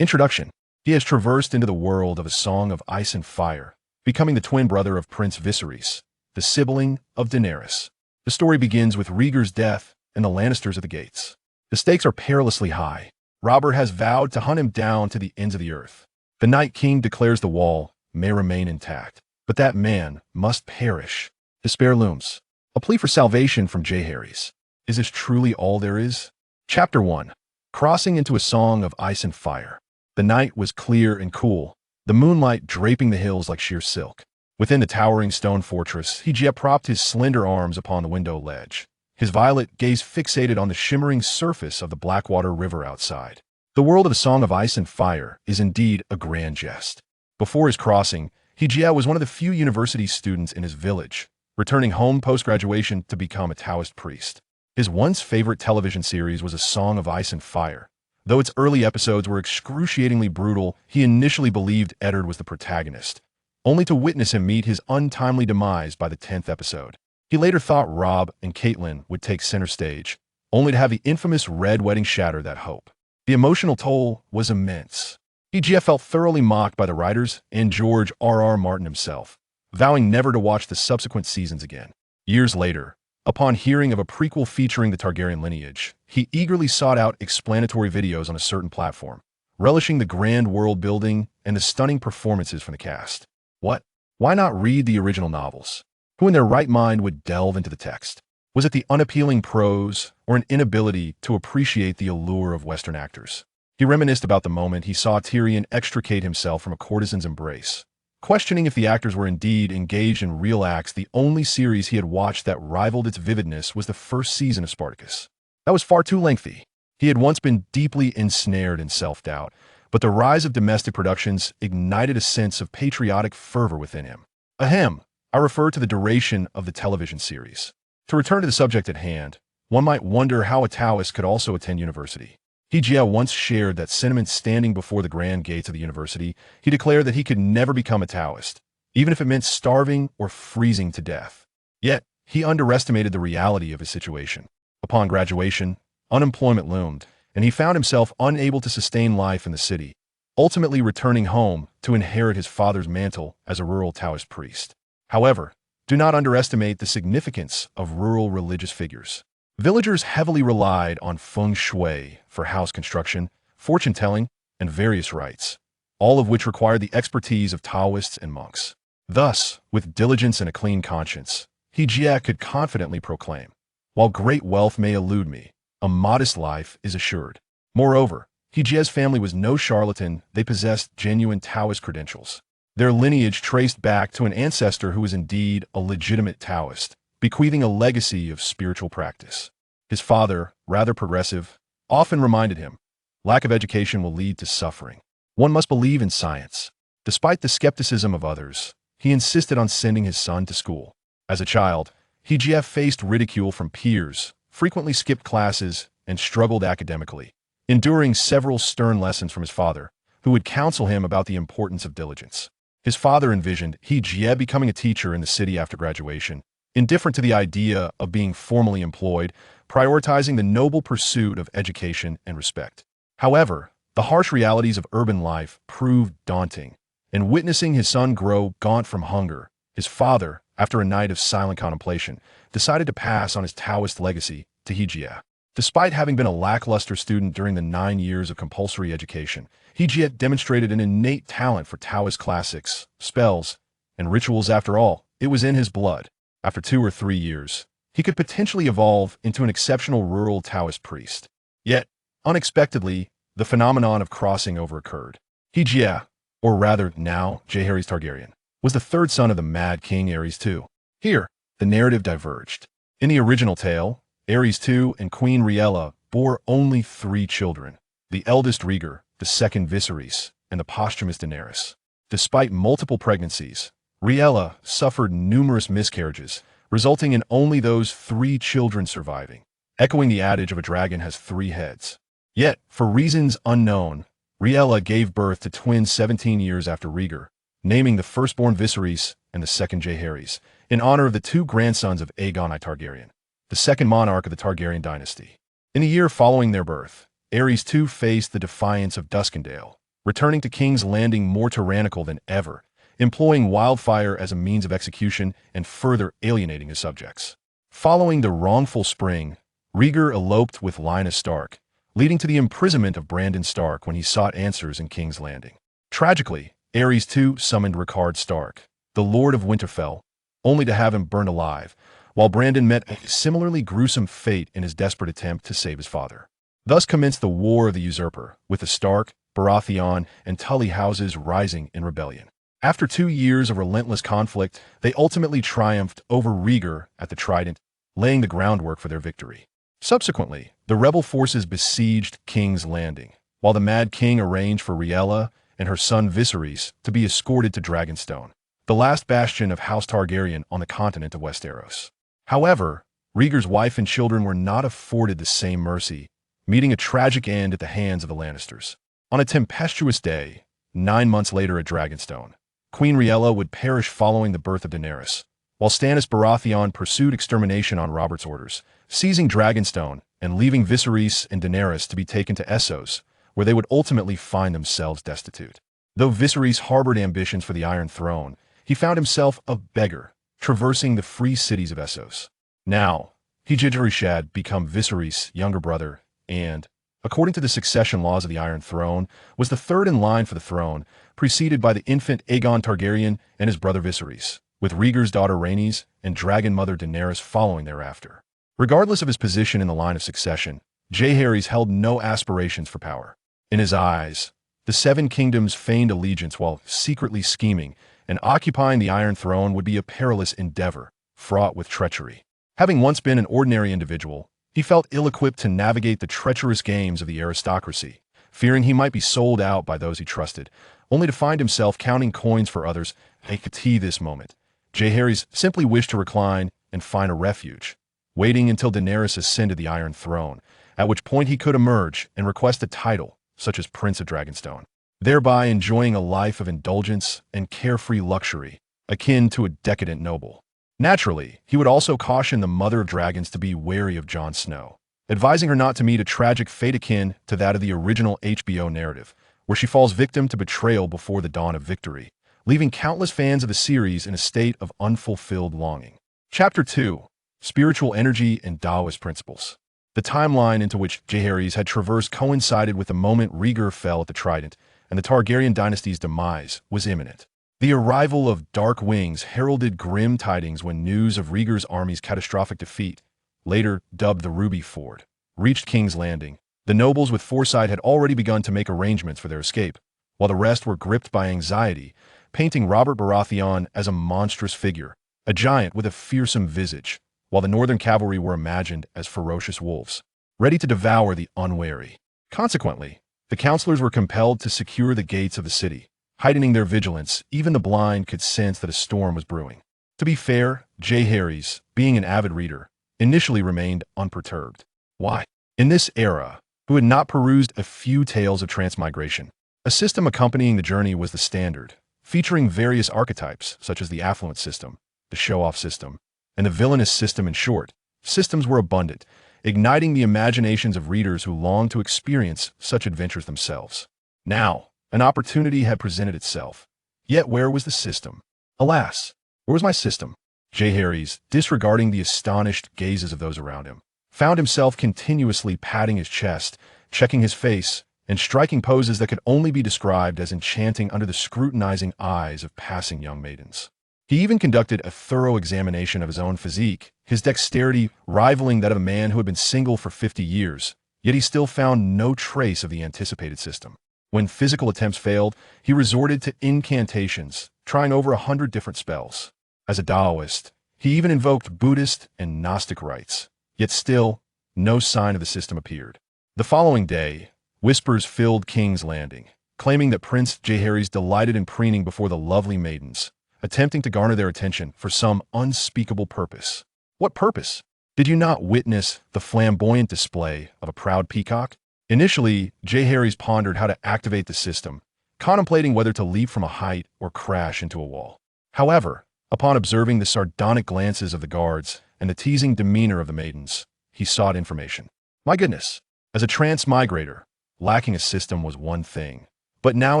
Introduction. He has traversed into the world of A Song of Ice and Fire, becoming the twin brother of Prince Viserys, the sibling of Daenerys. The story begins with Rhaegar's death and the Lannisters at the gates. The stakes are perilously high. Robert has vowed to hunt him down to the ends of the earth. The Night King declares the wall may remain intact, but that man must perish. Despair looms. A plea for salvation from Jaehaerys. Is this truly all there is? Chapter 1. Crossing into A Song of Ice and Fire. The night was clear and cool, the moonlight draping the hills like sheer silk. Within the towering stone fortress, Heir propped his slender arms upon the window ledge, his violet gaze fixated on the shimmering surface of the Blackwater River outside. The world of A Song of Ice and Fire is indeed a grand jest. Before his crossing, Heir was one of the few university students in his village, returning home post-graduation to become a Taoist priest. His once favorite television series was A Song of Ice and Fire. Though its early episodes were excruciatingly brutal, he initially believed Eddard was the protagonist, only to witness him meet his untimely demise by the 10th episode. He later thought Robb and Catelyn would take center stage, only to have the infamous Red Wedding shatter that hope. The emotional toll was immense. Heir felt thoroughly mocked by the writers and George R.R. Martin himself, vowing never to watch the subsequent seasons again. Years later, upon hearing of a prequel featuring the Targaryen lineage, he eagerly sought out explanatory videos on a certain platform, relishing the grand world building and the stunning performances from the cast. What? Why not read the original novels? Who in their right mind would delve into the text? Was it the unappealing prose or an inability to appreciate the allure of Western actors? He reminisced about the moment he saw Tyrion extricate himself from a courtesan's embrace, questioning if the actors were indeed engaged in real acts. The only series he had watched that rivaled its vividness was the first season of Spartacus. That was far too lengthy. He had once been deeply ensnared in self-doubt, but the rise of domestic productions ignited a sense of patriotic fervor within him. Ahem, I refer to the duration of the television series. To return to the subject at hand, one might wonder how a Taoist could also attend university. Heir once shared that sentiment standing before the grand gates of the university. He declared that he could never become a Taoist, even if it meant starving or freezing to death. Yet, he underestimated the reality of his situation. Upon graduation, unemployment loomed, and he found himself unable to sustain life in the city, ultimately returning home to inherit his father's mantle as a rural Taoist priest. However, do not underestimate the significance of rural religious figures. Villagers heavily relied on feng shui for house construction, fortune-telling, and various rites, all of which required the expertise of Taoists and monks. Thus, with diligence and a clean conscience, Heir could confidently proclaim, "While great wealth may elude me, a modest life is assured." Moreover, Heir's family was no charlatan. They possessed genuine Taoist credentials. Their lineage traced back to an ancestor who was indeed a legitimate Taoist, bequeathing a legacy of spiritual practice. His father, rather progressive, often reminded him, lack of education will lead to suffering. One must believe in science. Despite the skepticism of others, he insisted on sending his son to school. As a child, Heir faced ridicule from peers, frequently skipped classes, and struggled academically, enduring several stern lessons from his father, who would counsel him about the importance of diligence. His father envisioned Heir becoming a teacher in the city after graduation, indifferent to the idea of being formally employed, prioritizing the noble pursuit of education and respect. However, the harsh realities of urban life proved daunting, and witnessing his son grow gaunt from hunger, his father, after a night of silent contemplation, decided to pass on his Taoist legacy to Heir. Despite having been a lackluster student during the 9 years of compulsory education, Heir demonstrated an innate talent for Taoist classics, spells, and rituals. After all, it was in his blood. After 2 or 3 years, he could potentially evolve into an exceptional rural Taoist priest. Yet, unexpectedly, the phenomenon of crossing over occurred. Heir, or rather now Jaehaerys Targaryen, was the third son of the Mad King Aerys II. Here, the narrative diverged. In the original tale, Aerys II and Queen Rhaegar bore only 3 children, the eldest Rhaegar, the second Viserys, and the posthumous Daenerys. Despite multiple pregnancies, Rhaegar suffered numerous miscarriages, resulting in only those 3 children surviving, echoing the adage of a dragon has 3 heads. Yet, for reasons unknown, Rhaegar gave birth to twins 17 years after Rhaegar, naming the firstborn Viserys and the second Jaehaerys, in honor of the 2 grandsons of Aegon I Targaryen, the second monarch of the Targaryen dynasty. In the year following their birth, Aerys II faced the defiance of Duskendale, returning to King's Landing more tyrannical than ever, employing wildfire as a means of execution and further alienating his subjects. Following the wrongful spring, Rhaegar eloped with Lyanna Stark, leading to the imprisonment of Brandon Stark when he sought answers in King's Landing. Tragically, Aerys too summoned Rickard Stark, the Lord of Winterfell, only to have him burned alive, while Brandon met a similarly gruesome fate in his desperate attempt to save his father. Thus commenced the War of the Usurper, with the Stark, Baratheon, and Tully houses rising in rebellion. After 2 years of relentless conflict, they ultimately triumphed over Rhaegar at the Trident, laying the groundwork for their victory. Subsequently, the rebel forces besieged King's Landing, while the Mad King arranged for Rhaella and her son Viserys to be escorted to Dragonstone, the last bastion of House Targaryen on the continent of Westeros. However, Rhaegar's wife and children were not afforded the same mercy, meeting a tragic end at the hands of the Lannisters. On a tempestuous day, 9 months later at Dragonstone, Queen Rhaella would perish following the birth of Daenerys, while Stannis Baratheon pursued extermination on Robert's orders, seizing Dragonstone and leaving Viserys and Daenerys to be taken to Essos, where they would ultimately find themselves destitute. Though Viserys harbored ambitions for the Iron Throne, he found himself a beggar, traversing the free cities of Essos. Now, Hejidri had become Viserys' younger brother and, according to the succession laws of the Iron Throne, was the third in line for the throne, preceded by the infant Aegon Targaryen and his brother Viserys, with Rhaegar's daughter Rhaenys and dragon mother Daenerys following thereafter. Regardless of his position in the line of succession, Jaehaerys held no aspirations for power. In his eyes, the Seven Kingdoms feigned allegiance while secretly scheming, and occupying the Iron Throne would be a perilous endeavor, fraught with treachery. Having once been an ordinary individual, he felt ill-equipped to navigate the treacherous games of the aristocracy, fearing he might be sold out by those he trusted, only to find himself counting coins for others. At this moment, Jaehaerys simply wished to recline and find a refuge, waiting until Daenerys ascended the Iron Throne, at which point he could emerge and request a title, such as Prince of Dragonstone, thereby enjoying a life of indulgence and carefree luxury, akin to a decadent noble. Naturally, he would also caution the Mother of Dragons to be wary of Jon Snow, advising her not to meet a tragic fate akin to that of the original HBO narrative, where she falls victim to betrayal before the dawn of victory, leaving countless fans of the series in a state of unfulfilled longing. Chapter 2: Spiritual Energy and Taoist Principles. The timeline into which Jaehaerys had traversed coincided with the moment Rhaegar fell at the Trident, and the Targaryen dynasty's demise was imminent. The arrival of Dark Wings heralded grim tidings when news of Rhaegar's army's catastrophic defeat, later dubbed the Ruby Ford, reached King's Landing. The nobles with foresight had already begun to make arrangements for their escape, while the rest were gripped by anxiety, painting Robert Baratheon as a monstrous figure, a giant with a fearsome visage, while the northern cavalry were imagined as ferocious wolves, ready to devour the unwary. Consequently, the counselors were compelled to secure the gates of the city, heightening their vigilance. Even the blind could sense that a storm was brewing. To be fair, Jaehaerys, being an avid reader, initially remained unperturbed. Why? In this era, who had not perused a few tales of transmigration, a system accompanying the journey was the standard, featuring various archetypes such as the affluent system, the show-off system, and the villainous system. In short, systems were abundant, igniting the imaginations of readers who longed to experience such adventures themselves. Now, an opportunity had presented itself. Yet where was the system? Alas, where was my system? Jaehaerys, disregarding the astonished gazes of those around him, found himself continuously patting his chest, checking his face, and striking poses that could only be described as enchanting under the scrutinizing eyes of passing young maidens. He even conducted a thorough examination of his own physique, his dexterity rivaling that of a man who had been single for 50 years, yet he still found no trace of the anticipated system. When physical attempts failed, he resorted to incantations, trying over 100 different spells. As a Taoist, he even invoked Buddhist and Gnostic rites, yet still, no sign of the system appeared. The following day, whispers filled King's Landing, claiming that Prince Jaehaerys delighted in preening before the lovely maidens, attempting to garner their attention for some unspeakable purpose. What purpose? Did you not witness the flamboyant display of a proud peacock? Initially, Jaehaerys pondered how to activate the system, contemplating whether to leap from a height or crash into a wall. However, upon observing the sardonic glances of the guards and the teasing demeanor of the maidens, he sought information. My goodness, as a transmigrator, lacking a system was one thing, but now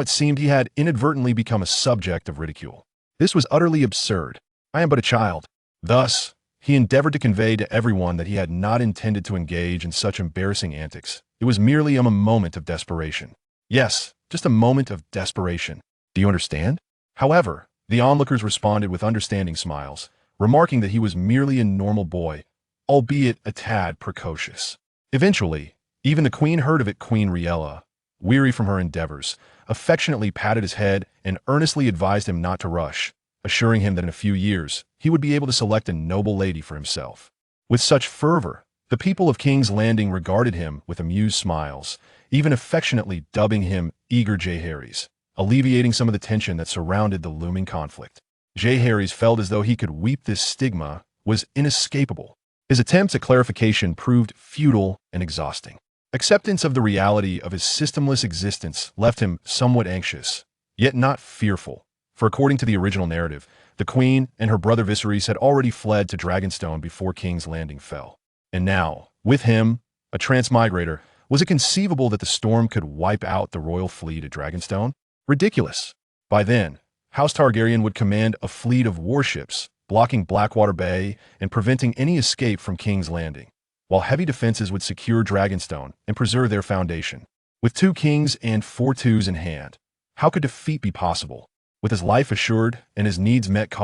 it seemed he had inadvertently become a subject of ridicule. This was utterly absurd. I am but a child. Thus, he endeavored to convey to everyone that he had not intended to engage in such embarrassing antics. It was merely a moment of desperation. Yes, just a moment of desperation. Do you understand? However, the onlookers responded with understanding smiles, remarking that he was merely a normal boy, albeit a tad precocious. Eventually, even the queen heard of it. Queen Rhaegar, weary from her endeavors, affectionately patted his head and earnestly advised him not to rush, assuring him that in a few years he would be able to select a noble lady for himself. With such fervor, the people of King's Landing regarded him with amused smiles, even affectionately dubbing him Eager Jaehaerys, alleviating some of the tension that surrounded the looming conflict. Jaehaerys felt as though he could weep. This stigma was inescapable. His attempts at clarification proved futile and exhausting. Acceptance of the reality of his systemless existence left him somewhat anxious, yet not fearful, for according to the original narrative, the queen and her brother Viserys had already fled to Dragonstone before King's Landing fell. And now, with him, a transmigrator, was it conceivable that the storm could wipe out the royal fleet at Dragonstone? Ridiculous. By then, House Targaryen would command a fleet of warships, blocking Blackwater Bay and preventing any escape from King's Landing, while heavy defenses would secure Dragonstone and preserve their foundation. With 2 kings and 4 twos in hand, how could defeat be possible? With his life assured and his needs met,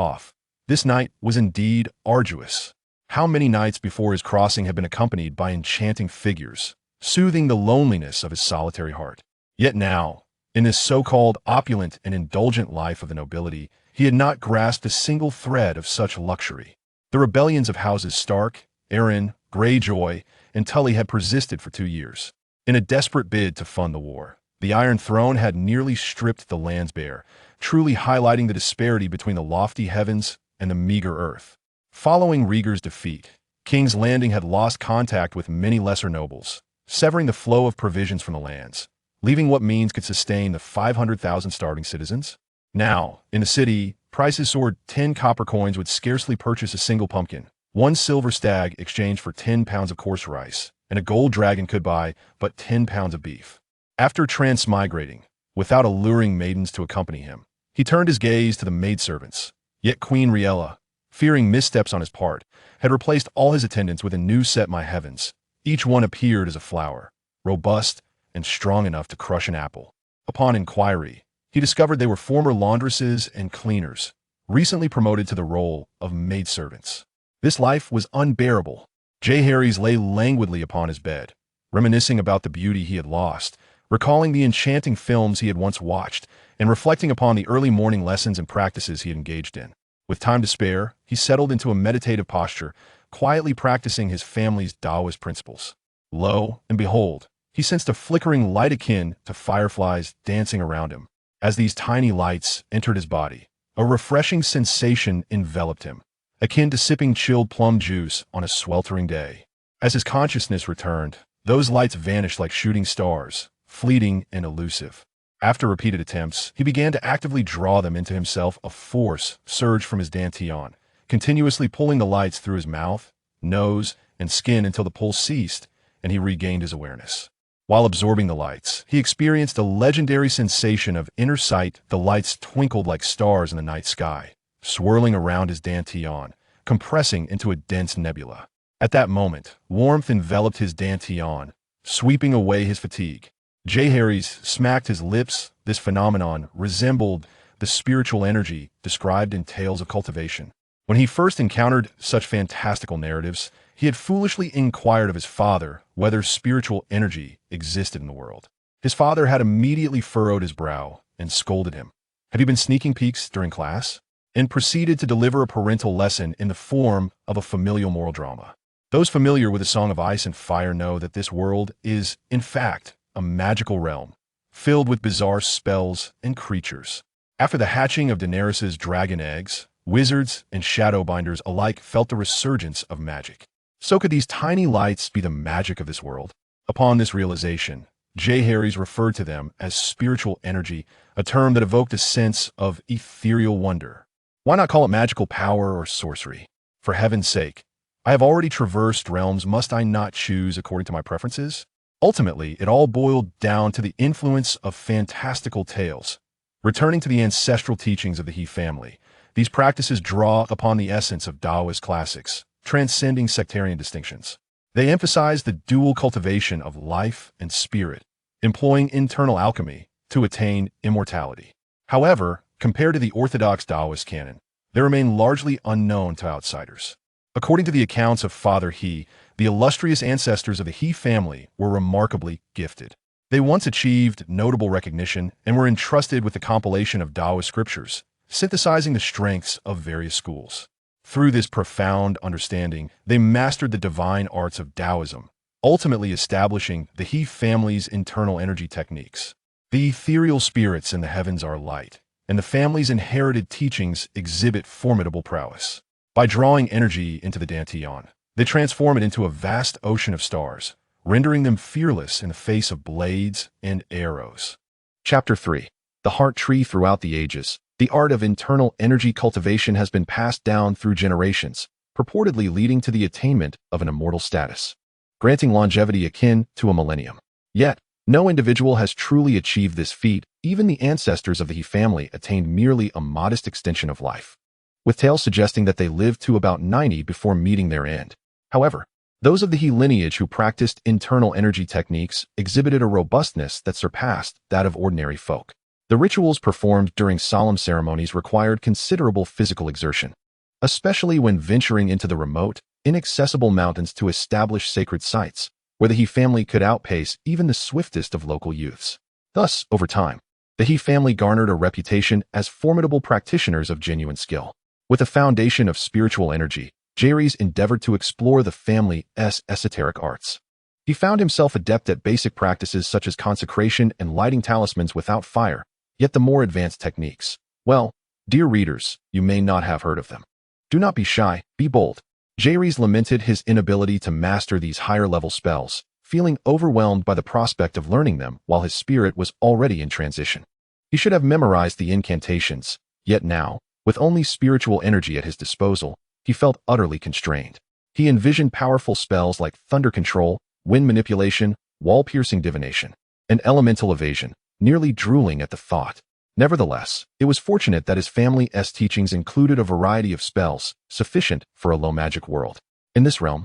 this night was indeed arduous. How many nights before his crossing had been accompanied by enchanting figures, soothing the loneliness of his solitary heart. Yet now, in this so-called opulent and indulgent life of the nobility, he had not grasped a single thread of such luxury. The rebellions of houses Stark, Arryn, Greyjoy, and Tully had persisted for 2 years. In a desperate bid to fund the war, the Iron Throne had nearly stripped the lands bare, truly highlighting the disparity between the lofty heavens and the meager earth. Following Rhaegar's defeat, King's Landing had lost contact with many lesser nobles, severing the flow of provisions from the lands, leaving what means could sustain the 500,000 starving citizens. Now, in the city, prices soared. 10 copper coins would scarcely purchase a single pumpkin. 1 silver stag exchanged for 10 pounds of coarse rice, and a gold dragon could buy but 10 pounds of beef. After transmigrating, without alluring maidens to accompany him, he turned his gaze to the maidservants. Yet Queen Rhaegar, fearing missteps on his part, had replaced all his attendants with a new set. My heavens, each one appeared as a flower, robust and strong enough to crush an apple. Upon inquiry, he discovered they were former laundresses and cleaners, recently promoted to the role of maidservants. This life was unbearable. Jaehaerys lay languidly upon his bed, reminiscing about the beauty he had lost, recalling the enchanting films he had once watched, and reflecting upon the early morning lessons and practices he had engaged in. With time to spare, he settled into a meditative posture, quietly practicing his family's Taoist principles. Lo and behold, he sensed a flickering light akin to fireflies dancing around him. As these tiny lights entered his body, a refreshing sensation enveloped him, akin to sipping chilled plum juice on a sweltering day. As his consciousness returned, those lights vanished like shooting stars, fleeting and elusive. After repeated attempts, he began to actively draw them into himself. A force surged from his dantian, continuously pulling the lights through his mouth, nose, and skin until the pull ceased and he regained his awareness. While absorbing the lights, he experienced a legendary sensation of inner sight. The lights twinkled like stars in the night sky, swirling around his dantian, compressing into a dense nebula. At that moment, warmth enveloped his dantian, sweeping away his fatigue. Jaehaerys smacked his lips. This phenomenon resembled the spiritual energy described in tales of cultivation. When he first encountered such fantastical narratives, he had foolishly inquired of his father whether spiritual energy existed in the world. His father had immediately furrowed his brow and scolded him. Had he been sneaking peeks during class? And proceeded to deliver a parental lesson in the form of a familial moral drama. Those familiar with the Song of Ice and Fire know that this world is, in fact, a magical realm, filled with bizarre spells and creatures. After the hatching of Daenerys' dragon eggs, wizards and shadowbinders alike felt the resurgence of magic. So could these tiny lights be the magic of this world? Upon this realization, Jaehaerys referred to them as spiritual energy, a term that evoked a sense of ethereal wonder. Why not call it magical power or sorcery? For heaven's sake, I have already traversed realms. Must I not choose according to my preferences? Ultimately, it all boiled down to the influence of fantastical tales. Returning to the ancestral teachings of the He family, these practices draw upon the essence of Taoist classics, transcending sectarian distinctions. They emphasize the dual cultivation of life and spirit, employing internal alchemy to attain immortality. However, compared to the orthodox Taoist canon, they remain largely unknown to outsiders. According to the accounts of Father He, the illustrious ancestors of the He family were remarkably gifted. They once achieved notable recognition and were entrusted with the compilation of Taoist scriptures, synthesizing the strengths of various schools. Through this profound understanding, they mastered the divine arts of Taoism, ultimately establishing the He family's internal energy techniques. The ethereal spirits in the heavens are light, and the family's inherited teachings exhibit formidable prowess. By drawing energy into the Dantian, they transform it into a vast ocean of stars, rendering them fearless in the face of blades and arrows. Chapter 3. The Heart Tree Throughout the Ages. The art of internal energy cultivation has been passed down through generations, purportedly leading to the attainment of an immortal status, granting longevity akin to a millennium. Yet, no individual has truly achieved this feat. Even the ancestors of the He family attained merely a modest extension of life, with tales suggesting that they lived to about 90 before meeting their end. However, those of the He lineage who practiced internal energy techniques exhibited a robustness that surpassed that of ordinary folk. The rituals performed during solemn ceremonies required considerable physical exertion, especially when venturing into the remote, inaccessible mountains to establish sacred sites, where the He family could outpace even the swiftest of local youths. Thus, over time, the He family garnered a reputation as formidable practitioners of genuine skill. With a foundation of spiritual energy, Jaehaerys endeavored to explore the family's esoteric arts. He found himself adept at basic practices such as consecration and lighting talismans without fire, yet the more advanced techniques, well, dear readers, you may not have heard of them. Do not be shy, be bold. Jaehaerys lamented his inability to master these higher-level spells, feeling overwhelmed by the prospect of learning them while his spirit was already in transition. He should have memorized the incantations, yet now, with only spiritual energy at his disposal, he felt utterly constrained. He envisioned powerful spells like thunder control, wind manipulation, wall-piercing divination, and elemental evasion, nearly drooling at the thought. Nevertheless, it was fortunate that his family's teachings included a variety of spells, sufficient for a low-magic world. In this realm,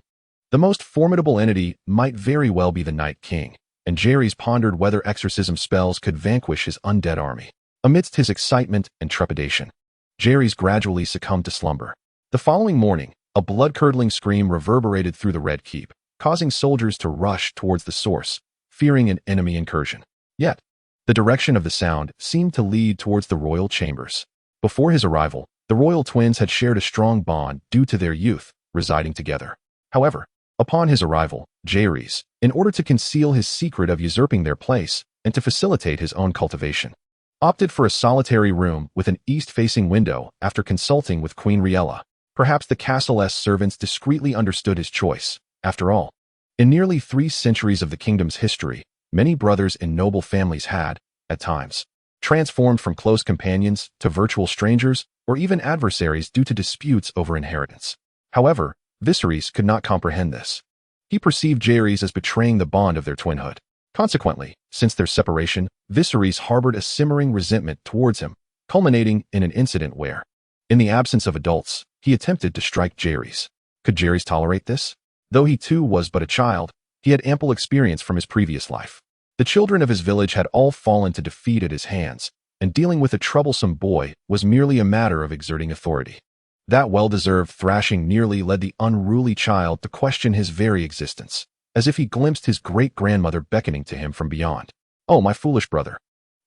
the most formidable entity might very well be the Night King, and Jaehaerys pondered whether exorcism spells could vanquish his undead army. Amidst his excitement and trepidation, Jaehaerys gradually succumbed to slumber. The following morning, a blood-curdling scream reverberated through the Red Keep, causing soldiers to rush towards the source, fearing an enemy incursion. Yet, the direction of the sound seemed to lead towards the royal chambers. Before his arrival, the royal twins had shared a strong bond due to their youth, residing together. However, upon his arrival, Jaehaerys, in order to conceal his secret of usurping their place and to facilitate his own cultivation, opted for a solitary room with an east-facing window after consulting with Queen Rhaegar. Perhaps the castle's servants discreetly understood his choice. After all, in nearly 3 centuries of the kingdom's history, many brothers in noble families had, at times, transformed from close companions to virtual strangers or even adversaries due to disputes over inheritance. However, Viserys could not comprehend this. He perceived Jaehaerys as betraying the bond of their twinhood. Consequently, since their separation, Viserys harbored a simmering resentment towards him, culminating in an incident where, in the absence of adults, he attempted to strike Jaehaerys. Could Jaehaerys tolerate this? Though he too was but a child, he had ample experience from his previous life. The children of his village had all fallen to defeat at his hands, and dealing with a troublesome boy was merely a matter of exerting authority. That well-deserved thrashing nearly led the unruly child to question his very existence, as if he glimpsed his great-grandmother beckoning to him from beyond. "Oh, my foolish brother,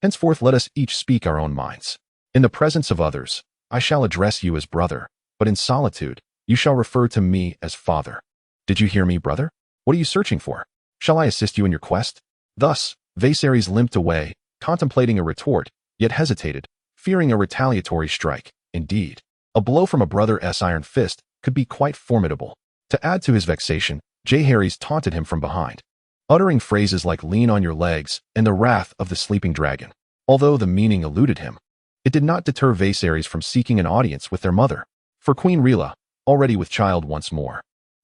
henceforth let us each speak our own minds. In the presence of others, I shall address you as brother, but in solitude, you shall refer to me as father. Did you hear me, brother? What are you searching for? Shall I assist you in your quest?" Thus, Viserys limped away, contemplating a retort, yet hesitated, fearing a retaliatory strike. Indeed, a blow from a brother's iron fist could be quite formidable. To add to his vexation, Jaehaerys taunted him from behind, uttering phrases like "lean on your legs" and "the wrath of the sleeping dragon." Although the meaning eluded him, it did not deter Viserys from seeking an audience with their mother, for Queen Rhaegar, already with child once more.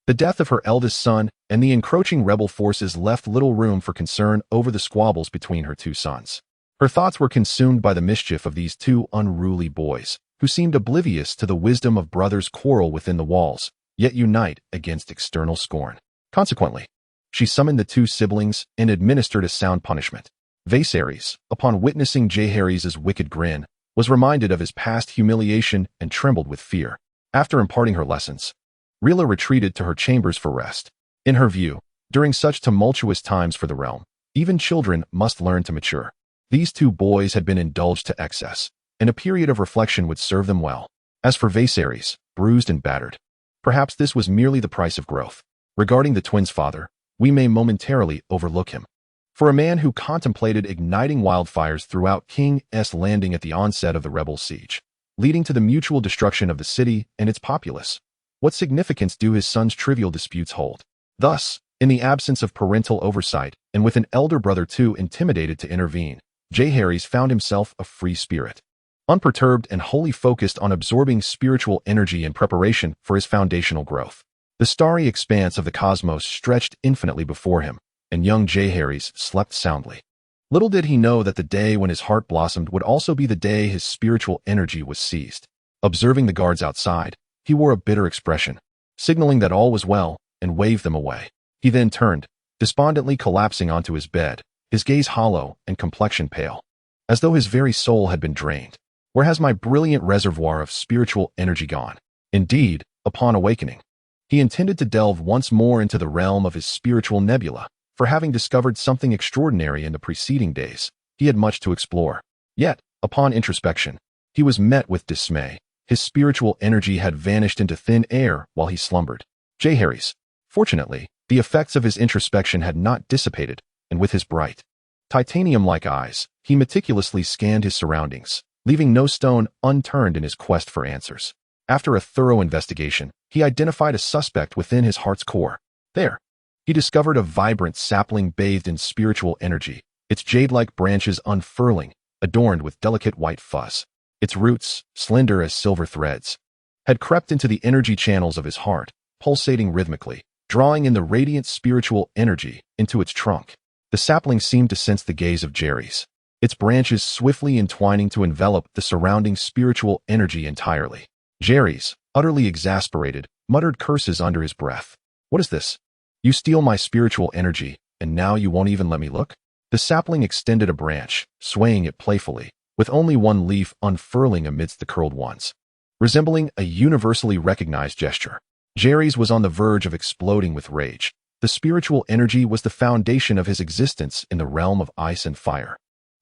The death of her eldest son and the encroaching rebel forces left little room for concern over the squabbles between her two sons. Her thoughts were consumed by the mischief of these two unruly boys, who seemed oblivious to the wisdom of brothers quarrel within the walls, yet unite against external scorn. Consequently, she summoned the two siblings and administered a sound punishment. Viserys, upon witnessing Jaehaerys' wicked grin, was reminded of his past humiliation and trembled with fear. After imparting her lessons, Rhaegar retreated to her chambers for rest. In her view, during such tumultuous times for the realm, even children must learn to mature. These two boys had been indulged to excess, and a period of reflection would serve them well. As for Viserys, bruised and battered, perhaps this was merely the price of growth. Regarding the twins' father, we may momentarily overlook him. For a man who contemplated igniting wildfires throughout King's Landing at the onset of the rebel siege, leading to the mutual destruction of the city and its populace, what significance do his son's trivial disputes hold? Thus, in the absence of parental oversight, and with an elder brother too intimidated to intervene, Jaehaerys found himself a free spirit, unperturbed and wholly focused on absorbing spiritual energy in preparation for his foundational growth. The starry expanse of the cosmos stretched infinitely before him, and young Jaehaerys slept soundly. Little did he know that the day when his heart blossomed would also be the day his spiritual energy was seized. Observing the guards outside, he wore a bitter expression, signaling that all was well, and waved them away. He then turned, despondently collapsing onto his bed, his gaze hollow and complexion pale, as though his very soul had been drained. Where has my brilliant reservoir of spiritual energy gone? Indeed, upon awakening, he intended to delve once more into the realm of his spiritual nebula, for having discovered something extraordinary in the preceding days, he had much to explore. Yet, upon introspection, he was met with dismay. His spiritual energy had vanished into thin air while he slumbered. Jaehaerys, fortunately, the effects of his introspection had not dissipated, and with his bright, titanium-like eyes, he meticulously scanned his surroundings, leaving no stone unturned in his quest for answers. After a thorough investigation, he identified a suspect within his heart's core. There, he discovered a vibrant sapling bathed in spiritual energy, its jade-like branches unfurling, adorned with delicate white fuzz. Its roots, slender as silver threads, had crept into the energy channels of his heart, pulsating rhythmically, drawing in the radiant spiritual energy into its trunk. The sapling seemed to sense the gaze of Jaehaerys, its branches swiftly entwining to envelop the surrounding spiritual energy entirely. Jaehaerys, utterly exasperated, muttered curses under his breath. What is this? You steal my spiritual energy, and now you won't even let me look? The sapling extended a branch, swaying it playfully, with only one leaf unfurling amidst the curled ones, resembling a universally recognized gesture. Jaehaerys was on the verge of exploding with rage. The spiritual energy was the foundation of his existence in the realm of ice and fire.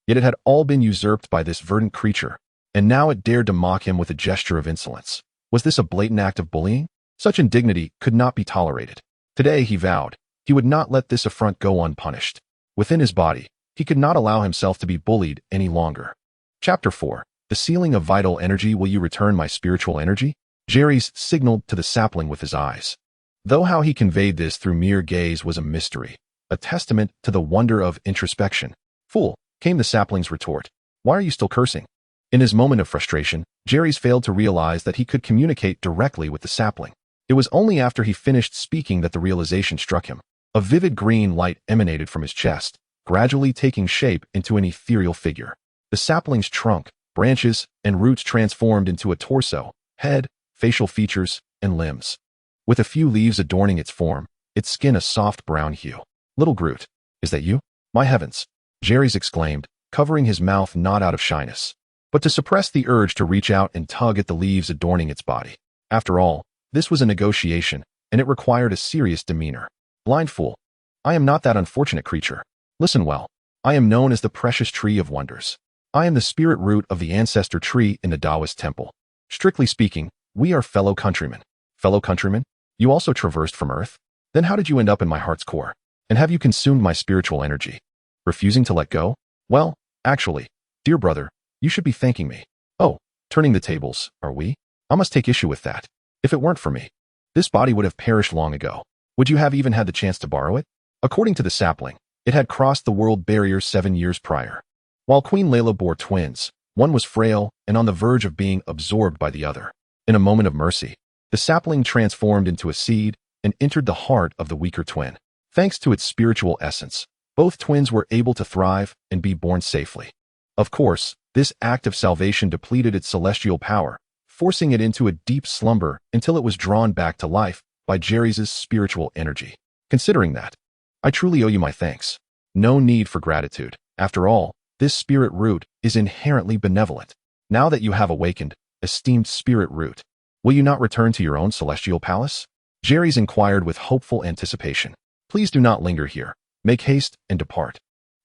Yet it had all been usurped by this verdant creature, and now it dared to mock him with a gesture of insolence. Was this a blatant act of bullying? Such indignity could not be tolerated. Today, he vowed, he would not let this affront go unpunished. Within his body, he could not allow himself to be bullied any longer. Chapter 4. The Sealing of Vital Energy. Will you return my spiritual energy? Jaehaerys signaled to the sapling with his eyes. Though how he conveyed this through mere gaze was a mystery, a testament to the wonder of introspection. Fool, came the sapling's retort. Why are you still cursing? In his moment of frustration, Jaehaerys failed to realize that he could communicate directly with the sapling. It was only after he finished speaking that the realization struck him. A vivid green light emanated from his chest, gradually taking shape into an ethereal figure. The sapling's trunk, branches, and roots transformed into a torso, head, facial features, and limbs. With a few leaves adorning its form, its skin a soft brown hue. Little Groot, is that you? My heavens! Jaehaerys exclaimed, covering his mouth not out of shyness, but to suppress the urge to reach out and tug at the leaves adorning its body. After all, this was a negotiation, and it required a serious demeanor. Blind fool! I am not that unfortunate creature. Listen well. I am known as the precious tree of wonders. I am the spirit root of the ancestor tree in the Taoist temple. Strictly speaking, we are fellow countrymen. Fellow countrymen? You also traversed from Earth? Then how did you end up in my heart's core? And have you consumed my spiritual energy? Refusing to let go? Well, actually, dear brother, you should be thanking me. Oh, turning the tables, are we? I must take issue with that. If it weren't for me, this body would have perished long ago. Would you have even had the chance to borrow it? According to the sapling, it had crossed the world barrier 7 years prior. While Queen Layla bore twins, one was frail and on the verge of being absorbed by the other. In a moment of mercy, the sapling transformed into a seed, and entered the heart of the weaker twin. Thanks to its spiritual essence, both twins were able to thrive and be born safely. Of course, this act of salvation depleted its celestial power, forcing it into a deep slumber until it was drawn back to life by Jaehaerys' spiritual energy. Considering that, I truly owe you my thanks. No need for gratitude. After all, this spirit root is inherently benevolent. Now that you have awakened, esteemed spirit root, will you not return to your own celestial palace? Jaehaerys inquired with hopeful anticipation. Please do not linger here. Make haste and depart.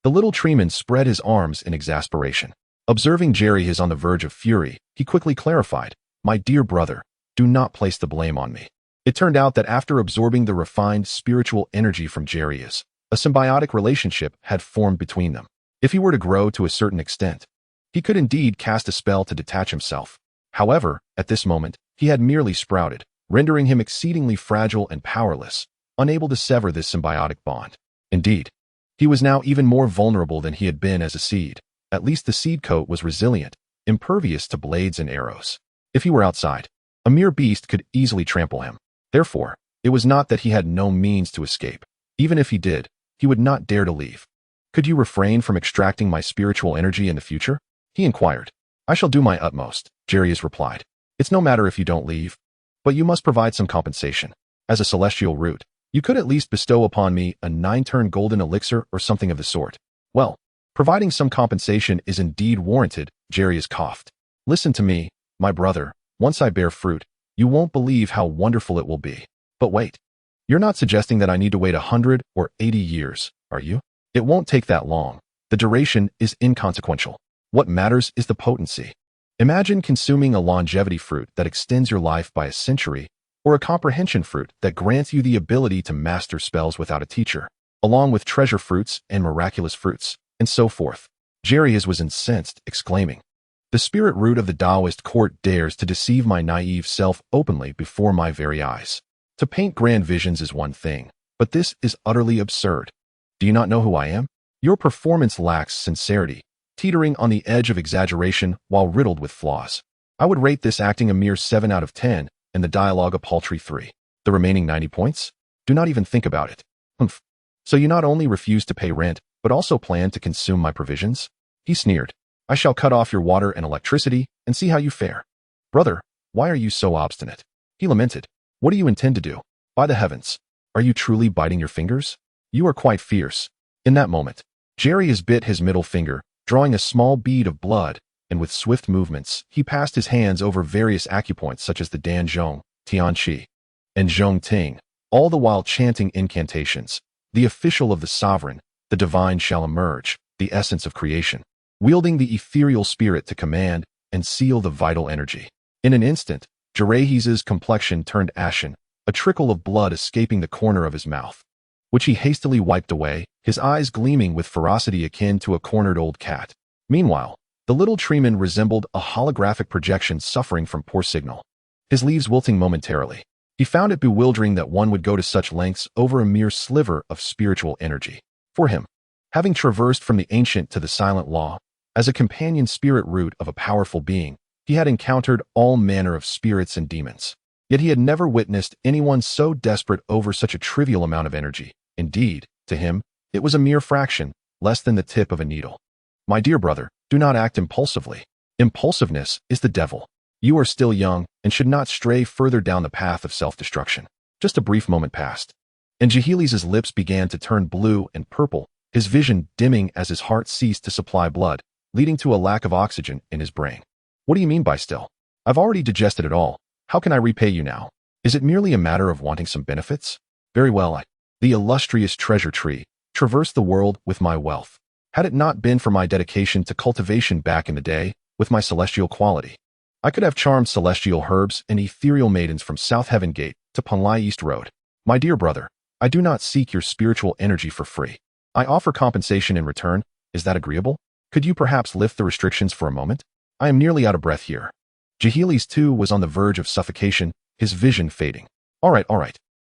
The little treeman spread his arms in exasperation. Observing Jaehaerys on the verge of fury, he quickly clarified, My dear brother, do not place the blame on me. It turned out that after absorbing the refined spiritual energy from Jaehaerys, a symbiotic relationship had formed between them. If he were to grow to a certain extent, he could indeed cast a spell to detach himself. However, at this moment, he had merely sprouted, rendering him exceedingly fragile and powerless, unable to sever this symbiotic bond. Indeed, he was now even more vulnerable than he had been as a seed. At least the seed coat was resilient, impervious to blades and arrows. If he were outside, a mere beast could easily trample him. Therefore, it was not that he had no means to escape. Even if he did, he would not dare to leave. Could you refrain from extracting my spiritual energy in the future? He inquired. I shall do my utmost, Jaehaerys replied. It's no matter if you don't leave, but you must provide some compensation. As a celestial root, you could at least bestow upon me a 9-turn golden elixir or something of the sort. Well, providing some compensation is indeed warranted, Jaehaerys coughed. Listen to me, my brother, once I bear fruit, you won't believe how wonderful it will be. But wait, you're not suggesting that I need to wait 100 or 80 years, are you? It won't take that long. The duration is inconsequential. What matters is the potency. Imagine consuming a longevity fruit that extends your life by a century, or a comprehension fruit that grants you the ability to master spells without a teacher, along with treasure fruits and miraculous fruits, and so forth. Jaehaerys was incensed, exclaiming, The spirit root of the Taoist court dares to deceive my naive self openly before my very eyes. To paint grand visions is one thing, but this is utterly absurd. Do you not know who I am? Your performance lacks sincerity, teetering on the edge of exaggeration while riddled with flaws. I would rate this acting a mere 7 out of 10, and the dialogue a paltry 3. The remaining 90 points? Do not even think about it. Humph. So you not only refuse to pay rent, but also plan to consume my provisions? He sneered. I shall cut off your water and electricity and see how you fare. Brother, why are you so obstinate? He lamented. What do you intend to do? By the heavens, are you truly biting your fingers? You are quite fierce. In that moment, Jaehaerys bit his middle finger, drawing a small bead of blood, and with swift movements, he passed his hands over various acupoints such as the Dan Zhong, Tian Qi, and Zhong Ting, all the while chanting incantations. The official of the sovereign, the divine shall emerge, the essence of creation, wielding the ethereal spirit to command and seal the vital energy. In an instant, Jaehaerys' complexion turned ashen, a trickle of blood escaping the corner of his mouth, which he hastily wiped away, his eyes gleaming with ferocity akin to a cornered old cat. Meanwhile, the little treeman resembled a holographic projection suffering from poor signal, his leaves wilting momentarily. He found it bewildering that one would go to such lengths over a mere sliver of spiritual energy. For him, having traversed from the ancient to the silent law, as a companion spirit root of a powerful being, he had encountered all manner of spirits and demons. Yet he had never witnessed anyone so desperate over such a trivial amount of energy. Indeed, to him, it was a mere fraction, less than the tip of a needle. My dear brother, do not act impulsively. Impulsiveness is the devil. You are still young and should not stray further down the path of self-destruction. Just a brief moment passed, and Jaehaerys' lips began to turn blue and purple, his vision dimming as his heart ceased to supply blood, leading to a lack of oxygen in his brain. What do you mean by still? I've already digested it all. How can I repay you now? Is it merely a matter of wanting some benefits? Very well, the illustrious treasure tree, traversed the world with my wealth. Had it not been for my dedication to cultivation back in the day, with my celestial quality, I could have charmed celestial herbs and ethereal maidens from South Heaven Gate to Punlai East Road. My dear brother, I do not seek your spiritual energy for free. I offer compensation in return. Is that agreeable? Could you perhaps lift the restrictions for a moment? I am nearly out of breath here. Jaehaerys too was on the verge of suffocation, his vision fading. All right.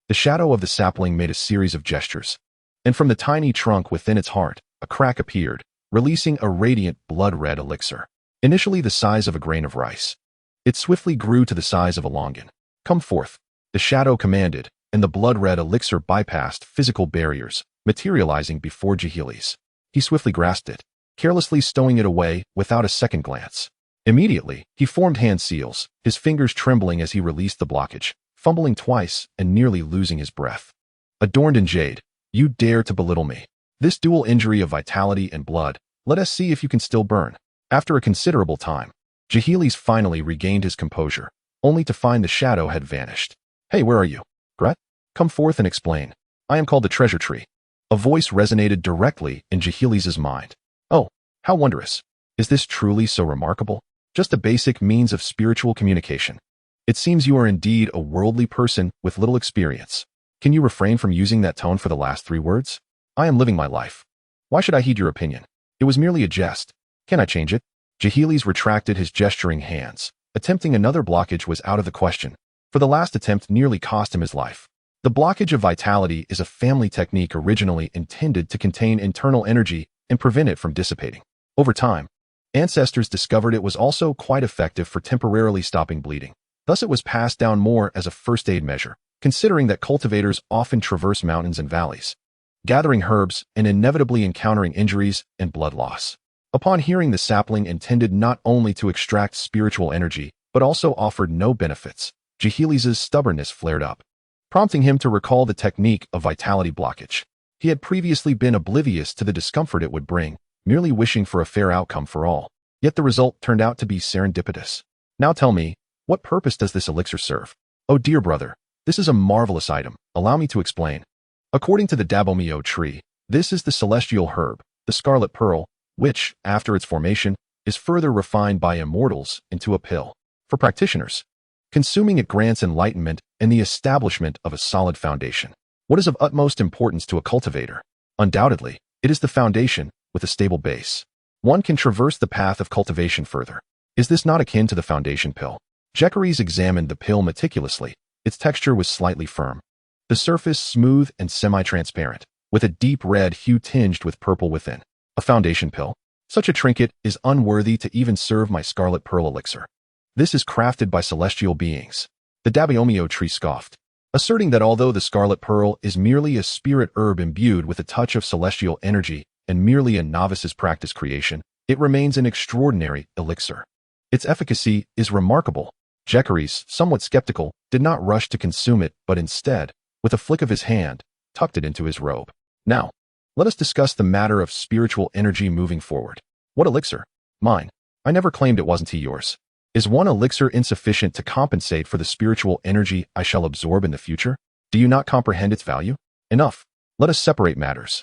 The shadow of the sapling made a series of gestures, and from the tiny trunk within its heart, a crack appeared, releasing a radiant blood-red elixir. Initially the size of a grain of rice, it swiftly grew to the size of a longan. Come forth, the shadow commanded, and the blood-red elixir bypassed physical barriers, materializing before Jaehaerys. He swiftly grasped it, carelessly stowing it away without a second glance. Immediately, he formed hand seals, his fingers trembling as he released the blockage, fumbling twice and nearly losing his breath. Adorned in jade, you dare to belittle me. This dual injury of vitality and blood, let us see if you can still burn. After a considerable time, Jaehaerys finally regained his composure, only to find the shadow had vanished. Hey, where are you? Gret? Come forth and explain. I am called the Treasure Tree. A voice resonated directly in Jaehaerys' mind. Oh, how wondrous. Is this truly so remarkable? Just a basic means of spiritual communication. It seems you are indeed a worldly person with little experience. Can you refrain from using that tone for the last 3 words? I am living my life. Why should I heed your opinion? It was merely a jest. Can I change it? Jaehaerys retracted his gesturing hands. Attempting another blockage was out of the question, for the last attempt nearly cost him his life. The blockage of vitality is a family technique originally intended to contain internal energy and prevent it from dissipating. Over time, ancestors discovered it was also quite effective for temporarily stopping bleeding. Thus it was passed down more as a first aid measure, considering that cultivators often traverse mountains and valleys, gathering herbs and inevitably encountering injuries and blood loss. Upon hearing the sapling intended not only to extract spiritual energy, but also offered no benefits, Jaehaerys' stubbornness flared up, prompting him to recall the technique of vitality blockage. He had previously been oblivious to the discomfort it would bring, merely wishing for a fair outcome for all. Yet the result turned out to be serendipitous. Now tell me, what purpose does this elixir serve? Oh dear brother, this is a marvelous item. Allow me to explain. According to the Daenerys tree, this is the celestial herb, the scarlet pearl, which, after its formation, is further refined by immortals into a pill. For practitioners, consuming it grants enlightenment and the establishment of a solid foundation. What is of utmost importance to a cultivator? Undoubtedly, it is the foundation with a stable base. One can traverse the path of cultivation further. Is this not akin to the foundation pill? Jaehaerys examined the pill meticulously. Its texture was slightly firm, the surface smooth and semi-transparent, with a deep red hue tinged with purple within. A foundation pill? Such a trinket is unworthy to even serve my scarlet pearl elixir. This is crafted by celestial beings. The Daenerys tree scoffed, asserting that although the scarlet pearl is merely a spirit herb imbued with a touch of celestial energy and merely a novice's practice creation, it remains an extraordinary elixir. Its efficacy is remarkable. Jaehaerys, somewhat skeptical, did not rush to consume it, but instead, with a flick of his hand, tucked it into his robe. Now, let us discuss the matter of spiritual energy moving forward. What elixir? Mine. I never claimed it wasn't yours. Is one elixir insufficient to compensate for the spiritual energy I shall absorb in the future? Do you not comprehend its value? Enough. Let us separate matters.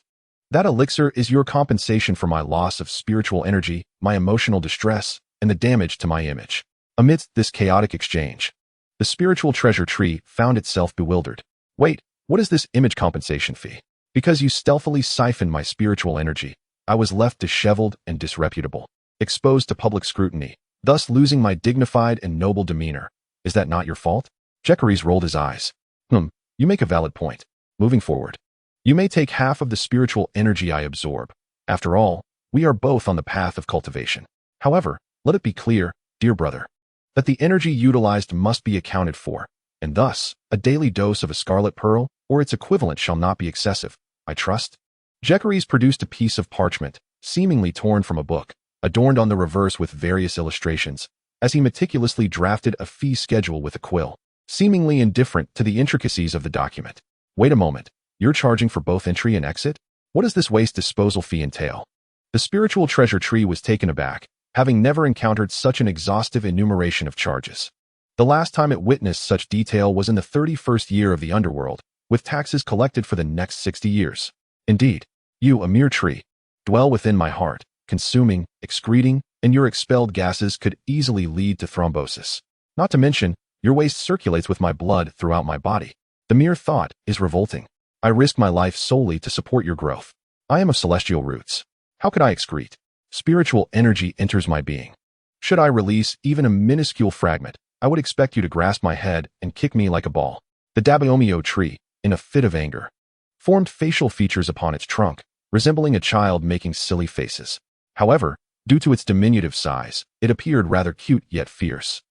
That elixir is your compensation for my loss of spiritual energy, my emotional distress, and the damage to my image. Amidst this chaotic exchange, the spiritual treasure tree found itself bewildered. Wait, what is this image compensation fee? Because you stealthily siphoned my spiritual energy, I was left disheveled and disreputable, exposed to public scrutiny, thus losing my dignified and noble demeanor. Is that not your fault? Jaehaerys rolled his eyes. You make a valid point. Moving forward, you may take half of the spiritual energy I absorb. After all, we are both on the path of cultivation. However, let it be clear, dear brother, that the energy utilized must be accounted for, and thus, a daily dose of a scarlet pearl, or its equivalent shall not be excessive, I trust. Jaehaerys produced a piece of parchment, seemingly torn from a book, adorned on the reverse with various illustrations, as he meticulously drafted a fee schedule with a quill, seemingly indifferent to the intricacies of the document. Wait a moment, you're charging for both entry and exit? What does this waste disposal fee entail? The spiritual treasure tree was taken aback, having never encountered such an exhaustive enumeration of charges. The last time it witnessed such detail was in the 31st year of the underworld, with taxes collected for the next 60 years. Indeed, you, a mere tree, dwell within my heart, consuming, excreting, and your expelled gases could easily lead to thrombosis. Not to mention, your waste circulates with my blood throughout my body. The mere thought is revolting. I risk my life solely to support your growth. I am of celestial roots. How could I excrete? Spiritual energy enters my being. Should I release even a minuscule fragment, I would expect you to grasp my head and kick me like a ball. The Daenerys tree, in a fit of anger, formed facial features upon its trunk, resembling a child making silly faces. However, due to its diminutive size, it appeared rather cute yet fierce.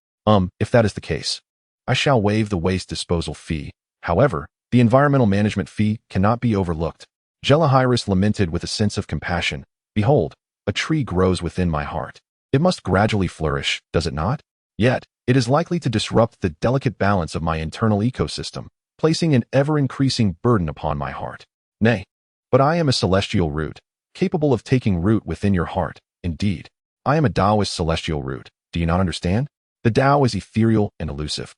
If that is the case, I shall waive the waste disposal fee. However, The environmental management fee cannot be overlooked. Heir lamented with a sense of compassion. Behold, a tree grows within my heart. It must gradually flourish, does it not? Yet, it is likely to disrupt the delicate balance of my internal ecosystem, placing an ever-increasing burden upon my heart. Nay, but I am a celestial root, capable of taking root within your heart. Indeed, I am a Taoist celestial root. Do you not understand? The Tao is ethereal and elusive,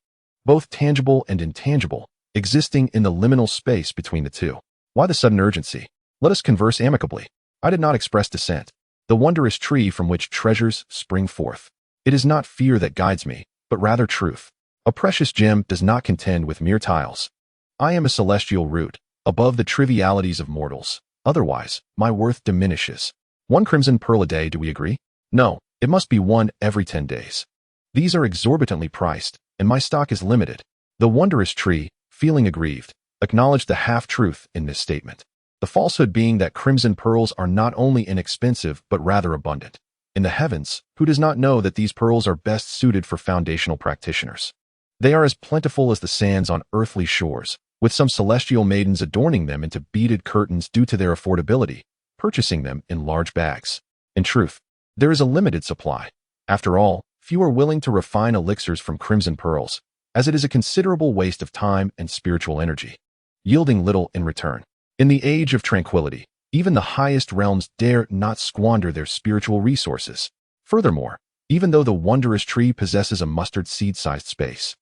both tangible and intangible, existing in the liminal space between the two. Why the sudden urgency? Let us converse amicably. I did not express dissent. The wondrous tree from which treasures spring forth. It is not fear that guides me, but rather truth. A precious gem does not contend with mere tiles. I am a celestial root, above the trivialities of mortals. Otherwise, my worth diminishes. 1 crimson pearl a day, do we agree? No, it must be 1 every 10 days. These are exorbitantly priced, and my stock is limited. The wondrous tree, feeling aggrieved, acknowledged the half-truth in this statement. The falsehood being that crimson pearls are not only inexpensive but rather abundant. In the heavens, who does not know that these pearls are best suited for foundational practitioners? They are as plentiful as the sands on earthly shores, with some celestial maidens adorning them into beaded curtains due to their affordability, purchasing them in large bags. In truth, there is a limited supply. After all, few are willing to refine elixirs from crimson pearls, as it is a considerable waste of time and spiritual energy, yielding little in return. In the age of tranquility, even the highest realms dare not squander their spiritual resources. Furthermore, even though the wondrous tree possesses a mustard seed-sized space,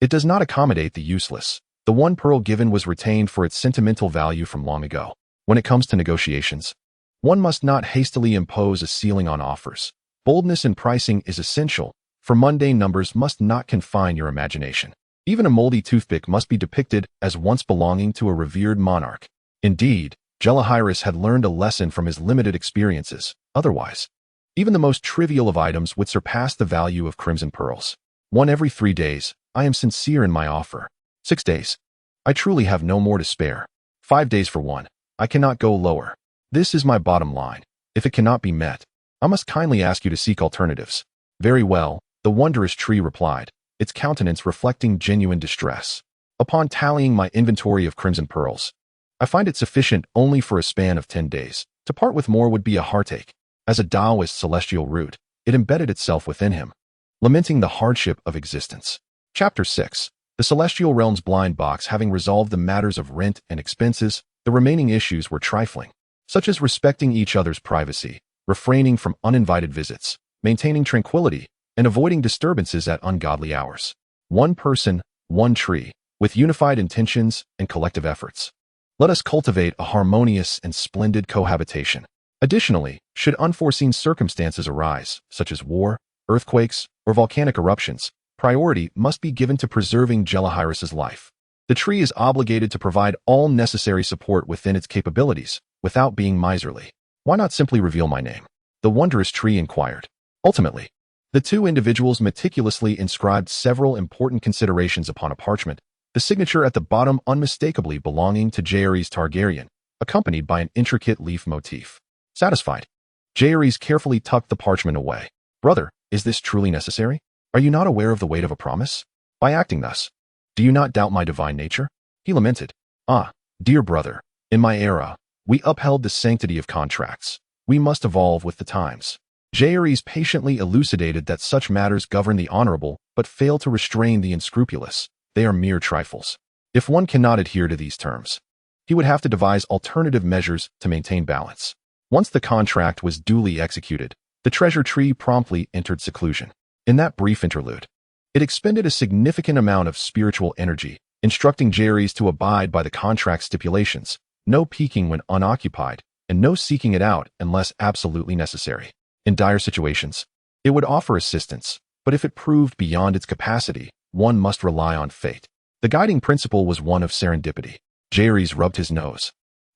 it does not accommodate the useless. The 1 pearl given was retained for its sentimental value from long ago. When it comes to negotiations, one must not hastily impose a ceiling on offers. Boldness in pricing is essential, for mundane numbers must not confine your imagination. Even a moldy toothpick must be depicted as once belonging to a revered monarch. Indeed, Heir had learned a lesson from his limited experiences. Otherwise, even the most trivial of items would surpass the value of crimson pearls. 1 every 3 days, I am sincere in my offer. 6 days, I truly have no more to spare. 5 days for 1, I cannot go lower. This is my bottom line. If it cannot be met, I must kindly ask you to seek alternatives. Very well, the wondrous tree replied, its countenance reflecting genuine distress. Upon tallying my inventory of crimson pearls, I find it sufficient only for a span of 10 days. To part with more would be a heartache. As a Taoist celestial root, it embedded itself within him, lamenting the hardship of existence. Chapter 6. The Celestial Realm's blind box. Having resolved the matters of rent and expenses, the remaining issues were trifling, such as respecting each other's privacy, refraining from uninvited visits, maintaining tranquility, and avoiding disturbances at ungodly hours. 1 person, 1 tree, with unified intentions and collective efforts. Let us cultivate a harmonious and splendid cohabitation. Additionally, should unforeseen circumstances arise, such as war, earthquakes, or volcanic eruptions, priority must be given to preserving Heir's life. The tree is obligated to provide all necessary support within its capabilities, without being miserly. Why not simply reveal my name? The wondrous tree inquired. Ultimately, the 2 individuals meticulously inscribed several important considerations upon a parchment, the signature at the bottom unmistakably belonging to Jaehaerys Targaryen, accompanied by an intricate leaf motif. Satisfied, Jaehaerys carefully tucked the parchment away. Brother, is this truly necessary? Are you not aware of the weight of a promise? By acting thus, do you not doubt my divine nature? He lamented. Ah, dear brother, in my era, we upheld the sanctity of contracts. We must evolve with the times. Jaehaerys patiently elucidated that such matters govern the honorable, but fail to restrain the unscrupulous. They are mere trifles. If one cannot adhere to these terms, he would have to devise alternative measures to maintain balance. Once the contract was duly executed, the treasure tree promptly entered seclusion. In that brief interlude, it expended a significant amount of spiritual energy, instructing Jaehaerys to abide by the contract stipulations, no peeking when unoccupied, and no seeking it out unless absolutely necessary. In dire situations, it would offer assistance, but if it proved beyond its capacity, one must rely on fate. The guiding principle was one of serendipity. Jaehaerys rubbed his nose,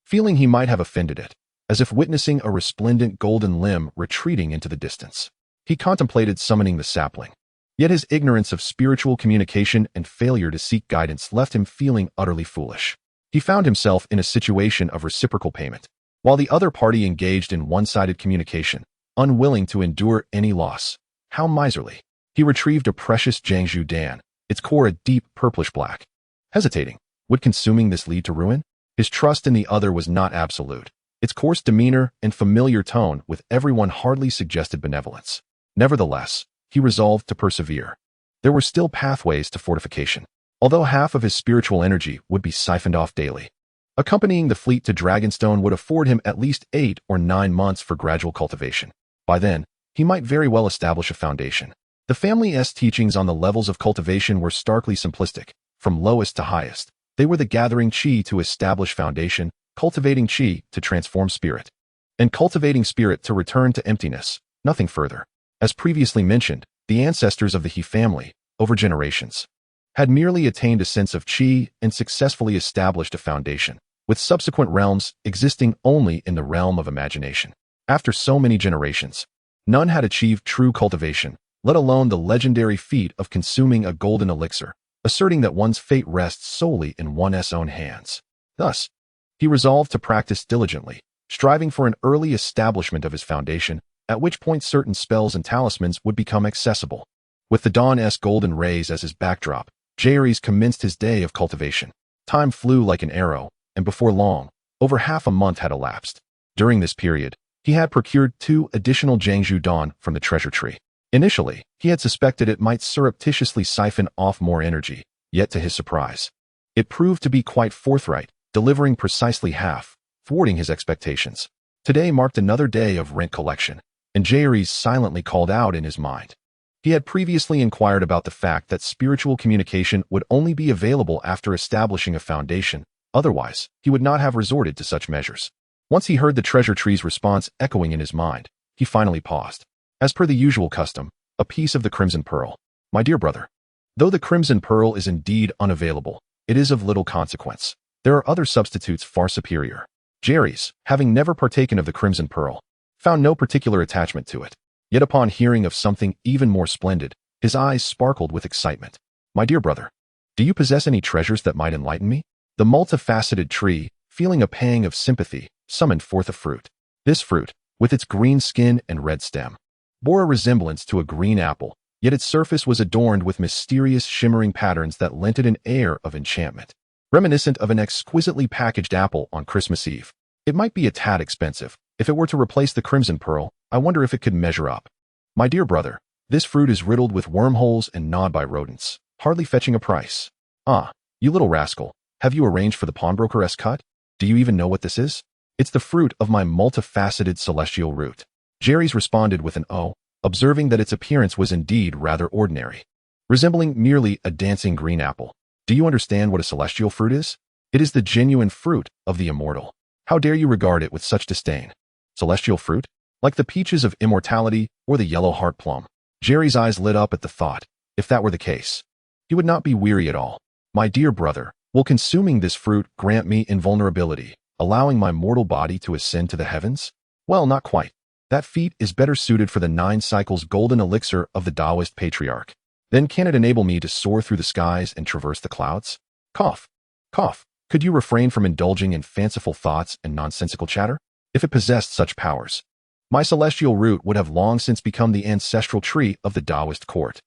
feeling he might have offended it, as if witnessing a resplendent golden limb retreating into the distance. He contemplated summoning the sapling, yet his ignorance of spiritual communication and failure to seek guidance left him feeling utterly foolish. He found himself in a situation of reciprocal payment, while the other party engaged in one-sided communication, unwilling to endure any loss. How miserly! He retrieved a precious Jiangzhu Dan, its core a deep purplish black. Hesitating, Would consuming this lead to ruin? His trust in the other was not absolute. Its coarse demeanor and familiar tone with everyone hardly suggested benevolence. Nevertheless, he resolved to persevere. There were still pathways to fortification, although half of his spiritual energy would be siphoned off daily. Accompanying the fleet to Dragonstone would afford him at least 8 or 9 months for gradual cultivation. By then, he might very well establish a foundation. The family's teachings on the levels of cultivation were starkly simplistic, from lowest to highest. They were the gathering chi to establish foundation, cultivating chi to transform spirit, and cultivating spirit to return to emptiness, nothing further. As previously mentioned, the ancestors of the He family, over generations, had merely attained a sense of chi and successfully established a foundation, with subsequent realms existing only in the realm of imagination. After so many generations, none had achieved true cultivation, let alone the legendary feat of consuming a golden elixir, asserting that one's fate rests solely in one's own hands. Thus, he resolved to practice diligently, striving for an early establishment of his foundation, at which point certain spells and talismans would become accessible. With the dawn's golden rays as his backdrop, Jaehaerys commenced his day of cultivation. Time flew like an arrow, and before long, over half a month had elapsed. During this period, he had procured 2 additional Jiangzhu Dawn from the treasure tree. Initially, he had suspected it might surreptitiously siphon off more energy, yet to his surprise, it proved to be quite forthright, delivering precisely half, thwarting his expectations. Today marked another day of rent collection, and Jaehaerys silently called out in his mind. He had previously inquired about the fact that spiritual communication would only be available after establishing a foundation, otherwise, he would not have resorted to such measures. Once he heard the treasure tree's response echoing in his mind, he finally paused. As per the usual custom, a piece of the crimson pearl. My dear brother, though the crimson pearl is indeed unavailable, it is of little consequence. There are other substitutes far superior. Jaehaerys, having never partaken of the crimson pearl, found no particular attachment to it. Yet upon hearing of something even more splendid, his eyes sparkled with excitement. My dear brother, do you possess any treasures that might enlighten me? The multifaceted tree, feeling a pang of sympathy, summoned forth a fruit. This fruit, with its green skin and red stem, bore a resemblance to a green apple, yet its surface was adorned with mysterious shimmering patterns that lent it an air of enchantment, reminiscent of an exquisitely packaged apple on Christmas Eve. It might be a tad expensive. If it were to replace the crimson pearl, I wonder if it could measure up. My dear brother, this fruit is riddled with wormholes and gnawed by rodents, hardly fetching a price. Ah, you little rascal, have you arranged for the pawnbroker's cut? Do you even know what this is? It's the fruit of my multifaceted celestial root. Jaehaerys responded with an "oh," observing that its appearance was indeed rather ordinary, resembling merely a dancing green apple. Do you understand what a celestial fruit is? It is the genuine fruit of the immortal. How dare you regard it with such disdain? Celestial fruit? Like the peaches of immortality or the yellow heart plum. Jaehaerys' eyes lit up at the thought. If that were the case, he would not be weary at all. My dear brother, will consuming this fruit grant me invulnerability, allowing my mortal body to ascend to the heavens? Well, not quite. That feat is better suited for the 9 cycles golden elixir of the Taoist patriarch. Then can it enable me to soar through the skies and traverse the clouds? Cough. Cough. Could you refrain from indulging in fanciful thoughts and nonsensical chatter? If it possessed such powers, my celestial root would have long since become the ancestral tree of the Taoist court.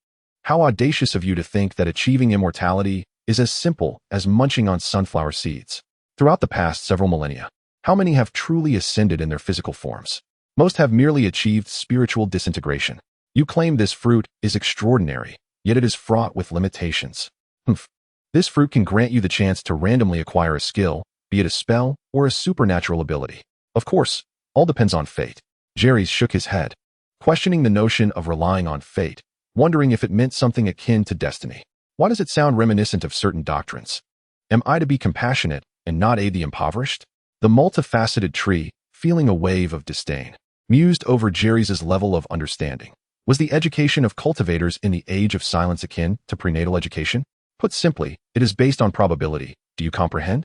How audacious of you to think that achieving immortality is as simple as munching on sunflower seeds. Throughout the past several millennia, how many have truly ascended in their physical forms? Most have merely achieved spiritual disintegration. You claim this fruit is extraordinary, yet it is fraught with limitations. Humph. This fruit can grant you the chance to randomly acquire a skill, be it a spell or a supernatural ability. Of course, all depends on fate. Jaehaerys shook his head, questioning the notion of relying on fate, wondering if it meant something akin to destiny. Why does it sound reminiscent of certain doctrines? Am I to be compassionate and not aid the impoverished? The multifaceted tree, feeling a wave of disdain, mused over Jaehaerys' level of understanding. Was the education of cultivators in the age of silence akin to prenatal education? Put simply, it is based on probability. Do you comprehend?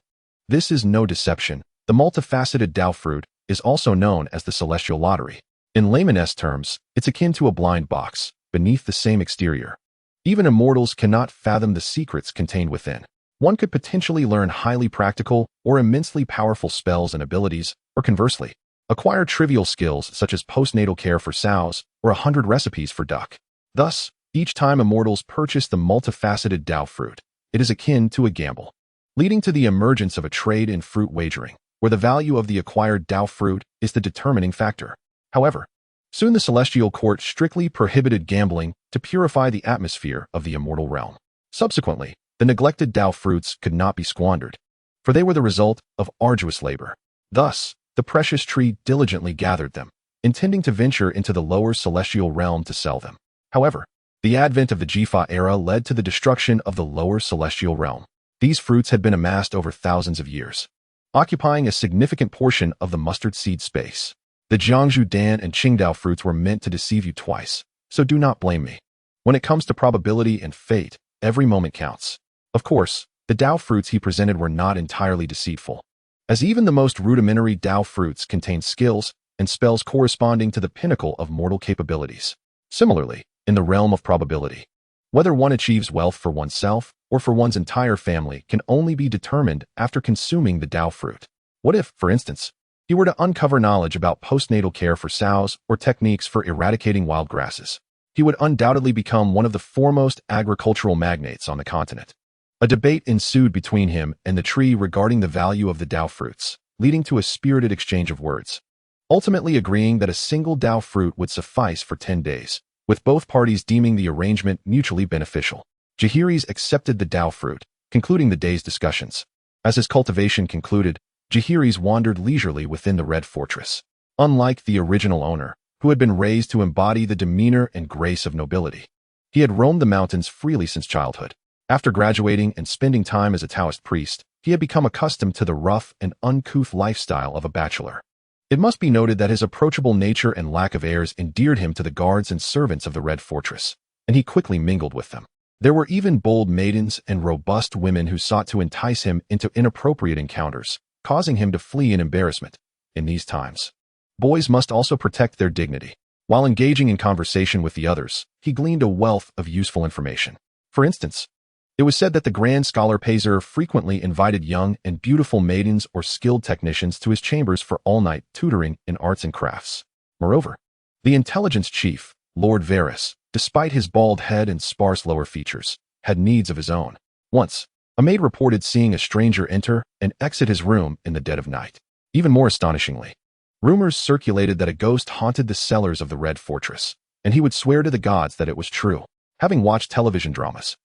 This is no deception. The multifaceted Tao fruit is also known as the celestial lottery. In layman's terms, it's akin to a blind box, beneath the same exterior. Even immortals cannot fathom the secrets contained within. One could potentially learn highly practical or immensely powerful spells and abilities, or conversely, acquire trivial skills such as postnatal care for sows or 100 recipes for duck. Thus, each time immortals purchase the multifaceted Tao fruit, it is akin to a gamble. leading to the emergence of a trade in fruit wagering, where the value of the acquired Dao fruit is the determining factor. However, soon the celestial court strictly prohibited gambling to purify the atmosphere of the immortal realm. Subsequently, the neglected Dao fruits could not be squandered, for they were the result of arduous labor. Thus, the precious tree diligently gathered them, intending to venture into the lower celestial realm to sell them. However, the advent of the Jifa era led to the destruction of the lower celestial realm. These fruits had been amassed over thousands of years, occupying a significant portion of the mustard seed space. The Jiangzhu Dan and Qingdao fruits were meant to deceive you twice, so do not blame me. When it comes to probability and fate, every moment counts. Of course, the Dao fruits he presented were not entirely deceitful, as even the most rudimentary Dao fruits contain skills and spells corresponding to the pinnacle of mortal capabilities. Similarly, in the realm of probability, whether one achieves wealth for oneself or for one's entire family can only be determined after consuming the Dao fruit. What if, for instance, he were to uncover knowledge about postnatal care for sows or techniques for eradicating wild grasses? He would undoubtedly become one of the foremost agricultural magnates on the continent. A debate ensued between him and the tree regarding the value of the Dao fruits, leading to a spirited exchange of words, ultimately agreeing that a single Dao fruit would suffice for 10 days, with both parties deeming the arrangement mutually beneficial. Jaehaerys accepted the Dao fruit, concluding the day's discussions. As his cultivation concluded, Jaehaerys wandered leisurely within the Red Fortress. Unlike the original owner, who had been raised to embody the demeanor and grace of nobility, he had roamed the mountains freely since childhood. After graduating and spending time as a Taoist priest, he had become accustomed to the rough and uncouth lifestyle of a bachelor. It must be noted that his approachable nature and lack of airs endeared him to the guards and servants of the Red Fortress, and he quickly mingled with them. There were even bold maidens and robust women who sought to entice him into inappropriate encounters, causing him to flee in embarrassment. In these times, boys must also protect their dignity. While engaging in conversation with the others, he gleaned a wealth of useful information. For instance, it was said that the Grand Scholar Pazer frequently invited young and beautiful maidens or skilled technicians to his chambers for all-night tutoring in arts and crafts. Moreover, the intelligence chief, Lord Varys, despite his bald head and sparse lower features, had needs of his own. Once, a maid reported seeing a stranger enter and exit his room in the dead of night. Even more astonishingly, rumors circulated that a ghost haunted the cellars of the Red Fortress, and he would swear to the gods that it was true. Having watched television dramas,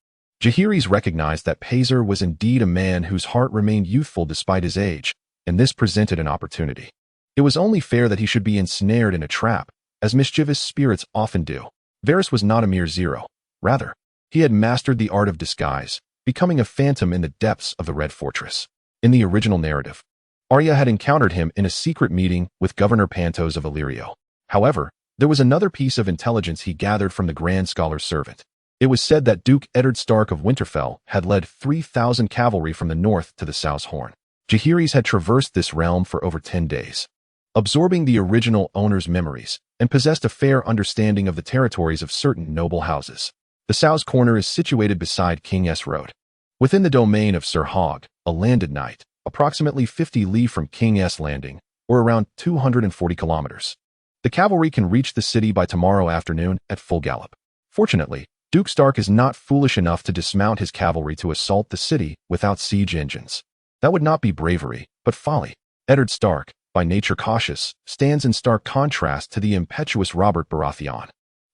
Jaehaerys recognized that Pazer was indeed a man whose heart remained youthful despite his age, and this presented an opportunity. It was only fair that he should be ensnared in a trap, as mischievous spirits often do. Varys was not a mere zero. Rather, he had mastered the art of disguise, becoming a phantom in the depths of the Red Fortress. In the original narrative, Arya had encountered him in a secret meeting with Governor Pantos of Illyrio. However, there was another piece of intelligence he gathered from the Grand Scholar's servant. It was said that Duke Eddard Stark of Winterfell had led 3,000 cavalry from the north to the South's Horn. Jaehaerys had traversed this realm for over 10 days, absorbing the original owner's memories, and possessed a fair understanding of the territories of certain noble houses. The South's Corner is situated beside King S Road, within the domain of Sir Hogg, a landed knight, approximately 50 li from King S Landing, or around 240 kilometers. The cavalry can reach the city by tomorrow afternoon at full gallop. Fortunately, Duke Stark is not foolish enough to dismount his cavalry to assault the city without siege engines. That would not be bravery, but folly. Eddard Stark, by nature cautious, stands in stark contrast to the impetuous Robert Baratheon.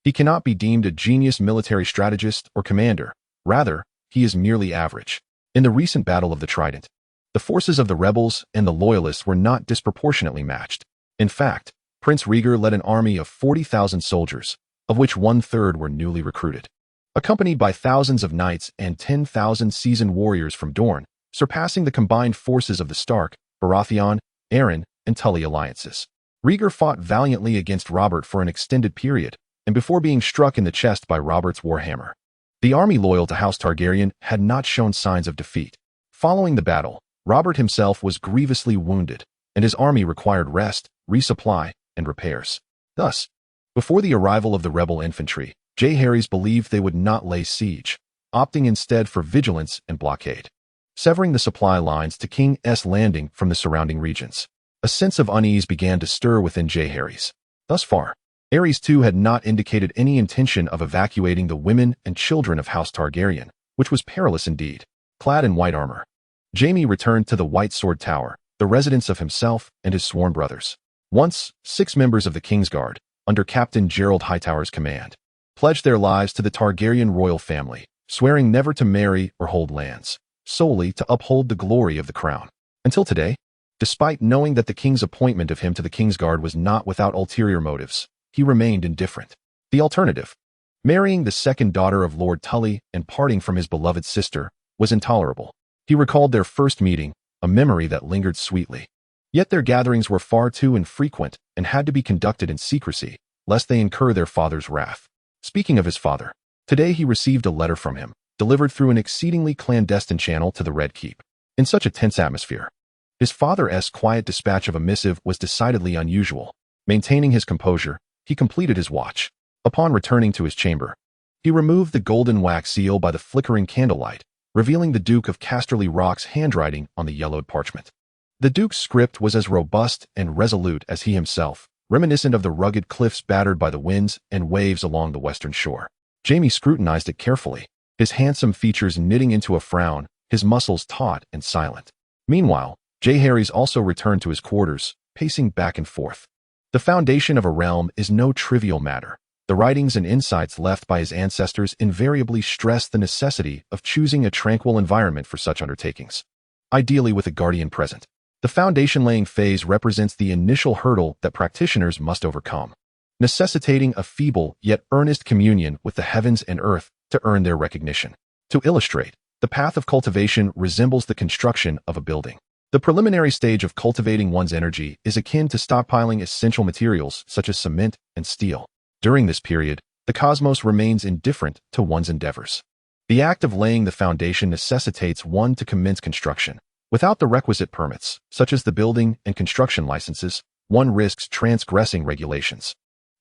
He cannot be deemed a genius military strategist or commander. Rather, he is merely average. In the recent Battle of the Trident, the forces of the rebels and the loyalists were not disproportionately matched. In fact, Prince Rhaegar led an army of 40,000 soldiers, of which 1/3 were newly recruited, accompanied by thousands of knights and 10,000 seasoned warriors from Dorne, surpassing the combined forces of the Stark, Baratheon, Arryn, and Tully alliances. Rhaegar fought valiantly against Robert for an extended period, and before being struck in the chest by Robert's warhammer. The army loyal to House Targaryen had not shown signs of defeat. Following the battle, Robert himself was grievously wounded, and his army required rest, resupply, and repairs. Thus, before the arrival of the rebel infantry, Jaehaerys believed they would not lay siege, opting instead for vigilance and blockade, severing the supply lines to King S Landing from the surrounding regions. A sense of unease began to stir within Jaehaerys. Thus far, Aerys too had not indicated any intention of evacuating the women and children of House Targaryen, which was perilous indeed. Clad in white armor, Jaime returned to the White Sword Tower, the residence of himself and his sworn brothers. Once, 6 members of the Kingsguard, under Captain Gerald Hightower's command, pledged their lives to the Targaryen royal family, swearing never to marry or hold lands, solely to uphold the glory of the crown. Until today, despite knowing that the king's appointment of him to the Kingsguard was not without ulterior motives, he remained indifferent. The alternative, marrying the second daughter of Lord Tully and parting from his beloved sister, was intolerable. He recalled their first meeting, a memory that lingered sweetly. Yet their gatherings were far too infrequent and had to be conducted in secrecy, lest they incur their father's wrath. Speaking of his father, today he received a letter from him, delivered through an exceedingly clandestine channel to the Red Keep. In such a tense atmosphere, his father's quiet dispatch of a missive was decidedly unusual. Maintaining his composure, he completed his watch. Upon returning to his chamber, he removed the golden wax seal by the flickering candlelight, revealing the Duke of Casterly Rock's handwriting on the yellowed parchment. The Duke's script was as robust and resolute as he himself, reminiscent of the rugged cliffs battered by the winds and waves along the western shore. Jaime scrutinized it carefully, his handsome features knitting into a frown, his muscles taut and silent. Meanwhile, Jaehaerys also returned to his quarters, pacing back and forth. The foundation of a realm is no trivial matter. The writings and insights left by his ancestors invariably stress the necessity of choosing a tranquil environment for such undertakings, ideally with a guardian present. The foundation-laying phase represents the initial hurdle that practitioners must overcome, necessitating a feeble yet earnest communion with the heavens and earth to earn their recognition. To illustrate, the path of cultivation resembles the construction of a building. The preliminary stage of cultivating one's energy is akin to stockpiling essential materials such as cement and steel. During this period, the cosmos remains indifferent to one's endeavors. The act of laying the foundation necessitates one to commence construction. Without the requisite permits, such as the building and construction licenses, one risks transgressing regulations.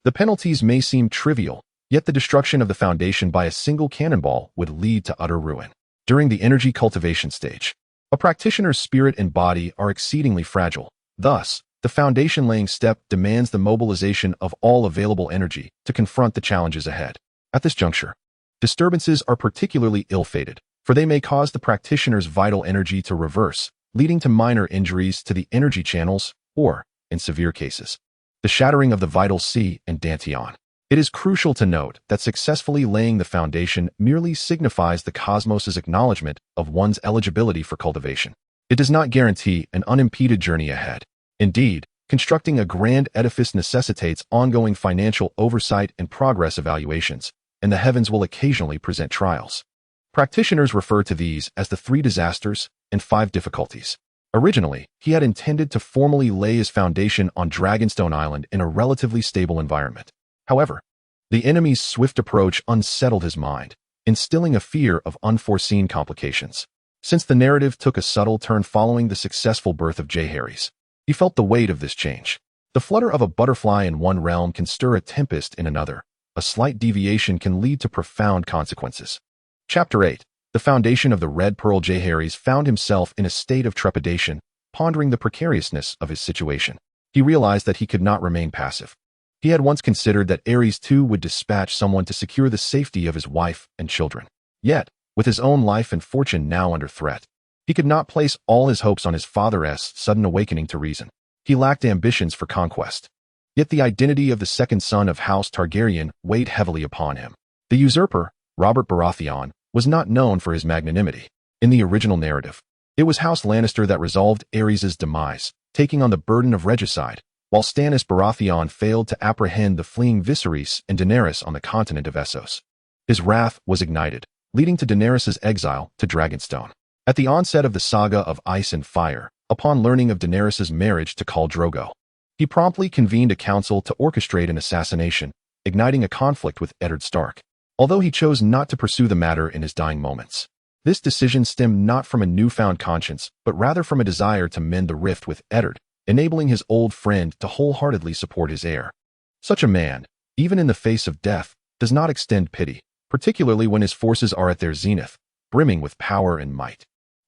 The penalties may seem trivial, yet the destruction of the foundation by a single cannonball would lead to utter ruin. During the energy cultivation stage, a practitioner's spirit and body are exceedingly fragile. Thus, the foundation-laying step demands the mobilization of all available energy to confront the challenges ahead. At this juncture, disturbances are particularly ill-fated, for they may cause the practitioner's vital energy to reverse, leading to minor injuries to the energy channels or, in severe cases, the shattering of the vital C and dantian. It is crucial to note that successfully laying the foundation merely signifies the cosmos's acknowledgement of one's eligibility for cultivation. It does not guarantee an unimpeded journey ahead. Indeed, constructing a grand edifice necessitates ongoing financial oversight and progress evaluations, and the heavens will occasionally present trials. Practitioners refer to these as the 3 disasters and 5 difficulties. Originally, he had intended to formally lay his foundation on Dragonstone Island in a relatively stable environment. However, the enemy's swift approach unsettled his mind, instilling a fear of unforeseen complications. Since the narrative took a subtle turn following the successful birth of Jaehaerys, he felt the weight of this change. The flutter of a butterfly in one realm can stir a tempest in another. A slight deviation can lead to profound consequences. Chapter 8. The foundation of the Red Pearl. Jaehaerys found himself in a state of trepidation, pondering the precariousness of his situation. He realized that he could not remain passive. He had once considered that Aerys too would dispatch someone to secure the safety of his wife and children. Yet, with his own life and fortune now under threat, he could not place all his hopes on his father's sudden awakening to reason. He lacked ambitions for conquest. Yet the identity of the second son of House Targaryen weighed heavily upon him. The usurper, Robert Baratheon, was not known for his magnanimity. In the original narrative, it was House Lannister that resolved Aerys' demise, taking on the burden of regicide, while Stannis Baratheon failed to apprehend the fleeing Viserys and Daenerys on the continent of Essos. His wrath was ignited, leading to Daenerys' exile to Dragonstone. At the onset of the saga of Ice and Fire, upon learning of Daenerys' marriage to Khal Drogo, he promptly convened a council to orchestrate an assassination, igniting a conflict with Eddard Stark. Although he chose not to pursue the matter in his dying moments, this decision stemmed not from a newfound conscience, but rather from a desire to mend the rift with Eddard, enabling his old friend to wholeheartedly support his heir. Such a man, even in the face of death, does not extend pity, particularly when his forces are at their zenith, brimming with power and might.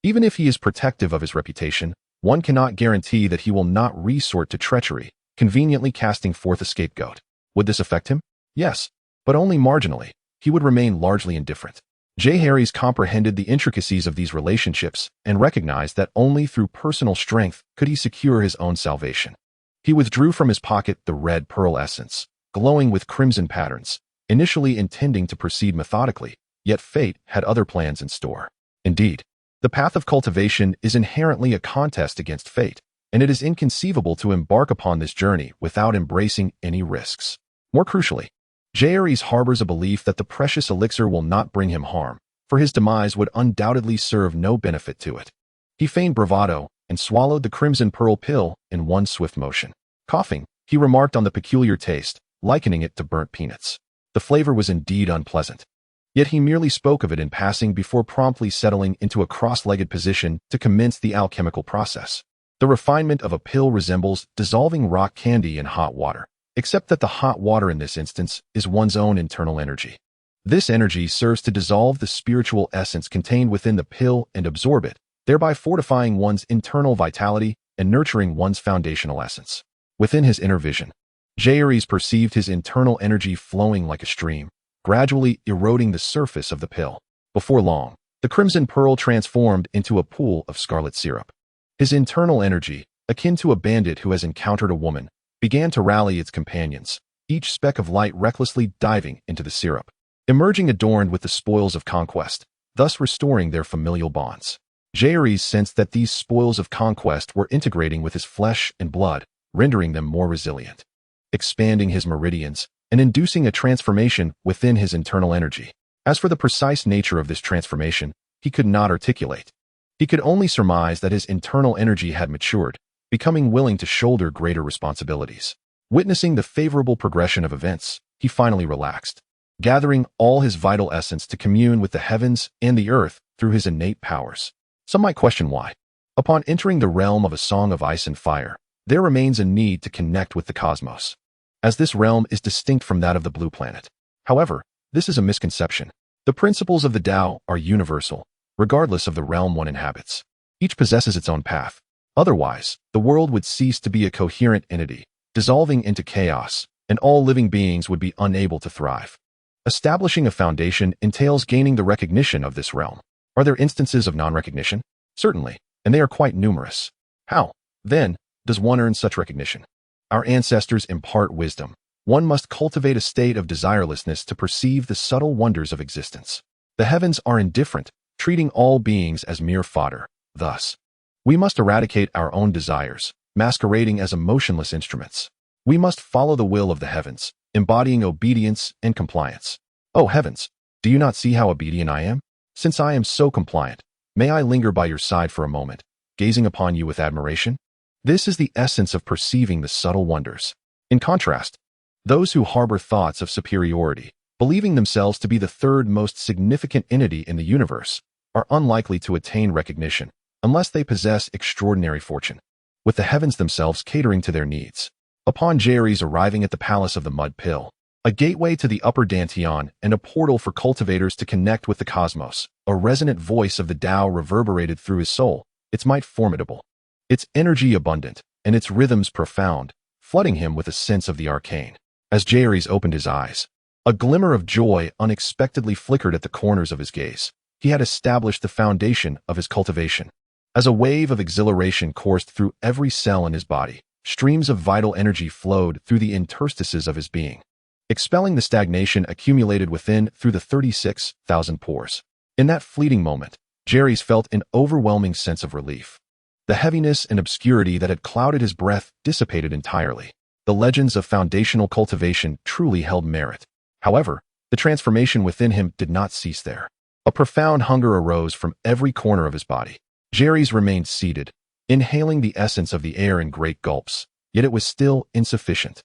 Even if he is protective of his reputation, one cannot guarantee that he will not resort to treachery, conveniently casting forth a scapegoat. Would this affect him? Yes, but only marginally. He would remain largely indifferent. Jaehaerys comprehended the intricacies of these relationships and recognized that only through personal strength could he secure his own salvation. He withdrew from his pocket the red pearl essence, glowing with crimson patterns, initially intending to proceed methodically, yet fate had other plans in store. Indeed, the path of cultivation is inherently a contest against fate, and it is inconceivable to embark upon this journey without embracing any risks. More crucially, Jaehaerys harbors a belief that the precious elixir will not bring him harm, for his demise would undoubtedly serve no benefit to it. He feigned bravado and swallowed the crimson pearl pill in one swift motion. Coughing, he remarked on the peculiar taste, likening it to burnt peanuts. The flavor was indeed unpleasant. Yet he merely spoke of it in passing before promptly settling into a cross-legged position to commence the alchemical process. The refinement of a pill resembles dissolving rock candy in hot water, except that the hot water in this instance is one's own internal energy. This energy serves to dissolve the spiritual essence contained within the pill and absorb it, thereby fortifying one's internal vitality and nurturing one's foundational essence. Within his inner vision, Jaehaerys perceived his internal energy flowing like a stream, gradually eroding the surface of the pill. Before long, the crimson pearl transformed into a pool of scarlet syrup. His internal energy, akin to a bandit who has encountered a woman, began to rally its companions, each speck of light recklessly diving into the syrup, emerging adorned with the spoils of conquest, thus restoring their familial bonds. Jaehaerys sensed that these spoils of conquest were integrating with his flesh and blood, rendering them more resilient, expanding his meridians, and inducing a transformation within his internal energy. As for the precise nature of this transformation, he could not articulate. He could only surmise that his internal energy had matured, becoming willing to shoulder greater responsibilities. Witnessing the favorable progression of events, he finally relaxed, gathering all his vital essence to commune with the heavens and the earth through his innate powers. Some might question why. Upon entering the realm of a song of ice and fire, there remains a need to connect with the cosmos, as this realm is distinct from that of the blue planet. However, this is a misconception. The principles of the Tao are universal, regardless of the realm one inhabits. Each possesses its own path. Otherwise, the world would cease to be a coherent entity, dissolving into chaos, and all living beings would be unable to thrive. Establishing a foundation entails gaining the recognition of this realm. Are there instances of non-recognition? Certainly, and they are quite numerous. How, then, does one earn such recognition? Our ancestors impart wisdom. One must cultivate a state of desirelessness to perceive the subtle wonders of existence. The heavens are indifferent, treating all beings as mere fodder. Thus, we must eradicate our own desires, masquerading as emotionless instruments. We must follow the will of the heavens, embodying obedience and compliance. Oh heavens, do you not see how obedient I am? Since I am so compliant, may I linger by your side for a moment, gazing upon you with admiration? This is the essence of perceiving the subtle wonders. In contrast, those who harbor thoughts of superiority, believing themselves to be the third most significant entity in the universe, are unlikely to attain recognition unless they possess extraordinary fortune, with the heavens themselves catering to their needs. Upon Jaehaerys arriving at the Palace of the Mud Pill, a gateway to the upper Dantian and a portal for cultivators to connect with the cosmos, a resonant voice of the Tao reverberated through his soul, its might formidable, its energy abundant, and its rhythms profound, flooding him with a sense of the arcane. As Jaehaerys opened his eyes, a glimmer of joy unexpectedly flickered at the corners of his gaze. He had established the foundation of his cultivation. As a wave of exhilaration coursed through every cell in his body, streams of vital energy flowed through the interstices of his being, expelling the stagnation accumulated within through the 36,000 pores. In that fleeting moment, Jaehaerys felt an overwhelming sense of relief. The heaviness and obscurity that had clouded his breath dissipated entirely. The legends of foundational cultivation truly held merit. However, the transformation within him did not cease there. A profound hunger arose from every corner of his body. Jaehaerys remained seated, inhaling the essence of the air in great gulps, yet it was still insufficient.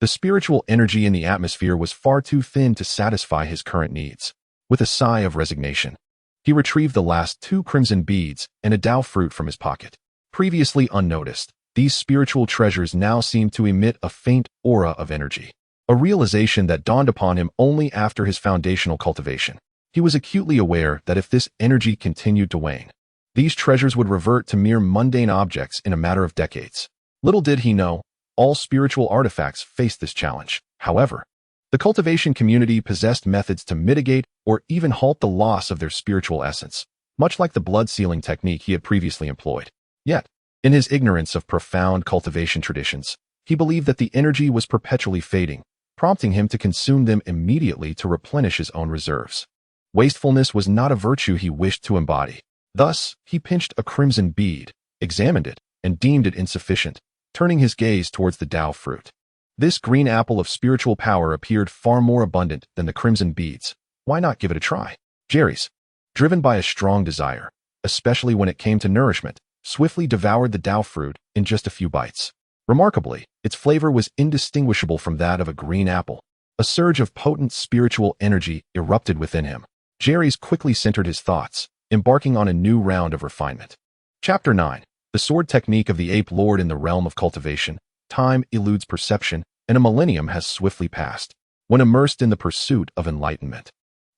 The spiritual energy in the atmosphere was far too thin to satisfy his current needs. With a sigh of resignation, he retrieved the last 2 crimson beads and a Tao fruit from his pocket. Previously unnoticed, these spiritual treasures now seemed to emit a faint aura of energy, a realization that dawned upon him only after his foundational cultivation. He was acutely aware that if this energy continued to wane, these treasures would revert to mere mundane objects in a matter of decades. Little did he know, all spiritual artifacts faced this challenge. However, The cultivation community possessed methods to mitigate or even halt the loss of their spiritual essence, much like the blood-sealing technique he had previously employed. Yet, in his ignorance of profound cultivation traditions, he believed that the energy was perpetually fading, prompting him to consume them immediately to replenish his own reserves. Wastefulness was not a virtue he wished to embody. Thus, he pinched a crimson bead, examined it, and deemed it insufficient, turning his gaze towards the Tao fruit. This green apple of spiritual power appeared far more abundant than the crimson beads. Why not give it a try? Viserys, driven by a strong desire, especially when it came to nourishment, swiftly devoured the Tao fruit in just a few bites. Remarkably, its flavor was indistinguishable from that of a green apple. A surge of potent spiritual energy erupted within him. Viserys quickly centered his thoughts, embarking on a new round of refinement. Chapter 9. The Sword Technique of the Ape Lord in the Realm of Cultivation. Time eludes perception, and a millennium has swiftly passed. When immersed in the pursuit of enlightenment,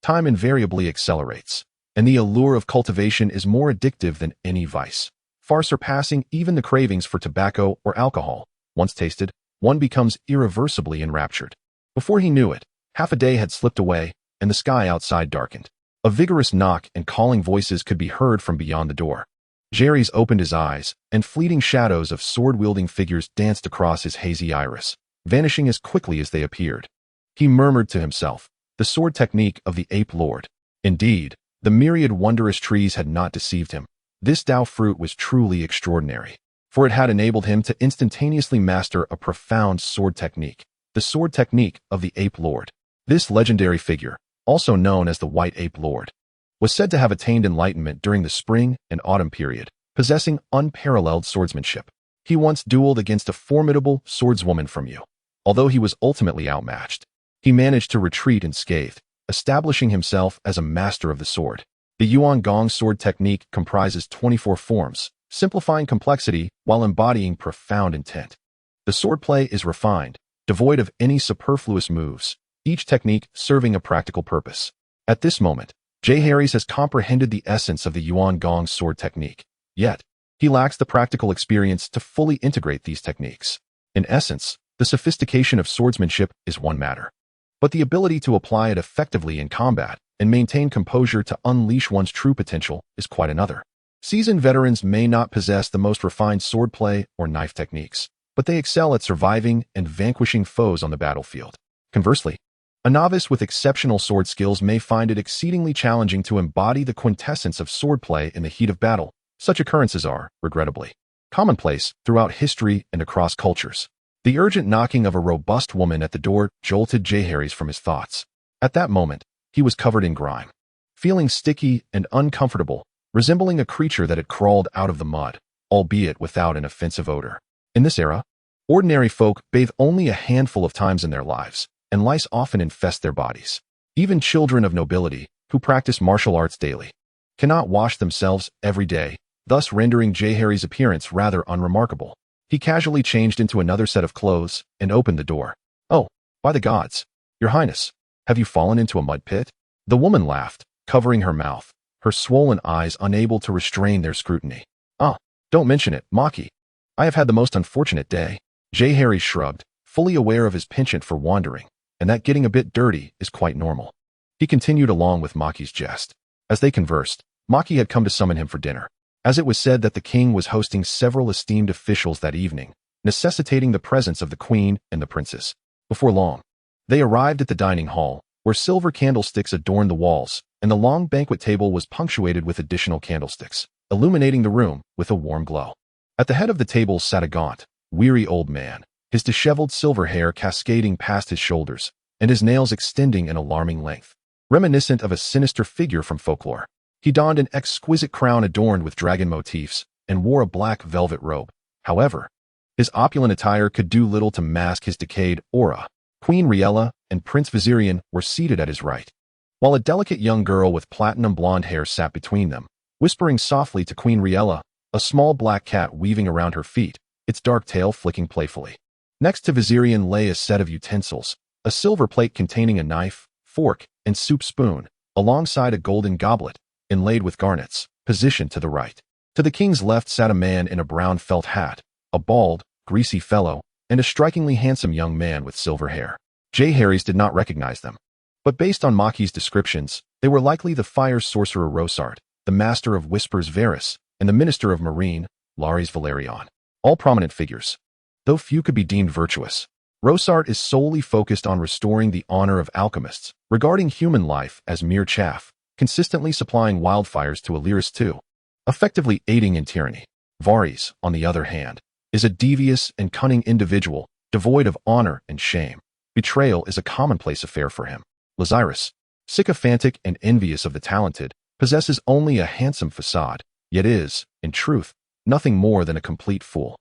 time invariably accelerates, and the allure of cultivation is more addictive than any vice, far surpassing even the cravings for tobacco or alcohol. Once tasted, one becomes irreversibly enraptured. Before he knew it, half a day had slipped away, and the sky outside darkened. A vigorous knock and calling voices could be heard from beyond the door. Viserys opened his eyes, and fleeting shadows of sword-wielding figures danced across his hazy iris, vanishing as quickly as they appeared. He murmured to himself, the sword technique of the Ape Lord. Indeed, the myriad wondrous trees had not deceived him. This Tao fruit was truly extraordinary, for it had enabled him to instantaneously master a profound sword technique, the sword technique of the Ape Lord. This legendary figure, also known as the White Ape Lord, was said to have attained enlightenment during the spring and autumn period, possessing unparalleled swordsmanship. He once dueled against a formidable swordswoman from Yu. Although he was ultimately outmatched, he managed to retreat unscathed, establishing himself as a master of the sword. The Yuan Gong sword technique comprises 24 forms, simplifying complexity while embodying profound intent. The swordplay is refined, devoid of any superfluous moves, each technique serving a practical purpose. At this moment, Viserys has comprehended the essence of the Yuan Gong sword technique, yet he lacks the practical experience to fully integrate these techniques. In essence, the sophistication of swordsmanship is one matter, but the ability to apply it effectively in combat and maintain composure to unleash one's true potential is quite another. Seasoned veterans may not possess the most refined swordplay or knife techniques, but they excel at surviving and vanquishing foes on the battlefield. Conversely, a novice with exceptional sword skills may find it exceedingly challenging to embody the quintessence of swordplay in the heat of battle. Such occurrences are, regrettably, commonplace throughout history and across cultures. The urgent knocking of a robust woman at the door jolted Viserys from his thoughts. At that moment, he was covered in grime, feeling sticky and uncomfortable, resembling a creature that had crawled out of the mud, albeit without an offensive odor. In this era, ordinary folk bathe only a handful of times in their lives, and lice often infest their bodies. Even children of nobility, who practice martial arts daily, cannot wash themselves every day, thus rendering Viserys' appearance rather unremarkable. He casually changed into another set of clothes and opened the door. "Oh, by the gods, your highness, have you fallen into a mud pit?" The woman laughed, covering her mouth, her swollen eyes unable to restrain their scrutiny. "Ah, don't mention it, Maki. I have had the most unfortunate day." Viserys shrugged, fully aware of his penchant for wandering, and that getting a bit dirty is quite normal. He continued along with Maki's jest. As they conversed, Maki had come to summon him for dinner, as it was said that the king was hosting several esteemed officials that evening, necessitating the presence of the queen and the princes. Before long, they arrived at the dining hall, where silver candlesticks adorned the walls, and the long banquet table was punctuated with additional candlesticks, illuminating the room with a warm glow. At the head of the table sat a gaunt, weary old man, his disheveled silver hair cascading past his shoulders, and his nails extending an alarming length, reminiscent of a sinister figure from folklore. He donned an exquisite crown adorned with dragon motifs, and wore a black velvet robe. However, his opulent attire could do little to mask his decayed aura. Queen Rhaegar and Prince Viserys were seated at his right, while a delicate young girl with platinum blonde hair sat between them, whispering softly to Queen Rhaegar, a small black cat weaving around her feet, its dark tail flicking playfully. Next to Viserys lay a set of utensils, a silver plate containing a knife, fork, and soup spoon, alongside a golden goblet, inlaid with garnets, positioned to the right. To the king's left sat a man in a brown felt hat, a bald, greasy fellow, and a strikingly handsome young man with silver hair. Harrys did not recognize them. But based on Maki's descriptions, they were likely the fire sorcerer Rosart, the master of whispers Varys, and the minister of marine, Larys Valerion. All prominent figures. Though few could be deemed virtuous, Rosart is solely focused on restoring the honor of alchemists, regarding human life as mere chaff, consistently supplying wildfires to Illyris too, effectively aiding in tyranny. Varys, on the other hand, is a devious and cunning individual, devoid of honor and shame. Betrayal is a commonplace affair for him. Viserys, sycophantic and envious of the talented, possesses only a handsome facade, yet is, in truth, nothing more than a complete fool.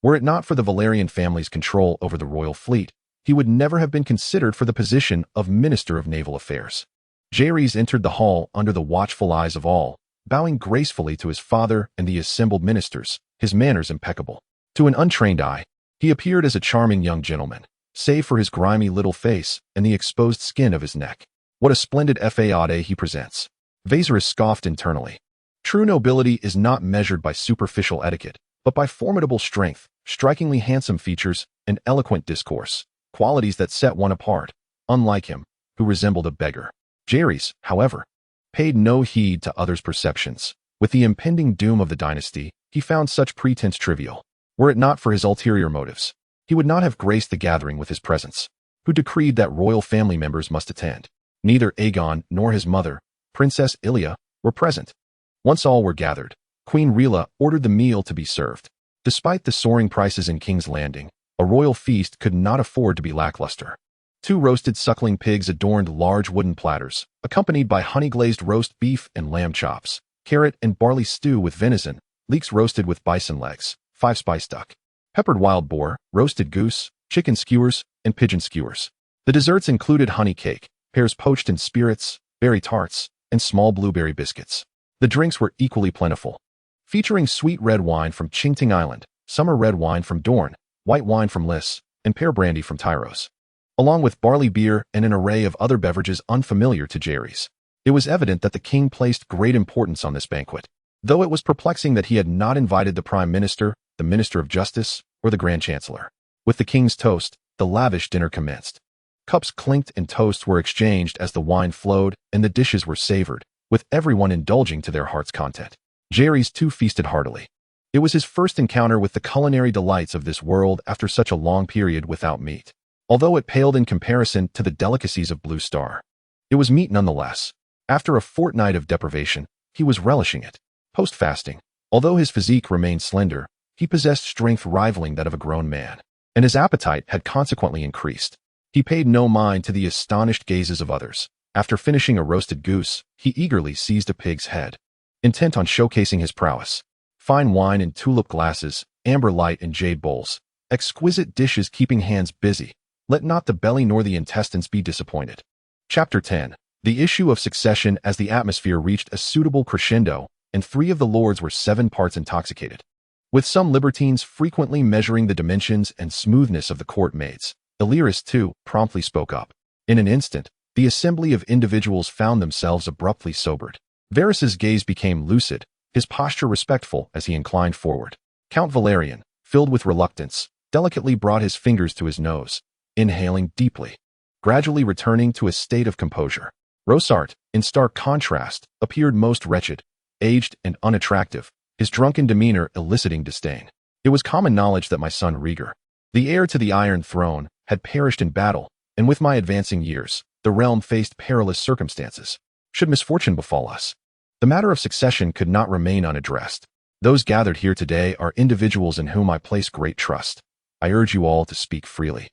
Were it not for the Valerian family's control over the royal fleet, he would never have been considered for the position of Minister of Naval Affairs. Jaehaerys entered the hall under the watchful eyes of all, bowing gracefully to his father and the assembled ministers, his manners impeccable. To an untrained eye, he appeared as a charming young gentleman, save for his grimy little face and the exposed skin of his neck. What a splendid fade he presents. Viserys scoffed internally. True nobility is not measured by superficial etiquette, but by formidable strength, strikingly handsome features, and eloquent discourse, qualities that set one apart, unlike him, who resembled a beggar. Jaehaerys, however, paid no heed to others' perceptions. With the impending doom of the dynasty, he found such pretense trivial. Were it not for his ulterior motives, he would not have graced the gathering with his presence, who decreed that royal family members must attend. Neither Aegon nor his mother, Princess Ilia, were present. Once all were gathered, Queen Rhaegar ordered the meal to be served. Despite the soaring prices in King's Landing, a royal feast could not afford to be lackluster. 2 roasted suckling pigs adorned large wooden platters, accompanied by honey-glazed roast beef and lamb chops, carrot and barley stew with venison, leeks roasted with bison legs, 5-spice duck, peppered wild boar, roasted goose, chicken skewers, and pigeon skewers. The desserts included honey cake, pears poached in spirits, berry tarts, and small blueberry biscuits. The drinks were equally plentiful, featuring sweet red wine from Qingting Island, summer red wine from Dorne, white wine from Lys, and pear brandy from Tyros, along with barley beer and an array of other beverages unfamiliar to Jaehaerys. It was evident that the king placed great importance on this banquet, though it was perplexing that he had not invited the Prime Minister, the Minister of Justice, or the Grand Chancellor. With the king's toast, the lavish dinner commenced. Cups clinked and toasts were exchanged as the wine flowed and the dishes were savored, with everyone indulging to their heart's content. Jaehaerys too feasted heartily. It was his first encounter with the culinary delights of this world after such a long period without meat. Although it paled in comparison to the delicacies of Blue Star, it was meat nonetheless. After a fortnight of deprivation, he was relishing it. Post-fasting, although his physique remained slender, he possessed strength rivaling that of a grown man, and his appetite had consequently increased. He paid no mind to the astonished gazes of others. After finishing a roasted goose, he eagerly seized a pig's head, intent on showcasing his prowess. Fine wine in tulip glasses, amber light in jade bowls, exquisite dishes keeping hands busy. Let not the belly nor the intestines be disappointed. Chapter 10. The issue of succession. As the atmosphere reached a suitable crescendo, and 3 of the lords were 7 parts intoxicated, with some libertines frequently measuring the dimensions and smoothness of the court maids, Illyris too promptly spoke up. In an instant, the assembly of individuals found themselves abruptly sobered. Varys's gaze became lucid, his posture respectful as he inclined forward. Count Valerian, filled with reluctance, delicately brought his fingers to his nose, inhaling deeply, gradually returning to a state of composure. Rosart, in stark contrast, appeared most wretched, aged and unattractive, his drunken demeanor eliciting disdain. It was common knowledge that my son Rhaegar, the heir to the Iron Throne, had perished in battle, and with my advancing years, the realm faced perilous circumstances. Should misfortune befall us, the matter of succession could not remain unaddressed. Those gathered here today are individuals in whom I place great trust. I urge you all to speak freely.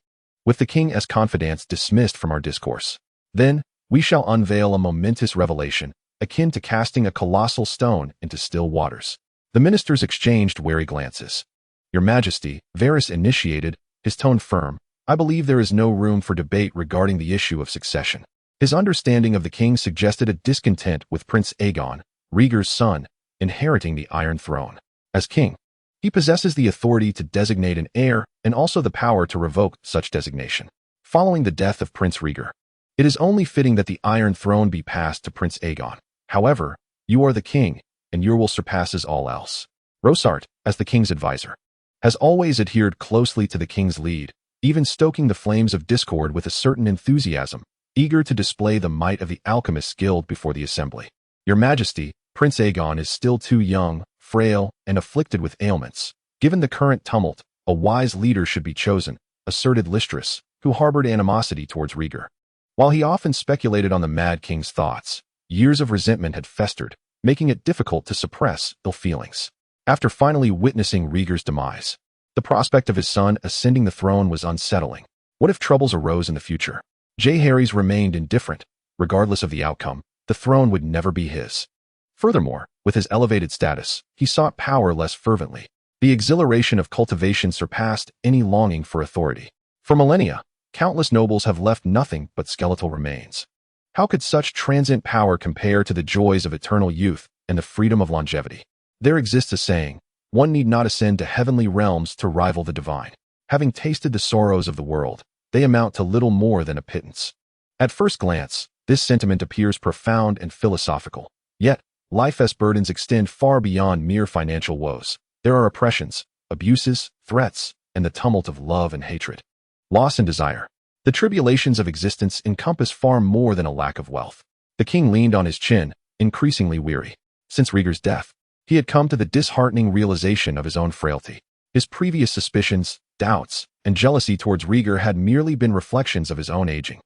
With the king as confidants dismissed from our discourse, then we shall unveil a momentous revelation, akin to casting a colossal stone into still waters. The ministers exchanged wary glances. Your Majesty, Varys initiated, his tone firm. I believe there is no room for debate regarding the issue of succession. His understanding of the king suggested a discontent with Prince Aegon, Rhaegar's son, inheriting the Iron Throne. As king, he possesses the authority to designate an heir and also the power to revoke such designation. Following the death of Prince Rhaegar, it is only fitting that the Iron Throne be passed to Prince Aegon. However, you are the king, and your will surpasses all else. Rosart, as the king's advisor, has always adhered closely to the king's lead, even stoking the flames of discord with a certain enthusiasm, eager to display the might of the Alchemists' Guild before the assembly. Your Majesty, Prince Aegon is still too young, frail, and afflicted with ailments. Given the current tumult, a wise leader should be chosen, asserted Lystris, who harbored animosity towards Rhaegar. While he often speculated on the Mad King's thoughts, years of resentment had festered, making it difficult to suppress ill feelings. After finally witnessing Rhaegar's demise, the prospect of his son ascending the throne was unsettling. What if troubles arose in the future? Jaehaerys remained indifferent. Regardless of the outcome, the throne would never be his. Furthermore, with his elevated status, he sought power less fervently. The exhilaration of cultivation surpassed any longing for authority. For millennia, countless nobles have left nothing but skeletal remains. How could such transient power compare to the joys of eternal youth and the freedom of longevity? There exists a saying, one need not ascend to heavenly realms to rival the divine. Having tasted the sorrows of the world, they amount to little more than a pittance. At first glance, this sentiment appears profound and philosophical. Yet, life's burdens extend far beyond mere financial woes. There are oppressions, abuses, threats, and the tumult of love and hatred. Loss and desire. The tribulations of existence encompass far more than a lack of wealth. The king leaned on his chin, increasingly weary. Since Rhaegar's death, he had come to the disheartening realization of his own frailty. His previous suspicions, doubts, and jealousy towards Rhaegar had merely been reflections of his own aging.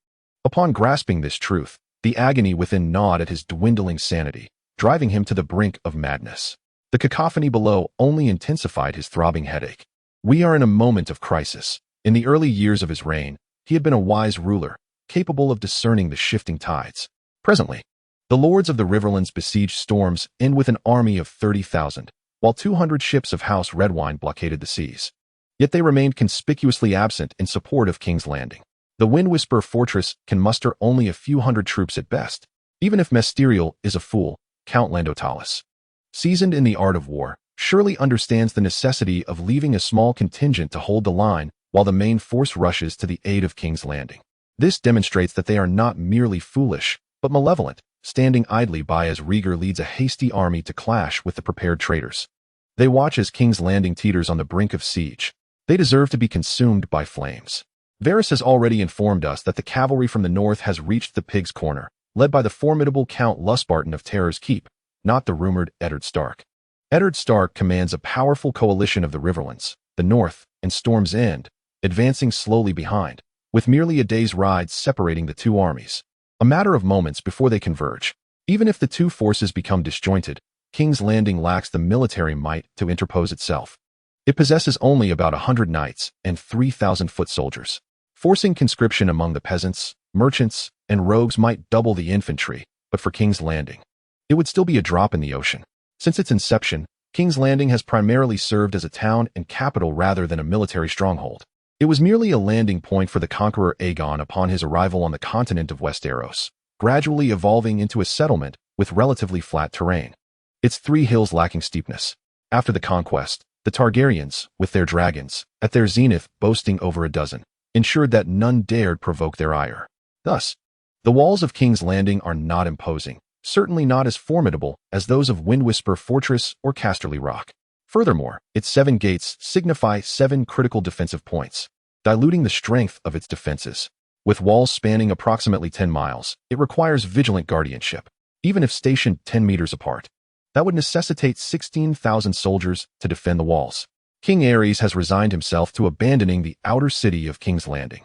Upon grasping this truth, the agony within gnawed at his dwindling sanity, driving him to the brink of madness. The cacophony below only intensified his throbbing headache. We are in a moment of crisis. In the early years of his reign, he had been a wise ruler, capable of discerning the shifting tides. Presently, the lords of the Riverlands besieged Storm's End with an army of 30,000, while 200 ships of House Redwine blockaded the seas. Yet they remained conspicuously absent in support of King's Landing. The Windwhisper fortress can muster only a few hundred troops at best. Even if Mysterial is a fool, Count Landotalis, seasoned in the art of war, surely understands the necessity of leaving a small contingent to hold the line while the main force rushes to the aid of King's Landing. This demonstrates that they are not merely foolish, but malevolent, standing idly by as Rhaegar leads a hasty army to clash with the prepared traitors. They watch as King's Landing teeters on the brink of siege. They deserve to be consumed by flames. Varys has already informed us that the cavalry from the north has reached the Pig's Corner, led by the formidable Count Lustbarton of Terror's Keep, not the rumored Eddard Stark. Eddard Stark commands a powerful coalition of the Riverlands, the North, and Storm's End, advancing slowly behind, with merely a day's ride separating the two armies. A matter of moments before they converge. Even if the two forces become disjointed, King's Landing lacks the military might to interpose itself. It possesses only about 100 knights and 3,000 foot soldiers. Forcing conscription among the peasants, merchants, and rogues might double the infantry, but for King's Landing, it would still be a drop in the ocean. Since its inception, King's Landing has primarily served as a town and capital rather than a military stronghold. It was merely a landing point for the conqueror Aegon upon his arrival on the continent of Westeros, gradually evolving into a settlement with relatively flat terrain. Its 3 hills lacking steepness. After the conquest, the Targaryens, with their dragons, at their zenith boasting over a dozen, ensured that none dared provoke their ire. Thus, the walls of King's Landing are not imposing, certainly not as formidable as those of Windwhisper Fortress or Casterly Rock. Furthermore, its 7 gates signify 7 critical defensive points, diluting the strength of its defenses. With walls spanning approximately 10 miles, it requires vigilant guardianship, even if stationed 10 meters apart. That would necessitate 16,000 soldiers to defend the walls. King Aerys has resigned himself to abandoning the outer city of King's Landing,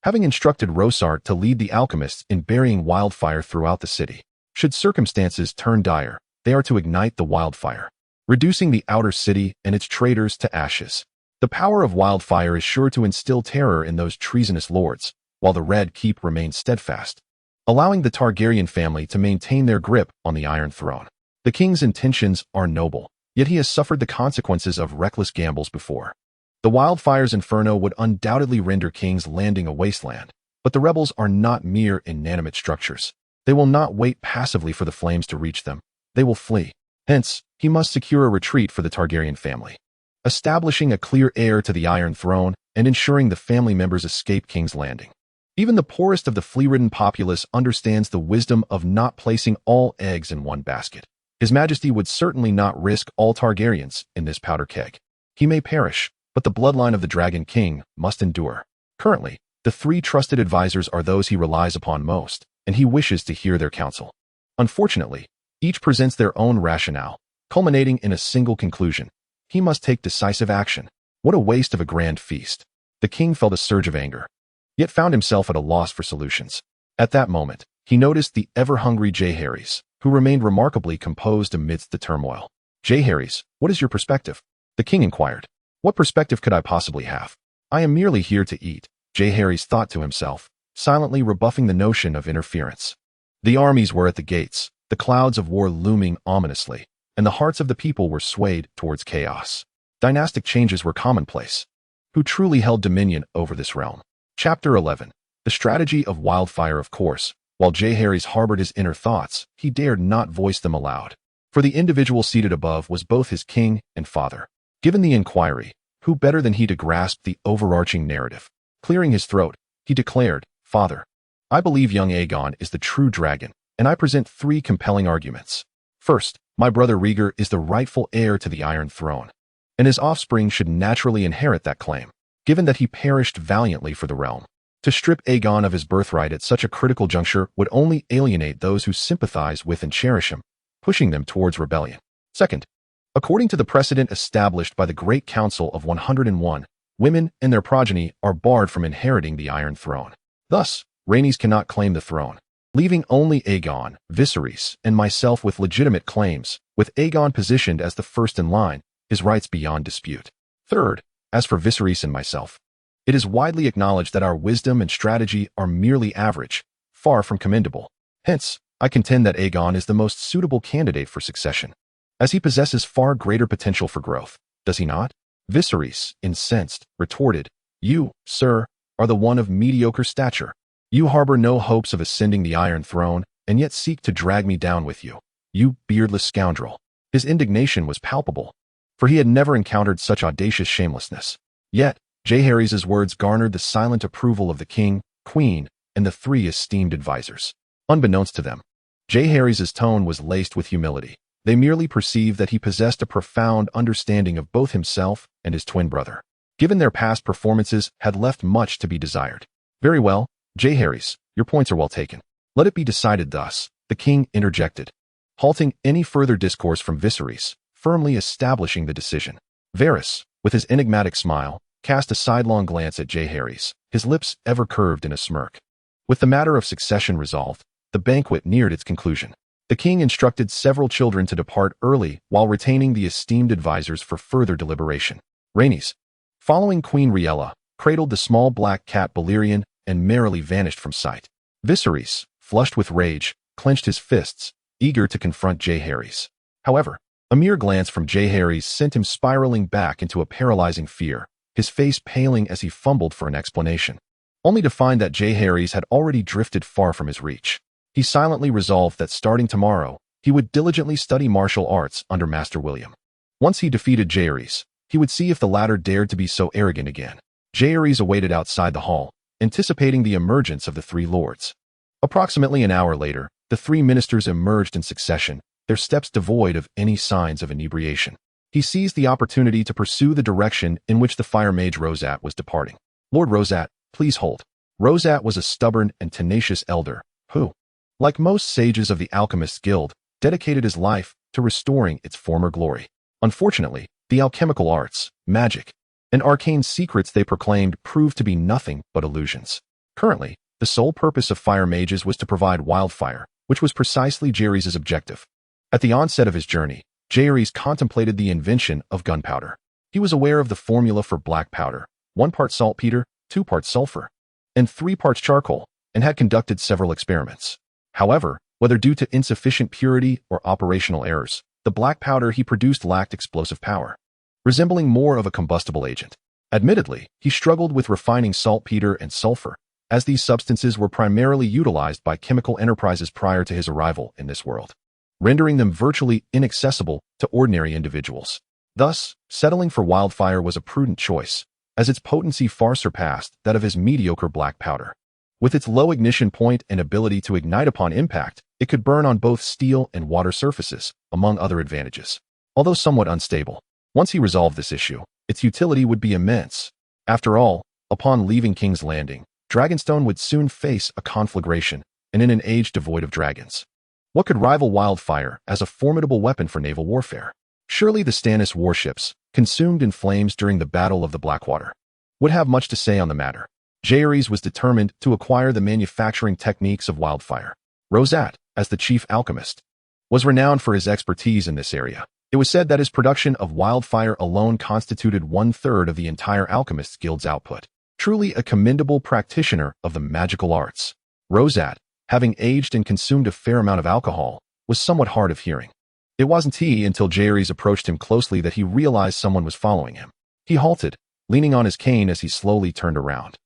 having instructed Rosart to lead the alchemists in burying wildfire throughout the city. Should circumstances turn dire, they are to ignite the wildfire, reducing the outer city and its traitors to ashes. The power of wildfire is sure to instill terror in those treasonous lords, while the Red Keep remains steadfast, allowing the Targaryen family to maintain their grip on the Iron Throne. The king's intentions are noble, yet he has suffered the consequences of reckless gambles before. The wildfire's inferno would undoubtedly render King's Landing a wasteland, but the rebels are not mere inanimate structures. They will not wait passively for the flames to reach them. They will flee. Hence, he must secure a retreat for the Targaryen family, establishing a clear heir to the Iron Throne and ensuring the family members escape King's Landing. Even the poorest of the flea-ridden populace understands the wisdom of not placing all eggs in one basket. His Majesty would certainly not risk all Targaryens in this powder keg. He may perish, but the bloodline of the Dragon King must endure. Currently, the three trusted advisors are those he relies upon most, and he wishes to hear their counsel. Unfortunately, each presents their own rationale, culminating in a single conclusion. He must take decisive action. What a waste of a grand feast. The king felt a surge of anger, yet found himself at a loss for solutions. At that moment, he noticed the ever-hungry Jaehaerys, who remained remarkably composed amidst the turmoil. Jaehaerys, what is your perspective? The king inquired. What perspective could I possibly have? I am merely here to eat, Jaehaerys thought to himself, silently rebuffing the notion of interference. The armies were at the gates, the clouds of war looming ominously, and the hearts of the people were swayed towards chaos. Dynastic changes were commonplace. Who truly held dominion over this realm? Chapter 11. The strategy of wildfire. Of course, while Jaehaerys harbored his inner thoughts, he dared not voice them aloud. For the individual seated above was both his king and father. Given the inquiry, who better than he to grasp the overarching narrative? Clearing his throat, he declared, Father, I believe young Aegon is the true dragon, and I present 3 compelling arguments. First, my brother Rhaegar is the rightful heir to the Iron Throne, and his offspring should naturally inherit that claim, given that he perished valiantly for the realm. To strip Aegon of his birthright at such a critical juncture would only alienate those who sympathize with and cherish him, pushing them towards rebellion. Second, according to the precedent established by the Great Council of 101, women and their progeny are barred from inheriting the Iron Throne. Thus, Rhaenys cannot claim the throne, leaving only Aegon, Viserys, and myself with legitimate claims, with Aegon positioned as the first in line, his rights beyond dispute. Third, as for Viserys and myself, it is widely acknowledged that our wisdom and strategy are merely average, far from commendable. Hence, I contend that Aegon is the most suitable candidate for succession, as he possesses far greater potential for growth, does he not? Viserys, incensed, retorted, You, sir, are the one of mediocre stature. You harbor no hopes of ascending the Iron Throne, and yet seek to drag me down with you, you beardless scoundrel. His indignation was palpable, for he had never encountered such audacious shamelessness. Yet, Jaehaerys' words garnered the silent approval of the king, queen, and the 3 esteemed advisors. Unbeknownst to them, Jaehaerys' tone was laced with humility. They merely perceived that he possessed a profound understanding of both himself and his twin brother. Given their past performances had left much to be desired. Very well, Jaehaerys, your points are well taken. Let it be decided thus, the king interjected, halting any further discourse from Viserys, firmly establishing the decision. Varys, with his enigmatic smile, cast a sidelong glance at Jaehaerys, his lips ever curved in a smirk. With the matter of succession resolved, the banquet neared its conclusion. The king instructed several children to depart early while retaining the esteemed advisors for further deliberation. Rhaenys, following Queen Rhaella, cradled the small black cat Balerion and merrily vanished from sight. Viserys, flushed with rage, clenched his fists, eager to confront Jaehaerys. However, a mere glance from Jaehaerys sent him spiraling back into a paralyzing fear, his face paling as he fumbled for an explanation, only to find that Jaehaerys had already drifted far from his reach. He silently resolved that starting tomorrow, he would diligently study martial arts under Master William. Once he defeated Jaehaerys, he would see if the latter dared to be so arrogant again. Jaehaerys awaited outside the hall, anticipating the emergence of the 3 lords. Approximately an hour later, the 3 ministers emerged in succession, their steps devoid of any signs of inebriation. He seized the opportunity to pursue the direction in which the fire mage Rosat was departing. Lord Rosat, please hold. Rosat was a stubborn and tenacious elder, who, like most sages of the Alchemists Guild, dedicated his life to restoring its former glory. Unfortunately, the alchemical arts, magic, and arcane secrets they proclaimed proved to be nothing but illusions. Currently, the sole purpose of fire mages was to provide wildfire, which was precisely Jaehaerys' objective. At the onset of his journey, Jaehaerys contemplated the invention of gunpowder. He was aware of the formula for black powder, 1 part saltpeter, 2 parts sulfur, and 3 parts charcoal, and had conducted several experiments. However, whether due to insufficient purity or operational errors, the black powder he produced lacked explosive power, resembling more of a combustible agent. Admittedly, he struggled with refining saltpeter and sulfur, as these substances were primarily utilized by chemical enterprises prior to his arrival in this world, rendering them virtually inaccessible to ordinary individuals. Thus, settling for wildfire was a prudent choice, as its potency far surpassed that of his mediocre black powder. With its low ignition point and ability to ignite upon impact, it could burn on both steel and water surfaces, among other advantages. Although somewhat unstable, once he resolved this issue, its utility would be immense. After all, Upon leaving King's Landing, Dragonstone would soon face a conflagration, and in an age devoid of dragons. What could rival wildfire as a formidable weapon for naval warfare? Surely the Stannis warships, consumed in flames during the Battle of the Blackwater, would have much to say on the matter. Jaehaerys was determined to acquire the manufacturing techniques of wildfire. Rosat, as the chief alchemist, was renowned for his expertise in this area. It was said that his production of wildfire alone constituted 1/3 of the entire Alchemists Guild's output. Truly a commendable practitioner of the magical arts. Rosat, having aged and consumed a fair amount of alcohol, was somewhat hard of hearing. It wasn't until Jaehaerys approached him closely that he realized someone was following him. He halted, leaning on his cane as he slowly turned around.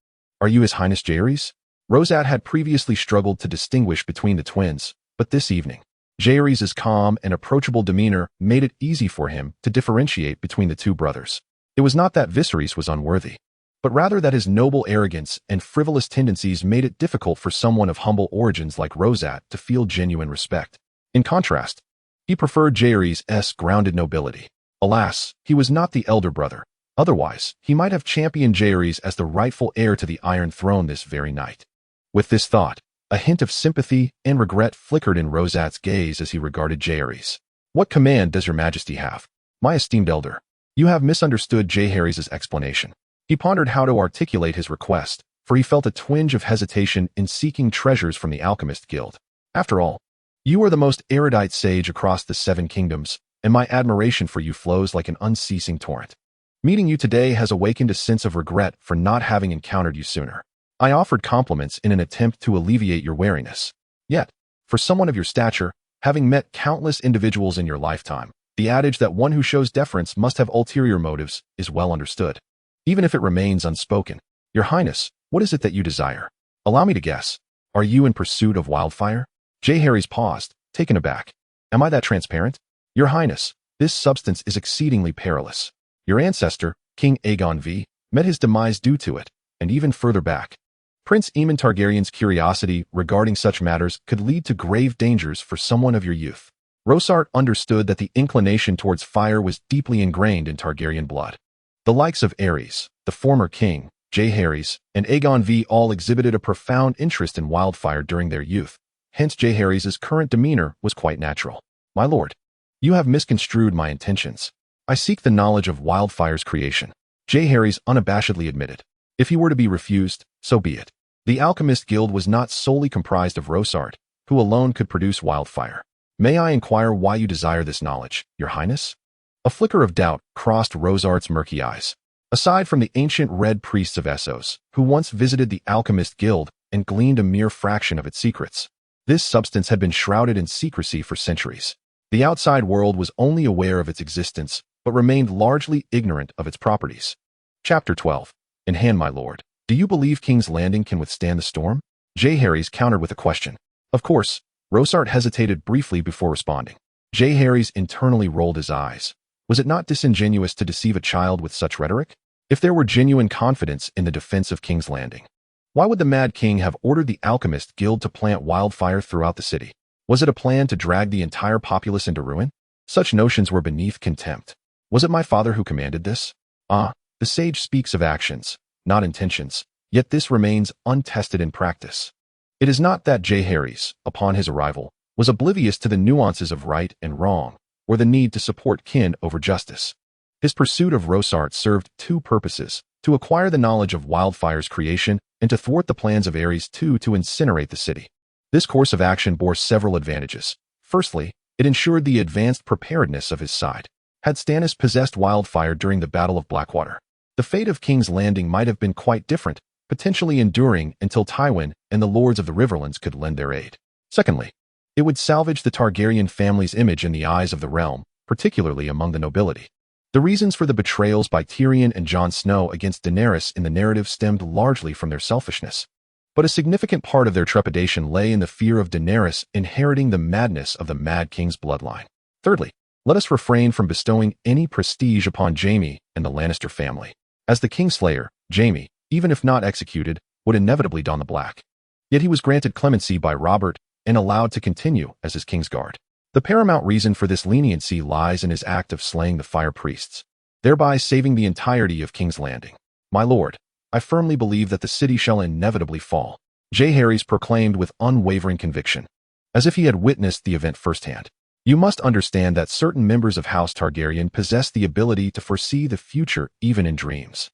"Are you His Highness Jaehaerys?" Rosat had previously struggled to distinguish between the twins, but this evening, Jaehaerys' calm and approachable demeanor made it easy for him to differentiate between the two brothers. It was not that Viserys was unworthy, but rather that his noble arrogance and frivolous tendencies made it difficult for someone of humble origins like Rosat to feel genuine respect. In contrast, he preferred Jaehaerys' grounded nobility. Alas, he was not the elder brother. Otherwise, he might have championed Jaehaerys as the rightful heir to the Iron Throne this very night. With this thought, a hint of sympathy and regret flickered in Rosat's gaze as he regarded Jaehaerys. "What command does your majesty have, my esteemed elder?" You have misunderstood Jaehaerys' explanation. He pondered how to articulate his request, for he felt a twinge of hesitation in seeking treasures from the Alchemist Guild. After all, you are the most erudite sage across the 7 kingdoms, and my admiration for you flows like an unceasing torrent. Meeting you today has awakened a sense of regret for not having encountered you sooner. I offered compliments in an attempt to alleviate your wariness. Yet, for someone of your stature, having met countless individuals in your lifetime, the adage that one who shows deference must have ulterior motives is well understood, even if it remains unspoken. Your Highness, what is it that you desire? Allow me to guess. Are you in pursuit of wildfire? Jaehaerys paused, taken aback. Am I that transparent? Your Highness, this substance is exceedingly perilous. Your ancestor, King Aegon V, met his demise due to it, and even further back. Prince Aemon Targaryen's curiosity regarding such matters could lead to grave dangers for someone of your youth. Rosart understood that the inclination towards fire was deeply ingrained in Targaryen blood. The likes of Aerys, the former king, Jaehaerys, and Aegon V all exhibited a profound interest in wildfire during their youth. Hence Jaehaerys' current demeanor was quite natural. My lord, you have misconstrued my intentions. I seek the knowledge of wildfire's creation. Jaehaerys unabashedly admitted. If he were to be refused, so be it. The Alchemist Guild was not solely comprised of Rosart, who alone could produce wildfire. May I inquire why you desire this knowledge, your highness? A flicker of doubt crossed Rosart's murky eyes. Aside from the ancient red priests of Essos, who once visited the Alchemist Guild and gleaned a mere fraction of its secrets, this substance had been shrouded in secrecy for centuries. The outside world was only aware of its existence, but remained largely ignorant of its properties. Chapter 12. In hand, my lord. Do you believe King's Landing can withstand the storm? Jaehaerys countered with a question. Of course. Rosart hesitated briefly before responding. Jaehaerys internally rolled his eyes. Was it not disingenuous to deceive a child with such rhetoric? If there were genuine confidence in the defense of King's Landing, why would the Mad King have ordered the Alchemist Guild to plant wildfire throughout the city? Was it a plan to drag the entire populace into ruin? Such notions were beneath contempt. Was it my father who commanded this? Ah, the sage speaks of actions, not intentions, yet this remains untested in practice. It is not that Jaehaerys, upon his arrival, was oblivious to the nuances of right and wrong, or the need to support kin over justice. His pursuit of Rosart served 2 purposes: to acquire the knowledge of wildfire's creation and to thwart the plans of Aerys II to incinerate the city. This course of action bore several advantages. Firstly, it ensured the advanced preparedness of his side. Had Stannis possessed wildfire during the Battle of Blackwater, the fate of King's Landing might have been quite different, potentially enduring until Tywin and the lords of the Riverlands could lend their aid. Secondly, it would salvage the Targaryen family's image in the eyes of the realm, particularly among the nobility. The reasons for the betrayals by Tyrion and Jon Snow against Daenerys in the narrative stemmed largely from their selfishness. But a significant part of their trepidation lay in the fear of Daenerys inheriting the madness of the Mad King's bloodline. Thirdly, let us refrain from bestowing any prestige upon Jaime and the Lannister family. As the Kingslayer, Jaime, even if not executed, would inevitably don the black. Yet he was granted clemency by Robert and allowed to continue as his Kingsguard. The paramount reason for this leniency lies in his act of slaying the Fire Priests, thereby saving the entirety of King's Landing. My lord, I firmly believe that the city shall inevitably fall, Jaehaerys proclaimed with unwavering conviction, as if he had witnessed the event firsthand. You must understand that certain members of House Targaryen possess the ability to foresee the future even in dreams.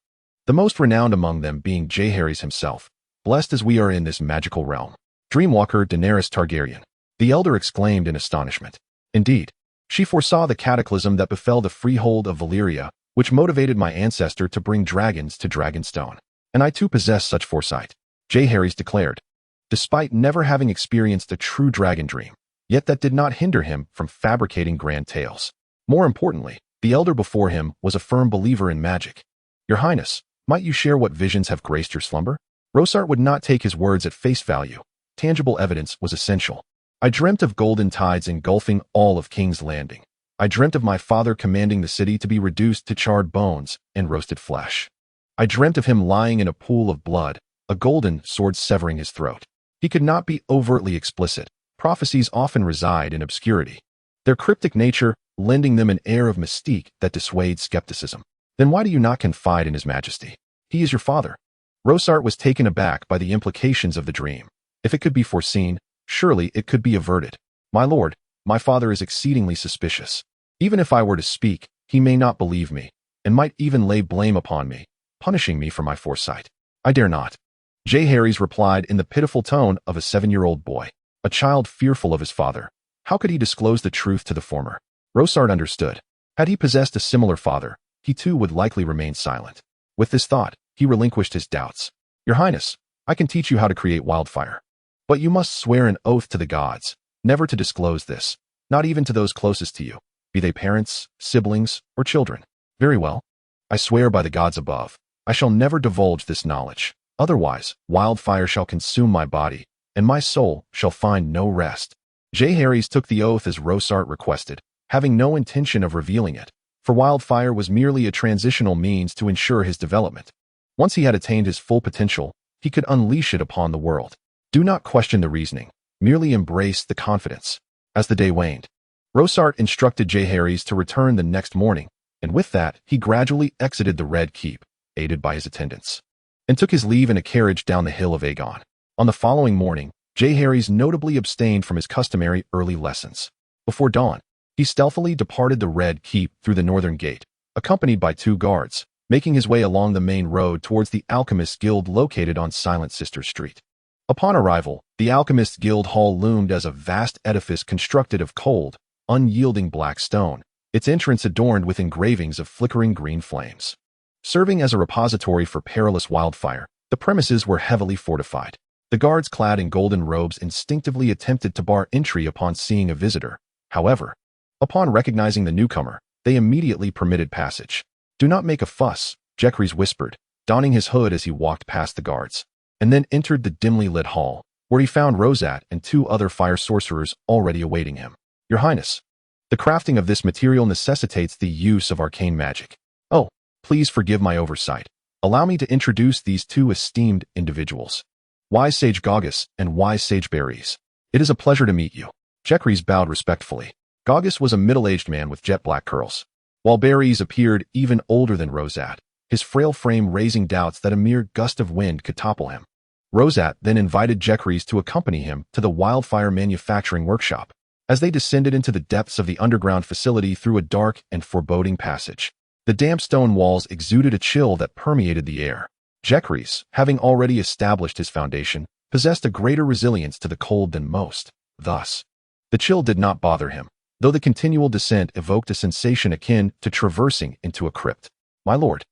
The most renowned among them being Jaehaerys himself, blessed as we are in this magical realm. Dreamwalker Daenerys Targaryen, the elder exclaimed in astonishment. Indeed, she foresaw the cataclysm that befell the freehold of Valyria, which motivated my ancestor to bring dragons to Dragonstone. And I too possess such foresight, Jaehaerys declared, despite never having experienced a true dragon dream. Yet that did not hinder him from fabricating grand tales. More importantly, the elder before him was a firm believer in magic. Your Highness, might you share what visions have graced your slumber? Rhaegar would not take his words at face value. Tangible evidence was essential. I dreamt of golden tides engulfing all of King's Landing. I dreamt of my father commanding the city to be reduced to charred bones and roasted flesh. I dreamt of him lying in a pool of blood, a golden sword severing his throat. He could not be overtly explicit. Prophecies often reside in obscurity, their cryptic nature lending them an air of mystique that dissuades skepticism. Then why do you not confide in His Majesty? He is your father. Rhaegar was taken aback by the implications of the dream. If it could be foreseen, surely it could be averted. My lord, my father is exceedingly suspicious. Even if I were to speak, he may not believe me, and might even lay blame upon me, punishing me for my foresight. I dare not. Jaehaerys replied in the pitiful tone of a 7-year-old boy. A child fearful of his father. How could he disclose the truth to the former? Rhaegar understood. Had he possessed a similar father, he too would likely remain silent. With this thought, he relinquished his doubts. Your Highness, I can teach you how to create wildfire. But you must swear an oath to the gods, never to disclose this, not even to those closest to you, be they parents, siblings, or children. Very well. I swear by the gods above, I shall never divulge this knowledge. Otherwise, wildfire shall consume my body, and my soul shall find no rest. Jaehaerys took the oath as Rhaegar requested, having no intention of revealing it, for wildfire was merely a transitional means to ensure his development. Once he had attained his full potential, he could unleash it upon the world. Do not question the reasoning, merely embrace the confidence. As the day waned, Rhaegar instructed Jaehaerys to return the next morning, and with that he gradually exited the Red Keep, aided by his attendants, and took his leave in a carriage down the hill of Aegon. On the following morning, Jaehaerys notably abstained from his customary early lessons. Before dawn, he stealthily departed the Red Keep through the northern gate, accompanied by 2 guards, making his way along the main road towards the Alchemists' Guild located on Silent Sister Street. Upon arrival, the Alchemists' Guild Hall loomed as a vast edifice constructed of cold, unyielding black stone, its entrance adorned with engravings of flickering green flames. Serving as a repository for perilous wildfire, the premises were heavily fortified. The guards clad in golden robes instinctively attempted to bar entry upon seeing a visitor. However, upon recognizing the newcomer, they immediately permitted passage. Do not make a fuss, Jaehaerys whispered, donning his hood as he walked past the guards, and then entered the dimly lit hall, where he found Rosat and 2 other fire sorcerers already awaiting him. Your Highness, the crafting of this material necessitates the use of arcane magic. Oh, please forgive my oversight. Allow me to introduce these 2 esteemed individuals. Wise Sage Gaugus and Wise Sage Viserys. It is a pleasure to meet you. Jaehaerys bowed respectfully. Gaugus was a middle-aged man with jet-black curls, while Viserys appeared even older than Rosat, his frail frame raising doubts that a mere gust of wind could topple him. Rosat then invited Jaehaerys to accompany him to the wildfire manufacturing workshop. As they descended into the depths of the underground facility through a dark and foreboding passage, the damp stone walls exuded a chill that permeated the air. Jaehaerys, having already established his foundation, possessed a greater resilience to the cold than most. Thus, the chill did not bother him, though the continual descent evoked a sensation akin to traversing into a crypt. My lord,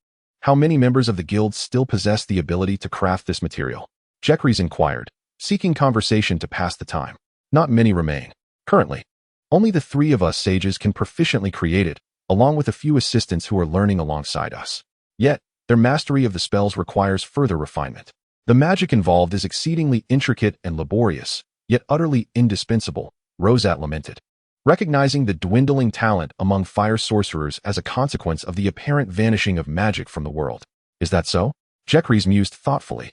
how many members of the guild still possess the ability to craft this material? Jaehaerys inquired, seeking conversation to pass the time. Not many remain. Currently, only the 3 of us sages can proficiently create it, along with a few assistants who are learning alongside us. Yet, their mastery of the spells requires further refinement. The magic involved is exceedingly intricate and laborious, yet utterly indispensable, Rosat lamented, recognizing the dwindling talent among fire sorcerers as a consequence of the apparent vanishing of magic from the world. Is that so? Jaehaerys mused thoughtfully,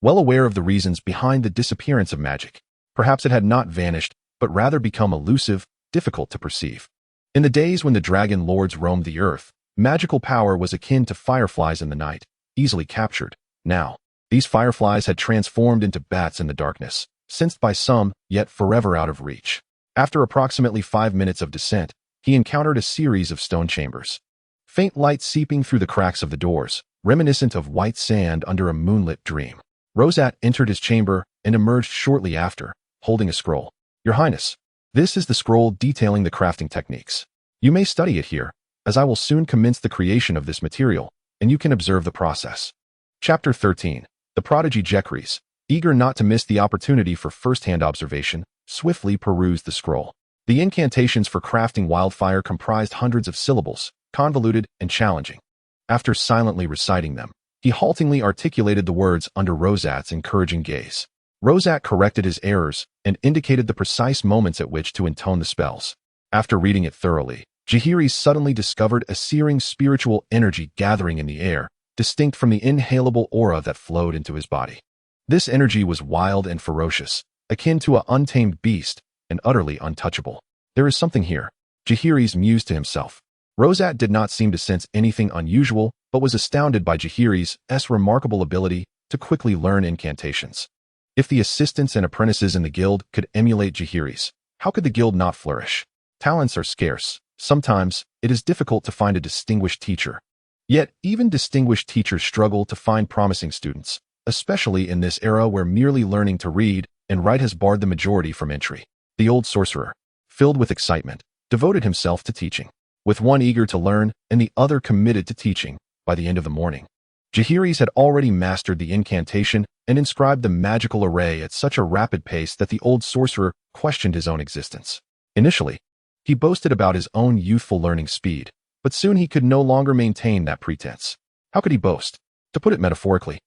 well aware of the reasons behind the disappearance of magic. Perhaps it had not vanished, but rather become elusive, difficult to perceive. In the days when the dragon lords roamed the earth, magical power was akin to fireflies in the night, easily captured, Now, these fireflies had transformed into bats in the darkness, sensed by some, yet forever out of reach. After approximately 5 minutes of descent, he encountered a series of stone chambers. Faint light seeping through the cracks of the doors, reminiscent of white sand under a moonlit dream. Rosat entered his chamber and emerged shortly after, holding a scroll. Your Highness, this is the scroll detailing the crafting techniques. You may study it here, as I will soon commence the creation of this material, and you can observe the process. Chapter 13. The prodigy Jekris, eager not to miss the opportunity for first-hand observation, swiftly perused the scroll. The incantations for crafting wildfire comprised hundreds of syllables, convoluted and challenging. After silently reciting them, he haltingly articulated the words under Rosat's encouraging gaze. Rosat corrected his errors and indicated the precise moments at which to intone the spells. After reading it thoroughly, Jaehaerys suddenly discovered a searing spiritual energy gathering in the air, distinct from the inhalable aura that flowed into his body. This energy was wild and ferocious, akin to an untamed beast, and utterly untouchable. There is something here, Jaehaerys mused to himself. Rosat did not seem to sense anything unusual, but was astounded by Jaehaerys' remarkable ability to quickly learn incantations. If the assistants and apprentices in the guild could emulate Jaehaerys, how could the guild not flourish? Talents are scarce. Sometimes, it is difficult to find a distinguished teacher. Yet, even distinguished teachers struggle to find promising students, especially in this era where merely learning to read and write has barred the majority from entry. The old sorcerer, filled with excitement, devoted himself to teaching. With one eager to learn and the other committed to teaching, by the end of the morning, Jaehaerys had already mastered the incantation and inscribed the magical array at such a rapid pace that the old sorcerer questioned his own existence. Initially, he boasted about his own youthful learning speed, but soon he could no longer maintain that pretense. How could he boast? To put it metaphorically,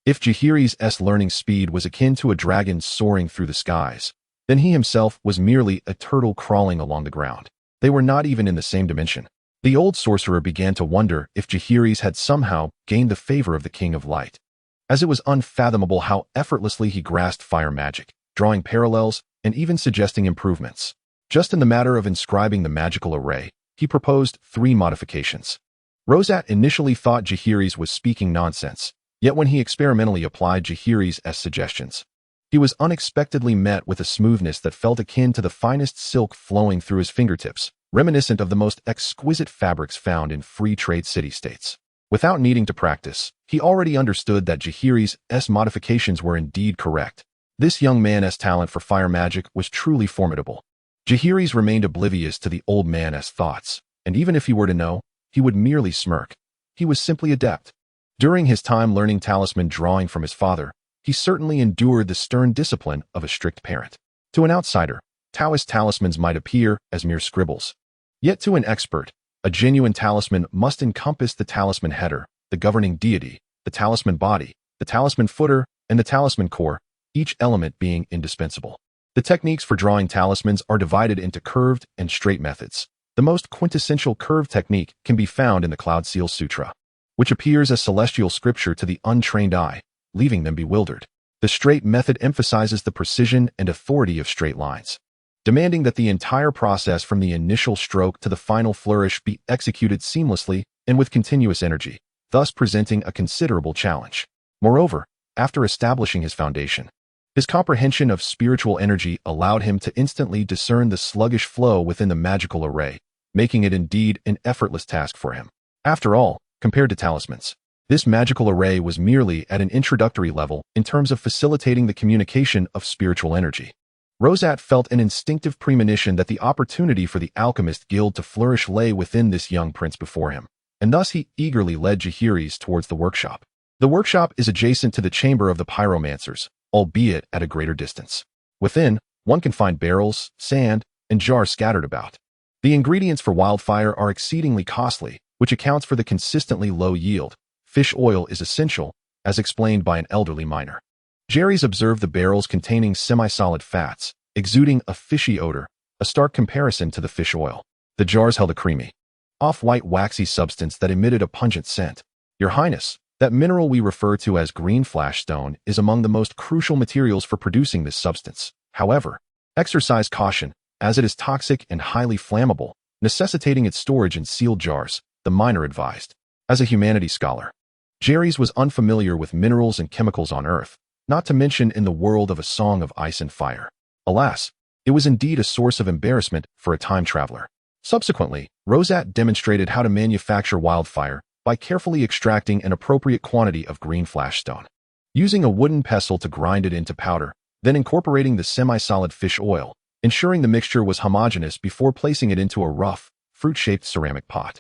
if Jaehaerys' learning speed was akin to a dragon soaring through the skies, then he himself was merely a turtle crawling along the ground. They were not even in the same dimension. The old sorcerer began to wonder if Jaehaerys had somehow gained the favor of the King of Light, as it was unfathomable how effortlessly he grasped fire magic, drawing parallels and even suggesting improvements. Just in the matter of inscribing the magical array, he proposed 3 modifications. Rosat initially thought Jaehaerys was speaking nonsense, yet when he experimentally applied Jaehaerys' suggestions, he was unexpectedly met with a smoothness that felt akin to the finest silk flowing through his fingertips, reminiscent of the most exquisite fabrics found in free trade city-states. Without needing to practice, he already understood that Jaehaerys' modifications were indeed correct. This young man's talent for fire magic was truly formidable. Jaehaerys remained oblivious to the old man's thoughts, and even if he were to know, he would merely smirk. He was simply adept. During his time learning talisman drawing from his father, he certainly endured the stern discipline of a strict parent. To an outsider, Taoist talismans might appear as mere scribbles. Yet to an expert, a genuine talisman must encompass the talisman header, the governing deity, the talisman body, the talisman footer, and the talisman core, each element being indispensable. The techniques for drawing talismans are divided into curved and straight methods. The most quintessential curved technique can be found in the Cloud Seal Sutra, which appears as celestial scripture to the untrained eye, leaving them bewildered. The straight method emphasizes the precision and authority of straight lines, demanding that the entire process from the initial stroke to the final flourish be executed seamlessly and with continuous energy, thus presenting a considerable challenge. Moreover, after establishing his foundation, his comprehension of spiritual energy allowed him to instantly discern the sluggish flow within the magical array, making it indeed an effortless task for him. After all, compared to talismans, this magical array was merely at an introductory level in terms of facilitating the communication of spiritual energy. Rosat felt an instinctive premonition that the opportunity for the alchemist guild to flourish lay within this young prince before him, and thus he eagerly led Jaehaerys towards the workshop. The workshop is adjacent to the chamber of the pyromancers, albeit at a greater distance. Within, one can find barrels, sand, and jars scattered about. The ingredients for wildfire are exceedingly costly, which accounts for the consistently low yield. Fish oil is essential, as explained by an elderly miner. Jaehaerys observed the barrels containing semi-solid fats, exuding a fishy odor, a stark comparison to the fish oil. The jars held a creamy, off-white waxy substance that emitted a pungent scent. Your Highness, that mineral we refer to as green flash stone is among the most crucial materials for producing this substance. However, exercise caution, as it is toxic and highly flammable, necessitating its storage in sealed jars, the miner advised. As a humanities scholar, Jaehaerys was unfamiliar with minerals and chemicals on Earth, not to mention in the world of A Song of Ice and Fire. Alas, it was indeed a source of embarrassment for a time traveler. Subsequently, Rosat demonstrated how to manufacture wildfire by carefully extracting an appropriate quantity of green flashstone. Using a wooden pestle to grind it into powder, then incorporating the semi-solid fish oil, ensuring the mixture was homogeneous before placing it into a rough, fruit-shaped ceramic pot.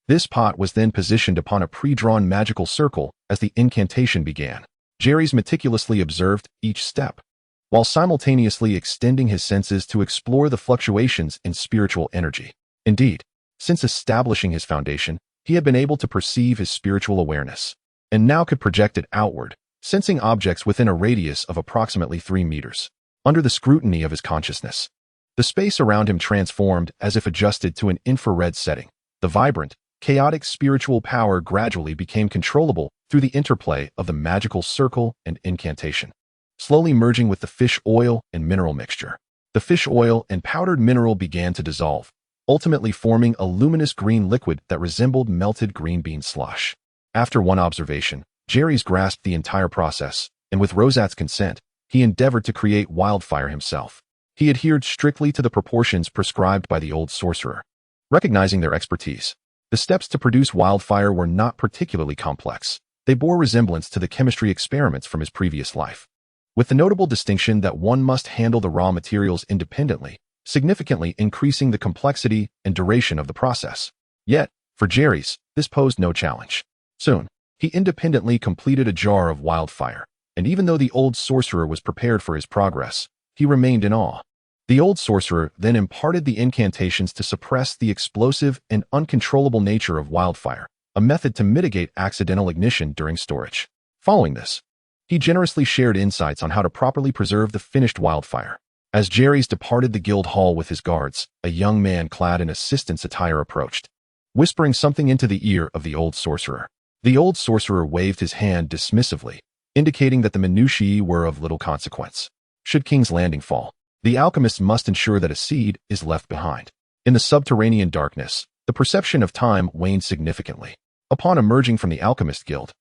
This pot was then positioned upon a pre-drawn magical circle as the incantation began. Jaehaerys meticulously observed each step, while simultaneously extending his senses to explore the fluctuations in spiritual energy. Indeed, since establishing his foundation, he had been able to perceive his spiritual awareness, and now could project it outward, sensing objects within a radius of approximately 3 meters. Under the scrutiny of his consciousness, the space around him transformed as if adjusted to an infrared setting. The vibrant, chaotic spiritual power gradually became controllable through the interplay of the magical circle and incantation, slowly merging with the fish oil and mineral mixture. The fish oil and powdered mineral began to dissolve, ultimately forming a luminous green liquid that resembled melted green bean slush. After one observation, Jaehaerys grasped the entire process, and with Rosat's consent, he endeavored to create wildfire himself. He adhered strictly to the proportions prescribed by the old sorcerer. Recognizing their expertise, the steps to produce wildfire were not particularly complex. They bore resemblance to the chemistry experiments from his previous life, with the notable distinction that one must handle the raw materials independently, significantly increasing the complexity and duration of the process. Yet, for Jaehaerys, this posed no challenge. Soon, he independently completed a jar of wildfire, and even though the old sorcerer was prepared for his progress, he remained in awe. The old sorcerer then imparted the incantations to suppress the explosive and uncontrollable nature of wildfire, a method to mitigate accidental ignition during storage. Following this, he generously shared insights on how to properly preserve the finished wildfire. As Jaehaerys departed the guild hall with his guards, a young man clad in assistant's attire approached, whispering something into the ear of the old sorcerer. The old sorcerer waved his hand dismissively, indicating that the minutiae were of little consequence. Should King's Landing fall, the alchemists must ensure that a seed is left behind. In the subterranean darkness, the perception of time waned significantly. Upon emerging from the Alchemist Guild,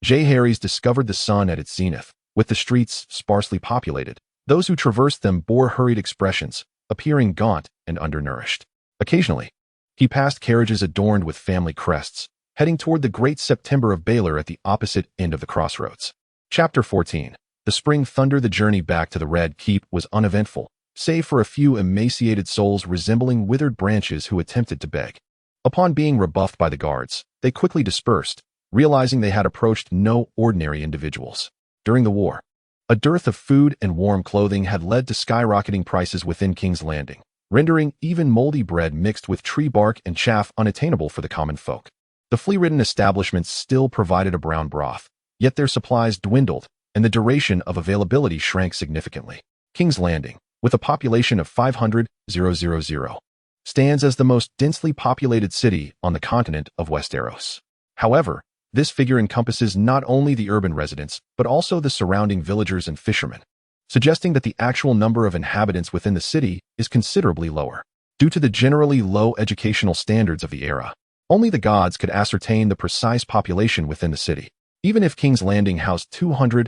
Jaehaerys discovered the sun at its zenith. With the streets sparsely populated, those who traversed them bore hurried expressions, appearing gaunt and undernourished. Occasionally, he passed carriages adorned with family crests, heading toward the Great September of Baelor at the opposite end of the crossroads. Chapter 14. The spring thunder. The journey back to the Red Keep was uneventful, save for a few emaciated souls resembling withered branches who attempted to beg. Upon being rebuffed by the guards, they quickly dispersed, realizing they had approached no ordinary individuals. During the war, a dearth of food and warm clothing had led to skyrocketing prices within King's Landing, rendering even moldy bread mixed with tree bark and chaff unattainable for the common folk. The flea-ridden establishments still provided a brown broth, yet their supplies dwindled, and the duration of availability shrank significantly. King's Landing, with a population of 500,000, stands as the most densely populated city on the continent of Westeros. However, this figure encompasses not only the urban residents, but also the surrounding villagers and fishermen, suggesting that the actual number of inhabitants within the city is considerably lower. Due to the generally low educational standards of the era, only the gods could ascertain the precise population within the city, even if King's Landing housed 200,000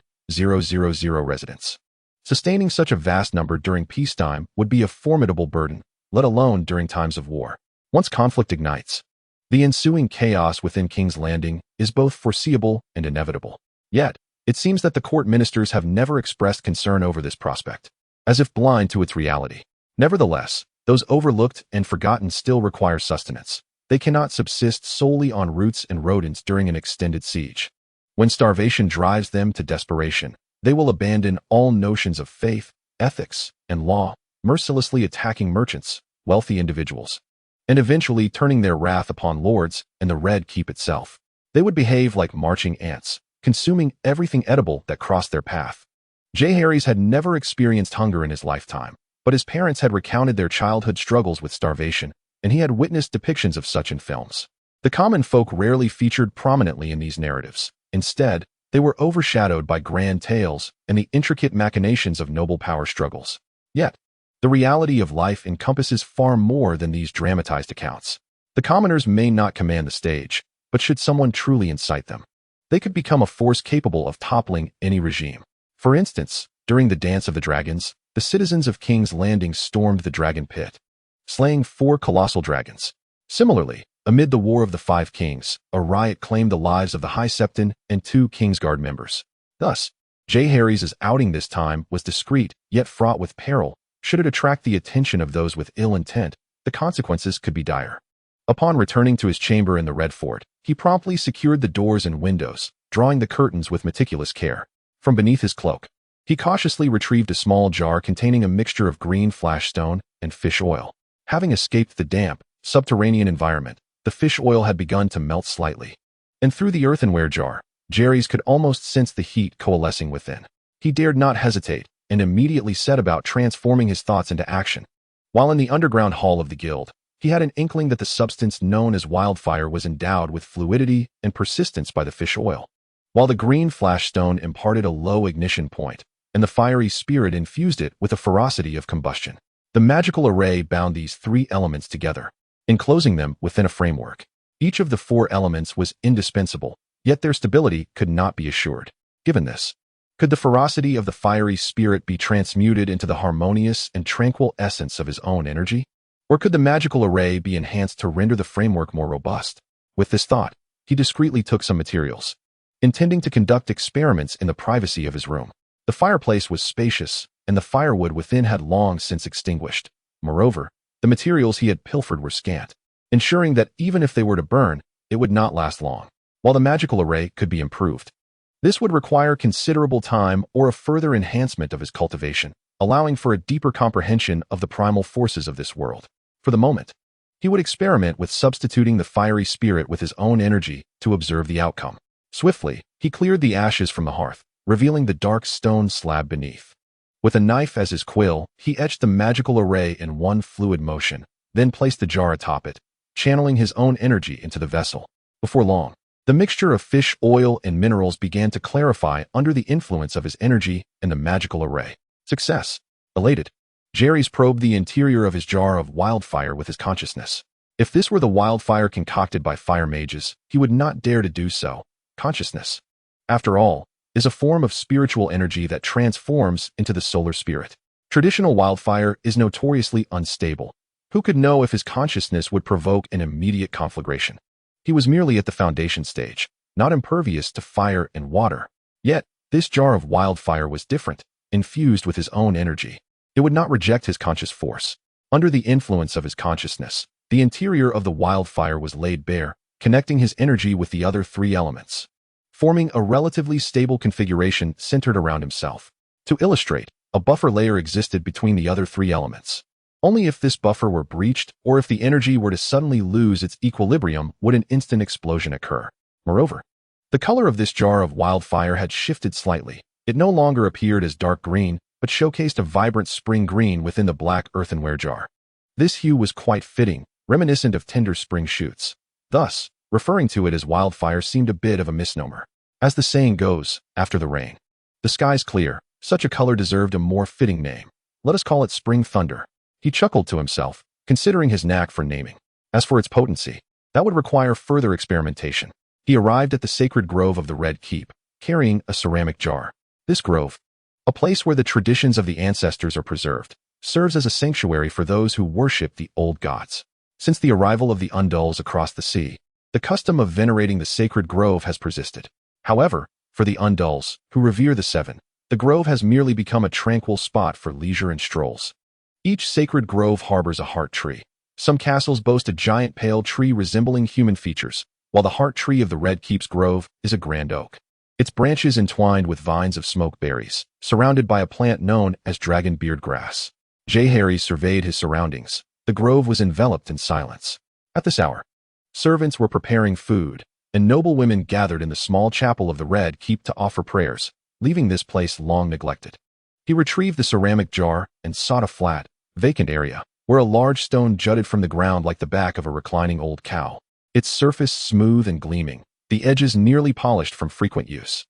residents. Sustaining such a vast number during peacetime would be a formidable burden, let alone during times of war. Once conflict ignites, the ensuing chaos within King's Landing is both foreseeable and inevitable. Yet, it seems that the court ministers have never expressed concern over this prospect, as if blind to its reality. Nevertheless, those overlooked and forgotten still require sustenance. They cannot subsist solely on roots and rodents during an extended siege. When starvation drives them to desperation, they will abandon all notions of faith, ethics, and law, mercilessly attacking merchants, wealthy individuals, and eventually turning their wrath upon lords and the Red Keep itself. They would behave like marching ants, consuming everything edible that crossed their path. Jaehaerys had never experienced hunger in his lifetime, but his parents had recounted their childhood struggles with starvation, and he had witnessed depictions of such in films. The common folk rarely featured prominently in these narratives. Instead, they were overshadowed by grand tales and the intricate machinations of noble power struggles. Yet, the reality of life encompasses far more than these dramatized accounts. The commoners may not command the stage, but should someone truly incite them, they could become a force capable of toppling any regime. For instance, during the Dance of the Dragons, the citizens of King's Landing stormed the dragon pit, slaying 4 colossal dragons. Similarly, amid the War of the Five Kings, a riot claimed the lives of the High Septon and 2 Kingsguard members. Thus, Jaehaerys' outing this time was discreet, yet fraught with peril. Should it attract the attention of those with ill intent, the consequences could be dire. Upon returning to his chamber in the Red Fort, he promptly secured the doors and windows, drawing the curtains with meticulous care. From beneath his cloak, he cautiously retrieved a small jar containing a mixture of green flashstone and fish oil. Having escaped the damp, subterranean environment, the fish oil had begun to melt slightly. And through the earthenware jar, Jaehaerys could almost sense the heat coalescing within. He dared not hesitate, and immediately set about transforming his thoughts into action. While in the underground hall of the guild, he had an inkling that the substance known as wildfire was endowed with fluidity and persistence by the fish oil, while the green flashstone imparted a low ignition point, and the fiery spirit infused it with a ferocity of combustion. The magical array bound these 3 elements together, enclosing them within a framework. Each of the 4 elements was indispensable, yet their stability could not be assured. Given this, could the ferocity of the fiery spirit be transmuted into the harmonious and tranquil essence of his own energy? Or could the magical array be enhanced to render the framework more robust? With this thought, he discreetly took some materials, intending to conduct experiments in the privacy of his room. The fireplace was spacious, and the firewood within had long since extinguished. Moreover, the materials he had pilfered were scant, ensuring that even if they were to burn, it would not last long. While the magical array could be improved, this would require considerable time or a further enhancement of his cultivation, allowing for a deeper comprehension of the primal forces of this world. For the moment, he would experiment with substituting the fiery spirit with his own energy to observe the outcome. Swiftly, he cleared the ashes from the hearth, revealing the dark stone slab beneath. With a knife as his quill, he etched the magical array in one fluid motion, then placed the jar atop it, channeling his own energy into the vessel. Before long, the mixture of fish oil and minerals began to clarify under the influence of his energy and the magical array. Success. Elated, Jaehaerys probed the interior of his jar of wildfire with his consciousness. If this were the wildfire concocted by fire mages, he would not dare to do so. Consciousness, after all, is a form of spiritual energy that transforms into the solar spirit. Traditional wildfire is notoriously unstable. Who could know if his consciousness would provoke an immediate conflagration? He was merely at the foundation stage, not impervious to fire and water. Yet, this jar of wildfire was different, infused with his own energy. It would not reject his conscious force. Under the influence of his consciousness, the interior of the wildfire was laid bare, connecting his energy with the other 3 elements, forming a relatively stable configuration centered around himself. To illustrate, a buffer layer existed between the other 3 elements. Only if this buffer were breached or if the energy were to suddenly lose its equilibrium would an instant explosion occur. Moreover, the color of this jar of wildfire had shifted slightly. It no longer appeared as dark green, but showcased a vibrant spring green within the black earthenware jar. This hue was quite fitting, reminiscent of tender spring shoots. Thus, referring to it as wildfire seemed a bit of a misnomer. As the saying goes, after the rain, the sky's clear. Such a color deserved a more fitting name. Let us call it spring thunder. He chuckled to himself, considering his knack for naming. As for its potency, that would require further experimentation. He arrived at the sacred grove of the Red Keep, carrying a ceramic jar. This grove, a place where the traditions of the ancestors are preserved, serves as a sanctuary for those who worship the old gods. Since the arrival of the Undulls across the sea, the custom of venerating the sacred grove has persisted. However, for the Undulls, who revere the Seven, the grove has merely become a tranquil spot for leisure and strolls. Each sacred grove harbors a heart tree. Some castles boast a giant pale tree resembling human features, while the heart tree of the Red Keep's grove is a grand oak, its branches entwined with vines of smoke berries, surrounded by a plant known as dragon beard grass. Jaehaerys surveyed his surroundings. The grove was enveloped in silence. At this hour, servants were preparing food, and noble women gathered in the small chapel of the Red Keep to offer prayers, leaving this place long neglected. He retrieved the ceramic jar and sought a flat, vacant area, where a large stone jutted from the ground like the back of a reclining old cow, its surface smooth and gleaming, the edges nearly polished from frequent use.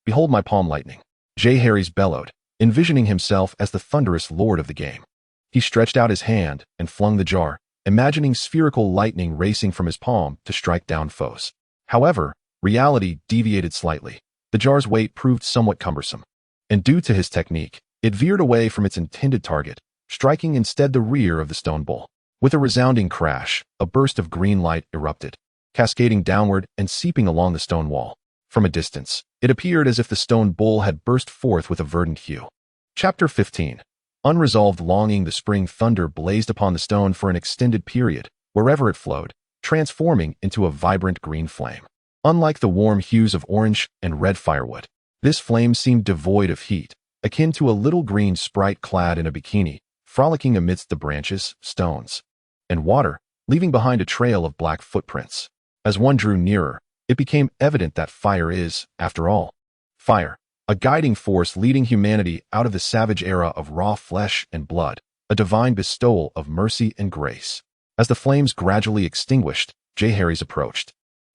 Behold my palm lightning, Jaehaerys bellowed, envisioning himself as the thunderous lord of the game. He stretched out his hand and flung the jar, imagining spherical lightning racing from his palm to strike down foes. However, Reality deviated slightly. The jar's weight proved somewhat cumbersome, and due to his technique, it veered away from its intended target, striking instead the rear of the stone bowl. With a resounding crash, a burst of green light erupted, cascading downward and seeping along the stone wall. From a distance, it appeared as if the stone bowl had burst forth with a verdant hue. Chapter 15. Unresolved longing. The spring thunder blazed upon the stone for an extended period, wherever it flowed, transforming into a vibrant green flame. Unlike the warm hues of orange and red firewood, this flame seemed devoid of heat, akin to a little green sprite clad in a bikini, frolicking amidst the branches, stones, and water, leaving behind a trail of black footprints. As one drew nearer, it became evident that fire is, after all, fire, a guiding force leading humanity out of the savage era of raw flesh and blood, a divine bestowal of mercy and grace. As the flames gradually extinguished, Jaehaerys approached.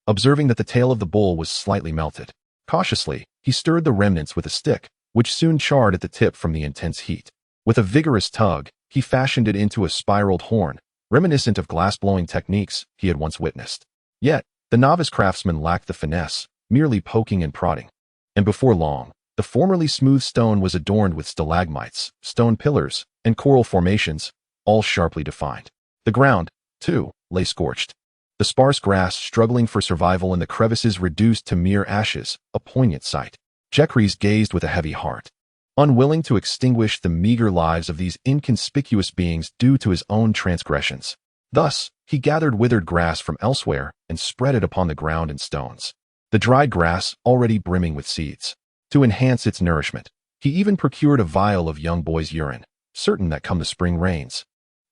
Observing that the tail of the bull was slightly melted, cautiously, he stirred the remnants with a stick, which soon charred at the tip from the intense heat. With a vigorous tug, he fashioned it into a spiraled horn, reminiscent of glass-blowing techniques he had once witnessed. Yet, the novice craftsman lacked the finesse, merely poking and prodding. And before long, the formerly smooth stone was adorned with stalagmites, stone pillars, and coral formations, all sharply defined. The ground, too, lay scorched, the sparse grass struggling for survival and the crevices reduced to mere ashes, a poignant sight. Jaehaerys gazed with a heavy heart, unwilling to extinguish the meager lives of these inconspicuous beings due to his own transgressions. Thus, he gathered withered grass from elsewhere and spread it upon the ground and stones, the dried grass already brimming with seeds. To enhance its nourishment, he even procured a vial of young boy's urine, certain that come the spring rains,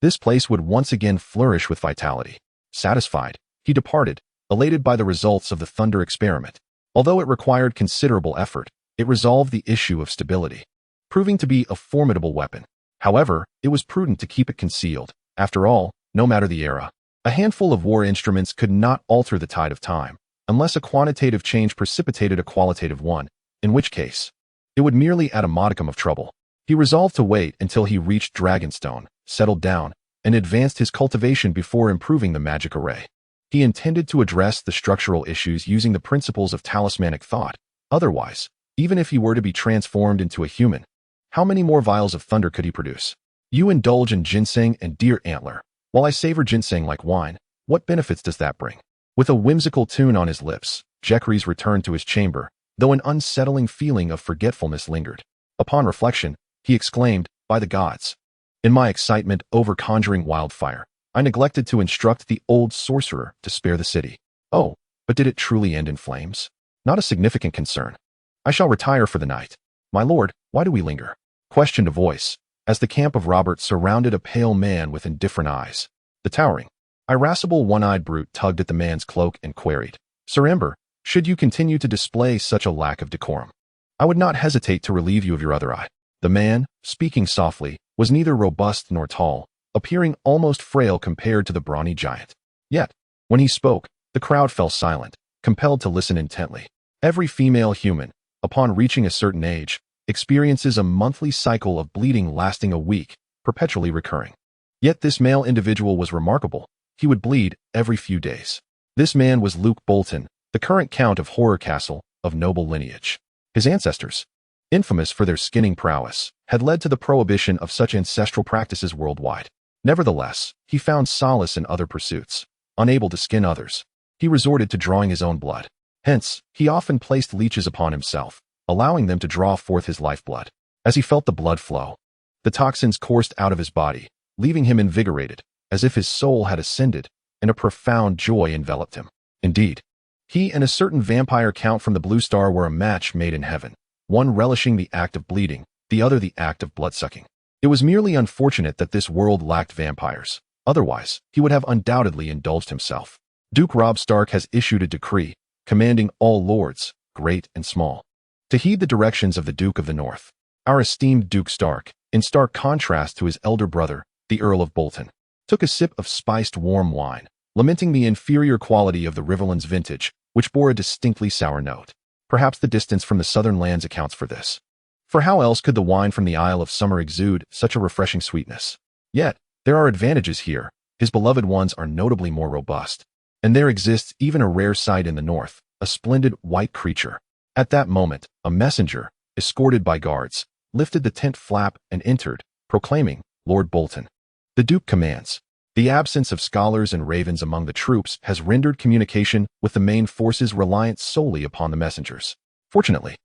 this place would once again flourish with vitality. Satisfied, he departed, elated by the results of the thunder experiment. Although it required considerable effort, it resolved the issue of stability, proving to be a formidable weapon. However, it was prudent to keep it concealed. After all, no matter the era, a handful of war instruments could not alter the tide of time, unless a quantitative change precipitated a qualitative one, in which case, it would merely add a modicum of trouble. He resolved to wait until he reached Dragonstone, settled down, and advanced his cultivation before improving the magic array. He intended to address the structural issues using the principles of talismanic thought. Otherwise, even if he were to be transformed into a human, how many more vials of thunder could he produce? You indulge in ginseng and deer antler. While I savor ginseng like wine, what benefits does that bring? With a whimsical tune on his lips, Jaehaerys returned to his chamber, though an unsettling feeling of forgetfulness lingered. Upon reflection, he exclaimed, "By the gods! In my excitement over conjuring wildfire, I neglected to instruct the old sorcerer to spare the city. Oh, but did it truly end in flames? Not a significant concern. I shall retire for the night. My lord, why do we linger?" Questioned a voice, as the camp of Robert surrounded a pale man with indifferent eyes. The towering, irascible one-eyed brute tugged at the man's cloak and queried, "Sir Ember, should you continue to display such a lack of decorum, I would not hesitate to relieve you of your other eye." The man, speaking softly, was neither robust nor tall, appearing almost frail compared to the brawny giant. Yet, when he spoke, the crowd fell silent, compelled to listen intently. Every female human, upon reaching a certain age, experiences a monthly cycle of bleeding lasting a week, perpetually recurring. Yet this male individual was remarkable. He would bleed every few days. This man was Luke Bolton, the current Count of Horror Castle, of noble lineage. His ancestors, infamous for their skinning prowess, had led to the prohibition of such ancestral practices worldwide. Nevertheless, he found solace in other pursuits. Unable to skin others, he resorted to drawing his own blood. Hence, he often placed leeches upon himself, allowing them to draw forth his lifeblood. As he felt the blood flow, the toxins coursed out of his body, leaving him invigorated, as if his soul had ascended, and a profound joy enveloped him. Indeed, he and a certain vampire count from the Blue Star were a match made in heaven, one relishing the act of bleeding, the other the act of blood-sucking. It was merely unfortunate that this world lacked vampires. Otherwise, he would have undoubtedly indulged himself. Duke Robb Stark has issued a decree, commanding all lords, great and small, to heed the directions of the Duke of the North. Our esteemed Duke Stark, in stark contrast to his elder brother, the Earl of Bolton, took a sip of spiced warm wine, lamenting the inferior quality of the Riverlands vintage, which bore a distinctly sour note. Perhaps the distance from the southern lands accounts for this. For how else could the wine from the Isle of Summer exude such a refreshing sweetness? Yet, there are advantages here. His beloved ones are notably more robust. And there exists even a rare sight in the north, a splendid white creature. At that moment, a messenger, escorted by guards, lifted the tent flap and entered, proclaiming, "Lord Bolton." The Duke commands. The absence of scholars and ravens among the troops has rendered communication with the main forces reliant solely upon the messengers. Fortunately,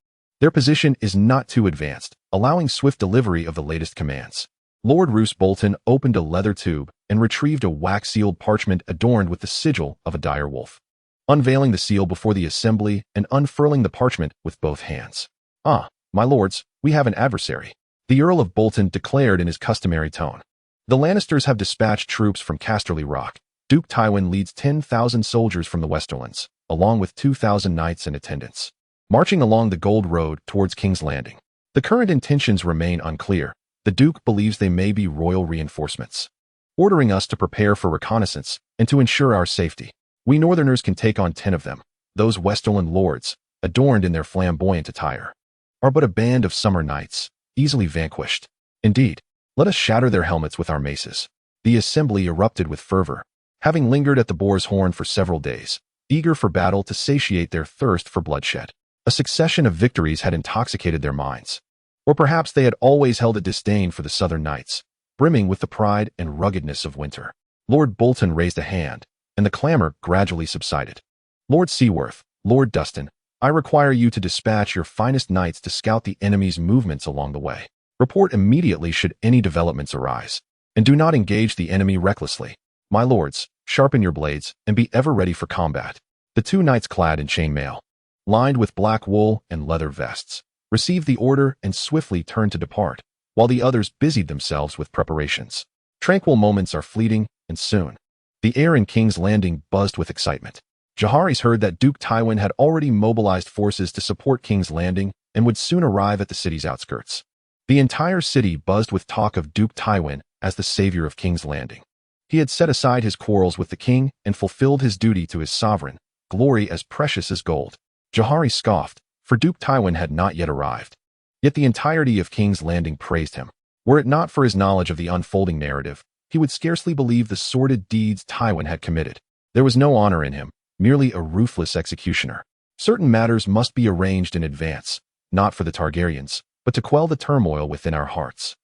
their position is not too advanced, allowing swift delivery of the latest commands. Lord Roose Bolton opened a leather tube and retrieved a wax-sealed parchment adorned with the sigil of a dire wolf. Unveiling the seal before the assembly and unfurling the parchment with both hands. "Ah, my lords, we have an adversary," the Earl of Bolton declared in his customary tone. "The Lannisters have dispatched troops from Casterly Rock. Duke Tywin leads 10,000 soldiers from the Westerlands, along with 2,000 knights and attendants, marching along the Gold Road towards King's Landing. The current intentions remain unclear. The Duke believes they may be royal reinforcements, ordering us to prepare for reconnaissance and to ensure our safety. We Northerners can take on 10 of them. Those Westerland lords, adorned in their flamboyant attire, are but a band of summer knights, easily vanquished. Indeed, let us shatter their helmets with our maces." The assembly erupted with fervor, having lingered at the Boar's Horn for several days, eager for battle to satiate their thirst for bloodshed. A succession of victories had intoxicated their minds. Or perhaps they had always held a disdain for the Southern Knights, brimming with the pride and ruggedness of winter. Lord Bolton raised a hand, and the clamor gradually subsided. "Lord Seaworth, Lord Dustin, I require you to dispatch your finest knights to scout the enemy's movements along the way. Report immediately should any developments arise, and do not engage the enemy recklessly. My lords, sharpen your blades and be ever ready for combat." The 2 knights clad in chainmail, lined with black wool and leather vests, received the order and swiftly turned to depart, while the others busied themselves with preparations. Tranquil moments are fleeting, and soon, the air in King's Landing buzzed with excitement. Jaehaerys heard that Duke Tywin had already mobilized forces to support King's Landing and would soon arrive at the city's outskirts. The entire city buzzed with talk of Duke Tywin as the savior of King's Landing. He had set aside his quarrels with the king and fulfilled his duty to his sovereign, glory as precious as gold. Jaehaerys scoffed, for Duke Tywin had not yet arrived. Yet the entirety of King's Landing praised him. Were it not for his knowledge of the unfolding narrative, he would scarcely believe the sordid deeds Tywin had committed. There was no honor in him, merely a ruthless executioner. Certain matters must be arranged in advance, not for the Targaryens, but to quell the turmoil within our hearts.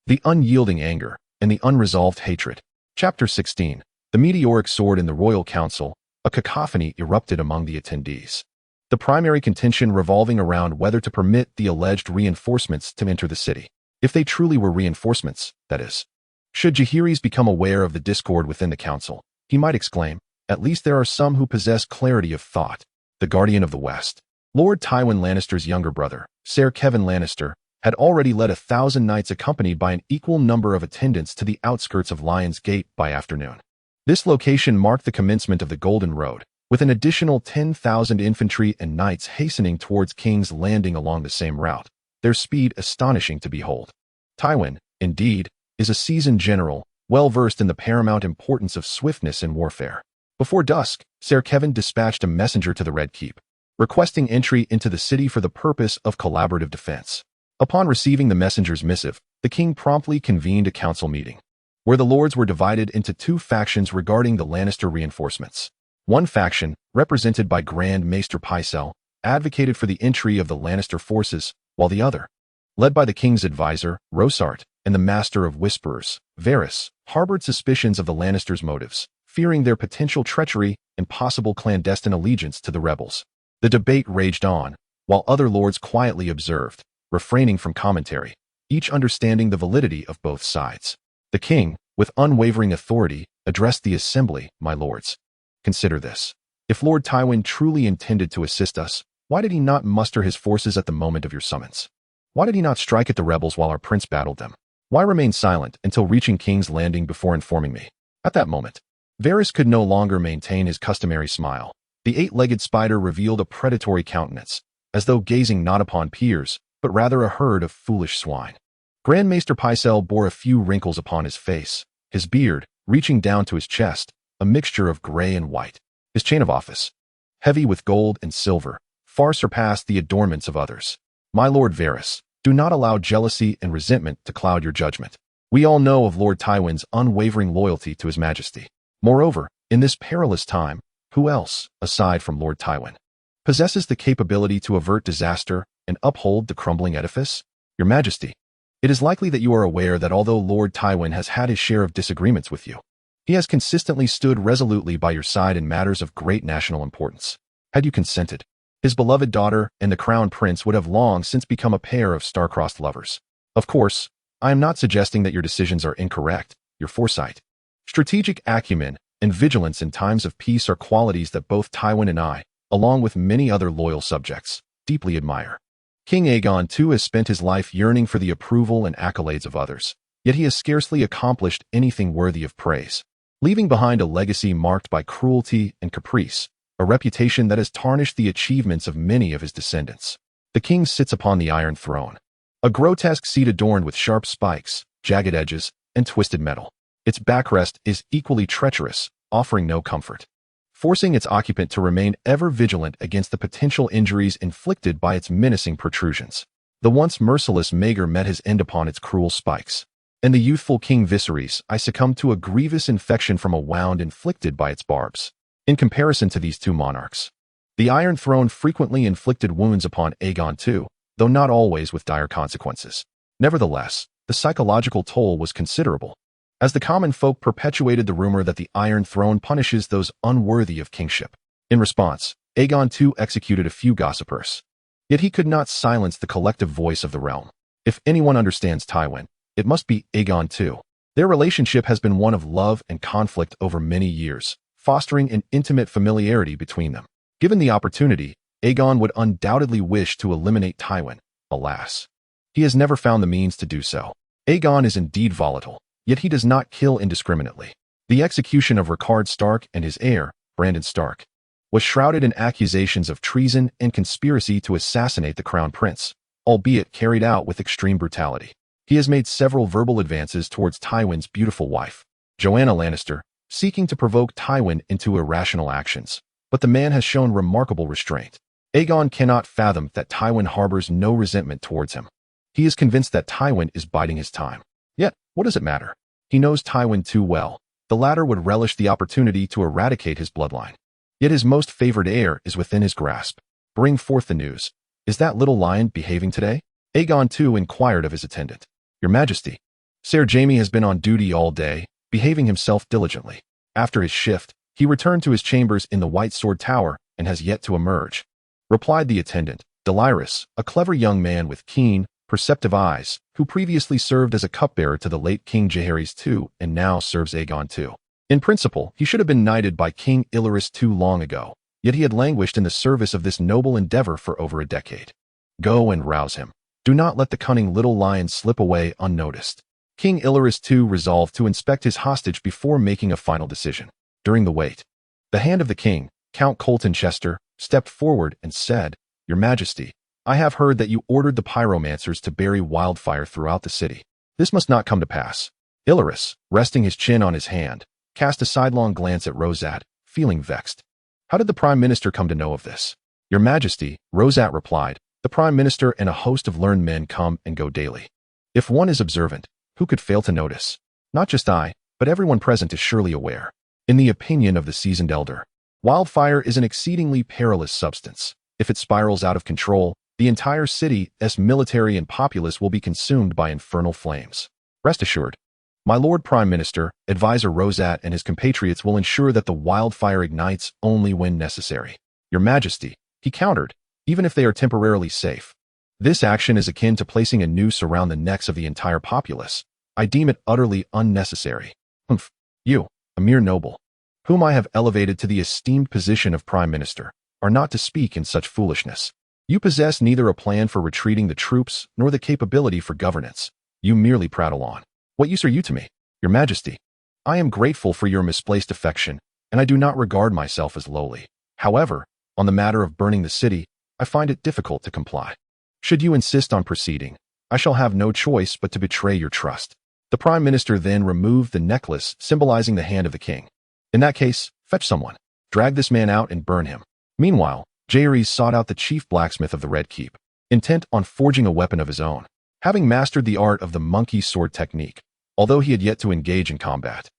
The unyielding anger and the unresolved hatred. Chapter 16. The meteoric sword in the Royal Council. A cacophony erupted among the attendees. The primary contention revolving around whether to permit the alleged reinforcements to enter the city. If they truly were reinforcements, that is. Should Jaehaerys become aware of the discord within the council, he might exclaim, "At least there are some who possess clarity of thought." The Guardian of the West. Lord Tywin Lannister's younger brother, Ser Kevan Lannister, had already led 1,000 knights accompanied by an equal number of attendants to the outskirts of Lion's Gate by afternoon. This location marked the commencement of the Golden Road, with an additional 10,000 infantry and knights hastening towards King's Landing along the same route, their speed astonishing to behold. Tywin, indeed, is a seasoned general, well versed in the paramount importance of swiftness in warfare. Before dusk, Ser Kevan dispatched a messenger to the Red Keep, requesting entry into the city for the purpose of collaborative defense. Upon receiving the messenger's missive, the king promptly convened a council meeting, where the lords were divided into 2 factions regarding the Lannister reinforcements. One faction, represented by Grand Maester Pycelle, advocated for the entry of the Lannister forces, while the other, led by the king's advisor, Rosart, and the Master of Whisperers, Varys, harbored suspicions of the Lannisters' motives, fearing their potential treachery and possible clandestine allegiance to the rebels. The debate raged on, while other lords quietly observed, refraining from commentary, each understanding the validity of both sides. The king, with unwavering authority, addressed the assembly. "My lords, consider this. If Lord Tywin truly intended to assist us, why did he not muster his forces at the moment of your summons? Why did he not strike at the rebels while our prince battled them? Why remain silent until reaching King's Landing before informing me?" At that moment, Varys could no longer maintain his customary smile. The 8-legged spider revealed a predatory countenance, as though gazing not upon peers, but rather a herd of foolish swine. Grand Maester Pycelle bore a few wrinkles upon his face, his beard, reaching down to his chest, a mixture of gray and white. His chain of office, heavy with gold and silver, far surpassed the adornments of others. "My Lord Varys, do not allow jealousy and resentment to cloud your judgment. We all know of Lord Tywin's unwavering loyalty to his majesty. Moreover, in this perilous time, who else, aside from Lord Tywin, possesses the capability to avert disaster and uphold the crumbling edifice? Your Majesty, it is likely that you are aware that although Lord Tywin has had his share of disagreements with you, he has consistently stood resolutely by your side in matters of great national importance. Had you consented, his beloved daughter and the crown prince would have long since become a pair of star-crossed lovers. Of course, I am not suggesting that your decisions are incorrect. Your foresight, strategic acumen, and vigilance in times of peace are qualities that both Tywin and I, along with many other loyal subjects, deeply admire. King Aegon too has spent his life yearning for the approval and accolades of others, yet he has scarcely accomplished anything worthy of praise, leaving behind a legacy marked by cruelty and caprice, a reputation that has tarnished the achievements of many of his descendants. The king sits upon the Iron Throne, a grotesque seat adorned with sharp spikes, jagged edges, and twisted metal. Its backrest is equally treacherous, offering no comfort, forcing its occupant to remain ever vigilant against the potential injuries inflicted by its menacing protrusions. The once merciless Rhaegar met his end upon its cruel spikes, and the youthful King Viserys I succumbed to a grievous infection from a wound inflicted by its barbs. In comparison to these two monarchs, the Iron Throne frequently inflicted wounds upon Aegon too, though not always with dire consequences. Nevertheless, the psychological toll was considerable, as the common folk perpetuated the rumor that the Iron Throne punishes those unworthy of kingship. In response, Aegon too executed a few gossipers. Yet he could not silence the collective voice of the realm. If anyone understands Tywin, it must be Aegon too. Their relationship has been one of love and conflict over many years, fostering an intimate familiarity between them. Given the opportunity, Aegon would undoubtedly wish to eliminate Tywin. Alas, he has never found the means to do so. Aegon is indeed volatile, yet he does not kill indiscriminately. The execution of Rhaegar Stark and his heir, Brandon Stark, was shrouded in accusations of treason and conspiracy to assassinate the crown prince, albeit carried out with extreme brutality. He has made several verbal advances towards Tywin's beautiful wife, Joanna Lannister, seeking to provoke Tywin into irrational actions, but the man has shown remarkable restraint. Aegon cannot fathom that Tywin harbors no resentment towards him. He is convinced that Tywin is biding his time. Yet, what does it matter? He knows Tywin too well. The latter would relish the opportunity to eradicate his bloodline. Yet his most favored heir is within his grasp. Bring forth the news. Is that little lion behaving today? Aegon too inquired of his attendant. Your Majesty, Ser Jaime has been on duty all day, behaving himself diligently. After his shift, he returned to his chambers in the White Sword Tower and has yet to emerge, replied the attendant. Delyrus, a clever young man with keen, perceptive eyes, who previously served as a cupbearer to the late King Jaehaerys II and now serves Aegon II. In principle, he should have been knighted by King Illyris II long ago, yet he had languished in the service of this noble endeavor for over a decade. Go and rouse him. Do not let the cunning little lion slip away unnoticed. King Illyris II resolved to inspect his hostage before making a final decision. During the wait, the hand of the king, Count Colton Chester, stepped forward and said, Your Majesty, I have heard that you ordered the pyromancers to bury wildfire throughout the city. This must not come to pass. Illyris, resting his chin on his hand, cast a sidelong glance at Rosat, feeling vexed. How did the Prime Minister come to know of this? Your Majesty, Rosat replied, the Prime Minister and a host of learned men come and go daily. If one is observant, who could fail to notice? Not just I, but everyone present is surely aware. In the opinion of the seasoned elder, wildfire is an exceedingly perilous substance. If it spirals out of control, the entire city's military and populace will be consumed by infernal flames. Rest assured, my Lord Prime Minister, Advisor Rosat and his compatriots will ensure that the wildfire ignites only when necessary. Your Majesty, he countered, even if they are temporarily safe. This action is akin to placing a noose around the necks of the entire populace. I deem it utterly unnecessary. You, a mere noble, whom I have elevated to the esteemed position of Prime Minister, are not to speak in such foolishness. You possess neither a plan for retreating the troops nor the capability for governance. You merely prattle on. What use are you to me? Your Majesty, I am grateful for your misplaced affection, and I do not regard myself as lowly. However, on the matter of burning the city, I find it difficult to comply. Should you insist on proceeding, I shall have no choice but to betray your trust. The Prime Minister then removed the necklace symbolizing the hand of the king. In that case, fetch someone. Drag this man out and burn him. Meanwhile, Jaehaerys sought out the chief blacksmith of the Red Keep, intent on forging a weapon of his own. Having mastered the art of the monkey sword technique, although he had yet to engage in combat,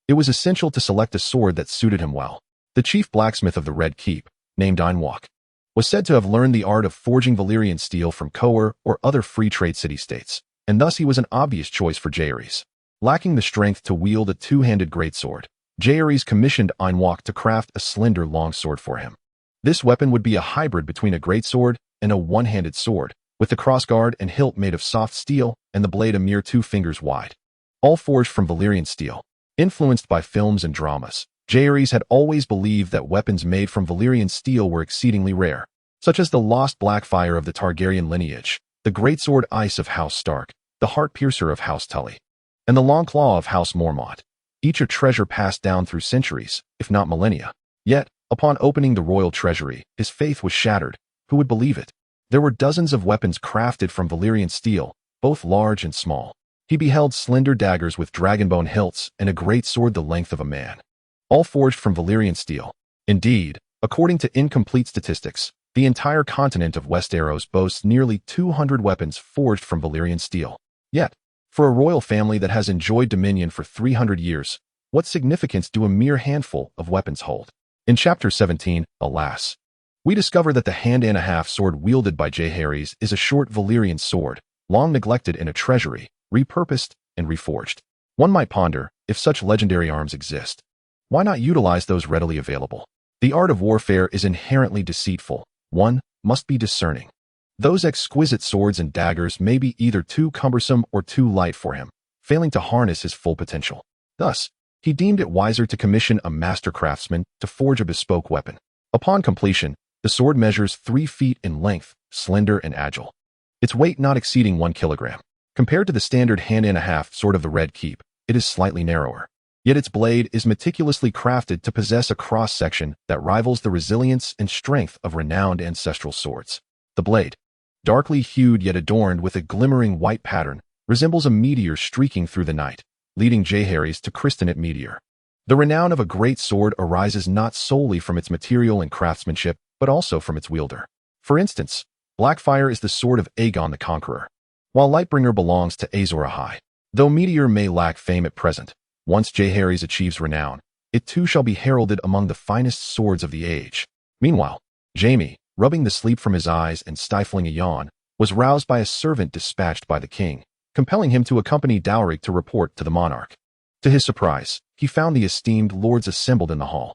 it was essential to select a sword that suited him well. The chief blacksmith of the Red Keep, named Einwalk, was said to have learned the art of forging Valyrian steel from Heir or other free trade city-states, and thus he was an obvious choice for Jaehaerys. Lacking the strength to wield a two-handed greatsword, Jaehaerys commissioned Einwalk to craft a slender longsword for him. This weapon would be a hybrid between a greatsword and a one-handed sword, with the crossguard and hilt made of soft steel and the blade a mere 2 fingers wide. All forged from Valyrian steel. Influenced by films and dramas, Jaehaerys had always believed that weapons made from Valyrian steel were exceedingly rare, such as the lost Blackfire of the Targaryen lineage, the greatsword Ice of House Stark, the Heart-Piercer of House Tully, and the Longclaw of House Mormont, each a treasure passed down through centuries, if not millennia. Yet, upon opening the royal treasury, his faith was shattered. Who would believe it? There were dozens of weapons crafted from Valyrian steel, both large and small. He beheld slender daggers with dragonbone hilts and a great sword the length of a man, all forged from Valyrian steel. Indeed, according to incomplete statistics, the entire continent of Westeros boasts nearly 200 weapons forged from Valyrian steel. Yet, for a royal family that has enjoyed dominion for 300 years, what significance do a mere handful of weapons hold? In Chapter 17, alas, we discover that the hand-and-a-half sword wielded by Jaehaerys is a short Valyrian sword, long neglected in a treasury, repurposed and reforged. One might ponder, if such legendary arms exist, why not utilize those readily available? The art of warfare is inherently deceitful. One must be discerning. Those exquisite swords and daggers may be either too cumbersome or too light for him, failing to harness his full potential. Thus, he deemed it wiser to commission a master craftsman to forge a bespoke weapon. Upon completion, the sword measures 3 feet in length, slender and agile, its weight not exceeding 1 kilogram. Compared to the standard hand-and-a-half sword of the Red Keep, it is slightly narrower. Yet its blade is meticulously crafted to possess a cross-section that rivals the resilience and strength of renowned ancestral swords. The blade, darkly hued yet adorned with a glimmering white pattern, resembles a meteor streaking through the night, leading Jaehaerys to christen it Meteor. The renown of a great sword arises not solely from its material and craftsmanship, but also from its wielder. For instance, Blackfire is the sword of Aegon the Conqueror, while Lightbringer belongs to Azor Ahai. Though Meteor may lack fame at present, once Jaehaerys achieves renown, it too shall be heralded among the finest swords of the age. Meanwhile, Jaime, rubbing the sleep from his eyes and stifling a yawn, was roused by a servant dispatched by the king, compelling him to accompany Dowrick to report to the monarch. To his surprise, he found the esteemed lords assembled in the hall.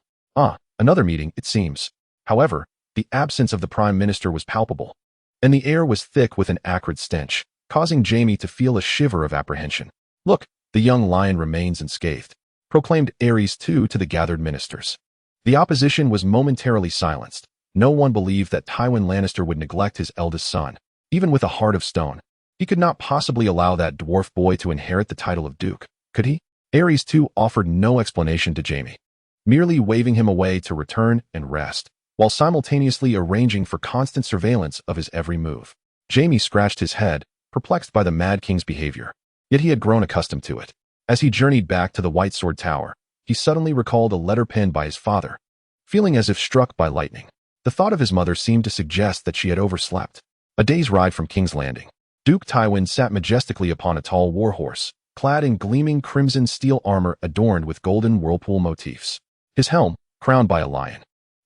Another meeting, it seems. However, the absence of the prime minister was palpable, and the air was thick with an acrid stench, causing Jaime to feel a shiver of apprehension. "Look, the young lion remains unscathed," proclaimed Aerys II to the gathered ministers. The opposition was momentarily silenced. No one believed that Tywin Lannister would neglect his eldest son, even with a heart of stone. He could not possibly allow that dwarf boy to inherit the title of duke, could he? Aerys II offered no explanation to Jaime, merely waving him away to return and rest, while simultaneously arranging for constant surveillance of his every move. Jaime scratched his head, perplexed by the Mad King's behavior. Yet he had grown accustomed to it. As he journeyed back to the White Sword Tower, he suddenly recalled a letter penned by his father, feeling as if struck by lightning. The thought of his mother seemed to suggest that she had overslept. A day's ride from King's Landing, Duke Tywin sat majestically upon a tall warhorse, clad in gleaming crimson steel armor adorned with golden whirlpool motifs. His helm, crowned by a lion,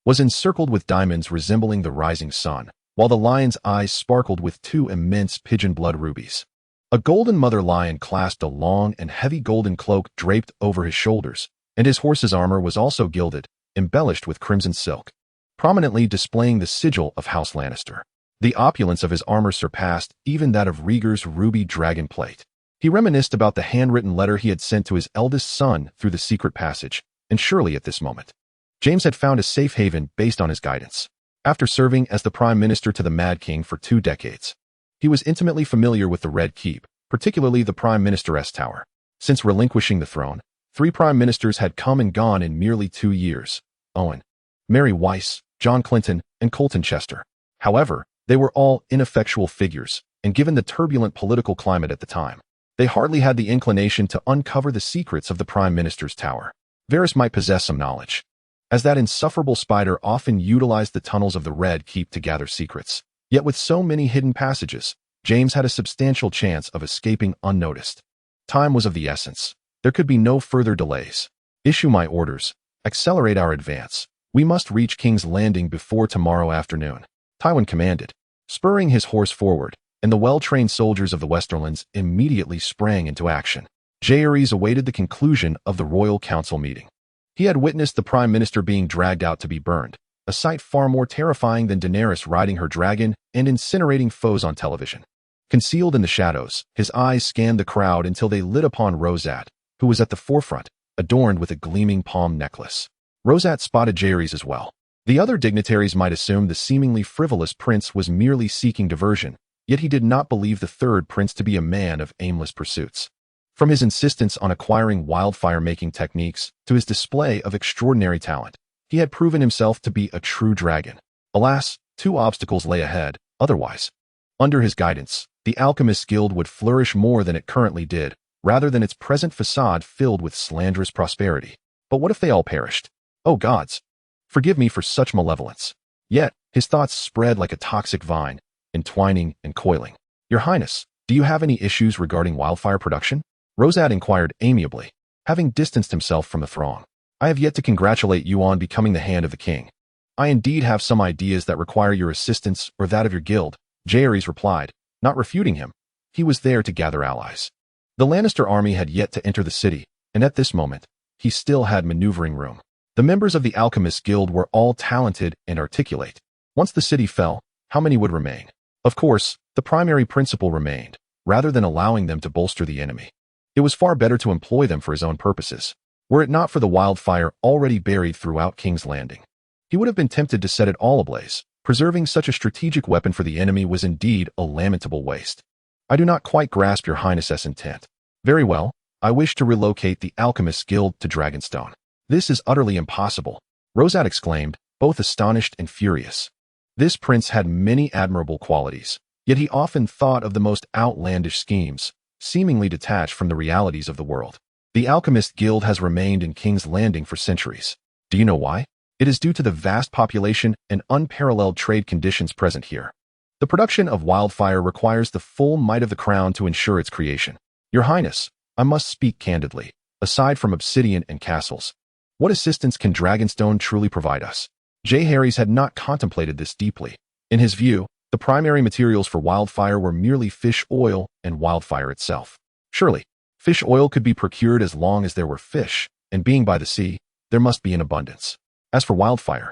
was encircled with diamonds resembling the rising sun, while the lion's eyes sparkled with 2 immense pigeon blood rubies. A golden mother lion clasped a long and heavy golden cloak draped over his shoulders, and his horse's armor was also gilded, embellished with crimson silk, prominently displaying the sigil of House Lannister. The opulence of his armor surpassed even that of Rhaegar's ruby dragon plate. He reminisced about the handwritten letter he had sent to his eldest son through the secret passage, and surely at this moment, James had found a safe haven based on his guidance. After serving as the prime minister to the Mad King for 2 decades, he was intimately familiar with the Red Keep, particularly the Prime Minister's Tower. Since relinquishing the throne, 3 prime ministers had come and gone in merely 2 years: Owen, Mary Weiss, John Clinton, and Colton Chester. However, they were all ineffectual figures, and given the turbulent political climate at the time, they hardly had the inclination to uncover the secrets of the Prime Minister's Tower. Varys might possess some knowledge, as that insufferable spider often utilized the tunnels of the Red Keep to gather secrets. Yet with so many hidden passages, James had a substantial chance of escaping unnoticed. Time was of the essence. There could be no further delays. "Issue my orders. Accelerate our advance. We must reach King's Landing before tomorrow afternoon." Tywin commanded, spurring his horse forward, and the well-trained soldiers of the Westerlands immediately sprang into action. Jaehaerys awaited the conclusion of the royal council meeting. He had witnessed the prime minister being dragged out to be burned, a sight far more terrifying than Daenerys riding her dragon and incinerating foes on television. Concealed in the shadows, his eyes scanned the crowd until they lit upon Rosat, who was at the forefront, adorned with a gleaming palm necklace. Rosat spotted Jaehaerys as well. The other dignitaries might assume the seemingly frivolous prince was merely seeking diversion, yet he did not believe the third prince to be a man of aimless pursuits. From his insistence on acquiring wildfire-making techniques to his display of extraordinary talent, he had proven himself to be a true dragon. Alas, two obstacles lay ahead, otherwise. Under his guidance, the Alchemist's Guild would flourish more than it currently did, rather than its present facade filled with slanderous prosperity. But what if they all perished? Oh gods! Forgive me for such malevolence. Yet, his thoughts spread like a toxic vine, entwining and coiling. Your Highness, do you have any issues regarding wildfire production? Rosat inquired amiably, having distanced himself from the throng. I have yet to congratulate you on becoming the hand of the king. I indeed have some ideas that require your assistance or that of your guild, Jaehaerys replied, not refuting him. He was there to gather allies. The Lannister army had yet to enter the city, and at this moment, he still had maneuvering room. The members of the Alchemist's Guild were all talented and articulate. Once the city fell, how many would remain? Of course, the primary principle remained, rather than allowing them to bolster the enemy. It was far better to employ them for his own purposes. Were it not for the wildfire already buried throughout King's Landing, he would have been tempted to set it all ablaze. Preserving such a strategic weapon for the enemy was indeed a lamentable waste. I do not quite grasp your Highness's intent. Very well, I wish to relocate the Alchemist's Guild to Dragonstone. This is utterly impossible, Rosat exclaimed, both astonished and furious. This prince had many admirable qualities, yet he often thought of the most outlandish schemes, seemingly detached from the realities of the world. The Alchemist Guild has remained in King's Landing for centuries. Do you know why? It is due to the vast population and unparalleled trade conditions present here. The production of wildfire requires the full might of the crown to ensure its creation. Your Highness, I must speak candidly. Aside from obsidian and castles, what assistance can Dragonstone truly provide us? Jaehaerys had not contemplated this deeply. In his view, the primary materials for wildfire were merely fish oil and wildfire itself. Surely, fish oil could be procured as long as there were fish, and being by the sea, there must be an abundance. As for wildfire,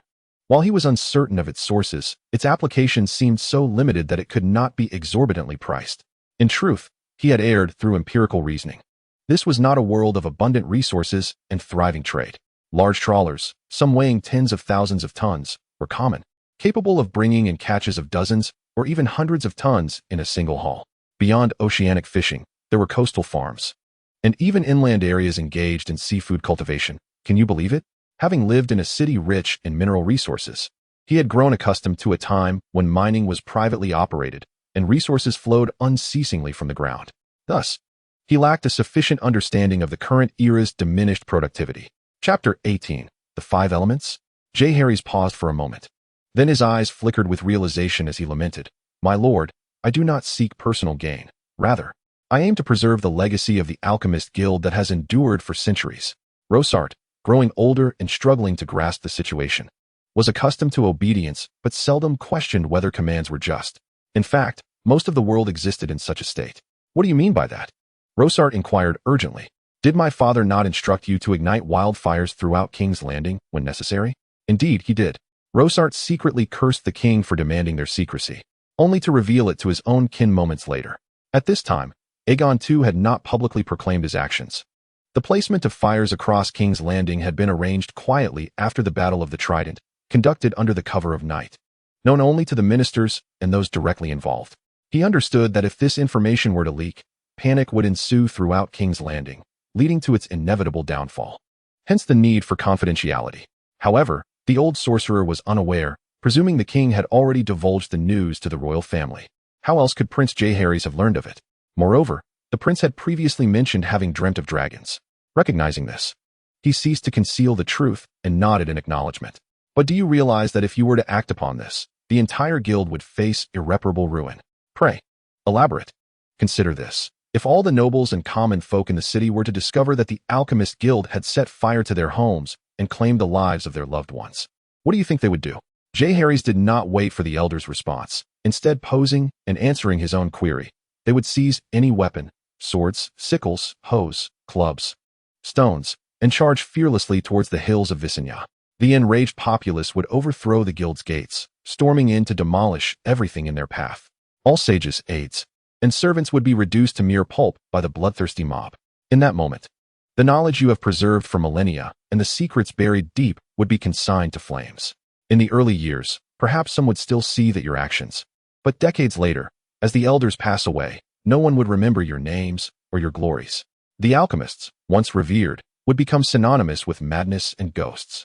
while he was uncertain of its sources, its application seemed so limited that it could not be exorbitantly priced. In truth, he had erred through empirical reasoning. This was not a world of abundant resources and thriving trade. Large trawlers, some weighing tens of thousands of tons, were common, capable of bringing in catches of dozens or even hundreds of tons in a single haul. Beyond oceanic fishing, there were coastal farms, and even inland areas engaged in seafood cultivation. Can you believe it? Having lived in a city rich in mineral resources, he had grown accustomed to a time when mining was privately operated and resources flowed unceasingly from the ground. Thus, he lacked a sufficient understanding of the current era's diminished productivity. Chapter 18. The Five Elements. Jaehaerys paused for a moment. Then his eyes flickered with realization as he lamented, My lord, I do not seek personal gain. Rather, I aim to preserve the legacy of the Alchemist Guild that has endured for centuries. Rosart, growing older and struggling to grasp the situation, was accustomed to obedience but seldom questioned whether commands were just. In fact, most of the world existed in such a state. What do you mean by that? Rosart inquired urgently. Did my father not instruct you to ignite wildfires throughout King's Landing when necessary? Indeed, he did. Rosart secretly cursed the king for demanding their secrecy, only to reveal it to his own kin moments later. At this time, Aegon II had not publicly proclaimed his actions. The placement of fires across King's Landing had been arranged quietly after the Battle of the Trident, conducted under the cover of night, known only to the ministers and those directly involved. He understood that if this information were to leak, panic would ensue throughout King's Landing, leading to its inevitable downfall. Hence the need for confidentiality. However, the old sorcerer was unaware, presuming the king had already divulged the news to the royal family. How else could Prince Jaehaerys have learned of it? Moreover, the prince had previously mentioned having dreamt of dragons. Recognizing this, he ceased to conceal the truth and nodded in acknowledgement. But do you realize that if you were to act upon this, the entire guild would face irreparable ruin? Pray, elaborate. Consider this. If all the nobles and common folk in the city were to discover that the Alchemist Guild had set fire to their homes and claimed the lives of their loved ones, what do you think they would do? Jaehaerys did not wait for the elder's response, instead posing and answering his own query. They would seize any weapon, swords, sickles, hoes, clubs, stones, and charge fearlessly towards the hills of Visenya. The enraged populace would overthrow the guild's gates, storming in to demolish everything in their path. All sages, aides, and servants would be reduced to mere pulp by the bloodthirsty mob. In that moment, the knowledge you have preserved for millennia and the secrets buried deep would be consigned to flames. In the early years, perhaps some would still seethe at your actions. But decades later, as the elders pass away, no one would remember your names or your glories. The alchemists, once revered, would become synonymous with madness and ghosts.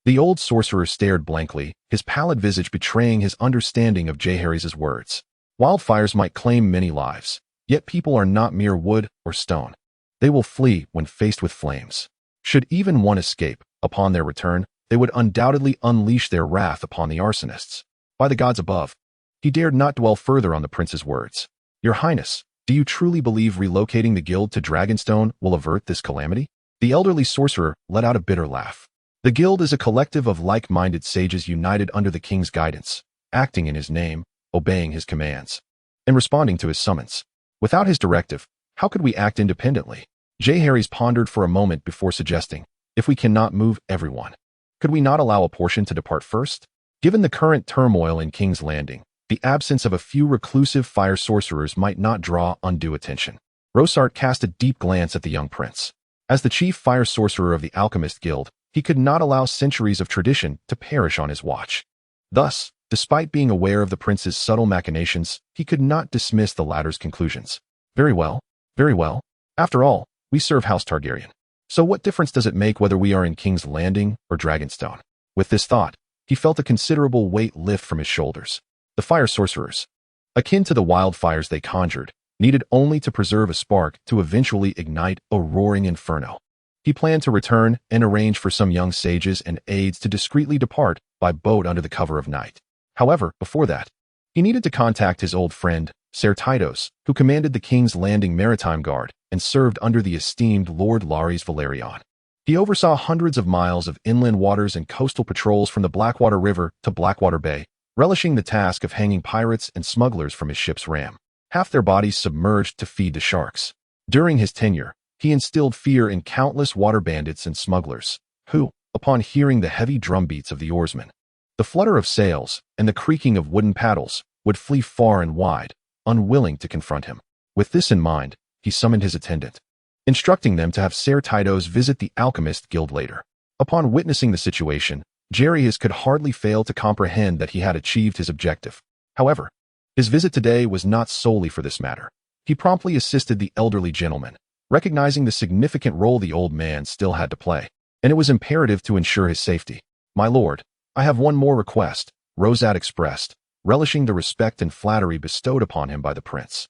The old sorcerer stared blankly, his pallid visage betraying his understanding of Jaehaerys' words. Wildfires might claim many lives, yet people are not mere wood or stone. They will flee when faced with flames. Should even one escape, upon their return, they would undoubtedly unleash their wrath upon the arsonists. By the gods above, he dared not dwell further on the prince's words. Your Highness, do you truly believe relocating the guild to Dragonstone will avert this calamity? The elderly sorcerer let out a bitter laugh. The guild is a collective of like-minded sages united under the king's guidance, acting in his name, obeying his commands, and responding to his summons. Without his directive, how could we act independently? Jaehaerys pondered for a moment before suggesting, if we cannot move everyone, could we not allow a portion to depart first? Given the current turmoil in King's Landing, the absence of a few reclusive fire sorcerers might not draw undue attention. Rosart cast a deep glance at the young prince. As the chief fire sorcerer of the Alchemist Guild, he could not allow centuries of tradition to perish on his watch. Thus, despite being aware of the prince's subtle machinations, he could not dismiss the latter's conclusions. Very well, very well. After all, we serve House Targaryen. So what difference does it make whether we are in King's Landing or Dragonstone? With this thought, he felt a considerable weight lift from his shoulders. The fire sorcerers, akin to the wildfires they conjured, needed only to preserve a spark to eventually ignite a roaring inferno. He planned to return and arrange for some young sages and aides to discreetly depart by boat under the cover of night. However, before that, he needed to contact his old friend, Ser Tytos, who commanded the King's Landing Maritime Guard and served under the esteemed Lord Larys Valerion. He oversaw hundreds of miles of inland waters and coastal patrols from the Blackwater River to Blackwater Bay, relishing the task of hanging pirates and smugglers from his ship's ram, half their bodies submerged to feed the sharks. During his tenure, he instilled fear in countless water bandits and smugglers, who, upon hearing the heavy drumbeats of the oarsmen, the flutter of sails, and the creaking of wooden paddles, would flee far and wide, unwilling to confront him. With this in mind, he summoned his attendant, instructing them to have Ser Tytos visit the Alchemist Guild later. Upon witnessing the situation, Jaehaerys could hardly fail to comprehend that he had achieved his objective. However, his visit today was not solely for this matter. He promptly assisted the elderly gentleman, recognizing the significant role the old man still had to play, and it was imperative to ensure his safety. My lord, I have one more request, Rosat expressed, relishing the respect and flattery bestowed upon him by the prince.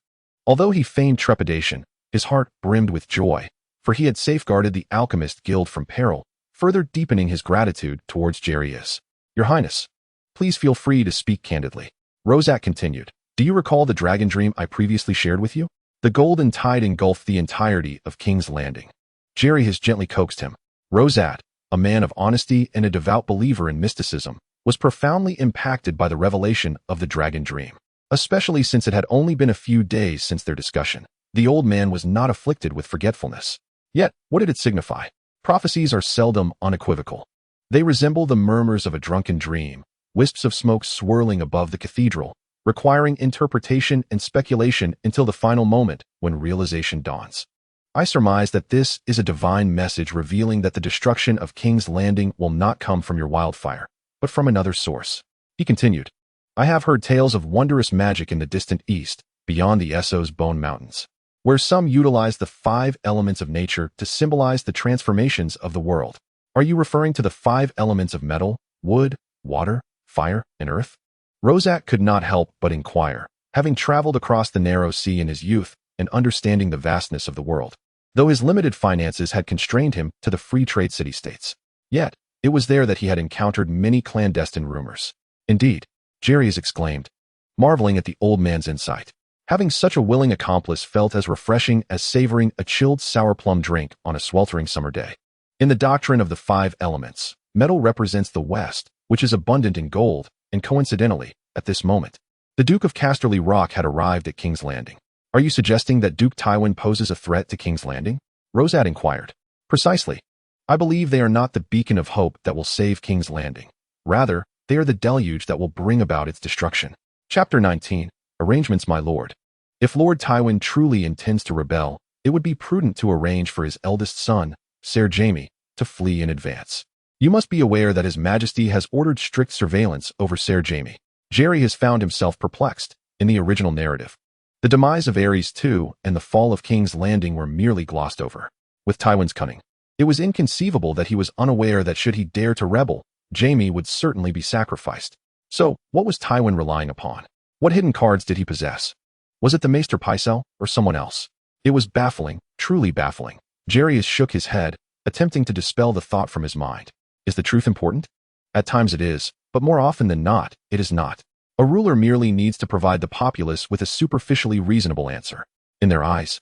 Although he feigned trepidation, his heart brimmed with joy, for he had safeguarded the Alchemist Guild from peril, further deepening his gratitude towards Jaehaerys. Your Highness, please feel free to speak candidly. Rosat continued, do you recall the dragon dream I previously shared with you? The golden tide engulfed the entirety of King's Landing. Jaehaerys gently coaxed him. Rosat, a man of honesty and a devout believer in mysticism, was profoundly impacted by the revelation of the dragon dream, especially since it had only been a few days since their discussion. The old man was not afflicted with forgetfulness. Yet, what did it signify? Prophecies are seldom unequivocal. They resemble the murmurs of a drunken dream, wisps of smoke swirling above the cathedral, requiring interpretation and speculation until the final moment when realization dawns. I surmise that this is a divine message revealing that the destruction of King's Landing will not come from your wildfire, but from another source. He continued, I have heard tales of wondrous magic in the distant east, beyond the Essos Bone Mountains, where some utilize the 5 elements of nature to symbolize the transformations of the world. Are you referring to the 5 elements of metal, wood, water, fire, and earth? Rosat could not help but inquire, having traveled across the narrow sea in his youth and understanding the vastness of the world, though his limited finances had constrained him to the free trade city-states. Yet, it was there that he had encountered many clandestine rumors. Indeed, Jaehaerys exclaimed, marveling at the old man's insight. Having such a willing accomplice felt as refreshing as savoring a chilled sour plum drink on a sweltering summer day. In the doctrine of the 5 elements, metal represents the West, which is abundant in gold, and coincidentally, at this moment, the Duke of Casterly Rock had arrived at King's Landing. Are you suggesting that Duke Tywin poses a threat to King's Landing? Rosad inquired. Precisely. I believe they are not the beacon of hope that will save King's Landing. Rather, they are the deluge that will bring about its destruction. Chapter 19. Arrangements, my lord. If Lord Tywin truly intends to rebel, it would be prudent to arrange for his eldest son, Ser Jaime, to flee in advance. You must be aware that His Majesty has ordered strict surveillance over Ser Jaime. Jaime has found himself perplexed in the original narrative. The demise of Aerys II and the fall of King's Landing were merely glossed over. With Tywin's cunning, it was inconceivable that he was unaware that should he dare to rebel, Jaime would certainly be sacrificed. So, what was Tywin relying upon? What hidden cards did he possess? Was it the Maester Pycelle or someone else? It was baffling, truly baffling. Jaehaerys shook his head, attempting to dispel the thought from his mind. Is the truth important? At times it is, but more often than not, it is not. A ruler merely needs to provide the populace with a superficially reasonable answer. In their eyes,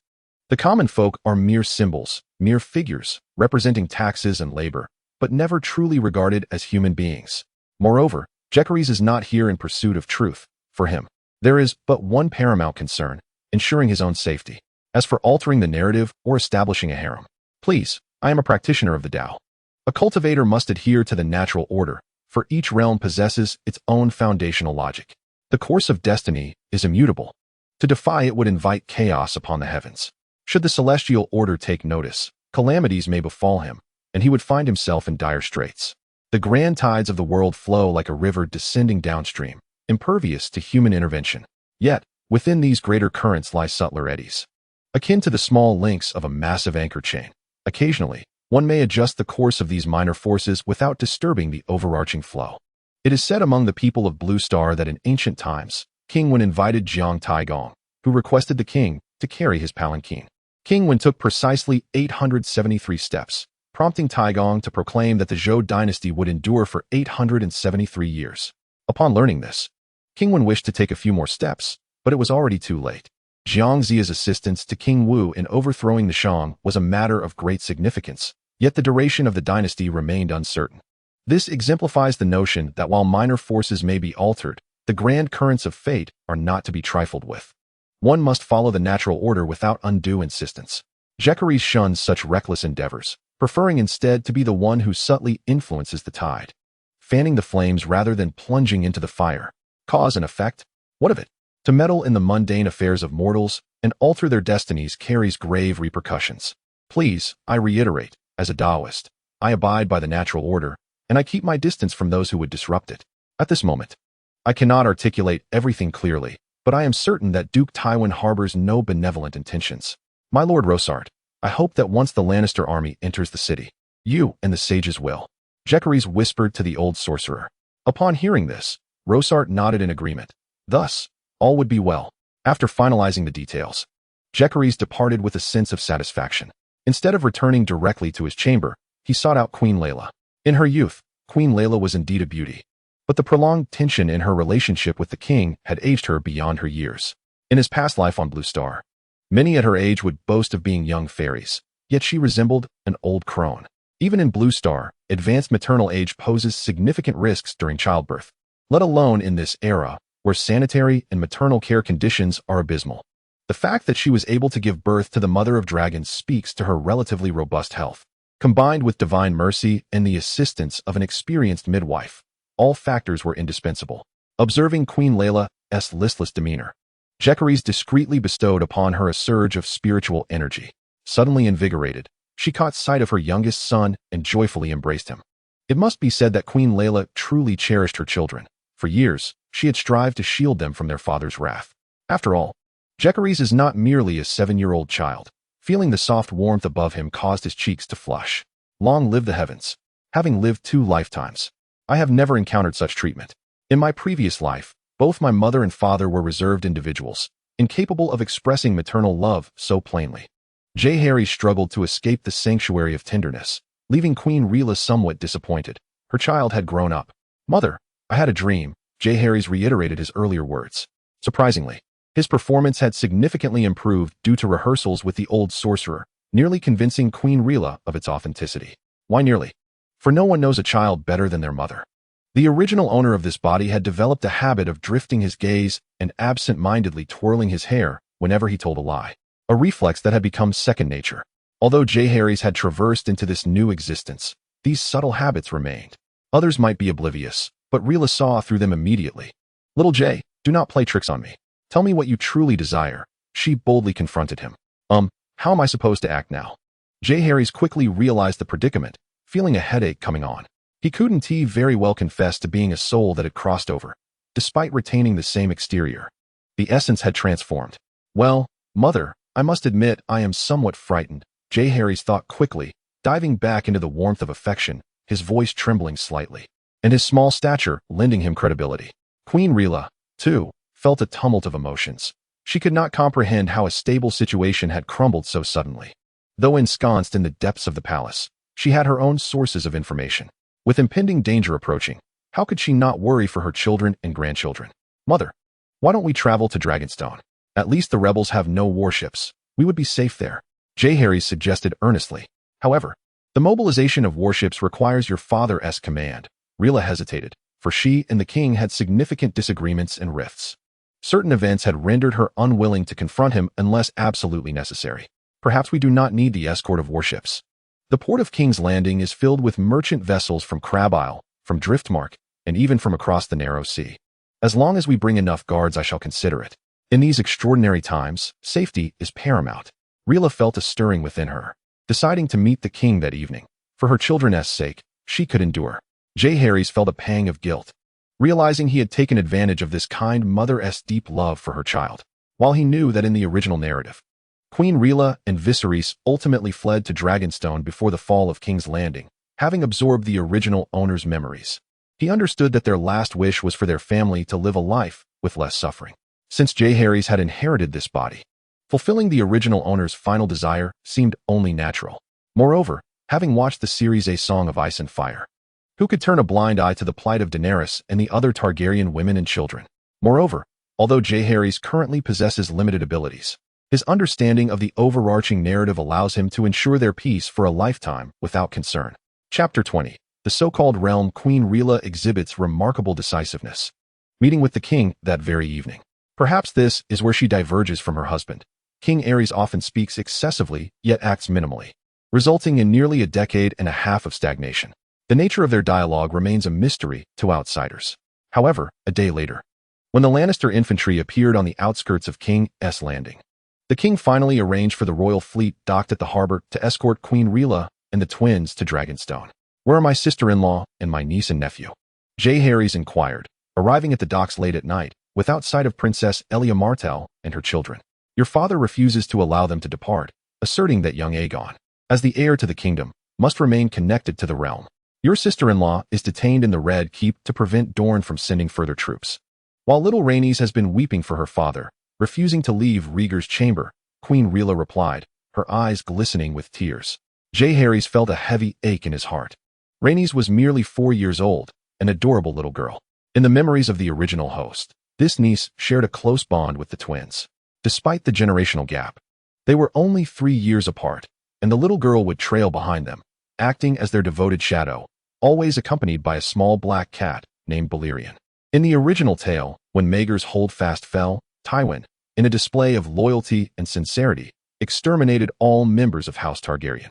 the common folk are mere symbols, mere figures, representing taxes and labor, but never truly regarded as human beings. Moreover, Jaehaerys is not here in pursuit of truth. For him, there is but one paramount concern, ensuring his own safety. As for altering the narrative or establishing a harem, please, I am a practitioner of the Tao. A cultivator must adhere to the natural order, for each realm possesses its own foundational logic. The course of destiny is immutable. To defy it would invite chaos upon the heavens. Should the celestial order take notice, calamities may befall him, and he would find himself in dire straits. The grand tides of the world flow like a river descending downstream, impervious to human intervention. Yet, within these greater currents lie subtler eddies, akin to the small links of a massive anchor chain. Occasionally, one may adjust the course of these minor forces without disturbing the overarching flow. It is said among the people of Blue Star that in ancient times, King Wen invited Jiang Taigong, who requested the king to carry his palanquin. King Wen took precisely 873 steps, prompting Taigong to proclaim that the Zhou dynasty would endure for 873 years. Upon learning this, King Wen wished to take a few more steps, but it was already too late. Jiang Ziya's assistance to King Wu in overthrowing the Shang was a matter of great significance, yet the duration of the dynasty remained uncertain. This exemplifies the notion that while minor forces may be altered, the grand currents of fate are not to be trifled with. One must follow the natural order without undue insistence. Jaehaerys shuns such reckless endeavors, preferring instead to be the one who subtly influences the tide, fanning the flames rather than plunging into the fire. Cause and effect? What of it? To meddle in the mundane affairs of mortals and alter their destinies carries grave repercussions. Please, I reiterate, as a Taoist, I abide by the natural order, and I keep my distance from those who would disrupt it. At this moment, I cannot articulate everything clearly, but I am certain that Duke Tywin harbors no benevolent intentions. My Lord Rosard, I hope that once the Lannister army enters the city, you and the sages will. Jaehaerys whispered to the old sorcerer. Upon hearing this, Rosard nodded in agreement. Thus, all would be well. After finalizing the details, Jaehaerys departed with a sense of satisfaction. Instead of returning directly to his chamber, he sought out Queen Layla. In her youth, Queen Layla was indeed a beauty, but the prolonged tension in her relationship with the king had aged her beyond her years. In his past life on Blue Star, many at her age would boast of being young fairies, yet she resembled an old crone. Even in Blue Star, advanced maternal age poses significant risks during childbirth, let alone in this era, where sanitary and maternal care conditions are abysmal. The fact that she was able to give birth to the mother of dragons speaks to her relatively robust health. Combined with divine mercy and the assistance of an experienced midwife, all factors were indispensable. Observing Queen Layla's listless demeanor, Jaehaerys discreetly bestowed upon her a surge of spiritual energy. Suddenly invigorated, she caught sight of her youngest son and joyfully embraced him. It must be said that Queen Layla truly cherished her children. For years, she had strived to shield them from their father's wrath. After all, Jaehaerys is not merely a 7-year-old child. Feeling the soft warmth above him caused his cheeks to flush. Long live the heavens. Having lived 2 lifetimes, I have never encountered such treatment. In my previous life, both my mother and father were reserved individuals, incapable of expressing maternal love so plainly. Jaehaerys struggled to escape the sanctuary of tenderness, leaving Queen Rhaegar somewhat disappointed. Her child had grown up. Mother, I had a dream. Jaehaerys reiterated his earlier words. Surprisingly, his performance had significantly improved due to rehearsals with the old sorcerer, nearly convincing Queen Rhaegar of its authenticity. Why nearly? For no one knows a child better than their mother. The original owner of this body had developed a habit of drifting his gaze and absent-mindedly twirling his hair whenever he told a lie, a reflex that had become second nature. Although Jaehaerys had traversed into this new existence, these subtle habits remained. Others might be oblivious, but Rhaegar saw through them immediately. "Little Jay, do not play tricks on me. Tell me what you truly desire," she boldly confronted him. How am I supposed to act now?" Jaehaerys quickly realized the predicament, feeling a headache coming on. He couldn't very well confess to being a soul that had crossed over, despite retaining the same exterior. The essence had transformed. "Well, mother, I must admit I am somewhat frightened," Jaehaerys thought quickly, diving back into the warmth of affection, his voice trembling slightly, and his small stature lending him credibility. Queen Rhaegar, too, felt a tumult of emotions. She could not comprehend how a stable situation had crumbled so suddenly. Though ensconced in the depths of the palace, she had her own sources of information. With impending danger approaching, how could she not worry for her children and grandchildren? "Mother, why don't we travel to Dragonstone? At least the rebels have no warships. We would be safe there," Jaehaerys suggested earnestly. However, the mobilization of warships requires your father's command. Rhaegar hesitated, for she and the king had significant disagreements and rifts. Certain events had rendered her unwilling to confront him unless absolutely necessary. "Perhaps we do not need the escort of warships. The port of King's Landing is filled with merchant vessels from Crab Isle, from Driftmark, and even from across the narrow sea. As long as we bring enough guards, I shall consider it. In these extraordinary times, safety is paramount." Rhaegar felt a stirring within her. Deciding to meet the king that evening, for her children's sake, she could endure. Jaehaerys felt a pang of guilt, realizing he had taken advantage of this kind mother's deep love for her child. While he knew that in the original narrative, Queen Rhaegar and Viserys ultimately fled to Dragonstone before the fall of King's Landing, having absorbed the original owner's memories. He understood that their last wish was for their family to live a life with less suffering. Since Jaehaerys had inherited this body, fulfilling the original owner's final desire seemed only natural. Moreover, having watched the series A Song of Ice and Fire, who could turn a blind eye to the plight of Daenerys and the other Targaryen women and children? Moreover, although Jaehaerys currently possesses limited abilities, his understanding of the overarching narrative allows him to ensure their peace for a lifetime without concern. Chapter 20. The so-called realm. Queen Rhaegar exhibits remarkable decisiveness. Meeting with the king that very evening. Perhaps this is where she diverges from her husband. King Aerys often speaks excessively, yet acts minimally, resulting in nearly a decade and a half of stagnation. The nature of their dialogue remains a mystery to outsiders. However, a day later, when the Lannister infantry appeared on the outskirts of King's Landing, the king finally arranged for the royal fleet docked at the harbor to escort Queen Rhaegar and the twins to Dragonstone. "Where are my sister-in-law and my niece and nephew?" Jaehaerys inquired, arriving at the docks late at night, without sight of Princess Elia Martell and her children. "Your father refuses to allow them to depart, asserting that young Aegon, as the heir to the kingdom, must remain connected to the realm. Your sister-in-law is detained in the Red Keep to prevent Dorne from sending further troops." While little Rhaenys has been weeping for her father, refusing to leave Rhaegar's chamber, Queen Rhaegar replied, her eyes glistening with tears. Jaehaerys felt a heavy ache in his heart. Rhaenys was merely 4 years old, an adorable little girl. In the memories of the original host, this niece shared a close bond with the twins. Despite the generational gap, they were only 3 years apart, and the little girl would trail behind them, acting as their devoted shadow, always accompanied by a small black cat named Balerion. In the original tale, when Maegor's holdfast fell, Tywin, in a display of loyalty and sincerity, exterminated all members of House Targaryen.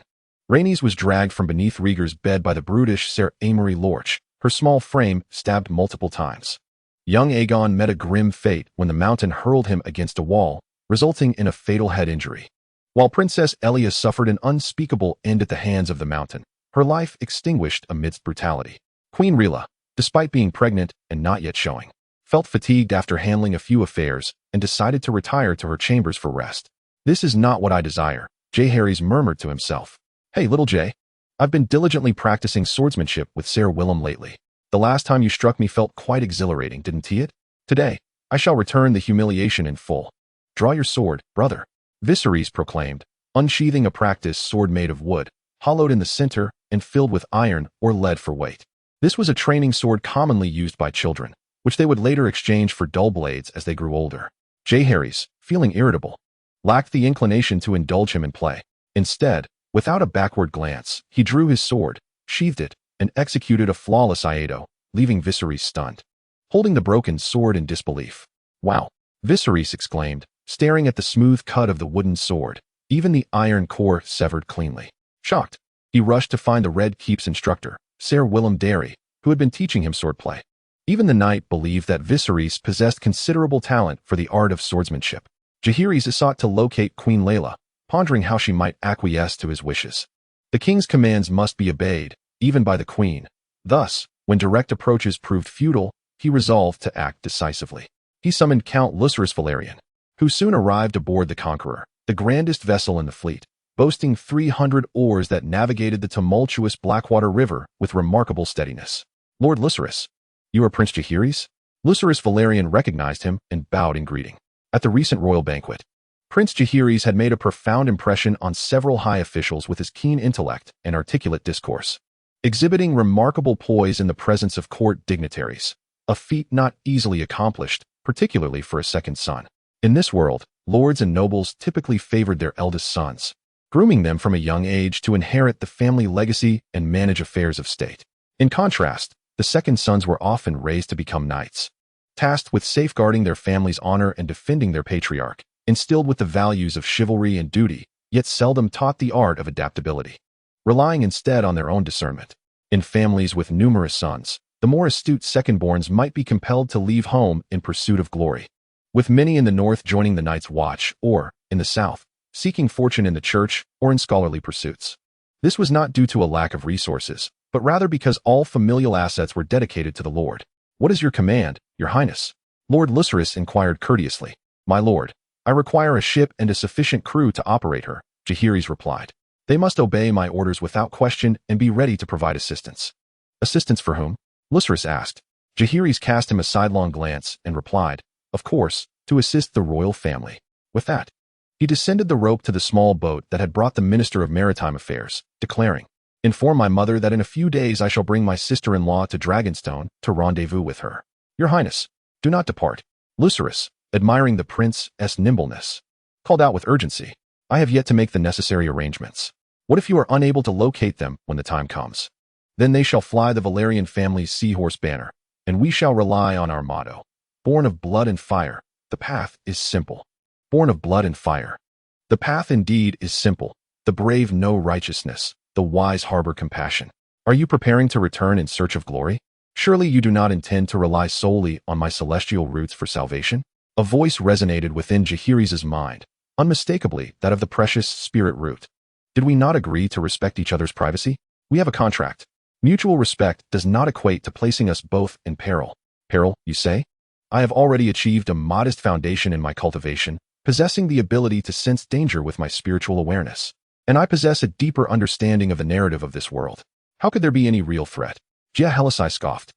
Rhaenys was dragged from beneath Rhaegar's bed by the brutish Ser Amory Lorch, her small frame stabbed multiple times. Young Aegon met a grim fate when the mountain hurled him against a wall, resulting in a fatal head injury. While Princess Elia suffered an unspeakable end at the hands of the mountain, her life extinguished amidst brutality. Queen Rhaegar, despite being pregnant and not yet showing, felt fatigued after handling a few affairs and decided to retire to her chambers for rest. "This is not what I desire," Jaehaerys murmured to himself. "Hey, little Jay, I've been diligently practicing swordsmanship with Ser Willem lately. The last time you struck me felt quite exhilarating, didn't it? Today, I shall return the humiliation in full. Draw your sword, brother," Viserys proclaimed, unsheathing a practiced sword made of wood, hollowed in the center and filled with iron or lead for weight. This was a training sword commonly used by children, which they would later exchange for dull blades as they grew older. Jaehaerys, feeling irritable, lacked the inclination to indulge him in play. Instead, without a backward glance, he drew his sword, sheathed it, and executed a flawless aido, leaving Viserys stunned, holding the broken sword in disbelief. "Wow," Viserys exclaimed, staring at the smooth cut of the wooden sword, even the iron core severed cleanly. Shocked, he rushed to find the Red Keep's instructor, Ser Willem Darry, who had been teaching him swordplay. Even the knight believed that Viserys possessed considerable talent for the art of swordsmanship. Jaehaerys sought to locate Queen Layla, pondering how she might acquiesce to his wishes. The king's commands must be obeyed, even by the queen. Thus, when direct approaches proved futile, he resolved to act decisively. He summoned Count Lucerys Velaryon, who soon arrived aboard the Conqueror, the grandest vessel in the fleet, boasting 300 oars that navigated the tumultuous Blackwater River with remarkable steadiness. "Lord Lucerys, you are Prince Jaehaerys?" Lucerys Velaryon recognized him and bowed in greeting. At the recent royal banquet, Prince Jaehaerys had made a profound impression on several high officials with his keen intellect and articulate discourse, exhibiting remarkable poise in the presence of court dignitaries, a feat not easily accomplished, particularly for a second son. In this world, lords and nobles typically favored their eldest sons, grooming them from a young age to inherit the family legacy and manage affairs of state. In contrast, the second sons were often raised to become knights, tasked with safeguarding their family's honor and defending their patriarch, instilled with the values of chivalry and duty, yet seldom taught the art of adaptability, relying instead on their own discernment. In families with numerous sons, the more astute second-borns might be compelled to leave home in pursuit of glory, with many in the north joining the Night's Watch or, in the south, seeking fortune in the church or in scholarly pursuits. This was not due to a lack of resources, but rather because all familial assets were dedicated to the Lord. "What is your command, your highness?" Lord Lucerys inquired courteously. "My lord, I require a ship and a sufficient crew to operate her," Jaehaerys replied. "They must obey my orders without question and be ready to provide assistance." "Assistance for whom?" Lucerys asked. Jaehaerys cast him a sidelong glance and replied, "Of course, to assist the royal family." With that, he descended the rope to the small boat that had brought the Minister of Maritime Affairs, declaring, "Inform my mother that in a few days I shall bring my sister-in-law to Dragonstone to rendezvous with her. Your highness, do not depart." Lucerys, admiring the prince's nimbleness, called out with urgency, "I have yet to make the necessary arrangements. What if you are unable to locate them when the time comes? Then they shall fly the Velaryon family's seahorse banner, and we shall rely on our motto, born of blood and fire. The path is simple." Born of blood and fire. The path indeed is simple. The brave know righteousness. The wise harbor compassion. Are you preparing to return in search of glory? Surely you do not intend to rely solely on my celestial roots for salvation? A voice resonated within Jaehaerys' mind, unmistakably that of the precious spirit root. "Did we not agree to respect each other's privacy? We have a contract. Mutual respect does not equate to placing us both in peril." "Peril, you say? I have already achieved a modest foundation in my cultivation, possessing the ability to sense danger with my spiritual awareness. And I possess a deeper understanding of the narrative of this world. How could there be any real threat?" Jaehaerys scoffed,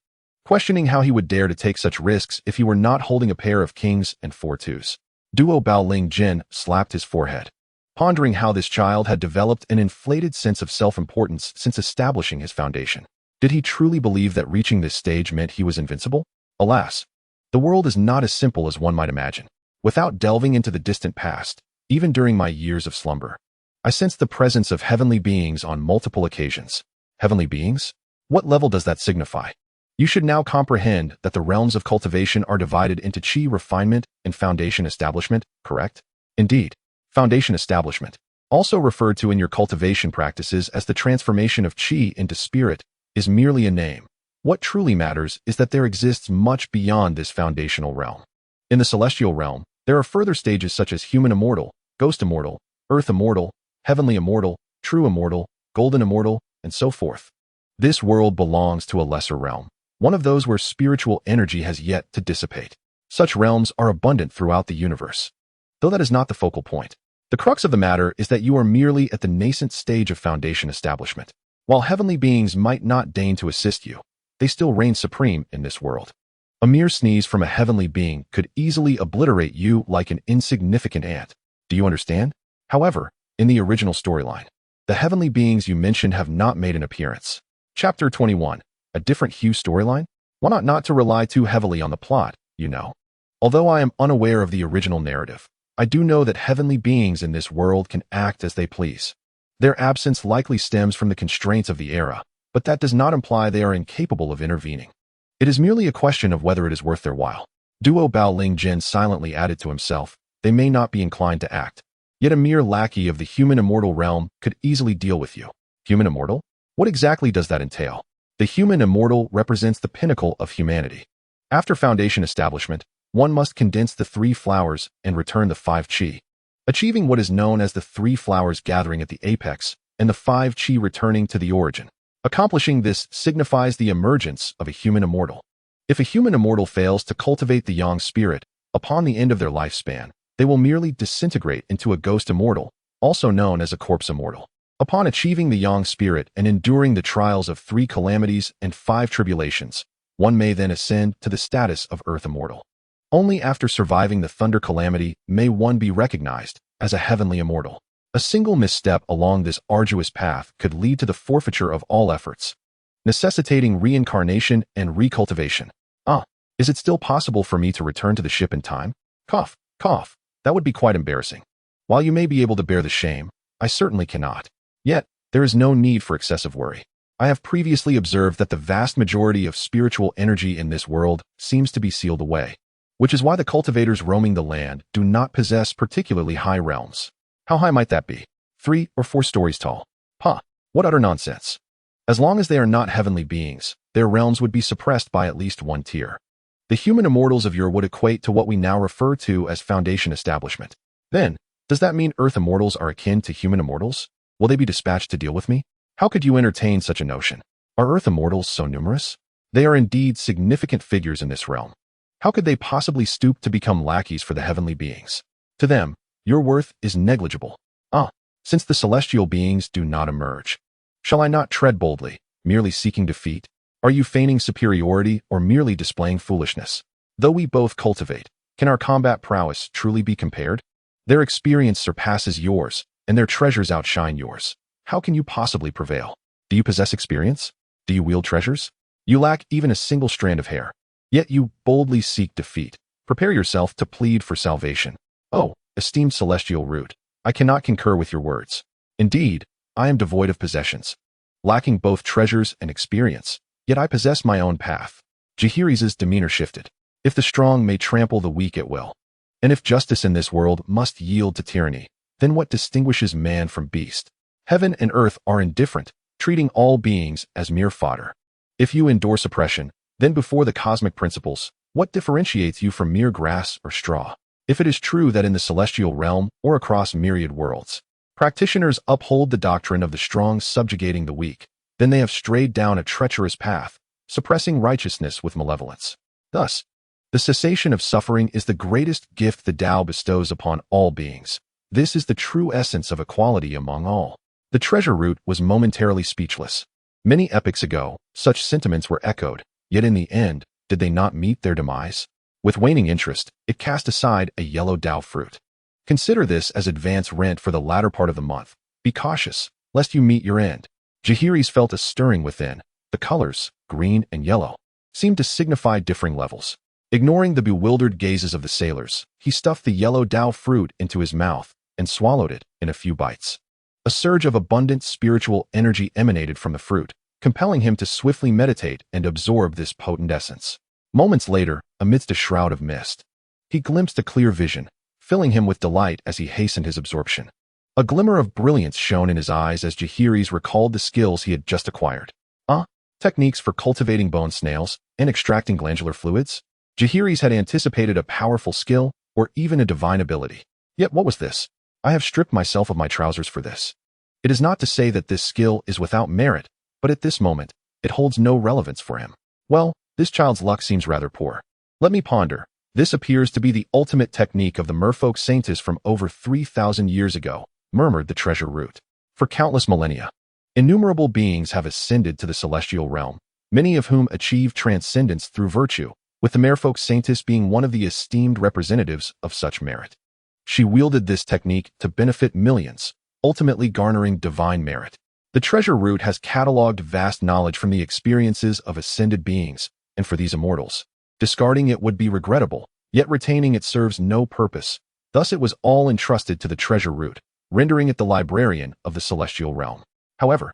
questioning how he would dare to take such risks if he were not holding a pair of kings and 4-2s. Duo Bao Ling Jin slapped his forehead, pondering how this child had developed an inflated sense of self-importance since establishing his foundation. Did he truly believe that reaching this stage meant he was invincible? Alas, the world is not as simple as one might imagine. Without delving into the distant past, even during my years of slumber, I sensed the presence of heavenly beings on multiple occasions. Heavenly beings? What level does that signify? You should now comprehend that the realms of cultivation are divided into chi refinement and foundation establishment, correct? Indeed, foundation establishment, also referred to in your cultivation practices as the transformation of chi into spirit, is merely a name. What truly matters is that there exists much beyond this foundational realm. In the celestial realm, there are further stages such as human immortal, ghost immortal, earth immortal, heavenly immortal, true immortal, golden immortal, and so forth. This world belongs to a lesser realm, one of those where spiritual energy has yet to dissipate. Such realms are abundant throughout the universe, though that is not the focal point. The crux of the matter is that you are merely at the nascent stage of foundation establishment. While heavenly beings might not deign to assist you, they still reign supreme in this world. A mere sneeze from a heavenly being could easily obliterate you like an insignificant ant. Do you understand? However, in the original storyline, the heavenly beings you mentioned have not made an appearance. Chapter 21. A different hue storyline? Why not to rely too heavily on the plot, you know? Although I am unaware of the original narrative, I do know that heavenly beings in this world can act as they please. Their absence likely stems from the constraints of the era, but that does not imply they are incapable of intervening. It is merely a question of whether it is worth their while. Duo Bao Ling Jin silently added to himself, they may not be inclined to act. Yet a mere lackey of the human immortal realm could easily deal with you. Human immortal? What exactly does that entail? The human immortal represents the pinnacle of humanity. After foundation establishment, one must condense the 3 flowers and return the 5 chi, achieving what is known as the 3 flowers gathering at the apex and the 5 chi returning to the origin. Accomplishing this signifies the emergence of a human immortal. If a human immortal fails to cultivate the yang spirit, upon the end of their lifespan, they will merely disintegrate into a ghost immortal, also known as a corpse immortal. Upon achieving the yang spirit and enduring the trials of 3 calamities and 5 tribulations, one may then ascend to the status of earth immortal. Only after surviving the thunder calamity may one be recognized as a heavenly immortal. A single misstep along this arduous path could lead to the forfeiture of all efforts, necessitating reincarnation and recultivation. Is it still possible for me to return to the ship in time? Cough, cough. That would be quite embarrassing. While you may be able to bear the shame, I certainly cannot. Yet, there is no need for excessive worry. I have previously observed that the vast majority of spiritual energy in this world seems to be sealed away, which is why the cultivators roaming the land do not possess particularly high realms. How high might that be? 3 or 4 stories tall. What utter nonsense. As long as they are not heavenly beings, their realms would be suppressed by at least 1 tier. The human immortals of Ur would equate to what we now refer to as foundation establishment. Then, does that mean earth immortals are akin to human immortals? Will they be dispatched to deal with me? How could you entertain such a notion? Are earth immortals so numerous? They are indeed significant figures in this realm. How could they possibly stoop to become lackeys for the heavenly beings? To them, your worth is negligible. Since the celestial beings do not emerge, shall I not tread boldly, merely seeking defeat? Are you feigning superiority or merely displaying foolishness? Though we both cultivate, can our combat prowess truly be compared? Their experience surpasses yours, and their treasures outshine yours. How can you possibly prevail? Do you possess experience? Do you wield treasures? You lack even a single strand of hair. Yet you boldly seek defeat. Prepare yourself to plead for salvation. Oh, esteemed celestial root, I cannot concur with your words. Indeed, I am devoid of possessions, lacking both treasures and experience, yet I possess my own path. Jaehaerys' demeanor shifted. If the strong may trample the weak at will, and if justice in this world must yield to tyranny, then what distinguishes man from beast? Heaven and earth are indifferent, treating all beings as mere fodder. If you endorse oppression, then before the cosmic principles, what differentiates you from mere grass or straw? If it is true that in the celestial realm or across myriad worlds, practitioners uphold the doctrine of the strong subjugating the weak, then they have strayed down a treacherous path, suppressing righteousness with malevolence. Thus, the cessation of suffering is the greatest gift the Tao bestows upon all beings. This is the true essence of equality among all. The treasure root was momentarily speechless. Many epochs ago, such sentiments were echoed, yet in the end, did they not meet their demise? With waning interest, it cast aside a yellow Tao fruit. Consider this as advance rent for the latter part of the month. Be cautious, lest you meet your end. Jaehaerys felt a stirring within. The colors, green and yellow, seemed to signify differing levels. Ignoring the bewildered gazes of the sailors, he stuffed the yellow Tao fruit into his mouth and swallowed it in a few bites. A surge of abundant spiritual energy emanated from the fruit, compelling him to swiftly meditate and absorb this potent essence. Moments later, amidst a shroud of mist, he glimpsed a clear vision, filling him with delight as he hastened his absorption. A glimmer of brilliance shone in his eyes as Jaehaerys recalled the skills he had just acquired. Techniques for cultivating bone snails and extracting glandular fluids? Jaehaerys had anticipated a powerful skill or even a divine ability. Yet what was this? I have stripped myself of my trousers for this. It is not to say that this skill is without merit, but at this moment, it holds no relevance for him. Well, this child's luck seems rather poor. Let me ponder. This appears to be the ultimate technique of the merfolk saints from over 3,000 years ago, murmured the treasure root. For countless millennia, innumerable beings have ascended to the celestial realm, many of whom achieved transcendence through virtue, with the merfolk saintess being one of the esteemed representatives of such merit. She wielded this technique to benefit millions, ultimately garnering divine merit. The treasure root has cataloged vast knowledge from the experiences of ascended beings, and for these immortals, discarding it would be regrettable, yet retaining it serves no purpose. Thus it was all entrusted to the treasure root, rendering it the librarian of the celestial realm. However,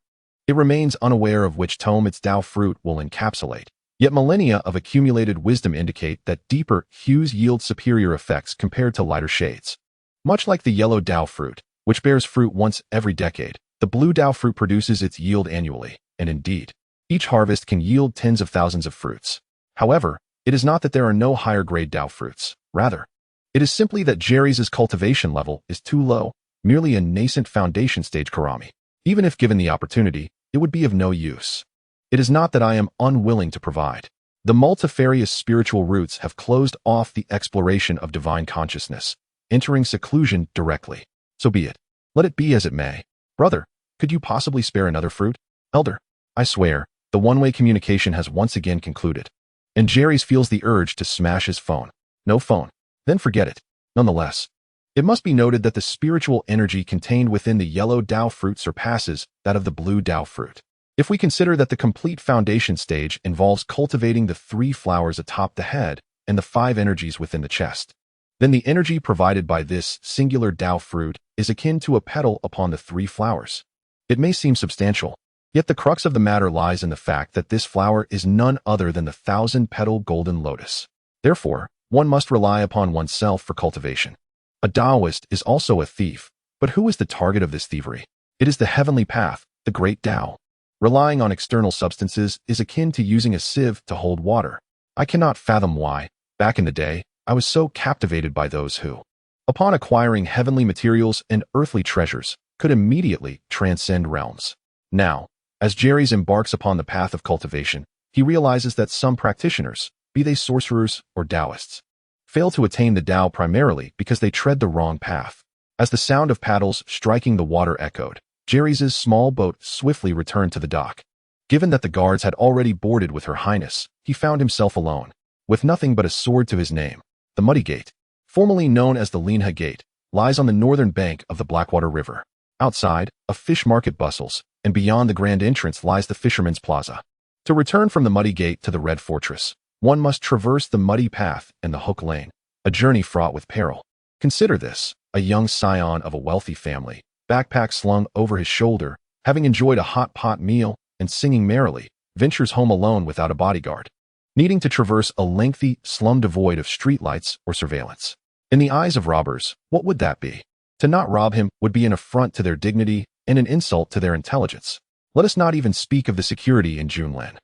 it remains unaware of which tome its Tao fruit will encapsulate. Yet millennia of accumulated wisdom indicate that deeper hues yield superior effects compared to lighter shades. Much like the yellow Dao fruit, which bears fruit once every decade, the blue Dao fruit produces its yield annually, and indeed, each harvest can yield tens of thousands of fruits. However, it is not that there are no higher-grade Dao fruits. Rather, it is simply that Jaehaerys' cultivation level is too low, merely a nascent foundation stage Karami. Even if given the opportunity, it would be of no use. It is not that I am unwilling to provide. The multifarious spiritual roots have closed off the exploration of divine consciousness, entering seclusion directly. So be it. Let it be as it may. Brother, could you possibly spare another fruit? Elder, I swear, the one-way communication has once again concluded. And Jaehaerys feels the urge to smash his phone. No phone. Then forget it. Nonetheless, it must be noted that the spiritual energy contained within the yellow Dao fruit surpasses that of the blue Dao fruit. If we consider that the complete foundation stage involves cultivating the 3 flowers atop the head and the 5 energies within the chest, then the energy provided by this singular Dao fruit is akin to a petal upon the 3 flowers. It may seem substantial, yet the crux of the matter lies in the fact that this flower is none other than the 1,000-petal golden lotus. Therefore, one must rely upon oneself for cultivation. A Taoist is also a thief, but who is the target of this thievery? It is the heavenly path, the great Tao. Relying on external substances is akin to using a sieve to hold water. I cannot fathom why, back in the day, I was so captivated by those who, upon acquiring heavenly materials and earthly treasures, could immediately transcend realms. Now, as Jaehaerys embarks upon the path of cultivation, he realizes that some practitioners, be they sorcerers or Taoists, fail to attain the Tao primarily because they tread the wrong path. As the sound of paddles striking the water echoed, Jaehaerys' small boat swiftly returned to the dock. Given that the guards had already boarded with Her Highness, he found himself alone, with nothing but a sword to his name. The Muddy Gate, formerly known as the Linha Gate, lies on the northern bank of the Blackwater River. Outside, a fish market bustles, and beyond the grand entrance lies the Fisherman's Plaza. To return from the Muddy Gate to the Red Fortress, one must traverse the muddy path and the Hook Lane, a journey fraught with peril. Consider this, a young scion of a wealthy family, backpack slung over his shoulder, having enjoyed a hot pot meal and singing merrily, ventures home alone without a bodyguard, needing to traverse a lengthy slum devoid of streetlights or surveillance. In the eyes of robbers, what would that be? To not rob him would be an affront to their dignity and an insult to their intelligence. Let us not even speak of the security in Juneland.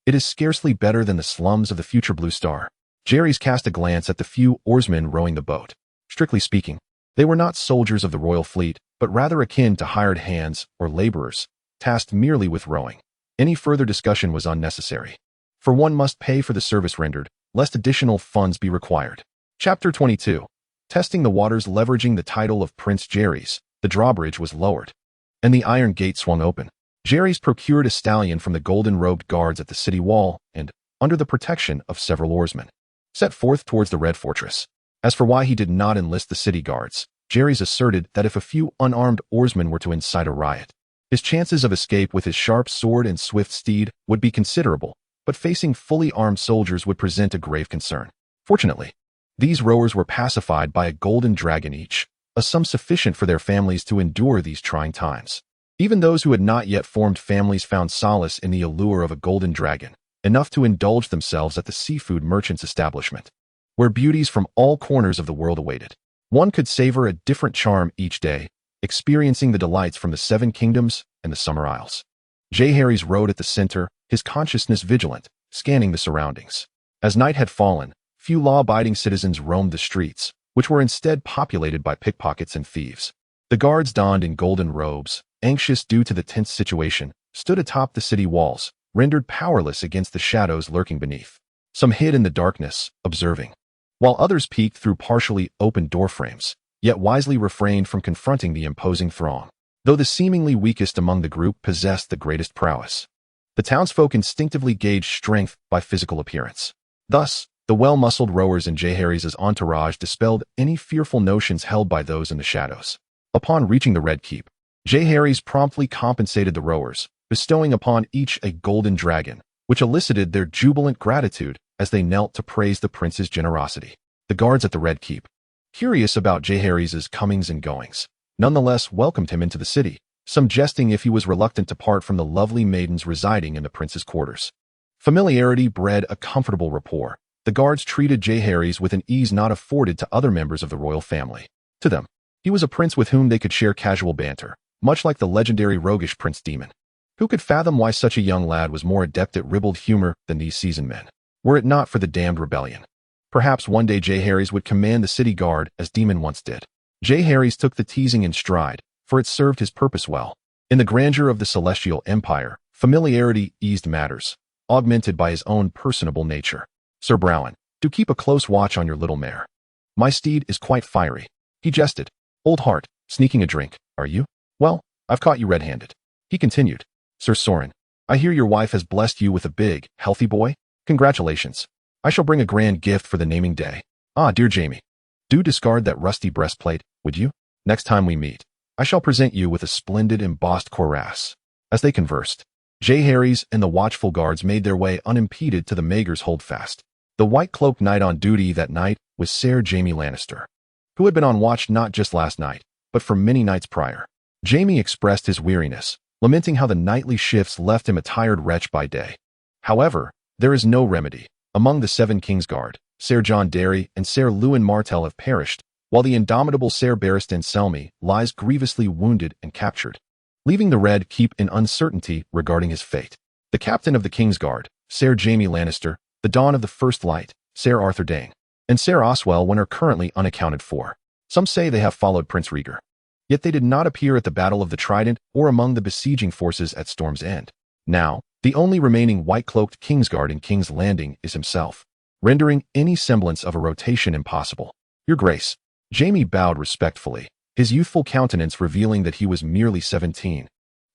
It is scarcely better than the slums of the future Blue Star. Jaehaerys cast a glance at the few oarsmen rowing the boat. Strictly speaking, they were not soldiers of the royal fleet, but rather akin to hired hands or laborers, tasked merely with rowing. Any further discussion was unnecessary, for one must pay for the service rendered, lest additional funds be required. Chapter 22. Testing the waters. Leveraging the title of Prince Jaehaerys, the drawbridge was lowered, and the iron gate swung open. Jaehaerys procured a stallion from the golden-robed guards at the city wall and, under the protection of several oarsmen, set forth towards the Red Fortress. As for why he did not enlist the city guards, Jaehaerys asserted that if a few unarmed oarsmen were to incite a riot, his chances of escape with his sharp sword and swift steed would be considerable, but facing fully armed soldiers would present a grave concern. Fortunately, these rowers were pacified by a golden dragon each, a sum sufficient for their families to endure these trying times. Even those who had not yet formed families found solace in the allure of a golden dragon, enough to indulge themselves at the seafood merchant's establishment, where beauties from all corners of the world awaited. One could savor a different charm each day, experiencing the delights from the 7 kingdoms and the Summer Isles. Jaehaerys rode at the center, his consciousness vigilant, scanning the surroundings. As night had fallen, few law-abiding citizens roamed the streets, which were instead populated by pickpockets and thieves. The guards, donned in golden robes, anxious due to the tense situation, stood atop the city walls, rendered powerless against the shadows lurking beneath. Some hid in the darkness, observing, while others peeked through partially open doorframes, yet wisely refrained from confronting the imposing throng. Though the seemingly weakest among the group possessed the greatest prowess, the townsfolk instinctively gauged strength by physical appearance. Thus, the well-muscled rowers in Jaehaerys' entourage dispelled any fearful notions held by those in the shadows. Upon reaching the Red Keep, Jaehaerys promptly compensated the rowers, bestowing upon each a golden dragon, which elicited their jubilant gratitude as they knelt to praise the prince's generosity. The guards at the Red Keep, curious about Jaehaerys' comings and goings, nonetheless welcomed him into the city, some jesting if he was reluctant to part from the lovely maidens residing in the prince's quarters. Familiarity bred a comfortable rapport. The guards treated Jaehaerys with an ease not afforded to other members of the royal family. To them, he was a prince with whom they could share casual banter, much like the legendary roguish Prince Daemon. Who could fathom why such a young lad was more adept at ribald humor than these seasoned men, were it not for the damned rebellion? Perhaps one day Jaehaerys would command the city guard as Daemon once did. Jaehaerys took the teasing in stride, for it served his purpose well. In the grandeur of the celestial empire, familiarity eased matters, augmented by his own personable nature. Sir Browan, do keep a close watch on your little mare. My steed is quite fiery. He jested. Old heart, sneaking a drink, are you? Well, I've caught you red-handed. He continued. Sir Sorin, I hear your wife has blessed you with a big, healthy boy? Congratulations. I shall bring a grand gift for the naming day. Ah, dear Jaime. Do discard that rusty breastplate, would you? Next time we meet, I shall present you with a splendid embossed cuirass. As they conversed, Jaehaerys and the watchful guards made their way unimpeded to the Maegor's holdfast. The white-cloaked knight on duty that night was Ser Jaime Lannister, who had been on watch not just last night, but for many nights prior. Jaime expressed his weariness, lamenting how the nightly shifts left him a tired wretch by day. However, there is no remedy. Among the 7 Kingsguard, Ser Jon Darry and Ser Lewin Martell have perished, while the indomitable Ser Barristan Selmy lies grievously wounded and captured, leaving the Red Keep in uncertainty regarding his fate. The captain of the Kingsguard, Ser Jaime Lannister, the Dawn of the First Light, Ser Arthur Dayne, and Ser Oswell are currently unaccounted for. Some say they have followed Prince Rhaegar. Yet they did not appear at the Battle of the Trident or among the besieging forces at Storm's End. Now, the only remaining white-cloaked Kingsguard in King's Landing is himself, rendering any semblance of a rotation impossible. Your Grace. Jaime bowed respectfully, his youthful countenance revealing that he was merely 17,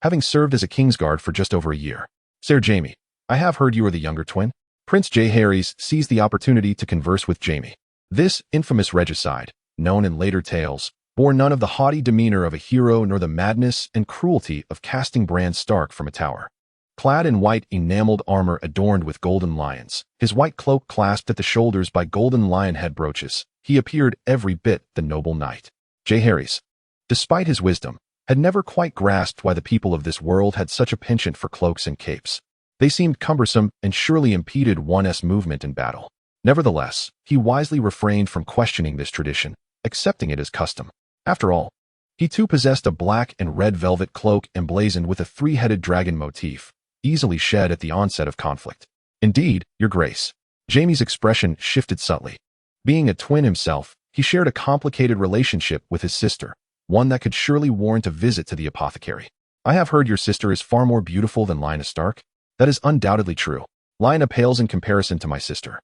having served as a Kingsguard for just over a year. Ser Jaime, I have heard you are the younger twin. Prince Jaehaerys seized the opportunity to converse with Jaime. This infamous regicide, known in later tales, bore none of the haughty demeanor of a hero nor the madness and cruelty of casting Bran Stark from a tower. Clad in white enameled armor adorned with golden lions, his white cloak clasped at the shoulders by golden lion head brooches, he appeared every bit the noble knight. Jaehaerys, despite his wisdom, had never quite grasped why the people of this world had such a penchant for cloaks and capes. They seemed cumbersome and surely impeded one's movement in battle. Nevertheless, he wisely refrained from questioning this tradition, accepting it as custom. After all, he too possessed a black and red velvet cloak emblazoned with a 3-headed dragon motif, easily shed at the onset of conflict. Indeed, Your Grace. Jaime's expression shifted subtly. Being a twin himself, he shared a complicated relationship with his sister, one that could surely warrant a visit to the apothecary. I have heard your sister is far more beautiful than Lyanna Stark. That is undoubtedly true. Lyanna pales in comparison to my sister,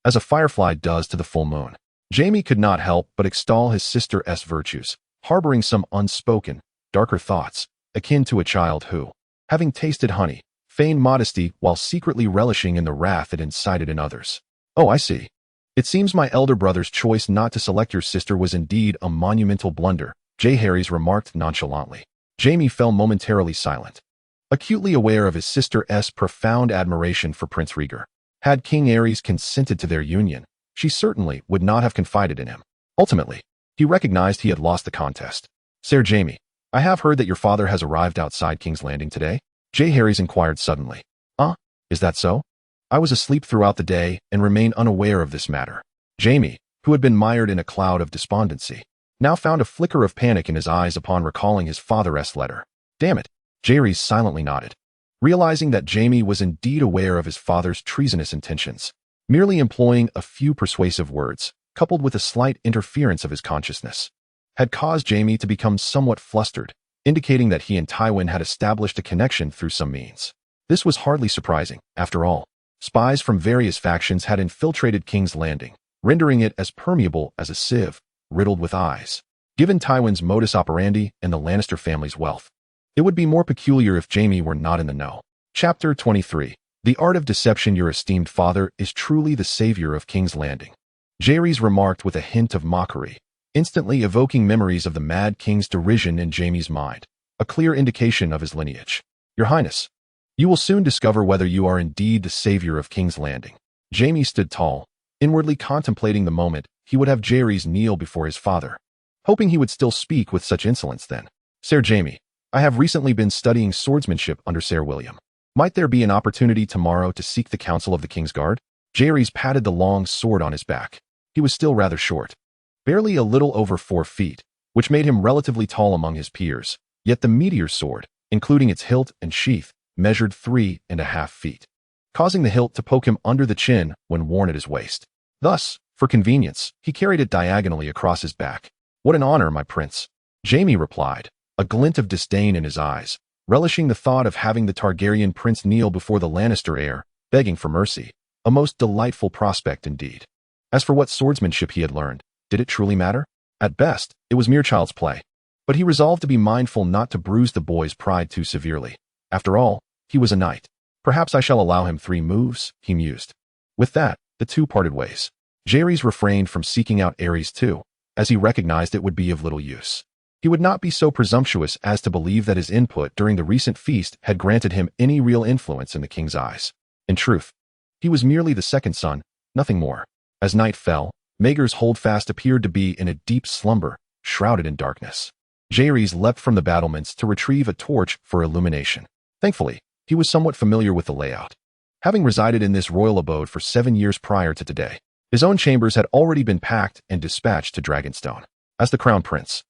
as a firefly does to the full moon. Jaime could not help but extol his sister's virtues, harboring some unspoken, darker thoughts, akin to a child who, having tasted honey, feigned modesty while secretly relishing in the wrath it incited in others. Oh, I see. It seems my elder brother's choice not to select your sister was indeed a monumental blunder, Jaehaerys remarked nonchalantly. Jaime fell momentarily silent, acutely aware of his sister's profound admiration for Prince Rhaegar. Had King Aerys consented to their union, she certainly would not have confided in him. Ultimately, he recognized he had lost the contest. Ser Jaime, I have heard that your father has arrived outside King's Landing today? Jaehaerys inquired suddenly. Is that so? I was asleep throughout the day and remained unaware of this matter. Jaime, who had been mired in a cloud of despondency, now found a flicker of panic in his eyes upon recalling his father's letter. Damn it. Jaehaerys silently nodded, realizing that Jaime was indeed aware of his father's treasonous intentions. Merely employing a few persuasive words, coupled with a slight interference of his consciousness, had caused Jaime to become somewhat flustered, indicating that he and Tywin had established a connection through some means. This was hardly surprising. After all, spies from various factions had infiltrated King's Landing, rendering it as permeable as a sieve, riddled with eyes. Given Tywin's modus operandi and the Lannister family's wealth, it would be more peculiar if Jaime were not in the know. Chapter 23. The art of deception. Your esteemed father is truly the savior of King's Landing. Jaehaerys remarked with a hint of mockery, instantly evoking memories of the Mad King's derision in Jaime's mind, a clear indication of his lineage. Your Highness, you will soon discover whether you are indeed the savior of King's Landing. Jaime stood tall, inwardly contemplating the moment he would have Jaehaerys kneel before his father, hoping he would still speak with such insolence then. Ser Jaime, I have recently been studying swordsmanship under Ser William. Might there be an opportunity tomorrow to seek the counsel of the King's Guard? Jaehaerys patted the long sword on his back. He was still rather short, barely a little over 4 feet, which made him relatively tall among his peers. Yet the meteor sword, including its hilt and sheath, measured 3.5 feet, causing the hilt to poke him under the chin when worn at his waist. Thus, for convenience, he carried it diagonally across his back. "What an honor, my prince," Jaime replied, a glint of disdain in his eyes, relishing the thought of having the Targaryen prince kneel before the Lannister heir, begging for mercy. A most delightful prospect indeed. As for what swordsmanship he had learned, did it truly matter? At best, it was mere child's play. But he resolved to be mindful not to bruise the boy's pride too severely. After all, he was a knight. Perhaps I shall allow him 3 moves, he mused. With that, the two parted ways. Jaehaerys refrained from seeking out Aerys too, as he recognized it would be of little use. He would not be so presumptuous as to believe that his input during the recent feast had granted him any real influence in the king's eyes. In truth, he was merely the second son, nothing more. As night fell, Maegor's holdfast appeared to be in a deep slumber, shrouded in darkness. Jaehaerys leapt from the battlements to retrieve a torch for illumination. Thankfully, he was somewhat familiar with the layout. Having resided in this royal abode for 7 years prior to today, his own chambers had already been packed and dispatched to Dragonstone. As the crown prince,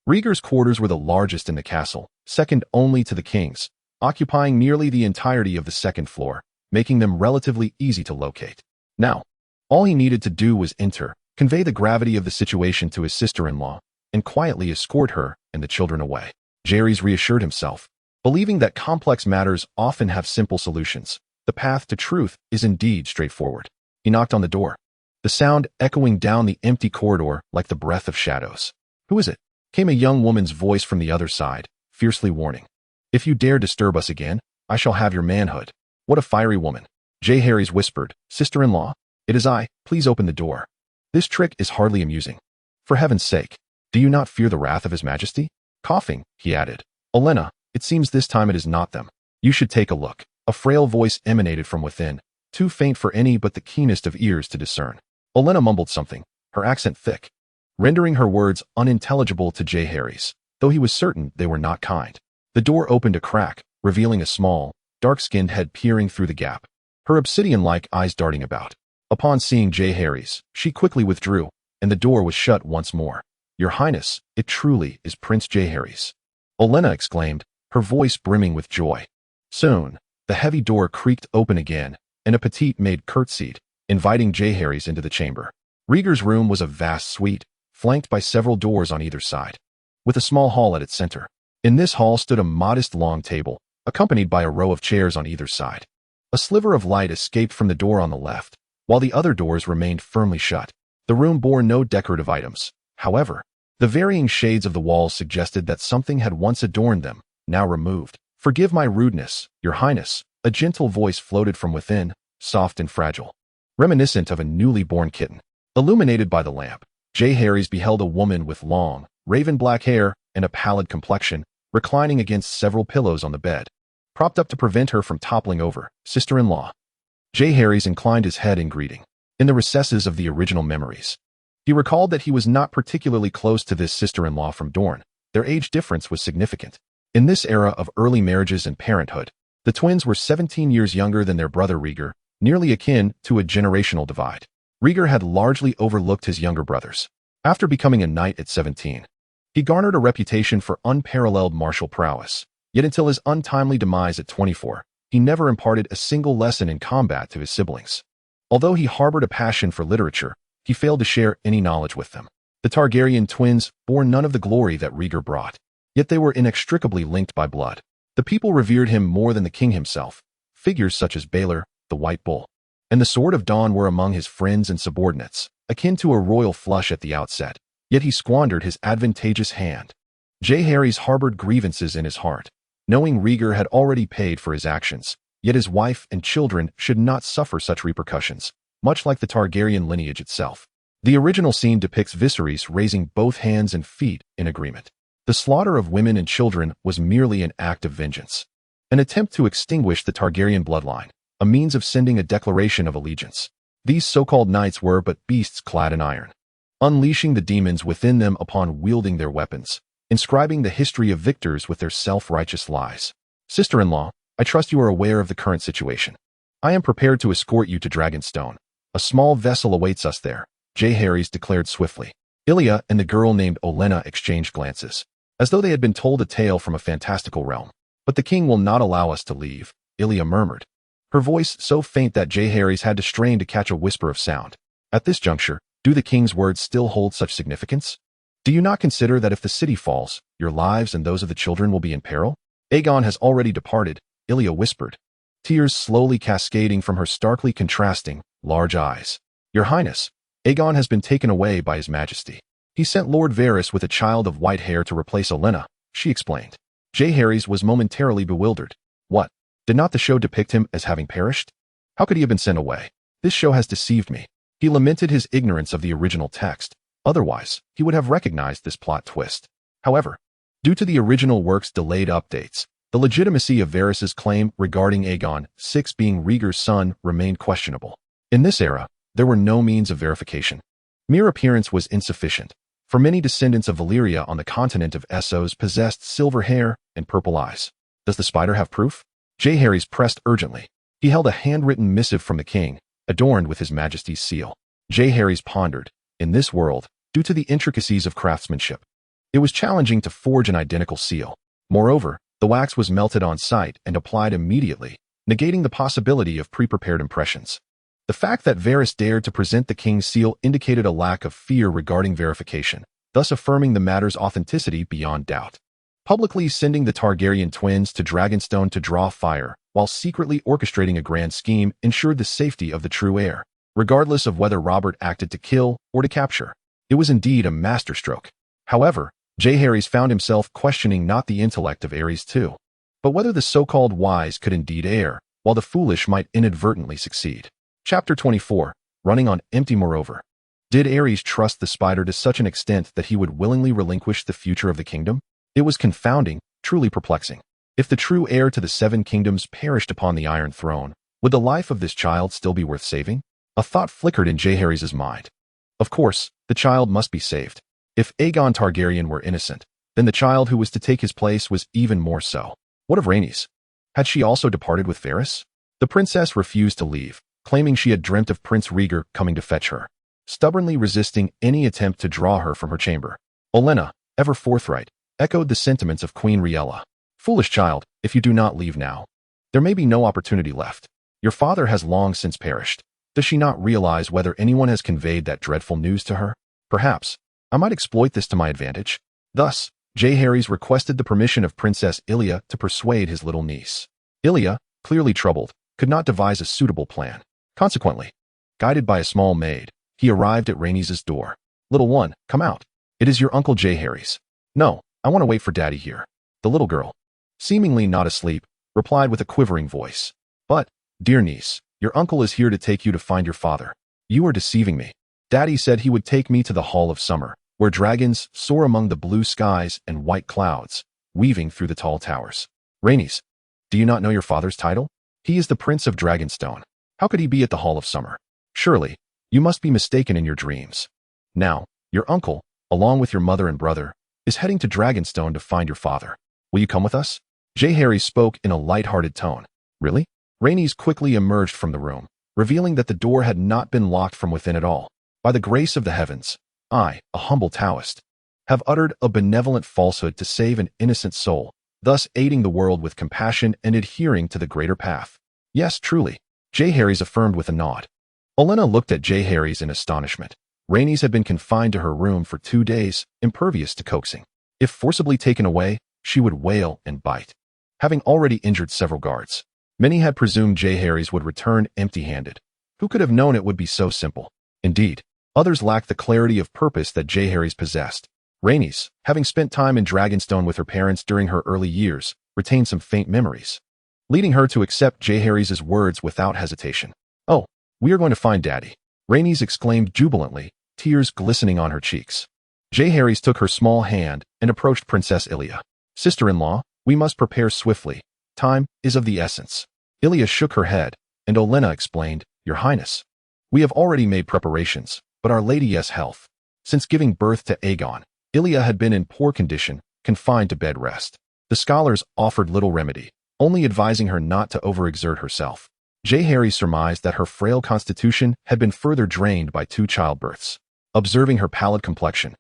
Rhaegar's quarters were the largest in the castle, second only to the king's, occupying nearly the entirety of the second floor, making them relatively easy to locate. Now, all he needed to do was enter, convey the gravity of the situation to his sister-in-law, and quietly escort her and the children away. Jaehaerys reassured himself, believing that complex matters often have simple solutions. The path to truth is indeed straightforward. He knocked on the door, the sound echoing down the empty corridor like the breath of shadows. "Who is it?" came a young woman's voice from the other side, fiercely warning. "If you dare disturb us again, I shall have your manhood." "What a fiery woman," Jaehaerys whispered. "Sister-in-law, it is I, please open the door." This trick is hardly amusing. "For heaven's sake, do you not fear the wrath of his majesty?" Coughing, he added, "Olenna, it seems this time it is not them. You should take a look." A frail voice emanated from within, too faint for any but the keenest of ears to discern. Olenna mumbled something, her accent thick, rendering her words unintelligible to Jaehaerys, though he was certain they were not kind. The door opened a crack, revealing a small, dark-skinned head peering through the gap, her obsidian-like eyes darting about. Upon seeing Jaehaerys, she quickly withdrew, and the door was shut once more. "Your Highness, it truly is Prince Jaehaerys," Olenna exclaimed, her voice brimming with joy. Soon, the heavy door creaked open again, and a petite maid curtsied, inviting Jaehaerys into the chamber. Rhaegar's room was a vast suite, flanked by several doors on either side, with a small hall at its center. In this hall stood a modest long table, accompanied by a row of chairs on either side. A sliver of light escaped from the door on the left, while the other doors remained firmly shut. The room bore no decorative items. However, the varying shades of the walls suggested that something had once adorned them, now removed. "Forgive my rudeness, Your Highness," a gentle voice floated from within, soft and fragile, reminiscent of a newly born kitten. Illuminated by the lamp, Jaehaerys beheld a woman with long, raven-black hair and a pallid complexion, reclining against several pillows on the bed, propped up to prevent her from toppling over. "Sister-in-law." Jaehaerys inclined his head in greeting. In the recesses of the original memories, he recalled that he was not particularly close to this sister-in-law from Dorne. Their age difference was significant. In this era of early marriages and parenthood, the twins were 17 years younger than their brother Rhaegar, nearly akin to a generational divide. Rhaegar had largely overlooked his younger brothers. After becoming a knight at 17, he garnered a reputation for unparalleled martial prowess, yet until his untimely demise at 24, he never imparted a single lesson in combat to his siblings. Although he harbored a passion for literature, he failed to share any knowledge with them. The Targaryen twins bore none of the glory that Rhaegar brought, yet they were inextricably linked by blood. The people revered him more than the king himself. Figures such as Baelor, the White Bull, and the Sword of Dawn were among his friends and subordinates, akin to a royal flush at the outset, yet he squandered his advantageous hand. Jaehaerys harbored grievances in his heart, knowing Rhaegar had already paid for his actions, yet his wife and children should not suffer such repercussions, much like the Targaryen lineage itself. The original scene depicts Viserys raising both hands and feet in agreement. The slaughter of women and children was merely an act of vengeance, an attempt to extinguish the Targaryen bloodline, a means of sending a declaration of allegiance. These so-called knights were but beasts clad in iron, unleashing the demons within them upon wielding their weapons, inscribing the history of victors with their self-righteous lies. "Sister-in-law, I trust you are aware of the current situation. I am prepared to escort you to Dragonstone. A small vessel awaits us there, Jaehaerys declared swiftly. Ilya and the girl named Olenna exchanged glances, as though they had been told a tale from a fantastical realm. But the king will not allow us to leave, Ilya murmured, her voice so faint that Jaehaerys had to strain to catch a whisper of sound. At this juncture, do the king's words still hold such significance? Do you not consider that if the city falls, your lives and those of the children will be in peril? Aegon has already departed, Ilya whispered, tears slowly cascading from her starkly contrasting, large eyes. Your Highness, Aegon has been taken away by His Majesty. He sent Lord Varys with a child of white hair to replace Olenna, she explained. Jaehaerys was momentarily bewildered. What? Did not the show depict him as having perished? How could he have been sent away? This show has deceived me. He lamented his ignorance of the original text. Otherwise, he would have recognized this plot twist. However, due to the original work's delayed updates, the legitimacy of Varys's claim regarding Aegon VI being Rhaegar's son remained questionable. In this era, there were no means of verification. Mere appearance was insufficient, for many descendants of Valyria on the continent of Essos possessed silver hair and purple eyes. Does the spider have proof? Jaehaerys pressed urgently. He held a handwritten missive from the king, adorned with His Majesty's seal. Jaehaerys pondered. In this world, due to the intricacies of craftsmanship, it was challenging to forge an identical seal. Moreover, the wax was melted on site and applied immediately, negating the possibility of pre-prepared impressions. The fact that Varys dared to present the king's seal indicated a lack of fear regarding verification, thus affirming the matter's authenticity beyond doubt. Publicly sending the Targaryen twins to Dragonstone to draw fire, while secretly orchestrating a grand scheme, ensured the safety of the true heir, regardless of whether Robert acted to kill or to capture. It was indeed a masterstroke. However, Jaehaerys found himself questioning not the intellect of Aerys too, but whether the so-called wise could indeed err, while the foolish might inadvertently succeed. Chapter 24, Running on Empty. Moreover, did Aerys trust the spider to such an extent that he would willingly relinquish the future of the kingdom? It was confounding, truly perplexing. If the true heir to the Seven Kingdoms perished upon the Iron Throne, would the life of this child still be worth saving? A thought flickered in Jaehaerys' mind. Of course, the child must be saved. If Aegon Targaryen were innocent, then the child who was to take his place was even more so. What of Rhaenys? Had she also departed with Varys? The princess refused to leave, claiming she had dreamt of Prince Rhaegar coming to fetch her, stubbornly resisting any attempt to draw her from her chamber. Olenna, ever forthright, echoed the sentiments of Queen Rhaella. Foolish child, if you do not leave now, there may be no opportunity left. Your father has long since perished. Does she not realize whether anyone has conveyed that dreadful news to her? Perhaps I might exploit this to my advantage. Thus, Jaehaerys requested the permission of Princess Ilya to persuade his little niece. Ilya, clearly troubled, could not devise a suitable plan. Consequently, guided by a small maid, he arrived at Rhaenys' door. Little one, come out. It is your uncle Jaehaerys. No, I want to wait for daddy here. The little girl, seemingly not asleep, replied with a quivering voice. But, dear niece, your uncle is here to take you to find your father. You are deceiving me. Daddy said he would take me to the Hall of Summer, where dragons soar among the blue skies and white clouds, weaving through the tall towers. Rhaenys, do you not know your father's title? He is the Prince of Dragonstone. How could he be at the Hall of Summer? Surely, you must be mistaken in your dreams. Now, your uncle, along with your mother and brother, is heading to Dragonstone to find your father. Will you come with us? Jaehaerys spoke in a light-hearted tone. Really? Rhaenys quickly emerged from the room, revealing that the door had not been locked from within at all. By the grace of the heavens, I, a humble Taoist, have uttered a benevolent falsehood to save an innocent soul, thus aiding the world with compassion and adhering to the greater path. Yes, truly, Jaehaerys affirmed with a nod. Olenna looked at Jaehaerys in astonishment. Rhaenys had been confined to her room for 2 days, impervious to coaxing. If forcibly taken away, she would wail and bite. Having already injured several guards, many had presumed Jaehaerys would return empty-handed. Who could have known it would be so simple? Indeed, others lacked the clarity of purpose that Jaehaerys possessed. Rhaenys, having spent time in Dragonstone with her parents during her early years, retained some faint memories, leading her to accept Jaehaerys' words without hesitation. Oh, we are going to find Daddy, Rhaenys exclaimed jubilantly, tears glistening on her cheeks. Jaehaerys took her small hand and approached Princess Ilya. Sister-in-law, we must prepare swiftly. Time is of the essence. Ilya shook her head, and Olenna explained, Your Highness, we have already made preparations, but Our Lady's health. Since giving birth to Aegon, Ilya had been in poor condition, confined to bed rest. The scholars offered little remedy, only advising her not to overexert herself. Heir surmised that her frail constitution had been further drained by 2 childbirths. Observing her pallid complexion,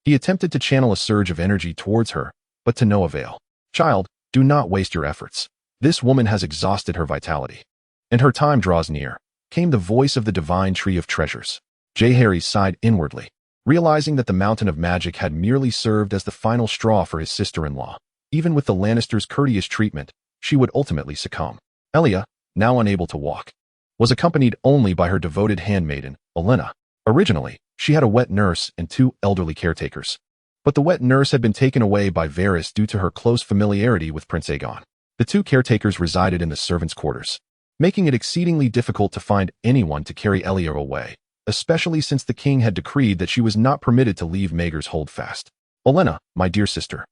he attempted to channel a surge of energy towards her, but to no avail. "Child, do not waste your efforts. This woman has exhausted her vitality, and her time draws near," came the voice of the divine tree of treasures. Heir sighed inwardly, realizing that the mountain of magic had merely served as the final straw for his sister-in-law. Even with the Lannisters' courteous treatment, she would ultimately succumb. Elia, now unable to walk, was accompanied only by her devoted handmaiden, Olenna. Originally, she had a wet nurse and 2 elderly caretakers, but the wet nurse had been taken away by Varys due to her close familiarity with Prince Aegon. The 2 caretakers resided in the servants' quarters, making it exceedingly difficult to find anyone to carry Elia away, especially since the king had decreed that she was not permitted to leave Maegor's holdfast. "Olenna, my dear sister,"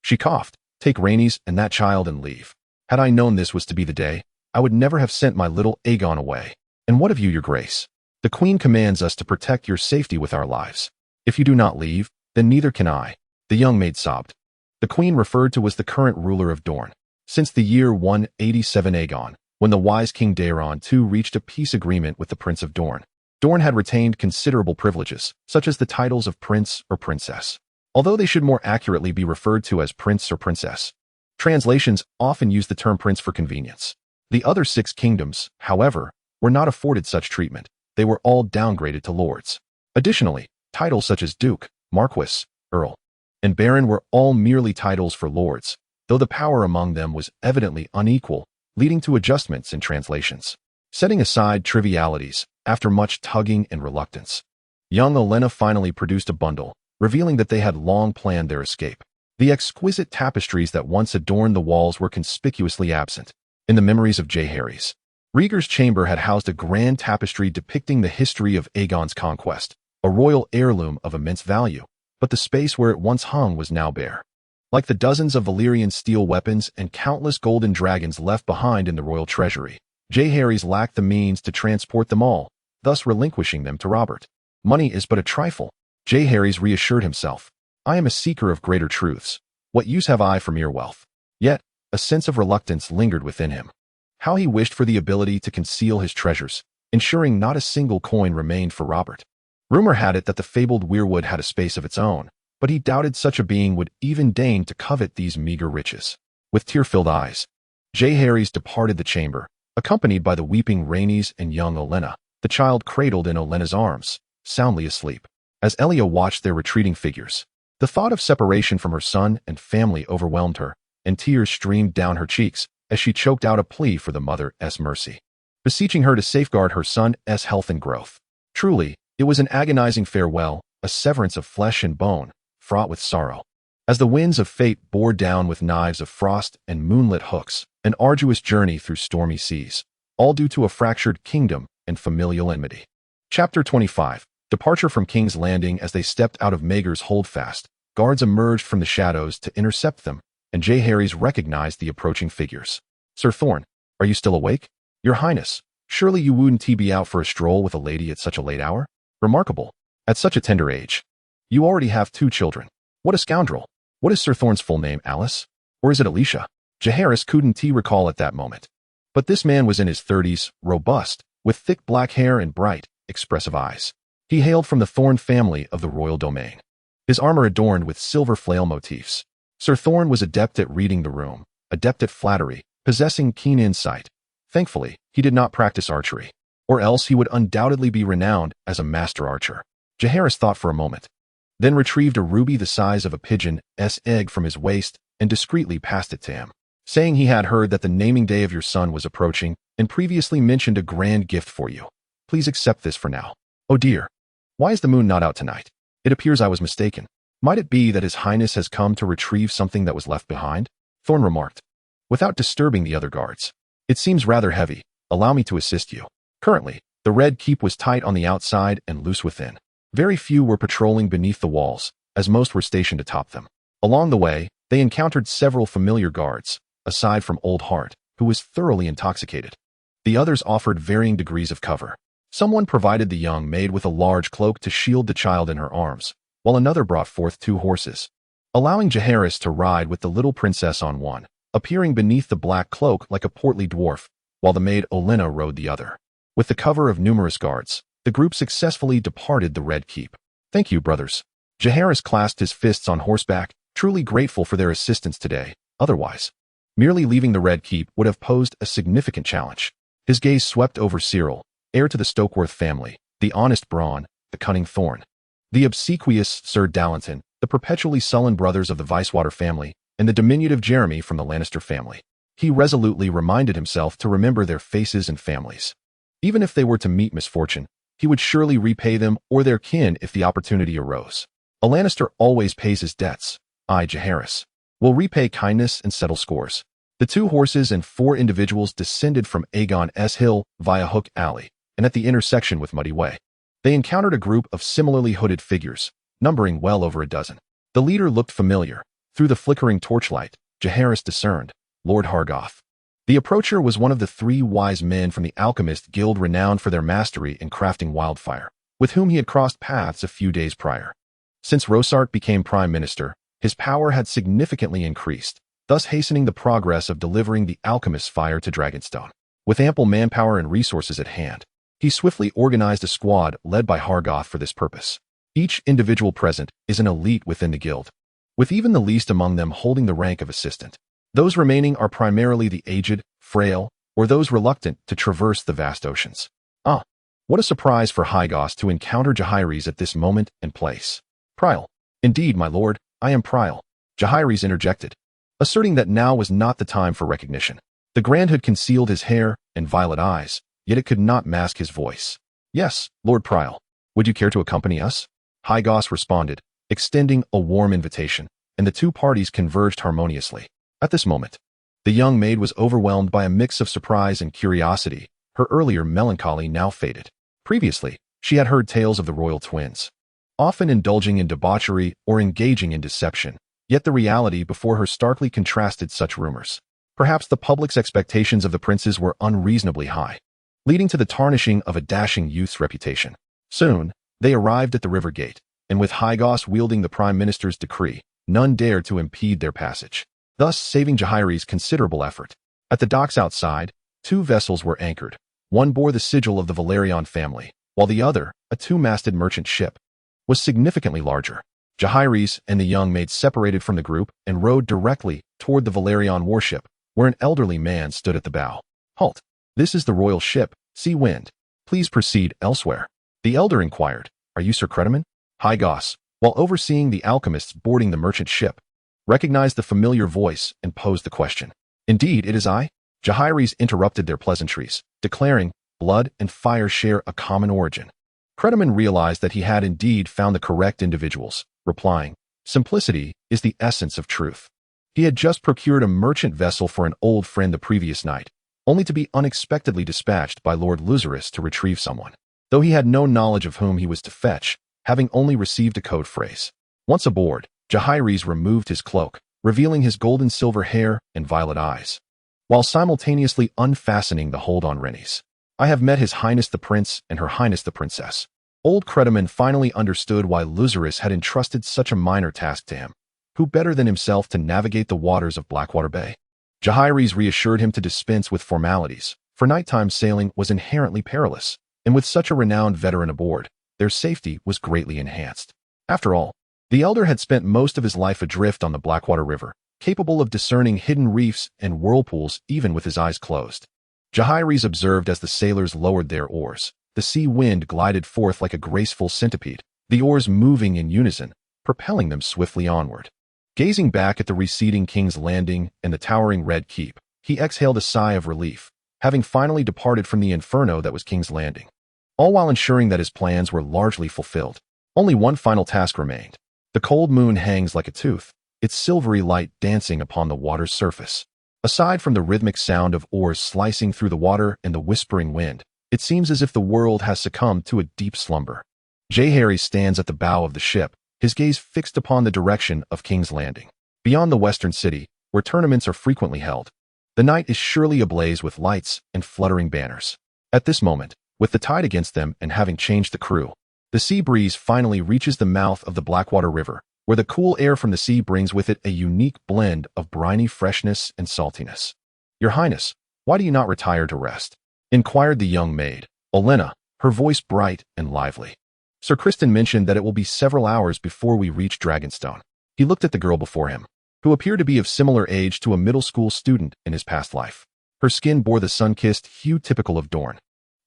she coughed, "take Rhaenys and that child and leave. Had I known this was to be the day, I would never have sent my little Aegon away. And what of you, your grace? The queen commands us to protect your safety with our lives. If you do not leave, then neither can I," the young maid sobbed. The queen referred to was the current ruler of Dorne. Since the year 187 Aegon, when the wise King Daeron II reached a peace agreement with the Prince of Dorne, Dorne had retained considerable privileges, such as the titles of prince or princess, although they should more accurately be referred to as prince or princess. Translations often use the term prince for convenience. The other 6 kingdoms, however, were not afforded such treatment. They were all downgraded to lords. Additionally, titles such as duke, marquis, earl, and baron were all merely titles for lords, though the power among them was evidently unequal, leading to adjustments in translations. Setting aside trivialities, after much tugging and reluctance, young Olenna finally produced a bundle, revealing that they had long planned their escape. The exquisite tapestries that once adorned the walls were conspicuously absent. In the memories of Jaehaerys, Rhaegar's chamber had housed a grand tapestry depicting the history of Aegon's conquest, a royal heirloom of immense value, but the space where it once hung was now bare. Like the dozens of Valyrian steel weapons and countless golden dragons left behind in the royal treasury, Jaehaerys lacked the means to transport them all, thus relinquishing them to Robert. "Money is but a trifle," Jaehaerys reassured himself. "I am a seeker of greater truths. What use have I for mere wealth?" Yet, a sense of reluctance lingered within him. How he wished for the ability to conceal his treasures, ensuring not a single coin remained for Robert. Rumor had it that the fabled weirwood had a space of its own, but he doubted such a being would even deign to covet these meager riches. With tear-filled eyes, Jaehaerys departed the chamber, accompanied by the weeping Rhaenys and young Olenna, the child cradled in Olenna's arms, soundly asleep. As Elia watched their retreating figures, the thought of separation from her son and family overwhelmed her, and tears streamed down her cheeks as she choked out a plea for the mother's mercy, beseeching her to safeguard her son's health and growth. Truly, it was an agonizing farewell, a severance of flesh and bone, fraught with sorrow. As the winds of fate bore down with knives of frost and moonlit hooks, an arduous journey through stormy seas, all due to a fractured kingdom and familial enmity. Chapter 25. Departure from King's Landing. As they stepped out of Maegor's holdfast, guards emerged from the shadows to intercept them, and Jaehaerys recognized the approaching figures. "Sir Thorne, are you still awake? Your Highness, surely you wouldn't be out for a stroll with a lady at such a late hour? Remarkable. At such a tender age. You already have 2 children. What a scoundrel. What is Sir Thorne's full name, Alice? Or is it Alicia?" Jaehaerys couldn't recall at that moment. But this man was in his 30s, robust, with thick black hair and bright, expressive eyes. He hailed from the Thorne family of the royal domain, his armor adorned with silver flail motifs. Sir Thorne was adept at reading the room, adept at flattery, possessing keen insight. Thankfully, he did not practice archery, or else he would undoubtedly be renowned as a master archer. Jaehaerys thought for a moment, then retrieved a ruby the size of a pigeon's egg from his waist and discreetly passed it to him, saying he had heard that the naming day of your son was approaching and previously mentioned a grand gift for you. Please accept this for now. Oh dear. Why is the moon not out tonight? It appears I was mistaken. Might it be that His Highness has come to retrieve something that was left behind? Thorne remarked, without disturbing the other guards. It seems rather heavy. Allow me to assist you. Currently, the red keep was tight on the outside and loose within. Very few were patrolling beneath the walls, as most were stationed atop them. Along the way, they encountered several familiar guards, aside from Old Hart, who was thoroughly intoxicated. The others offered varying degrees of cover. Someone provided the young maid with a large cloak to shield the child in her arms, while another brought forth 2 horses, allowing Jaehaerys to ride with the little princess on one, appearing beneath the black cloak like a portly dwarf, while the maid Olenna rode the other. With the cover of numerous guards, the group successfully departed the Red Keep. "Thank you, brothers." Jaehaerys clasped his fists on horseback, truly grateful for their assistance today. Otherwise, merely leaving the Red Keep would have posed a significant challenge. His gaze swept over Cyril, heir to the Stokeworth family, the honest Bronn, the cunning Thorn, the obsequious Sir Dallinton, the perpetually sullen brothers of the Vicewater family, and the diminutive Jeremy from the Lannister family. He resolutely reminded himself to remember their faces and families. Even if they were to meet misfortune, he would surely repay them or their kin if the opportunity arose. A Lannister always pays his debts. I, Jaehaerys, will repay kindness and settle scores. The 2 horses and 4 individuals descended from Aegon's Hill via Hook Alley, and at the intersection with Muddy Way, they encountered a group of similarly hooded figures, numbering well over a dozen. The leader looked familiar. Through the flickering torchlight, Jaehaerys discerned Lord Hargoth. The approacher was one of the 3 wise men from the Alchemist Guild renowned for their mastery in crafting wildfire, with whom he had crossed paths a few days prior. Since Rosart became Prime Minister, his power had significantly increased, thus hastening the progress of delivering the alchemist's fire to Dragonstone. With ample manpower and resources at hand, he swiftly organized a squad led by Hargoth for this purpose. Each individual present is an elite within the guild, with even the least among them holding the rank of assistant. Those remaining are primarily the aged, frail, or those reluctant to traverse the vast oceans. What a surprise for Hargoth to encounter Jaehaerys at this moment and place. "Prial." "Indeed, my lord, I am Prial," Jaehaerys interjected, asserting that now was not the time for recognition. The Grand Hood concealed his hair and violet eyes, yet it could not mask his voice. "Yes, Lord Prial. Would you care to accompany us?" Hargoth responded, extending a warm invitation, and the 2 parties converged harmoniously. At this moment, the young maid was overwhelmed by a mix of surprise and curiosity. Her earlier melancholy now faded. Previously, she had heard tales of the royal twins, often indulging in debauchery or engaging in deception, yet the reality before her starkly contrasted such rumors. Perhaps the public's expectations of the princes were unreasonably high, leading to the tarnishing of a dashing youth's reputation. Soon, they arrived at the river gate, and with Hargoth wielding the Prime Minister's decree, none dared to impede their passage, thus saving Jaehaerys considerable effort. At the docks outside, 2 vessels were anchored. One bore the sigil of the Valerian family, while the other, a 2-masted merchant ship, was significantly larger. Jaehaerys and the young maid separated from the group and rowed directly toward the Valerian warship, where an elderly man stood at the bow. "Halt. This is the royal ship, Sea Wind. Please proceed elsewhere." The elder inquired, "Are you Sir Credaman?" Hargoth, while overseeing the alchemists boarding the merchant ship, recognized the familiar voice and posed the question. "Indeed, it is I." Jaehaerys interrupted their pleasantries, declaring, "Blood and fire share a common origin." Credaman realized that he had indeed found the correct individuals, replying, "Simplicity is the essence of truth." He had just procured a merchant vessel for an old friend the previous night, only to be unexpectedly dispatched by Lord Viserys to retrieve someone, though he had no knowledge of whom he was to fetch, having only received a code phrase. Once aboard, Jaehaerys removed his cloak, revealing his gold-and-silver hair and violet eyes, while simultaneously unfastening the hold on Rennies. "I have met His Highness the Prince and Her Highness the Princess." Old Credaman finally understood why Viserys had entrusted such a minor task to him. Who better than himself to navigate the waters of Blackwater Bay? Jaehaerys reassured him to dispense with formalities, for nighttime sailing was inherently perilous, and with such a renowned veteran aboard, their safety was greatly enhanced. After all, the elder had spent most of his life adrift on the Blackwater River, capable of discerning hidden reefs and whirlpools even with his eyes closed. Jaehaerys observed as the sailors lowered their oars. The sea wind glided forth like a graceful centipede, the oars moving in unison, propelling them swiftly onward. Gazing back at the receding King's Landing and the towering Red Keep, he exhaled a sigh of relief, having finally departed from the inferno that was King's Landing, all while ensuring that his plans were largely fulfilled. Only one final task remained. The cold moon hangs like a tooth, its silvery light dancing upon the water's surface. Aside from the rhythmic sound of oars slicing through the water and the whispering wind, it seems as if the world has succumbed to a deep slumber. Jaehaerys stands at the bow of the ship, his gaze fixed upon the direction of King's Landing. Beyond the western city, where tournaments are frequently held, the night is surely ablaze with lights and fluttering banners. At this moment, with the tide against them and having changed the crew, the sea breeze finally reaches the mouth of the Blackwater River, where the cool air from the sea brings with it a unique blend of briny freshness and saltiness. "Your Highness, why do you not retire to rest?" inquired the young maid, Olenna, her voice bright and lively. "Sir Criston mentioned that it will be several hours before we reach Dragonstone." He looked at the girl before him, who appeared to be of similar age to a middle school student in his past life. Her skin bore the sun-kissed hue typical of Dorne,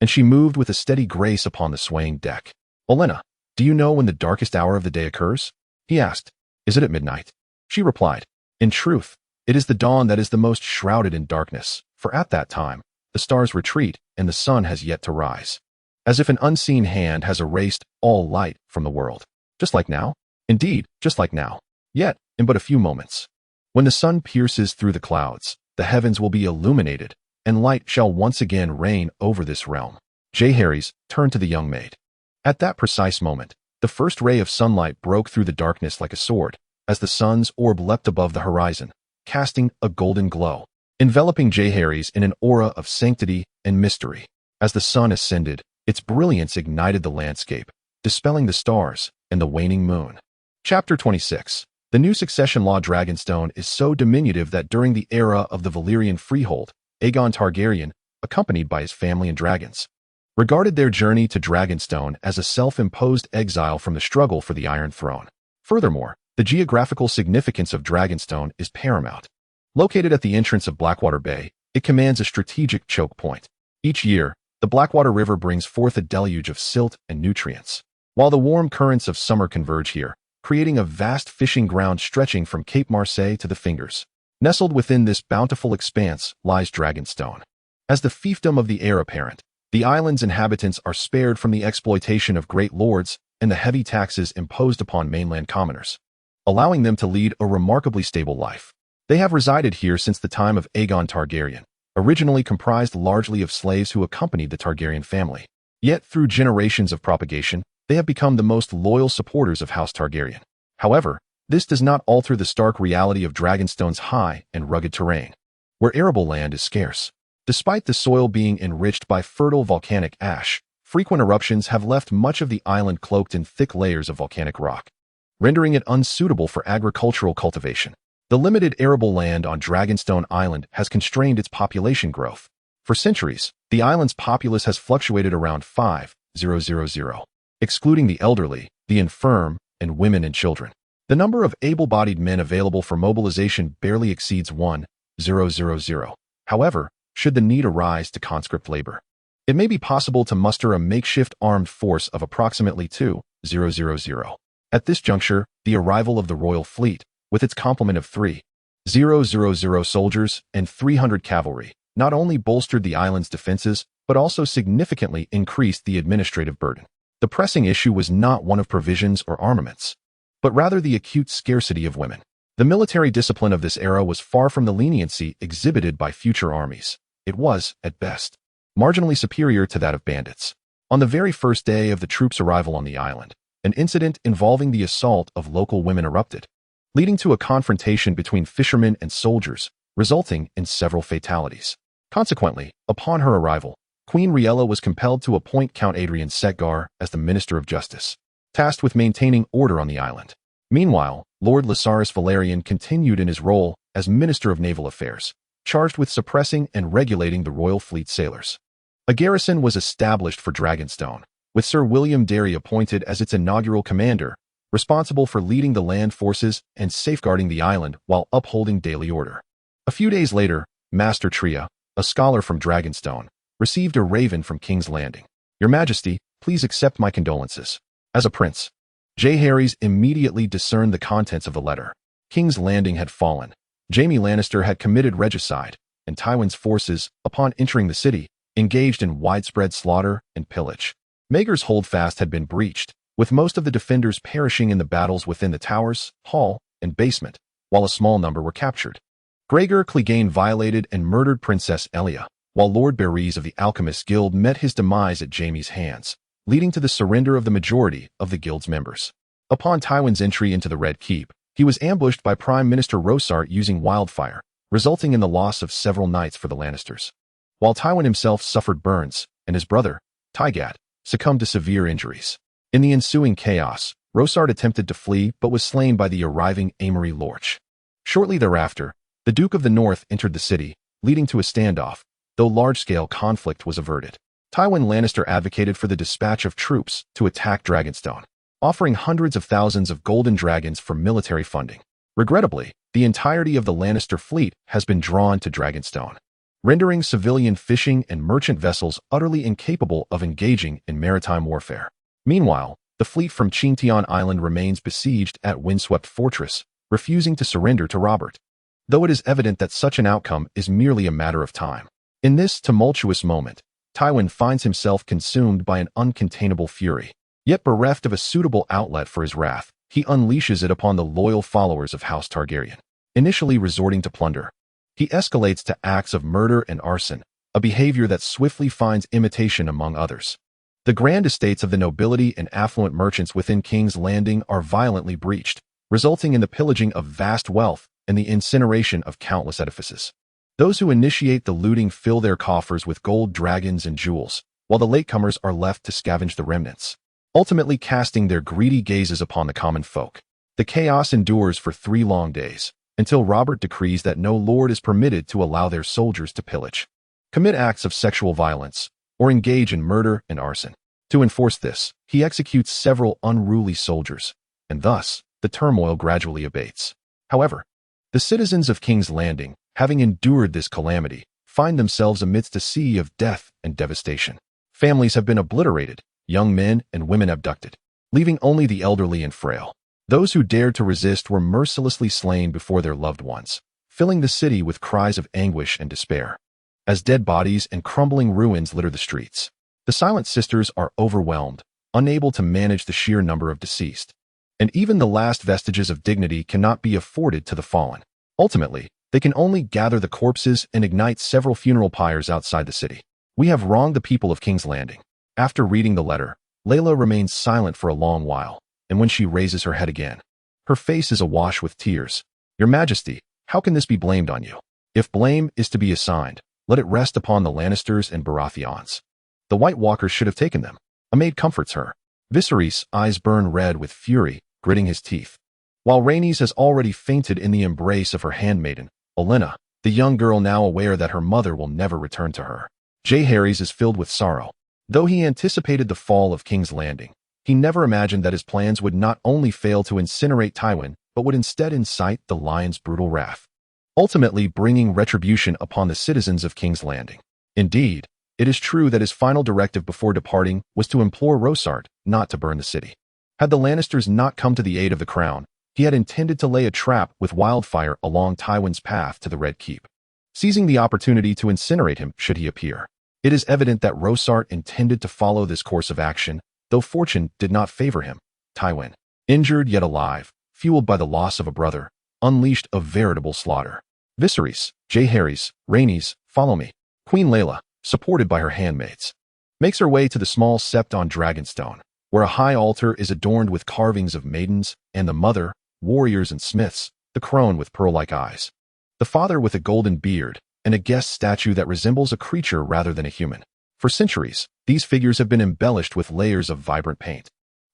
and she moved with a steady grace upon the swaying deck. "Olenna, do you know when the darkest hour of the day occurs?" he asked. "Is it at midnight?" She replied, "In truth, it is the dawn that is the most shrouded in darkness, for at that time, the stars retreat and the sun has yet to rise. As if an unseen hand has erased all light from the world. Just like now? Indeed, just like now. Yet, in but a few moments. When the sun pierces through the clouds, the heavens will be illuminated, and light shall once again reign over this realm." Jaehaerys turned to the young maid. At that precise moment, the first ray of sunlight broke through the darkness like a sword, as the sun's orb leapt above the horizon, casting a golden glow, enveloping Jaehaerys in an aura of sanctity and mystery. As the sun ascended, its brilliance ignited the landscape, dispelling the stars and the waning moon. Chapter 26. The new succession law Dragonstone is so diminutive that during the era of the Valyrian freehold, Aegon Targaryen, accompanied by his family and dragons, regarded their journey to Dragonstone as a self-imposed exile from the struggle for the Iron Throne. Furthermore, the geographical significance of Dragonstone is paramount. Located at the entrance of Blackwater Bay, it commands a strategic choke point. Each year, the Blackwater River brings forth a deluge of silt and nutrients, while the warm currents of summer converge here, creating a vast fishing ground stretching from Cape Marseille to the Fingers. Nestled within this bountiful expanse lies Dragonstone. As the fiefdom of the heir apparent, the island's inhabitants are spared from the exploitation of great lords and the heavy taxes imposed upon mainland commoners, allowing them to lead a remarkably stable life. They have resided here since the time of Aegon Targaryen, originally comprised largely of slaves who accompanied the Targaryen family. Yet through generations of propagation, they have become the most loyal supporters of House Targaryen. However, this does not alter the stark reality of Dragonstone's high and rugged terrain, where arable land is scarce. Despite the soil being enriched by fertile volcanic ash, frequent eruptions have left much of the island cloaked in thick layers of volcanic rock, rendering it unsuitable for agricultural cultivation. The limited arable land on Dragonstone Island has constrained its population growth. For centuries, the island's populace has fluctuated around 5,000, excluding the elderly, the infirm, and women and children. The number of able-bodied men available for mobilization barely exceeds 1,000. However, should the need arise to conscript labor, it may be possible to muster a makeshift armed force of approximately 2,000. At this juncture, the arrival of the royal fleet, with its complement of 3,000 soldiers and 300 cavalry, not only bolstered the island's defenses, but also significantly increased the administrative burden. The pressing issue was not one of provisions or armaments, but rather the acute scarcity of women. The military discipline of this era was far from the leniency exhibited by future armies. It was, at best, marginally superior to that of bandits. On the very first day of the troops' arrival on the island, an incident involving the assault of local women erupted, leading to a confrontation between fishermen and soldiers, resulting in several fatalities. Consequently, upon her arrival, Queen Rhaegar was compelled to appoint Count Adrian Setgar as the Minister of Justice, tasked with maintaining order on the island. Meanwhile, Lord Viserys Valerian continued in his role as Minister of Naval Affairs, charged with suppressing and regulating the royal fleet sailors. A garrison was established for Dragonstone, with Sir William Derry appointed as its inaugural commander, responsible for leading the land forces and safeguarding the island while upholding daily order. A few days later, Master Tria, a scholar from Dragonstone, received a raven from King's Landing. "Your Majesty, please accept my condolences." As a prince, Jaehaerys immediately discerned the contents of the letter. King's Landing had fallen. Jaime Lannister had committed regicide, and Tywin's forces, upon entering the city, engaged in widespread slaughter and pillage. Maegor's holdfast had been breached, with most of the defenders perishing in the battles within the towers, hall, and basement, while a small number were captured. Rhaegar Clegane violated and murdered Princess Elia, while Lord Barys of the Alchemists Guild met his demise at Jaime's hands, leading to the surrender of the majority of the guild's members. Upon Tywin's entry into the Red Keep, he was ambushed by Prime Minister Rosart using wildfire, resulting in the loss of several knights for the Lannisters, while Tywin himself suffered burns, and his brother, Tygad, succumbed to severe injuries. In the ensuing chaos, Rhaegar attempted to flee but was slain by the arriving Amory Lorch. Shortly thereafter, the Duke of the North entered the city, leading to a standoff, though large-scale conflict was averted. Tywin Lannister advocated for the dispatch of troops to attack Dragonstone, offering hundreds of thousands of golden dragons for military funding. Regrettably, the entirety of the Lannister fleet has been drawn to Dragonstone, rendering civilian fishing and merchant vessels utterly incapable of engaging in maritime warfare. Meanwhile, the fleet from Chintion Island remains besieged at Windswept Fortress, refusing to surrender to Robert, though it is evident that such an outcome is merely a matter of time. In this tumultuous moment, Tywin finds himself consumed by an uncontainable fury. Yet bereft of a suitable outlet for his wrath, he unleashes it upon the loyal followers of House Targaryen. Initially resorting to plunder, he escalates to acts of murder and arson, a behavior that swiftly finds imitation among others. The grand estates of the nobility and affluent merchants within King's Landing are violently breached, resulting in the pillaging of vast wealth and the incineration of countless edifices. Those who initiate the looting fill their coffers with gold dragons and jewels, while the latecomers are left to scavenge the remnants, ultimately casting their greedy gazes upon the common folk. The chaos endures for 3 long days, until Robert decrees that no lord is permitted to allow their soldiers to pillage, commit acts of sexual violence, or engage in murder and arson. To enforce this, he executes several unruly soldiers, and thus, the turmoil gradually abates. However, the citizens of King's Landing, having endured this calamity, find themselves amidst a sea of death and devastation. Families have been obliterated, young men and women abducted, leaving only the elderly and frail. Those who dared to resist were mercilessly slain before their loved ones, filling the city with cries of anguish and despair. As dead bodies and crumbling ruins litter the streets, the Silent Sisters are overwhelmed, unable to manage the sheer number of deceased. And even the last vestiges of dignity cannot be afforded to the fallen. Ultimately, they can only gather the corpses and ignite several funeral pyres outside the city. We have wronged the people of King's Landing. After reading the letter, Layla remains silent for a long while, and when she raises her head again, her face is awash with tears. Your Majesty, how can this be blamed on you? If blame is to be assigned, let it rest upon the Lannisters and Baratheons. The White Walkers should have taken them. A maid comforts her. Viserys' eyes burn red with fury, gritting his teeth, while Rhaenys has already fainted in the embrace of her handmaiden, Olenna, the young girl now aware that her mother will never return to her. Jaehaerys is filled with sorrow. Though he anticipated the fall of King's Landing, he never imagined that his plans would not only fail to incinerate Tywin, but would instead incite the Lion's brutal wrath, ultimately bringing retribution upon the citizens of King's Landing. Indeed, it is true that his final directive before departing was to implore Rhaegar not to burn the city. Had the Lannisters not come to the aid of the crown, he had intended to lay a trap with wildfire along Tywin's path to the Red Keep, seizing the opportunity to incinerate him should he appear. It is evident that Rhaegar intended to follow this course of action, though fortune did not favor him. Tywin, injured yet alive, fueled by the loss of a brother, unleashed a veritable slaughter. Viserys, Jaehaerys, Rhaenys, follow me. Queen Layla, supported by her handmaids, makes her way to the small sept on Dragonstone, where a high altar is adorned with carvings of maidens and the mother, warriors and smiths, the crone with pearl-like eyes, the father with a golden beard, and a guest statue that resembles a creature rather than a human. For centuries, these figures have been embellished with layers of vibrant paint,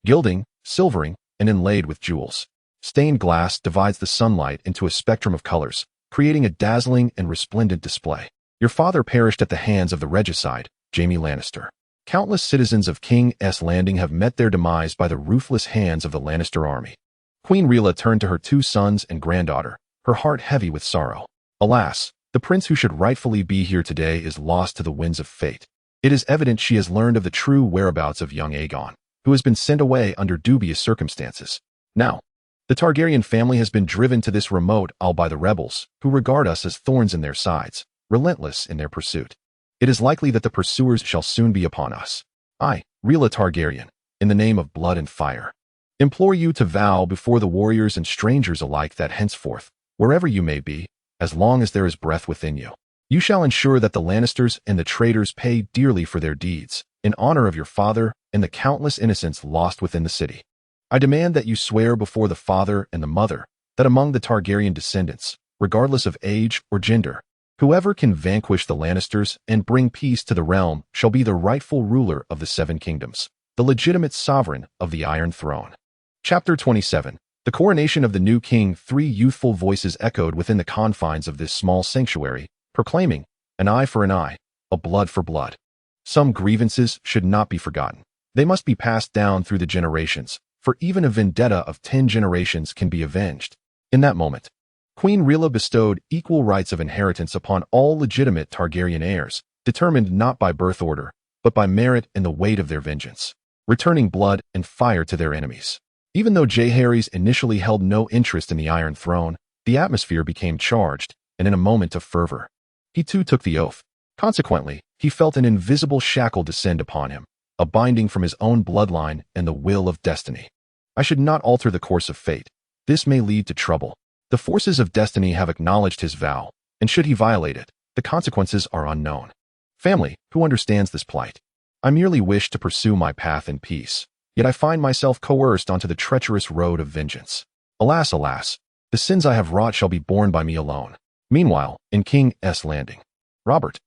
gilding, silvering, and inlaid with jewels. Stained glass divides the sunlight into a spectrum of colors, creating a dazzling and resplendent display. Your father perished at the hands of the regicide, Jaime Lannister. Countless citizens of King's Landing have met their demise by the ruthless hands of the Lannister army. Queen Rhaela turned to her 2 sons and granddaughter, her heart heavy with sorrow. Alas, the prince who should rightfully be here today is lost to the winds of fate. It is evident she has learned of the true whereabouts of young Aegon, who has been sent away under dubious circumstances. Now, the Targaryen family has been driven to this remote isle by the rebels, who regard us as thorns in their sides, relentless in their pursuit. It is likely that the pursuers shall soon be upon us. I, Rhaela Targaryen, in the name of blood and fire, implore you to vow before the warriors and strangers alike that henceforth, wherever you may be, as long as there is breath within you, you shall ensure that the Lannisters and the traitors pay dearly for their deeds, in honor of your father and the countless innocents lost within the city. I demand that you swear before the father and the mother that among the Targaryen descendants, regardless of age or gender, whoever can vanquish the Lannisters and bring peace to the realm shall be the rightful ruler of the 7 kingdoms, the legitimate sovereign of the Iron Throne. Chapter 27. The coronation of the new king. 3 youthful voices echoed within the confines of this small sanctuary, proclaiming, "An eye for an eye, a blood for blood." Some grievances should not be forgotten. They must be passed down through the generations, for even a vendetta of 10 generations can be avenged. In that moment, Queen Rhaegar bestowed equal rights of inheritance upon all legitimate Targaryen heirs, determined not by birth order, but by merit and the weight of their vengeance, returning blood and fire to their enemies. Even though Jaehaerys initially held no interest in the Iron Throne, the atmosphere became charged, and in a moment of fervor, he too took the oath. Consequently, he felt an invisible shackle descend upon him, a binding from his own bloodline and the will of destiny. I should not alter the course of fate. This may lead to trouble. The forces of destiny have acknowledged his vow, and should he violate it, the consequences are unknown. Family, who understands this plight? I merely wish to pursue my path in peace, yet I find myself coerced onto the treacherous road of vengeance. Alas, alas, the sins I have wrought shall be borne by me alone. Meanwhile, in King's Landing. Robert.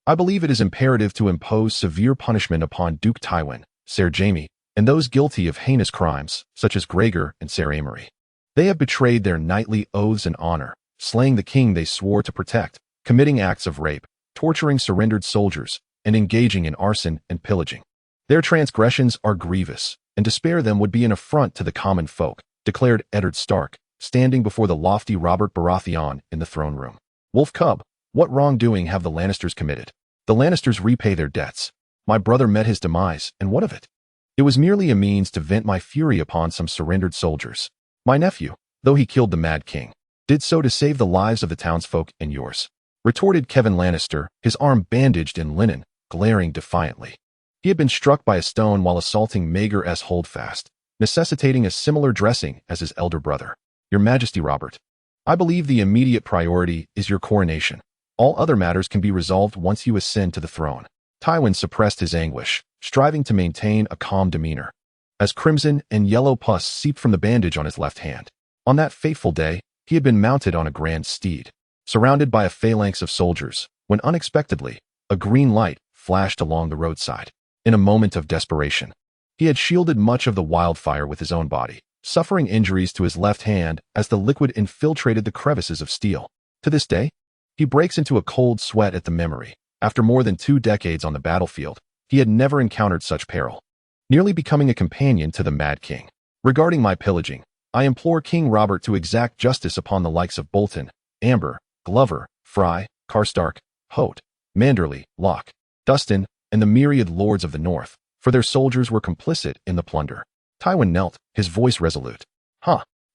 I believe it is imperative to impose severe punishment upon Duke Tywin, Ser Jaime, and those guilty of heinous crimes, such as Rhaegar and Ser Amory. They have betrayed their knightly oaths and honor, slaying the king they swore to protect, committing acts of rape, torturing surrendered soldiers, and engaging in arson and pillaging. Their transgressions are grievous, and to spare them would be an affront to the common folk, declared Eddard Stark, standing before the lofty Robert Baratheon in the throne room. Wolf Cub, what wrongdoing have the Lannisters committed? The Lannisters repay their debts. My brother met his demise, and what of it? It was merely a means to vent my fury upon some surrendered soldiers. My nephew, though he killed the Mad King, did so to save the lives of the townsfolk and yours, retorted Kevan Lannister, his arm bandaged in linen, glaring defiantly. He had been struck by a stone while assaulting Rhaegar's holdfast, necessitating a similar dressing as his elder brother. Your Majesty, Robert, I believe the immediate priority is your coronation. All other matters can be resolved once you ascend to the throne. Tywin suppressed his anguish, striving to maintain a calm demeanor, as crimson and yellow pus seeped from the bandage on his left hand. On that fateful day, he had been mounted on a grand steed, surrounded by a phalanx of soldiers, when unexpectedly, a green light flashed along the roadside. In a moment of desperation, he had shielded much of the wildfire with his own body, suffering injuries to his left hand as the liquid infiltrated the crevices of steel. To this day, he breaks into a cold sweat at the memory. After more than 2 decades on the battlefield, he had never encountered such peril, nearly becoming a companion to the Mad King. Regarding my pillaging, I implore King Robert to exact justice upon the likes of Bolton, Amber, Glover, Fry, Karstark, Hote, Manderley, Locke, Dustin, and the myriad lords of the north, for their soldiers were complicit in the plunder. Tywin knelt, his voice resolute.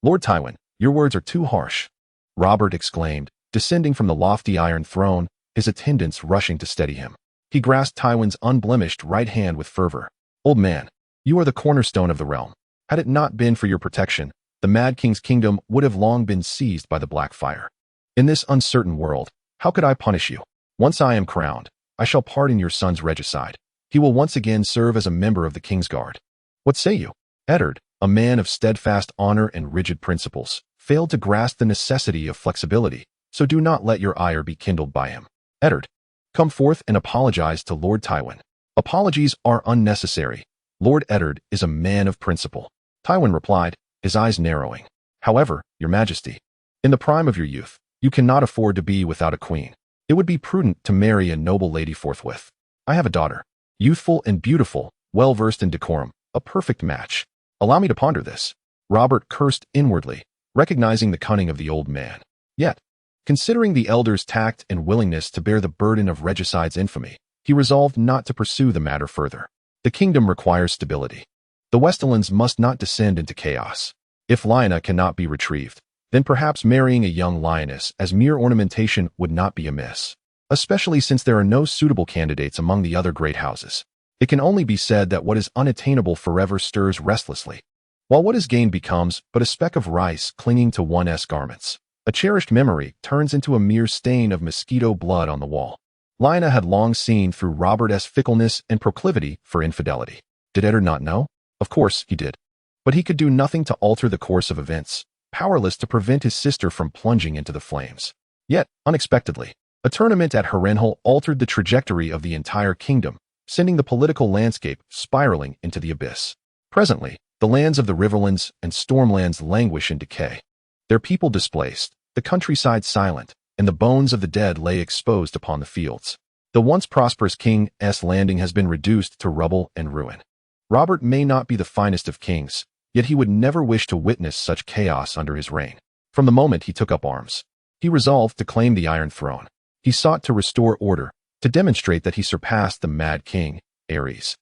Lord Tywin, your words are too harsh. Robert exclaimed, descending from the lofty iron throne, his attendants rushing to steady him. He grasped Tywin's unblemished right hand with fervor. Old man, you are the cornerstone of the realm. Had it not been for your protection, the Mad King's kingdom would have long been seized by the Black Fire. In this uncertain world, how could I punish you? Once I am crowned, I shall pardon your son's regicide. He will once again serve as a member of the King's Guard. What say you? Eddard, a man of steadfast honor and rigid principles, failed to grasp the necessity of flexibility, so do not let your ire be kindled by him. Eddard, come forth and apologize to Lord Tywin. Apologies are unnecessary. Lord Eddard is a man of principle. Tywin replied, his eyes narrowing. However, your Majesty, in the prime of your youth, you cannot afford to be without a queen. It would be prudent to marry a noble lady forthwith. I have a daughter, youthful and beautiful, well-versed in decorum, a perfect match. Allow me to ponder this. Robert cursed inwardly, recognizing the cunning of the old man. Yet, considering the elder's tact and willingness to bear the burden of regicide's infamy, he resolved not to pursue the matter further. The kingdom requires stability. The Westerlands must not descend into chaos. If Lyanna cannot be retrieved, then perhaps marrying a young lioness as mere ornamentation would not be amiss, especially since there are no suitable candidates among the other great houses. It can only be said that what is unattainable forever stirs restlessly, while what is gained becomes but a speck of rice clinging to one's garments. A cherished memory turns into a mere stain of mosquito blood on the wall. Lyanna had long seen through Robert's fickleness and proclivity for infidelity. Did Eddard not know? Of course he did. But he could do nothing to alter the course of events, powerless to prevent his sister from plunging into the flames. Yet, unexpectedly, a tournament at Harrenhal altered the trajectory of the entire kingdom, sending the political landscape spiraling into the abyss. Presently, The lands of the Riverlands and Stormlands languish in decay. Their people displaced, the countryside silent, and the bones of the dead lay exposed upon the fields. The once prosperous King's Landing has been reduced to rubble and ruin. Robert may not be the finest of kings, yet he would never wish to witness such chaos under his reign. From the moment he took up arms, he resolved to claim the Iron Throne. He sought to restore order, to demonstrate that he surpassed the Mad King, Ares,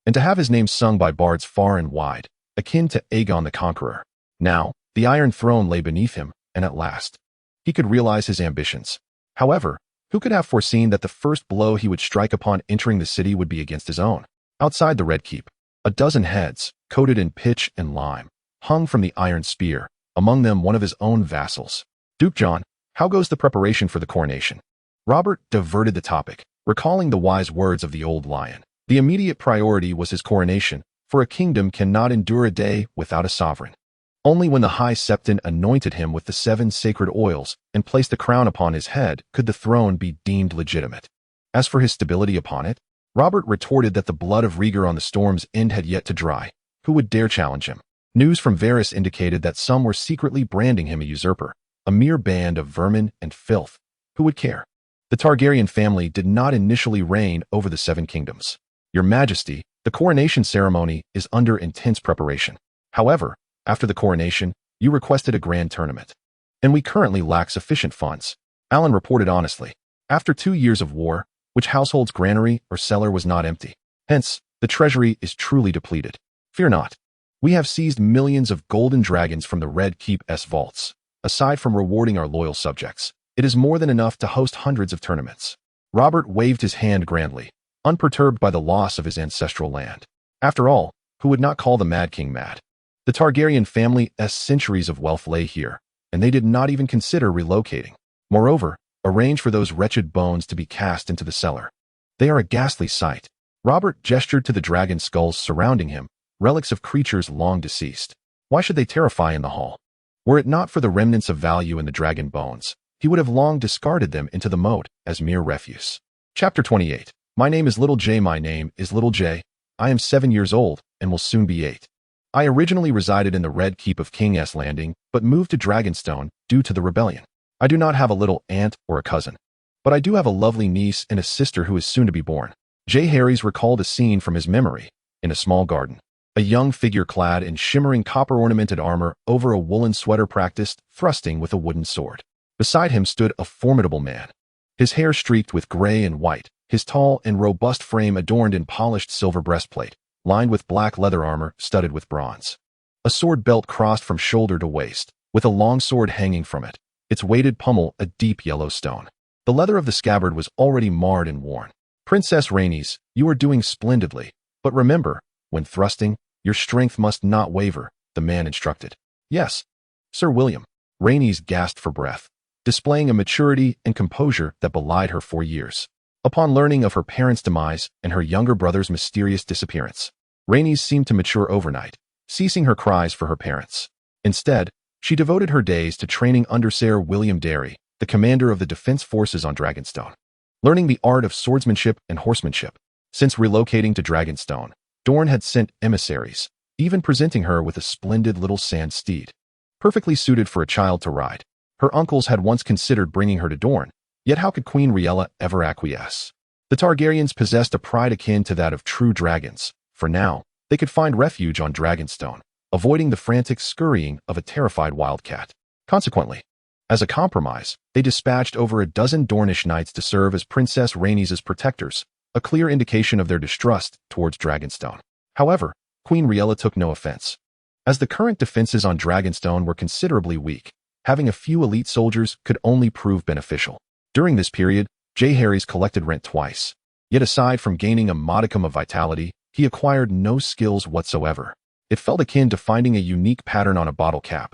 and to have his name sung by bards far and wide, akin to Aegon the Conqueror. Now, the Iron Throne lay beneath him, and at last, he could realize his ambitions. However, who could have foreseen that the first blow he would strike upon entering the city would be against his own? Outside the Red Keep, a dozen heads, coated in pitch and lime, hung from the iron spear, among them one of his own vassals. Duke John, how goes the preparation for the coronation? Robert diverted the topic, recalling the wise words of the old lion. The immediate priority was his coronation, for a kingdom cannot endure a day without a sovereign. Only when the High Septon anointed him with the 7 sacred oils and placed the crown upon his head could the throne be deemed legitimate. As for his stability upon it, Robert retorted that the blood of Rhaegar on the Storm's End had yet to dry. Who would dare challenge him? News from Varys indicated that some were secretly branding him a usurper, a mere band of vermin and filth. Who would care? The Targaryen family did not initially reign over the 7 kingdoms. Your Majesty, the coronation ceremony is under intense preparation. However, after the coronation, you requested a grand tournament. And we currently lack sufficient funds, Alan reported honestly. After 2 years of war, which household's granary or cellar was not empty. Hence, the treasury is truly depleted. Fear not. We have seized millions of golden dragons from the Red Keep's vaults. Aside from rewarding our loyal subjects, it is more than enough to host hundreds of tournaments. Robert waved his hand grandly, unperturbed by the loss of his ancestral land. After all, who would not call the Mad King mad? The Targaryen family's centuries of wealth lay here, and they did not even consider relocating. Moreover, arrange for those wretched bones to be cast into the cellar. They are a ghastly sight. Robert gestured to the dragon skulls surrounding him, relics of creatures long deceased. Why should they terrify in the hall? Were it not for the remnants of value in the dragon bones, he would have long discarded them into the moat as mere refuse. Chapter 28. My name is Little J. My name is Little J. I am 7 years old and will soon be 8. I originally resided in the Red Keep of King's Landing, but moved to Dragonstone due to the rebellion. I do not have a little aunt or a cousin, but I do have a lovely niece and a sister who is soon to be born. J. Harry's recalled a scene from his memory, in a small garden. A young figure clad in shimmering copper-ornamented armor over a woolen sweater practiced thrusting with a wooden sword. Beside him stood a formidable man, his hair streaked with gray and white, his tall and robust frame adorned in polished silver breastplate, lined with black leather armor studded with bronze. A sword belt crossed from shoulder to waist, with a long sword hanging from it, its weighted pommel a deep yellow stone. The leather of the scabbard was already marred and worn. Princess Rhaenys, you are doing splendidly, but remember, when thrusting, your strength must not waver, the man instructed. Yes, Sir William. Rhaenys gasped for breath, displaying a maturity and composure that belied her 4 years. Upon learning of her parents' demise and her younger brother's mysterious disappearance, Rhaenys seemed to mature overnight, ceasing her cries for her parents. Instead, she devoted her days to training under Sir William Darry, the commander of the defense forces on Dragonstone, learning the art of swordsmanship and horsemanship. Since relocating to Dragonstone, Dorne had sent emissaries, even presenting her with a splendid little sand steed, perfectly suited for a child to ride. Her uncles had once considered bringing her to Dorne, yet how could Queen Rhaella ever acquiesce? The Targaryens possessed a pride akin to that of true dragons. For now, they could find refuge on Dragonstone, avoiding the frantic scurrying of a terrified wildcat. Consequently, as a compromise, they dispatched over a dozen Dornish knights to serve as Princess Rhaenys' protectors, a clear indication of their distrust towards Dragonstone. However, Queen Rhaella took no offense. As the current defenses on Dragonstone were considerably weak, having a few elite soldiers could only prove beneficial. During this period, J. Harry's collected rent twice. Yet aside from gaining a modicum of vitality, he acquired no skills whatsoever. It felt akin to finding a unique pattern on a bottle cap,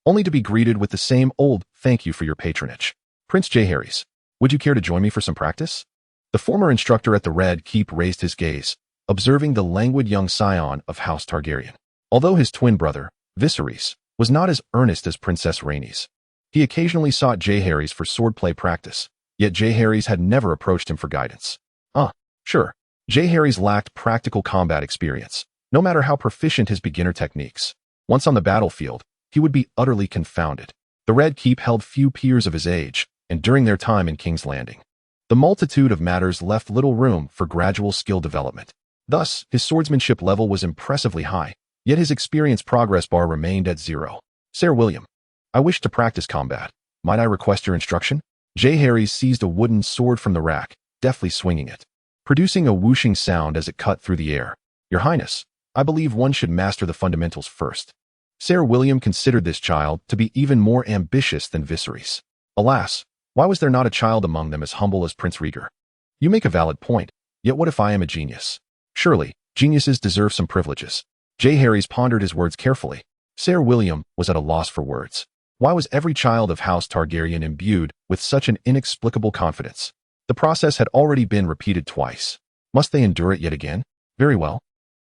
only to be greeted with the same old "thank you for your patronage." Prince J. Harry's, would you care to join me for some practice? The former instructor at the Red Keep raised his gaze, observing the languid young scion of House Targaryen. Although his twin brother, Viserys, was not as earnest as Princess Rhaenys, he occasionally sought J. Harry's for swordplay practice, yet J. Harry's had never approached him for guidance. Sure. J. Harry's lacked practical combat experience, no matter how proficient his beginner techniques. Once on the battlefield, he would be utterly confounded. The Red Keep held few peers of his age, and during their time in King's Landing, the multitude of matters left little room for gradual skill development. Thus, his swordsmanship level was impressively high, yet his experience progress bar remained at 0. Sir William, I wish to practice combat. Might I request your instruction? Harry seized a wooden sword from the rack, deftly swinging it, producing a whooshing sound as it cut through the air. Your Highness, I believe one should master the fundamentals first. Sir William considered this child to be even more ambitious than Viserys. Alas, why was there not a child among them as humble as Prince Rhaegar? You make a valid point, yet what if I am a genius? Surely, geniuses deserve some privileges. Harry pondered his words carefully. Sir William was at a loss for words. Why was every child of House Targaryen imbued with such an inexplicable confidence? The process had already been repeated twice. Must they endure it yet again? Very well.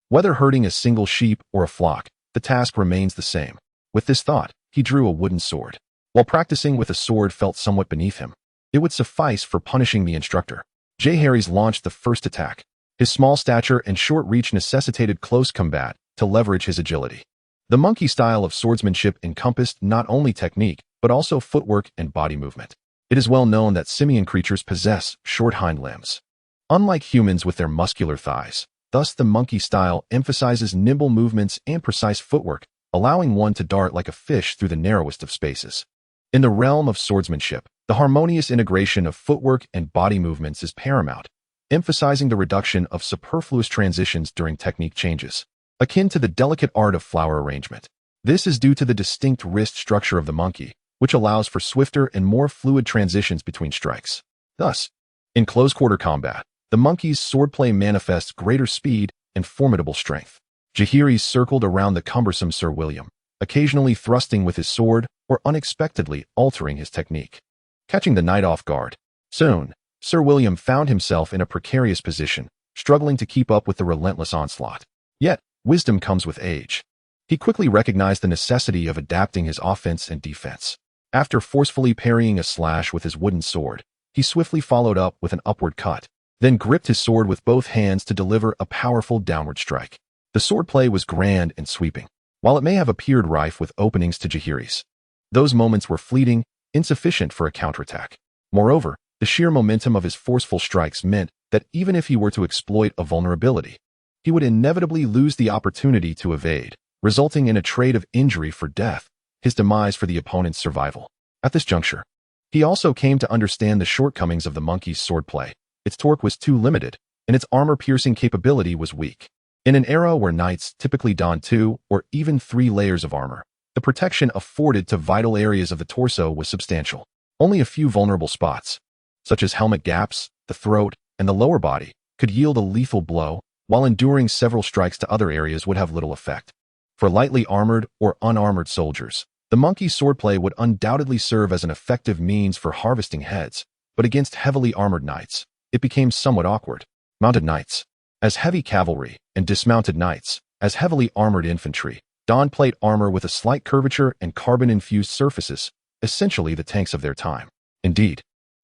Whether herding a single sheep or a flock, the task remains the same. With this thought, he drew a wooden sword. While practicing with a sword felt somewhat beneath him, it would suffice for punishing the instructor. Harry's launched the first attack. His small stature and short reach necessitated close combat to leverage his agility. The monkey style of swordsmanship encompassed not only technique, but also footwork and body movement. It is well known that simian creatures possess short hind limbs, unlike humans with their muscular thighs. Thus, the monkey style emphasizes nimble movements and precise footwork, allowing one to dart like a fish through the narrowest of spaces. In the realm of swordsmanship, the harmonious integration of footwork and body movements is paramount, emphasizing the reduction of superfluous transitions during technique changes, akin to the delicate art of flower arrangement. This is due to the distinct wrist structure of the monkey, which allows for swifter and more fluid transitions between strikes. Thus, in close-quarter combat, the monkey's swordplay manifests greater speed and formidable strength. Jaehaerys circled around the cumbersome Sir William, occasionally thrusting with his sword or unexpectedly altering his technique, catching the knight off guard. Soon, Sir William found himself in a precarious position, struggling to keep up with the relentless onslaught. Yet, wisdom comes with age. He quickly recognized the necessity of adapting his offense and defense. After forcefully parrying a slash with his wooden sword, he swiftly followed up with an upward cut, then gripped his sword with both hands to deliver a powerful downward strike. The swordplay was grand and sweeping, while it may have appeared rife with openings to Jaehaerys. Those moments were fleeting, insufficient for a counterattack. Moreover, the sheer momentum of his forceful strikes meant that even if he were to exploit a vulnerability, he would inevitably lose the opportunity to evade, resulting in a trade of injury for death, his demise for the opponent's survival. At this juncture, he also came to understand the shortcomings of the monkey's swordplay. Its torque was too limited, and its armor-piercing capability was weak. In an era where knights typically donned 2 or even 3 layers of armor, the protection afforded to vital areas of the torso was substantial. Only a few vulnerable spots, such as helmet gaps, the throat, and the lower body, could yield a lethal blow, while enduring several strikes to other areas would have little effect. For lightly armored or unarmored soldiers, the monkey's swordplay would undoubtedly serve as an effective means for harvesting heads, but against heavily armored knights, it became somewhat awkward. Mounted knights, as heavy cavalry, and dismounted knights, as heavily armored infantry, donned plate armor with a slight curvature and carbon-infused surfaces, essentially the tanks of their time. Indeed,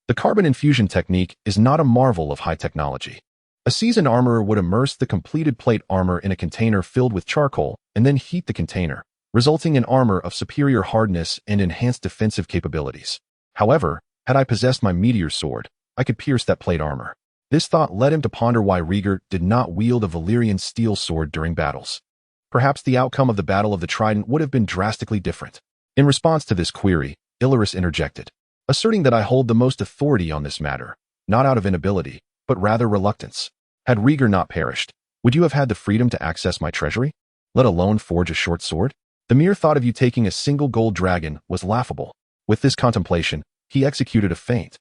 the carbon infusion technique is not a marvel of high technology. A seasoned armorer would immerse the completed plate armor in a container filled with charcoal and then heat the container, resulting in armor of superior hardness and enhanced defensive capabilities. However, had I possessed my meteor sword, I could pierce that plate armor. This thought led him to ponder why Rhaegar did not wield a Valyrian steel sword during battles. Perhaps the outcome of the Battle of the Trident would have been drastically different. In response to this query, Illyris interjected, asserting that I hold the most authority on this matter, not out of inability, but rather reluctance. Had Rhaegar not perished, would you have had the freedom to access my treasury, let alone forge a short sword? The mere thought of you taking a single gold dragon was laughable. With this contemplation, he executed a feint,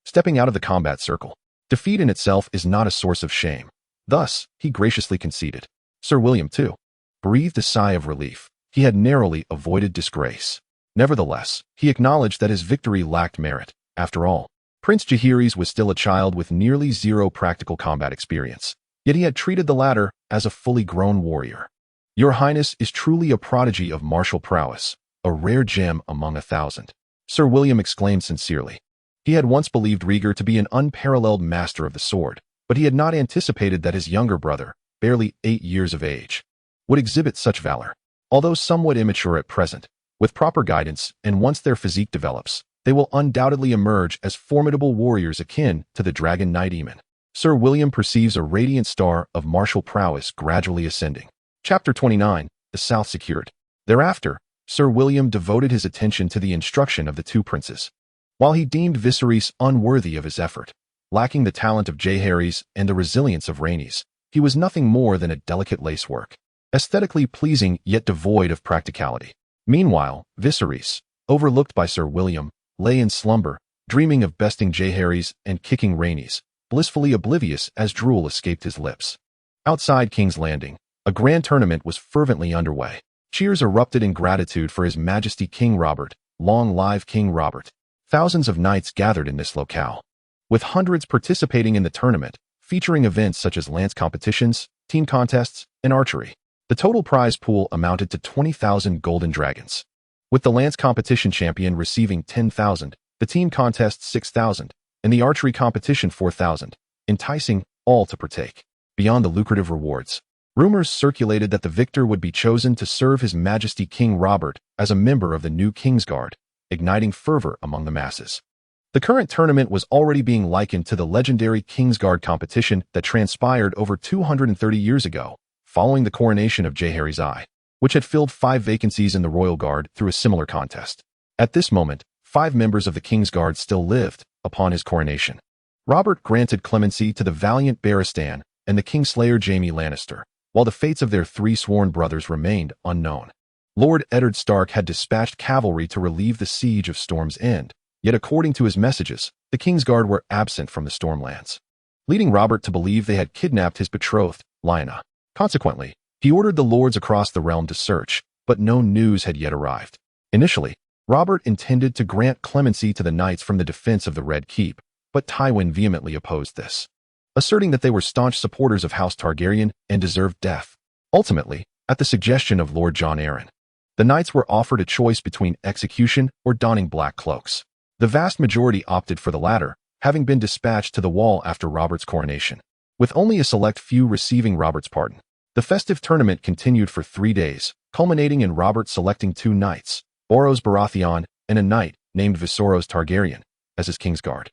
stepping out of the combat circle. Defeat in itself is not a source of shame. Thus, he graciously conceded. Sir William, too, breathed a sigh of relief. He had narrowly avoided disgrace. Nevertheless, he acknowledged that his victory lacked merit. After all, Prince Jaehaerys was still a child with nearly 0 practical combat experience, yet he had treated the latter as a fully grown warrior. Your Highness is truly a prodigy of martial prowess, a rare gem among 1,000. Sir William exclaimed sincerely. He had once believed Rhaegar to be an unparalleled master of the sword, but he had not anticipated that his younger brother, barely 8 years of age, would exhibit such valor. Although somewhat immature at present, with proper guidance and once their physique develops, they will undoubtedly emerge as formidable warriors akin to the Dragon Knight Aemon. Sir William perceives a radiant star of martial prowess gradually ascending. Chapter 29, The South Secured. Thereafter, Sir William devoted his attention to the instruction of the two princes. While he deemed Viserys unworthy of his effort, lacking the talent of Jaehaerys and the resilience of Rhaenys, he was nothing more than a delicate lacework, aesthetically pleasing yet devoid of practicality. Meanwhile, Viserys, overlooked by Sir William, lay in slumber, dreaming of besting Jaehaerys and kicking Rhaenys, blissfully oblivious as drool escaped his lips. Outside King's Landing, a grand tournament was fervently underway. Cheers erupted in gratitude for His Majesty King Robert. Long live King Robert. Thousands of knights gathered in this locale, with hundreds participating in the tournament, featuring events such as lance competitions, team contests, and archery. The total prize pool amounted to 20,000 golden dragons, with the lance competition champion receiving 10,000, the team contest 6,000, and the archery competition 4,000, enticing all to partake. Beyond the lucrative rewards, rumors circulated that the victor would be chosen to serve His Majesty King Robert as a member of the new Kingsguard, igniting fervor among the masses. The current tournament was already being likened to the legendary Kingsguard competition that transpired over 230 years ago, following the coronation of Jaehaerys I, which had filled 5 vacancies in the Royal Guard through a similar contest. At this moment, 5 members of the Kingsguard still lived upon his coronation. Robert granted clemency to the valiant Barristan and the Kingslayer Jaime Lannister, while the fates of their 3 sworn brothers remained unknown. Lord Eddard Stark had dispatched cavalry to relieve the siege of Storm's End, yet according to his messages, the Kingsguard were absent from the Stormlands, leading Robert to believe they had kidnapped his betrothed, Lyanna. Consequently, he ordered the lords across the realm to search, but no news had yet arrived. Initially, Robert intended to grant clemency to the knights from the defense of the Red Keep, but Tywin vehemently opposed this, asserting that they were staunch supporters of House Targaryen and deserved death. Ultimately, at the suggestion of Lord Jon Arryn, the knights were offered a choice between execution or donning black cloaks. The vast majority opted for the latter, having been dispatched to the wall after Robert's coronation, with only a select few receiving Robert's pardon. The festive tournament continued for 3 days, culminating in Robert selecting 2 knights, Boros Baratheon and a knight named Viserys Targaryen, as his Kingsguard.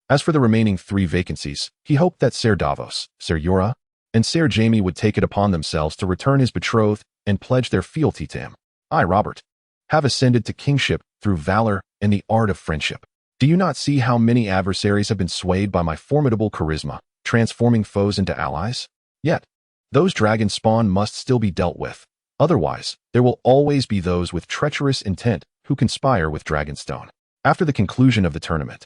As for the remaining 3 vacancies, he hoped that Ser Davos, Ser Jorah, and Ser Jaime would take it upon themselves to return his betrothed and pledge their fealty to him. I, Robert, have ascended to kingship through valor and the art of friendship. Do you not see how many adversaries have been swayed by my formidable charisma, transforming foes into allies? Yet, those dragon spawn must still be dealt with. Otherwise, there will always be those with treacherous intent who conspire with Dragonstone. After the conclusion of the tournament,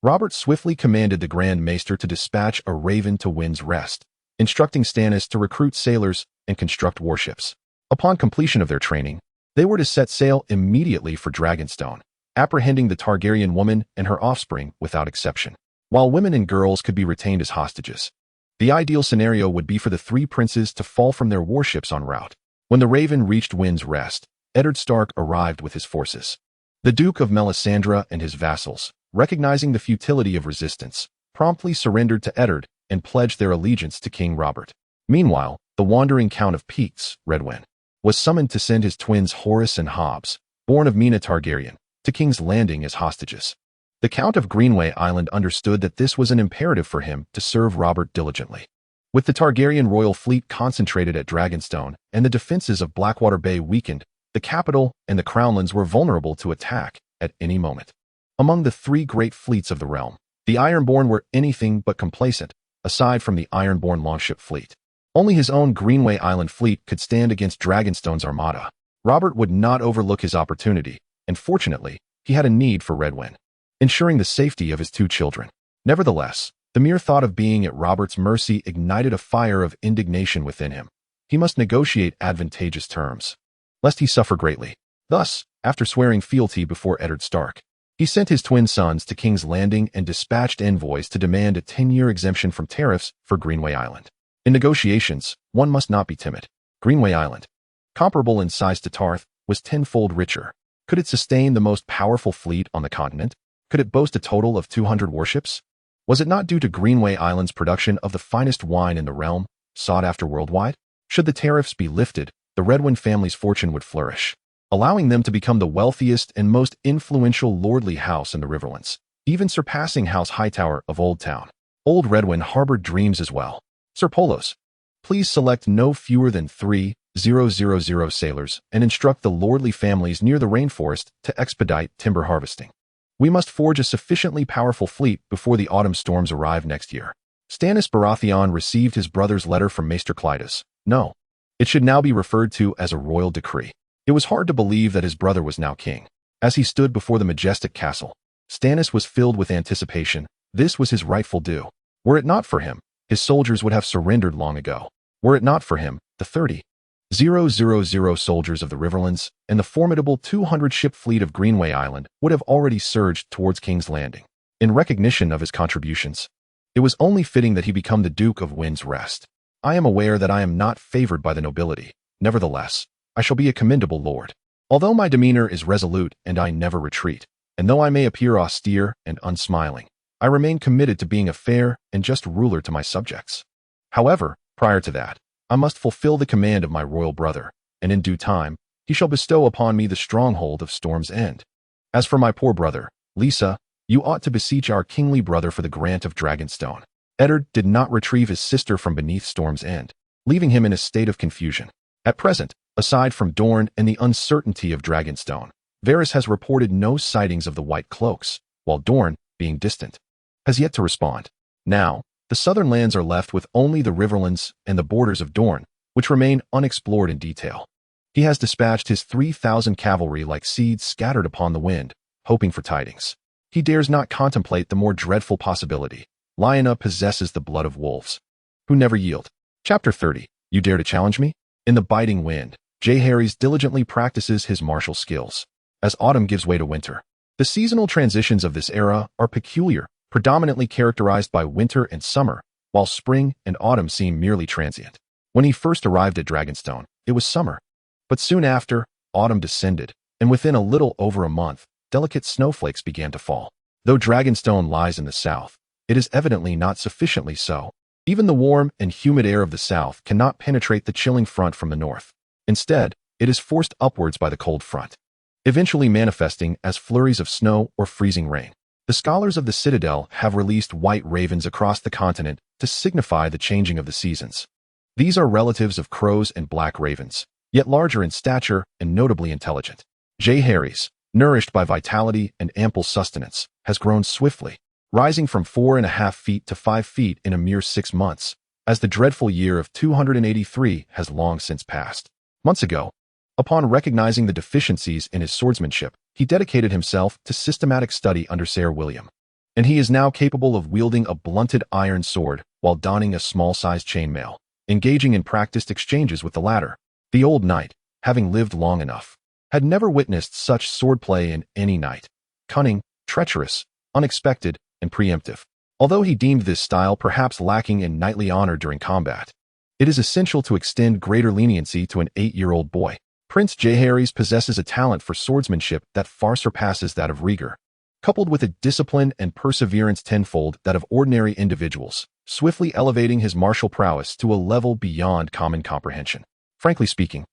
Robert swiftly commanded the Grand Maester to dispatch a raven to Wind's Rest, instructing Stannis to recruit sailors and construct warships. Upon completion of their training, they were to set sail immediately for Dragonstone, apprehending the Targaryen woman and her offspring without exception, while women and girls could be retained as hostages. The ideal scenario would be for the 3 princes to fall from their warships en route. When the Raven reached Wind's Rest, Eddard Stark arrived with his forces. The Duke of Melisandre and his vassals, recognizing the futility of resistance, promptly surrendered to Eddard and pledged their allegiance to King Robert. Meanwhile, the wandering Count of Peaks, Redwyn, was summoned to send his twins Horus and Hobbs, born of Mina Targaryen, to King's Landing as hostages. The Count of Greenway Island understood that this was an imperative for him to serve Robert diligently. With the Targaryen royal fleet concentrated at Dragonstone and the defenses of Blackwater Bay weakened, the capital and the Crownlands were vulnerable to attack at any moment. Among the 3 great fleets of the realm, the Ironborn were anything but complacent, aside from the Ironborn longship fleet. Only his own Greenway Island fleet could stand against Dragonstone's armada. Robert would not overlook his opportunity, and fortunately, he had a need for Redwyn, ensuring the safety of his 2 children. Nevertheless, the mere thought of being at Robert's mercy ignited a fire of indignation within him. He must negotiate advantageous terms, lest he suffer greatly. Thus, after swearing fealty before Eddard Stark, he sent his twin sons to King's Landing and dispatched envoys to demand a 10-year exemption from tariffs for Greenway Island. In negotiations, one must not be timid. Greenway Island, comparable in size to Tarth, was 10-fold richer. Could it sustain the most powerful fleet on the continent? Could it boast a total of 200 warships? Was it not due to Greenway Island's production of the finest wine in the realm, sought after worldwide? Should the tariffs be lifted, the the Redwyne family's fortune would flourish, allowing them to become the wealthiest and most influential lordly house in the Riverlands, even surpassing House Hightower of Old Town. Old Redwyne harbored dreams as well. Sir Polos, please select no fewer than 3,000 sailors and instruct the lordly families near the rainforest to expedite timber harvesting. We must forge a sufficiently powerful fleet before the autumn storms arrive next year. Stannis Baratheon received his brother's letter from Maester Clytus. No, it should now be referred to as a royal decree. It was hard to believe that his brother was now king. As he stood before the majestic castle, Stannis was filled with anticipation. This was his rightful due. Were it not for him, his soldiers would have surrendered long ago. Were it not for him, the 30,000 soldiers of the Riverlands and the formidable 200-ship fleet of Greenway Island would have already surged towards King's Landing. In recognition of his contributions, it was only fitting that he become the Duke of Wind's Rest. I am aware that I am not favored by the nobility. Nevertheless, I shall be a commendable lord. Although my demeanor is resolute and I never retreat, and though I may appear austere and unsmiling, I remain committed to being a fair and just ruler to my subjects. However, prior to that, I must fulfill the command of my royal brother, and in due time, he shall bestow upon me the stronghold of Storm's End. As for my poor brother, Lisa, you ought to beseech our kingly brother for the grant of Dragonstone. Eddard did not retrieve his sister from beneath Storm's End, leaving him in a state of confusion. At present, aside from Dorne and the uncertainty of Dragonstone, Varys has reported no sightings of the White Cloaks, while Dorne, being distant, has yet to respond. Now, the southern lands are left with only the Riverlands and the borders of Dorne, which remain unexplored in detail. He has dispatched his 3,000 cavalry like seeds scattered upon the wind, hoping for tidings. He dares not contemplate the more dreadful possibility. Lyanna possesses the blood of wolves, who never yield. Chapter 30. You dare to challenge me? In the biting wind, Jaehaerys diligently practices his martial skills. As autumn gives way to winter, the seasonal transitions of this era are peculiar, predominantly characterized by winter and summer, while spring and autumn seem merely transient. When he first arrived at Dragonstone, it was summer. But soon after, autumn descended, and within a little over a month, delicate snowflakes began to fall. Though Dragonstone lies in the south, it is evidently not sufficiently so. Even the warm and humid air of the south cannot penetrate the chilling front from the north. Instead, it is forced upwards by the cold front, eventually manifesting as flurries of snow or freezing rain. The scholars of the Citadel have released white ravens across the continent to signify the changing of the seasons. These are relatives of crows and black ravens, yet larger in stature and notably intelligent. Jaehaerys, nourished by vitality and ample sustenance, has grown swiftly, rising from 4.5 feet to 5 feet in a mere 6 months, as the dreadful year of 283 has long since passed. Months ago, upon recognizing the deficiencies in his swordsmanship, he dedicated himself to systematic study under Sir William, and he is now capable of wielding a blunted iron sword while donning a small-sized chainmail, engaging in practiced exchanges with the latter. The old knight, having lived long enough, had never witnessed such swordplay in any knight. Cunning, treacherous, unexpected, and preemptive. Although he deemed this style perhaps lacking in knightly honor during combat, it is essential to extend greater leniency to an 8-year-old boy. Prince Jaehaerys possesses a talent for swordsmanship that far surpasses that of Rhaegar, coupled with a discipline and perseverance tenfold that of ordinary individuals, swiftly elevating his martial prowess to a level beyond common comprehension. Frankly speaking,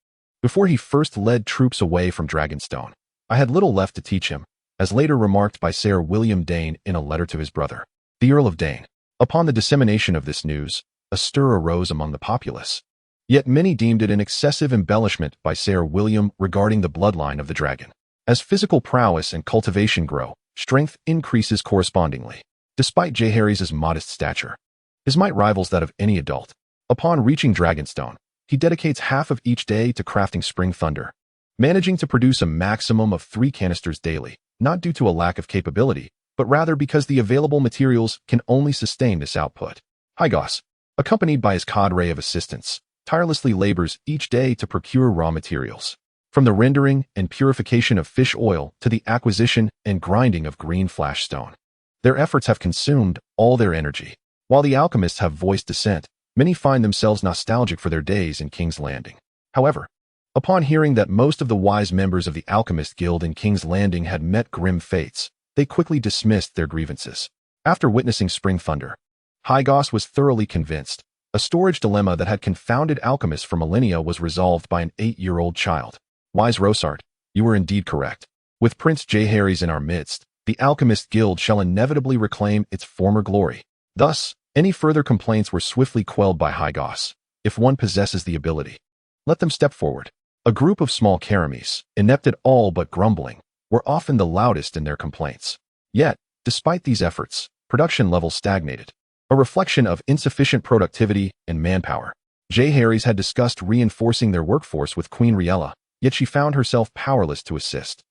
before he first led troops away from Dragonstone, I had little left to teach him, as later remarked by Sir William Dane in a letter to his brother, the Earl of Dane. Upon the dissemination of this news, a stir arose among the populace. Yet many deemed it an excessive embellishment by Sir William regarding the bloodline of the dragon. As physical prowess and cultivation grow, strength increases correspondingly. Despite Jaehaerys' modest stature, his might rivals that of any adult. Upon reaching Dragonstone, he dedicates half of each day to crafting spring thunder, managing to produce a maximum of 3 canisters daily, not due to a lack of capability, but rather because the available materials can only sustain this output. Hygos, accompanied by his cadre of assistants, tirelessly labors each day to procure raw materials. From the rendering and purification of fish oil to the acquisition and grinding of green flash stone, their efforts have consumed all their energy. While the alchemists have voiced dissent, many find themselves nostalgic for their days in King's Landing. However, upon hearing that most of the wise members of the Alchemist Guild in King's Landing had met grim fates, they quickly dismissed their grievances. After witnessing spring thunder, Hygos was thoroughly convinced. A A storage dilemma that had confounded alchemists for millennia was resolved by an 8-year-old child. Wise Rosart, you were indeed correct. With Prince Jaehaerys in our midst, the Alchemist Guild shall inevitably reclaim its former glory. Thus, any further complaints were swiftly quelled by High Goss. If one possesses the ability, let them step forward. A group of small Karamis, inept at all but grumbling, were often the loudest in their complaints. Yet, despite these efforts, production levels stagnated, a reflection of insufficient productivity and manpower. Jaehaerys had discussed reinforcing their workforce with Queen Rhaegar, yet she found herself powerless to assist.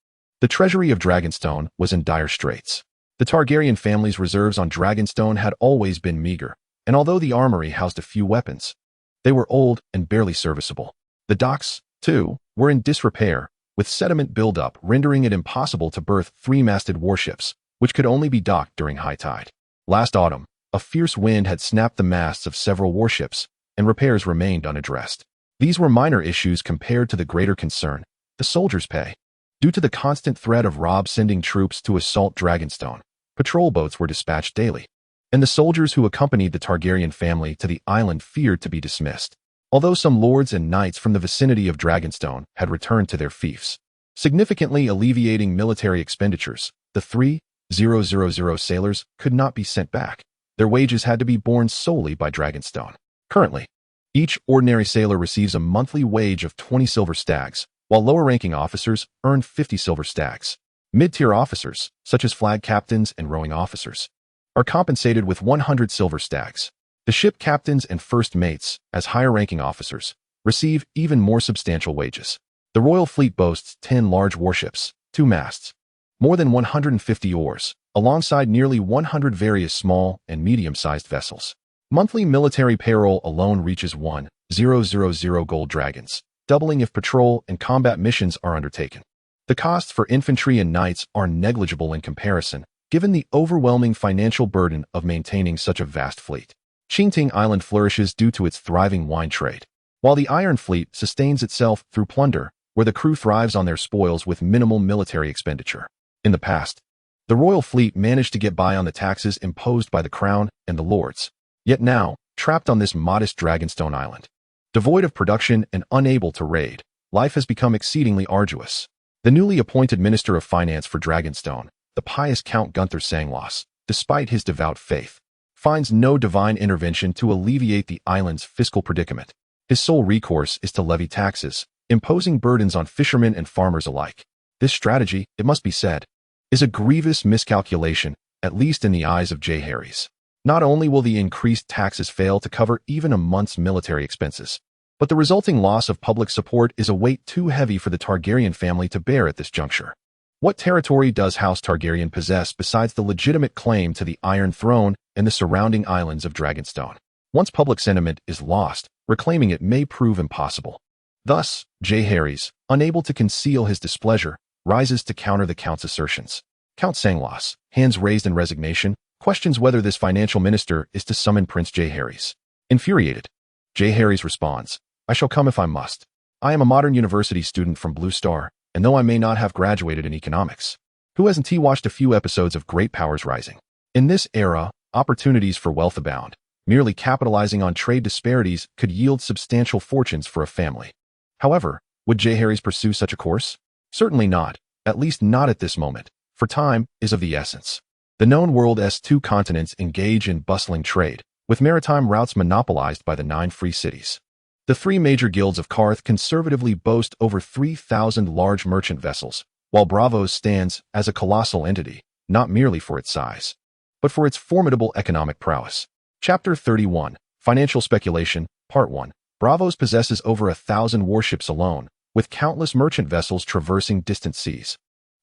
The treasury of Dragonstone was in dire straits. The Targaryen family's reserves on Dragonstone had always been meager, and although the armory housed a few weapons, they were old and barely serviceable. The docks, too, were in disrepair, with sediment buildup rendering it impossible to berth 3-masted warships, which could only be docked during high tide. Last autumn, a fierce wind had snapped the masts of several warships, and repairs remained unaddressed. These were minor issues compared to the greater concern, the soldiers' pay. Due to the constant threat of Robb sending troops to assault Dragonstone, patrol boats were dispatched daily, and the soldiers who accompanied the Targaryen family to the island feared to be dismissed. Although some lords and knights from the vicinity of Dragonstone had returned to their fiefs, significantly alleviating military expenditures, the 3,000 sailors could not be sent back. Their wages had to be borne solely by Dragonstone. Currently, each ordinary sailor receives a monthly wage of 20 silver stags, while lower-ranking officers earn 50 silver stags. Mid-tier officers, such as flag captains and rowing officers, are compensated with 100 silver stags. The ship captains and first mates, as higher-ranking officers, receive even more substantial wages. The Royal Fleet boasts 10 large warships, 2 masts, more than 150 oars, alongside nearly 100 various small and medium-sized vessels. Monthly military payroll alone reaches 1,000 gold dragons, doubling if patrol and combat missions are undertaken. The costs for infantry and knights are negligible in comparison, given the overwhelming financial burden of maintaining such a vast fleet. Qingting Island flourishes due to its thriving wine trade, while the Iron Fleet sustains itself through plunder, where the crew thrives on their spoils with minimal military expenditure. In the past, the Royal Fleet managed to get by on the taxes imposed by the Crown and the Lords. Yet now, trapped on this modest Dragonstone island, devoid of production and unable to raid, life has become exceedingly arduous. The newly appointed Minister of Finance for Dragonstone, the pious Count Gunther Sangloss, despite his devout faith, finds no divine intervention to alleviate the island's fiscal predicament. His sole recourse is to levy taxes, imposing burdens on fishermen and farmers alike. This strategy, it must be said, is a grievous miscalculation, at least in the eyes of Jaehaerys. Not only will the increased taxes fail to cover even a month's military expenses, but the resulting loss of public support is a weight too heavy for the Targaryen family to bear at this juncture. What territory does House Targaryen possess besides the legitimate claim to the Iron Throne and the surrounding islands of Dragonstone? Once public sentiment is lost, reclaiming it may prove impossible. Thus, Jaehaerys, unable to conceal his displeasure, rises to counter the Count's assertions. Count Sangloss, hands raised in resignation, questions whether this financial minister is to summon Prince Jaehaerys. Infuriated, Jaehaerys responds, "I shall come if I must. I am a modern university student from Blue Star, and though I may not have graduated in economics, who hasn't watched a few episodes of Great Powers Rising? In this era, opportunities for wealth abound. Merely capitalizing on trade disparities could yield substantial fortunes for a family. However, would Jaehaerys pursue such a course? Certainly not, at least not at this moment, for time is of the essence. The known world's 2 continents engage in bustling trade, with maritime routes monopolized by the 9 free cities. The 3 major guilds of Qarth conservatively boast over 3,000 large merchant vessels, while Braavos stands as a colossal entity, not merely for its size, but for its formidable economic prowess. Chapter 31, Financial Speculation, Part 1. Braavos possesses over 1,000 warships alone, with countless merchant vessels traversing distant seas.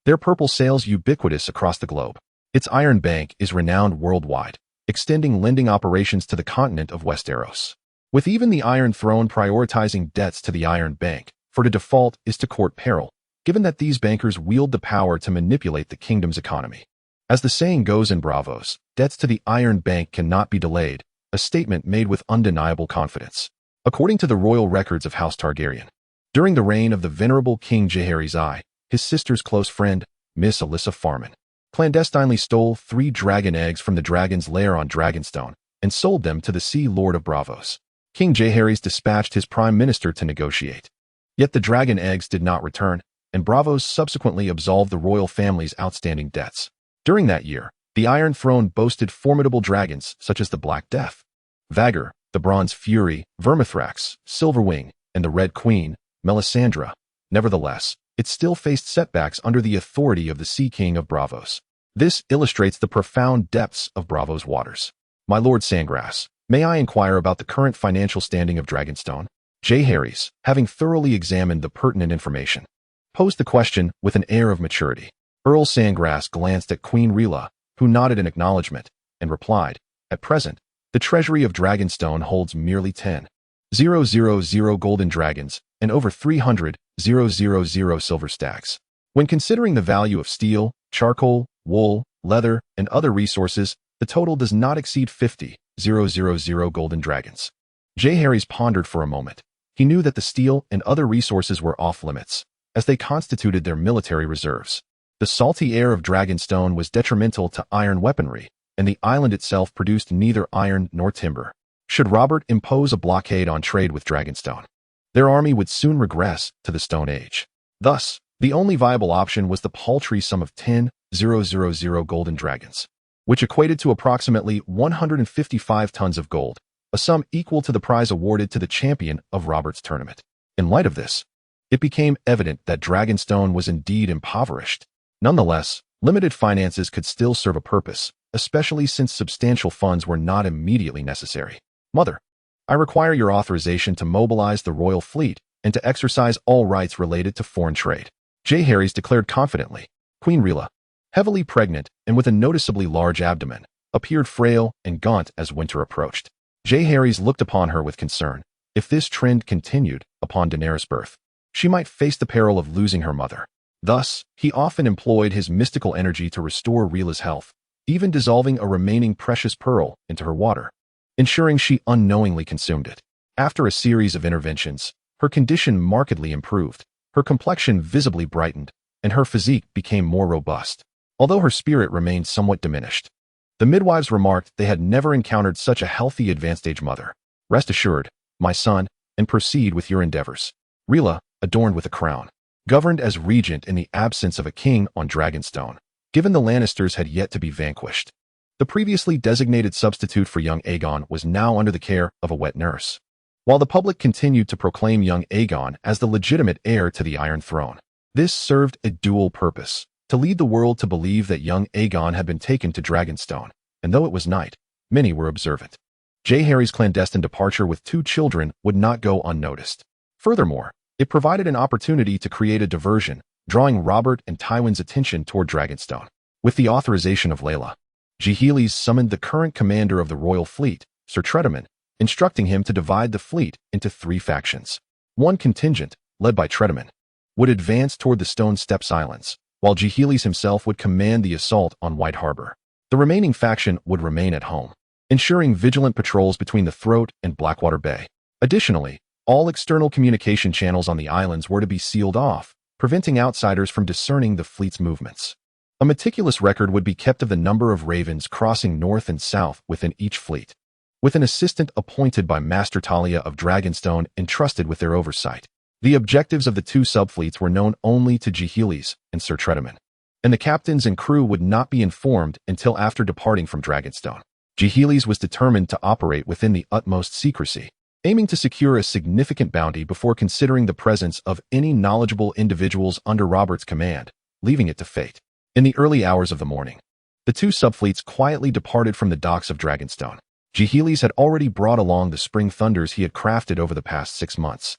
Their purple sails ubiquitous across the globe. Its Iron Bank is renowned worldwide, extending lending operations to the continent of Westeros. With even the Iron Throne prioritizing debts to the Iron Bank, for to default is to court peril, given that these bankers wield the power to manipulate the kingdom's economy. As the saying goes in Braavos, debts to the Iron Bank cannot be delayed, a statement made with undeniable confidence. According to the royal records of House Targaryen, during the reign of the venerable King Jaehaerys I, his sister's close friend, Miss Alyssa Farman, clandestinely stole 3 dragon eggs from the dragon's lair on Dragonstone and sold them to the Sea Lord of Braavos. King Jaehaerys dispatched his prime minister to negotiate. Yet the dragon eggs did not return, and Braavos subsequently absolved the royal family's outstanding debts. During that year, the Iron Throne boasted formidable dragons such as the Black Death, Rhaegar, the Bronze Fury, Vermithrax, Silverwing, and the Red Queen, Melisandre. Nevertheless, it still faced setbacks under the authority of the Sea King of Braavos. This illustrates the profound depths of Braavos' waters. My Lord Sandgrass, may I inquire about the current financial standing of Dragonstone? Jaehaerys, having thoroughly examined the pertinent information, posed the question with an air of maturity. Earl Sandgrass glanced at Queen Rhaegar, who nodded in acknowledgement, and replied, "At present, the treasury of Dragonstone holds merely 10,000 golden dragons and over 300,000 silver stacks. When considering the value of steel, charcoal, wool, leather, and other resources, the total does not exceed 50,000 golden dragons." Jaehaerys pondered for a moment. He knew that the steel and other resources were off-limits, as they constituted their military reserves. The salty air of Dragonstone was detrimental to iron weaponry, and the island itself produced neither iron nor timber. Should Robert impose a blockade on trade with Dragonstone, their army would soon regress to the Stone Age. Thus, the only viable option was the paltry sum of 10,000 golden dragons, which equated to approximately 155 tons of gold, a sum equal to the prize awarded to the champion of Robert's tournament. In light of this, it became evident that Dragonstone was indeed impoverished. Nonetheless, limited finances could still serve a purpose, especially since substantial funds were not immediately necessary. Mother, I require your authorization to mobilize the royal fleet and to exercise all rights related to foreign trade, Jaehaerys declared confidently. Queen Rhaegar, heavily pregnant and with a noticeably large abdomen, appeared frail and gaunt as winter approached. Jaehaerys looked upon her with concern. If this trend continued upon Daenerys' birth, she might face the peril of losing her mother. Thus, he often employed his mystical energy to restore Rhaegar's health, even dissolving a remaining precious pearl into her water, ensuring she unknowingly consumed it. After a series of interventions, her condition markedly improved, her complexion visibly brightened, and her physique became more robust, although her spirit remained somewhat diminished. The midwives remarked they had never encountered such a healthy advanced-age mother. Rest assured, my son, and proceed with your endeavors. Rhaegar, adorned with a crown, governed as regent in the absence of a king on Dragonstone, given the Lannisters had yet to be vanquished. The previously designated substitute for young Aegon was now under the care of a wet nurse, while the public continued to proclaim young Aegon as the legitimate heir to the Iron Throne. This served a dual purpose: to lead the world to believe that young Aegon had been taken to Dragonstone, and though it was night, many were observant. Jaehaerys' clandestine departure with 2 children would not go unnoticed. Furthermore, it provided an opportunity to create a diversion, drawing Robert and Tywin's attention toward Dragonstone. With the authorization of Layla, Jaehaerys summoned the current commander of the royal fleet, Sir Tredaman, instructing him to divide the fleet into 3 factions. One contingent, led by Tredaman, would advance toward the Stone Steps Islands, while Jaehaerys himself would command the assault on White Harbor. The remaining faction would remain at home, ensuring vigilant patrols between the Throat and Blackwater Bay. Additionally, all external communication channels on the islands were to be sealed off, preventing outsiders from discerning the fleet's movements. A meticulous record would be kept of the number of ravens crossing north and south within each fleet, with an assistant appointed by Master Talia of Dragonstone entrusted with their oversight. The objectives of the 2 subfleets were known only to Jaehaerys and Sir Tredaman, and the captains and crew would not be informed until after departing from Dragonstone. Jaehaerys was determined to operate within the utmost secrecy, aiming to secure a significant bounty before considering the presence of any knowledgeable individuals under Robert's command, leaving it to fate. In the early hours of the morning, the 2 subfleets quietly departed from the docks of Dragonstone. Jaehaerys had already brought along the spring thunders he had crafted over the past 6 months,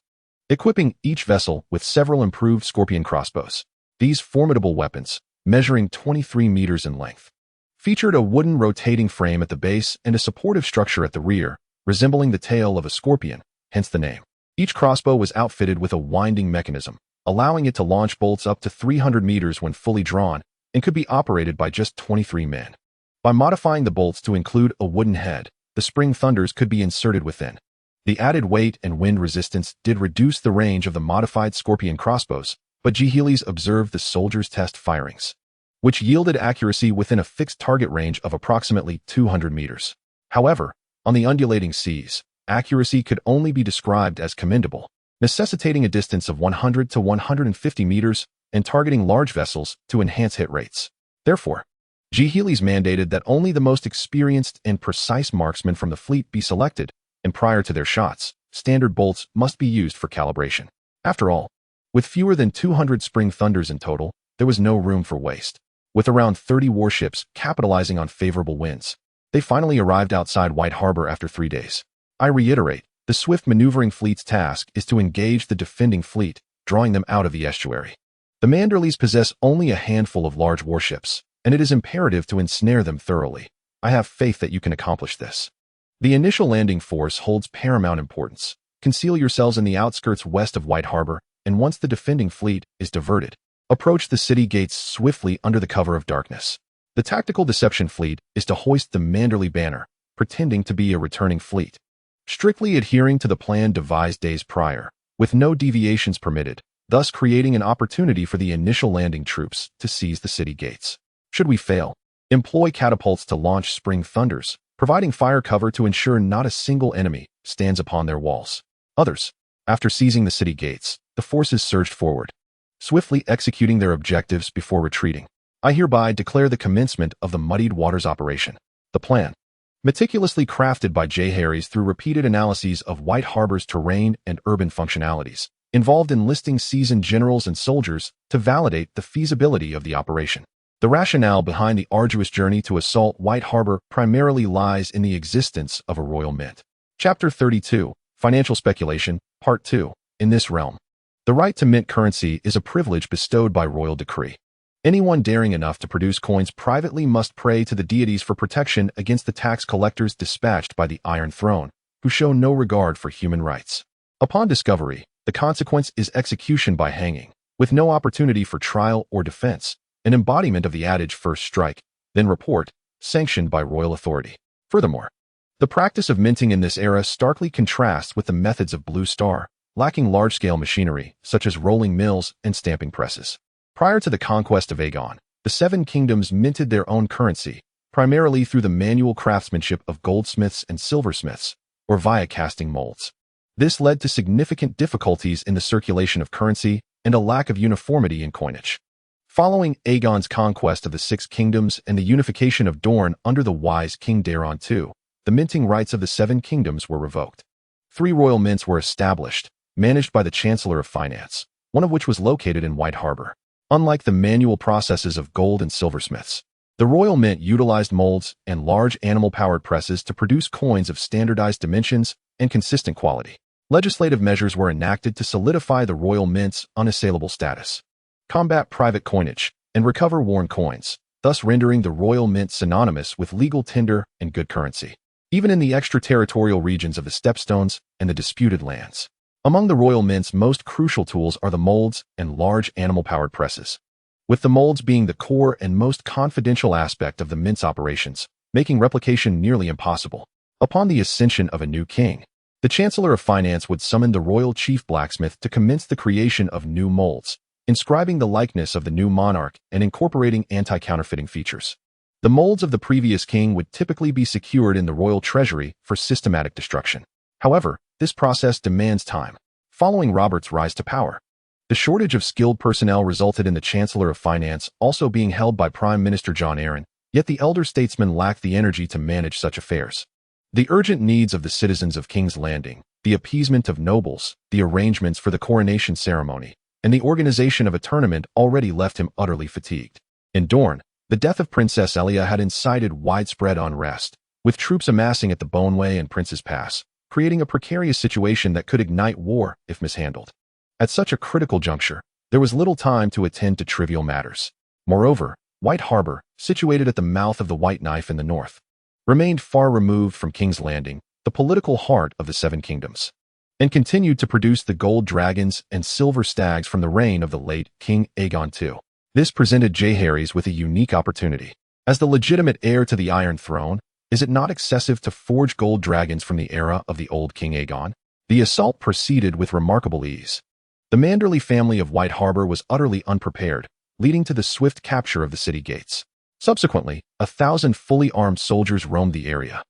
equipping each vessel with several improved scorpion crossbows. These formidable weapons, measuring 23 meters in length, featured a wooden rotating frame at the base and a supportive structure at the rear, resembling the tail of a scorpion, hence the name. Each crossbow was outfitted with a winding mechanism, allowing it to launch bolts up to 300 meters when fully drawn, and could be operated by just 23 men. By modifying the bolts to include a wooden head, the spring thunders could be inserted within. The added weight and wind resistance did reduce the range of the modified scorpion crossbows, but Jaehaerys observed the soldiers' test firings, which yielded accuracy within a fixed target range of approximately 200 meters. However, on the undulating seas, accuracy could only be described as commendable, necessitating a distance of 100 to 150 meters and targeting large vessels to enhance hit rates. Therefore, Healy's mandated that only the most experienced and precise marksmen from the fleet be selected, and prior to their shots, standard bolts must be used for calibration. After all, with fewer than 200 Spring Thunders in total, there was no room for waste. With around 30 warships capitalizing on favorable winds, they finally arrived outside White Harbor after 3 days. I reiterate, the swift maneuvering fleet's task is to engage the defending fleet, drawing them out of the estuary. The Manderleys possess only a handful of large warships, and it is imperative to ensnare them thoroughly. I have faith that you can accomplish this. The initial landing force holds paramount importance. Conceal yourselves in the outskirts west of White Harbor, and once the defending fleet is diverted, approach the city gates swiftly under the cover of darkness. The tactical deception fleet is to hoist the Manderley banner, pretending to be a returning fleet, strictly adhering to the plan devised days prior, with no deviations permitted, thus creating an opportunity for the initial landing troops to seize the city gates. Should we fail, employ catapults to launch Spring Thunders, providing fire cover to ensure not a single enemy stands upon their walls. Others, after seizing the city gates, the forces surged forward, swiftly executing their objectives before retreating. I hereby declare the commencement of the Muddied Waters operation. The plan, meticulously crafted by Heir through repeated analyses of White Harbor's terrain and urban functionalities, involved enlisting seasoned generals and soldiers to validate the feasibility of the operation. The rationale behind the arduous journey to assault White Harbor primarily lies in the existence of a royal mint. Chapter 32, Financial Speculation, Part 2. In this realm, the right to mint currency is a privilege bestowed by royal decree. Anyone daring enough to produce coins privately must pray to the deities for protection against the tax collectors dispatched by the Iron Throne, who show no regard for human rights. Upon discovery, the consequence is execution by hanging, with no opportunity for trial or defense, an embodiment of the adage first strike, then report, sanctioned by royal authority. Furthermore, the practice of minting in this era starkly contrasts with the methods of Blue Star, lacking large-scale machinery, such as rolling mills and stamping presses. Prior to the conquest of Aegon, the Seven Kingdoms minted their own currency, primarily through the manual craftsmanship of goldsmiths and silversmiths, or via casting molds. This led to significant difficulties in the circulation of currency and a lack of uniformity in coinage. Following Aegon's conquest of the Six Kingdoms and the unification of Dorne under the wise King Daeron II, the minting rights of the Seven Kingdoms were revoked. 3 royal mints were established, managed by the Chancellor of Finance, one of which was located in White Harbor. Unlike the manual processes of gold and silversmiths, the royal mint utilized molds and large animal-powered presses to produce coins of standardized dimensions and consistent quality. Legislative measures were enacted to solidify the royal mint's unassailable status, combat private coinage, and recover worn coins, thus rendering the royal mint synonymous with legal tender and good currency, even in the extraterritorial regions of the Stepstones and the disputed lands. Among the royal mint's most crucial tools are the molds and large animal-powered presses, with the molds being the core and most confidential aspect of the mint's operations, making replication nearly impossible. Upon the ascension of a new king, the Chancellor of Finance would summon the royal chief blacksmith to commence the creation of new molds, inscribing the likeness of the new monarch and incorporating anti-counterfeiting features. The molds of the previous king would typically be secured in the royal treasury for systematic destruction. However, this process demands time. Following Robert's rise to power, the shortage of skilled personnel resulted in the Chancellor of Finance also being held by Prime Minister John Arryn, yet the elder statesman lacked the energy to manage such affairs. The urgent needs of the citizens of King's Landing, the appeasement of nobles, the arrangements for the coronation ceremony, and the organization of a tournament already left him utterly fatigued. In Dorne, the death of Princess Elia had incited widespread unrest, with troops amassing at the Boneway and Prince's Pass, creating a precarious situation that could ignite war if mishandled. At such a critical juncture, there was little time to attend to trivial matters. Moreover, White Harbor, situated at the mouth of the White Knife in the north, remained far removed from King's Landing, the political heart of the Seven Kingdoms, and continued to produce the gold dragons and silver stags from the reign of the late King Aegon II. This presented Heir with a unique opportunity. As the legitimate heir to the Iron Throne, is it not excessive to forge gold dragons from the era of the old King Aegon? The assault proceeded with remarkable ease. The Manderley family of White Harbor was utterly unprepared, leading to the swift capture of the city gates. Subsequently, 1,000 fully armed soldiers roamed the area,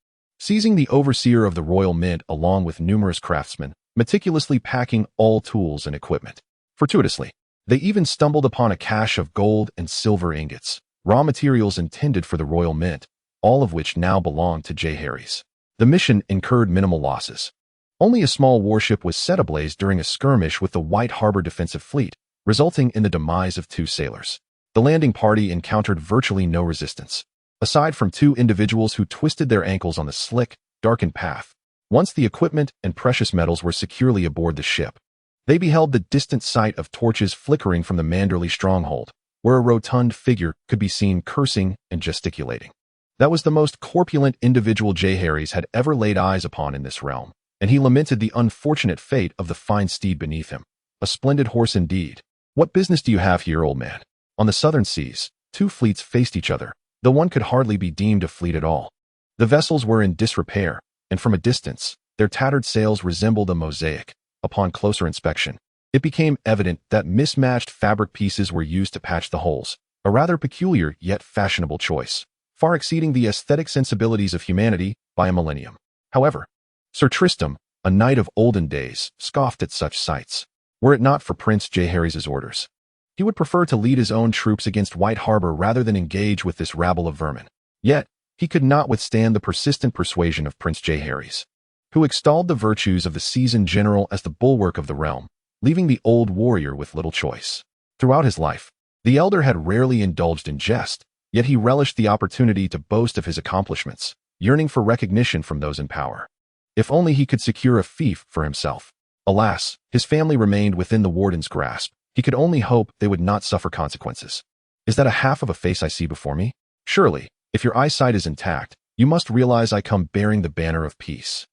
seizing the overseer of the royal mint along with numerous craftsmen, meticulously packing all tools and equipment. Fortuitously, they even stumbled upon a cache of gold and silver ingots, raw materials intended for the royal mint, all of which now belonged to Jaehaerys. The mission incurred minimal losses. Only a small warship was set ablaze during a skirmish with the White Harbor defensive fleet, resulting in the demise of 2 sailors. The landing party encountered virtually no resistance, aside from 2 individuals who twisted their ankles on the slick, darkened path. Once the equipment and precious metals were securely aboard the ship, they beheld the distant sight of torches flickering from the Manderley stronghold, where a rotund figure could be seen cursing and gesticulating. That was the most corpulent individual Jaehaerys had ever laid eyes upon in this realm, and he lamented the unfortunate fate of the fine steed beneath him. A splendid horse indeed. What business do you have here, old man? On the southern seas, 2 fleets faced each other, though one could hardly be deemed a fleet at all. The vessels were in disrepair, and from a distance, their tattered sails resembled a mosaic. Upon closer inspection, it became evident that mismatched fabric pieces were used to patch the holes, a rather peculiar yet fashionable choice, far exceeding the aesthetic sensibilities of humanity by a millennium. However, Sir Tristram, a knight of olden days, scoffed at such sights. Were it not for Prince Jaehaerys' orders, he would prefer to lead his own troops against White Harbor rather than engage with this rabble of vermin. Yet, he could not withstand the persistent persuasion of Prince Jaehaerys, who extolled the virtues of the seasoned general as the bulwark of the realm, leaving the old warrior with little choice. Throughout his life, the elder had rarely indulged in jest, yet he relished the opportunity to boast of his accomplishments, yearning for recognition from those in power. If only he could secure a fief for himself. Alas, his family remained within the warden's grasp. He could only hope they would not suffer consequences. Is that a half of a face I see before me? Surely, if your eyesight is intact, you must realize I come bearing the banner of peace.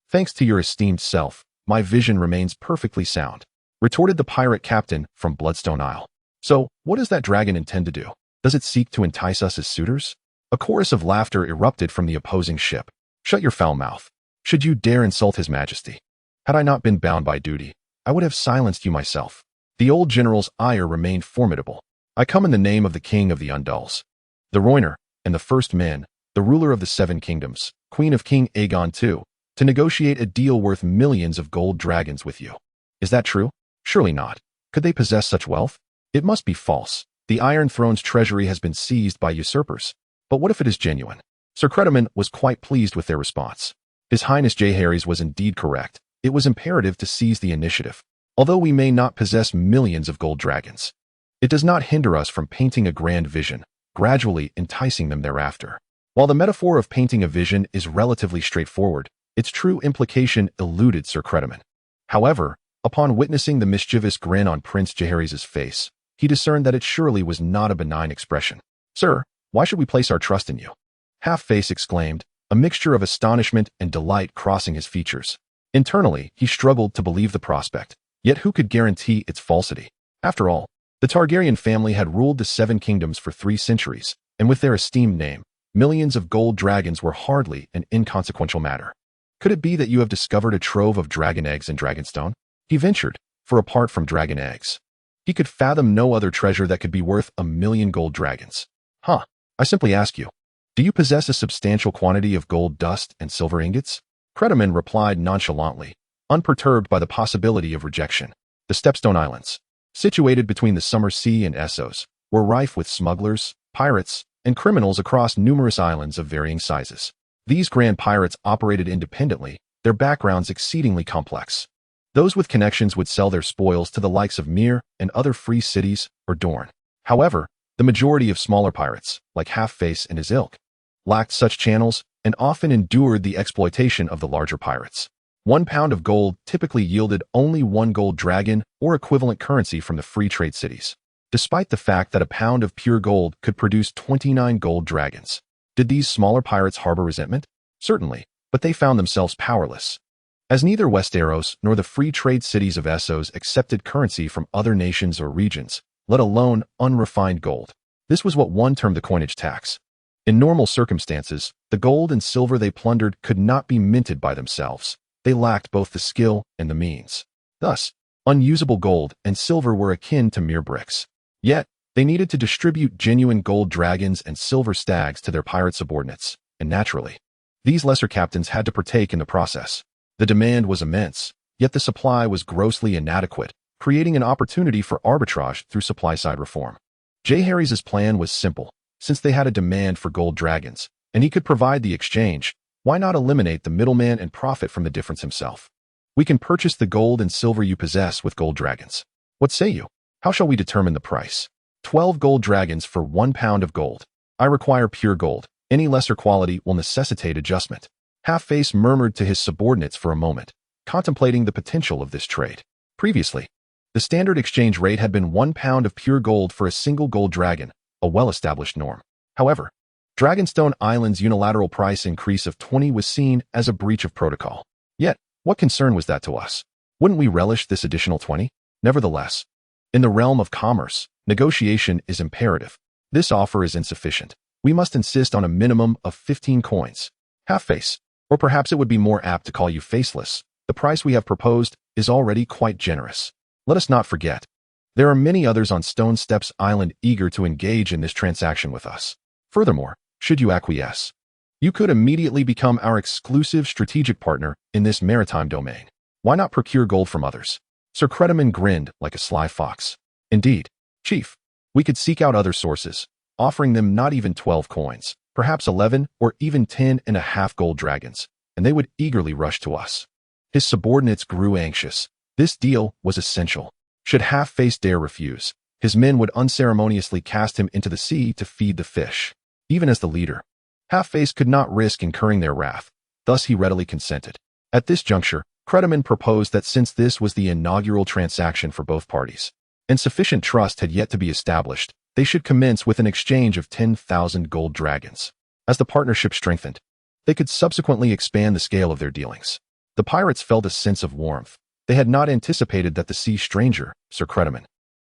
Thanks to your esteemed self, my vision remains perfectly sound, retorted the pirate captain from Bloodstone Isle. So, what does that dragon intend to do? Does it seek to entice us as suitors? A chorus of laughter erupted from the opposing ship. Shut your foul mouth. Should you dare insult his majesty? Had I not been bound by duty, I would have silenced you myself. The old general's ire remained formidable. I come in the name of the king of the Undulls, the Rhoynar, and the first men, the ruler of the 7 kingdoms, queen of King Aegon II, to negotiate a deal worth millions of gold dragons with you. Is that true? Surely not. Could they possess such wealth? It must be false. The Iron Throne's treasury has been seized by usurpers. But what if it is genuine? Sir Crediman was quite pleased with their response. His Highness Jaehaerys was indeed correct. It was imperative to seize the initiative. Although we may not possess millions of gold dragons, it does not hinder us from painting a grand vision, gradually enticing them thereafter. While the metaphor of painting a vision is relatively straightforward, its true implication eluded Sir Crediman. However, upon witnessing the mischievous grin on Prince Jaehaerys' face, he discerned that it surely was not a benign expression. Sir, why should we place our trust in you? Half-Face exclaimed, a mixture of astonishment and delight crossing his features. Internally, he struggled to believe the prospect. Yet who could guarantee its falsity? After all, the Targaryen family had ruled the 7 kingdoms for 3 centuries, and with their esteemed name, millions of gold dragons were hardly an inconsequential matter. Could it be that you have discovered a trove of dragon eggs and dragonstone? He ventured, for apart from dragon eggs, he could fathom no other treasure that could be worth 1,000,000 gold dragons. Huh, I simply ask you, do you possess a substantial quantity of gold dust and silver ingots? Crediman replied nonchalantly, unperturbed by the possibility of rejection. The Stepstone Islands, situated between the Summer Sea and Essos, were rife with smugglers, pirates, and criminals across numerous islands of varying sizes. These grand pirates operated independently, their backgrounds exceedingly complex. Those with connections would sell their spoils to the likes of Myr and other free cities or Dorne. However, the majority of smaller pirates, like Half-Face and his ilk, lacked such channels and often endured the exploitation of the larger pirates. 1 pound of gold typically yielded only 1 gold dragon or equivalent currency from the free trade cities, despite the fact that a pound of pure gold could produce 29 gold dragons. Did these smaller pirates harbor resentment? Certainly, but they found themselves powerless, as neither Westeros nor the free trade cities of Essos accepted currency from other nations or regions, let alone unrefined gold. This was what one termed the coinage tax. In normal circumstances, the gold and silver they plundered could not be minted by themselves. They lacked both the skill and the means. Thus, unusable gold and silver were akin to mere bricks. Yet, they needed to distribute genuine gold dragons and silver stags to their pirate subordinates, and naturally, These lesser captains had to partake in the process. The demand was immense, yet the supply was grossly inadequate, creating an opportunity for arbitrage through supply-side reform. Jaehaerys' plan was simple. Since they had a demand for gold dragons, and he could provide the exchange, why not eliminate the middleman and profit from the difference himself? We can purchase the gold and silver you possess with gold dragons. What say you? How shall we determine the price? 12 gold dragons for 1 pound of gold. I require pure gold. Any lesser quality will necessitate adjustment. Half-Face murmured to his subordinates for a moment, contemplating the potential of this trade. Previously, the standard exchange rate had been 1 pound of pure gold for a single gold dragon, a well-established norm. However, Dragonstone Island's unilateral price increase of 20 was seen as a breach of protocol. Yet, what concern was that to us? Wouldn't we relish this additional 20? Nevertheless, in the realm of commerce, negotiation is imperative. This offer is insufficient. We must insist on a minimum of 15 coins. Half-Face, or perhaps it would be more apt to call you Faceless, the price we have proposed is already quite generous. Let us not forget, there are many others on Stone Steps Island eager to engage in this transaction with us. Furthermore, should you acquiesce, you could immediately become our exclusive strategic partner in this maritime domain. Why not procure gold from others? Sir Credaman grinned like a sly fox. Indeed, Chief, we could seek out other sources, offering them not even 12 coins, perhaps 11 or even 10.5 gold dragons, and they would eagerly rush to us. His subordinates grew anxious. This deal was essential. Should Half-Face dare refuse, his men would unceremoniously cast him into the sea to feed the fish. Even as the leader, Half-Face could not risk incurring their wrath, thus he readily consented. At this juncture, Credaman proposed that since this was the inaugural transaction for both parties, and sufficient trust had yet to be established, they should commence with an exchange of 10,000 gold dragons. As the partnership strengthened, they could subsequently expand the scale of their dealings. The pirates felt a sense of warmth. They had not anticipated that the sea stranger, Sir Credaman,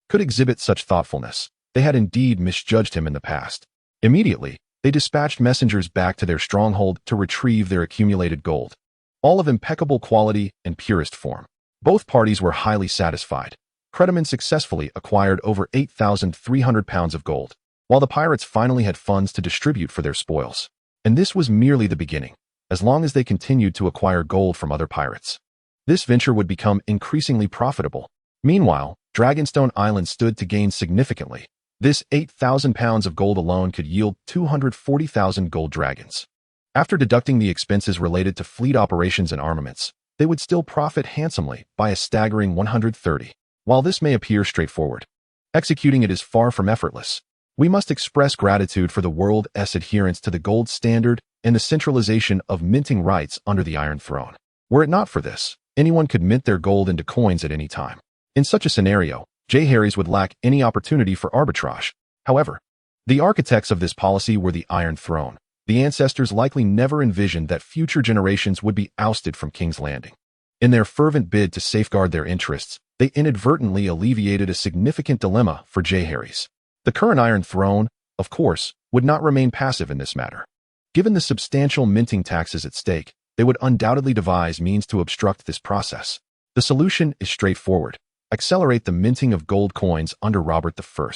could exhibit such thoughtfulness. They had indeed misjudged him in the past. Immediately, they dispatched messengers back to their stronghold to retrieve their accumulated gold, all of impeccable quality and purest form. Both parties were highly satisfied. Credaman successfully acquired over 8,300 pounds of gold, while the pirates finally had funds to distribute for their spoils. And this was merely the beginning. As long as they continued to acquire gold from other pirates, this venture would become increasingly profitable. Meanwhile, Dragonstone Island stood to gain significantly. This 8,000 pounds of gold alone could yield 240,000 gold dragons. After deducting the expenses related to fleet operations and armaments, they would still profit handsomely by a staggering 130. While this may appear straightforward, executing it is far from effortless. We must express gratitude for the world's adherence to the gold standard and the centralization of minting rights under the Iron Throne. Were it not for this, anyone could mint their gold into coins at any time. In such a scenario, Jaehaerys would lack any opportunity for arbitrage. However, the architects of this policy were the Iron Throne. The ancestors likely never envisioned that future generations would be ousted from King's Landing. In their fervent bid to safeguard their interests, they inadvertently alleviated a significant dilemma for Jaehaerys. The current Iron Throne, of course, would not remain passive in this matter. Given the substantial minting taxes at stake, they would undoubtedly devise means to obstruct this process. The solution is straightforward. Accelerate the minting of gold coins under Robert I,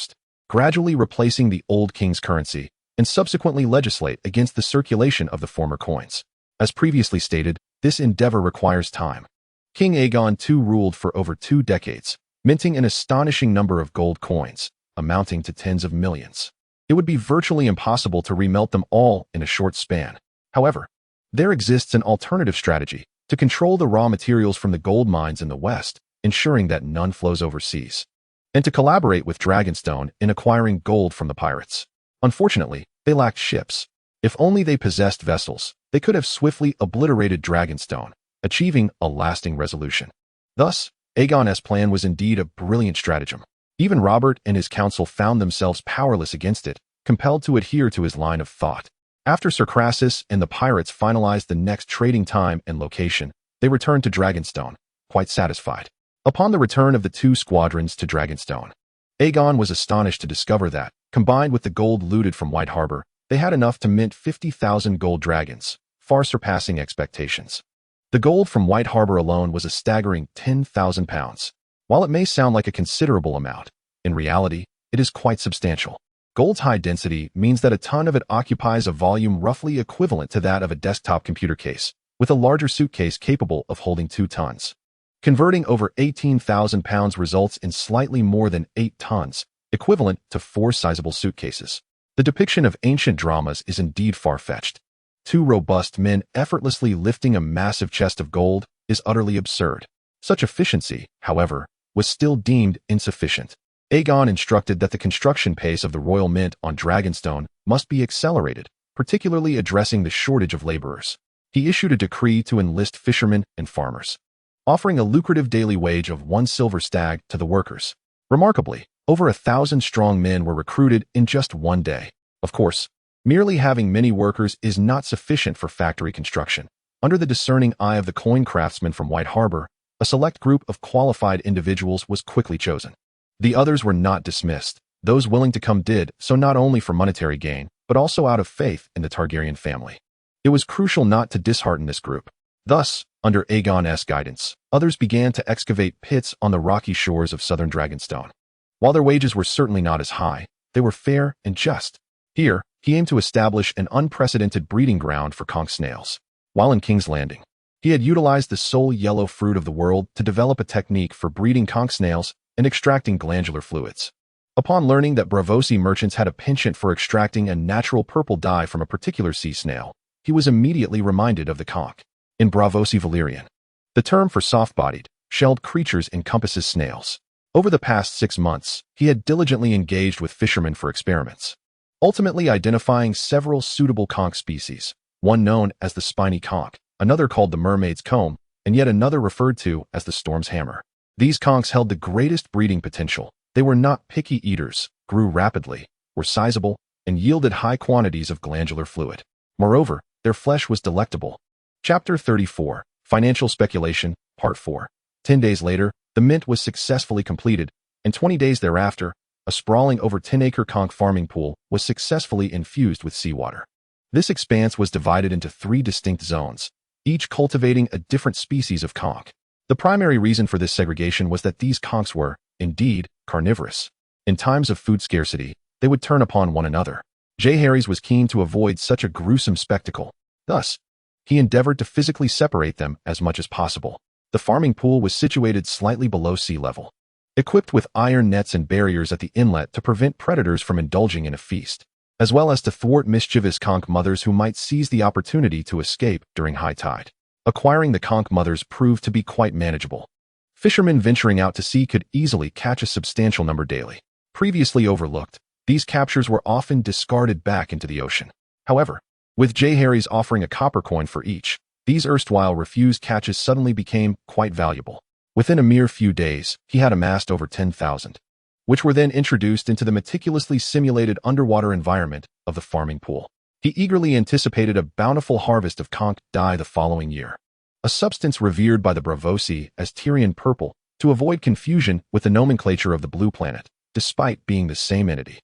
gradually replacing the old king's currency, and subsequently legislate against the circulation of the former coins. As previously stated, this endeavor requires time. King Aegon II ruled for over 2 decades, minting an astonishing number of gold coins, amounting to tens of millions. It would be virtually impossible to remelt them all in a short span. However, there exists an alternative strategy to control the raw materials from the gold mines in the West, ensuring that none flows overseas, and to collaborate with Dragonstone in acquiring gold from the pirates. Unfortunately, they lacked ships. If only they possessed vessels, they could have swiftly obliterated Dragonstone, achieving a lasting resolution. Thus, Aegon's plan was indeed a brilliant stratagem. Even Robert and his council found themselves powerless against it, compelled to adhere to his line of thought. After Sir Crassus and the pirates finalized the next trading time and location, they returned to Dragonstone, quite satisfied. Upon the return of the 2 squadrons to Dragonstone, Aegon was astonished to discover that, combined with the gold looted from White Harbor, they had enough to mint 50,000 gold dragons, far surpassing expectations. The gold from White Harbor alone was a staggering 10,000 pounds. While it may sound like a considerable amount, in reality, it is quite substantial. Gold's high density means that a ton of it occupies a volume roughly equivalent to that of a desktop computer case, with a larger suitcase capable of holding 2 tons. Converting over 18,000 pounds results in slightly more than 8 tons, equivalent to 4 sizable suitcases. The depiction of ancient dramas is indeed far-fetched. 2 robust men effortlessly lifting a massive chest of gold is utterly absurd. Such efficiency, however, was still deemed insufficient. Aegon instructed that the construction pace of the royal mint on Dragonstone must be accelerated, particularly addressing the shortage of laborers. He issued a decree to enlist fishermen and farmers, offering a lucrative daily wage of 1 silver stag to the workers. Remarkably, over 1,000 strong men were recruited in just 1 day. Of course, merely having many workers is not sufficient for factory construction. Under the discerning eye of the coin craftsman from White Harbor, a select group of qualified individuals was quickly chosen. The others were not dismissed. Those willing to come did so not only for monetary gain, but also out of faith in the Targaryen family. It was crucial not to dishearten this group. Thus, under Aegon's guidance, others began to excavate pits on the rocky shores of southern Dragonstone. While their wages were certainly not as high, they were fair and just. Here, he aimed to establish an unprecedented breeding ground for conch snails. While in King's Landing, he had utilized the sole yellow fruit of the world to develop a technique for breeding conch snails and extracting glandular fluids. Upon learning that Braavosi merchants had a penchant for extracting a natural purple dye from a particular sea snail, he was immediately reminded of the conch. In Braavosi Valyrian, the term for soft-bodied, shelled creatures encompasses snails. Over the past 6 months, he had diligently engaged with fishermen for experiments, ultimately identifying several suitable conch species, one known as the spiny conch, another called the mermaid's comb, and yet another referred to as the storm's hammer. These conchs held the greatest breeding potential. They were not picky eaters, grew rapidly, were sizable, and yielded high quantities of glandular fluid. Moreover, their flesh was delectable. Chapter 34, Financial Speculation, Part 4. 10 days later, the mint was successfully completed, and 20 days thereafter, a sprawling over 10-acre conch farming pool was successfully infused with seawater. This expanse was divided into 3 distinct zones, each cultivating a different species of conch. The primary reason for this segregation was that these conchs were, indeed, carnivorous. In times of food scarcity, they would turn upon one another. Jaehaerys was keen to avoid such a gruesome spectacle. Thus, he endeavored to physically separate them as much as possible. The farming pool was situated slightly below sea level, equipped with iron nets and barriers at the inlet to prevent predators from indulging in a feast, as well as to thwart mischievous conch mothers who might seize the opportunity to escape during high tide. Acquiring the conch mothers proved to be quite manageable. Fishermen venturing out to sea could easily catch a substantial number daily. Previously overlooked, these captures were often discarded back into the ocean. However, with Jaehaerys offering a copper coin for each, these erstwhile refused catches suddenly became quite valuable. Within a mere few days, he had amassed over 10,000, which were then introduced into the meticulously simulated underwater environment of the farming pool. He eagerly anticipated a bountiful harvest of conch dye the following year, a substance revered by the Braavosi as Tyrian purple to avoid confusion with the nomenclature of the blue planet, despite being the same entity.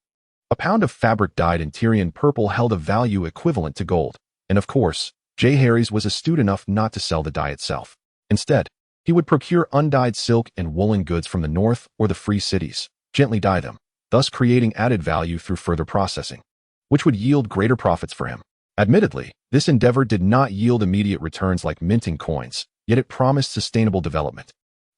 A pound of fabric dyed in Tyrian purple held a value equivalent to gold, and of course, Jaehaerys was astute enough not to sell the dye itself. Instead, he would procure undyed silk and woolen goods from the north or the free cities, gently dye them, thus creating added value through further processing, which would yield greater profits for him. Admittedly, this endeavor did not yield immediate returns like minting coins, yet it promised sustainable development,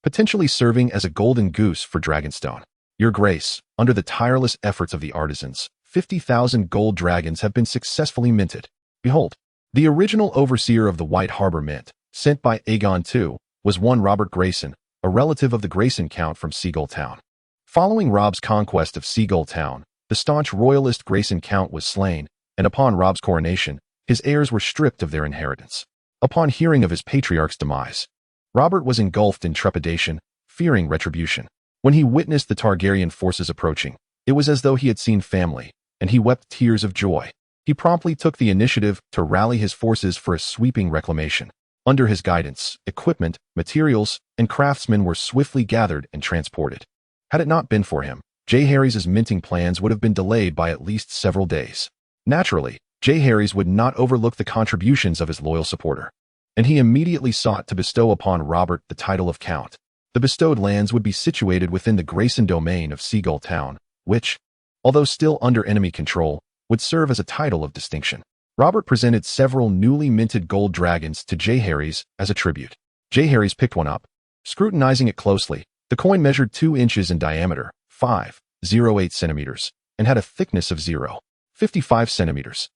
potentially serving as a golden goose for Dragonstone. Your Grace, under the tireless efforts of the artisans, 50,000 gold dragons have been successfully minted. Behold, the original overseer of the White Harbor Mint, sent by Aegon II, was one Robert Grayson, a relative of the Grayson Count from Seagull Town. Following Rob's conquest of Seagull Town, the staunch royalist Grayson Count was slain, and upon Rob's coronation, his heirs were stripped of their inheritance. Upon hearing of his patriarch's demise, Robert was engulfed in trepidation, fearing retribution. When he witnessed the Targaryen forces approaching, it was as though he had seen family, and he wept tears of joy. He promptly took the initiative to rally his forces for a sweeping reclamation. Under his guidance, equipment, materials, and craftsmen were swiftly gathered and transported. Had it not been for him, Jaehaerys' minting plans would have been delayed by at least several days. Naturally, Jaehaerys would not overlook the contributions of his loyal supporter, and he immediately sought to bestow upon Robert the title of Count. The bestowed lands would be situated within the Grayson domain of Seagull Town, which, although still under enemy control, would serve as a title of distinction. Robert presented several newly minted gold dragons to Jaehaerys as a tribute. Jaehaerys picked one up. Scrutinizing it closely, the coin measured 2 inches in diameter, 5.08 centimeters, and had a thickness of 0.55 centimeters,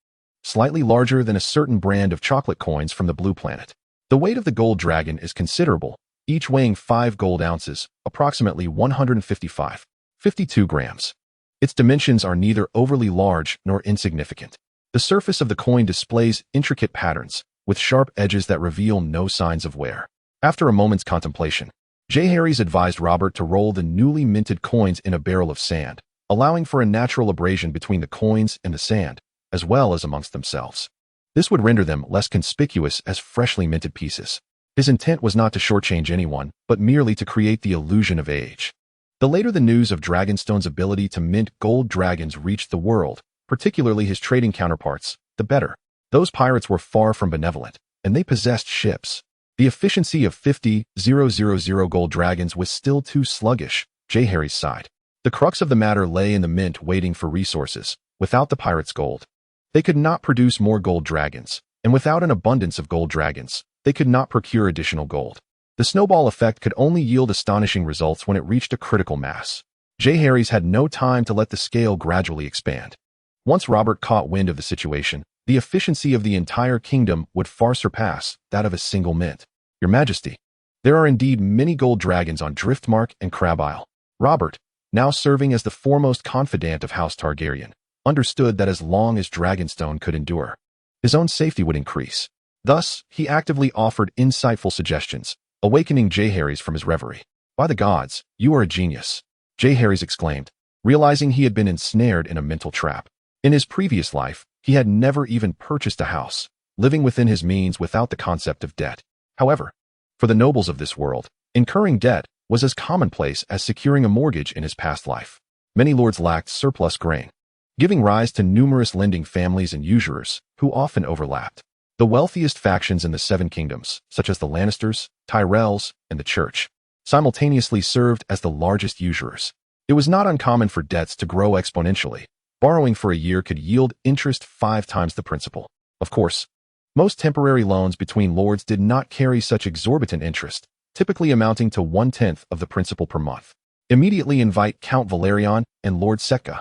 slightly larger than a certain brand of chocolate coins from the Blue Planet. The weight of the gold dragon is considerable, each weighing 5 gold ounces, approximately 155.52 grams. Its dimensions are neither overly large nor insignificant. The surface of the coin displays intricate patterns, with sharp edges that reveal no signs of wear. After a moment's contemplation, Jaehaerys advised Robert to roll the newly minted coins in a barrel of sand, allowing for a natural abrasion between the coins and the sand, as well as amongst themselves. This would render them less conspicuous as freshly minted pieces. His intent was not to shortchange anyone, but merely to create the illusion of age. The later the news of Dragonstone's ability to mint gold dragons reached the world, particularly his trading counterparts, the better. Those pirates were far from benevolent, and they possessed ships. The efficiency of 50,000 gold dragons was still too sluggish, Jaehaerys sighed. The crux of the matter lay in the mint waiting for resources. Without the pirates' gold, they could not produce more gold dragons, and without an abundance of gold dragons, they could not procure additional gold. The snowball effect could only yield astonishing results when it reached a critical mass. Jaehaerys had no time to let the scale gradually expand. Once Robert caught wind of the situation, the efficiency of the entire kingdom would far surpass that of a single mint. Your Majesty, there are indeed many gold dragons on Driftmark and Crab Isle. Robert, now serving as the foremost confidant of House Targaryen, understood that as long as Dragonstone could endure, his own safety would increase. Thus, he actively offered insightful suggestions, awakening Jaehaerys from his reverie. By the gods, you are a genius, Jaehaerys exclaimed, realizing he had been ensnared in a mental trap. In his previous life, he had never even purchased a house, living within his means without the concept of debt. However, for the nobles of this world, incurring debt was as commonplace as securing a mortgage in his past life. Many lords lacked surplus grain, giving rise to numerous lending families and usurers who often overlapped. The wealthiest factions in the Seven Kingdoms, such as the Lannisters, Tyrells, and the Church, simultaneously served as the largest usurers. It was not uncommon for debts to grow exponentially. Borrowing for a year could yield interest 5 times the principal. Of course, most temporary loans between lords did not carry such exorbitant interest, typically amounting to 1/10 of the principal per month. Immediately invite Count Valerion and Lord Setka.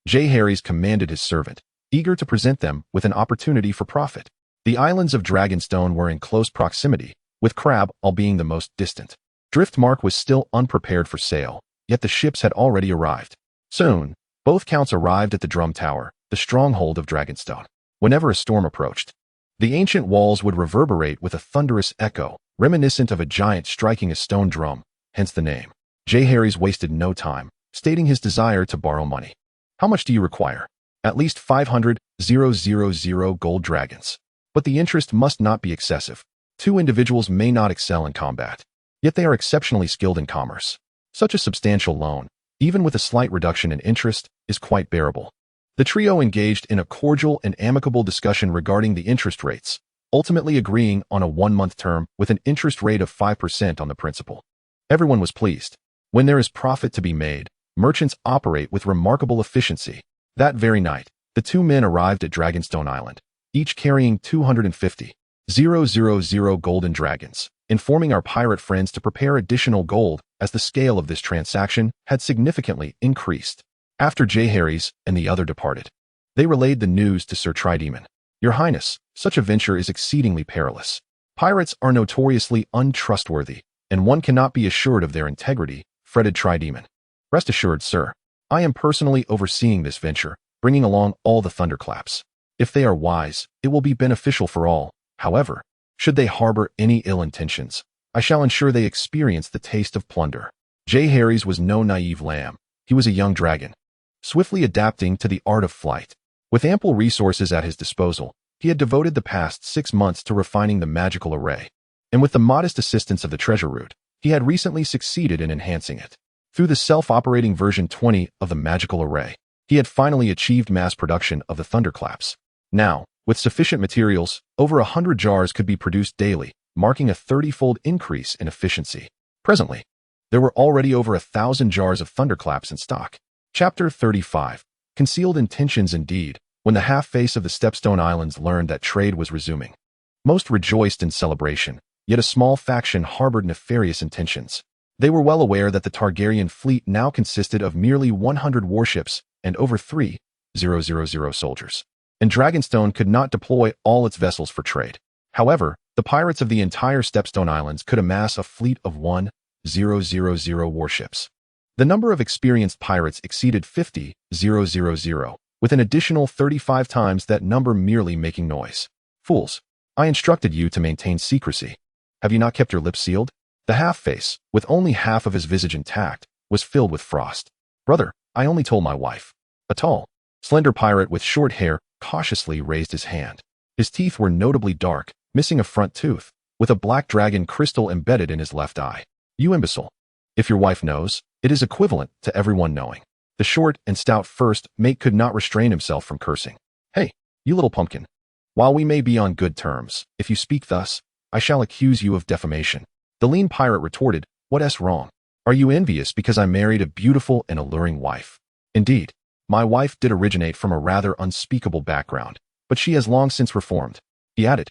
Jaehaerys commanded his servant, eager to present them with an opportunity for profit. The islands of Dragonstone were in close proximity, with Crab Isle being the most distant. Driftmark was still unprepared for sail, yet the ships had already arrived. Soon, both counts arrived at the Drum Tower, the stronghold of Dragonstone. Whenever a storm approached, the ancient walls would reverberate with a thunderous echo, reminiscent of a giant striking a stone drum, hence the name. Jaehaerys wasted no time, stating his desire to borrow money. How much do you require? At least 500,000 gold dragons. But the interest must not be excessive. 2 individuals may not excel in combat, yet they are exceptionally skilled in commerce. Such a substantial loan, even with a slight reduction in interest, is quite bearable. The trio engaged in a cordial and amicable discussion regarding the interest rates, ultimately agreeing on a 1-month term with an interest rate of 5% on the principal. Everyone was pleased. When there is profit to be made, merchants operate with remarkable efficiency. That very night, the 2 men arrived at Dragonstone Island, each carrying 250,000 golden dragons, informing our pirate friends to prepare additional gold as the scale of this transaction had significantly increased. After Jaehaerys and the other departed, they relayed the news to Sir Tridemon. Your Highness, such a venture is exceedingly perilous. Pirates are notoriously untrustworthy, and one cannot be assured of their integrity, fretted Tridemon. Rest assured, sir, I am personally overseeing this venture, bringing along all the thunderclaps. If they are wise, it will be beneficial for all. However, should they harbor any ill intentions, I shall ensure they experience the taste of plunder. Jaehaerys was no naive lamb. He was a young dragon, swiftly adapting to the art of flight. With ample resources at his disposal, he had devoted the past 6 months to refining the magical array, and with the modest assistance of the treasure root, he had recently succeeded in enhancing it. Through the self-operating version 20 of the magical array, he had finally achieved mass production of the thunderclaps. Now, with sufficient materials, over 100 jars could be produced daily, marking a 30-fold increase in efficiency. Presently, there were already over 1,000 jars of thunderclaps in stock. Chapter 35. Concealed intentions indeed, when the half-face of the Stepstone Islands learned that trade was resuming. Most rejoiced in celebration, yet a small faction harbored nefarious intentions. They were well aware that the Targaryen fleet now consisted of merely 100 warships and over 3,000 soldiers, and Dragonstone could not deploy all its vessels for trade. However, the pirates of the entire Stepstone Islands could amass a fleet of 1,000 warships. The number of experienced pirates exceeded 50,000, with an additional 35 times that number merely making noise. Fools! I instructed you to maintain secrecy. Have you not kept your lips sealed? The half-face, with only half of his visage intact, was filled with frost. Brother, I only told my wife. A tall, slender pirate with short hair cautiously raised his hand. His teeth were notably dark, missing a front tooth, with a black dragon crystal embedded in his left eye. You imbecile. If your wife knows, it is equivalent to everyone knowing. The short and stout first mate could not restrain himself from cursing. Hey, you little pumpkin. While we may be on good terms, if you speak thus, I shall accuse you of defamation. The lean pirate retorted, What's wrong? Are you envious because I married a beautiful and alluring wife? Indeed, my wife did originate from a rather unspeakable background, but she has long since reformed. He added,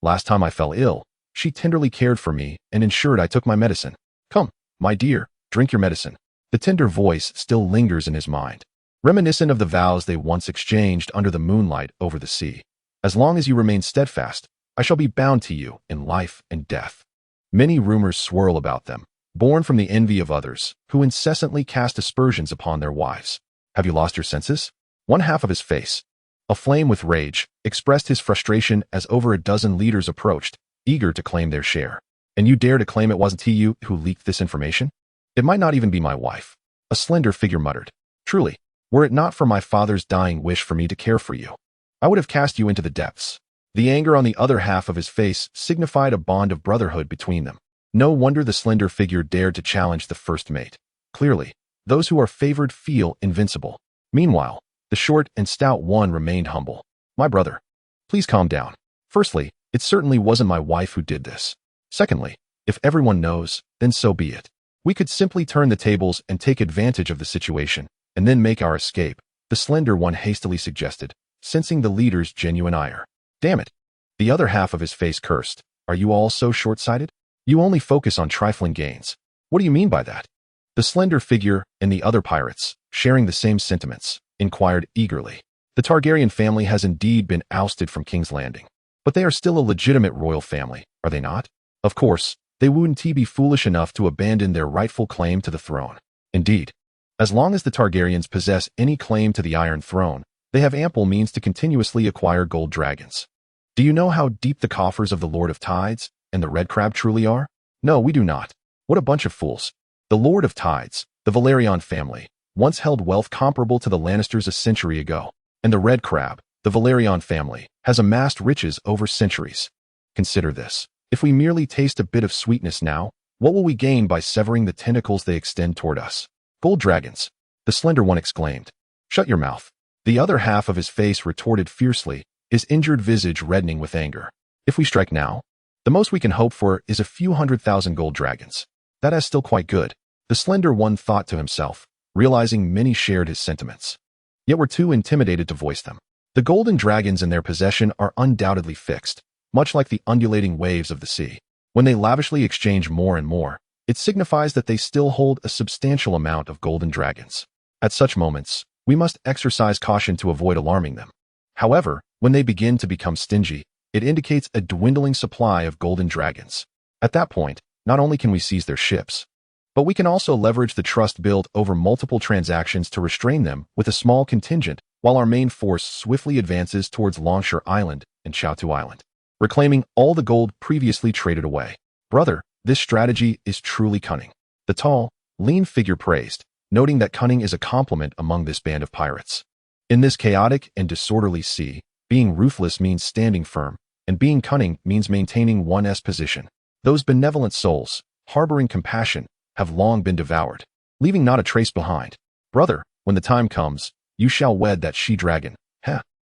Last time I fell ill, she tenderly cared for me and ensured I took my medicine. Come, my dear, drink your medicine. The tender voice still lingers in his mind, reminiscent of the vows they once exchanged under the moonlight over the sea. As long as you remain steadfast, I shall be bound to you in life and death. Many rumors swirl about them, born from the envy of others, who incessantly cast aspersions upon their wives. Have you lost your senses? One half of his face, aflame with rage, expressed his frustration as over a dozen leaders approached, eager to claim their share. And you dare to claim it wasn't you who leaked this information? It might not even be my wife. A slender figure muttered. Truly, were it not for my father's dying wish for me to care for you, I would have cast you into the depths. The anger on the other half of his face signified a bond of brotherhood between them. No wonder the slender figure dared to challenge the first mate. Clearly, those who are favored feel invincible. Meanwhile, the short and stout one remained humble. My brother, please calm down. Firstly, it certainly wasn't my wife who did this. Secondly, if everyone knows, then so be it. We could simply turn the tables and take advantage of the situation, and then make our escape, the slender one hastily suggested, sensing the leader's genuine ire. Damn it. The other half of his face cursed. Are you all so short-sighted? You only focus on trifling gains. What do you mean by that? The slender figure and the other pirates, sharing the same sentiments, inquired eagerly. The Targaryen family has indeed been ousted from King's Landing. But they are still a legitimate royal family, are they not? Of course, they wouldn't be foolish enough to abandon their rightful claim to the throne. Indeed, as long as the Targaryens possess any claim to the Iron Throne, they have ample means to continuously acquire gold dragons. Do you know how deep the coffers of the Lord of Tides and the Red Crab truly are? No, we do not. What a bunch of fools. The Lord of Tides, the Velaryon family, once held wealth comparable to the Lannisters a century ago, and the Red Crab, the Velaryon family, has amassed riches over centuries. Consider this. If we merely taste a bit of sweetness now, what will we gain by severing the tentacles they extend toward us? Gold dragons, the slender one exclaimed. Shut your mouth. The other half of his face retorted fiercely, his injured visage reddening with anger. If we strike now, the most we can hope for is a few 100,000 gold dragons. That is still quite good, the slender one thought to himself, realizing many shared his sentiments. Yet were too intimidated to voice them. The golden dragons in their possession are undoubtedly fixed, much like the undulating waves of the sea. When they lavishly exchange more and more, it signifies that they still hold a substantial amount of golden dragons. At such moments, we must exercise caution to avoid alarming them. However, when they begin to become stingy, it indicates a dwindling supply of golden dragons. At that point, not only can we seize their ships, but we can also leverage the trust built over multiple transactions to restrain them with a small contingent while our main force swiftly advances towards Longshore Island and Chowtu Island, reclaiming all the gold previously traded away. Brother, this strategy is truly cunning. The tall, lean figure praised, noting that cunning is a compliment among this band of pirates. In this chaotic and disorderly sea, being ruthless means standing firm, and being cunning means maintaining one's position. Those benevolent souls, harboring compassion, have long been devoured, leaving not a trace behind. Brother, when the time comes, you shall wed that she-dragon.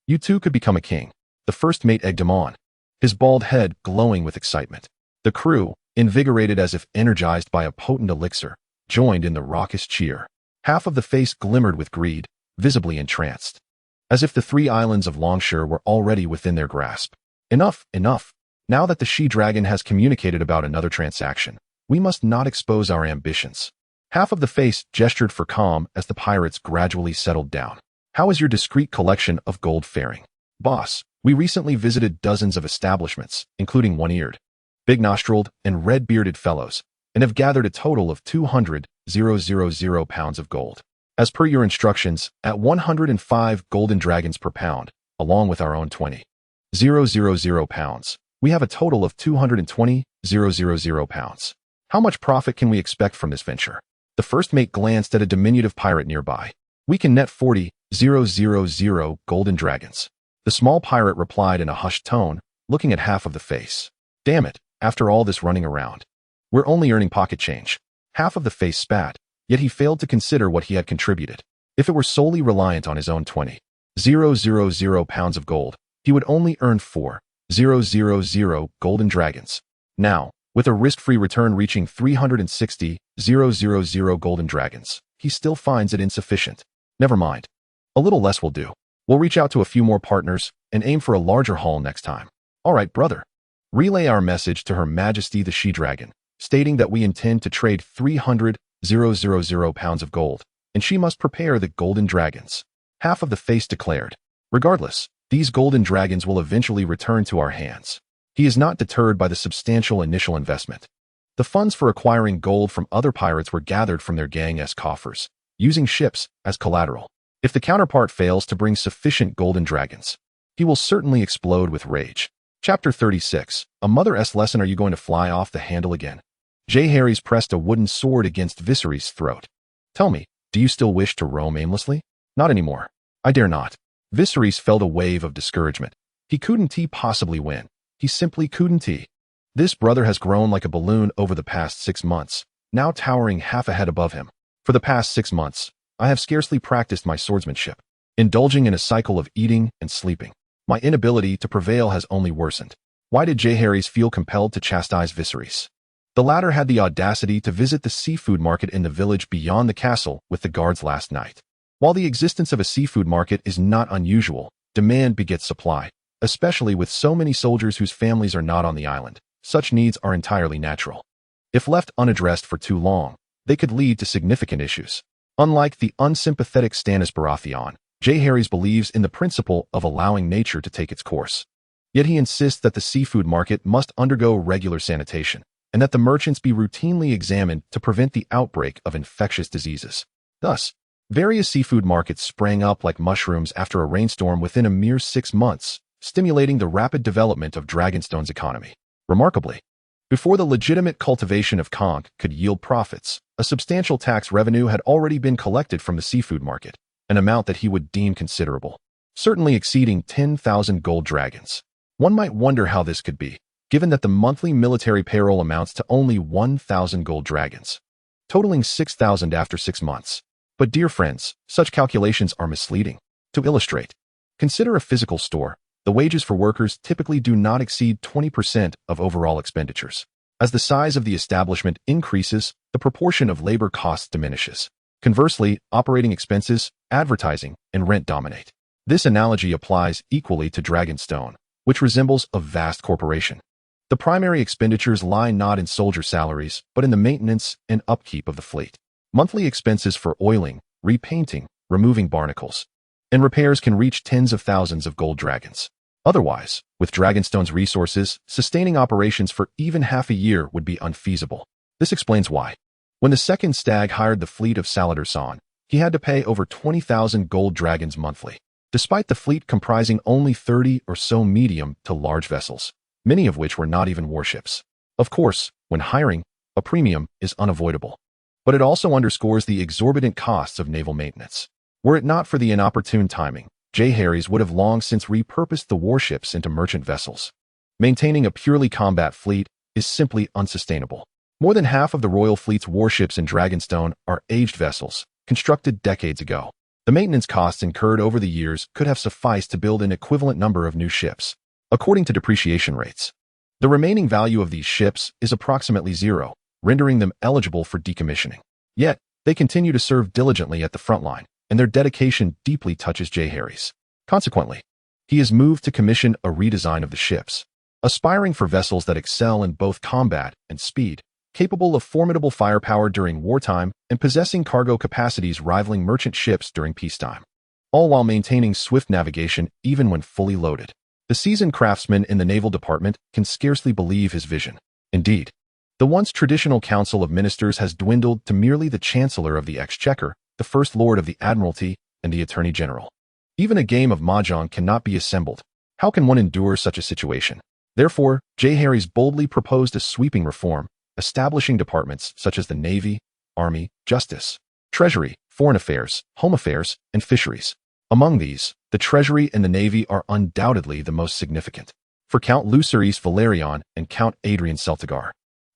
You too could become a king. The first mate egged him on, his bald head glowing with excitement. The crew, invigorated as if energized by a potent elixir, joined in the raucous cheer. Half of the face glimmered with greed, visibly entranced. As if the 3 islands of Longshore were already within their grasp. Enough, enough. Now that the she-dragon has communicated about another transaction, we must not expose our ambitions. Half of the face gestured for calm as the pirates gradually settled down. How is your discreet collection of gold faring? Boss, we recently visited dozens of establishments, including one-eared, big-nostriled, and red-bearded fellows, and have gathered a total of 200,000 pounds of gold. As per your instructions, at 105 golden dragons per pound, along with our own 20,000 pounds, we have a total of 220,000 pounds. How much profit can we expect from this venture? The first mate glanced at a diminutive pirate nearby. We can net 40,000 golden dragons. The small pirate replied in a hushed tone, looking at half of the face. Damn it, after all this running around. We're only earning pocket change. Half of the face spat, yet he failed to consider what he had contributed. If it were solely reliant on his own 20,000 pounds of gold, he would only earn 4,000 golden dragons. Now, with a risk-free return reaching 360,000 golden dragons, he still finds it insufficient. Never mind. A little less will do. We'll reach out to a few more partners and aim for a larger haul next time. All right, brother. Relay our message to Her Majesty the She-Dragon, stating that we intend to trade 300,000 pounds of gold, and she must prepare the golden dragons. Half of the face declared. Regardless, these golden dragons will eventually return to our hands. He is not deterred by the substantial initial investment. The funds for acquiring gold from other pirates were gathered from their gang's coffers, using ships as collateral. If the counterpart fails to bring sufficient golden dragons, he will certainly explode with rage. Chapter 36. A mother's lesson. Are you going to fly off the handle again? Jaehaerys pressed a wooden sword against Viserys' throat. Tell me, do you still wish to roam aimlessly? Not anymore. I dare not. Viserys felt a wave of discouragement. He couldn't possibly win. He simply couldn't. This brother has grown like a balloon over the past 6 months, now towering half a head above him. For the past 6 months, I have scarcely practiced my swordsmanship, indulging in a cycle of eating and sleeping. My inability to prevail has only worsened. Why did Jaehaerys feel compelled to chastise Viserys? The latter had the audacity to visit the seafood market in the village beyond the castle with the guards last night. While the existence of a seafood market is not unusual, demand begets supply, especially with so many soldiers whose families are not on the island. Such needs are entirely natural. If left unaddressed for too long, they could lead to significant issues. Unlike the unsympathetic Stannis Baratheon, Jaehaerys believes in the principle of allowing nature to take its course. Yet he insists that the seafood market must undergo regular sanitation, and that the merchants be routinely examined to prevent the outbreak of infectious diseases. Thus, various seafood markets sprang up like mushrooms after a rainstorm within a mere 6 months, stimulating the rapid development of Dragonstone's economy. Remarkably, before the legitimate cultivation of conch could yield profits, a substantial tax revenue had already been collected from the seafood market, an amount that he would deem considerable, certainly exceeding 10,000 gold dragons. One might wonder how this could be, given that the monthly military payroll amounts to only 1,000 gold dragons, totaling 6,000 after 6 months. But dear friends, such calculations are misleading. To illustrate, consider a physical store. The wages for workers typically do not exceed 20% of overall expenditures. As the size of the establishment increases, the proportion of labor costs diminishes. Conversely, operating expenses, advertising, and rent dominate. This analogy applies equally to Dragonstone, which resembles a vast corporation. The primary expenditures lie not in soldier salaries, but in the maintenance and upkeep of the fleet. Monthly expenses for oiling, repainting, removing barnacles, and repairs can reach tens of thousands of gold dragons. Otherwise, with Dragonstone's resources, sustaining operations for even half a year would be unfeasible. This explains why. When the second stag hired the fleet of Salladhor Saan, he had to pay over 20,000 gold dragons monthly, despite the fleet comprising only 30 or so medium to large vessels, many of which were not even warships. Of course, when hiring, a premium is unavoidable. But it also underscores the exorbitant costs of naval maintenance. Were it not for the inopportune timing, Jaehaerys would have long since repurposed the warships into merchant vessels. Maintaining a purely combat fleet is simply unsustainable. More than half of the royal fleet's warships in Dragonstone are aged vessels, constructed decades ago. The maintenance costs incurred over the years could have sufficed to build an equivalent number of new ships, according to depreciation rates. The remaining value of these ships is approximately zero, rendering them eligible for decommissioning. Yet, they continue to serve diligently at the front line, and their dedication deeply touches Jaehaerys. Consequently, he is moved to commission a redesign of the ships, aspiring for vessels that excel in both combat and speed, capable of formidable firepower during wartime and possessing cargo capacities rivaling merchant ships during peacetime, all while maintaining swift navigation even when fully loaded. The seasoned craftsman in the naval department can scarcely believe his vision. Indeed, the once traditional council of ministers has dwindled to merely the chancellor of the exchequer, the first lord of the admiralty, and the attorney general. Even a game of mahjong cannot be assembled. How can one endure such a situation? Therefore, Jaehaerys boldly proposed a sweeping reform, establishing departments such as the Navy, Army, Justice, Treasury, Foreign Affairs, Home Affairs, and Fisheries. Among these, the Treasury and the Navy are undoubtedly the most significant. For Count Lucerys Valerion and Count Adrian Celtigar,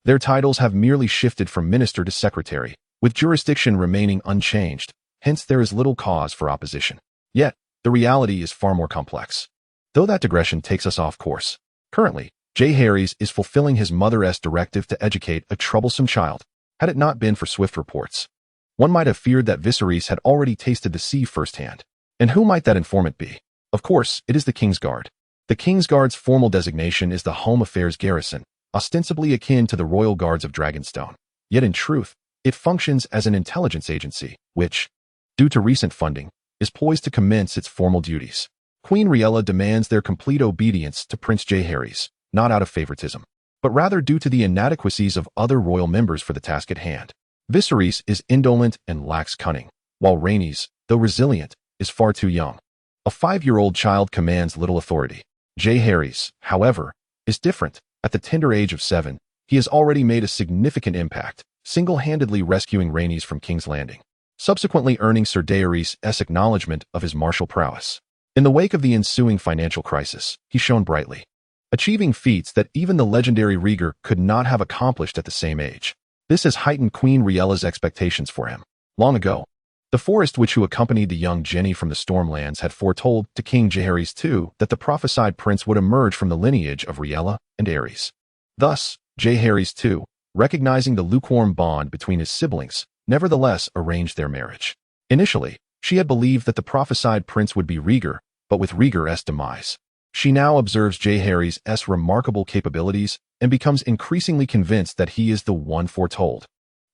their titles have merely shifted from minister to secretary, with jurisdiction remaining unchanged, hence there is little cause for opposition. Yet, the reality is far more complex. Though that digression takes us off course. Currently, Jaehaerys is fulfilling his mother's directive to educate a troublesome child. Had it not been for swift reports, one might have feared that Viserys had already tasted the sea firsthand. And who might that informant be? Of course, it is the Kingsguard. The Kingsguard's formal designation is the Home Affairs Garrison, ostensibly akin to the Royal Guards of Dragonstone. Yet in truth, it functions as an intelligence agency, which, due to recent funding, is poised to commence its formal duties. Queen Rhaegar demands their complete obedience to Prince Jaehaerys, not out of favoritism, but rather due to the inadequacies of other royal members for the task at hand. Viserys is indolent and lacks cunning, while Rhaenys, though resilient, is far too young. A 5-year-old child commands little authority. Jaehaerys, however, is different. At the tender age of 7, he has already made a significant impact, single-handedly rescuing Rhaenys from King's Landing, subsequently earning Sir Daenerys' acknowledgement of his martial prowess. In the wake of the ensuing financial crisis, he shone brightly, achieving feats that even the legendary Rhaegar could not have accomplished at the same age. This has heightened Queen Rhaegar's expectations for him. Long ago, the Forest Witch who accompanied the young Jenny from the Stormlands had foretold to King Jaehaerys II that the prophesied prince would emerge from the lineage of Rhaegar and Aerys. Thus, Jaehaerys II, recognizing the lukewarm bond between his siblings, nevertheless arranged their marriage. Initially, she had believed that the prophesied prince would be Rhaegar, but with Rhaegar's demise, she now observes Jaehaerys' remarkable capabilities and becomes increasingly convinced that he is the one foretold.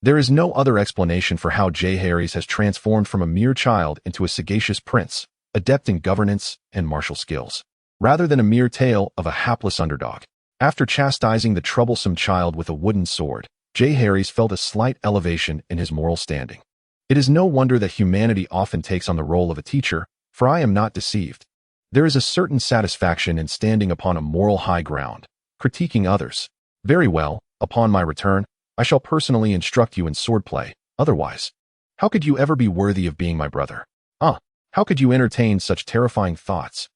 There is no other explanation for how Jaehaerys has transformed from a mere child into a sagacious prince, adept in governance and martial skills, rather than a mere tale of a hapless underdog. After chastising the troublesome child with a wooden sword, Jaehaerys felt a slight elevation in his moral standing. It is no wonder that humanity often takes on the role of a teacher, for I am not deceived. There is a certain satisfaction in standing upon a moral high ground, critiquing others. Very well, upon my return, I shall personally instruct you in swordplay. Otherwise, how could you ever be worthy of being my brother? How could you entertain such terrifying thoughts?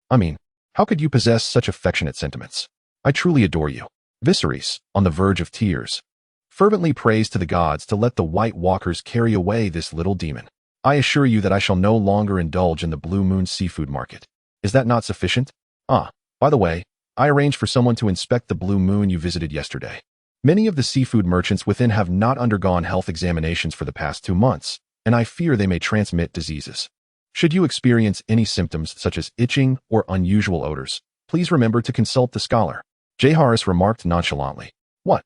How could you possess such affectionate sentiments? I truly adore you. Viserys, on the verge of tears, fervently prays to the gods to let the White Walkers carry away this little demon. I assure you that I shall no longer indulge in the Blue Moon seafood market. Is that not sufficient? By the way, I arranged for someone to inspect the Blue Moon you visited yesterday. Many of the seafood merchants within have not undergone health examinations for the past 2 months, and I fear they may transmit diseases. Should you experience any symptoms such as itching or unusual odors, please remember to consult the scholar. Jaehaerys remarked nonchalantly. What?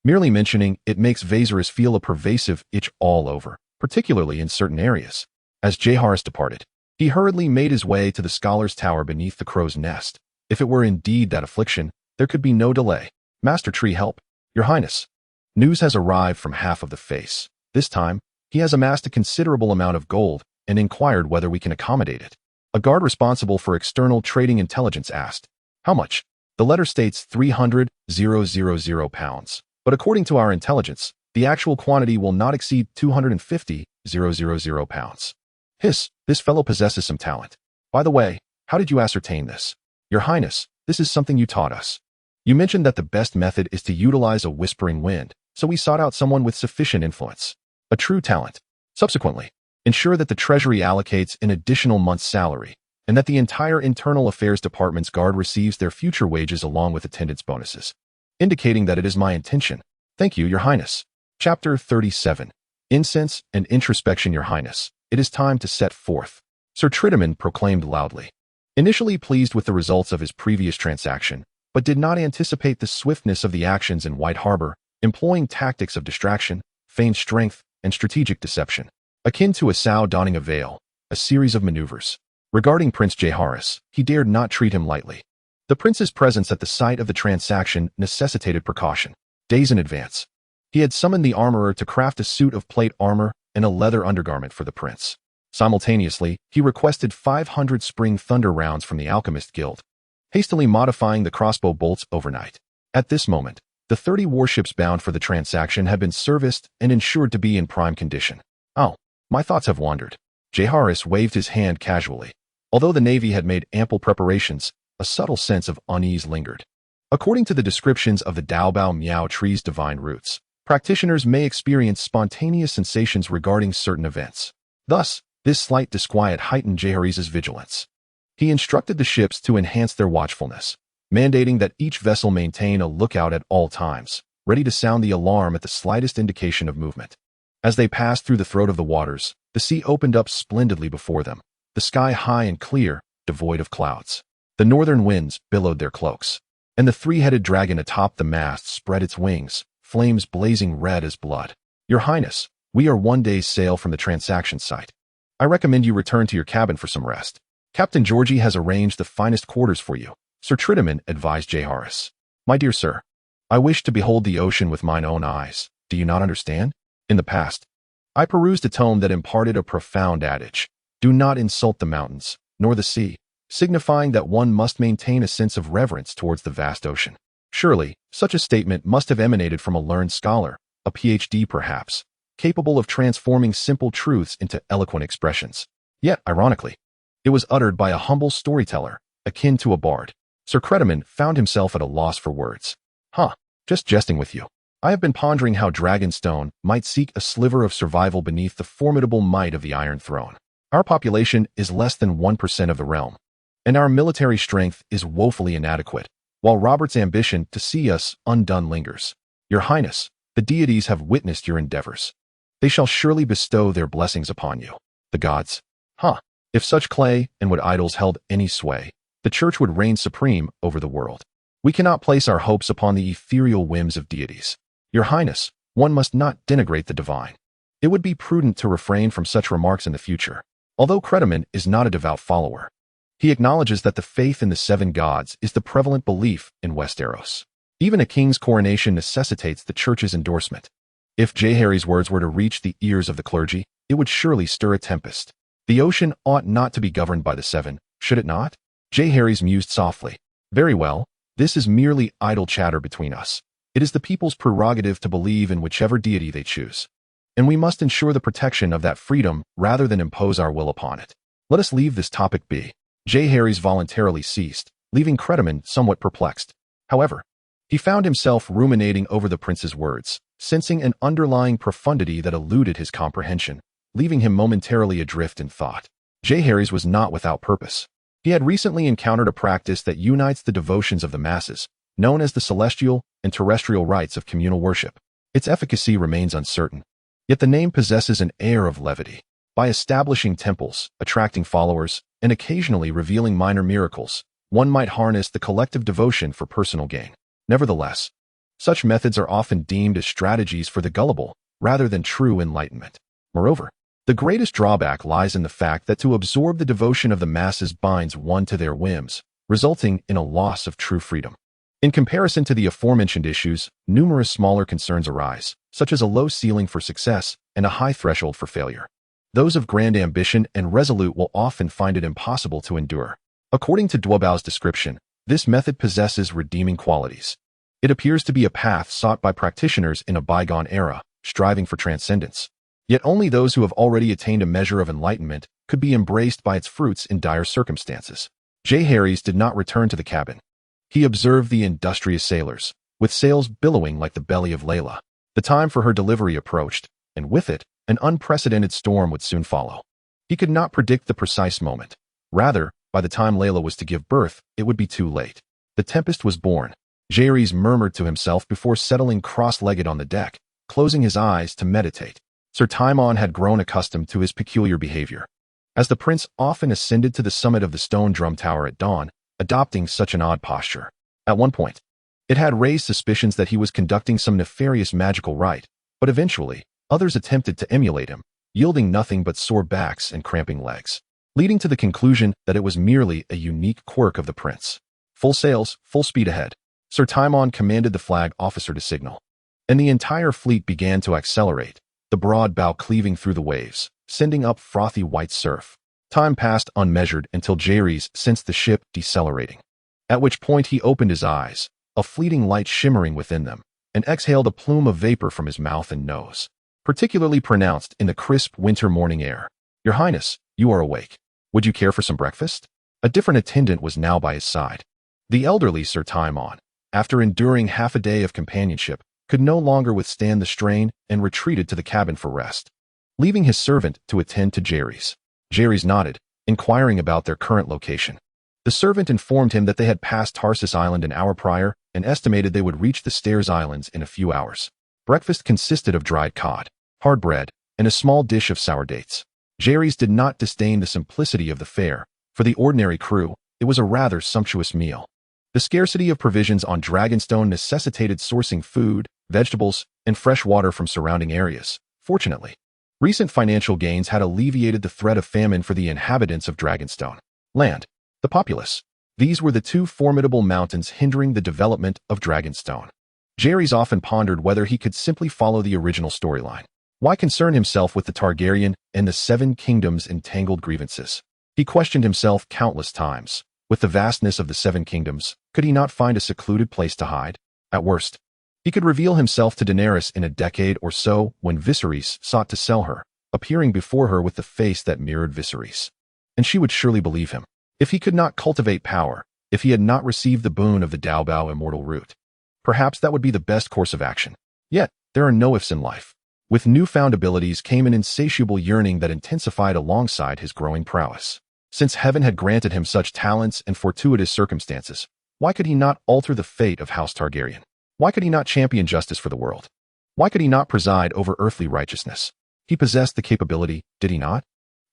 Merely mentioning it makes Viserys feel a pervasive itch all over, particularly in certain areas. As Jaehaerys departed, he hurriedly made his way to the scholar's tower beneath the crow's nest. If it were indeed that affliction, there could be no delay. Master Tree, help. Your Highness. News has arrived from half of the face. This time, he has amassed a considerable amount of gold and inquired whether we can accommodate it. A guard responsible for external trading intelligence asked, how much? The letter states 300,000 pounds, but according to our intelligence, the actual quantity will not exceed 250,000 pounds. Hiss, this fellow possesses some talent. By the way, how did you ascertain this? Your Highness, this is something you taught us. You mentioned that the best method is to utilize a whispering wind, so we sought out someone with sufficient influence. A true talent. Subsequently, ensure that the Treasury allocates an additional month's salary, and that the entire Internal Affairs Department's guard receives their future wages along with attendance bonuses, indicating that it is my intention. Thank you, Your Highness. Chapter 37. Incense and Introspection. Your Highness, it is time to set forth. Sir Trindaman proclaimed loudly. Initially pleased with the results of his previous transaction, but did not anticipate the swiftness of the actions in White Harbor, employing tactics of distraction, feigned strength, and strategic deception. Akin to a sow donning a veil, a series of maneuvers. Regarding Prince Jaehaerys, he dared not treat him lightly. The prince's presence at the site of the transaction necessitated precaution. Days in advance, he had summoned the armorer to craft a suit of plate armor and a leather undergarment for the prince. Simultaneously, he requested 500 spring thunder rounds from the Alchemist Guild, hastily modifying the crossbow bolts overnight. At this moment, the 30 warships bound for the transaction had been serviced and ensured to be in prime condition. Oh, my thoughts have wandered. Jaehaerys waved his hand casually. Although the Navy had made ample preparations, a subtle sense of unease lingered. According to the descriptions of the Daobao Miao tree's divine roots, practitioners may experience spontaneous sensations regarding certain events. Thus, this slight disquiet heightened Jaehaerys' vigilance. He instructed the ships to enhance their watchfulness, mandating that each vessel maintain a lookout at all times, ready to sound the alarm at the slightest indication of movement. As they passed through the throat of the waters, the sea opened up splendidly before them, the sky high and clear, devoid of clouds. The northern winds billowed their cloaks, and the three-headed dragon atop the mast spread its wings, flames blazing red as blood. Your Highness, we are one day's sail from the transaction site. I recommend you return to your cabin for some rest. Captain Georgie has arranged the finest quarters for you, Sir Trindaman advised Jaehaerys. My dear sir, I wish to behold the ocean with mine own eyes. Do you not understand? In the past, I perused a tome that imparted a profound adage. Do not insult the mountains, nor the sea, signifying that one must maintain a sense of reverence towards the vast ocean. Surely, such a statement must have emanated from a learned scholar, a PhD perhaps, capable of transforming simple truths into eloquent expressions. Yet, ironically, it was uttered by a humble storyteller, akin to a bard. Sir Trindaman found himself at a loss for words. Just jesting with you. I have been pondering how Dragonstone might seek a sliver of survival beneath the formidable might of the Iron Throne. Our population is less than 1% of the realm, and our military strength is woefully inadequate, while Robert's ambition to see us undone lingers. Your Highness, the deities have witnessed your endeavors. They shall surely bestow their blessings upon you. The gods. If such clay and wood idols held any sway, the church would reign supreme over the world. We cannot place our hopes upon the ethereal whims of deities. Your Highness, one must not denigrate the divine. It would be prudent to refrain from such remarks in the future. Although Trindaman is not a devout follower, he acknowledges that the faith in the seven gods is the prevalent belief in Westeros. Even a king's coronation necessitates the church's endorsement. If Jaehaerys' words were to reach the ears of the clergy, it would surely stir a tempest. The ocean ought not to be governed by the seven, should it not? Jaehaerys mused softly. Very well, this is merely idle chatter between us. It is the people's prerogative to believe in whichever deity they choose, and we must ensure the protection of that freedom rather than impose our will upon it. Let us leave this topic be. Jaehaerys voluntarily ceased, leaving Trindaman somewhat perplexed. However, he found himself ruminating over the prince's words, sensing an underlying profundity that eluded his comprehension, leaving him momentarily adrift in thought. Jaehaerys was not without purpose. He had recently encountered a practice that unites the devotions of the masses, known as the celestial and terrestrial rites of communal worship. Its efficacy remains uncertain, yet the name possesses an air of levity. By establishing temples, attracting followers, and occasionally revealing minor miracles, one might harness the collective devotion for personal gain. Nevertheless, such methods are often deemed as strategies for the gullible, rather than true enlightenment. Moreover, the greatest drawback lies in the fact that to absorb the devotion of the masses binds one to their whims, resulting in a loss of true freedom. In comparison to the aforementioned issues, numerous smaller concerns arise, such as a low ceiling for success and a high threshold for failure. Those of grand ambition and resolute will often find it impossible to endure. According to Duobao's description, this method possesses redeeming qualities. It appears to be a path sought by practitioners in a bygone era, striving for transcendence. Yet only those who have already attained a measure of enlightenment could be embraced by its fruits in dire circumstances. Jaehaerys did not return to the cabin. He observed the industrious sailors, with sails billowing like the belly of Layla. The time for her delivery approached, and with it, an unprecedented storm would soon follow. He could not predict the precise moment. Rather, by the time Layla was to give birth, it would be too late. The tempest was born. Jaehaerys murmured to himself before settling cross-legged on the deck, closing his eyes to meditate. Sir Timon had grown accustomed to his peculiar behavior, as the prince often ascended to the summit of the stone drum tower at dawn, adopting such an odd posture. At one point, it had raised suspicions that he was conducting some nefarious magical rite, but eventually, others attempted to emulate him, yielding nothing but sore backs and cramping legs, leading to the conclusion that it was merely a unique quirk of the prince. Full sails, full speed ahead. Sir Timon commanded the flag officer to signal, and the entire fleet began to accelerate, the broad bow cleaving through the waves, sending up frothy white surf. Time passed unmeasured until Jaehaerys sensed the ship decelerating, at which point he opened his eyes, a fleeting light shimmering within them, and exhaled a plume of vapor from his mouth and nose, particularly pronounced in the crisp winter morning air. "Your Highness, you are awake. Would you care for some breakfast?" A different attendant was now by his side. The elderly Sir Timon, after enduring half a day of companionship, could no longer withstand the strain and retreated to the cabin for rest, leaving his servant to attend to Jaehaerys. Jaehaerys nodded, inquiring about their current location. The servant informed him that they had passed Tarsus Island an hour prior and estimated they would reach the Stairs Islands in a few hours. Breakfast consisted of dried cod, hard bread, and a small dish of sour dates. Jaehaerys did not disdain the simplicity of the fare. For the ordinary crew, it was a rather sumptuous meal. The scarcity of provisions on Dragonstone necessitated sourcing food, vegetables, and fresh water from surrounding areas. Fortunately, recent financial gains had alleviated the threat of famine for the inhabitants of Dragonstone. Land, the populace. These were the two formidable mountains hindering the development of Dragonstone. Jaehaerys often pondered whether he could simply follow the original storyline. Why concern himself with the Targaryen and the Seven Kingdoms' entangled grievances? He questioned himself countless times. With the vastness of the Seven Kingdoms, could he not find a secluded place to hide? At worst, he could reveal himself to Daenerys in a decade or so when Viserys sought to sell her, appearing before her with the face that mirrored Viserys. And she would surely believe him. If he could not cultivate power, if he had not received the boon of the Daobao immortal root, perhaps that would be the best course of action. Yet, there are no ifs in life. With newfound abilities came an insatiable yearning that intensified alongside his growing prowess. Since heaven had granted him such talents and fortuitous circumstances, why could he not alter the fate of House Targaryen? Why could he not champion justice for the world? Why could he not preside over earthly righteousness? He possessed the capability, did he not?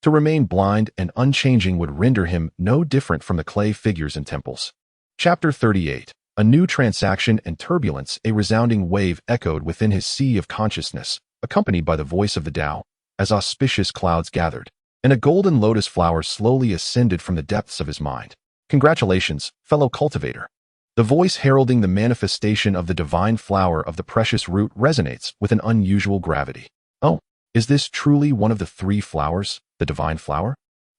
To remain blind and unchanging would render him no different from the clay figures in temples. Chapter 38. A new transaction and turbulence. A resounding wave echoed within his sea of consciousness, accompanied by the voice of the Tao, as auspicious clouds gathered, and a golden lotus flower slowly ascended from the depths of his mind. "Congratulations, fellow cultivator." The voice heralding the manifestation of the divine flower of the precious root resonates with an unusual gravity. "Oh, is this truly one of the three flowers, the divine flower?"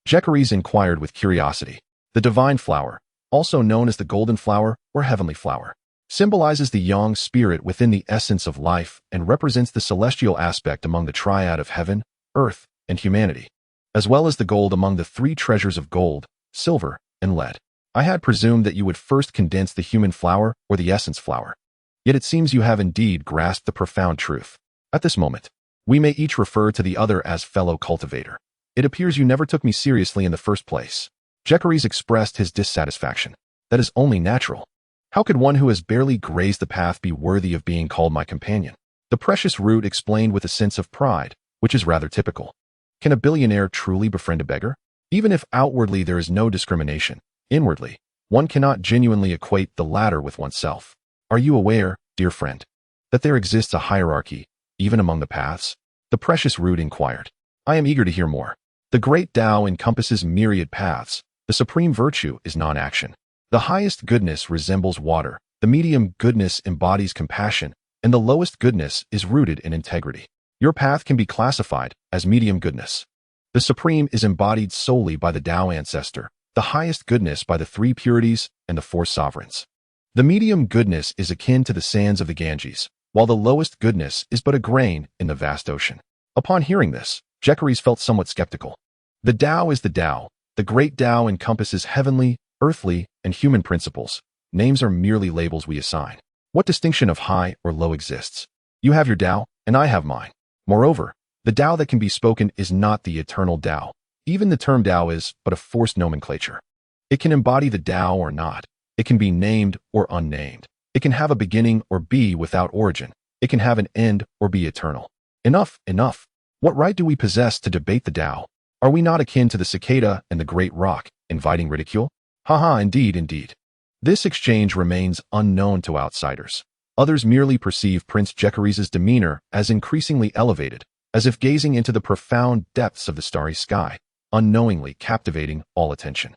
Jaehaerys inquired with curiosity. The divine flower, also known as the golden flower or heavenly flower, symbolizes the yang spirit within the essence of life and represents the celestial aspect among the triad of heaven, earth, and humanity, as well as the gold among the three treasures of gold, silver, and lead. I had presumed that you would first condense the human flower or the essence flower. Yet it seems you have indeed grasped the profound truth. At this moment, we may each refer to the other as fellow cultivator. It appears you never took me seriously in the first place. Jaehaerys expressed his dissatisfaction. That is only natural. How could one who has barely grazed the path be worthy of being called my companion? The precious root explained with a sense of pride, which is rather typical. Can a billionaire truly befriend a beggar? Even if outwardly there is no discrimination, inwardly, one cannot genuinely equate the latter with oneself. Are you aware, dear friend, that there exists a hierarchy, even among the paths? The precious root inquired. I am eager to hear more. The great Tao encompasses myriad paths. The supreme virtue is non-action. The highest goodness resembles water, the medium goodness embodies compassion, and the lowest goodness is rooted in integrity. Your path can be classified as medium goodness. The supreme is embodied solely by the Tao ancestor, the highest goodness by the three purities and the four sovereigns. The medium goodness is akin to the sands of the Ganges, while the lowest goodness is but a grain in the vast ocean. Upon hearing this, Jaehaerys felt somewhat skeptical. The Tao is the Tao. The great Tao encompasses heavenly, earthly, and human principles. Names are merely labels we assign. What distinction of high or low exists? You have your Tao, and I have mine. Moreover, the Tao that can be spoken is not the eternal Tao. Even the term Tao is but a forced nomenclature. It can embody the Tao or not. It can be named or unnamed. It can have a beginning or be without origin. It can have an end or be eternal. Enough, enough. What right do we possess to debate the Tao? Are we not akin to the cicada and the great rock, inviting ridicule? Haha, indeed, indeed. This exchange remains unknown to outsiders. Others merely perceive Prince Jaehaerys' demeanor as increasingly elevated, as if gazing into the profound depths of the starry sky, unknowingly captivating all attention.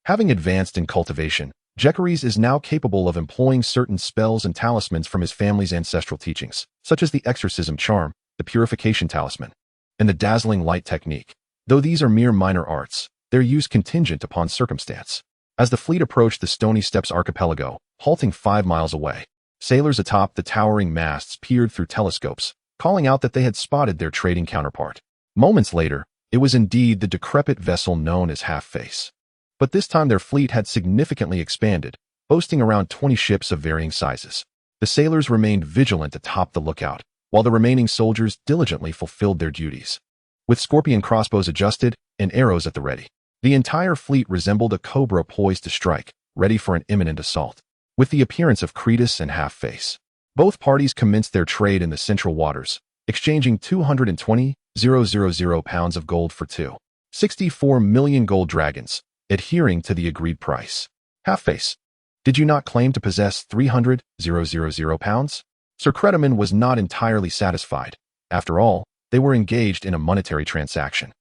Having advanced in cultivation, Jaehaerys is now capable of employing certain spells and talismans from his family's ancestral teachings, such as the exorcism charm, the purification talisman, and the dazzling light technique. Though these are mere minor arts, their use contingent upon circumstance. As the fleet approached the Stony Steppes archipelago, halting 5 miles away, sailors atop the towering masts peered through telescopes, calling out that they had spotted their trading counterpart. Moments later, it was indeed the decrepit vessel known as Half-Face. But this time their fleet had significantly expanded, boasting around 20 ships of varying sizes. The sailors remained vigilant atop the lookout, while the remaining soldiers diligently fulfilled their duties. With scorpion crossbows adjusted and arrows at the ready, the entire fleet resembled a cobra poised to strike, ready for an imminent assault. With the appearance of Cretus and Half-Face, both parties commenced their trade in the central waters, exchanging 220,000 pounds of gold for 264 million gold dragons, adhering to the agreed price. Half-Face, did you not claim to possess 300,000 pounds? Sir Credaman was not entirely satisfied. After all, they were engaged in a monetary transaction.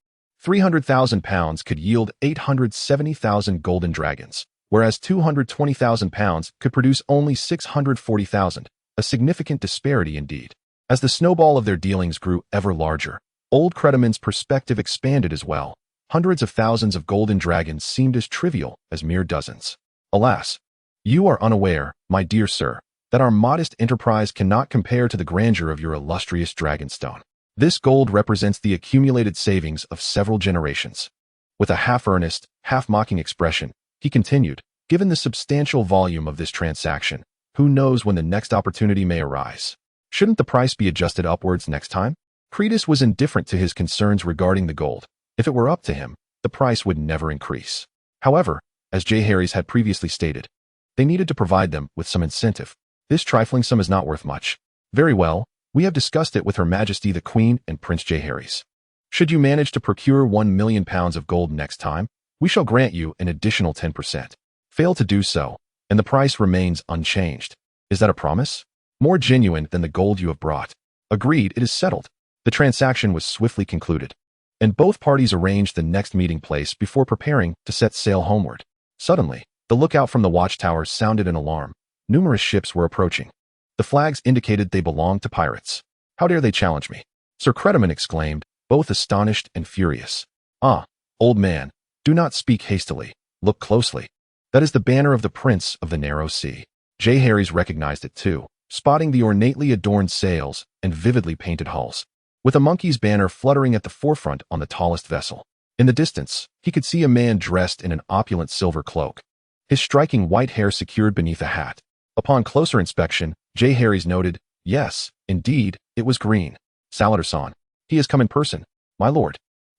300,000 pounds could yield 870,000 golden dragons, whereas 220,000 pounds could produce only 640,000, a significant disparity indeed. As the snowball of their dealings grew ever larger, old Credaman's perspective expanded as well. Hundreds of thousands of golden dragons seemed as trivial as mere dozens. Alas, you are unaware, my dear sir, that our modest enterprise cannot compare to the grandeur of your illustrious Dragonstone. This gold represents the accumulated savings of several generations. With a half-earnest, half-mocking expression, he continued, given the substantial volume of this transaction, who knows when the next opportunity may arise? Shouldn't the price be adjusted upwards next time? Cretus was indifferent to his concerns regarding the gold. If it were up to him, the price would never increase. However, as Jaehaerys had previously stated, they needed to provide them with some incentive. This trifling sum is not worth much. Very well, we have discussed it with Her Majesty the Queen and Prince Jaehaerys. Should you manage to procure 1 million pounds of gold next time, we shall grant you an additional 10%. Fail to do so, and the price remains unchanged. Is that a promise? More genuine than the gold you have brought. Agreed, it is settled. The transaction was swiftly concluded, and both parties arranged the next meeting place before preparing to set sail homeward. Suddenly, the lookout from the watchtower sounded an alarm. Numerous ships were approaching. The flags indicated they belonged to pirates. How dare they challenge me? Sir Credaman exclaimed, both astonished and furious. Ah, old man, do not speak hastily. Look closely. That is the banner of the Prince of the Narrow Sea. Jaehaerys recognized it too, spotting the ornately adorned sails and vividly painted hulls, with a monkey's banner fluttering at the forefront on the tallest vessel. In the distance, he could see a man dressed in an opulent silver cloak, his striking white hair secured beneath a hat. Upon closer inspection, Jaehaerys noted, yes, indeed, it was green. Saladasan. He has come in person, my lord.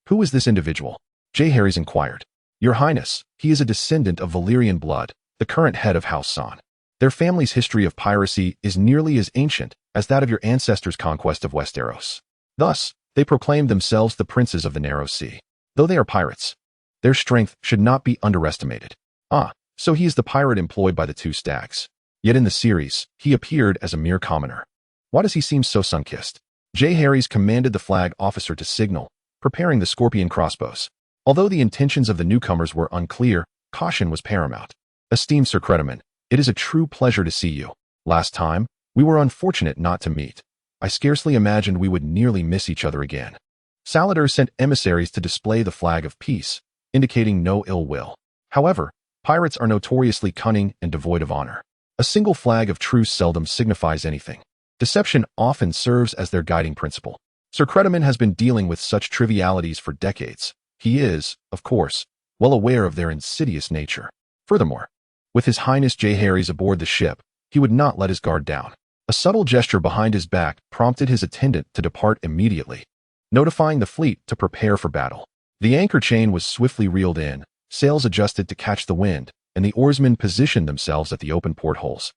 Who is this individual? Jaehaerys inquired. Your Highness, he is a descendant of Valyrian blood, the current head of House San. Their family's history of piracy is nearly as ancient as that of your ancestors' conquest of Westeros. Thus, they proclaimed themselves the princes of the Narrow Sea. Though they are pirates, their strength should not be underestimated. Ah, so he is the pirate employed by the two stags. Yet in the series, he appeared as a mere commoner. Why does he seem so sun-kissed? Jaehaerys commanded the flag officer to signal, preparing the scorpion crossbows. Although the intentions of the newcomers were unclear, caution was paramount. Esteemed Sir Credaman, it is a true pleasure to see you. Last time, we were unfortunate not to meet. I scarcely imagined we would nearly miss each other again. Salladar sent emissaries to display the flag of peace, indicating no ill will. However, pirates are notoriously cunning and devoid of honor. A single flag of truce seldom signifies anything. Deception often serves as their guiding principle. Sir Credaman has been dealing with such trivialities for decades. He is, of course, well aware of their insidious nature. Furthermore, with His Highness Jaehaerys aboard the ship, he would not let his guard down. A subtle gesture behind his back prompted his attendant to depart immediately, notifying the fleet to prepare for battle. The anchor chain was swiftly reeled in, sails adjusted to catch the wind, and the oarsmen positioned themselves at the open portholes,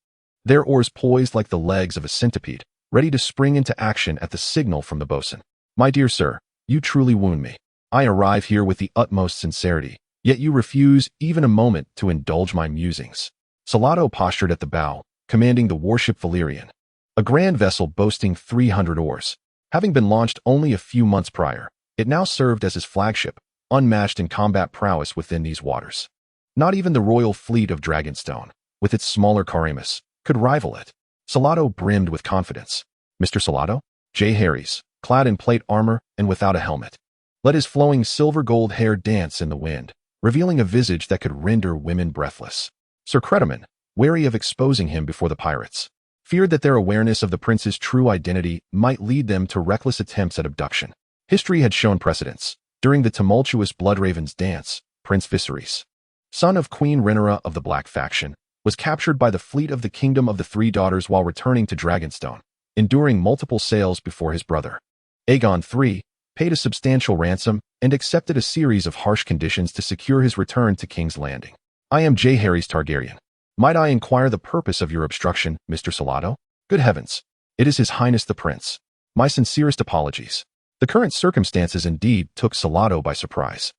their oars poised like the legs of a centipede, ready to spring into action at the signal from the boatswain. My dear sir, You truly wound me. I arrive here with the utmost sincerity, yet you refuse even a moment to indulge my musings. Salado postured at the bow, commanding the warship Valyrian, a grand vessel boasting 300 oars. Having been launched only a few months prior, it now served as his flagship, unmatched in combat prowess within these waters. Not even the royal fleet of Dragonstone, with its smaller Karamis, could rival it. Salado brimmed with confidence. Mr. Salado? Jaehaerys, clad in plate armor and without a helmet. Let his flowing silver-gold hair dance in the wind, revealing a visage that could render women breathless. Sir Credaman, wary of exposing him before the pirates, feared that their awareness of the prince's true identity might lead them to reckless attempts at abduction. History had shown precedents. During the tumultuous Bloodraven's dance, Prince Viserys, son of Queen Rhaenyra of the Black Faction, was captured by the fleet of the Kingdom of the Three Daughters while returning to Dragonstone, enduring multiple sails before his brother. Aegon III paid a substantial ransom and accepted a series of harsh conditions to secure his return to King's Landing. I am Jaehaerys Targaryen. Might I inquire the purpose of your obstruction, Mr. Salado? Good heavens! It is His Highness the Prince. My sincerest apologies. The current circumstances indeed took Salado by surprise.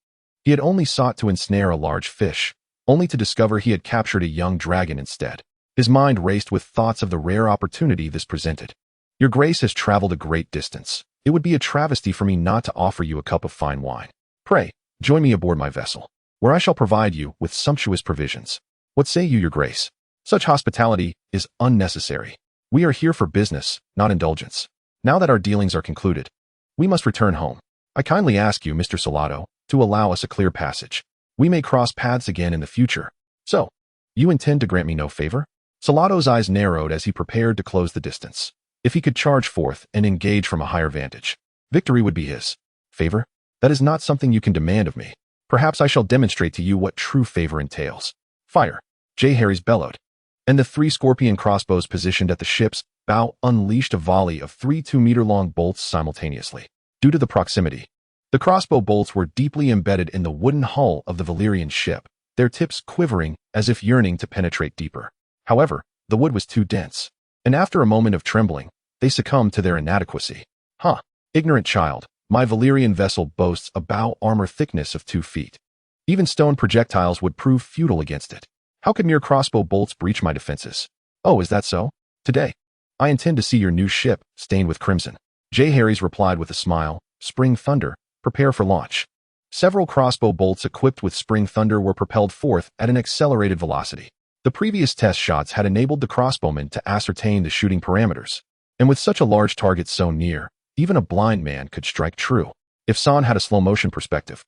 He had only sought to ensnare a large fish, only to discover he had captured a young dragon instead. His mind raced with thoughts of the rare opportunity this presented. Your Grace has traveled a great distance. It would be a travesty for me not to offer you a cup of fine wine. Pray, join me aboard my vessel, where I shall provide you with sumptuous provisions. What say you, Your Grace? Such hospitality is unnecessary. We are here for business, not indulgence. Now that our dealings are concluded, we must return home. I kindly ask you, Mr. Salado, to allow us a clear passage. We may cross paths again in the future. So, you intend to grant me no favor? Salado's eyes narrowed as he prepared to close the distance. If he could charge forth and engage from a higher vantage, victory would be his. Favor? That is not something you can demand of me. Perhaps I shall demonstrate to you what true favor entails. Fire! Jaehaerys bellowed, and the 3 scorpion crossbows positioned at the ship's bow unleashed a volley of 3 2-meter-long bolts simultaneously. Due to the proximity, the crossbow bolts were deeply embedded in the wooden hull of the Valyrian ship, their tips quivering as if yearning to penetrate deeper. However, the wood was too dense, and after a moment of trembling, they succumbed to their inadequacy. Ignorant child, my Valyrian vessel boasts a bow armor thickness of 2 feet. Even stone projectiles would prove futile against it. How could mere crossbow bolts breach my defenses? Oh, is that so? Today, I intend to see your new ship stained with crimson. Jaehaerys replied with a smile. Spring Thunder, prepare for launch. Several crossbow bolts equipped with Spring Thunder were propelled forth at an accelerated velocity. The previous test shots had enabled the crossbowmen to ascertain the shooting parameters, and with such a large target so near, even a blind man could strike true. If San had a slow-motion perspective,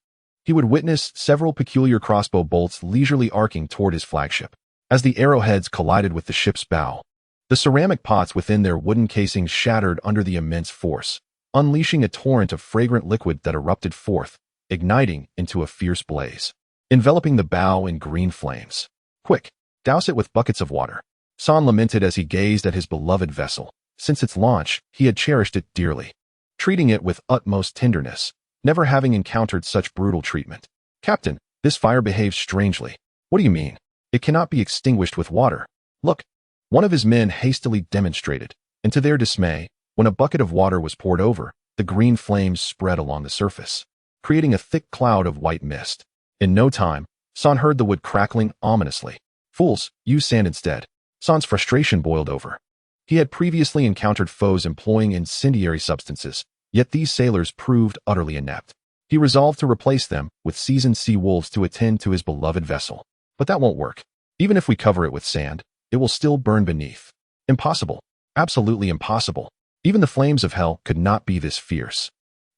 he would witness several peculiar crossbow bolts leisurely arcing toward his flagship. As the arrowheads collided with the ship's bow, the ceramic pots within their wooden casings shattered under the immense force, unleashing a torrent of fragrant liquid that erupted forth, igniting into a fierce blaze, enveloping the bow in green flames. Quick, douse it with buckets of water. San lamented as he gazed at his beloved vessel. Since its launch, he had cherished it dearly, treating it with utmost tenderness, never having encountered such brutal treatment. Captain, this fire behaves strangely. What do you mean? It cannot be extinguished with water. Look. One of his men hastily demonstrated, and to their dismay, when a bucket of water was poured over, the green flames spread along the surface, creating a thick cloud of white mist. In no time, San heard the wood crackling ominously. Fools, use sand instead. San's frustration boiled over. He had previously encountered foes employing incendiary substances, yet these sailors proved utterly inept. He resolved to replace them with seasoned sea wolves to attend to his beloved vessel. But that won't work. Even if we cover it with sand, it will still burn beneath. Impossible. Absolutely impossible. Even the flames of hell could not be this fierce.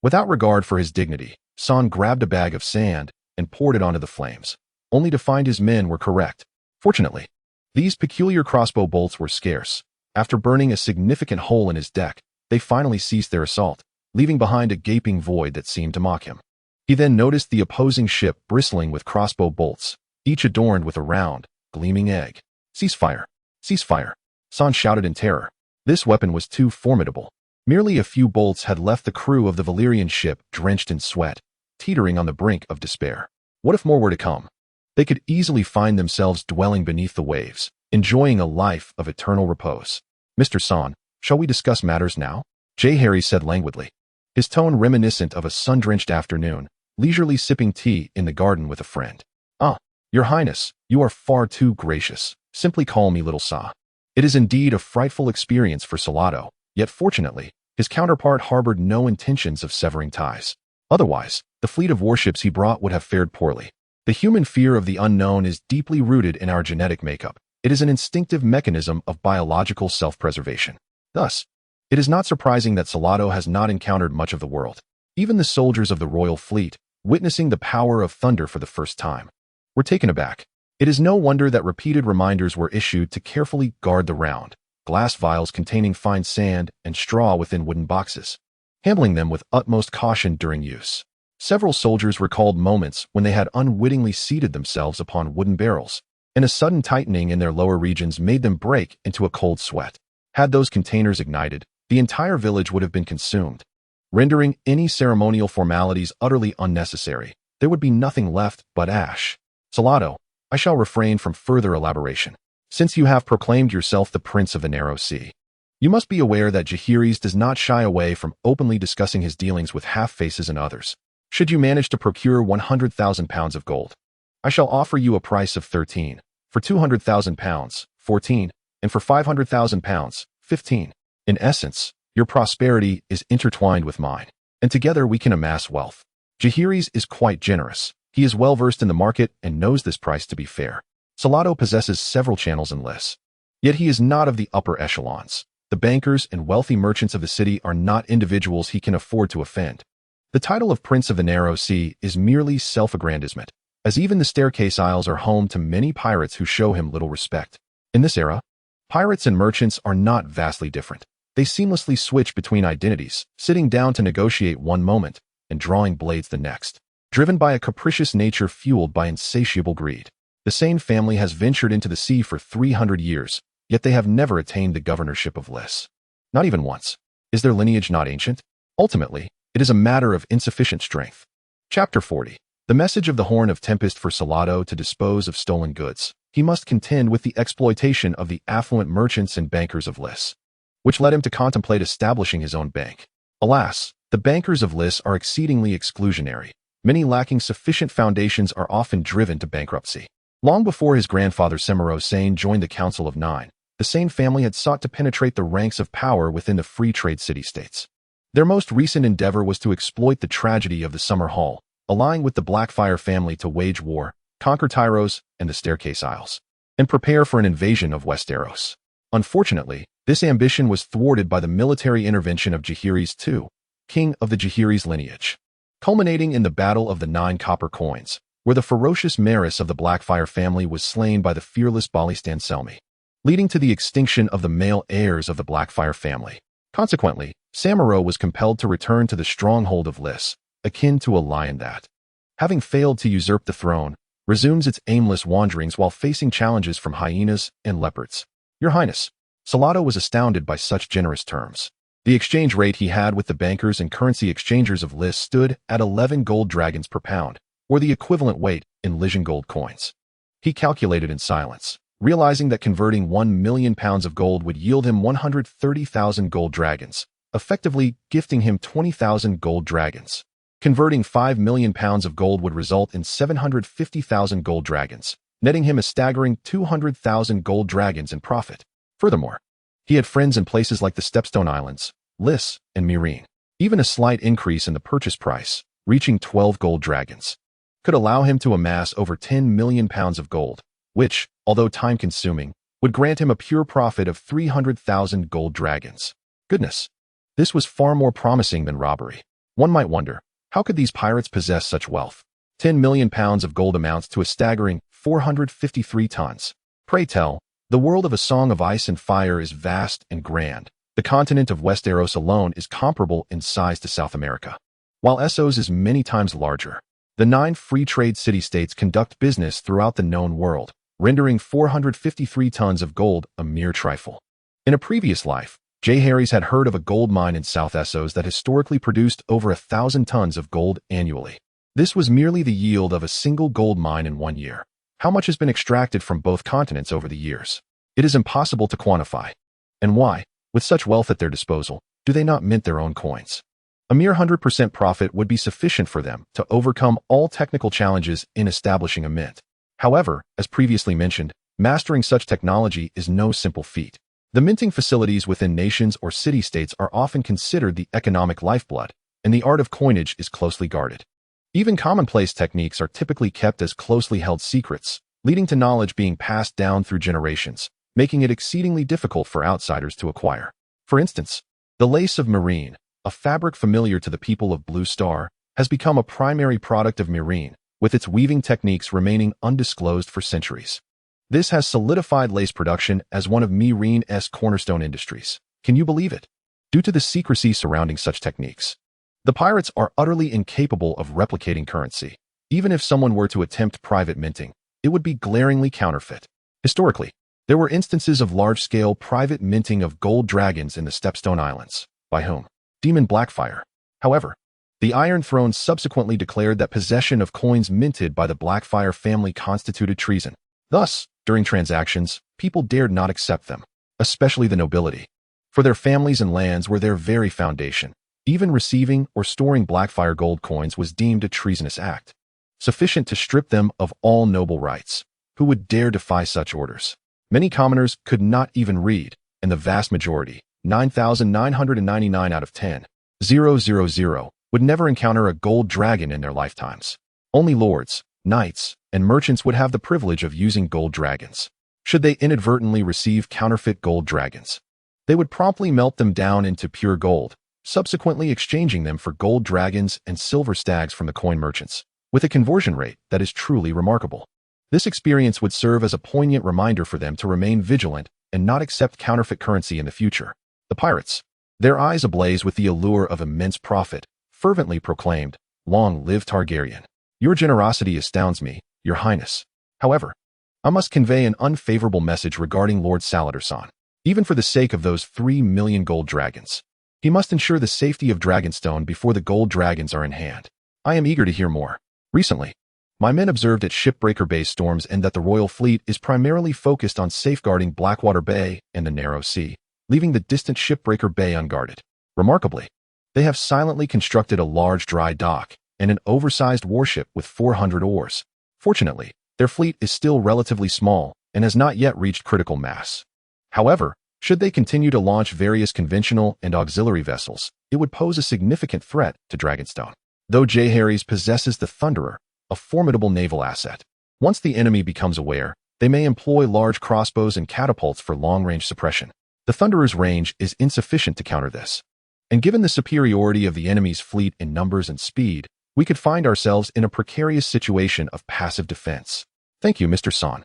Without regard for his dignity, San grabbed a bag of sand and poured it onto the flames, only to find his men were correct. Fortunately, these peculiar crossbow bolts were scarce. After burning a significant hole in his deck, they finally ceased their assault, leaving behind a gaping void that seemed to mock him. He then noticed the opposing ship bristling with crossbow bolts, each adorned with a round, gleaming egg. Cease fire! Cease fire! San shouted in terror. This weapon was too formidable. Merely a few bolts had left the crew of the Valyrian ship drenched in sweat, teetering on the brink of despair. What if more were to come? They could easily find themselves dwelling beneath the waves, enjoying a life of eternal repose. Mr. San, shall we discuss matters now? Jaehaerys said languidly. his tone reminiscent of a sun-drenched afternoon, leisurely sipping tea in the garden with a friend. "Ah, Your Highness, you are far too gracious. Simply call me Little Sa." It is indeed a frightful experience for Salado, yet fortunately, his counterpart harbored no intentions of severing ties. Otherwise, the fleet of warships he brought would have fared poorly. The human fear of the unknown is deeply rooted in our genetic makeup. It is an instinctive mechanism of biological self-preservation. Thus, it is not surprising that Salado has not encountered much of the world. Even the soldiers of the royal fleet, witnessing the power of thunder for the first time, were taken aback. It is no wonder that repeated reminders were issued to carefully guard the round, glass vials containing fine sand and straw within wooden boxes, handling them with utmost caution during use. Several soldiers recalled moments when they had unwittingly seated themselves upon wooden barrels, and a sudden tightening in their lower regions made them break into a cold sweat. Had those containers ignited, the entire village would have been consumed, rendering any ceremonial formalities utterly unnecessary. There would be nothing left but ash. Salado, I shall refrain from further elaboration, since you have proclaimed yourself the Prince of the Narrow Sea. You must be aware that Jaehaerys does not shy away from openly discussing his dealings with half-faces and others. Should you manage to procure 100,000 pounds of gold, I shall offer you a price of 13, for 200,000 pounds, 14, and for 500,000 pounds, 15. In essence, your prosperity is intertwined with mine, and together we can amass wealth. Jaehaerys is quite generous. He is well versed in the market and knows this price to be fair. Salado possesses several channels and lists. Yet he is not of the upper echelons. The bankers and wealthy merchants of the city are not individuals he can afford to offend. The title of Prince of the Narrow Sea is merely self-aggrandizement, as even the staircase aisles are home to many pirates who show him little respect. In this era, pirates and merchants are not vastly different. They seamlessly switch between identities, sitting down to negotiate one moment and drawing blades the next, driven by a capricious nature fueled by insatiable greed. The Sane family has ventured into the sea for 300 years, yet they have never attained the governorship of Lys. Not even once. Is their lineage not ancient? Ultimately, it is a matter of insufficient strength. Chapter 40. The message of the Horn of Tempest for Salado to dispose of stolen goods. He must contend with the exploitation of the affluent merchants and bankers of Lys, which led him to contemplate establishing his own bank. Alas, the bankers of Lys are exceedingly exclusionary. Many lacking sufficient foundations are often driven to bankruptcy. Long before his grandfather Semero Sane joined the Council of Nine, the Sane family had sought to penetrate the ranks of power within the free trade city-states. Their most recent endeavor was to exploit the tragedy of the Summer Hall, allying with the Blackfire family to wage war, conquer Tyros and the Staircase Isles, and prepare for an invasion of Westeros. Unfortunately, this ambition was thwarted by the military intervention of Jaehaerys II, king of the Jaehaerys lineage, culminating in the Battle of the 9 Copper Coins, where the ferocious Maris of the Blackfire family was slain by the fearless Balistan Selmy, leading to the extinction of the male heirs of the Blackfire family. Consequently, Samuro was compelled to return to the stronghold of Lys, akin to a lion that, having failed to usurp the throne, resumes its aimless wanderings while facing challenges from hyenas and leopards. Your Highness, Salado was astounded by such generous terms. The exchange rate he had with the bankers and currency exchangers of Lys stood at 11 gold dragons per pound, or the equivalent weight in Lysian gold coins. He calculated in silence, realizing that converting 1 million pounds of gold would yield him 130,000 gold dragons, effectively gifting him 20,000 gold dragons. Converting 5 million pounds of gold would result in 750,000 gold dragons, netting him a staggering 200,000 gold dragons in profit. Furthermore, he had friends in places like the Stepstone Islands, Lys, and Meereen. Even a slight increase in the purchase price, reaching 12 gold dragons, could allow him to amass over 10 million pounds of gold, which, although time-consuming, would grant him a pure profit of 300,000 gold dragons. Goodness, this was far more promising than robbery. One might wonder, how could these pirates possess such wealth? 10 million pounds of gold amounts to a staggering 453 tons. Pray tell, the world of A Song of Ice and Fire is vast and grand. The continent of Westeros alone is comparable in size to South America, while Essos is many times larger. The 9 free trade city-states conduct business throughout the known world, rendering 453 tons of gold a mere trifle. In a previous life, Jaehaerys had heard of a gold mine in South Essos that historically produced over 1,000 tons of gold annually. This was merely the yield of a single gold mine in 1 year. How much has been extracted from both continents over the years? It is impossible to quantify. And why, with such wealth at their disposal, do they not mint their own coins? A mere 100% profit would be sufficient for them to overcome all technical challenges in establishing a mint. However, as previously mentioned, mastering such technology is no simple feat. The minting facilities within nations or city-states are often considered the economic lifeblood, and the art of coinage is closely guarded. Even commonplace techniques are typically kept as closely held secrets, leading to knowledge being passed down through generations, making it exceedingly difficult for outsiders to acquire. For instance, the lace of Meereen, a fabric familiar to the people of Blue Star, has become a primary product of Meereen, with its weaving techniques remaining undisclosed for centuries. This has solidified lace production as one of Meereen's cornerstone industries. Can you believe it? Due to the secrecy surrounding such techniques, the pirates are utterly incapable of replicating currency. Even if someone were to attempt private minting, it would be glaringly counterfeit. Historically, there were instances of large-scale private minting of gold dragons in the Stepstone Islands. By whom? Demon Blackfire. However, the Iron Throne subsequently declared that possession of coins minted by the Blackfire family constituted treason. Thus, during transactions, people dared not accept them, especially the nobility, for their families and lands were their very foundation. Even receiving or storing Blackfire gold coins was deemed a treasonous act, sufficient to strip them of all noble rights. Who would dare defy such orders? Many commoners could not even read, and the vast majority, 9,999 out of 10,000, would never encounter a gold dragon in their lifetimes. Only lords, knights, and merchants would have the privilege of using gold dragons. Should they inadvertently receive counterfeit gold dragons, they would promptly melt them down into pure gold, subsequently exchanging them for gold dragons and silver stags from the coin merchants, with a conversion rate that is truly remarkable. This experience would serve as a poignant reminder for them to remain vigilant and not accept counterfeit currency in the future. The pirates, their eyes ablaze with the allure of immense profit, fervently proclaimed, "Long live Targaryen! Your generosity astounds me, Your Highness. However, I must convey an unfavorable message regarding Lord Salladhor. Even for the sake of those 3 million gold dragons, he must ensure the safety of Dragonstone before the gold dragons are in hand. I am eager to hear more. Recently, my men observed at Shipbreaker Bay's storms and that the Royal Fleet is primarily focused on safeguarding Blackwater Bay and the Narrow Sea, leaving the distant Shipbreaker Bay unguarded. Remarkably, they have silently constructed a large dry dock and an oversized warship with 400 oars. Fortunately, their fleet is still relatively small and has not yet reached critical mass. However, should they continue to launch various conventional and auxiliary vessels, it would pose a significant threat to Dragonstone. Though Jaehaerys possesses the Thunderer, a formidable naval asset. Once the enemy becomes aware, they may employ large crossbows and catapults for long-range suppression. The Thunderer's range is insufficient to counter this. And given the superiority of the enemy's fleet in numbers and speed, we could find ourselves in a precarious situation of passive defense. Thank you, Mr. Son.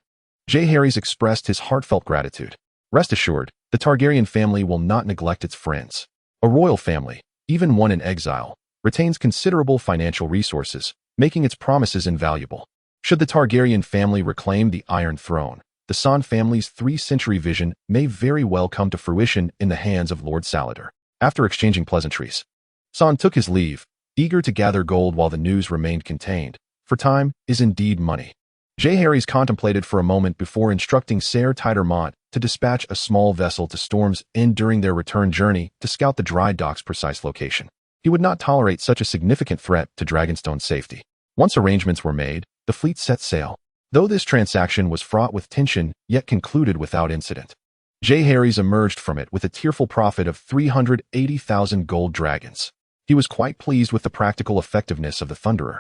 Jaehaerys expressed his heartfelt gratitude. Rest assured, the Targaryen family will not neglect its friends. A royal family, even one in exile, retains considerable financial resources, making its promises invaluable. Should the Targaryen family reclaim the Iron Throne, the Son family's 3-century vision may very well come to fruition in the hands of Lord Salladhor. After exchanging pleasantries, Son took his leave, eager to gather gold while the news remained contained, for time is indeed money. Jaehaerys contemplated for a moment before instructing Ser Tidermont to dispatch a small vessel to Storm's End during their return journey to scout the dry dock's precise location. He would not tolerate such a significant threat to Dragonstone's safety. Once arrangements were made, the fleet set sail. Though this transaction was fraught with tension, yet concluded without incident. Jaehaerys emerged from it with a tearful profit of 380,000 gold dragons. He was quite pleased with the practical effectiveness of the Thunderer,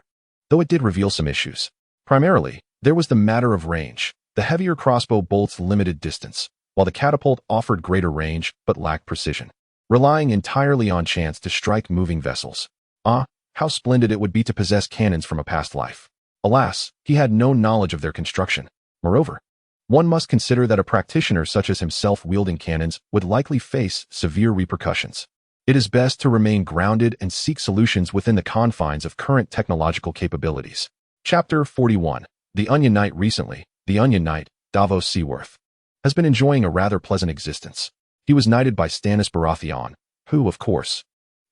though it did reveal some issues. Primarily, there was the matter of range. The heavier crossbow bolts limited distance, while the catapult offered greater range but lacked precision, relying entirely on chance to strike moving vessels. Ah, how splendid it would be to possess cannons from a past life. Alas, he had no knowledge of their construction. Moreover, one must consider that a practitioner such as himself wielding cannons would likely face severe repercussions. It is best to remain grounded and seek solutions within the confines of current technological capabilities. Chapter 41. The Onion Knight. Recently, the Onion Knight, Davos Seaworth, has been enjoying a rather pleasant existence. He was knighted by Stannis Baratheon, who, of course,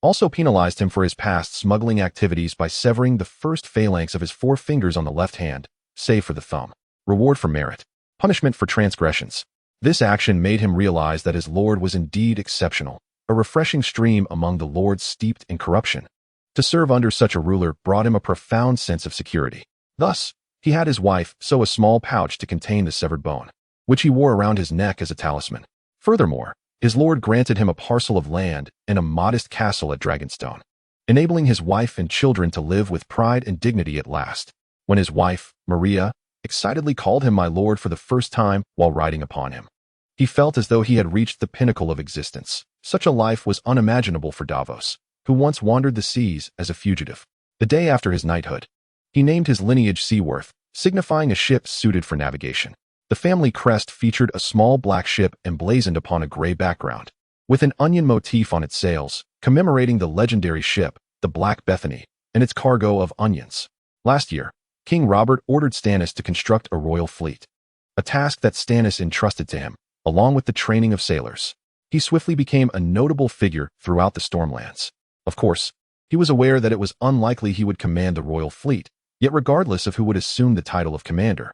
also penalized him for his past smuggling activities by severing the first phalanx of his 4 fingers on the left hand, save for the thumb. Reward for merit. Punishment for transgressions. This action made him realize that his lord was indeed exceptional. a refreshing stream among the lords steeped in corruption. To serve under such a ruler brought him a profound sense of security. Thus, he had his wife sew a small pouch to contain the severed bone, which he wore around his neck as a talisman. Furthermore, his lord granted him a parcel of land and a modest castle at Dragonstone, enabling his wife and children to live with pride and dignity at last. When his wife, Maria, excitedly called him my lord for the first time while riding upon him, he felt as though he had reached the pinnacle of existence. Such a life was unimaginable for Davos, who once wandered the seas as a fugitive. The day after his knighthood, he named his lineage Seaworth, signifying a ship suited for navigation. The family crest featured a small black ship emblazoned upon a gray background, with an onion motif on its sails, commemorating the legendary ship, the Black Bethany, and its cargo of onions. Last year, King Robert ordered Stannis to construct a royal fleet, a task that Stannis entrusted to him, along with the training of sailors. He swiftly became a notable figure throughout the Stormlands. Of course, he was aware that it was unlikely he would command the royal fleet, yet regardless of who would assume the title of commander,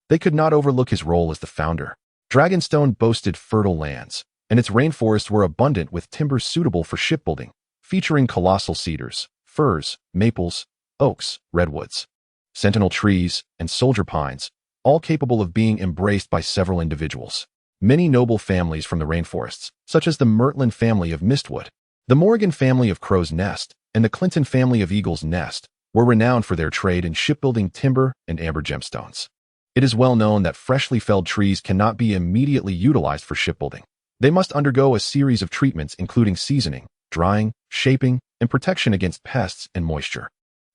they could not overlook his role as the founder. Dragonstone boasted fertile lands, and its rainforests were abundant with timber suitable for shipbuilding, featuring colossal cedars, firs, maples, oaks, redwoods, sentinel trees, and soldier pines, all capable of being embraced by several individuals. Many noble families from the rainforests, such as the Mertland family of Mistwood, the Morgan family of Crow's Nest, and the Clinton family of Eagle's Nest, were renowned for their trade in shipbuilding timber and amber gemstones. It is well known that freshly felled trees cannot be immediately utilized for shipbuilding. They must undergo a series of treatments including seasoning, drying, shaping, and protection against pests and moisture.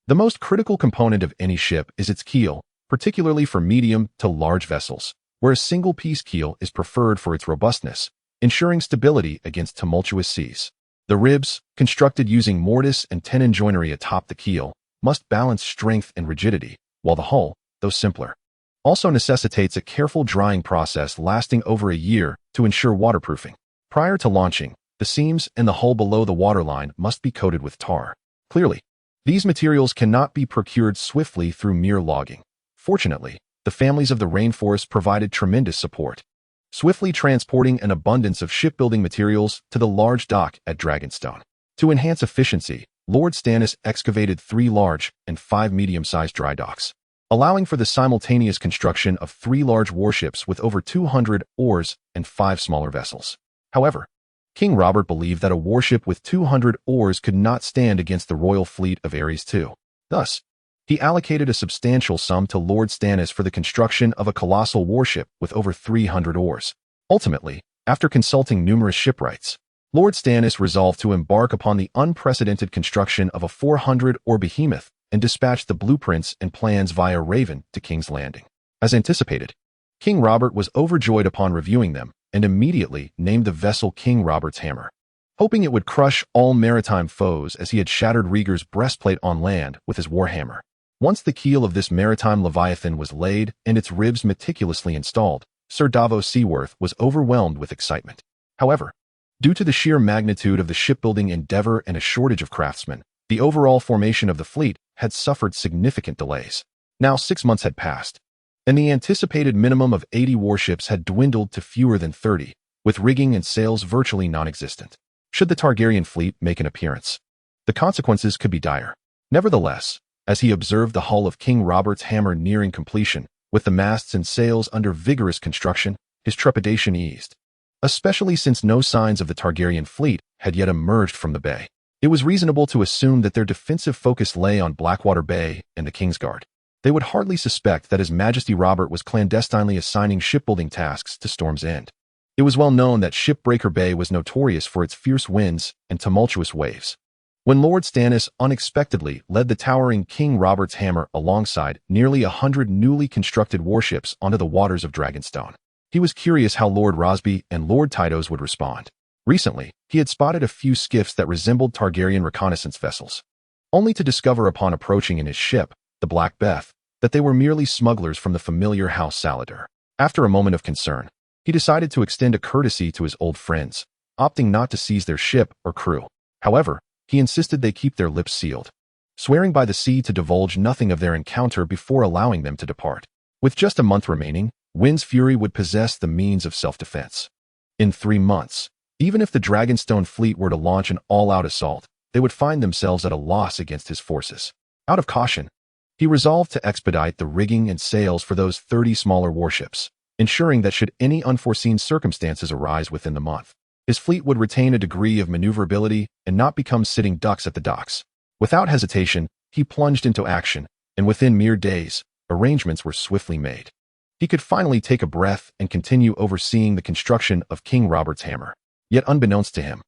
The most critical component of any ship is its keel, particularly for medium to large vessels, where a single-piece keel is preferred for its robustness, ensuring stability against tumultuous seas. The ribs, constructed using mortise and tenon joinery atop the keel, must balance strength and rigidity, while the hull, though simpler, also necessitates a careful drying process lasting over a year to ensure waterproofing. Prior to launching, the seams and the hull below the waterline must be coated with tar. Clearly, these materials cannot be procured swiftly through mere logging. Fortunately, the families of the rainforest provided tremendous support, swiftly transporting an abundance of shipbuilding materials to the large dock at Dragonstone. To enhance efficiency, Lord Stannis excavated 3 large and 5 medium-sized dry docks, allowing for the simultaneous construction of 3 large warships with over 200 oars and 5 smaller vessels. However, King Robert believed that a warship with 200 oars could not stand against the royal fleet of Ares II. Thus, he allocated a substantial sum to Lord Stannis for the construction of a colossal warship with over 300 oars. Ultimately, after consulting numerous shipwrights, Lord Stannis resolved to embark upon the unprecedented construction of a 400-oar behemoth and dispatched the blueprints and plans via Raven to King's Landing. As anticipated, King Robert was overjoyed upon reviewing them and immediately named the vessel King Robert's Hammer, hoping it would crush all maritime foes as he had shattered Rhaegar's breastplate on land with his warhammer. Once the keel of this maritime leviathan was laid and its ribs meticulously installed, Sir Davos Seaworth was overwhelmed with excitement. However, due to the sheer magnitude of the shipbuilding endeavor and a shortage of craftsmen, the overall formation of the fleet had suffered significant delays. Now 6 months had passed, and the anticipated minimum of 80 warships had dwindled to fewer than 30, with rigging and sails virtually non-existent. Should the Targaryen fleet make an appearance, the consequences could be dire. Nevertheless, as he observed the hull of King Robert's Hammer nearing completion, with the masts and sails under vigorous construction, his trepidation eased, especially since no signs of the Targaryen fleet had yet emerged from the bay. It was reasonable to assume that their defensive focus lay on Blackwater Bay and the Kingsguard. They would hardly suspect that His Majesty Robert was clandestinely assigning shipbuilding tasks to Storm's End. It was well known that Shipbreaker Bay was notorious for its fierce winds and tumultuous waves. When Lord Stannis unexpectedly led the towering King Robert's Hammer alongside nearly 100 newly constructed warships onto the waters of Dragonstone, he was curious how Lord Rosby and Lord Tytos would respond. Recently, he had spotted a few skiffs that resembled Targaryen reconnaissance vessels, only to discover upon approaching in his ship, the Black Beth, that they were merely smugglers from the familiar House Salador. After a moment of concern, he decided to extend a courtesy to his old friends, opting not to seize their ship or crew. However, he insisted they keep their lips sealed, swearing by the sea to divulge nothing of their encounter before allowing them to depart. With just a month remaining, Wind's Fury would possess the means of self-defense. In 3 months, Even if the Dragonstone fleet were to launch an all-out assault, they would find themselves at a loss against his forces. Out of caution, he resolved to expedite the rigging and sails for those 30 smaller warships, ensuring that should any unforeseen circumstances arise within the month, his fleet would retain a degree of maneuverability and not become sitting ducks at the docks. Without hesitation, he plunged into action, and within mere days, arrangements were swiftly made. He could finally take a breath and continue overseeing the construction of King Robert's hammer. Yet unbeknownst to him,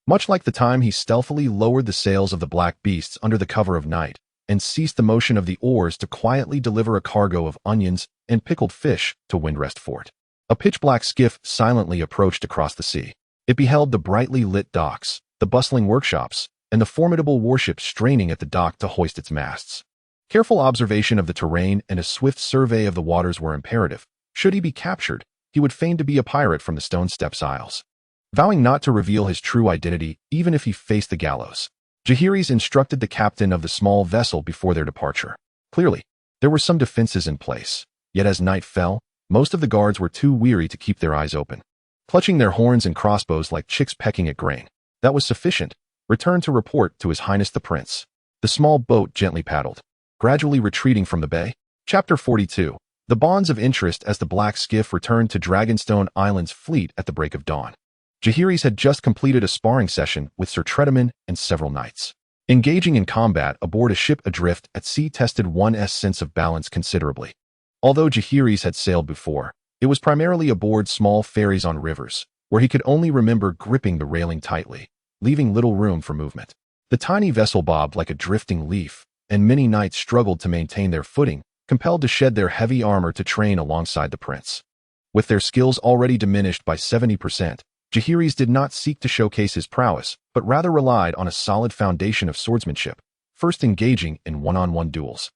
much like the time he stealthily lowered the sails of the Black Beasts under the cover of night and ceased the motion of the oars to quietly deliver a cargo of onions and pickled fish to Windrest Fort, a pitch-black skiff silently approached across the sea. It beheld the brightly lit docks, the bustling workshops, and the formidable warship straining at the dock to hoist its masts. Careful observation of the terrain and a swift survey of the waters were imperative. Should he be captured, he would feign to be a pirate from the Stone Steps Isles, vowing not to reveal his true identity even if he faced the gallows. Jaehaerys instructed the captain of the small vessel before their departure. Clearly, there were some defenses in place, yet as night fell, most of the guards were too weary to keep their eyes open. Clutching their horns and crossbows like chicks pecking at grain, that was sufficient. Returned to report to His Highness the Prince. The small boat gently paddled, gradually retreating from the bay. Chapter 42. The bonds of interest as the black skiff returned to Dragonstone Island's fleet at the break of dawn. Jaehaerys had just completed a sparring session with Sir Tredaman and several knights. Engaging in combat aboard a ship adrift at sea tested one's sense of balance considerably. Although Jaehaerys had sailed before, it was primarily aboard small ferries on rivers, where he could only remember gripping the railing tightly, leaving little room for movement. The tiny vessel bobbed like a drifting leaf, and many knights struggled to maintain their footing, compelled to shed their heavy armor to train alongside the prince. With their skills already diminished by 70%, Jaehaerys did not seek to showcase his prowess, but rather relied on a solid foundation of swordsmanship, first engaging in one-on-one duels,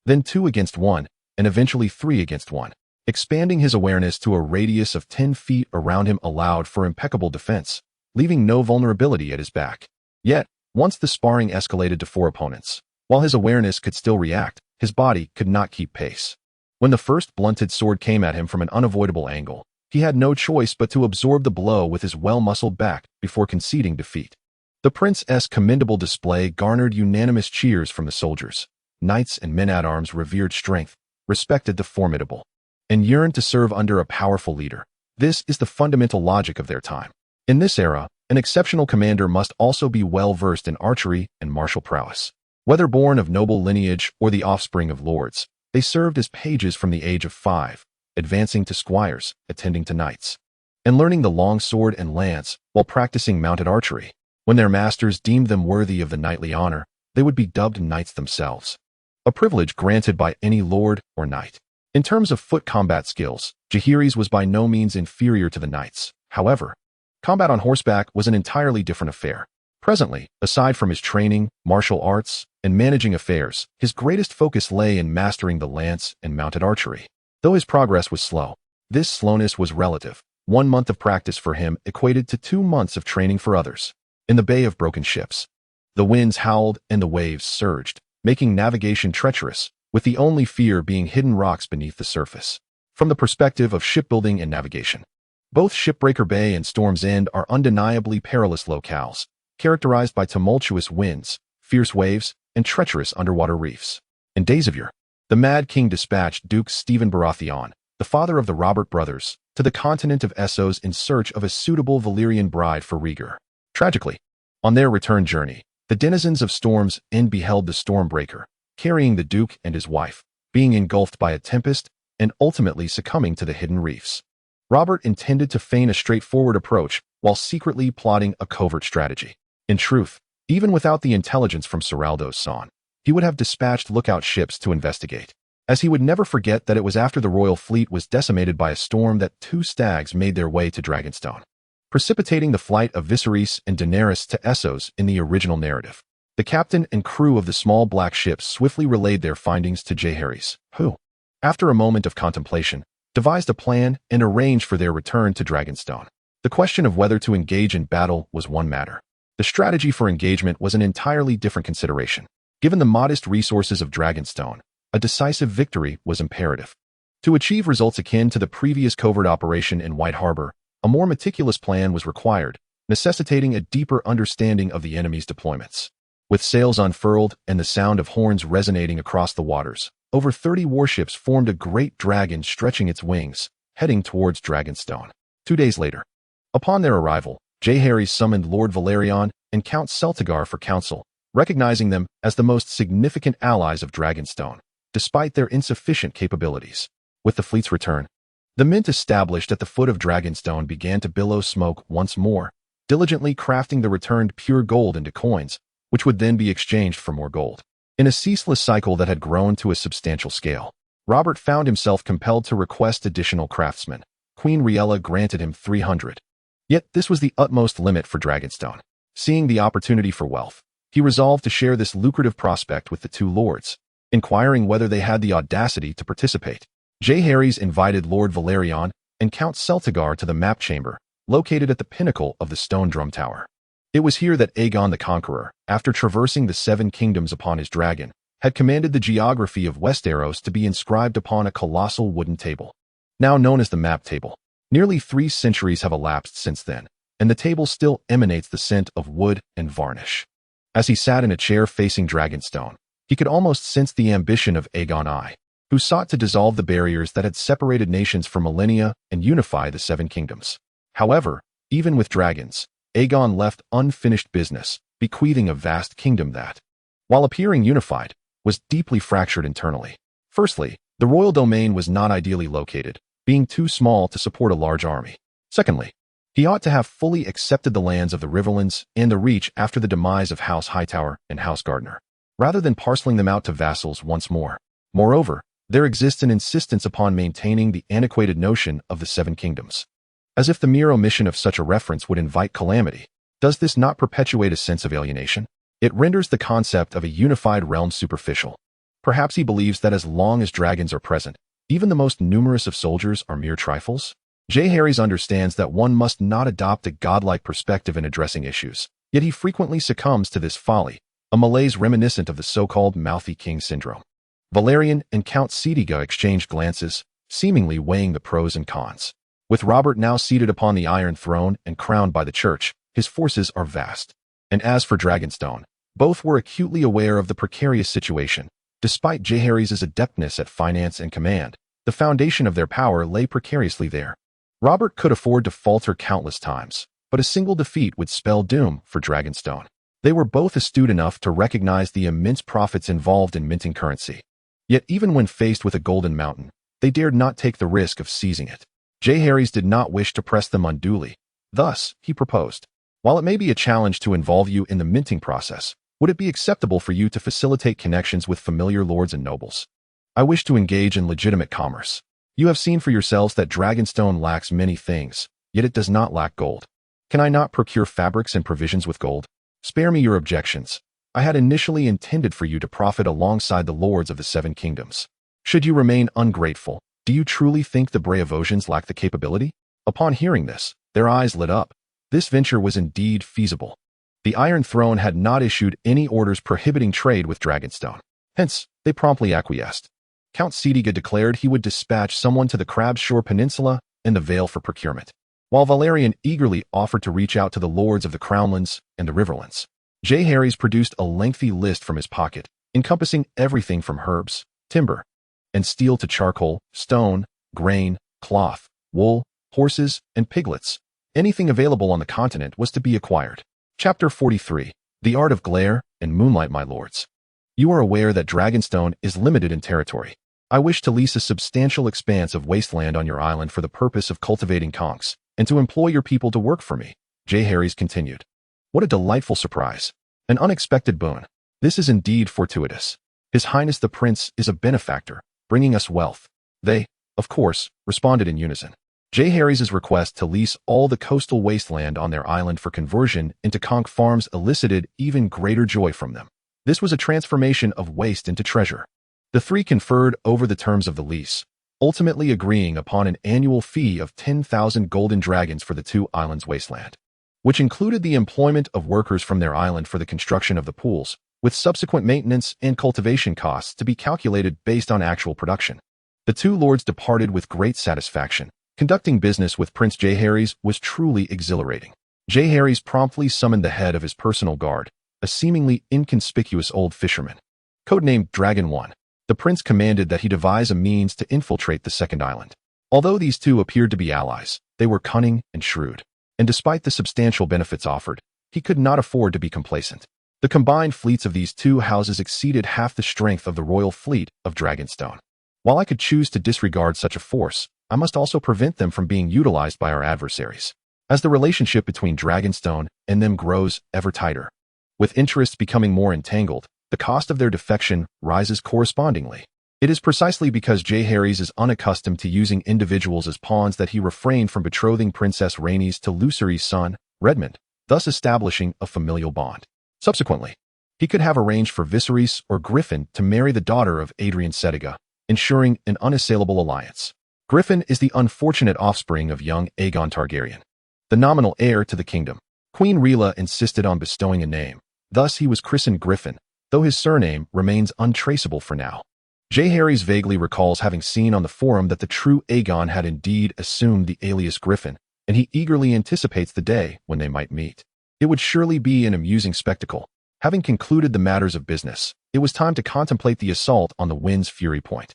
then 2 against 1, and eventually 3 against 1. Expanding his awareness to a radius of 10 feet around him allowed for impeccable defense, leaving no vulnerability at his back. Yet, once the sparring escalated to 4 opponents, while his awareness could still react, his body could not keep pace. When the first blunted sword came at him from an unavoidable angle, he had no choice but to absorb the blow with his well-muscled back before conceding defeat. The prince's commendable display garnered unanimous cheers from the soldiers. Knights and men-at-arms revered strength, respected the formidable, and yearned to serve under a powerful leader. This is the fundamental logic of their time. In this era, an exceptional commander must also be well-versed in archery and martial prowess. Whether born of noble lineage or the offspring of lords, they served as pages from the age of 5, advancing to squires, attending to knights, and learning the long sword and lance while practicing mounted archery. When their masters deemed them worthy of the knightly honor, they would be dubbed knights themselves, a privilege granted by any lord or knight. In terms of foot combat skills, Jaehaerys was by no means inferior to the knights. However, combat on horseback was an entirely different affair. Presently, aside from his training, martial arts, and managing affairs, his greatest focus lay in mastering the lance and mounted archery. Though his progress was slow, this slowness was relative. 1 month of practice for him equated to 2 months of training for others. In the Bay of Broken Ships, the winds howled and the waves surged, making navigation treacherous, with the only fear being hidden rocks beneath the surface. From the perspective of shipbuilding and navigation, both Shipbreaker Bay and Storm's End are undeniably perilous locales, characterized by tumultuous winds, fierce waves, and treacherous underwater reefs. In days of yore, the Mad King dispatched Duke Stephen Baratheon, the father of the Robert brothers, to the continent of Essos in search of a suitable Valyrian bride for Rhaegar. Tragically, on their return journey, the denizens of Storm's End beheld the Stormbreaker, carrying the Duke and his wife, being engulfed by a tempest and ultimately succumbing to the hidden reefs. Robert intended to feign a straightforward approach while secretly plotting a covert strategy. In truth, even without the intelligence from Seraldo's son, he would have dispatched lookout ships to investigate, as he would never forget that it was after the royal fleet was decimated by a storm that 2 stags made their way to Dragonstone, precipitating the flight of Viserys and Daenerys to Essos in the original narrative. The captain and crew of the small black ships swiftly relayed their findings to Jaehaerys, who, after a moment of contemplation, devised a plan and arranged for their return to Dragonstone. The question of whether to engage in battle was one matter. The strategy for engagement was an entirely different consideration. Given the modest resources of Dragonstone, a decisive victory was imperative. To achieve results akin to the previous covert operation in White Harbor, a more meticulous plan was required, necessitating a deeper understanding of the enemy's deployments. With sails unfurled and the sound of horns resonating across the waters, over 30 warships formed a great dragon stretching its wings, heading towards Dragonstone. 2 days later, upon their arrival, Heir summoned Lord Valerion and Count Celtigar for counsel, recognizing them as the most significant allies of Dragonstone, despite their insufficient capabilities. With the fleet's return, the mint established at the foot of Dragonstone began to billow smoke once more, diligently crafting the returned pure gold into coins, which would then be exchanged for more gold. In a ceaseless cycle that had grown to a substantial scale, Robert found himself compelled to request additional craftsmen. Queen Rhaegar granted him 300. Yet this was the utmost limit for Dragonstone. Seeing the opportunity for wealth, he resolved to share this lucrative prospect with the two lords, inquiring whether they had the audacity to participate. Heir invited Lord Valerion and Count Celtigar to the map chamber, located at the pinnacle of the stone drum tower. It was here that Aegon the Conqueror, after traversing the 7 kingdoms upon his dragon, had commanded the geography of Westeros to be inscribed upon a colossal wooden table, now known as the map table. Nearly 3 centuries have elapsed since then, and the table still emanates the scent of wood and varnish. As he sat in a chair facing Dragonstone, he could almost sense the ambition of Aegon I, who sought to dissolve the barriers that had separated nations for millennia and unify the 7 kingdoms. However, even with dragons, Aegon left unfinished business, bequeathing a vast kingdom that, while appearing unified, was deeply fractured internally. Firstly, the royal domain was not ideally located, being too small to support a large army. Secondly, he ought to have fully accepted the lands of the Riverlands and the Reach after the demise of House Hightower and House Gardner, rather than parceling them out to vassals once more. Moreover, there exists an insistence upon maintaining the antiquated notion of the 7 kingdoms. As if the mere omission of such a reference would invite calamity, does this not perpetuate a sense of alienation? It renders the concept of a unified realm superficial. Perhaps he believes that as long as dragons are present, even the most numerous of soldiers are mere trifles? Heir understands that one must not adopt a godlike perspective in addressing issues, yet he frequently succumbs to this folly, a malaise reminiscent of the so-called mouthy king syndrome. Valerion and Count Celtigar exchanged glances, seemingly weighing the pros and cons. With Robert now seated upon the Iron Throne and crowned by the Church, his forces are vast. And as for Dragonstone, both were acutely aware of the precarious situation. Despite Heir's adeptness at finance and command, the foundation of their power lay precariously there. Robert could afford to falter countless times, but a single defeat would spell doom for Dragonstone. They were both astute enough to recognize the immense profits involved in minting currency. Yet even when faced with a golden mountain, they dared not take the risk of seizing it. Heir did not wish to press them unduly. Thus, he proposed, while it may be a challenge to involve you in the minting process, would it be acceptable for you to facilitate connections with familiar lords and nobles? I wish to engage in legitimate commerce. You have seen for yourselves that Dragonstone lacks many things, yet it does not lack gold. Can I not procure fabrics and provisions with gold? Spare me your objections. I had initially intended for you to profit alongside the lords of the 7 kingdoms. Should you remain ungrateful, do you truly think the Braavosians lack the capability? Upon hearing this, their eyes lit up. This venture was indeed feasible. The Iron Throne had not issued any orders prohibiting trade with Dragonstone. Hence, they promptly acquiesced. Count Celtigar declared he would dispatch someone to the Crabshore Peninsula and the Vale for procurement, while Valerion eagerly offered to reach out to the lords of the Crownlands and the Riverlands. Heir produced a lengthy list from his pocket, encompassing everything from herbs, timber, and steel to charcoal, stone, grain, cloth, wool, horses, and piglets. Anything available on the continent was to be acquired. Chapter 43. The Art of Glare and Moonlight. My lords, you are aware that Dragonstone is limited in territory. I wish to lease a substantial expanse of wasteland on your island for the purpose of cultivating conchs, and to employ your people to work for me. Heir continued. What a delightful surprise. An unexpected boon. This is indeed fortuitous. His Highness the Prince is a benefactor, bringing us wealth. They, of course, responded in unison. Heir's request to lease all the coastal wasteland on their island for conversion into conch farms elicited even greater joy from them. This was a transformation of waste into treasure. The three conferred over the terms of the lease, ultimately agreeing upon an annual fee of 10,000 golden dragons for the 2 islands' wasteland, which included the employment of workers from their island for the construction of the pools, with subsequent maintenance and cultivation costs to be calculated based on actual production. The 2 lords departed with great satisfaction. Conducting business with Prince Heir was truly exhilarating. Jaehaerys promptly summoned the head of his personal guard, a seemingly inconspicuous old fisherman. Codenamed Dragon One, the prince commanded that he devise a means to infiltrate the second island. Although these two appeared to be allies, they were cunning and shrewd. And despite the substantial benefits offered, he could not afford to be complacent. The combined fleets of these two houses exceeded half the strength of the royal fleet of Dragonstone. While I could choose to disregard such a force, I must also prevent them from being utilized by our adversaries. As the relationship between Dragonstone and them grows ever tighter, with interests becoming more entangled, the cost of their defection rises correspondingly. It is precisely because Jaehaerys is unaccustomed to using individuals as pawns that he refrained from betrothing Princess Rhaenys to Lucerys' son, Redmond, thus establishing a familial bond. Subsequently, he could have arranged for Viserys or Griffin to marry the daughter of Adrian Setiga, ensuring an unassailable alliance. Griffin is the unfortunate offspring of young Aegon Targaryen, the nominal heir to the kingdom. Queen Rhaela insisted on bestowing a name, thus he was christened Griffin, though his surname remains untraceable for now. Jaehaerys vaguely recalls having seen on the forum that the true Aegon had indeed assumed the alias Griffin, and he eagerly anticipates the day when they might meet. It would surely be an amusing spectacle. Having concluded the matters of business, it was time to contemplate the assault on the Wind's Fury Point.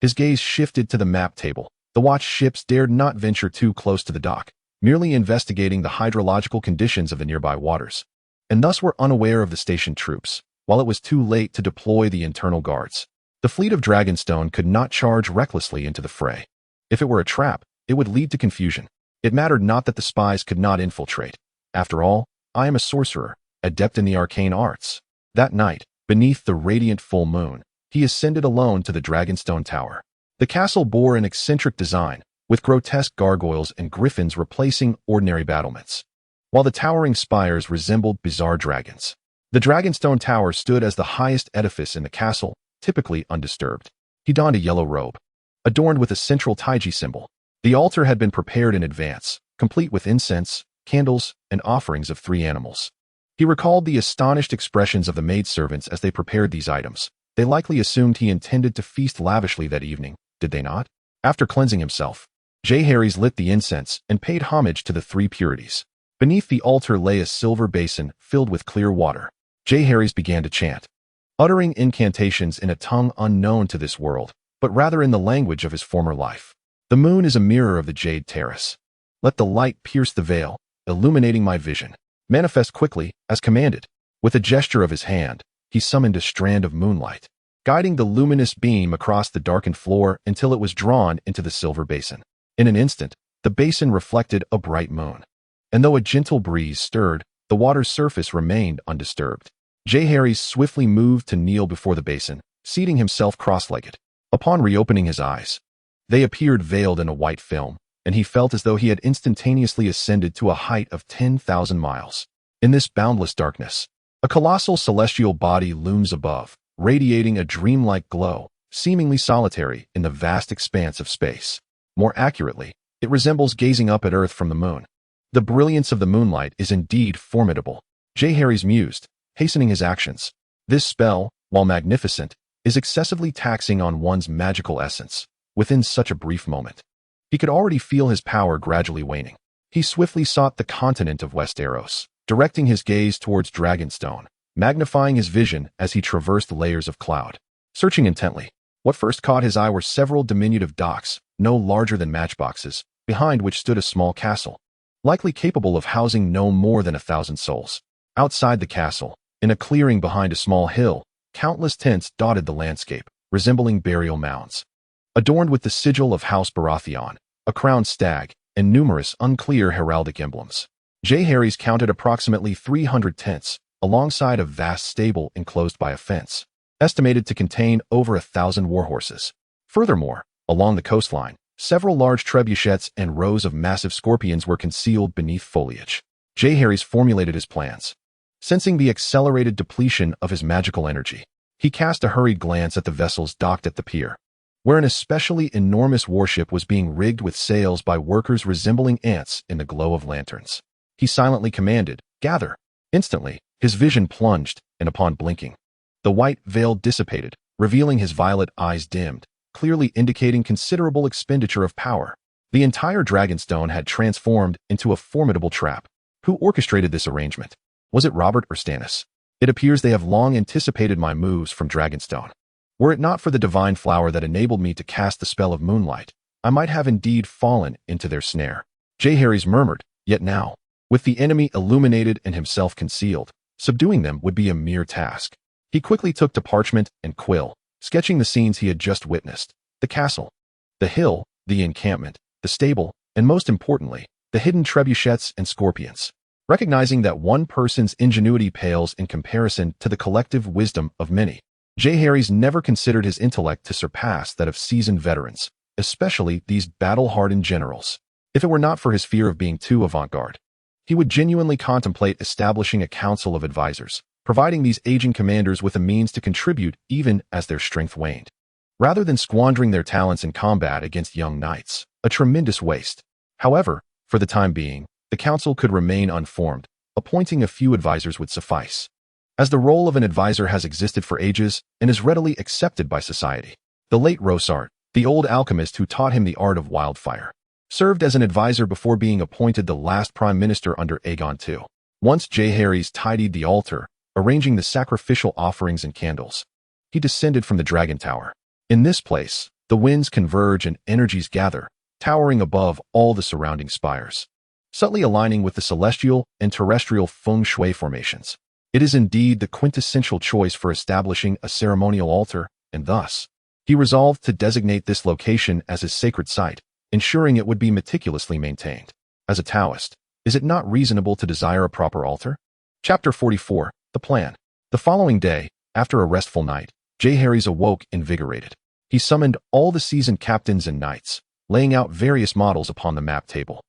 His gaze shifted to the map table. The watch ships dared not venture too close to the dock, merely investigating the hydrological conditions of the nearby waters, and thus were unaware of the stationed troops, while it was too late to deploy the internal guards. The fleet of Dragonstone could not charge recklessly into the fray. If it were a trap, it would lead to confusion. It mattered not that the spies could not infiltrate. After all, I am a sorcerer, adept in the arcane arts. That night, beneath the radiant full moon, he ascended alone to the Dragonstone Tower. The castle bore an eccentric design, with grotesque gargoyles and griffins replacing ordinary battlements, while the towering spires resembled bizarre dragons. The Dragonstone Tower stood as the highest edifice in the castle, typically undisturbed. He donned a yellow robe, adorned with a central Taiji symbol. The altar had been prepared in advance, complete with incense, candles, and offerings of 3 animals. He recalled the astonished expressions of the maidservants as they prepared these items. They likely assumed he intended to feast lavishly that evening, did they not? After cleansing himself, Jaehaerys lit the incense and paid homage to the 3 purities. Beneath the altar lay a silver basin filled with clear water. Jaehaerys began to chant, uttering incantations in a tongue unknown to this world, but rather in the language of his former life. The moon is a mirror of the Jade Terrace. Let the light pierce the veil, illuminating my vision. Manifest quickly, as commanded. With a gesture of his hand, he summoned a strand of moonlight, guiding the luminous beam across the darkened floor until it was drawn into the silver basin. In an instant, the basin reflected a bright moon. And though a gentle breeze stirred, the water's surface remained undisturbed. Jaehaerys swiftly moved to kneel before the basin, seating himself cross-legged. Upon reopening his eyes, they appeared veiled in a white film, and he felt as though he had instantaneously ascended to a height of 10,000 miles. In this boundless darkness, a colossal celestial body looms above, radiating a dreamlike glow, seemingly solitary in the vast expanse of space. More accurately, it resembles gazing up at Earth from the moon. The brilliance of the moonlight is indeed formidable. Jaehaerys mused, hastening his actions. This spell, while magnificent, is excessively taxing on one's magical essence. Within such a brief moment, he could already feel his power gradually waning. He swiftly sought the continent of Westeros, directing his gaze towards Dragonstone, magnifying his vision as he traversed layers of cloud. Searching intently, what first caught his eye were several diminutive docks, no larger than matchboxes, behind which stood a small castle, likely capable of housing no more than 1,000 souls. Outside the castle, in a clearing behind a small hill, countless tents dotted the landscape, resembling burial mounds, adorned with the sigil of House Baratheon, a crowned stag, and numerous unclear heraldic emblems. Jaehaerys counted approximately 300 tents, alongside a vast stable enclosed by a fence, estimated to contain over 1,000 warhorses. Furthermore, along the coastline, several large trebuchets and rows of massive scorpions were concealed beneath foliage. Jaehaerys formulated his plans. Sensing the accelerated depletion of his magical energy, he cast a hurried glance at the vessels docked at the pier, where an especially enormous warship was being rigged with sails by workers resembling ants in the glow of lanterns. He silently commanded, "Gather." Instantly, his vision plunged, and upon blinking, the white veil dissipated, revealing his violet eyes dimmed, clearly indicating considerable expenditure of power. The entire Dragonstone had transformed into a formidable trap. Who orchestrated this arrangement? Was it Robert or Stannis? It appears they have long anticipated my moves from Dragonstone. Were it not for the divine flower that enabled me to cast the spell of moonlight, I might have indeed fallen into their snare. Jaehaerys murmured, yet now, with the enemy illuminated and himself concealed, subduing them would be a mere task. He quickly took to parchment and quill, sketching the scenes he had just witnessed: the castle, the hill, the encampment, the stable, and most importantly, the hidden trebuchets and scorpions. Recognizing that one person's ingenuity pales in comparison to the collective wisdom of many, Jaehaerys never considered his intellect to surpass that of seasoned veterans, especially these battle-hardened generals. If it were not for his fear of being too avant-garde, he would genuinely contemplate establishing a council of advisors, providing these aging commanders with a means to contribute even as their strength waned. Rather than squandering their talents in combat against young knights, a tremendous waste. However, for the time being, the council could remain unformed. Appointing a few advisors would suffice, as the role of an advisor has existed for ages and is readily accepted by society. The late Rosart, the old alchemist who taught him the art of wildfire, served as an advisor before being appointed the last prime minister under Aegon II. Once Jaehaerys tidied the altar, arranging the sacrificial offerings and candles, he descended from the dragon tower. In this place, the winds converge and energies gather, towering above all the surrounding spires, subtly aligning with the celestial and terrestrial feng shui formations. It is indeed the quintessential choice for establishing a ceremonial altar, and thus, he resolved to designate this location as his sacred site, ensuring it would be meticulously maintained. As a Taoist, is it not reasonable to desire a proper altar? Chapter 44, The Plan. The following day, after a restful night, Jaehaerys awoke invigorated. He summoned all the seasoned captains and knights, laying out various models upon the map table.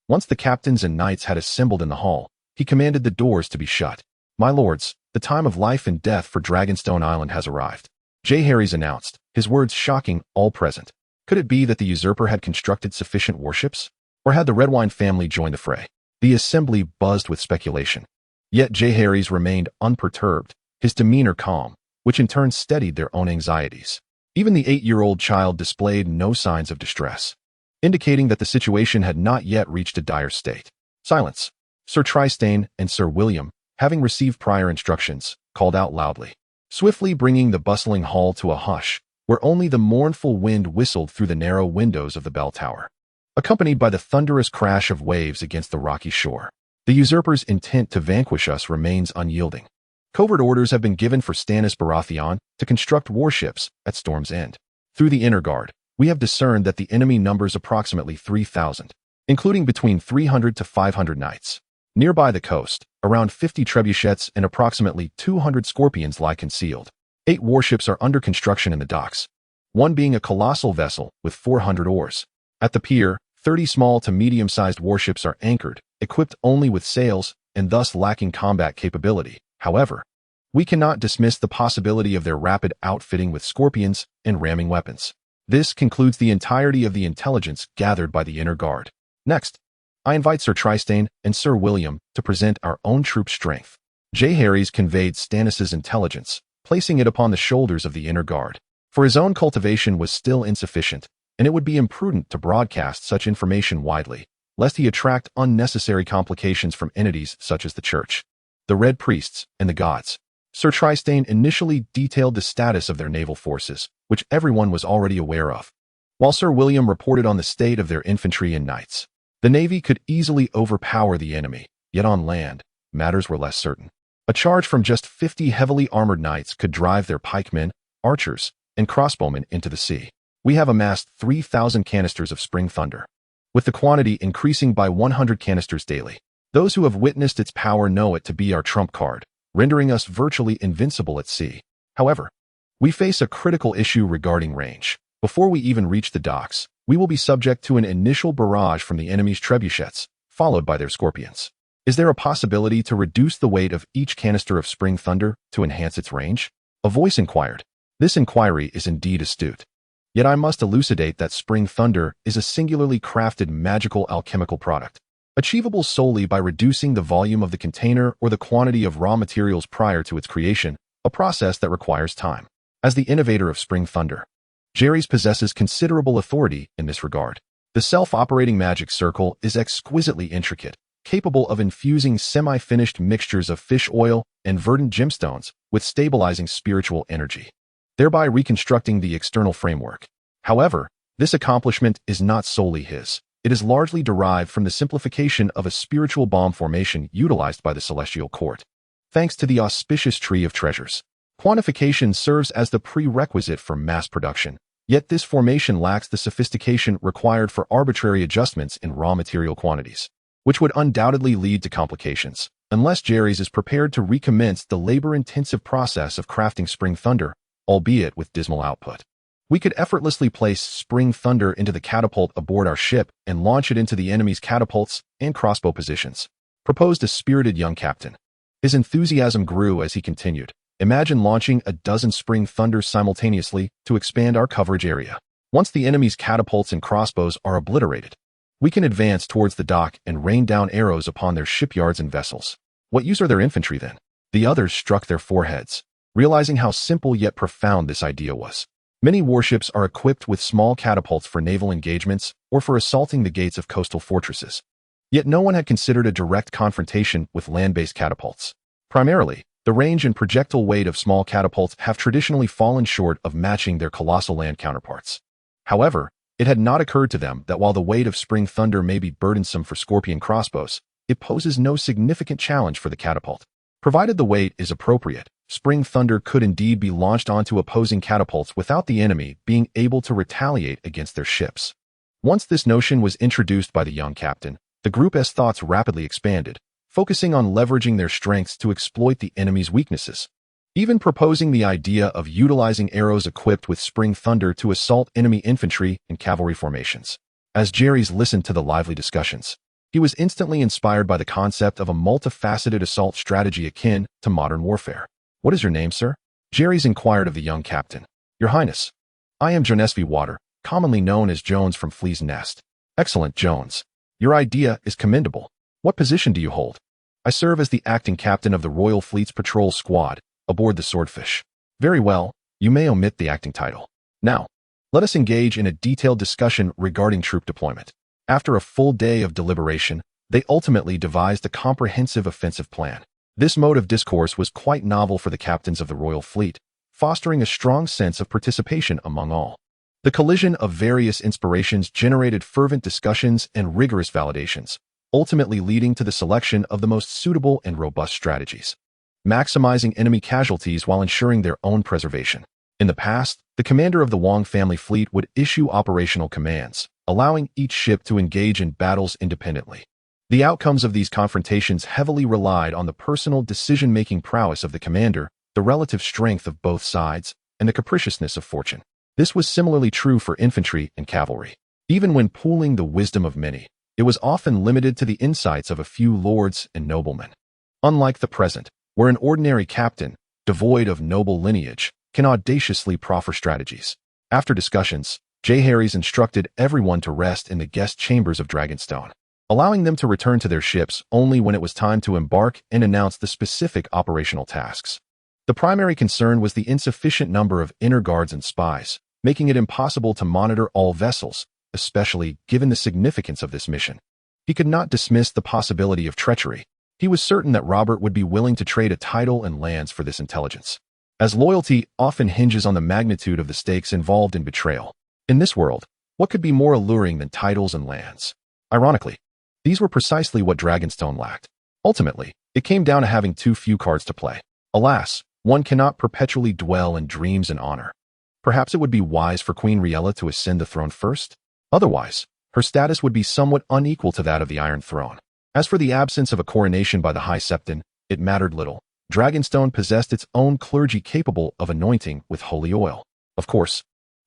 Once the captains and knights had assembled in the hall, he commanded the doors to be shut. "My lords, the time of life and death for Dragonstone Island has arrived," Jaehaerys announced, his words shocking all present. Could it be that the usurper had constructed sufficient warships? Or had the Redwine family joined the fray? The assembly buzzed with speculation. Yet Jaehaerys remained unperturbed, his demeanor calm, which in turn steadied their own anxieties. Even the 8-year-old child displayed no signs of distress, indicating that the situation had not yet reached a dire state. Silence. Sir Trystane and Sir William, having received prior instructions, called out loudly, swiftly bringing the bustling hall to a hush, where only the mournful wind whistled through the narrow windows of the bell tower, accompanied by the thunderous crash of waves against the rocky shore. The usurper's intent to vanquish us remains unyielding. Covert orders have been given for Stannis Baratheon to construct warships at Storm's End. Through the inner guard, we have discerned that the enemy numbers approximately 3,000, including between 300 to 500 knights. Nearby the coast, around 50 trebuchets and approximately 200 scorpions lie concealed. 8 warships are under construction in the docks, one being a colossal vessel with 400 oars. At the pier, 30 small to medium-sized warships are anchored, equipped only with sails and thus lacking combat capability. However, we cannot dismiss the possibility of their rapid outfitting with scorpions and ramming weapons. This concludes the entirety of the intelligence gathered by the inner guard. Next, I invite Sir Trystane and Sir William to present our own troop strength. Jaehaerys conveyed Stannis' intelligence, placing it upon the shoulders of the inner guard. For his own cultivation was still insufficient, and it would be imprudent to broadcast such information widely, lest he attract unnecessary complications from entities such as the Church, the Red Priests, and the gods. Sir Trystane initially detailed the status of their naval forces, which everyone was already aware of, while Sir William reported on the state of their infantry and knights. The navy could easily overpower the enemy, yet on land, matters were less certain. A charge from just 50 heavily armored knights could drive their pikemen, archers, and crossbowmen into the sea. We have amassed 3,000 canisters of spring thunder, with the quantity increasing by 100 canisters daily. Those who have witnessed its power know it to be our trump card, rendering us virtually invincible at sea. However, we face a critical issue regarding range. Before we even reach the docks, we will be subject to an initial barrage from the enemy's trebuchets, followed by their scorpions. Is there a possibility to reduce the weight of each canister of spring thunder to enhance its range? A voice inquired. This inquiry is indeed astute. Yet I must elucidate that spring thunder is a singularly crafted magical alchemical product, achievable solely by reducing the volume of the container or the quantity of raw materials prior to its creation, a process that requires time. As the innovator of spring thunder, Jaehaerys possesses considerable authority in this regard. The self-operating magic circle is exquisitely intricate, capable of infusing semi-finished mixtures of fish oil and verdant gemstones with stabilizing spiritual energy, thereby reconstructing the external framework. However, this accomplishment is not solely his. It is largely derived from the simplification of a spiritual bomb formation utilized by the Celestial Court. Thanks to the auspicious Tree of Treasures, quantification serves as the prerequisite for mass production, yet this formation lacks the sophistication required for arbitrary adjustments in raw material quantities, which would undoubtedly lead to complications, unless Jaehaerys is prepared to recommence the labor-intensive process of crafting Spring Thunder, albeit with dismal output. We could effortlessly place Spring Thunder into the catapult aboard our ship and launch it into the enemy's catapults and crossbow positions, proposed a spirited young captain. His enthusiasm grew as he continued. Imagine launching a dozen Spring Thunders simultaneously to expand our coverage area. Once the enemy's catapults and crossbows are obliterated, we can advance towards the dock and rain down arrows upon their shipyards and vessels. What use are their infantry then? The others struck their foreheads, realizing how simple yet profound this idea was. Many warships are equipped with small catapults for naval engagements or for assaulting the gates of coastal fortresses. Yet no one had considered a direct confrontation with land-based catapults. Primarily, the range and projectile weight of small catapults have traditionally fallen short of matching their colossal land counterparts. However, it had not occurred to them that while the weight of Spring Thunder may be burdensome for Scorpion crossbows, it poses no significant challenge for the catapult. Provided the weight is appropriate, Spring Thunder could indeed be launched onto opposing catapults without the enemy being able to retaliate against their ships. Once this notion was introduced by the young captain, the group's thoughts rapidly expanded, focusing on leveraging their strengths to exploit the enemy's weaknesses, even proposing the idea of utilizing arrows equipped with Spring Thunder to assault enemy infantry and cavalry formations. As Jaehaerys listened to the lively discussions, he was instantly inspired by the concept of a multifaceted assault strategy akin to modern warfare. "What is your name, sir?" Jaehaerys inquired of the young captain. "Your Highness, I am Jonesvi Water, commonly known as Jones from Flea's Nest." "Excellent, Jones. Your idea is commendable. What position do you hold?" "I serve as the acting captain of the Royal Fleet's patrol squad, aboard the Swordfish." "Very well, you may omit the acting title. Now, let us engage in a detailed discussion regarding troop deployment." After a full day of deliberation, they ultimately devised a comprehensive offensive plan. This mode of discourse was quite novel for the captains of the Royal Fleet, fostering a strong sense of participation among all. The collision of various inspirations generated fervent discussions and rigorous validations, ultimately leading to the selection of the most suitable and robust strategies, maximizing enemy casualties while ensuring their own preservation. In the past, the commander of the Wong family fleet would issue operational commands, allowing each ship to engage in battles independently. The outcomes of these confrontations heavily relied on the personal decision-making prowess of the commander, the relative strength of both sides, and the capriciousness of fortune. This was similarly true for infantry and cavalry. Even when pooling the wisdom of many, it was often limited to the insights of a few lords and noblemen. Unlike the present, where an ordinary captain, devoid of noble lineage, can audaciously proffer strategies. After discussions, Jaehaerys instructed everyone to rest in the guest chambers of Dragonstone, allowing them to return to their ships only when it was time to embark and announce the specific operational tasks. The primary concern was the insufficient number of inner guards and spies, making it impossible to monitor all vessels, especially given the significance of this mission. He could not dismiss the possibility of treachery. He was certain that Robert would be willing to trade a title and lands for this intelligence, as loyalty often hinges on the magnitude of the stakes involved in betrayal. In this world, what could be more alluring than titles and lands? Ironically, these were precisely what Dragonstone lacked. Ultimately, it came down to having too few cards to play. Alas, one cannot perpetually dwell in dreams and honor. Perhaps it would be wise for Queen Riella to ascend the throne first? Otherwise, her status would be somewhat unequal to that of the Iron Throne. As for the absence of a coronation by the High Septon, it mattered little. Dragonstone possessed its own clergy capable of anointing with holy oil. Of course,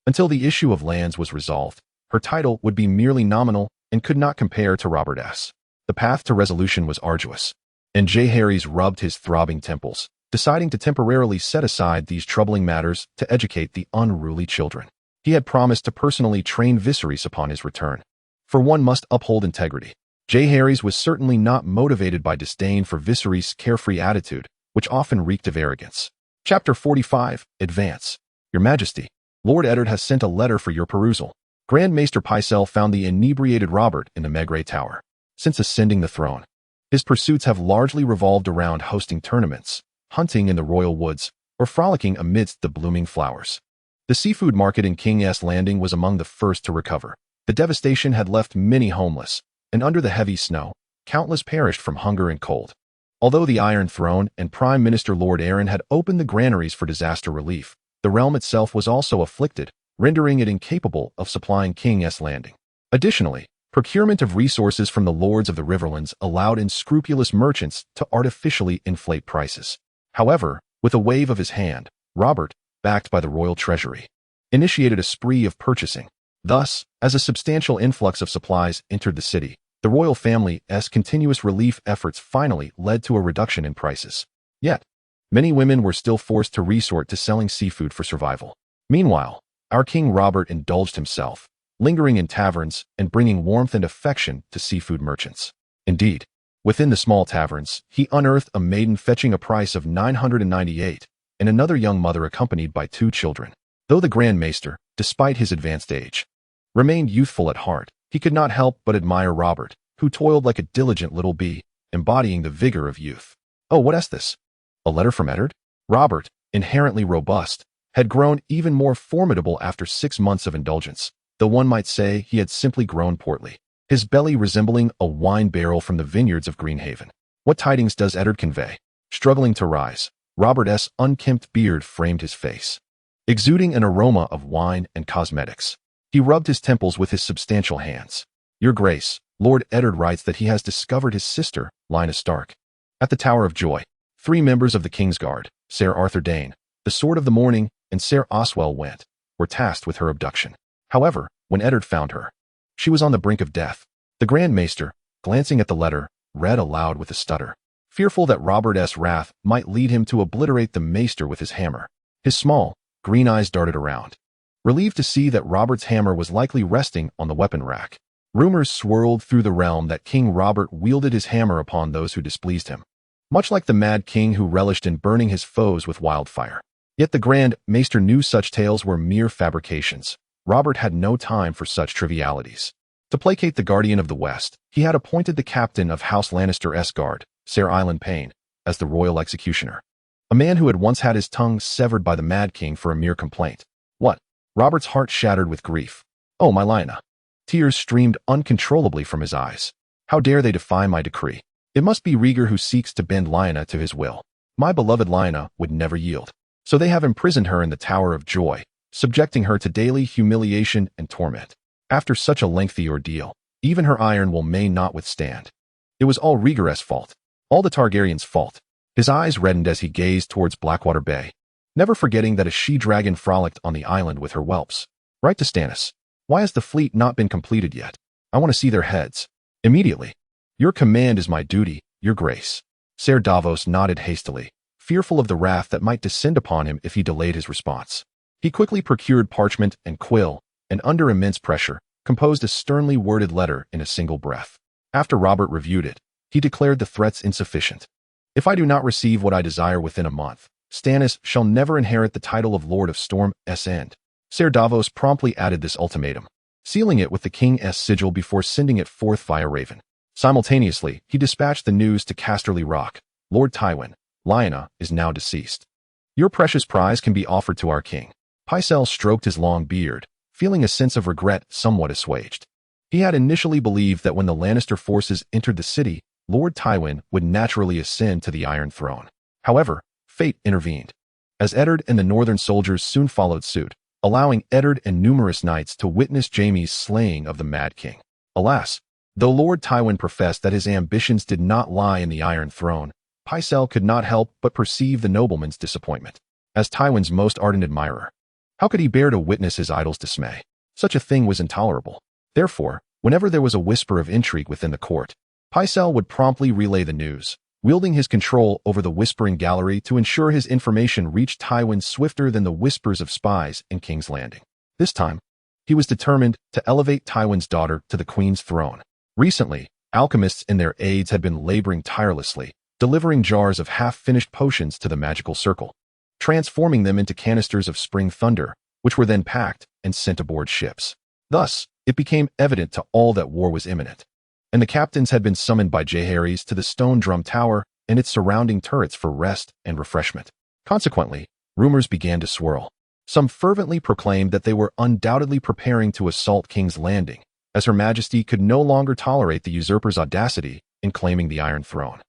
until the issue of lands was resolved, her title would be merely nominal and could not compare to Robert S. The path to resolution was arduous, and Jaehaerys rubbed his throbbing temples, deciding to temporarily set aside these troubling matters to educate the unruly children. He had promised to personally train Viserys upon his return, for one must uphold integrity. Jaehaerys was certainly not motivated by disdain for Viserys' carefree attitude, which often reeked of arrogance. Chapter 45, Advance. Your Majesty, Lord Eddard has sent a letter for your perusal. Grand Maester Pycelle found the inebriated Robert in the Maigret Tower. Since ascending the throne, His pursuits have largely revolved around hosting tournaments, hunting in the royal woods, or frolicking amidst the blooming flowers. The seafood market in King's Landing was among the first to recover. The devastation had left many homeless, and under the heavy snow, countless perished from hunger and cold. Although the Iron Throne and Prime Minister Lord Arryn had opened the granaries for disaster relief, the realm itself was also afflicted, rendering it incapable of supplying King's Landing. Additionally, procurement of resources from the lords of the Riverlands allowed unscrupulous merchants to artificially inflate prices. However, with a wave of his hand, Robert, backed by the royal treasury, initiated a spree of purchasing. Thus, as a substantial influx of supplies entered the city, the royal family's continuous relief efforts finally led to a reduction in prices. Yet, many women were still forced to resort to selling seafood for survival. Meanwhile, our King Robert indulged himself, lingering in taverns and bringing warmth and affection to seafood merchants. Indeed, within the small taverns, he unearthed a maiden fetching a price of 998, and another young mother accompanied by 2 children. Though the Grand Maester, despite his advanced age, remained youthful at heart, he could not help but admire Robert, who toiled like a diligent little bee, embodying the vigor of youth. Oh, what is this? A letter from Eddard? Robert, inherently robust, had grown even more formidable after 6 months of indulgence, though one might say he had simply grown portly, his belly resembling a wine barrel from the vineyards of Greenhaven. What tidings does Eddard convey? Struggling to rise, Robert's unkempt beard framed his face, exuding an aroma of wine and cosmetics. He rubbed his temples with his substantial hands. Your Grace, Lord Eddard writes that he has discovered his sister, Lyanna Stark. At the Tower of Joy, 3 members of the King's Guard, Ser Arthur Dayne, the Sword of the Morning, and Ser Oswell Went, were tasked with her abduction. However, when Eddard found her, she was on the brink of death. The Grand Maester, glancing at the letter, read aloud with a stutter, fearful that Robert's wrath might lead him to obliterate the Maester with his hammer. His small, green eyes darted around, relieved to see that Robert's hammer was likely resting on the weapon rack. Rumors swirled through the realm that King Robert wielded his hammer upon those who displeased him, much like the Mad King who relished in burning his foes with wildfire. Yet the Grand Maester knew such tales were mere fabrications. Robert had no time for such trivialities. To placate the Guardian of the West, he had appointed the captain of House Lannister's guard, Ser Ilan Payne, as the royal executioner, a man who had once had his tongue severed by the Mad King for a mere complaint. What? Robert's heart shattered with grief. Oh, my Lyanna. Tears streamed uncontrollably from his eyes. How dare they defy my decree? It must be Rhaegar who seeks to bend Lyanna to his will. My beloved Lyanna would never yield. So they have imprisoned her in the Tower of Joy, subjecting her to daily humiliation and torment. After such a lengthy ordeal, even her iron will may not withstand. It was all Rhaegar's fault. All the Targaryens' fault. His eyes reddened as he gazed towards Blackwater Bay, never forgetting that a she-dragon frolicked on the island with her whelps. Write to Stannis. Why has the fleet not been completed yet? I want to see their heads. Immediately. Your command is my duty, Your Grace. Ser Davos nodded hastily, fearful of the wrath that might descend upon him if he delayed his response. He quickly procured parchment and quill, and under immense pressure, composed a sternly worded letter in a single breath. After Robert reviewed it, he declared the threats insufficient. If I do not receive what I desire within a month, Stannis shall never inherit the title of Lord of Storm's End. Ser Davos promptly added this ultimatum, sealing it with the king's sigil before sending it forth via Raven. Simultaneously, he dispatched the news to Casterly Rock. Lord Tywin, Lyanna is now deceased. Your precious prize can be offered to our king. Pycelle stroked his long beard, feeling a sense of regret somewhat assuaged. He had initially believed that when the Lannister forces entered the city, Lord Tywin would naturally ascend to the Iron Throne. However, fate intervened, as Eddard and the northern soldiers soon followed suit, allowing Eddard and numerous knights to witness Jaime's slaying of the Mad King. Alas, though Lord Tywin professed that his ambitions did not lie in the Iron Throne, Pycelle could not help but perceive the nobleman's disappointment. As Tywin's most ardent admirer, how could he bear to witness his idol's dismay? Such a thing was intolerable. Therefore, whenever there was a whisper of intrigue within the court, Pycelle would promptly relay the news, wielding his control over the whispering gallery to ensure his information reached Tywin swifter than the whispers of spies in King's Landing. This time, he was determined to elevate Tywin's daughter to the queen's throne. Recently, alchemists and their aides had been laboring tirelessly, delivering jars of half-finished potions to the magical circle, transforming them into canisters of spring thunder, which were then packed and sent aboard ships. Thus, it became evident to all that war was imminent. and the captains had been summoned by Jaehaerys to the Stone Drum Tower and its surrounding turrets for rest and refreshment. Consequently, rumors began to swirl. Some fervently proclaimed that they were undoubtedly preparing to assault King's Landing, as Her Majesty could no longer tolerate the usurper's audacity in claiming the Iron Throne.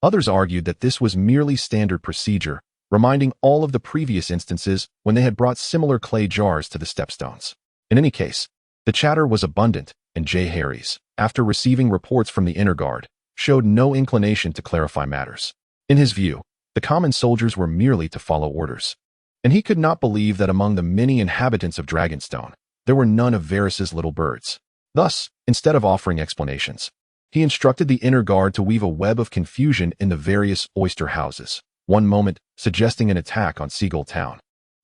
Others argued that this was merely standard procedure, reminding all of the previous instances when they had brought similar clay jars to the stepstones. In any case, the chatter was abundant, and Jaehaerys, after receiving reports from the inner guard, showed no inclination to clarify matters. In his view, the common soldiers were merely to follow orders, and he could not believe that among the many inhabitants of Dragonstone, there were none of Varys's little birds. Thus, instead of offering explanations, he instructed the inner guard to weave a web of confusion in the various oyster houses, one moment suggesting an attack on Seagull Town,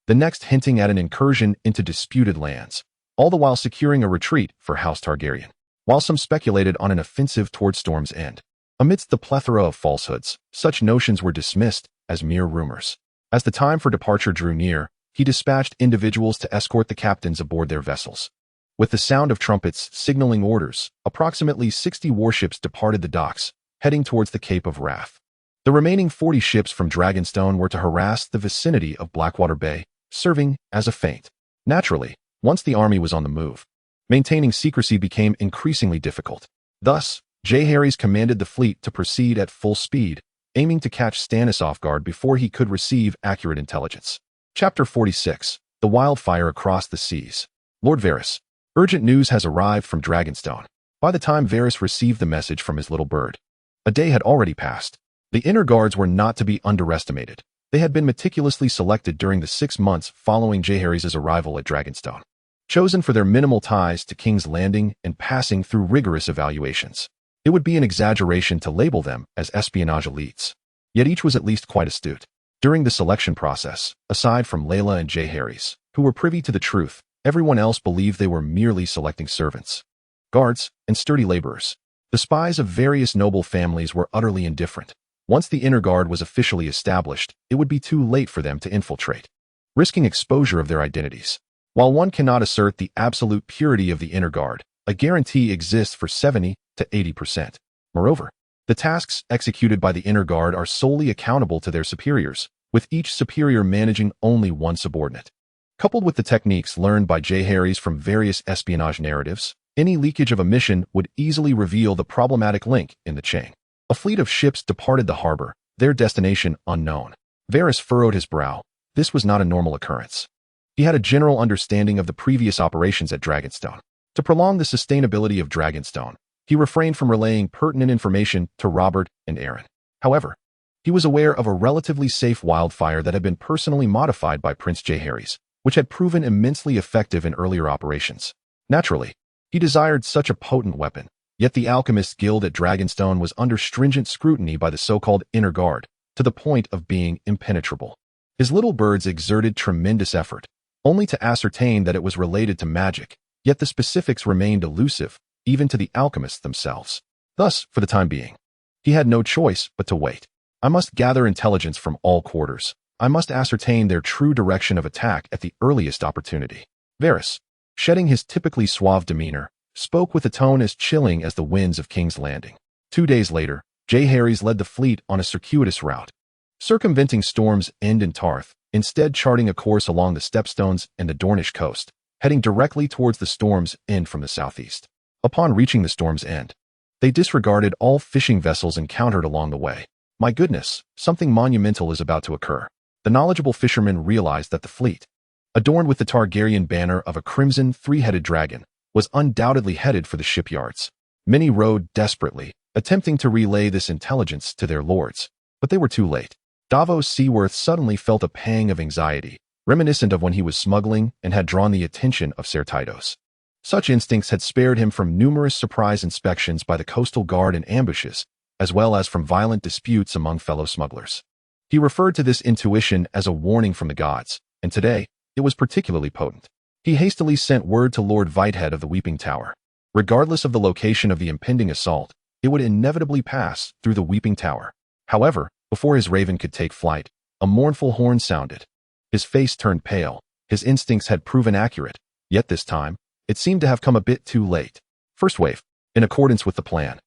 the next hinting at an incursion into disputed lands, all the while securing a retreat for House Targaryen, while some speculated on an offensive toward Storm's End. Amidst the plethora of falsehoods, such notions were dismissed as mere rumors. As the time for departure drew near, he dispatched individuals to escort the captains aboard their vessels. With the sound of trumpets signaling orders, approximately 60 warships departed the docks, heading towards the Cape of Wrath. The remaining 40 ships from Dragonstone were to harass the vicinity of Blackwater Bay, serving as a feint. Naturally, once the army was on the move, maintaining secrecy became increasingly difficult. Thus, Jaehaerys commanded the fleet to proceed at full speed, aiming to catch Stannis off guard before he could receive accurate intelligence. Chapter 46. The Wildfire Across the Seas. Lord Varys. Urgent news has arrived from Dragonstone. By the time Varys received the message from his little bird, a day had already passed. The inner guards were not to be underestimated. They had been meticulously selected during the 6 months following Jaehaerys' arrival at Dragonstone, chosen for their minimal ties to King's Landing and passing through rigorous evaluations. It would be an exaggeration to label them as espionage elites. Yet each was at least quite astute. During the selection process, aside from Layla and Jaehaerys, who were privy to the truth, everyone else believed they were merely selecting servants, guards, and sturdy laborers. The spies of various noble families were utterly indifferent. Once the inner guard was officially established, it would be too late for them to infiltrate, risking exposure of their identities. While one cannot assert the absolute purity of the inner guard, a guarantee exists for 70 to 80%. Moreover, the tasks executed by the inner guard are solely accountable to their superiors, with each superior managing only one subordinate. Coupled with the techniques learned by Jaehaerys from various espionage narratives, any leakage of a mission would easily reveal the problematic link in the chain. A fleet of ships departed the harbor, their destination unknown. Varys furrowed his brow. This was not a normal occurrence. He had a general understanding of the previous operations at Dragonstone. To prolong the sustainability of Dragonstone, he refrained from relaying pertinent information to Robert and Aeron. However, he was aware of a relatively safe wildfire that had been personally modified by Prince Jaehaerys, which had proven immensely effective in earlier operations. Naturally, he desired such a potent weapon, yet the Alchemist Guild at Dragonstone was under stringent scrutiny by the so-called inner guard, to the point of being impenetrable. His little birds exerted tremendous effort, only to ascertain that it was related to magic, yet the specifics remained elusive, even to the alchemists themselves. Thus, for the time being, he had no choice but to wait. I must gather intelligence from all quarters. I must ascertain their true direction of attack at the earliest opportunity. Varys, shedding his typically suave demeanor, spoke with a tone as chilling as the winds of King's Landing. 2 days later, Jaehaerys led the fleet on a circuitous route, circumventing Storm's End and Tarth, instead charting a course along the Stepstones and the Dornish coast, heading directly towards the Storm's End from the southeast. Upon reaching the Storm's End, they disregarded all fishing vessels encountered along the way. My goodness, something monumental is about to occur. The knowledgeable fisherman realized that the fleet, adorned with the Targaryen banner of a crimson three-headed dragon, was undoubtedly headed for the shipyards. Many rowed desperately, attempting to relay this intelligence to their lords, but they were too late. Davos Seaworth suddenly felt a pang of anxiety, reminiscent of when he was smuggling and had drawn the attention of Ser Tytos. Such instincts had spared him from numerous surprise inspections by the coastal guard and ambushes, as well as from violent disputes among fellow smugglers. He referred to this intuition as a warning from the gods, and today, it was particularly potent. He hastily sent word to Lord Whitehead of the Weeping Tower. Regardless of the location of the impending assault, it would inevitably pass through the Weeping Tower. However, before his raven could take flight, a mournful horn sounded. His face turned pale. His instincts had proven accurate, yet this time, it seemed to have come a bit too late. First wave. In accordance with the plan,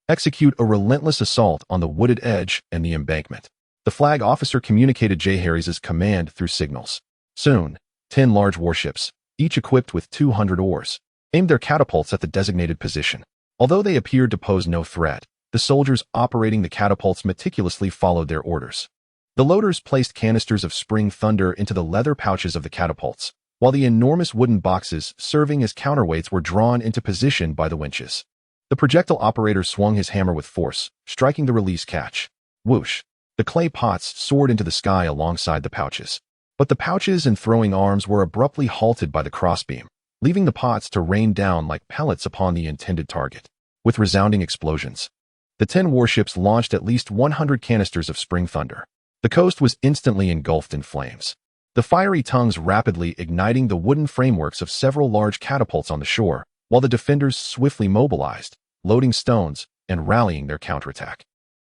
execute a relentless assault on the wooded edge and the embankment. The flag officer communicated Jaehaerys' command through signals. Soon, 10 large warships, each equipped with 200 oars, aimed their catapults at the designated position. Although they appeared to pose no threat, the soldiers operating the catapults meticulously followed their orders. The loaders placed canisters of spring thunder into the leather pouches of the catapults, while the enormous wooden boxes serving as counterweights were drawn into position by the winches. The projectile operator swung his hammer with force, striking the release catch. Whoosh! The clay pots soared into the sky alongside the pouches. But the pouches and throwing arms were abruptly halted by the crossbeam, leaving the pots to rain down like pellets upon the intended target. With resounding explosions, the 10 warships launched at least 100 canisters of spring thunder. The coast was instantly engulfed in flames, the fiery tongues rapidly igniting the wooden frameworks of several large catapults on the shore, while the defenders swiftly mobilized, loading stones and rallying their counterattack.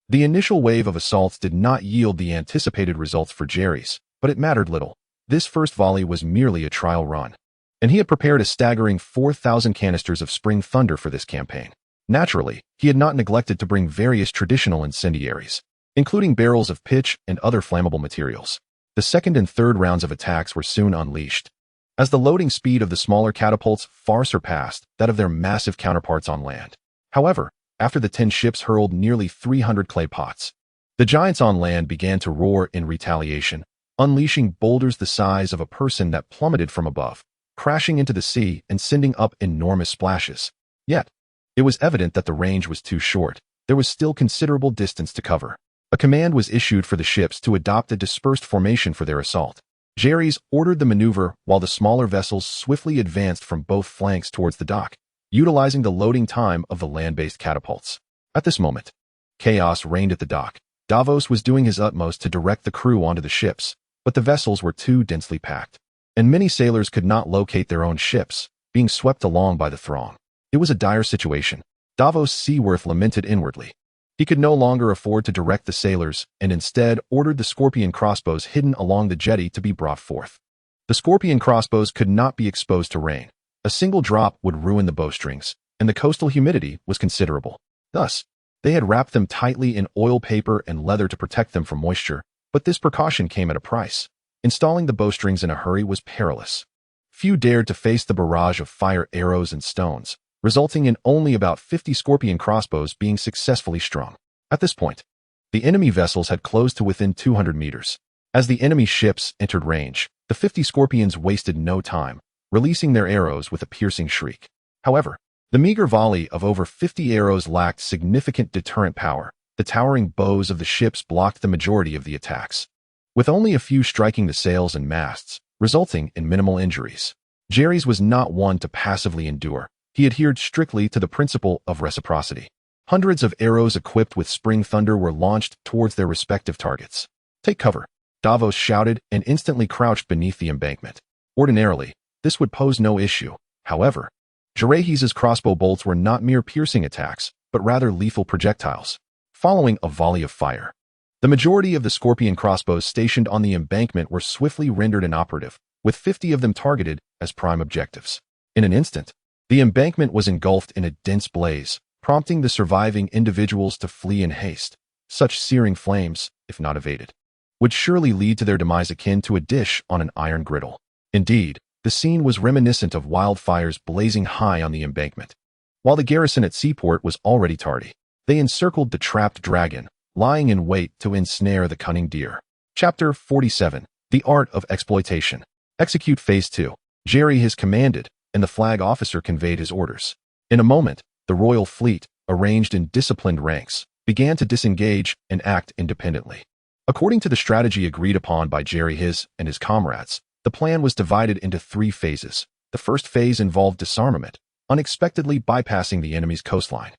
The initial wave of assaults did not yield the anticipated results for Jaehaerys, but it mattered little. This first volley was merely a trial run, and he had prepared a staggering 4,000 canisters of spring thunder for this campaign. Naturally, he had not neglected to bring various traditional incendiaries, including barrels of pitch and other flammable materials. The second and third rounds of attacks were soon unleashed, as the loading speed of the smaller catapults far surpassed that of their massive counterparts on land. However, after the 10 ships hurled nearly 300 clay pots, the giants on land began to roar in retaliation, unleashing boulders the size of a person that plummeted from above, crashing into the sea and sending up enormous splashes. Yet, it was evident that the range was too short. There was still considerable distance to cover. A command was issued for the ships to adopt a dispersed formation for their assault. Jaehaerys ordered the maneuver while the smaller vessels swiftly advanced from both flanks towards the dock, utilizing the loading time of the land-based catapults. At this moment, chaos reigned at the dock. Davos was doing his utmost to direct the crew onto the ships, but the vessels were too densely packed, and many sailors could not locate their own ships, being swept along by the throng. It was a dire situation. Davos Seaworth lamented inwardly. He could no longer afford to direct the sailors and instead ordered the scorpion crossbows hidden along the jetty to be brought forth. The scorpion crossbows could not be exposed to rain. A single drop would ruin the bowstrings, and the coastal humidity was considerable. Thus, they had wrapped them tightly in oil paper and leather to protect them from moisture, but this precaution came at a price. Installing the bowstrings in a hurry was perilous. Few dared to face the barrage of fire arrows and stones, resulting in only about 50 scorpion crossbows being successfully strung. At this point, the enemy vessels had closed to within 200 meters. As the enemy ships entered range, the 50 scorpions wasted no time, releasing their arrows with a piercing shriek. However, the meager volley of over 50 arrows lacked significant deterrent power. The towering bows of the ships blocked the majority of the attacks, with only a few striking the sails and masts, resulting in minimal injuries. Jaehaerys was not one to passively endure. He adhered strictly to the principle of reciprocity. Hundreds of arrows equipped with spring thunder were launched towards their respective targets. "Take cover," Davos shouted and instantly crouched beneath the embankment. Ordinarily, this would pose no issue. However, Jaehaerys' crossbow bolts were not mere piercing attacks, but rather lethal projectiles. Following a volley of fire, the majority of the scorpion crossbows stationed on the embankment were swiftly rendered inoperative, with 50 of them targeted as prime objectives. In an instant, the embankment was engulfed in a dense blaze, prompting the surviving individuals to flee in haste. Such searing flames, if not evaded, would surely lead to their demise akin to a dish on an iron griddle. Indeed, the scene was reminiscent of wildfires blazing high on the embankment. While the garrison at Seaport was already tardy, they encircled the trapped dragon, lying in wait to ensnare the cunning deer. Chapter 47. The Art of Exploitation. Execute Phase 2. Jaehaerys commanded, and the flag officer conveyed his orders. In a moment, the royal fleet, arranged in disciplined ranks, began to disengage and act independently. According to the strategy agreed upon by Jaehaerys and his comrades, the plan was divided into 3 phases. The first phase involved disarmament, unexpectedly bypassing the enemy's coastline,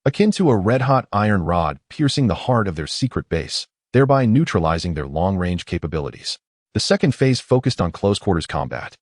akin to a red-hot iron rod piercing the heart of their secret base, thereby neutralizing their long-range capabilities. The second phase focused on close-quarters combat,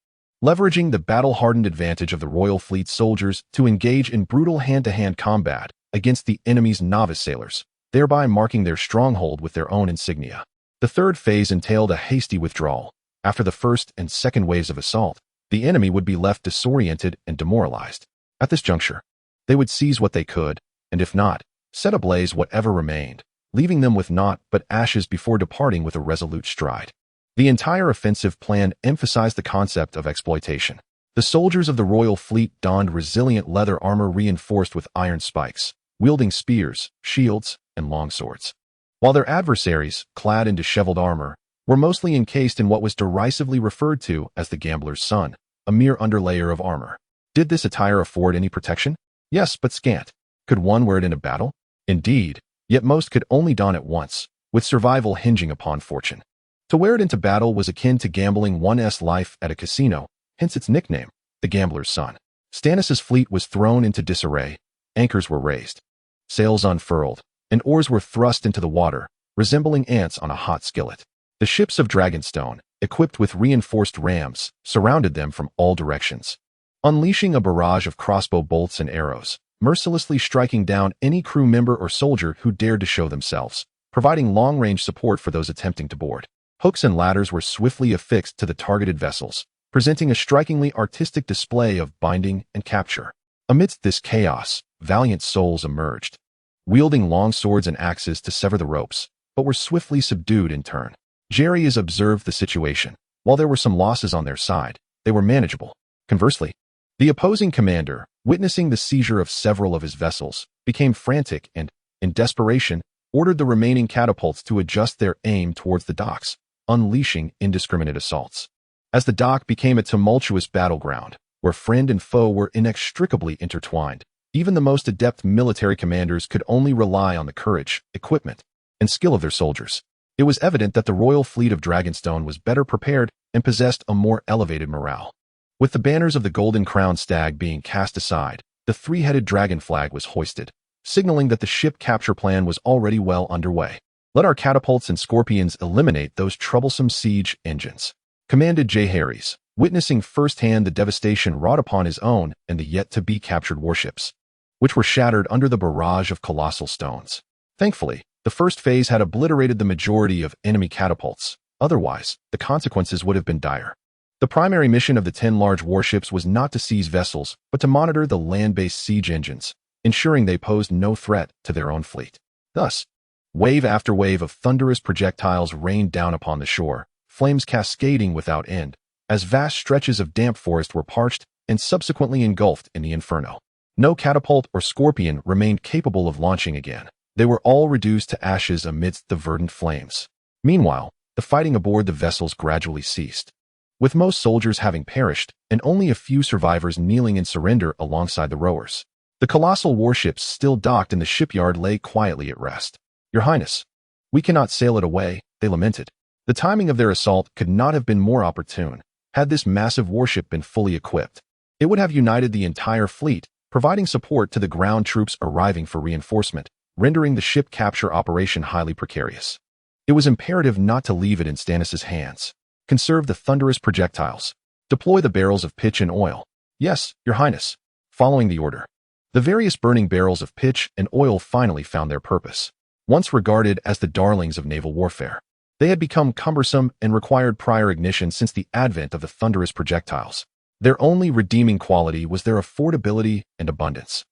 leveraging the battle-hardened advantage of the royal fleet soldiers to engage in brutal hand-to-hand combat against the enemy's novice sailors, thereby marking their stronghold with their own insignia. The third phase entailed a hasty withdrawal. After the first and second waves of assault, the enemy would be left disoriented and demoralized. At this juncture, they would seize what they could, and if not, set ablaze whatever remained, leaving them with naught but ashes before departing with a resolute stride. The entire offensive plan emphasized the concept of exploitation. The soldiers of the royal fleet donned resilient leather armor reinforced with iron spikes, wielding spears, shields, and longswords, while their adversaries, clad in disheveled armor, were mostly encased in what was derisively referred to as the gambler's son, a mere underlayer of armor. Did this attire afford any protection? Yes, but scant. Could one wear it in a battle? Indeed, yet most could only don it once, with survival hinging upon fortune. To wear it into battle was akin to gambling one's life at a casino, hence its nickname, the gambler's son. Stannis' fleet was thrown into disarray, anchors were raised, sails unfurled, and oars were thrust into the water, resembling ants on a hot skillet. The ships of Dragonstone, equipped with reinforced rams, surrounded them from all directions, unleashing a barrage of crossbow bolts and arrows, mercilessly striking down any crew member or soldier who dared to show themselves, providing long-range support for those attempting to board. Hooks and ladders were swiftly affixed to the targeted vessels, presenting a strikingly artistic display of binding and capture. Amidst this chaos, valiant souls emerged, wielding long swords and axes to sever the ropes, but were swiftly subdued in turn. Jaehaerys observed the situation. While there were some losses on their side, they were manageable. Conversely, the opposing commander, witnessing the seizure of several of his vessels, became frantic and, in desperation, ordered the remaining catapults to adjust their aim towards the docks, unleashing indiscriminate assaults. As the dock became a tumultuous battleground, where friend and foe were inextricably intertwined, even the most adept military commanders could only rely on the courage, equipment, and skill of their soldiers. It was evident that the royal fleet of Dragonstone was better prepared and possessed a more elevated morale. With the banners of the Golden Crowned Stag being cast aside, the three-headed dragon flag was hoisted, signaling that the ship capture plan was already well underway. "Let our catapults and scorpions eliminate those troublesome siege engines," commanded Jaehaerys, witnessing firsthand the devastation wrought upon his own and the yet-to-be-captured warships, which were shattered under the barrage of colossal stones. Thankfully, the first phase had obliterated the majority of enemy catapults. Otherwise, the consequences would have been dire. The primary mission of the 10 large warships was not to seize vessels, but to monitor the land-based siege engines, ensuring they posed no threat to their own fleet. Thus, wave after wave of thunderous projectiles rained down upon the shore, flames cascading without end, as vast stretches of damp forest were parched and subsequently engulfed in the inferno. No catapult or scorpion remained capable of launching again. They were all reduced to ashes amidst the verdant flames. Meanwhile, the fighting aboard the vessels gradually ceased, with most soldiers having perished and only a few survivors kneeling in surrender alongside the rowers. The colossal warships still docked in the shipyard lay quietly at rest. "Your Highness, we cannot sail it away," they lamented. The timing of their assault could not have been more opportune. Had this massive warship been fully equipped, it would have united the entire fleet, providing support to the ground troops arriving for reinforcement, rendering the ship capture operation highly precarious. It was imperative not to leave it in Stannis' hands. Conserve the thunderous projectiles. Deploy the barrels of pitch and oil. "Yes, Your Highness." Following the order, the various burning barrels of pitch and oil finally found their purpose. Once regarded as the darlings of naval warfare, they had become cumbersome and required prior ignition since the advent of the thunderous projectiles. Their only redeeming quality was their affordability and abundance.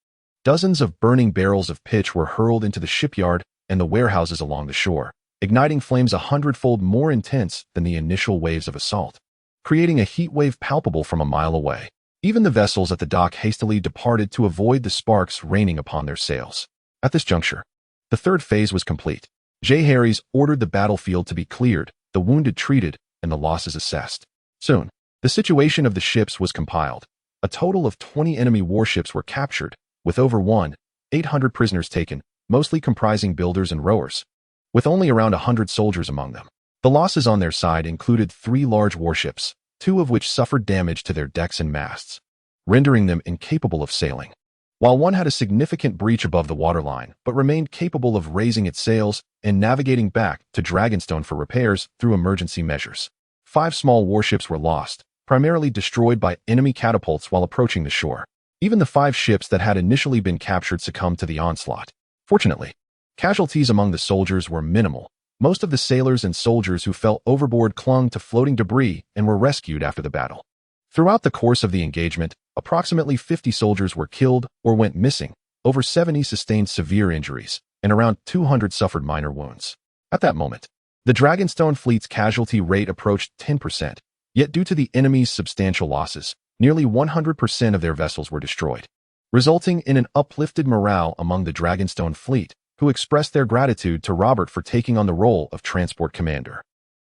Dozens of burning barrels of pitch were hurled into the shipyard and the warehouses along the shore, igniting flames 100-fold more intense than the initial waves of assault, creating a heat wave palpable from a mile away. Even the vessels at the dock hastily departed to avoid the sparks raining upon their sails. At this juncture, the third phase was complete. Jaehaerys ordered the battlefield to be cleared, the wounded treated, and the losses assessed. Soon, the situation of the ships was compiled. A total of 20 enemy warships were captured, with over 1,800 prisoners taken, mostly comprising builders and rowers, with only around 100 soldiers among them. The losses on their side included 3 large warships, 2 of which suffered damage to their decks and masts, rendering them incapable of sailing, while one had a significant breach above the waterline but remained capable of raising its sails and navigating back to Dragonstone for repairs through emergency measures. 5 small warships were lost, primarily destroyed by enemy catapults while approaching the shore. Even the 5 ships that had initially been captured succumbed to the onslaught. Fortunately, casualties among the soldiers were minimal. Most of the sailors and soldiers who fell overboard clung to floating debris and were rescued after the battle. Throughout the course of the engagement, approximately 50 soldiers were killed or went missing, over 70 sustained severe injuries, and around 200 suffered minor wounds. At that moment, the Dragonstone fleet's casualty rate approached 10%, yet due to the enemy's substantial losses, nearly 100% of their vessels were destroyed, resulting in an uplifted morale among the Dragonstone fleet, who expressed their gratitude to Robert for taking on the role of transport commander.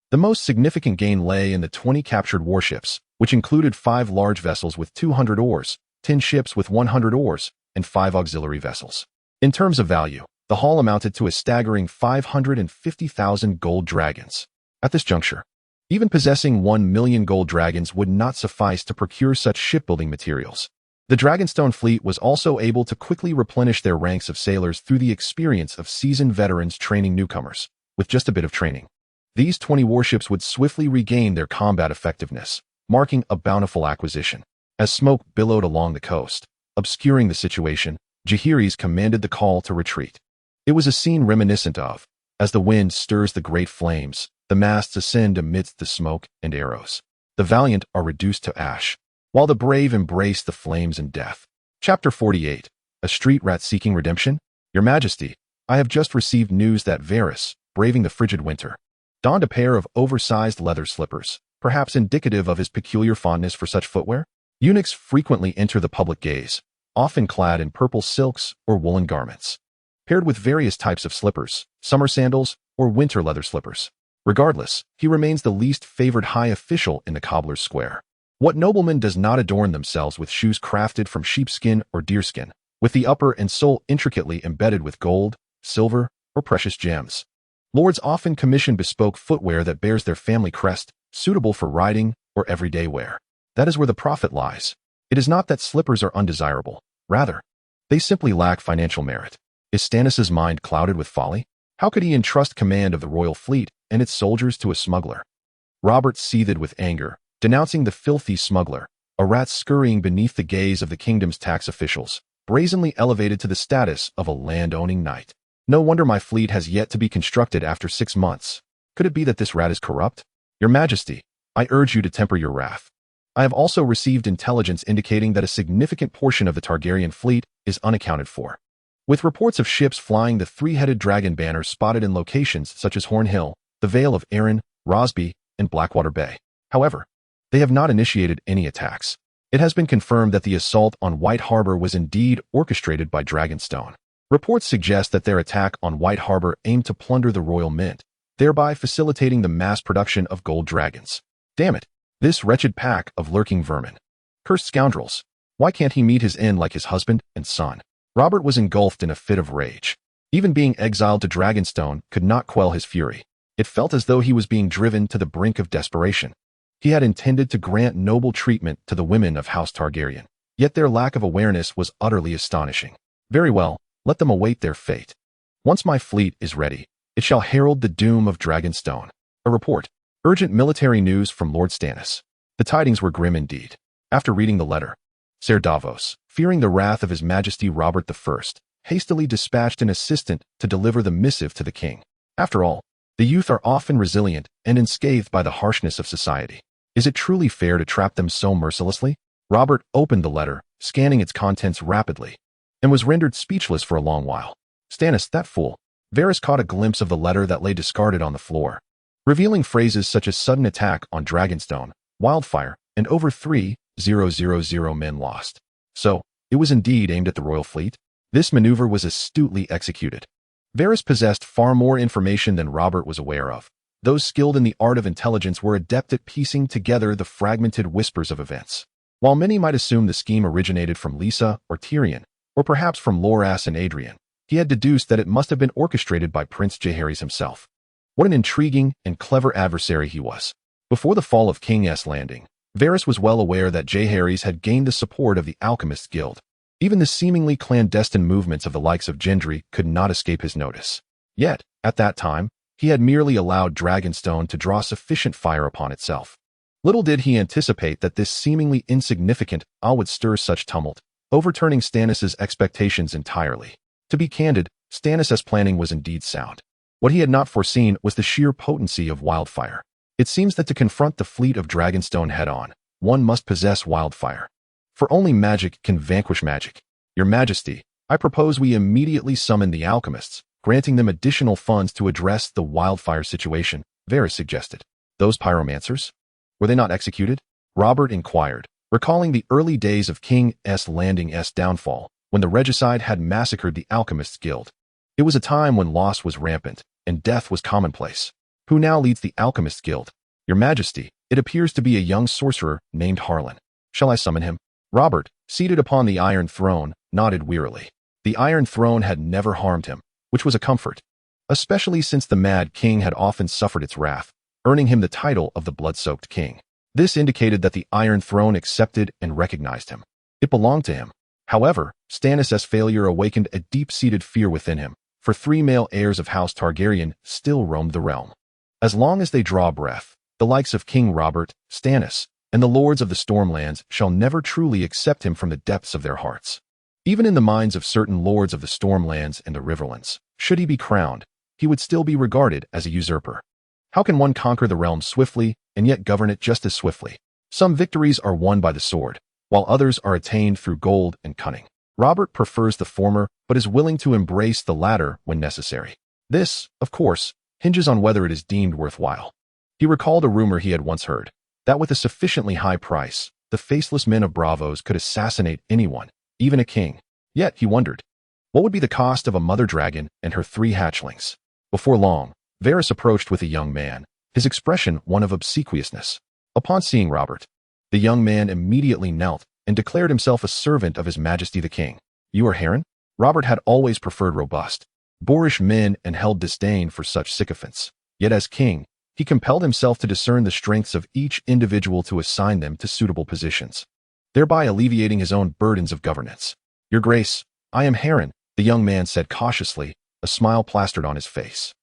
The most significant gain lay in the 20 captured warships, which included 5 large vessels with 200 oars, 10 ships with 100 oars, and 5 auxiliary vessels. In terms of value, the haul amounted to a staggering 550,000 gold dragons. At this juncture, even possessing 1 million gold dragons would not suffice to procure such shipbuilding materials. The Dragonstone fleet was also able to quickly replenish their ranks of sailors through the experience of seasoned veterans training newcomers, with just a bit of training. These 20 warships would swiftly regain their combat effectiveness, marking a bountiful acquisition. As smoke billowed along the coast, obscuring the situation, Jaehaerys commanded the call to retreat. It was a scene reminiscent of, as the wind stirs the great flames, the masts ascend amidst the smoke and arrows. The valiant are reduced to ash, while the brave embrace the flames and death. Chapter 48. A street rat seeking redemption? Your Majesty, I have just received news that Viserys, braving the frigid winter, donned a pair of oversized leather slippers, perhaps indicative of his peculiar fondness for such footwear. Eunuchs frequently enter the public gaze, often clad in purple silks or woolen garments, paired with various types of slippers, summer sandals, or winter leather slippers. Regardless, he remains the least favored high official in the cobbler's square. What nobleman does not adorn themselves with shoes crafted from sheepskin or deerskin, with the upper and sole intricately embedded with gold, silver, or precious gems? Lords often commission bespoke footwear that bears their family crest, suitable for riding or everyday wear. That is where the profit lies. It is not that slippers are undesirable. Rather, they simply lack financial merit. Is Stannis' mind clouded with folly? How could he entrust command of the royal fleet and its soldiers to a smuggler? Robert seethed with anger, denouncing the filthy smuggler, a rat scurrying beneath the gaze of the kingdom's tax officials, brazenly elevated to the status of a land-owning knight. No wonder my fleet has yet to be constructed after 6 months. Could it be that this rat is corrupt? Your Majesty, I urge you to temper your wrath. I have also received intelligence indicating that a significant portion of the Targaryen fleet is unaccounted for, with reports of ships flying the 3-headed dragon banner spotted in locations such as Horn Hill, the Vale of Arryn, Rosby, and Blackwater Bay. However, they have not initiated any attacks. It has been confirmed that the assault on White Harbor was indeed orchestrated by Dragonstone. Reports suggest that their attack on White Harbor aimed to plunder the royal mint, thereby facilitating the mass production of gold dragons. Damn it, this wretched pack of lurking vermin. Cursed scoundrels. Why can't he meet his end like his husband and son? Robert was engulfed in a fit of rage. Even being exiled to Dragonstone could not quell his fury. It felt as though he was being driven to the brink of desperation. He had intended to grant noble treatment to the women of House Targaryen, yet their lack of awareness was utterly astonishing. Very well, let them await their fate. Once my fleet is ready, it shall herald the doom of Dragonstone. A report. Urgent military news from Lord Stannis. The tidings were grim indeed. After reading the letter, Ser Davos, fearing the wrath of His Majesty Robert I, hastily dispatched an assistant to deliver the missive to the king. After all, the youth are often resilient and unscathed by the harshness of society. Is it truly fair to trap them so mercilessly? Robert opened the letter, scanning its contents rapidly, and was rendered speechless for a long while. Stannis, that fool. Varys caught a glimpse of the letter that lay discarded on the floor, revealing phrases such as sudden attack on Dragonstone, wildfire, and over 3,000 men lost. So, it was indeed aimed at the royal fleet? This maneuver was astutely executed. Varys possessed far more information than Robert was aware of. Those skilled in the art of intelligence were adept at piecing together the fragmented whispers of events. While many might assume the scheme originated from Lysa or Tyrion, or perhaps from Loras and Adrian, he had deduced that it must have been orchestrated by Prince Jaehaerys himself. What an intriguing and clever adversary he was. Before the fall of King's Landing, Varys was well aware that Jaehaerys had gained the support of the Alchemists Guild. Even the seemingly clandestine movements of the likes of Gendry could not escape his notice. Yet, at that time, he had merely allowed Dragonstone to draw sufficient fire upon itself. Little did he anticipate that this seemingly insignificant would stir such tumult, overturning Stannis' expectations entirely. To be candid, Stannis' planning was indeed sound. What he had not foreseen was the sheer potency of wildfire. It seems that to confront the fleet of Dragonstone head-on, one must possess wildfire. For only magic can vanquish magic. Your Majesty, I propose we immediately summon the alchemists, granting them additional funds to address the wildfire situation, Varys suggested. Those pyromancers? Were they not executed? Robert inquired, recalling the early days of King Landing's downfall, when the regicide had massacred the Alchemists Guild. It was a time when loss was rampant, and death was commonplace. Who now leads the Alchemists Guild? Your Majesty, it appears to be a young sorcerer named Harlan. Shall I summon him? Robert, seated upon the Iron Throne, nodded wearily. The Iron Throne had never harmed him, which was a comfort, especially since the Mad King had often suffered its wrath, earning him the title of the Blood-Soaked King. This indicated that the Iron Throne accepted and recognized him. It belonged to him. However, Stannis' failure awakened a deep-seated fear within him, for 3 male heirs of House Targaryen still roamed the realm. As long as they draw breath, the likes of King Robert, Stannis, and the lords of the Stormlands shall never truly accept him from the depths of their hearts. Even in the minds of certain lords of the Stormlands and the Riverlands, should he be crowned, he would still be regarded as a usurper. How can one conquer the realm swiftly and yet govern it just as swiftly? Some victories are won by the sword, while others are attained through gold and cunning. Robert prefers the former, but is willing to embrace the latter when necessary. This, of course, hinges on whether it is deemed worthwhile. He recalled a rumor he had once heard, that with a sufficiently high price, the faceless men of Bravos could assassinate anyone, even a king. Yet, he wondered, what would be the cost of a mother dragon and her 3 hatchlings? Before long, Varys approached with a young man, his expression one of obsequiousness. Upon seeing Robert, the young man immediately knelt and declared himself a servant of His Majesty the King. You are Heron? Robert had always preferred robust, boorish men and held disdain for such sycophants. Yet as king, he compelled himself to discern the strengths of each individual to assign them to suitable positions, thereby alleviating his own burdens of governance. Your Grace, I am Heron, the young man said cautiously, a smile plastered on his face.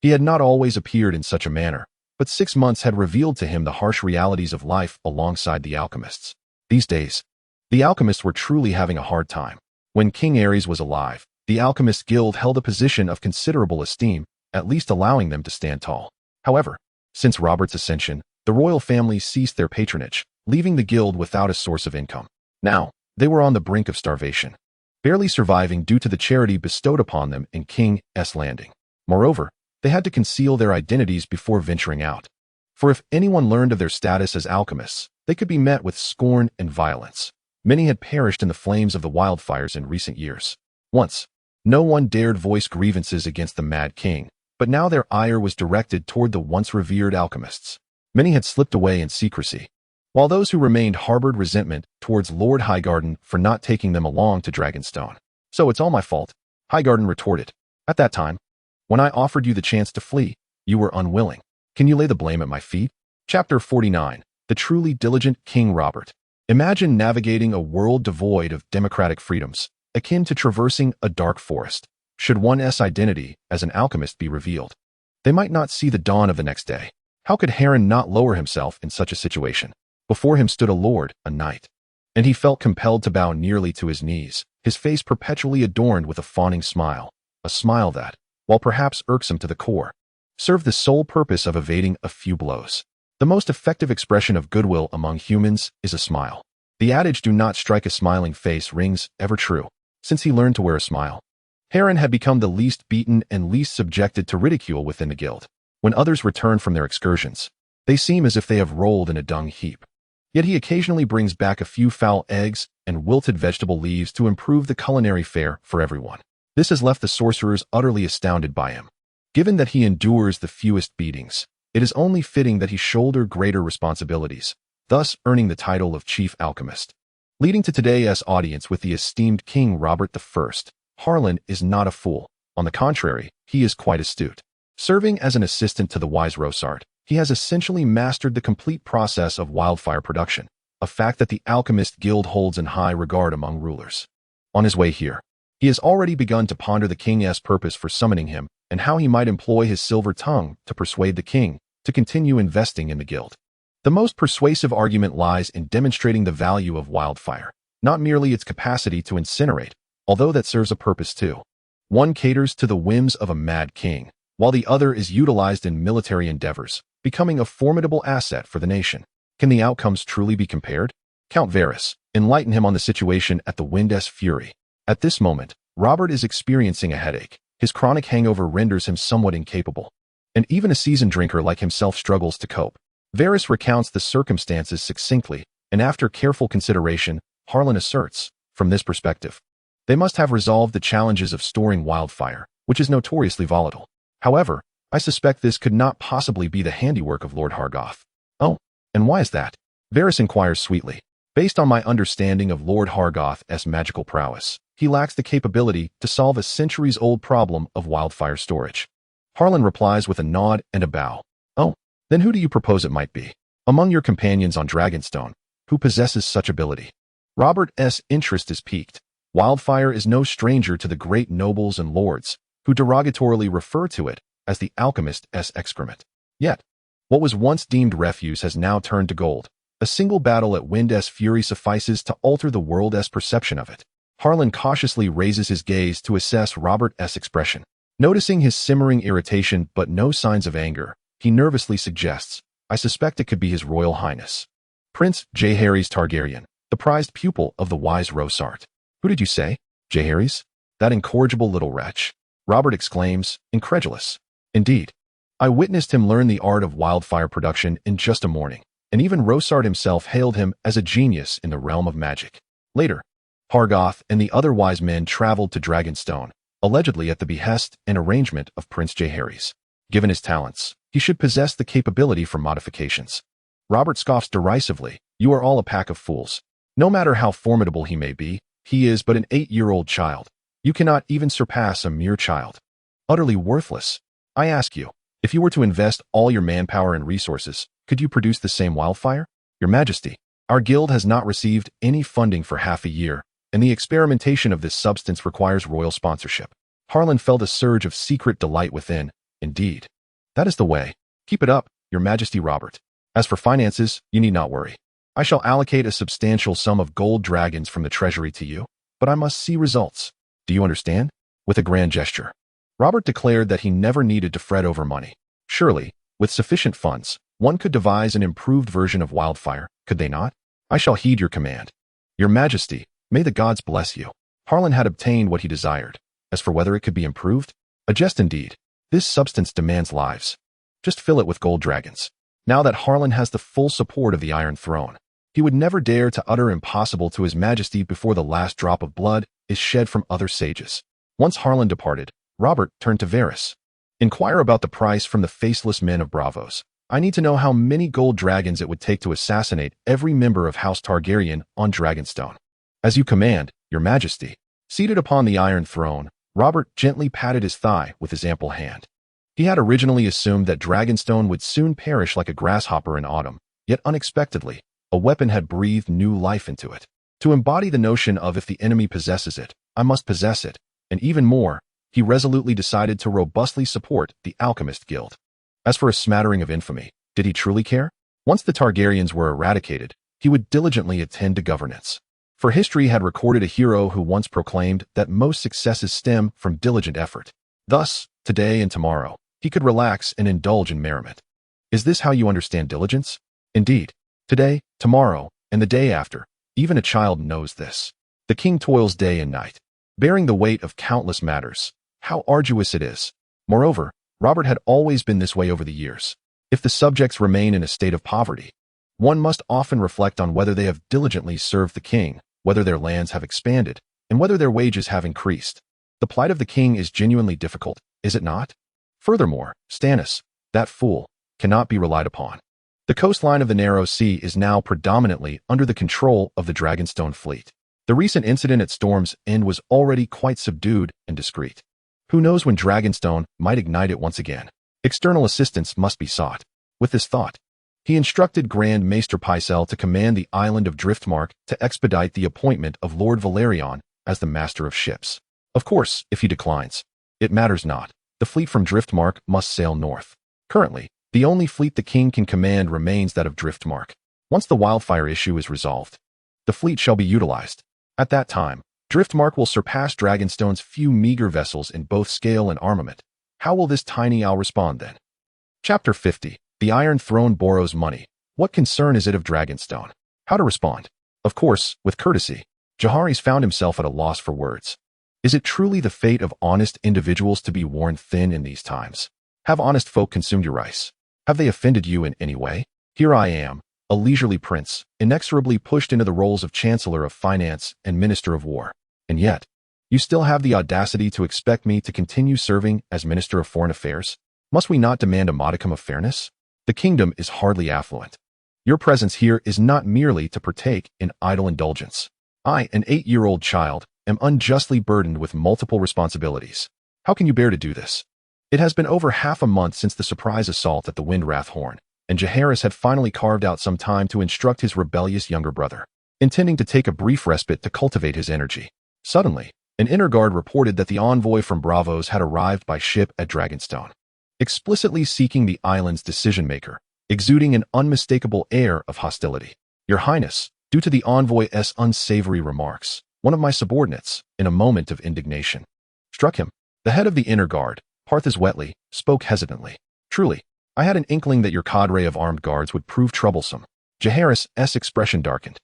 He had not always appeared in such a manner, but 6 months had revealed to him the harsh realities of life alongside the alchemists. These days, the alchemists were truly having a hard time. When King Aerys was alive, the Alchemist Guild held a position of considerable esteem, at least allowing them to stand tall. However, since Robert's ascension, the royal family ceased their patronage, leaving the guild without a source of income. Now, they were on the brink of starvation, barely surviving due to the charity bestowed upon them in King's Landing. Moreover, they had to conceal their identities before venturing out. For if anyone learned of their status as alchemists, they could be met with scorn and violence. Many had perished in the flames of the wildfires in recent years. Once, no one dared voice grievances against the Mad King, but now their ire was directed toward the once revered alchemists. Many had slipped away in secrecy, while those who remained harbored resentment towards Lord Highgarden for not taking them along to Dragonstone. So it's all my fault, Highgarden retorted. At that time, when I offered you the chance to flee, you were unwilling. Can you lay the blame at my feet? Chapter 49. The Truly Diligent King Robert. Imagine navigating a world devoid of democratic freedoms, akin to traversing a dark forest. Should one's identity as an alchemist be revealed, they might not see the dawn of the next day. How could Heron not lower himself in such a situation? Before him stood a lord, a knight, and he felt compelled to bow nearly to his knees, his face perpetually adorned with a fawning smile, a smile that, while perhaps irksome to the core, served the sole purpose of evading a few blows. The most effective expression of goodwill among humans is a smile. The adage "do not strike a smiling face" rings ever true. Since he learned to wear a smile, Heron had become the least beaten and least subjected to ridicule within the guild. When others return from their excursions, they seem as if they have rolled in a dung heap. Yet he occasionally brings back a few foul eggs and wilted vegetable leaves to improve the culinary fare for everyone. This has left the sorcerers utterly astounded by him. Given that he endures the fewest beatings, it is only fitting that he shoulder greater responsibilities, thus earning the title of Chief Alchemist. Leading to today's audience with the esteemed King Robert I, Harlan is not a fool. On the contrary, he is quite astute. Serving as an assistant to the wise Rosart, he has essentially mastered the complete process of wildfire production, a fact that the Alchemist Guild holds in high regard among rulers. On his way here, he has already begun to ponder the king's purpose for summoning him and how he might employ his silver tongue to persuade the king to continue investing in the guild. The most persuasive argument lies in demonstrating the value of wildfire, not merely its capacity to incinerate, although that serves a purpose too. One caters to the whims of a mad king, while the other is utilized in military endeavors, becoming a formidable asset for the nation. Can the outcomes truly be compared? Count Varys, enlighten him on the situation at the Wind's Fury. At this moment, Robert is experiencing a headache. His chronic hangover renders him somewhat incapable. And even a seasoned drinker like himself struggles to cope. Varys recounts the circumstances succinctly, and after careful consideration, Harlan asserts, from this perspective, they must have resolved the challenges of storing wildfire, which is notoriously volatile. However, I suspect this could not possibly be the handiwork of Lord Hargoth. Oh, and why is that? Varys inquires sweetly. Based on my understanding of Lord Hargoth's magical prowess, he lacks the capability to solve a centuries-old problem of wildfire storage. Harlan replies with a nod and a bow. Oh, then who do you propose it might be? Among your companions on Dragonstone, who possesses such ability? Robert's interest is piqued. Wildfire is no stranger to the great nobles and lords, who derogatorily refer to it as the alchemist's excrement. Yet, what was once deemed refuse has now turned to gold. A single battle at Wind's fury suffices to alter the world's perception of it. Harlan cautiously raises his gaze to assess Robert's expression. Noticing his simmering irritation but no signs of anger, he nervously suggests, I suspect it could be His Royal Highness Prince Jaehaerys Targaryen, the prized pupil of the wise Rosart. Who did you say? Jaehaerys? That incorrigible little wretch. Robert exclaims, incredulous. Indeed. I witnessed him learn the art of wildfire production in just a morning, and even Rosart himself hailed him as a genius in the realm of magic. Later, Hargoth and the other wise men traveled to Dragonstone, allegedly at the behest and arrangement of Prince Jaehaerys. Given his talents, he should possess the capability for modifications. Robert scoffs derisively, you are all a pack of fools. No matter how formidable he may be, he is but an 8-year-old child. You cannot even surpass a mere child. Utterly worthless. I ask you, if you were to invest all your manpower and resources, could you produce the same wildfire? Your Majesty, our guild has not received any funding for half a year, and the experimentation of this substance requires royal sponsorship. Harlan felt a surge of secret delight within. Indeed. That is the way. Keep it up, Your Majesty Robert. As for finances, you need not worry. I shall allocate a substantial sum of gold dragons from the treasury to you, but I must see results. Do you understand? With a grand gesture, Robert declared that he never needed to fret over money. Surely, with sufficient funds, one could devise an improved version of wildfire, could they not? I shall heed your command. Your Majesty, may the gods bless you. Harlan had obtained what he desired. As for whether it could be improved, a jest indeed. This substance demands lives. Just fill it with gold dragons. Now that Harlan has the full support of the Iron Throne, he would never dare to utter impossible to His Majesty before the last drop of blood is shed from other sages. Once Harlan departed, Robert turned to Varys. Inquire about the price from the faceless men of Bravos. I need to know how many gold dragons it would take to assassinate every member of House Targaryen on Dragonstone. As you command, Your Majesty. Seated upon the Iron Throne, Robert gently patted his thigh with his ample hand. He had originally assumed that Dragonstone would soon perish like a grasshopper in autumn, yet unexpectedly, a weapon had breathed new life into it. To embody the notion of if the enemy possesses it, I must possess it, and even more, he resolutely decided to robustly support the Alchemist Guild. As for a smattering of infamy, did he truly care? Once the Targaryens were eradicated, he would diligently attend to governance. For history had recorded a hero who once proclaimed that most successes stem from diligent effort. Thus, today and tomorrow, he could relax and indulge in merriment. Is this how you understand diligence? Indeed, today, tomorrow, and the day after, even a child knows this. The king toils day and night, bearing the weight of countless matters. How arduous it is. Moreover, Robert had always been this way over the years. If the subjects remain in a state of poverty, one must often reflect on whether they have diligently served the king, whether their lands have expanded, and whether their wages have increased. The plight of the king is genuinely difficult, is it not? Furthermore, Stannis, that fool, cannot be relied upon. The coastline of the Narrow Sea is now predominantly under the control of the Dragonstone fleet. The recent incident at Storm's End was already quite subdued and discreet. Who knows when Dragonstone might ignite it once again? External assistance must be sought. With this thought, he instructed Grand Maester Pycelle to command the island of Driftmark to expedite the appointment of Lord Valerion as the master of ships. Of course, if he declines, it matters not. The fleet from Driftmark must sail north. Currently, the only fleet the king can command remains that of Driftmark. Once the wildfire issue is resolved, the fleet shall be utilized. At that time, Driftmark will surpass Dragonstone's few meager vessels in both scale and armament. How will this tiny isle respond then? Chapter 50. The Iron Throne borrows money. What concern is it of Dragonstone? How to respond? Of course, with courtesy. Jaehaerys found himself at a loss for words. Is it truly the fate of honest individuals to be worn thin in these times? Have honest folk consumed your rice? Have they offended you in any way? Here I am, a leisurely prince, inexorably pushed into the roles of Chancellor of Finance and Minister of War. And yet, you still have the audacity to expect me to continue serving as Minister of Foreign Affairs? Must we not demand a modicum of fairness? The kingdom is hardly affluent. Your presence here is not merely to partake in idle indulgence. I, an 8-year-old child, am unjustly burdened with multiple responsibilities. How can you bear to do this? It has been over half a month since the surprise assault at the Windwrath Horn, and Jaehaerys had finally carved out some time to instruct his rebellious younger brother, intending to take a brief respite to cultivate his energy. Suddenly, an inner guard reported that the envoy from Braavos had arrived by ship at Dragonstone, explicitly seeking the island's decision-maker, exuding an unmistakable air of hostility. Your Highness, due to the envoy's unsavory remarks, one of my subordinates, in a moment of indignation, struck him. The head of the inner guard, Parthas Wetley, spoke hesitantly. Truly, I had an inkling that your cadre of armed guards would prove troublesome. Jaehaerys' expression darkened.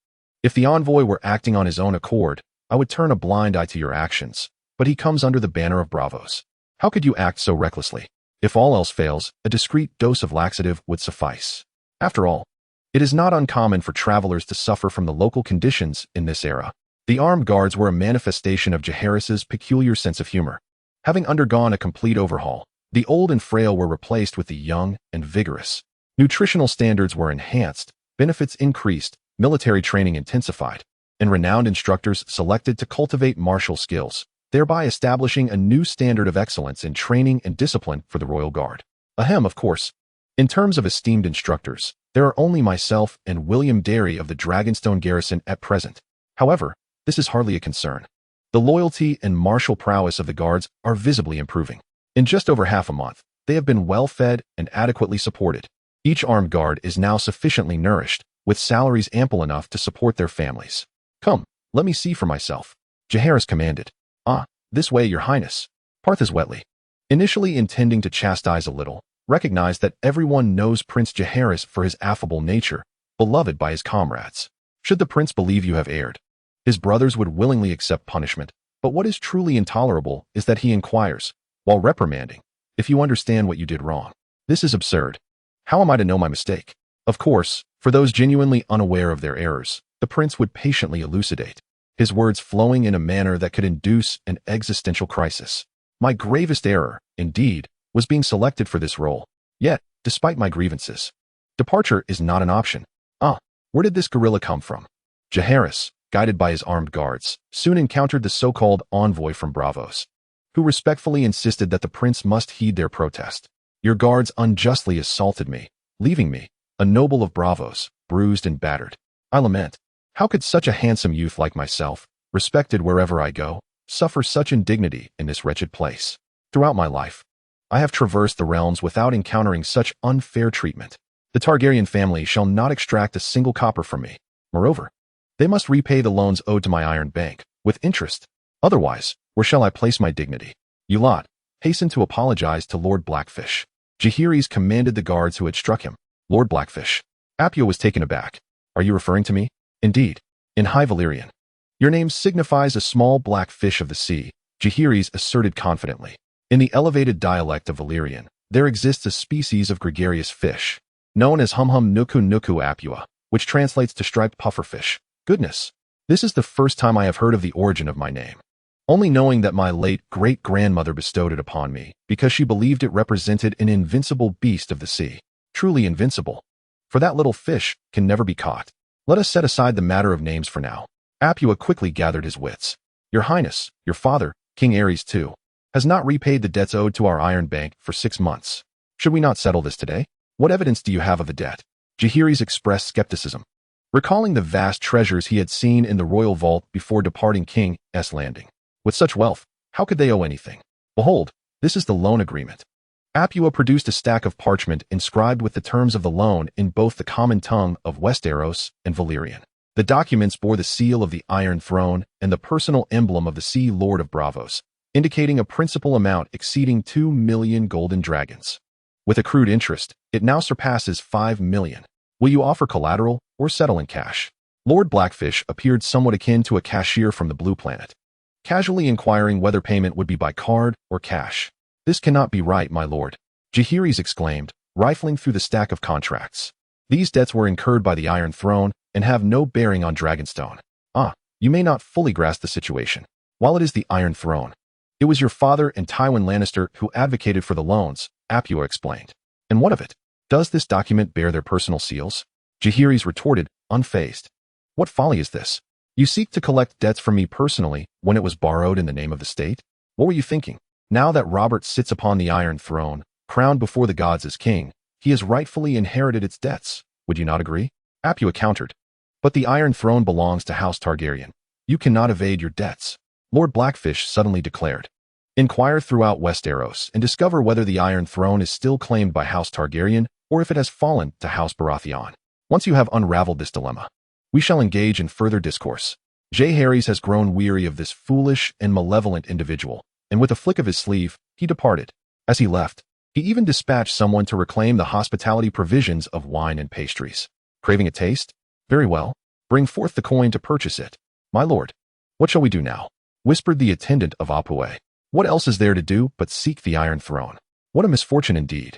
If the envoy were acting on his own accord, I would turn a blind eye to your actions, but he comes under the banner of Braavos. How could you act so recklessly? If all else fails, a discreet dose of laxative would suffice. After all, it is not uncommon for travelers to suffer from the local conditions in this era. The armed guards were a manifestation of Jaehaerys' peculiar sense of humor. Having undergone a complete overhaul, the old and frail were replaced with the young and vigorous. Nutritional standards were enhanced, benefits increased, military training intensified, and renowned instructors selected to cultivate martial skills, thereby establishing a new standard of excellence in training and discipline for the Royal Guard. Ahem, of course. In terms of esteemed instructors, there are only myself and William Derry of the Dragonstone garrison at present. However, this is hardly a concern. The loyalty and martial prowess of the guards are visibly improving. In just over half a month, they have been well fed and adequately supported. Each armed guard is now sufficiently nourished, with salaries ample enough to support their families. Come, let me see for myself. Jaehaerys commanded. This way, your highness. Parthas Wetley, initially intending to chastise a little, recognized that everyone knows Prince Jaehaerys for his affable nature, beloved by his comrades. Should the prince believe you have erred, his brothers would willingly accept punishment, but what is truly intolerable is that he inquires, while reprimanding, if you understand what you did wrong. This is absurd. How am I to know my mistake? Of course, for those genuinely unaware of their errors, the prince would patiently elucidate, his words flowing in a manner that could induce an existential crisis. My gravest error, indeed, was being selected for this role. Yet, despite my grievances, departure is not an option. Where did this guerrilla come from? Jaehaerys, guided by his armed guards, soon encountered the so-called envoy from Braavos, who respectfully insisted that the prince must heed their protest. Your guards unjustly assaulted me, leaving me, a noble of Braavos, bruised and battered. I lament. How could such a handsome youth like myself, respected wherever I go, suffer such indignity in this wretched place? Throughout my life, I have traversed the realms without encountering such unfair treatment. The Targaryen family shall not extract a single copper from me. Moreover, they must repay the loans owed to my iron bank, with interest. Otherwise, where shall I place my dignity? You lot, hasten to apologize to Lord Blackfish. Jaehaerys commanded the guards who had struck him. Lord Blackfish. Apio was taken aback. Are you referring to me? Indeed. In High Valyrian. Your name signifies a small black fish of the sea, Jaehaerys asserted confidently. In the elevated dialect of Valyrian, there exists a species of gregarious fish, known as Humhum Nuku Nuku Apua, which translates to striped pufferfish. Goodness, this is the first time I have heard of the origin of my name. Only knowing that my late great-grandmother bestowed it upon me because she believed it represented an invincible beast of the sea. Truly invincible. For that little fish can never be caught. Let us set aside the matter of names for now. Apua quickly gathered his wits. Your Highness, your father, King Aerys too, has not repaid the debts owed to our iron bank for 6 months. Should we not settle this today? What evidence do you have of the debt? Jaehaerys expressed skepticism, recalling the vast treasures he had seen in the royal vault before departing King's Landing. With such wealth, how could they owe anything? Behold, this is the loan agreement. Apua produced a stack of parchment inscribed with the terms of the loan in both the common tongue of Westeros and Valyrian. The documents bore the seal of the Iron Throne and the personal emblem of the Sea Lord of Braavos, indicating a principal amount exceeding 2 million golden dragons. With accrued interest, it now surpasses 5 million. Will you offer collateral or settle in cash? Lord Blackfish appeared somewhat akin to a cashier from the Blue Planet. casually inquiring whether payment would be by card or cash. "This cannot be right, my lord," Jaehaerys exclaimed, rifling through the stack of contracts. "These debts were incurred by the Iron Throne and have no bearing on Dragonstone." "Ah, you may not fully grasp the situation. While it is the Iron Throne, it was your father and Tywin Lannister who advocated for the loans," Apua explained. "And what of it? Does this document bear their personal seals?" Jaehaerys retorted, unfazed. "What folly is this? You seek to collect debts from me personally when it was borrowed in the name of the state? What were you thinking? Now that Robert sits upon the Iron Throne, crowned before the gods as king, he has rightfully inherited its debts. Would you not agree?" Apua countered. "But the Iron Throne belongs to House Targaryen. You cannot evade your debts," Lord Blackfish suddenly declared. "Inquire throughout Westeros and discover whether the Iron Throne is still claimed by House Targaryen or if it has fallen to House Baratheon. Once you have unraveled this dilemma, we shall engage in further discourse." Jaehaerys has grown weary of this foolish and malevolent individual, and with a flick of his sleeve, he departed. As he left, he even dispatched someone to reclaim the hospitality provisions of wine and pastries. "Craving a taste? Very well. Bring forth the coin to purchase it. My lord, what shall we do now?" whispered the attendant of Apua. "What else is there to do but seek the Iron Throne? What a misfortune indeed."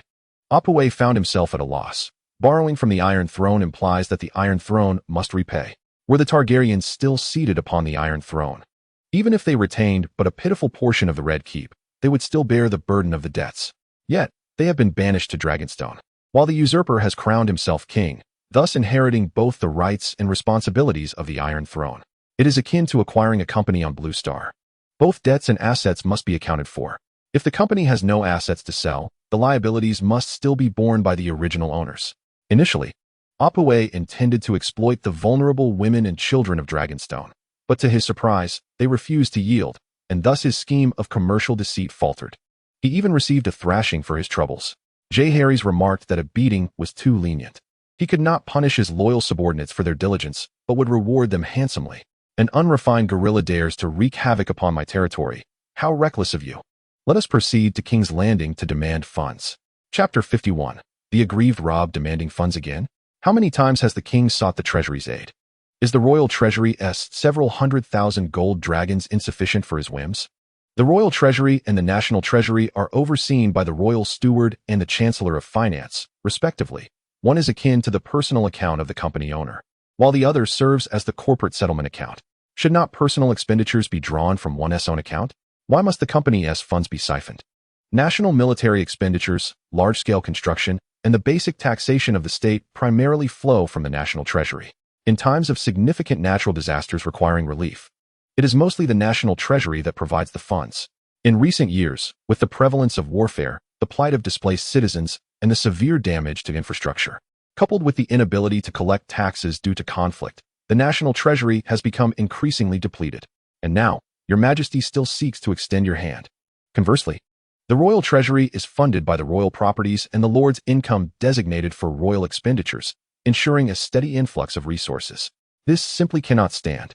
Apua found himself at a loss. Borrowing from the Iron Throne implies that the Iron Throne must repay. Were the Targaryens still seated upon the Iron Throne? Even if they retained but a pitiful portion of the Red Keep, they would still bear the burden of the debts. Yet, they have been banished to Dragonstone, while the usurper has crowned himself king, thus inheriting both the rights and responsibilities of the Iron Throne. It is akin to acquiring a company on Blue Star. Both debts and assets must be accounted for. If the company has no assets to sell, the liabilities must still be borne by the original owners. Initially, Apua intended to exploit the vulnerable women and children of Dragonstone, but to his surprise, they refused to yield, and thus his scheme of commercial deceit faltered. He even received a thrashing for his troubles. Jaehaerys remarked that a beating was too lenient. He could not punish his loyal subordinates for their diligence, but would reward them handsomely. "An unrefined guerrilla dares to wreak havoc upon my territory. How reckless of you. Let us proceed to King's Landing to demand funds." Chapter 51. The aggrieved Rob demanding funds again? How many times has the king sought the treasury's aid? Is the royal treasury's several 100,000 gold dragons insufficient for his whims? The royal treasury and the national treasury are overseen by the royal steward and the chancellor of finance, respectively. One is akin to the personal account of the company owner, while the other serves as the corporate settlement account. Should not personal expenditures be drawn from one's own account? Why must the company's funds be siphoned? National military expenditures, large-scale construction, and the basic taxation of the state primarily flow from the national treasury. In times of significant natural disasters requiring relief, it is mostly the national treasury that provides the funds. In recent years, with the prevalence of warfare, the plight of displaced citizens, and the severe damage to infrastructure, coupled with the inability to collect taxes due to conflict, the national treasury has become increasingly depleted. And now, your majesty still seeks to extend your hand. Conversely, the royal treasury is funded by the royal properties and the lord's income designated for royal expenditures, ensuring a steady influx of resources. This simply cannot stand.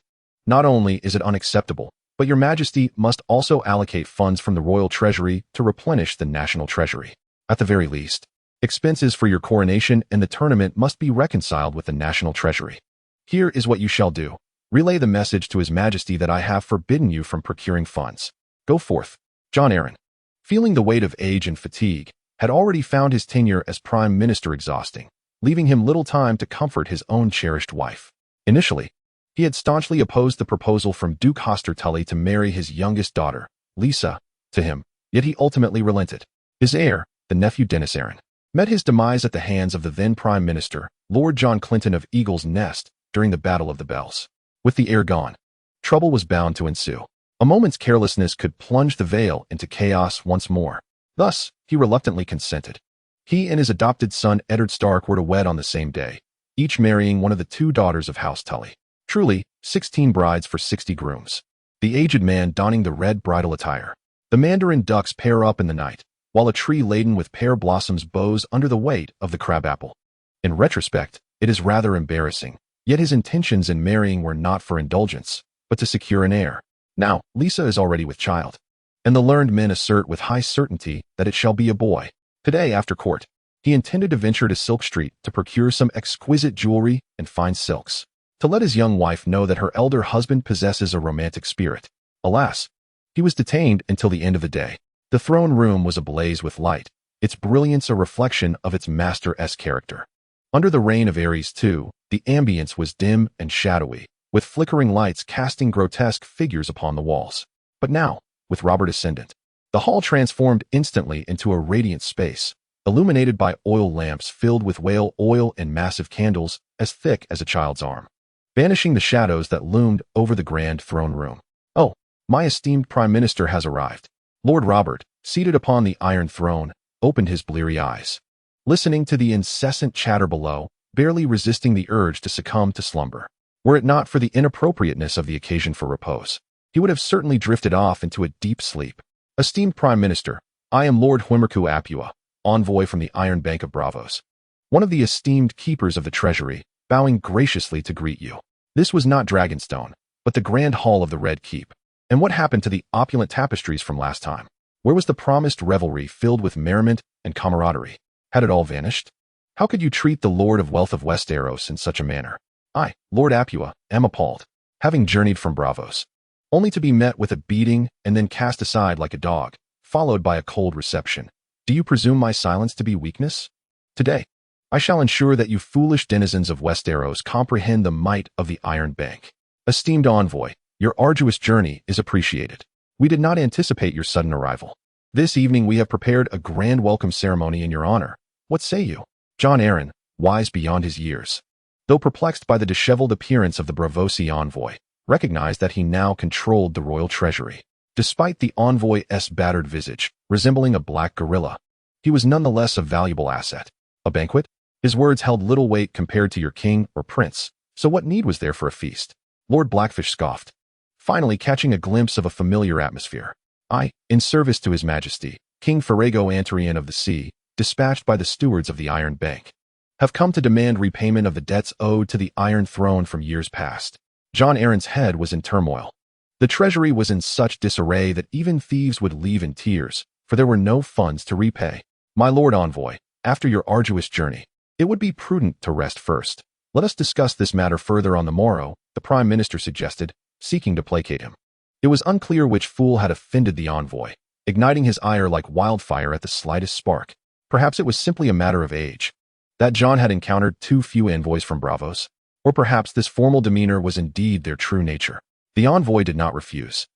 Not only is it unacceptable, but your majesty must also allocate funds from the royal treasury to replenish the national treasury. At the very least, expenses for your coronation and the tournament must be reconciled with the national treasury. Here is what you shall do. Relay the message to his majesty that I have forbidden you from procuring funds. Go forth. Jon Arryn, feeling the weight of age and fatigue, had already found his tenure as prime minister exhausting, leaving him little time to comfort his own cherished wife. Initially, he had staunchly opposed the proposal from Duke Hoster Tully to marry his youngest daughter, Lisa, to him, yet he ultimately relented. His heir, the nephew Dennis Arryn, met his demise at the hands of the then Prime Minister, Lord John Clinton of Eagle's Nest, during the Battle of the Bells. With the heir gone, trouble was bound to ensue. A moment's carelessness could plunge the Vale into chaos once more. Thus, he reluctantly consented. He and his adopted son Eddard Stark were to wed on the same day, each marrying one of the two daughters of House Tully. Truly, 16 brides for 60 grooms. The aged man donning the red bridal attire. The mandarin ducks pair up in the night, while a tree laden with pear blossoms bows under the weight of the crabapple. In retrospect, it is rather embarrassing, yet his intentions in marrying were not for indulgence, but to secure an heir. Now, Lisa is already with child, and the learned men assert with high certainty that it shall be a boy. Today, after court, he intended to venture to Silk Street to procure some exquisite jewelry and fine silks, to let his young wife know that her elder husband possesses a romantic spirit. Alas, he was detained until the end of the day. The throne room was ablaze with light, its brilliance a reflection of its master-esque character. Under the reign of Aerys II, the ambience was dim and shadowy, with flickering lights casting grotesque figures upon the walls. But now, with Robert ascendant, the hall transformed instantly into a radiant space, illuminated by oil lamps filled with whale oil and massive candles as thick as a child's arm, banishing the shadows that loomed over the grand throne room. Oh, my esteemed Prime Minister has arrived. Lord Robert, seated upon the Iron Throne, opened his bleary eyes, listening to the incessant chatter below, barely resisting the urge to succumb to slumber. Were it not for the inappropriateness of the occasion for repose, he would have certainly drifted off into a deep sleep. Esteemed Prime Minister, I am Lord Hwymerku Apua, envoy from the Iron Bank of Bravos, one of the esteemed keepers of the treasury, bowing graciously to greet you. This was not Dragonstone, but the grand hall of the Red Keep. And what happened to the opulent tapestries from last time? Where was the promised revelry filled with merriment and camaraderie? Had it all vanished? How could you treat the Lord of Wealth of Westeros in such a manner? I, Lord Apua, am appalled, having journeyed from Bravos, only to be met with a beating and then cast aside like a dog, followed by a cold reception. Do you presume my silence to be weakness? Today, I shall ensure that you foolish denizens of Westeros comprehend the might of the Iron Bank. Esteemed envoy, your arduous journey is appreciated. We did not anticipate your sudden arrival. This evening we have prepared a grand welcome ceremony in your honor. What say you? Jon Arryn, wise beyond his years, though perplexed by the disheveled appearance of the Bravosi envoy, recognized that he now controlled the royal treasury. Despite the envoy's battered visage, resembling a black gorilla, he was nonetheless a valuable asset. A banquet? His words held little weight compared to your king or prince, so what need was there for a feast? Lord Blackfish scoffed, finally catching a glimpse of a familiar atmosphere. I, in service to His Majesty, King Ferrago Antarian of the Sea, dispatched by the stewards of the Iron Bank, have come to demand repayment of the debts owed to the Iron Throne from years past. Jon Arryn's head was in turmoil. The treasury was in such disarray that even thieves would leave in tears, for there were no funds to repay. My Lord Envoy, after your arduous journey, it would be prudent to rest first. Let us discuss this matter further on the morrow, the Prime Minister suggested, seeking to placate him. It was unclear which fool had offended the envoy, igniting his ire like wildfire at the slightest spark. Perhaps it was simply a matter of age, that Jon had encountered too few envoys from Bravos, or perhaps this formal demeanor was indeed their true nature. The envoy did not refuse.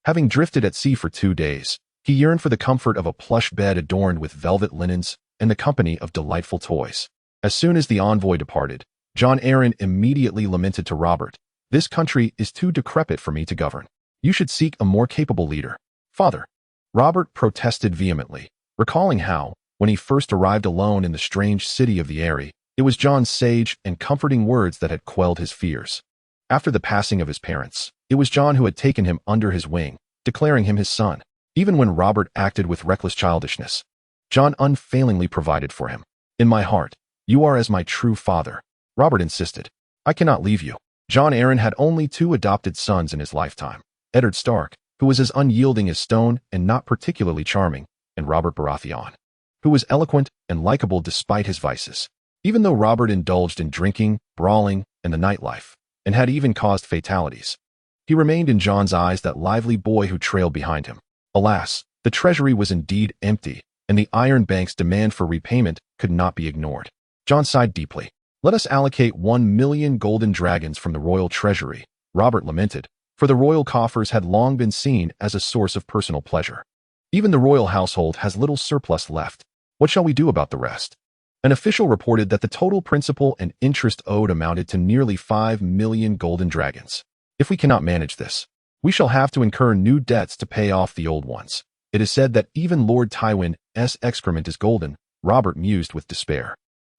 Having drifted at sea for 2 days, he yearned for the comfort of a plush bed adorned with velvet linens and the company of delightful toys. As soon as the envoy departed, Jon Arryn immediately lamented to Robert, "This country is too decrepit for me to govern. You should seek a more capable leader." "Father," Robert protested vehemently, recalling how, when he first arrived alone in the strange city of the Eyrie, it was Jon's sage and comforting words that had quelled his fears. After the passing of his parents, it was Jon who had taken him under his wing, declaring him his son. Even when Robert acted with reckless childishness, Jon unfailingly provided for him. "In my heart, you are as my true father," Robert insisted. "I cannot leave you." Jon Arryn had only 2 adopted sons in his lifetime, Eddard Stark, who was as unyielding as stone and not particularly charming, and Robert Baratheon, who was eloquent and likable despite his vices. Even though Robert indulged in drinking, brawling, and the nightlife, and had even caused fatalities, he remained in Jon's eyes that lively boy who trailed behind him. Alas, the treasury was indeed empty, and the Iron Bank's demand for repayment could not be ignored. Jon sighed deeply. "Let us allocate 1,000,000 golden dragons from the royal treasury," Robert lamented, for the royal coffers had long been seen as a source of personal pleasure. "Even the royal household has little surplus left. What shall we do about the rest?" An official reported that the total principal and interest owed amounted to nearly 5,000,000 golden dragons. "If we cannot manage this, we shall have to incur new debts to pay off the old ones. It is said that even Lord Tywin's excrement is golden," Robert mused with despair.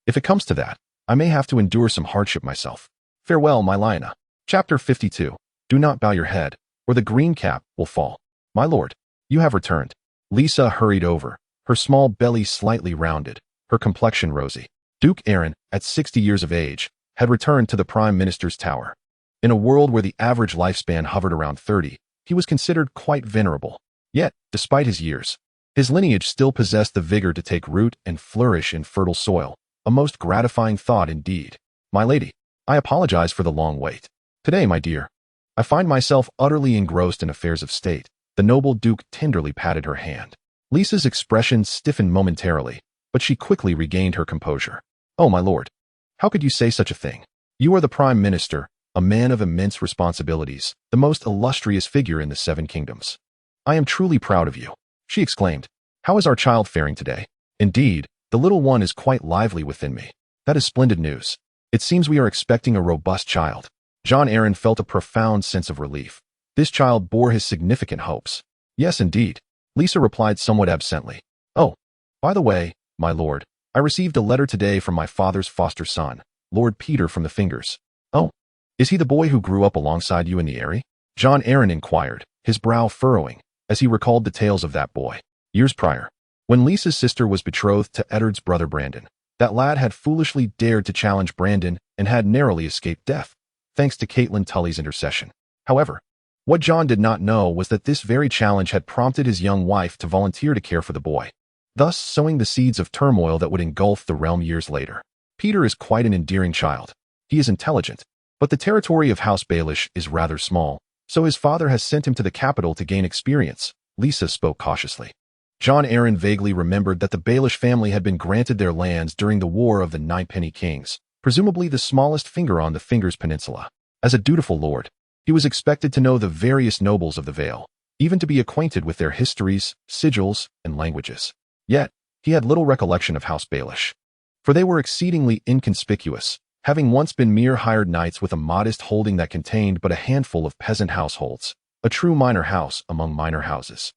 "If it comes to that, I may have to endure some hardship myself. Farewell, my Lyanna." Chapter 52. Do not bow your head, or the green cap will fall. "My lord, you have returned." Lisa hurried over, her small belly slightly rounded, her complexion rosy. Duke Arryn, at 60 years of age, had returned to the Prime Minister's tower. In a world where the average lifespan hovered around 30, he was considered quite venerable. Yet, despite his years, his lineage still possessed the vigor to take root and flourish in fertile soil, a most gratifying thought indeed. "My lady, I apologize for the long wait. Today, my dear, I find myself utterly engrossed in affairs of state. The noble duke tenderly patted her hand. Lisa's expression stiffened momentarily, but she quickly regained her composure. Oh, my lord. How could you say such a thing? You are the prime minister, a man of immense responsibilities, the most illustrious figure in the Seven Kingdoms. I am truly proud of you, she exclaimed. How is our child faring today? Indeed, the little one is quite lively within me. That is splendid news. It seems we are expecting a robust child. Jon Arryn felt a profound sense of relief. This child bore his significant hopes. Yes, indeed, Lisa replied somewhat absently. Oh, by the way, my lord, I received a letter today from my father's foster son, Lord Peter from the Fingers. Oh, is he the boy who grew up alongside you in the Eyrie? Jon Arryn inquired, his brow furrowing, as he recalled the tales of that boy. Years prior, when Lisa's sister was betrothed to Eddard's brother Brandon, that lad had foolishly dared to challenge Brandon and had narrowly escaped death, thanks to Catelyn Tully's intercession. However, what Jon did not know was that this very challenge had prompted his young wife to volunteer to care for the boy, thus sowing the seeds of turmoil that would engulf the realm years later. Peter is quite an endearing child. He is intelligent, but the territory of House Baelish is rather small, so his father has sent him to the capital to gain experience, Lisa spoke cautiously. Jon Arryn vaguely remembered that the Baelish family had been granted their lands during the War of the Ninepenny Kings, presumably the smallest finger on the Fingers Peninsula. As a dutiful lord, he was expected to know the various nobles of the Vale, even to be acquainted with their histories, sigils, and languages. Yet, he had little recollection of House Baelish, for they were exceedingly inconspicuous, having once been mere hired knights with a modest holding that contained but a handful of peasant households, a true minor house among minor houses.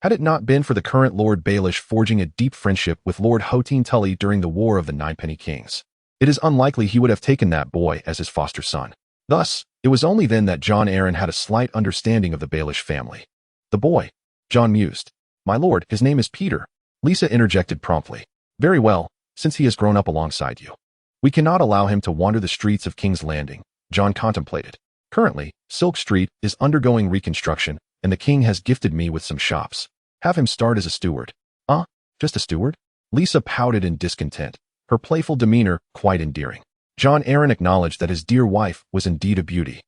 Had it not been for the current Lord Baelish forging a deep friendship with Lord Hotine Tully during the War of the Ninepenny Kings, it is unlikely he would have taken that boy as his foster son. Thus, it was only then that Jon Arryn had a slight understanding of the Baelish family. The boy, Jon mused. My lord, his name is Peter, Lisa interjected promptly. Very well, since he has grown up alongside you. We cannot allow him to wander the streets of King's Landing, Jon contemplated. Currently, Silk Street is undergoing reconstruction, and the king has gifted me with some shops. Have him start as a steward. Just a steward? Lisa pouted in discontent, her playful demeanor quite endearing. Jon Arryn acknowledged that his dear wife was indeed a beauty.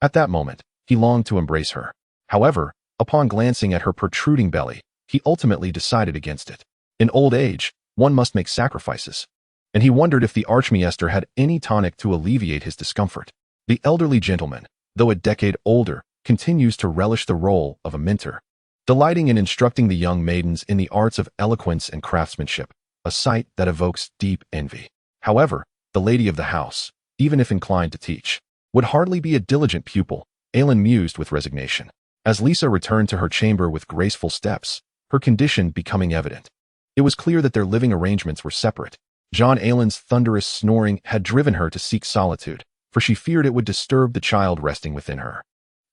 At that moment, he longed to embrace her. However, upon glancing at her protruding belly, he ultimately decided against it. In old age, one must make sacrifices. And he wondered if the Archmaester had any tonic to alleviate his discomfort. The elderly gentleman, though a decade older, continues to relish the role of a mentor, delighting in instructing the young maidens in the arts of eloquence and craftsmanship, a sight that evokes deep envy. However, the lady of the house, even if inclined to teach, would hardly be a diligent pupil, Aelin mused with resignation. As Lisa returned to her chamber with graceful steps, her condition becoming evident. It was clear that their living arrangements were separate. Jon Aelin's thunderous snoring had driven her to seek solitude, for she feared it would disturb the child resting within her.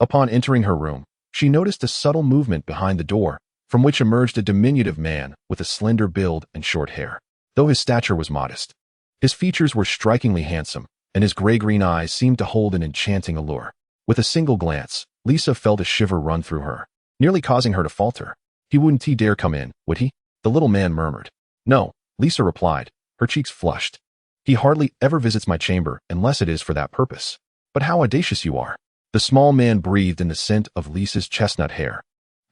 Upon entering her room, she noticed a subtle movement behind the door, from which emerged a diminutive man with a slender build and short hair. Though his stature was modest, his features were strikingly handsome, and his gray-green eyes seemed to hold an enchanting allure. With a single glance, Lisa felt a shiver run through her, nearly causing her to falter. He wouldn't dare come in, would he? The little man murmured. No, Lisa replied, her cheeks flushed. He hardly ever visits my chamber unless it is for that purpose. But how audacious you are. The small man breathed in the scent of Lisa's chestnut hair,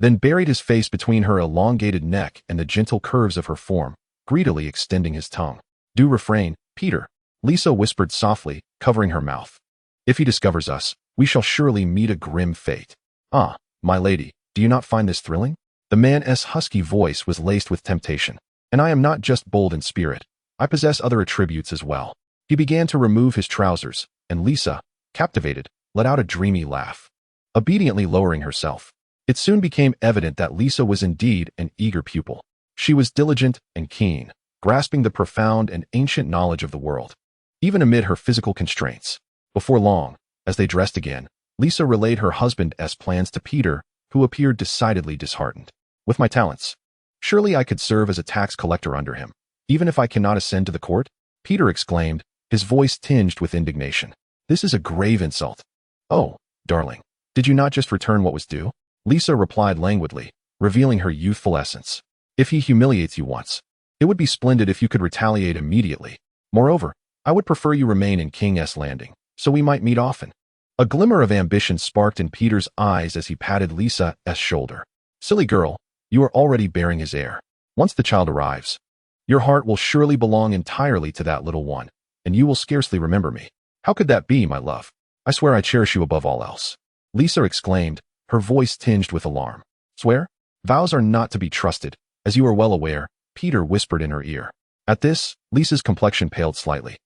then buried his face between her elongated neck and the gentle curves of her form, greedily extending his tongue. Do refrain, Peter, Lisa whispered softly, covering her mouth. If he discovers us, we shall surely meet a grim fate. Ah, my lady, do you not find this thrilling? The man's husky voice was laced with temptation. And I am not just bold in spirit. I possess other attributes as well. He began to remove his trousers, and Lisa, captivated, let out a dreamy laugh. Obediently lowering herself, it soon became evident that Lisa was indeed an eager pupil. She was diligent and keen, grasping the profound and ancient knowledge of the world, even amid her physical constraints. Before long, as they dressed again, Lisa relayed her husband's plans to Peter, who appeared decidedly disheartened. With my talents, surely I could serve as a tax collector under him, even if I cannot ascend to the court? Peter exclaimed, his voice tinged with indignation. This is a grave insult. Oh, darling, did you not just return what was due? Lisa replied languidly, revealing her youthful essence. If he humiliates you once, it would be splendid if you could retaliate immediately. Moreover, I would prefer you remain in King's Landing, so we might meet often. A glimmer of ambition sparked in Peter's eyes as he patted Lisa's shoulder. Silly girl, you are already bearing his heir. Once the child arrives, your heart will surely belong entirely to that little one, and you will scarcely remember me. How could that be, my love? I swear I cherish you above all else. Lisa exclaimed, her voice tinged with alarm. Swear? Vows are not to be trusted, as you are well aware, Peter whispered in her ear. At this, Lisa's complexion paled slightly,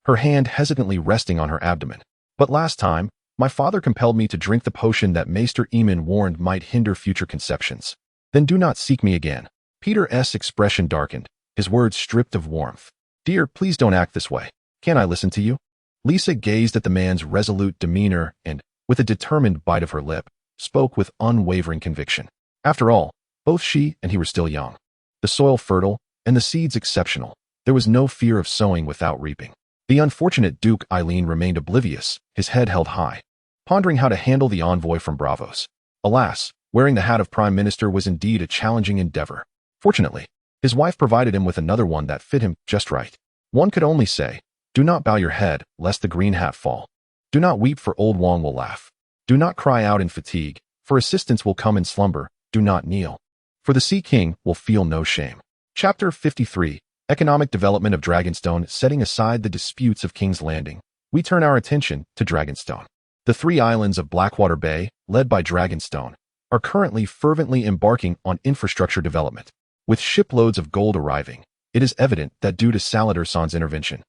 her hand hesitantly resting on her abdomen. But last time, my father compelled me to drink the potion that Maester Aemon warned might hinder future conceptions. Then do not seek me again. Peter's expression darkened, his words stripped of warmth. Dear, please don't act this way. Can't I listen to you? Lisa gazed at the man's resolute demeanor and, with a determined bite of her lip, spoke with unwavering conviction. After all, both she and he were still young. The soil fertile, and the seeds exceptional. There was no fear of sowing without reaping. The unfortunate Duke Eileen remained oblivious, his head held high, pondering how to handle the envoy from Braavos. Alas, wearing the hat of Prime Minister was indeed a challenging endeavor. Fortunately, his wife provided him with another one that fit him just right. One could only say, do not bow your head, lest the green hat fall. Do not weep, for old Wong will laugh. Do not cry out in fatigue, for assistance will come in slumber. Do not kneel, for the Sea King will feel no shame. Chapter 53, Economic Development of Dragonstone. Setting aside the disputes of King's Landing, we turn our attention to Dragonstone. The 3 islands of Blackwater Bay, led by Dragonstone, are currently fervently embarking on infrastructure development. With shiploads of gold arriving, it is evident that due to Salladhor Saan's intervention,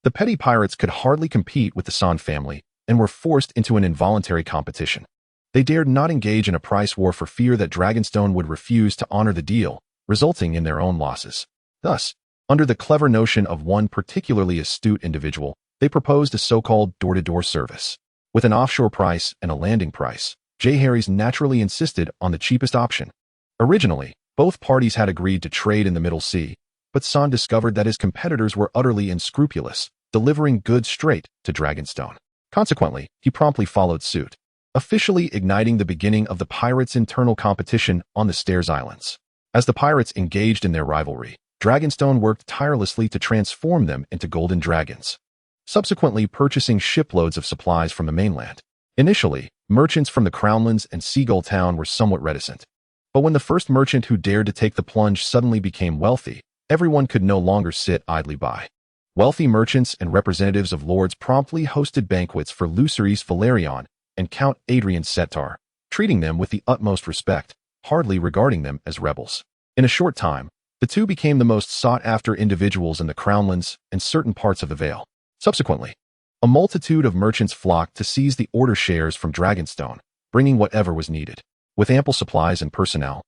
the petty pirates could hardly compete with the Saan family and were forced into an involuntary competition. They dared not engage in a price war for fear that Dragonstone would refuse to honor the deal, resulting in their own losses. Thus, under the clever notion of one particularly astute individual, they proposed a so-called door-to-door service. With an offshore price and a landing price, Harry's naturally insisted on the cheapest option. Originally, both parties had agreed to trade in the Middle Sea, but Saan discovered that his competitors were utterly unscrupulous, delivering goods straight to Dragonstone. Consequently, he promptly followed suit, officially igniting the beginning of the pirates' internal competition on the Stairs Islands. As the pirates engaged in their rivalry, Dragonstone worked tirelessly to transform them into golden dragons, subsequently purchasing shiploads of supplies from the mainland. Initially, merchants from the Crownlands and Seagull Town were somewhat reticent. But when the first merchant who dared to take the plunge suddenly became wealthy, everyone could no longer sit idly by. Wealthy merchants and representatives of lords promptly hosted banquets for Lucerys Valerion and Count Adrian Settar, treating them with the utmost respect, hardly regarding them as rebels. In a short time, the two became the most sought-after individuals in the Crownlands and certain parts of the Vale. Subsequently, a multitude of merchants flocked to seize the order shares from Dragonstone, bringing whatever was needed. With ample supplies and personnel,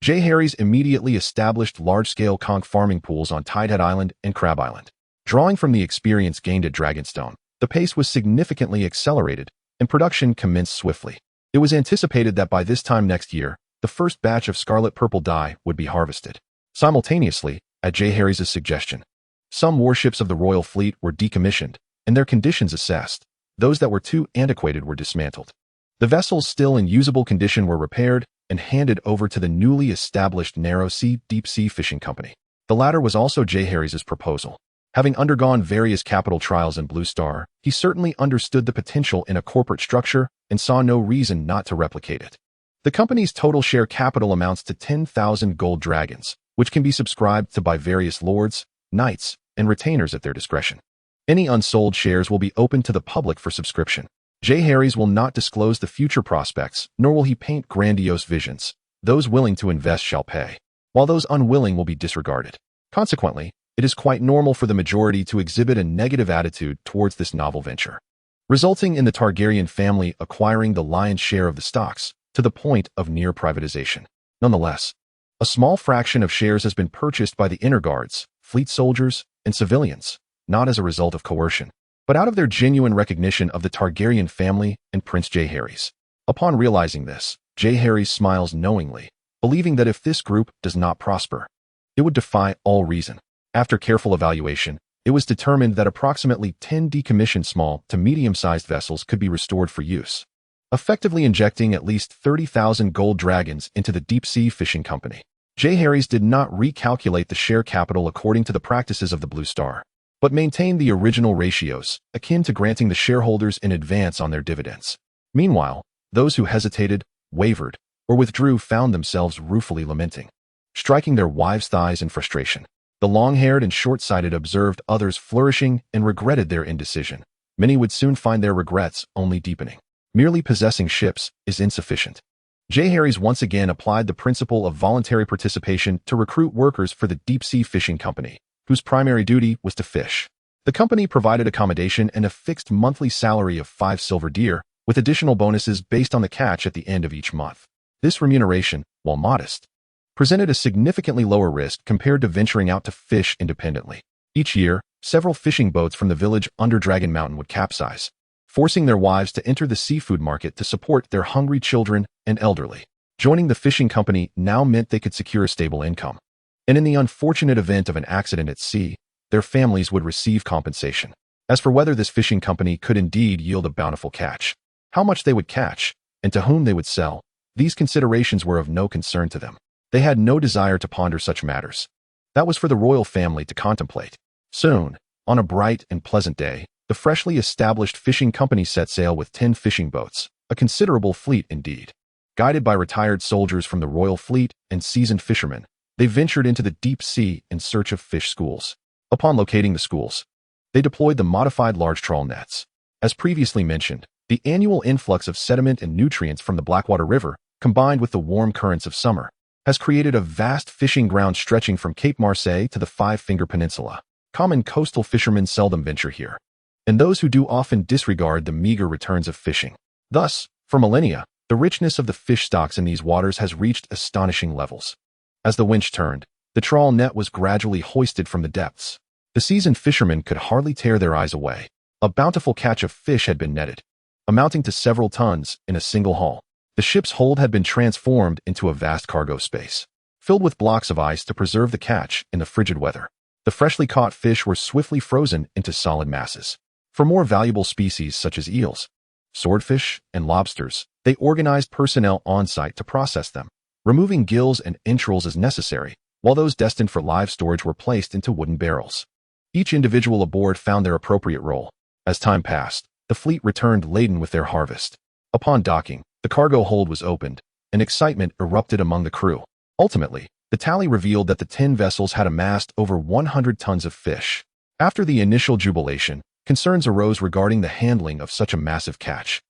Harry's immediately established large-scale conch farming pools on Tidehead Island and Crab Island. Drawing from the experience gained at Dragonstone, the pace was significantly accelerated, and production commenced swiftly. It was anticipated that by this time next year, the first batch of scarlet-purple dye would be harvested. Simultaneously, at Harry's suggestion, some warships of the Royal Fleet were decommissioned, and their conditions assessed. Those that were too antiquated were dismantled. The vessels still in usable condition were repaired and handed over to the newly established Narrow Sea Deep Sea Fishing Company. The latter was also Harry's proposal. Having undergone various capital trials in Blue Star, he certainly understood the potential in a corporate structure and saw no reason not to replicate it. The company's total share capital amounts to 10,000 gold dragons, which can be subscribed to by various lords, knights, and retainers at their discretion. Any unsold shares will be open to the public for subscription. Harry's will not disclose the future prospects, nor will he paint grandiose visions. Those willing to invest shall pay, while those unwilling will be disregarded. Consequently, it is quite normal for the majority to exhibit a negative attitude towards this novel venture, resulting in the Targaryen family acquiring the lion's share of the stocks, to the point of near privatization. Nonetheless, a small fraction of shares has been purchased by the inner guards, fleet soldiers, and civilians, not as a result of coercion, but out of their genuine recognition of the Targaryen family and Prince Harry's. Upon realizing this, Harry's smiles knowingly, believing that if this group does not prosper, it would defy all reason. After careful evaluation, it was determined that approximately 10 decommissioned small to medium-sized vessels could be restored for use, effectively injecting at least 30,000 gold dragons into the Deep Sea Fishing Company. Harry's did not recalculate the share capital according to the practices of the Blue Star. but maintained the original ratios, akin to granting the shareholders in advance on their dividends. Meanwhile, those who hesitated, wavered, or withdrew found themselves ruefully lamenting, striking their wives' thighs in frustration. The long-haired and short-sighted observed others flourishing and regretted their indecision. Many would soon find their regrets only deepening. Merely possessing ships is insufficient. Jaehaerys once again applied the principle of voluntary participation to recruit workers for the deep-sea fishing company, whose primary duty was to fish. The company provided accommodation and a fixed monthly salary of 5 silver deer, with additional bonuses based on the catch at the end of each month. This remuneration, while modest, presented a significantly lower risk compared to venturing out to fish independently. Each year, several fishing boats from the village under Dragon Mountain would capsize, forcing their wives to enter the seafood market to support their hungry children and elderly. Joining the fishing company now meant they could secure a stable income, and in the unfortunate event of an accident at sea, their families would receive compensation. As for whether this fishing company could indeed yield a bountiful catch, how much they would catch, and to whom they would sell, these considerations were of no concern to them. They had no desire to ponder such matters. That was for the royal family to contemplate. Soon, on a bright and pleasant day, the freshly established fishing company set sail with 10 fishing boats, a considerable fleet indeed. Guided by retired soldiers from the royal fleet and seasoned fishermen, they ventured into the deep sea in search of fish schools. Upon locating the schools, they deployed the modified large trawl nets. As previously mentioned, the annual influx of sediment and nutrients from the Blackwater River, combined with the warm currents of summer, has created a vast fishing ground stretching from Cape Marseille to the Five-Finger Peninsula. Common coastal fishermen seldom venture here, and those who do often disregard the meager returns of fishing. Thus, for millennia, the richness of the fish stocks in these waters has reached astonishing levels. As the winch turned, the trawl net was gradually hoisted from the depths. The seasoned fishermen could hardly tear their eyes away. A bountiful catch of fish had been netted, amounting to several tons in a single haul. The ship's hold had been transformed into a vast cargo space, filled with blocks of ice to preserve the catch in the frigid weather. The freshly caught fish were swiftly frozen into solid masses. For more valuable species such as eels, swordfish, and lobsters, they organized personnel on-site to process them, removing gills and entrails as necessary, while those destined for live storage were placed into wooden barrels. Each individual aboard found their appropriate role. As time passed, the fleet returned laden with their harvest. Upon docking, the cargo hold was opened, and excitement erupted among the crew. Ultimately, the tally revealed that the 10 vessels had amassed over 100 tons of fish. After the initial jubilation, concerns arose regarding the handling of such a massive catch.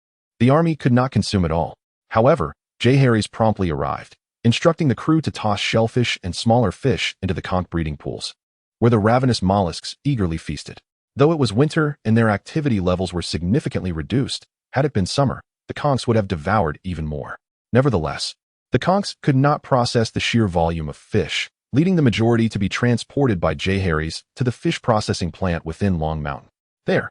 The army could not consume it all. However, Jaehaerys promptly arrived, instructing the crew to toss shellfish and smaller fish into the conch breeding pools, where the ravenous mollusks eagerly feasted. Though it was winter and their activity levels were significantly reduced, had it been summer, the conchs would have devoured even more. Nevertheless, the conchs could not process the sheer volume of fish, leading the majority to be transported by Jaehaerys to the fish processing plant within Long Mountain. There,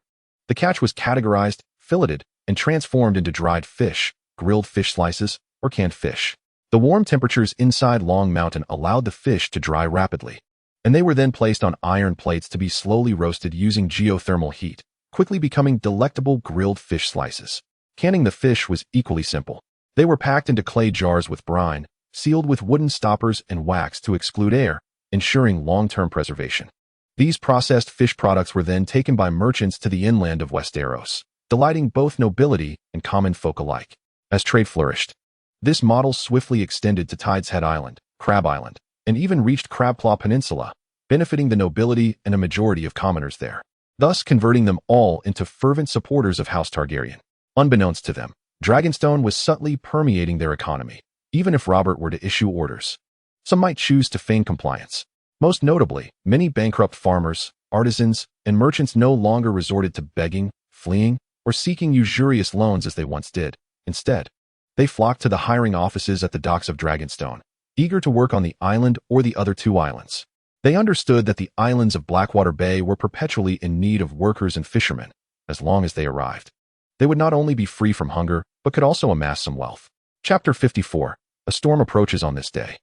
the catch was categorized, filleted, and transformed into dried fish, grilled fish slices, or canned fish. The warm temperatures inside Long Mountain allowed the fish to dry rapidly, and they were then placed on iron plates to be slowly roasted using geothermal heat, quickly becoming delectable grilled fish slices. Canning the fish was equally simple. They were packed into clay jars with brine, sealed with wooden stoppers and wax to exclude air, ensuring long-term preservation. These processed fish products were then taken by merchants to the inland of Westeros, delighting both nobility and common folk alike. As trade flourished, this model swiftly extended to Tide's Head Island, Crab Island, and even reached Crabclaw Peninsula, benefiting the nobility and a majority of commoners there, thus converting them all into fervent supporters of House Targaryen. Unbeknownst to them, Dragonstone was subtly permeating their economy, even if Robert were to issue orders. Some might choose to feign compliance. Most notably, many bankrupt farmers, artisans, and merchants no longer resorted to begging, fleeing, or seeking usurious loans as they once did. Instead, they flocked to the hiring offices at the docks of Dragonstone, eager to work on the island or the other 2 islands. They understood that the islands of Blackwater Bay were perpetually in need of workers and fishermen. As long as they arrived, they would not only be free from hunger, but could also amass some wealth. Chapter 54. A storm approaches on this day.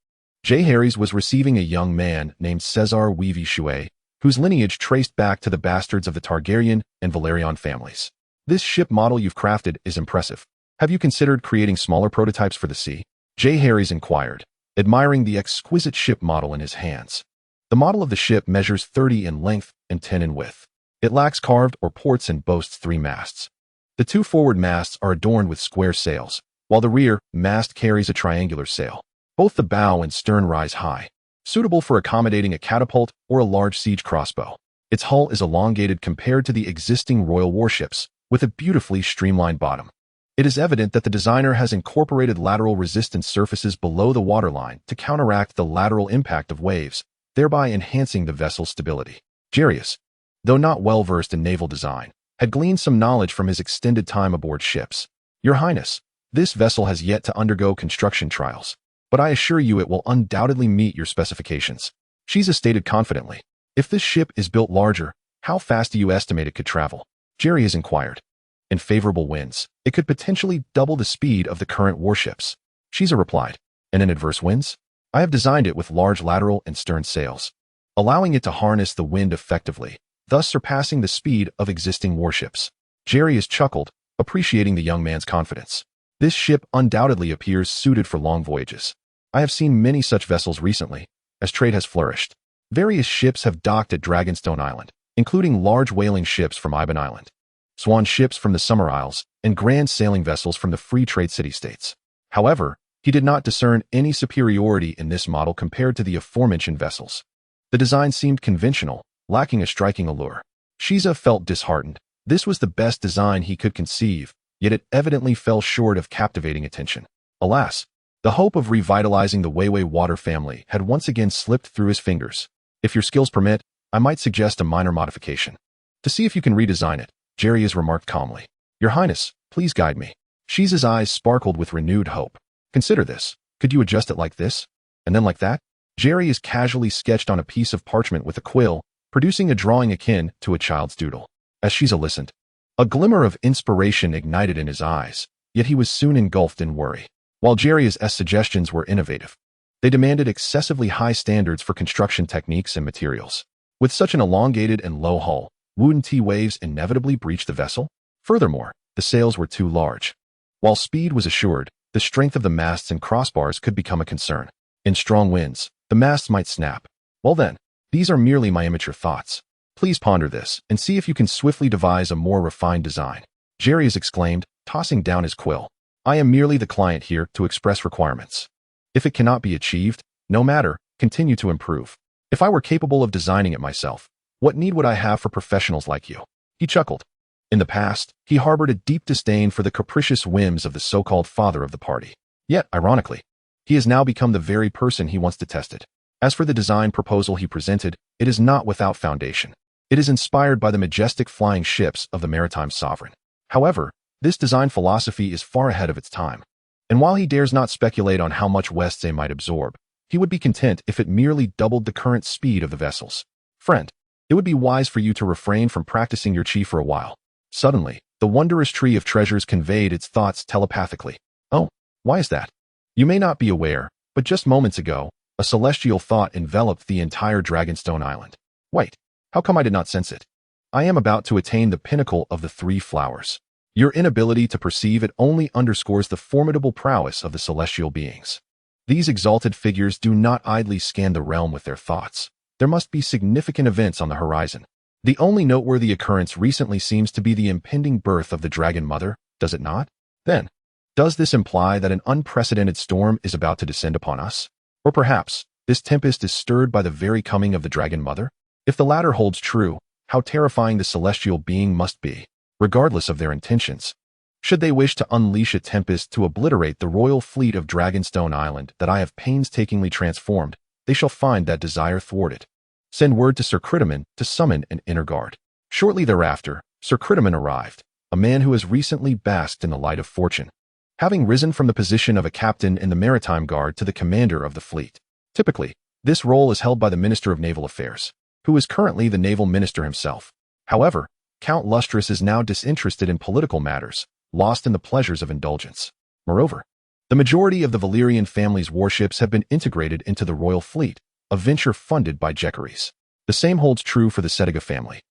Jaehaerys was receiving a young man named Caesar Weavy Shue, whose lineage traced back to the bastards of the Targaryen and Valerian families. This ship model you've crafted is impressive. Have you considered creating smaller prototypes for the sea? Jaehaerys inquired, admiring the exquisite ship model in his hands. The model of the ship measures 30 in length and 10 in width. It lacks carved or ports and boasts 3 masts. The 2 forward masts are adorned with square sails, while the rear mast carries a triangular sail. Both the bow and stern rise high, suitable for accommodating a catapult or a large siege crossbow. Its hull is elongated compared to the existing royal warships, with a beautifully streamlined bottom. It is evident that the designer has incorporated lateral resistance surfaces below the waterline to counteract the lateral impact of waves, thereby enhancing the vessel's stability. Jaehaerys, though not well versed in naval design, had gleaned some knowledge from his extended time aboard ships. Your Highness, this vessel has yet to undergo construction trials, but I assure you it will undoubtedly meet your specifications. Shiza stated confidently. If this ship is built larger, how fast do you estimate it could travel? Jaehaerys inquired. In favorable winds, it could potentially double the speed of the current warships. Shiza replied. And in adverse winds? I have designed it with large lateral and stern sails, allowing it to harness the wind effectively, thus surpassing the speed of existing warships. Jaehaerys chuckled, appreciating the young man's confidence. This ship undoubtedly appears suited for long voyages. I have seen many such vessels recently, as trade has flourished. Various ships have docked at Dragonstone Island, including large whaling ships from Iban Island, swan ships from the Summer Isles, and grand sailing vessels from the free trade city-states. However, he did not discern any superiority in this model compared to the aforementioned vessels. The design seemed conventional, lacking a striking allure. Shiza felt disheartened. This was the best design he could conceive, yet it evidently fell short of captivating attention. Alas, the hope of revitalizing the Weiwei water family had once again slipped through his fingers. If your skills permit, I might suggest a minor modification. To see if you can redesign it, Jaehaerys remarked calmly. Your Highness, please guide me. Shiza's eyes sparkled with renewed hope. Consider this. Could you adjust it like this? And then like that? Jaehaerys casually sketched on a piece of parchment with a quill, producing a drawing akin to a child's doodle. As Shiza listened, a glimmer of inspiration ignited in his eyes, yet he was soon engulfed in worry. While Jaehaerys' suggestions were innovative, they demanded excessively high standards for construction techniques and materials. With such an elongated and low hull, wouldn't T-waves inevitably breach the vessel? Furthermore, the sails were too large. While speed was assured, the strength of the masts and crossbars could become a concern. In strong winds, the masts might snap. Well then, these are merely my immature thoughts. Please ponder this and see if you can swiftly devise a more refined design. Jaehaerys exclaimed, tossing down his quill. I am merely the client here to express requirements. If it cannot be achieved, no matter, continue to improve. If I were capable of designing it myself, what need would I have for professionals like you? He chuckled. In the past, he harbored a deep disdain for the capricious whims of the so-called father of the party. Yet, ironically, he has now become the very person he once detested. As for the design proposal he presented, it is not without foundation. It is inspired by the majestic flying ships of the maritime sovereign. However, this design philosophy is far ahead of its time. And while he dares not speculate on how much Westeros might absorb, he would be content if it merely doubled the current speed of the vessels. Friend, it would be wise for you to refrain from practicing your chi for a while. Suddenly, the wondrous tree of treasures conveyed its thoughts telepathically. Oh, why is that? You may not be aware, but just moments ago, a celestial thought enveloped the entire Dragonstone Island. Wait, how come I did not sense it? I am about to attain the pinnacle of the 3 flowers. Your inability to perceive it only underscores the formidable prowess of the celestial beings. These exalted figures do not idly scan the realm with their thoughts. There must be significant events on the horizon. The only noteworthy occurrence recently seems to be the impending birth of the Dragon Mother, does it not? Then, does this imply that an unprecedented storm is about to descend upon us? Or perhaps, this tempest is stirred by the very coming of the Dragon Mother? If the latter holds true, how terrifying the celestial being must be, regardless of their intentions. Should they wish to unleash a tempest to obliterate the royal fleet of Dragonstone Island that I have painstakingly transformed, they shall find that desire thwarted. Send word to Sir Cridamon to summon an inner guard. Shortly thereafter, Sir Cridamon arrived, a man who has recently basked in the light of fortune, having risen from the position of a captain in the Maritime Guard to the commander of the fleet. Typically, this role is held by the Minister of Naval Affairs, who is currently the naval minister himself. However, Count Lustrous is now disinterested in political matters, lost in the pleasures of indulgence. Moreover, the majority of the Valyrian family's warships have been integrated into the royal fleet, a venture funded by Jaehaerys. The same holds true for the Settiga family,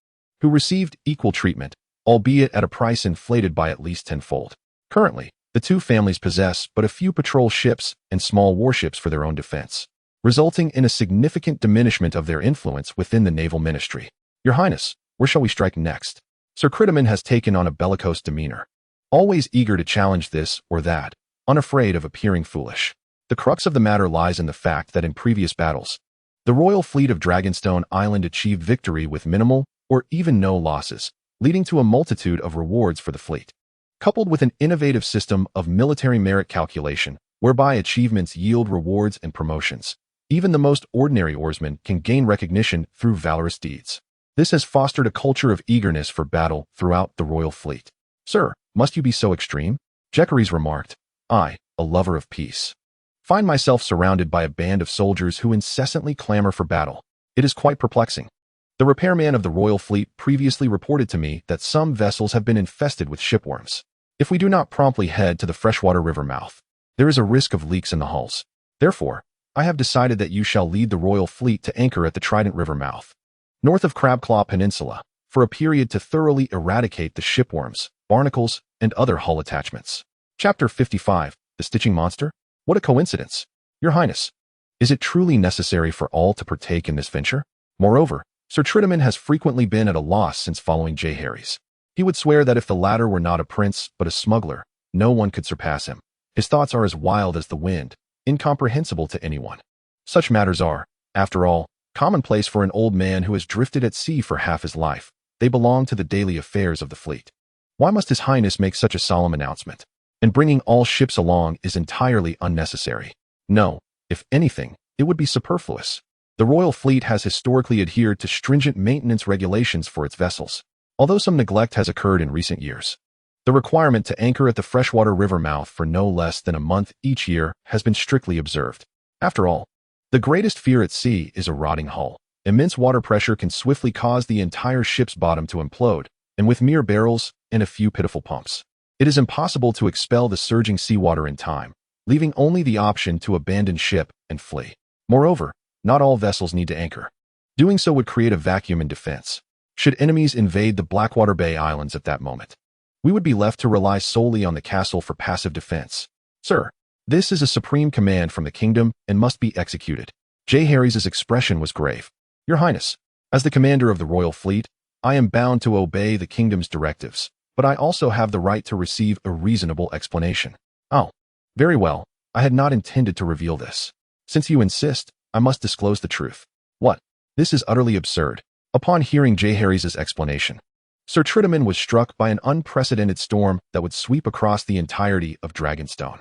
who received equal treatment, albeit at a price inflated by at least tenfold. Currently, the 2 families possess but a few patrol ships and small warships for their own defense, resulting in a significant diminishment of their influence within the naval ministry. Your Highness, Where shall we strike next? Sir Cridamon has taken on a bellicose demeanor, always eager to challenge this or that, unafraid of appearing foolish. The crux of the matter lies in the fact that in previous battles, the royal fleet of Dragonstone Island achieved victory with minimal or even no losses, leading to a multitude of rewards for the fleet. Coupled with an innovative system of military merit calculation, whereby achievements yield rewards and promotions, even the most ordinary oarsmen can gain recognition through valorous deeds. This has fostered a culture of eagerness for battle throughout the royal fleet. Sir, must you be so extreme? Jaehaerys remarked. I, a lover of peace, find myself surrounded by a band of soldiers who incessantly clamor for battle. It is quite perplexing. The repairman of the royal fleet previously reported to me that some vessels have been infested with shipworms. If we do not promptly head to the freshwater river mouth, there is a risk of leaks in the hulls. Therefore, I have decided that you shall lead the royal fleet to anchor at the Trident River mouth, north of Crabclaw Peninsula, for a period to thoroughly eradicate the shipworms, barnacles, and other hull attachments. Chapter 55, The Stitching Monster? What a coincidence! Your Highness, is it truly necessary for all to partake in this venture? Moreover, Sir Cridamon has frequently been at a loss since following Jaehaerys. He would swear that if the latter were not a prince but a smuggler, no one could surpass him. His thoughts are as wild as the wind, incomprehensible to anyone. Such matters are, after all, commonplace for an old man who has drifted at sea for half his life. They belong to the daily affairs of the fleet. Why must His Highness make such a solemn announcement? And bringing all ships along is entirely unnecessary. No, if anything, it would be superfluous. The royal fleet has historically adhered to stringent maintenance regulations for its vessels, although some neglect has occurred in recent years. The requirement to anchor at the freshwater river mouth for no less than a month each year has been strictly observed. After all, the greatest fear at sea is a rotting hull. Immense water pressure can swiftly cause the entire ship's bottom to implode, and with mere barrels and a few pitiful pumps, it is impossible to expel the surging seawater in time, leaving only the option to abandon ship and flee. Moreover, not all vessels need to anchor. Doing so would create a vacuum in defense. Should enemies invade the Blackwater Bay Islands at that moment, we would be left to rely solely on the castle for passive defense. Sir, this is a supreme command from the kingdom and must be executed. Jaehaerys' expression was grave. Your Highness, as the commander of the royal fleet, I am bound to obey the kingdom's directives, but I also have the right to receive a reasonable explanation. Oh, very well, I had not intended to reveal this. Since you insist, I must disclose the truth. What? This is utterly absurd. Upon hearing Jaehaerys' explanation, Sir Cridamon was struck by an unprecedented storm that would sweep across the entirety of Dragonstone,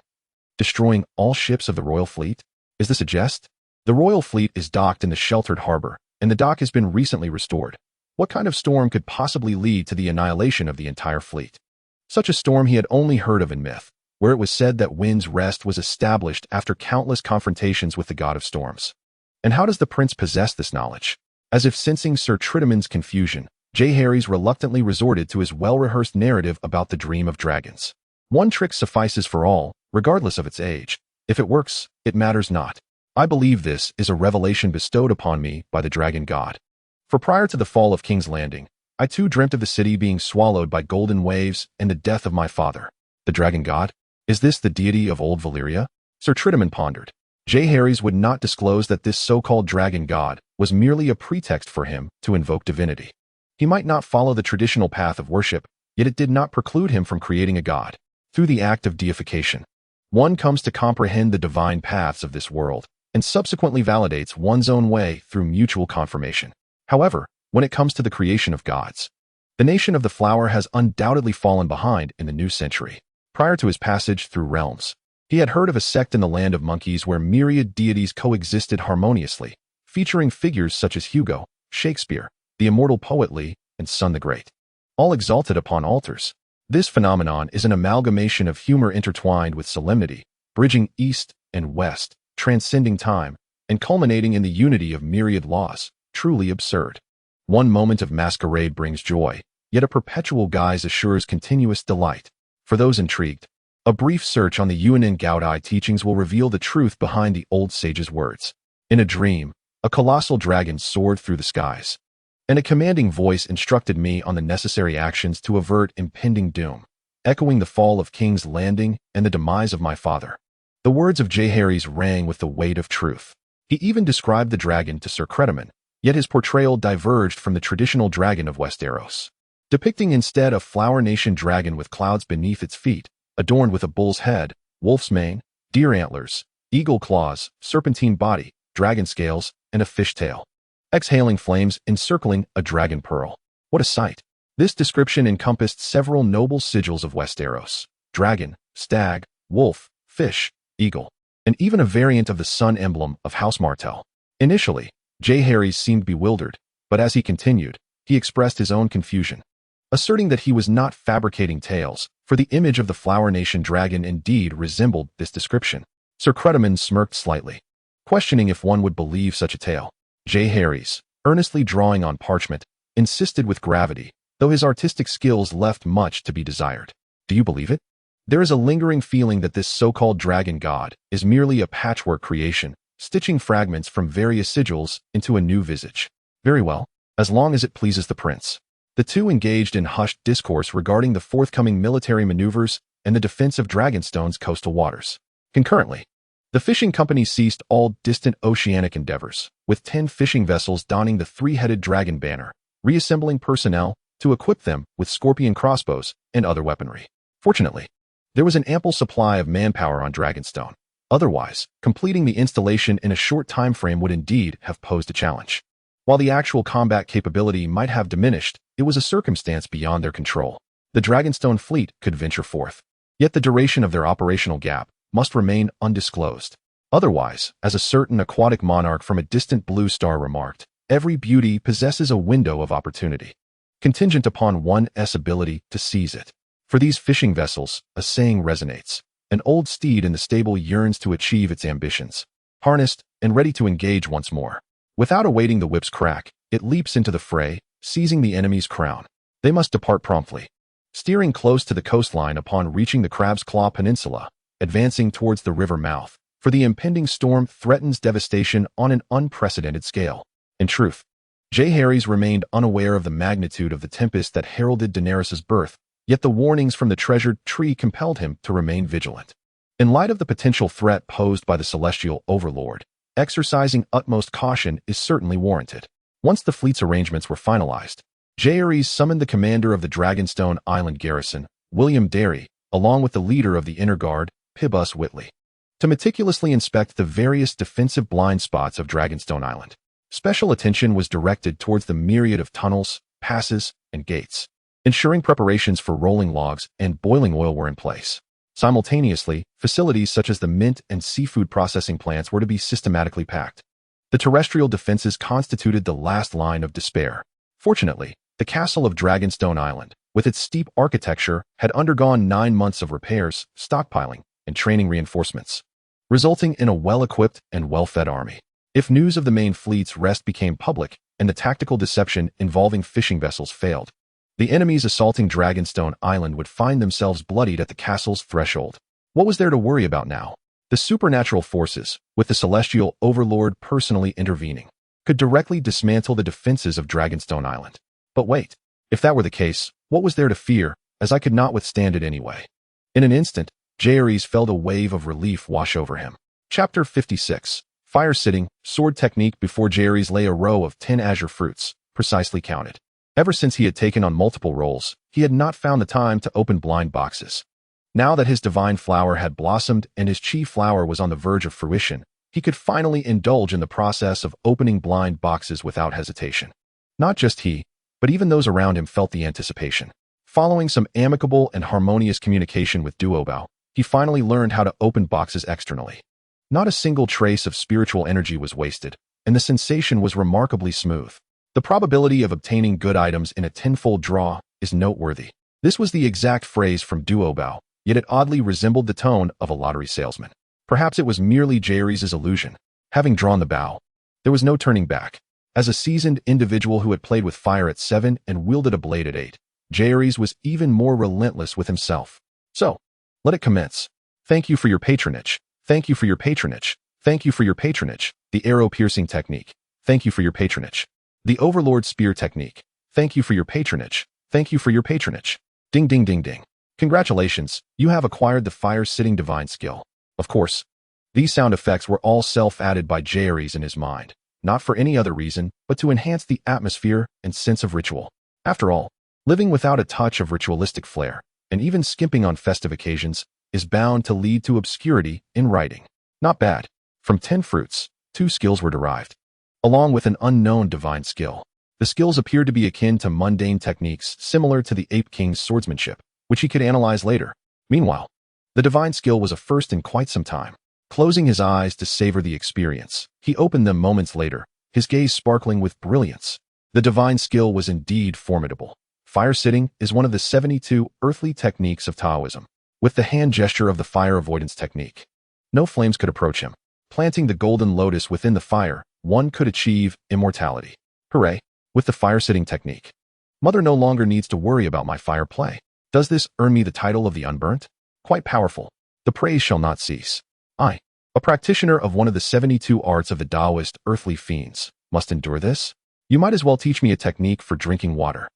destroying all ships of the royal fleet. Is this a jest? The royal fleet is docked in the sheltered harbor, and the dock has been recently restored. What kind of storm could possibly lead to the annihilation of the entire fleet? Such a storm he had only heard of in myth, where it was said that Wind's Rest was established after countless confrontations with the god of storms. And how does the prince possess this knowledge? As if sensing Sir Tridamon's confusion, Jaehaerys reluctantly resorted to his well-rehearsed narrative about the dream of dragons. One trick suffices for all, regardless of its age. If it works, it matters not. I believe this is a revelation bestowed upon me by the dragon god. For prior to the fall of King's Landing, I too dreamt of the city being swallowed by golden waves and the death of my father. The dragon god? Is this the deity of old Valyria? Sir Tridamon pondered. Jaehaerys would not disclose that this so-called dragon god was merely a pretext for him to invoke divinity. He might not follow the traditional path of worship, yet it did not preclude him from creating a god. Through the act of deification, one comes to comprehend the divine paths of this world, and subsequently validates one's own way through mutual confirmation. However, when it comes to the creation of gods, the nation of the flower has undoubtedly fallen behind in the new century. Prior to his passage through realms, he had heard of a sect in the land of monkeys where myriad deities coexisted harmoniously, featuring figures such as Hugo, Shakespeare, the immortal poet Lee, and Sun the Great, all exalted upon altars. This phenomenon is an amalgamation of humor intertwined with solemnity, bridging east and west, transcending time, and culminating in the unity of myriad laws. Truly absurd. One moment of masquerade brings joy, yet a perpetual guise assures continuous delight. For those intrigued, a brief search on the Yuan Gaodai teachings will reveal the truth behind the old sage's words. In a dream, a colossal dragon soared through the skies, and a commanding voice instructed me on the necessary actions to avert impending doom, echoing the fall of King's Landing and the demise of my father. The words of Jaehaerys rang with the weight of truth. He even described the dragon to Sir Cridamon, Yet his portrayal diverged from the traditional dragon of Westeros, depicting instead a Flower Nation dragon with clouds beneath its feet, adorned with a bull's head, wolf's mane, deer antlers, eagle claws, serpentine body, dragon scales, and a fish tail, exhaling flames encircling a dragon pearl. What a sight! This description encompassed several noble sigils of Westeros: dragon, stag, wolf, fish, eagle, and even a variant of the sun emblem of House Martell. Initially, Heir seemed bewildered, but as he continued, he expressed his own confusion, asserting that he was not fabricating tales, for the image of the Flower Nation dragon indeed resembled this description. Sir Credimon smirked slightly, questioning if one would believe such a tale. Heir, earnestly drawing on parchment, insisted with gravity, though his artistic skills left much to be desired. Do you believe it? There is a lingering feeling that this so-called dragon god is merely a patchwork creation, stitching fragments from various sigils into a new visage. Very well, as long as it pleases the prince. The two engaged in hushed discourse regarding the forthcoming military maneuvers and the defense of Dragonstone's coastal waters. Concurrently, the fishing company ceased all distant oceanic endeavors, with 10 fishing vessels donning the three-headed dragon banner, reassembling personnel to equip them with scorpion crossbows and other weaponry. Fortunately, there was an ample supply of manpower on Dragonstone. Otherwise, completing the installation in a short time frame would indeed have posed a challenge. While the actual combat capability might have diminished, it was a circumstance beyond their control. The Dragonstone fleet could venture forth, yet the duration of their operational gap must remain undisclosed. Otherwise, as a certain aquatic monarch from a distant blue star remarked, every beauty possesses a window of opportunity, contingent upon one's ability to seize it. For these fishing vessels, a saying resonates: an old steed in the stable yearns to achieve its ambitions. Harnessed and ready to engage once more, without awaiting the whip's crack, it leaps into the fray, seizing the enemy's crown. They must depart promptly, steering close to the coastline upon reaching the Crab's Claw Peninsula, advancing towards the river mouth, for the impending storm threatens devastation on an unprecedented scale. In truth, Heir remained unaware of the magnitude of the tempest that heralded Daenerys' birth, yet the warnings from the treasured tree compelled him to remain vigilant. In light of the potential threat posed by the celestial overlord, exercising utmost caution is certainly warranted. Once the fleet's arrangements were finalized, Heir summoned the commander of the Dragonstone Island garrison, William Derry, along with the leader of the inner guard, Pibus Whitley, to meticulously inspect the various defensive blind spots of Dragonstone Island. Special attention was directed towards the myriad of tunnels, passes, and gates, ensuring preparations for rolling logs and boiling oil were in place. Simultaneously, facilities such as the mint and seafood processing plants were to be systematically packed. The terrestrial defenses constituted the last line of despair. Fortunately, the castle of Dragonstone Island, with its steep architecture, had undergone 9 months of repairs, stockpiling, and training reinforcements, resulting in a well-equipped and well-fed army. If news of the main fleet's rest became public and the tactical deception involving fishing vessels failed, the enemies assaulting Dragonstone Island would find themselves bloodied at the castle's threshold. What was there to worry about now? The supernatural forces, with the celestial overlord personally intervening, could directly dismantle the defenses of Dragonstone Island. But wait, if that were the case, what was there to fear, as I could not withstand it anyway? In an instant, Heir felt a wave of relief wash over him. Chapter 56. Fire sitting, sword technique. Before Heir lay a row of 10 azure fruits, precisely counted. Ever since he had taken on multiple roles, he had not found the time to open blind boxes. Now that his divine flower had blossomed and his chi flower was on the verge of fruition, he could finally indulge in the process of opening blind boxes without hesitation. Not just he, but even those around him felt the anticipation. Following some amicable and harmonious communication with Duobao, he finally learned how to open boxes externally. Not a single trace of spiritual energy was wasted, and the sensation was remarkably smooth. The probability of obtaining good items in a tenfold draw is noteworthy. This was the exact phrase from Duobao, yet it oddly resembled the tone of a lottery salesman. Perhaps it was merely Jairus' illusion. Having drawn the bow, there was no turning back. As a seasoned individual who had played with fire at 7 and wielded a blade at 8, Jairus was even more relentless with himself. So, let it commence. Thank you for your patronage. Thank you for your patronage. Thank you for your patronage. The arrow-piercing technique. Thank you for your patronage. The Overlord Spear technique. Thank you for your patronage. Thank you for your patronage. Ding ding ding ding. Congratulations, you have acquired the fire-sitting divine skill. Of course, these sound effects were all self-added by Jairus in his mind, not for any other reason, but to enhance the atmosphere and sense of ritual. After all, living without a touch of ritualistic flair, and even skimping on festive occasions, is bound to lead to obscurity in writing. Not bad. From 10 fruits, 2 skills were derived, along with an unknown divine skill. The skills appeared to be akin to mundane techniques similar to the Ape King's swordsmanship, which he could analyze later. Meanwhile, the divine skill was a first in quite some time. Closing his eyes to savor the experience, he opened them moments later, his gaze sparkling with brilliance. The divine skill was indeed formidable. Fire-sitting is one of the 72 earthly techniques of Taoism. With the hand gesture of the fire avoidance technique, no flames could approach him. Planting the golden lotus within the fire, one could achieve immortality. Hooray! With the fire-sitting technique, Mother no longer needs to worry about my fire play. Does this earn me the title of the Unburnt? Quite powerful. The praise shall not cease. I, a practitioner of one of the 72 arts of the Taoist earthly fiends, must endure this? You might as well teach me a technique for drinking water.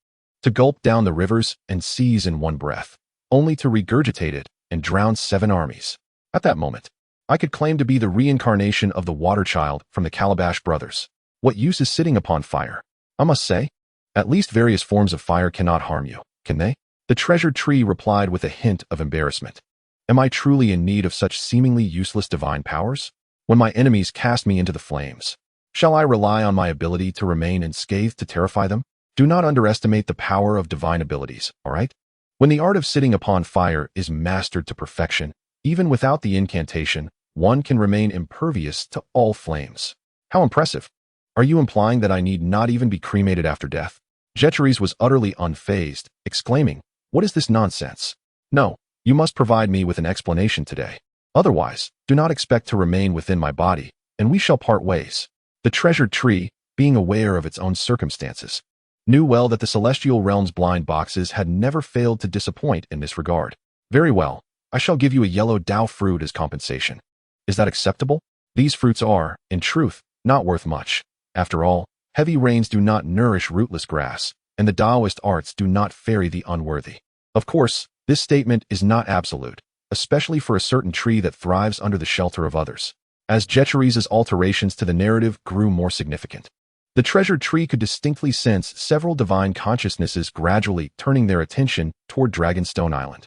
To gulp down the rivers and seas in one breath, only to regurgitate it and drown 7 armies. At that moment, I could claim to be the reincarnation of the water child from the Calabash brothers. What use is sitting upon fire? I must say, at least various forms of fire cannot harm you, can they? The treasured tree replied with a hint of embarrassment. Am I truly in need of such seemingly useless divine powers? When my enemies cast me into the flames, shall I rely on my ability to remain unscathed to terrify them? Do not underestimate the power of divine abilities, all right? When the art of sitting upon fire is mastered to perfection, even without the incantation, one can remain impervious to all flames. How impressive! Are you implying that I need not even be cremated after death? Viserys was utterly unfazed, exclaiming, "What is this nonsense? No, you must provide me with an explanation today. Otherwise, do not expect to remain within my body, and we shall part ways." The treasured tree, being aware of its own circumstances, knew well that the celestial realm's blind boxes had never failed to disappoint in this regard. Very well, I shall give you a yellow Dao fruit as compensation. Is that acceptable? These fruits are, in truth, not worth much. After all, heavy rains do not nourish rootless grass, and the Taoist arts do not ferry the unworthy. Of course, this statement is not absolute, especially for a certain tree that thrives under the shelter of others. As Viserys' alterations to the narrative grew more significant, the treasured tree could distinctly sense several divine consciousnesses gradually turning their attention toward Dragonstone Island.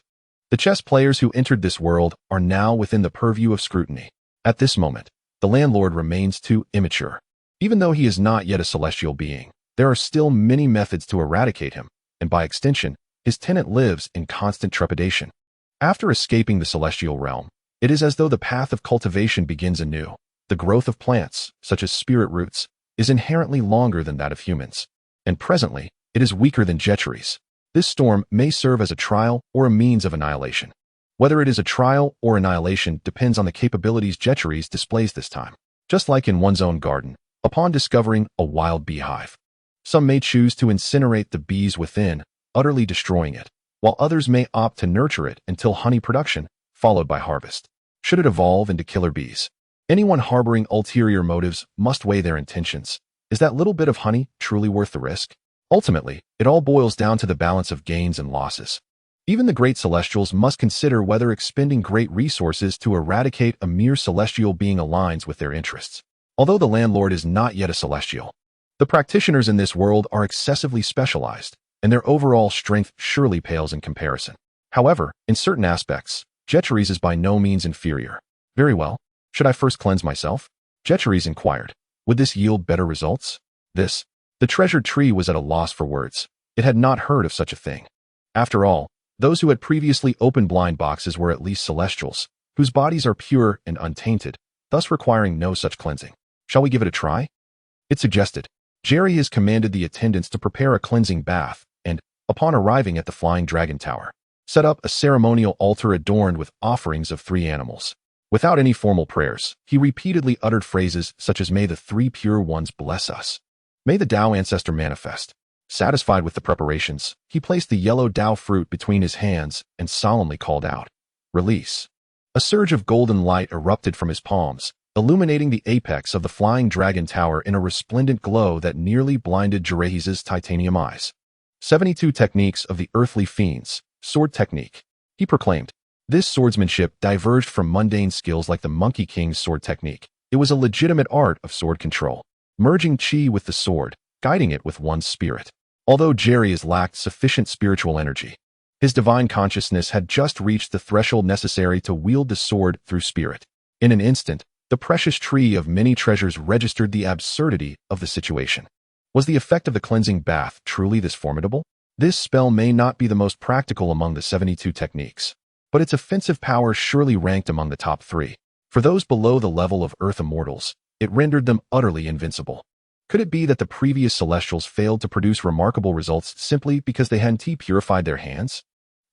The chess players who entered this world are now within the purview of scrutiny. At this moment, the landlord remains too immature. Even though he is not yet a celestial being, there are still many methods to eradicate him, and by extension, his tenant lives in constant trepidation. After escaping the celestial realm, it is as though the path of cultivation begins anew. The growth of plants, such as spirit roots, is inherently longer than that of humans, and presently, it is weaker than Viserys. This storm may serve as a trial or a means of annihilation. Whether it is a trial or annihilation depends on the capabilities Viserys displays this time. Just like in one's own garden, upon discovering a wild beehive, some may choose to incinerate the bees within, utterly destroying it, while others may opt to nurture it until honey production, followed by harvest. Should it evolve into killer bees, anyone harboring ulterior motives must weigh their intentions. Is that little bit of honey truly worth the risk? Ultimately, it all boils down to the balance of gains and losses. Even the great celestials must consider whether expending great resources to eradicate a mere celestial being aligns with their interests. Although the landlord is not yet a celestial, the practitioners in this world are excessively specialized, and their overall strength surely pales in comparison. However, in certain aspects, Viserys is by no means inferior. Very well, should I first cleanse myself? Viserys inquired. Would this yield better results? The treasured tree was at a loss for words. It had not heard of such a thing. After all, those who had previously opened blind boxes were at least celestials, whose bodies are pure and untainted, thus requiring no such cleansing. Shall we give it a try? It suggested. Jerry has commanded the attendants to prepare a cleansing bath and, upon arriving at the Flying Dragon Tower, set up a ceremonial altar adorned with offerings of 3 animals. Without any formal prayers, he repeatedly uttered phrases such as, "May the 3 pure ones bless us. May the Tao ancestor manifest." Satisfied with the preparations, he placed the yellow Tao fruit between his hands and solemnly called out, "Release." A surge of golden light erupted from his palms, illuminating the apex of the Flying Dragon Tower in a resplendent glow that nearly blinded Jerahiz's titanium eyes. 72 techniques of the earthly fiends, sword technique, he proclaimed. This swordsmanship diverged from mundane skills like the Monkey King's sword technique. It was a legitimate art of sword control. merging chi with the sword, guiding it with one's spirit. Although Jaehaerys lacked sufficient spiritual energy, his divine consciousness had just reached the threshold necessary to wield the sword through spirit. In an instant, the precious tree of many treasures registered the absurdity of the situation. Was the effect of the cleansing bath truly this formidable? This spell may not be the most practical among the 72 techniques, but its offensive power surely ranked among the top 3. For those below the level of Earth Immortals, it rendered them utterly invincible. Could it be that the previous Celestials failed to produce remarkable results simply because they hadn't purified their hands?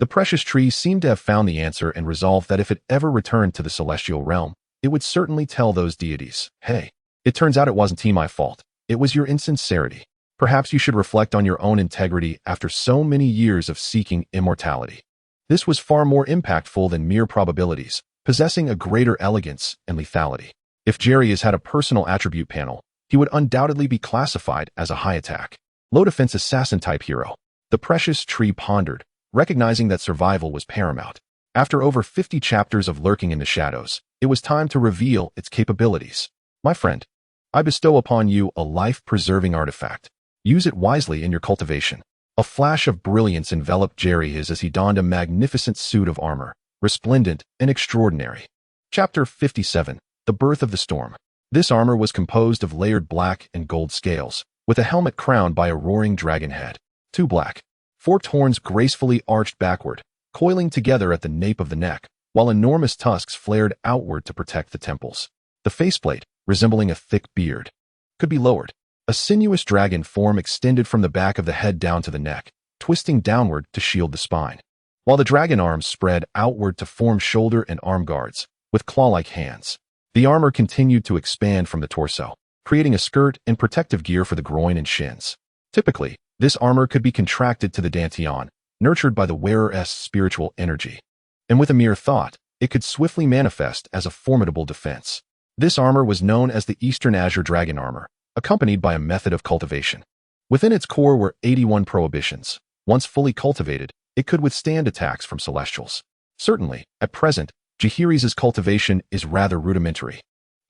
The precious tree seemed to have found the answer and resolved that if it ever returned to the Celestial realm, it would certainly tell those deities, "Hey, it turns out it wasn't my fault. It was your insincerity. Perhaps you should reflect on your own integrity after so many years of seeking immortality." This was far more impactful than mere probabilities, possessing a greater elegance and lethality. If Jaehaerys had a personal attribute panel, he would undoubtedly be classified as a high-attack, low-defense assassin-type hero. The precious tree pondered, recognizing that survival was paramount. After over 50 chapters of lurking in the shadows, it was time to reveal its capabilities. "My friend, I bestow upon you a life-preserving artifact. Use it wisely in your cultivation." A flash of brilliance enveloped Jaehaerys as he donned a magnificent suit of armor, resplendent and extraordinary. Chapter 57, The Birth of the Storm. This armor was composed of layered black and gold scales, with a helmet crowned by a roaring dragon head. 2 black, forked horns gracefully arched backward, coiling together at the nape of the neck, while enormous tusks flared outward to protect the temples. The faceplate, resembling a thick beard, could be lowered. A sinuous dragon form extended from the back of the head down to the neck, twisting downward to shield the spine, while the dragon arms spread outward to form shoulder and arm guards, with claw-like hands. The armor continued to expand from the torso, creating a skirt and protective gear for the groin and shins. Typically, this armor could be contracted to the dantian, nurtured by the wearer's spiritual energy. And with a mere thought, it could swiftly manifest as a formidable defense. This armor was known as the Eastern Azure Dragon Armor, accompanied by a method of cultivation. Within its core were 81 prohibitions. Once fully cultivated, it could withstand attacks from Celestials. Certainly, at present, Jaehaerys' cultivation is rather rudimentary,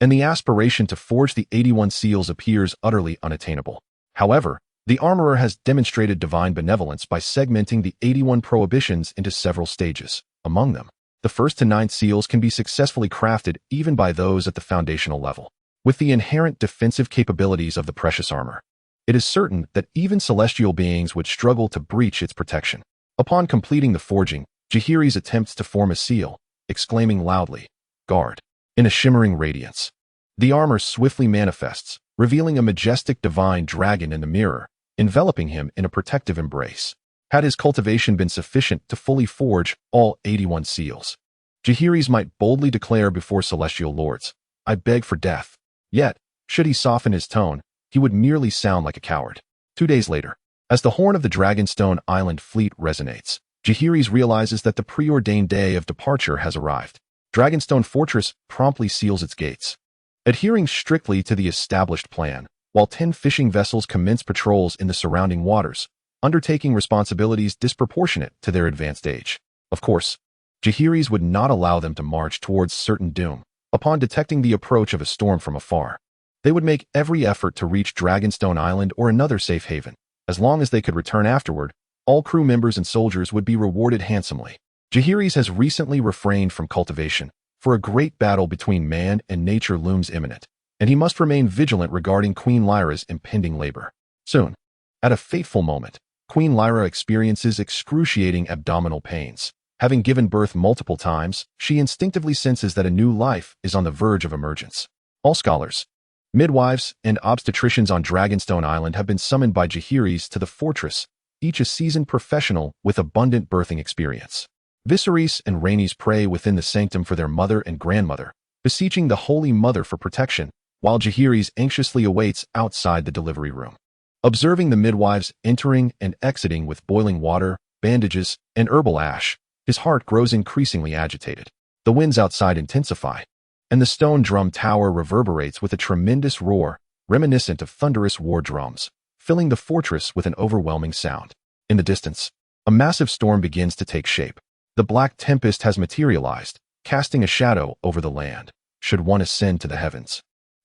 and the aspiration to forge the 81 seals appears utterly unattainable. However, the armorer has demonstrated divine benevolence by segmenting the 81 prohibitions into several stages. Among them, the 1st to 9th seals can be successfully crafted even by those at the foundational level. With the inherent defensive capabilities of the precious armor, it is certain that even celestial beings would struggle to breach its protection. Upon completing the forging, Jaehaerys attempts to form a seal, exclaiming loudly, "Guard!" in a shimmering radiance. The armor swiftly manifests, revealing a majestic divine dragon in the mirror, enveloping him in a protective embrace. Had his cultivation been sufficient to fully forge all 81 seals, Jaehaerys might boldly declare before celestial lords, "I beg for death." Yet, should he soften his tone, he would merely sound like a coward. 2 days later, as the horn of the Dragonstone Island fleet resonates, Jaehaerys realizes that the preordained day of departure has arrived. Dragonstone Fortress promptly seals its gates. Adhering strictly to the established plan, while 10 fishing vessels commence patrols in the surrounding waters, undertaking responsibilities disproportionate to their advanced age. Of course, Jaehaerys would not allow them to march towards certain doom. Upon detecting the approach of a storm from afar, they would make every effort to reach Dragonstone Island or another safe haven. As long as they could return afterward, all crew members and soldiers would be rewarded handsomely. Jaehaerys has recently refrained from cultivation, for a great battle between man and nature looms imminent, and he must remain vigilant regarding Queen Lyra's impending labor. Soon, at a fateful moment, Queen Lyra experiences excruciating abdominal pains. Having given birth multiple times, she instinctively senses that a new life is on the verge of emergence. All scholars, midwives, and obstetricians on Dragonstone Island have been summoned by Jaehaerys to the fortress, each a seasoned professional with abundant birthing experience. Viserys and Rhaenys pray within the sanctum for their mother and grandmother, beseeching the Holy Mother for protection, while Jaehaerys anxiously awaits outside the delivery room. Observing the midwives entering and exiting with boiling water, bandages, and herbal ash, his heart grows increasingly agitated. The winds outside intensify, and the stone drum tower reverberates with a tremendous roar, reminiscent of thunderous war drums, filling the fortress with an overwhelming sound. In the distance, a massive storm begins to take shape. The black tempest has materialized, casting a shadow over the land. Should one ascend to the heavens,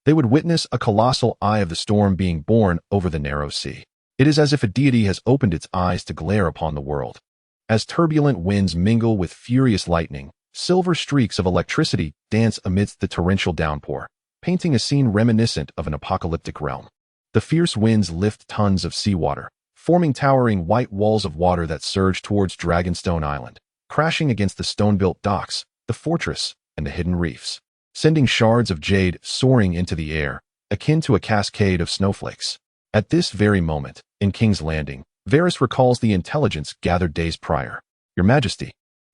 They would witness a colossal eye of the storm being born over the narrow sea. It is as if a deity has opened its eyes to glare upon the world. As turbulent winds mingle with furious lightning, silver streaks of electricity dance amidst the torrential downpour, painting a scene reminiscent of an apocalyptic realm. The fierce winds lift tons of seawater, forming towering white walls of water that surge towards Dragonstone Island, crashing against the stone-built docks, the fortress, and the hidden reefs, sending shards of jade soaring into the air, akin to a cascade of snowflakes. At this very moment, in King's Landing, Varys recalls the intelligence gathered days prior. Your Majesty,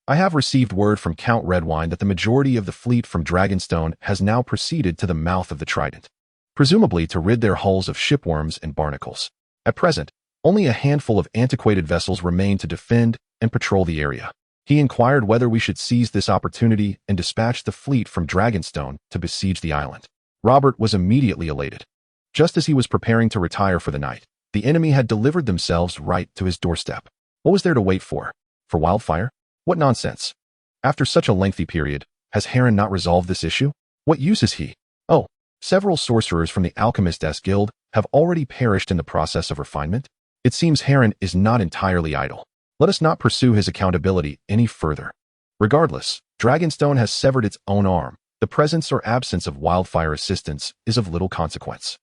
I have received word from Count Redwine that the majority of the fleet from Dragonstone has now proceeded to the mouth of the Trident, presumably to rid their hulls of shipworms and barnacles. At present, only a handful of antiquated vessels remain to defend and patrol the area. He inquired whether we should seize this opportunity and dispatch the fleet from Dragonstone to besiege the island. Robert was immediately elated. Just as he was preparing to retire for the night, the enemy had delivered themselves right to his doorstep. What was there to wait for? For wildfire? What nonsense! After such a lengthy period, has Heir not resolved this issue? What use is he? Oh, several sorcerers from the Alchemists' Guild have already perished in the process of refinement. It seems Heir is not entirely idle. Let us not pursue his accountability any further. Regardless, Dragonstone has severed its own arm. The presence or absence of wildfire assistance is of little consequence.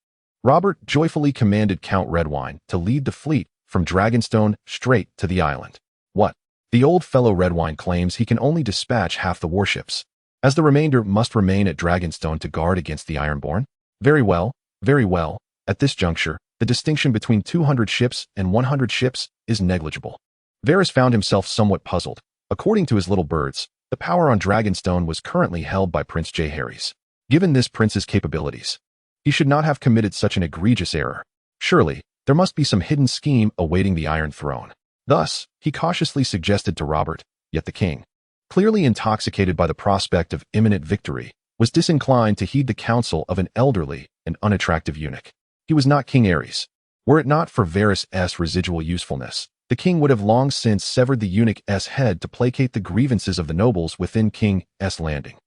Robert joyfully commanded Count Redwine to lead the fleet from Dragonstone straight to the island. What? The old fellow Redwine claims he can only dispatch half the warships, as the remainder must remain at Dragonstone to guard against the Ironborn? Very well, very well. At this juncture, the distinction between 200 ships and 100 ships is negligible. Varys found himself somewhat puzzled. According to his little birds, the power on Dragonstone was currently held by Prince Jaehaerys. Given this prince's capabilities, he should not have committed such an egregious error. Surely, there must be some hidden scheme awaiting the Iron Throne. Thus, he cautiously suggested to Robert, yet the king, clearly intoxicated by the prospect of imminent victory, was disinclined to heed the counsel of an elderly and unattractive eunuch. He was not King Aerys. Were it not for Varys' residual usefulness, the king would have long since severed the eunuch's head to placate the grievances of the nobles within King's Landing.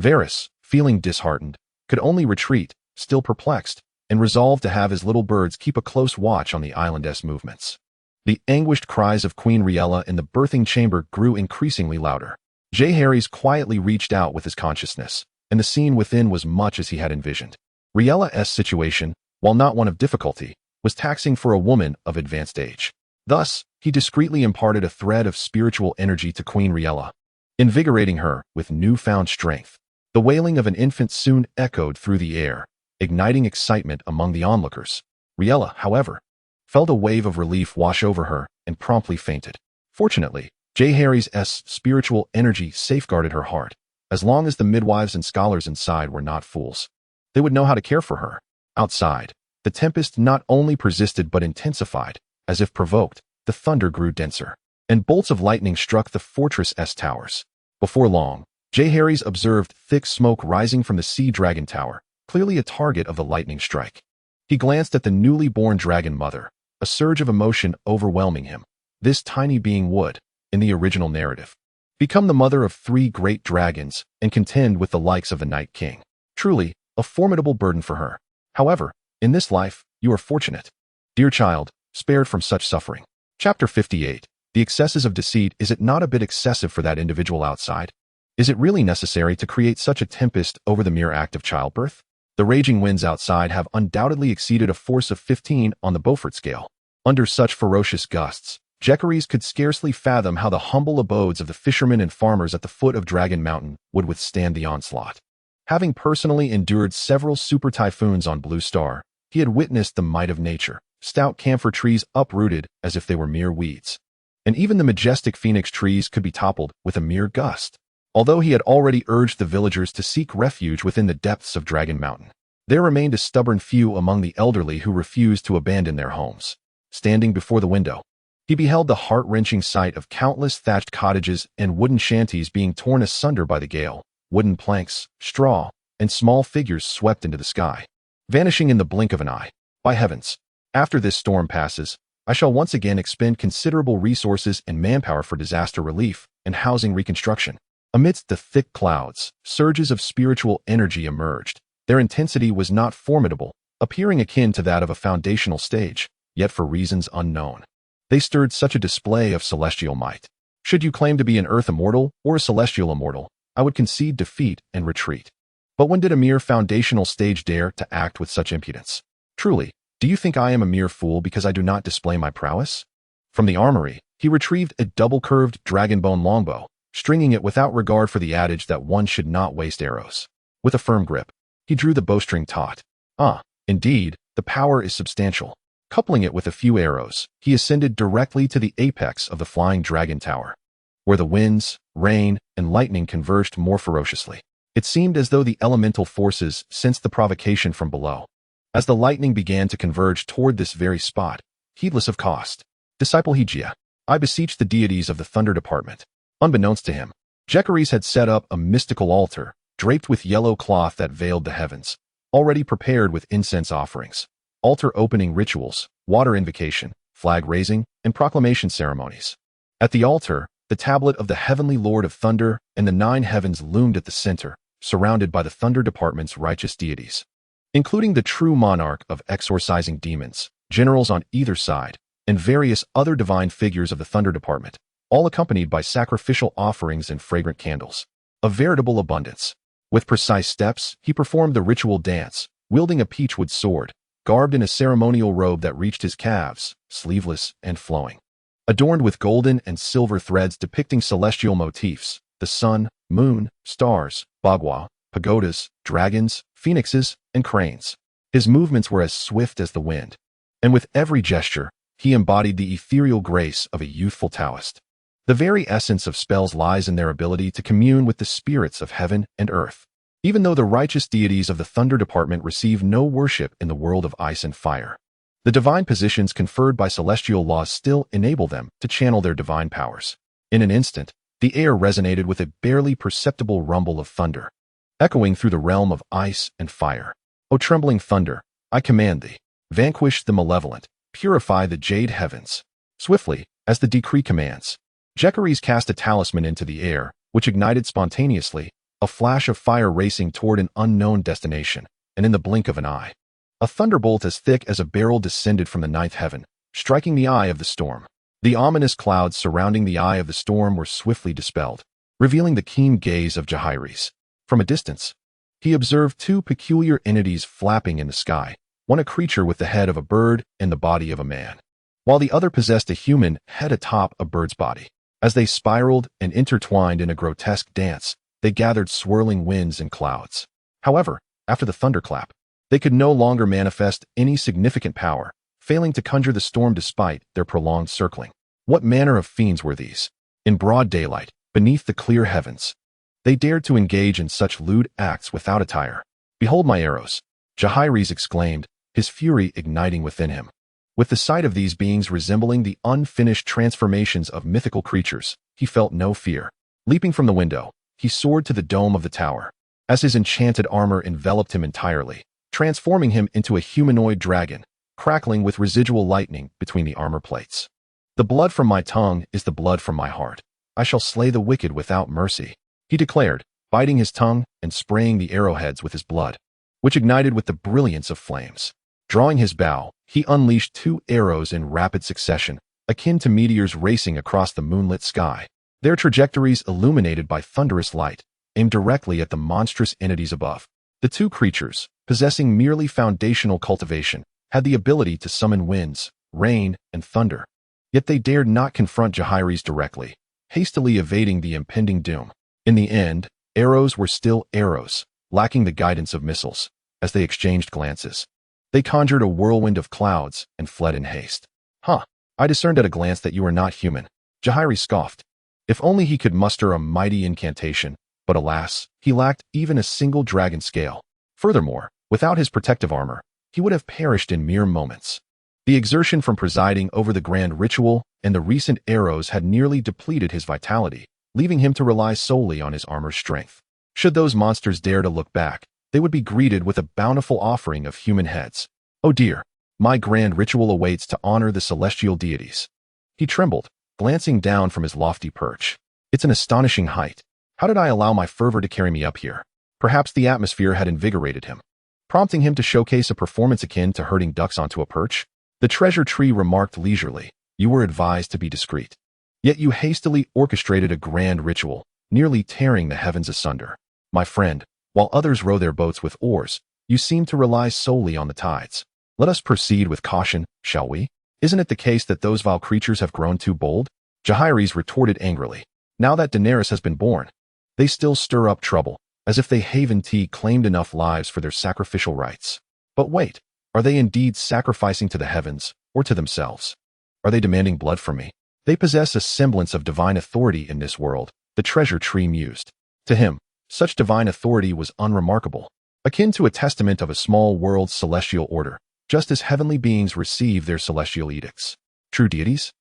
Varys, feeling disheartened, could only retreat, still perplexed, and resolved to have his little birds keep a close watch on the island's movements. The anguished cries of Queen Rhaegar in the birthing chamber grew increasingly louder. Jaehaerys quietly reached out with his consciousness, and the scene within was much as he had envisioned. Rhaegar's situation, while not one of difficulty, was taxing for a woman of advanced age. Thus, he discreetly imparted a thread of spiritual energy to Queen Rhaegar, invigorating her with newfound strength. The wailing of an infant soon echoed through the air, igniting excitement among the onlookers. Rhaegar, however, felt a wave of relief wash over her and promptly fainted. Fortunately, Jaehaerys' spiritual energy safeguarded her heart. As long as the midwives and scholars inside were not fools, they would know how to care for her. Outside, the tempest not only persisted but intensified. As if provoked, the thunder grew denser, and bolts of lightning struck the fortress' towers. Before long, Jaehaerys observed thick smoke rising from the Sea Dragon Tower, clearly a target of the lightning strike. He glanced at the newly born dragon mother, a surge of emotion overwhelming him. This tiny being would, in the original narrative, become the mother of 3 great dragons and contend with the likes of the Night King. Truly, a formidable burden for her. However, in this life, you are fortunate, dear child, spared from such suffering. Chapter 58. The excesses of deceit. Is it not a bit excessive for that individual outside? Is it really necessary to create such a tempest over the mere act of childbirth? The raging winds outside have undoubtedly exceeded a force of 15 on the Beaufort scale. Under such ferocious gusts, Jaehaerys could scarcely fathom how the humble abodes of the fishermen and farmers at the foot of Dragon Mountain would withstand the onslaught. Having personally endured several super typhoons on Blue Star, he had witnessed the might of nature. Stout camphor trees uprooted as if they were mere weeds. And even the majestic phoenix trees could be toppled with a mere gust. Although he had already urged the villagers to seek refuge within the depths of Dragon Mountain, there remained a stubborn few among the elderly who refused to abandon their homes. Standing before the window, he beheld the heart-wrenching sight of countless thatched cottages and wooden shanties being torn asunder by the gale. Wooden planks, straw, and small figures swept into the sky, vanishing in the blink of an eye. By heavens! After this storm passes, I shall once again expend considerable resources and manpower for disaster relief and housing reconstruction. Amidst the thick clouds, surges of spiritual energy emerged, Their intensity was not formidable, appearing akin to that of a foundational stage, yet for reasons unknown. They stirred such a display of celestial might. Should you claim to be an earth immortal or a celestial immortal, I would concede defeat and retreat. But when did a mere foundational stage dare to act with such impudence? Truly, do you think I am a mere fool because I do not display my prowess? From the armory, he retrieved a double-curved dragonbone longbow, stringing it without regard for the adage that one should not waste arrows. With a firm grip, he drew the bowstring taut. Indeed, the power is substantial. Coupling it with a few arrows, he ascended directly to the apex of the flying dragon tower, where the winds, rain, and lightning converged more ferociously. It seemed as though the elemental forces sensed the provocation from below. As the lightning began to converge toward this very spot, heedless of cost, Disciple Hegia, I beseech the deities of the Thunder Department. Unbeknownst to him, Jaehaerys had set up a mystical altar, draped with yellow cloth that veiled the heavens, already prepared with incense offerings, altar-opening rituals, water invocation, flag-raising, and proclamation ceremonies. At the altar, the tablet of the Heavenly Lord of Thunder and the 9 heavens loomed at the center, surrounded by the Thunder Department's righteous deities, including the true monarch of exorcising demons, generals on either side, and various other divine figures of the Thunder Department, all accompanied by sacrificial offerings and fragrant candles. A veritable abundance. With precise steps, he performed the ritual dance, wielding a peachwood sword, garbed in a ceremonial robe that reached his calves, sleeveless and flowing. Adorned with golden and silver threads depicting celestial motifs, the sun, moon, stars, bagua, pagodas, dragons, phoenixes, and cranes. His movements were as swift as the wind, and with every gesture, he embodied the ethereal grace of a youthful Taoist. The very essence of spells lies in their ability to commune with the spirits of heaven and earth. Even though the righteous deities of the Thunder Department receive no worship in the world of ice and fire, the divine positions conferred by celestial laws still enable them to channel their divine powers. In an instant, the air resonated with a barely perceptible rumble of thunder, echoing through the realm of ice and fire. O trembling thunder, I command thee, vanquish the malevolent, purify the jade heavens. Swiftly, as the decree commands, Jaehaerys cast a talisman into the air, which ignited spontaneously, a flash of fire racing toward an unknown destination, and in the blink of an eye, a thunderbolt as thick as a barrel descended from the 9th heaven, striking the eye of the storm. The ominous clouds surrounding the eye of the storm were swiftly dispelled, revealing the keen gaze of Jaehaerys. From a distance, he observed 2 peculiar entities flapping in the sky, one a creature with the head of a bird and the body of a man, while the other possessed a human head atop a bird's body. As they spiraled and intertwined in a grotesque dance, they gathered swirling winds and clouds. However, after the thunderclap, they could no longer manifest any significant power, failing to conjure the storm despite their prolonged circling. What manner of fiends were these? In broad daylight, beneath the clear heavens, they dared to engage in such lewd acts without attire. Behold my arrows, Jaehaerys exclaimed, his fury igniting within him. With the sight of these beings resembling the unfinished transformations of mythical creatures, he felt no fear. Leaping from the window, he soared to the dome of the tower, as his enchanted armor enveloped him entirely, transforming him into a humanoid dragon, crackling with residual lightning between the armor plates. The blood from my tongue is the blood from my heart. I shall slay the wicked without mercy, he declared, biting his tongue and spraying the arrowheads with his blood, which ignited with the brilliance of flames. Drawing his bow, he unleashed 2 arrows in rapid succession, akin to meteors racing across the moonlit sky, their trajectories illuminated by thunderous light, aimed directly at the monstrous entities above. The 2 creatures, possessing merely foundational cultivation, had the ability to summon winds, rain, and thunder. Yet they dared not confront Jaehaerys directly, hastily evading the impending doom. In the end, arrows were still arrows, lacking the guidance of missiles. As they exchanged glances, they conjured a whirlwind of clouds and fled in haste. I discerned at a glance that you are not human, Jaehaerys scoffed. If only he could muster a mighty incantation, but alas, he lacked even a single dragon scale. Furthermore, without his protective armor, he would have perished in mere moments. The exertion from presiding over the grand ritual and the recent arrows had nearly depleted his vitality, leaving him to rely solely on his armor's strength. Should those monsters dare to look back, they would be greeted with a bountiful offering of human heads. Oh dear, my grand ritual awaits to honor the celestial deities. He trembled, glancing down from his lofty perch. It's an astonishing height. How did I allow my fervor to carry me up here? Perhaps the atmosphere had invigorated him. prompting him to showcase a performance akin to herding ducks onto a perch. The treasure tree remarked leisurely, "You were advised to be discreet. Yet you hastily orchestrated a grand ritual, nearly tearing the heavens asunder. My friend, while others row their boats with oars, you seem to rely solely on the tides. Let us proceed with caution, shall we? Isn't it the case that those vile creatures have grown too bold?" Jaehaerys retorted angrily. Now that Daenerys has been born, they still stir up trouble, as if they Haven-T claimed enough lives for their sacrificial rites. But wait, are they indeed sacrificing to the heavens, or to themselves? Are they demanding blood from me? They possess a semblance of divine authority in this world, the treasure tree mused. To him, such divine authority was unremarkable, akin to a testament of a small world's celestial order, just as heavenly beings receive their celestial edicts. True deities?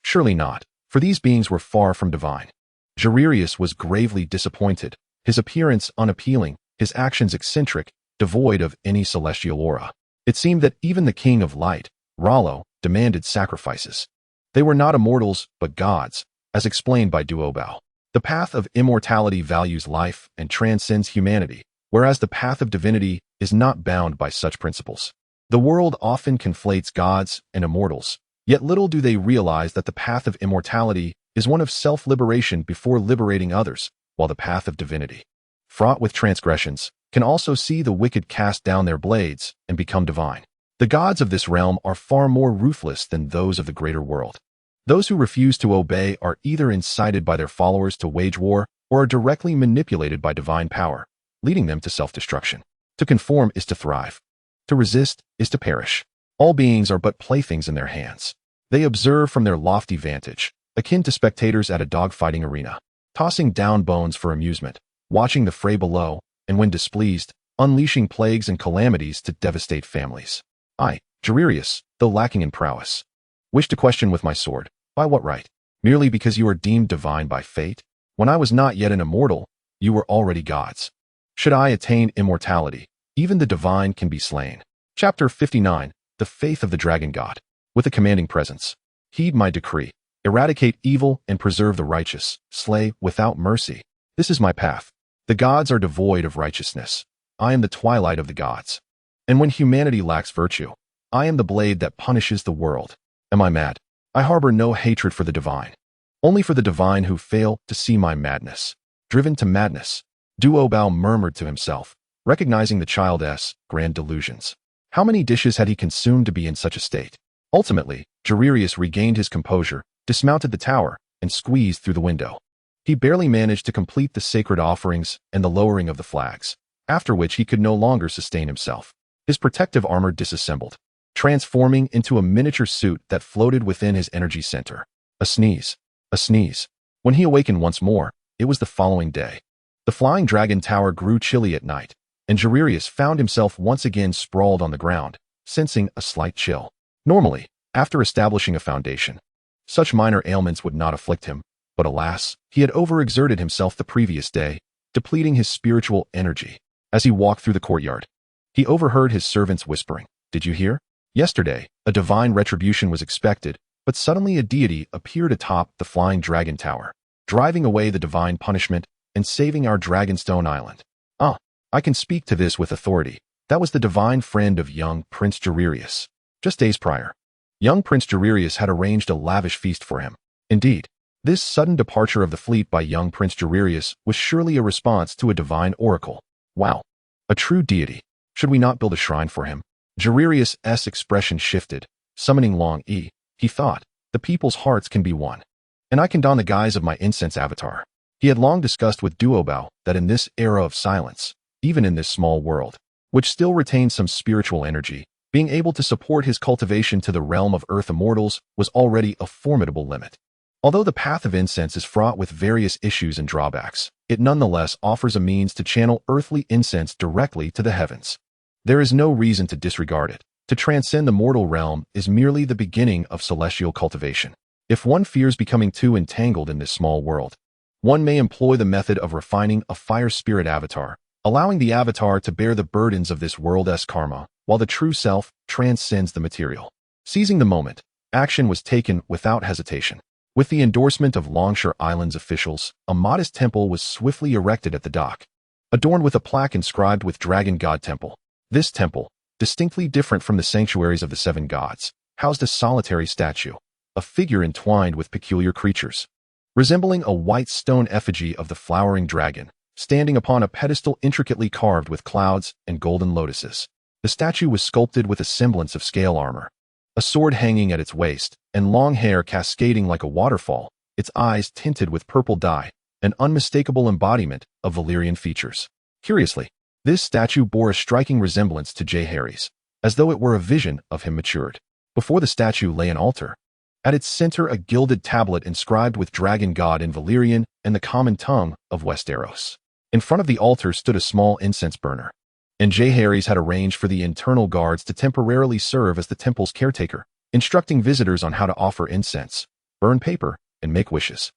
Surely not, for these beings were far from divine. Jaehaerys was gravely disappointed, his appearance unappealing, his actions eccentric, devoid of any celestial aura. It seemed that even the King of Light, R'hllor, demanded sacrifices. They were not immortals, but gods, as explained by Duobao. The path of immortality values life and transcends humanity, whereas the path of divinity is not bound by such principles. The world often conflates gods and immortals, yet little do they realize that the path of immortality is one of self-liberation before liberating others, while the path of divinity, fraught with transgressions, can also see the wicked cast down their blades and become divine. The gods of this realm are far more ruthless than those of the greater world. Those who refuse to obey are either incited by their followers to wage war or are directly manipulated by divine power, leading them to self-destruction. To conform is to thrive. To resist is to perish. All beings are but playthings in their hands. They observe from their lofty vantage, akin to spectators at a dogfighting arena, tossing down bones for amusement, watching the fray below, and when displeased, unleashing plagues and calamities to devastate families. I, Jaehaerys, though lacking in prowess, wish to question with my sword. By what right? Merely because you are deemed divine by fate? When I was not yet an immortal, you were already gods. Should I attain immortality, even the divine can be slain. Chapter 59, The Faith of the Dragon God. With a commanding presence, heed my decree. Eradicate evil and preserve the righteous. Slay without mercy. This is my path. The gods are devoid of righteousness. I am the twilight of the gods. And when humanity lacks virtue, I am the blade that punishes the world. Am I mad? I harbor no hatred for the divine. Only for the divine who fail to see my madness. Driven to madness, Duobao murmured to himself, recognizing the child's grand delusions. How many dishes had he consumed to be in such a state? Ultimately, Jaehaerys regained his composure, dismounted the tower, and squeezed through the window. He barely managed to complete the sacred offerings and the lowering of the flags, after which he could no longer sustain himself. His protective armor disassembled, transforming into a miniature suit that floated within his energy center. A sneeze. A sneeze. When he awakened once more, it was the following day. The flying dragon tower grew chilly at night, and Jaehaerys found himself once again sprawled on the ground, sensing a slight chill. Normally, after establishing a foundation, such minor ailments would not afflict him, but alas, he had overexerted himself the previous day, depleting his spiritual energy. As he walked through the courtyard, he overheard his servants whispering, "Did you hear? Yesterday, a divine retribution was expected, but suddenly a deity appeared atop the flying dragon tower, driving away the divine punishment and saving our Dragonstone Island." I can speak to this with authority. That was the divine friend of young Prince Jaehaerys. Just days prior, young Prince Jaehaerys had arranged a lavish feast for him. Indeed, this sudden departure of the fleet by young Prince Jaehaerys was surely a response to a divine oracle. Wow, a true deity. Should we not build a shrine for him? Jaehaerys' expression shifted, summoning Long-E. He thought, the people's hearts can be won, and I can don the guise of my incense avatar. He had long discussed with Duobao that in this era of silence, even in this small world, which still retained some spiritual energy, being able to support his cultivation to the realm of earth immortals was already a formidable limit. Although the path of incense is fraught with various issues and drawbacks, it nonetheless offers a means to channel earthly incense directly to the heavens. There is no reason to disregard it. To transcend the mortal realm is merely the beginning of celestial cultivation. If one fears becoming too entangled in this small world, one may employ the method of refining a fire spirit avatar, allowing the avatar to bear the burdens of this world's karma, while the true self transcends the material. Seizing the moment, action was taken without hesitation. With the endorsement of Longshore Island's officials, a modest temple was swiftly erected at the dock, adorned with a plaque inscribed with Dragon God Temple. This temple, distinctly different from the sanctuaries of the seven gods, housed a solitary statue, a figure entwined with peculiar creatures, resembling a white stone effigy of the flowering dragon, standing upon a pedestal intricately carved with clouds and golden lotuses. The statue was sculpted with a semblance of scale armor, a sword hanging at its waist, and long hair cascading like a waterfall, its eyes tinted with purple dye, an unmistakable embodiment of Valyrian features. Curiously, this statue bore a striking resemblance to Jaehaerys, as though it were a vision of him matured. Before the statue lay an altar. At its center, a gilded tablet inscribed with Dragon God in Valyrian and the common tongue of Westeros. In front of the altar stood a small incense burner, and Jaehaerys had arranged for the internal guards to temporarily serve as the temple's caretaker, instructing visitors on how to offer incense, burn paper, and make wishes.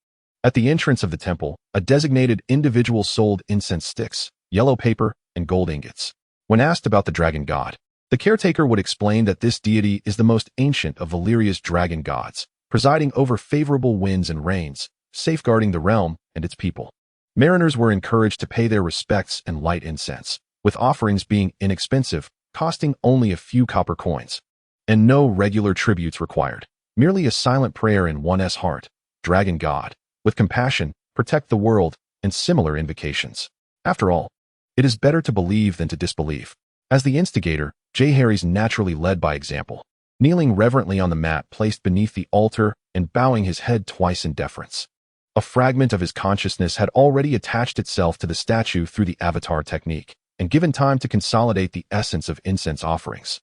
At the entrance of the temple, a designated individual sold incense sticks, yellow paper, and gold ingots. When asked about the dragon god, the caretaker would explain that this deity is the most ancient of Valyria's dragon gods, presiding over favorable winds and rains, safeguarding the realm and its people. Mariners were encouraged to pay their respects and light incense, with offerings being inexpensive, costing only a few copper coins, and no regular tributes required, merely a silent prayer in one's heart. Dragon God, with compassion, protect the world, and similar invocations. After all, it is better to believe than to disbelieve. As the instigator, Jaehaerys naturally led by example, kneeling reverently on the mat placed beneath the altar and bowing his head twice in deference. A fragment of his consciousness had already attached itself to the statue through the avatar technique, and given time to consolidate the essence of incense offerings.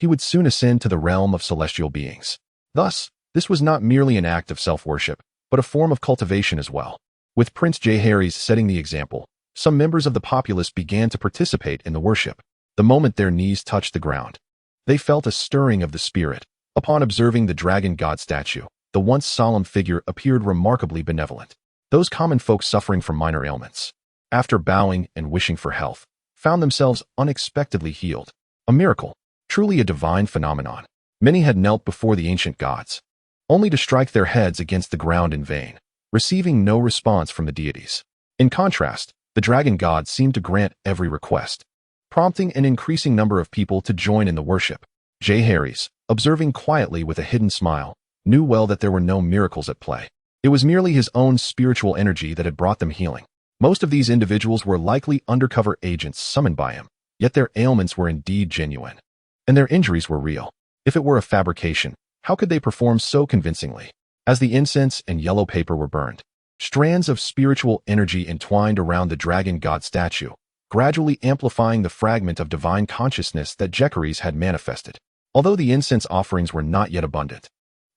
He would soon ascend to the realm of celestial beings. Thus, this was not merely an act of self-worship, but a form of cultivation as well. With Prince Jaehaerys setting the example, some members of the populace began to participate in the worship. The moment their knees touched the ground, they felt a stirring of the spirit. Upon observing the dragon god statue, the once solemn figure appeared remarkably benevolent. Those common folk suffering from minor ailments, after bowing and wishing for health, found themselves unexpectedly healed. A miracle, truly a divine phenomenon. Many had knelt before the ancient gods, only to strike their heads against the ground in vain, receiving no response from the deities. In contrast, the dragon god seemed to grant every request, prompting an increasing number of people to join in the worship. Jaehaerys, observing quietly with a hidden smile, knew well that there were no miracles at play. It was merely his own spiritual energy that had brought them healing. Most of these individuals were likely undercover agents summoned by him, yet their ailments were indeed genuine, and their injuries were real. If it were a fabrication, how could they perform so convincingly? As the incense and yellow paper were burned, strands of spiritual energy entwined around the dragon god statue, gradually amplifying the fragment of divine consciousness that Jaehaerys had manifested. Although the incense offerings were not yet abundant,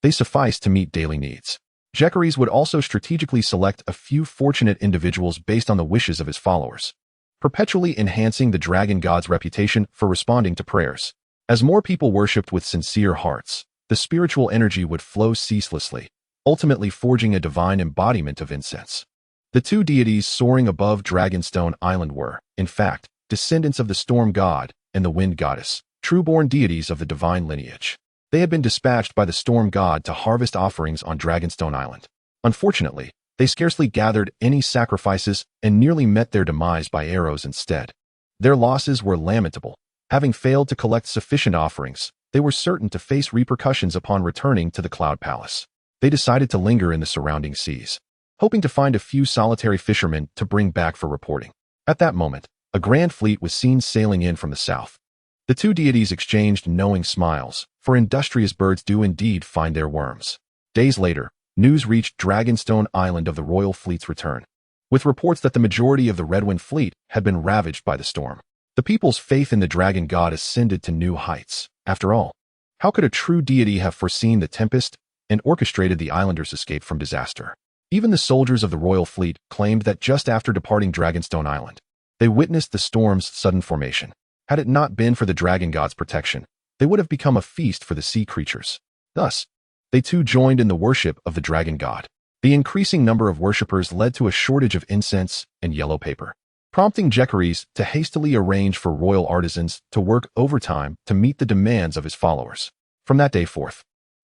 they sufficed to meet daily needs. Jaehaerys would also strategically select a few fortunate individuals based on the wishes of his followers, perpetually enhancing the dragon god's reputation for responding to prayers. As more people worshipped with sincere hearts, the spiritual energy would flow ceaselessly, ultimately forging a divine embodiment of incense. The two deities soaring above Dragonstone Island were, in fact, descendants of the storm god and the wind goddess, true-born deities of the divine lineage. They had been dispatched by the storm god to harvest offerings on Dragonstone Island. Unfortunately, they scarcely gathered any sacrifices and nearly met their demise by arrows instead. Their losses were lamentable. Having failed to collect sufficient offerings, they were certain to face repercussions upon returning to the Cloud Palace. They decided to linger in the surrounding seas, hoping to find a few solitary fishermen to bring back for reporting. At that moment, a grand fleet was seen sailing in from the south. The two deities exchanged knowing smiles, for industrious birds do indeed find their worms. Days later, news reached Dragonstone Island of the royal fleet's return, with reports that the majority of the Redwind fleet had been ravaged by the storm. The people's faith in the dragon god ascended to new heights. After all, how could a true deity have foreseen the tempest and orchestrated the islanders' escape from disaster? Even the soldiers of the royal fleet claimed that just after departing Dragonstone Island, they witnessed the storm's sudden formation. Had it not been for the dragon god's protection, they would have become a feast for the sea creatures. Thus, they too joined in the worship of the dragon god. The increasing number of worshippers led to a shortage of incense and yellow paper, prompting Jaehaerys to hastily arrange for royal artisans to work overtime to meet the demands of his followers. From that day forth,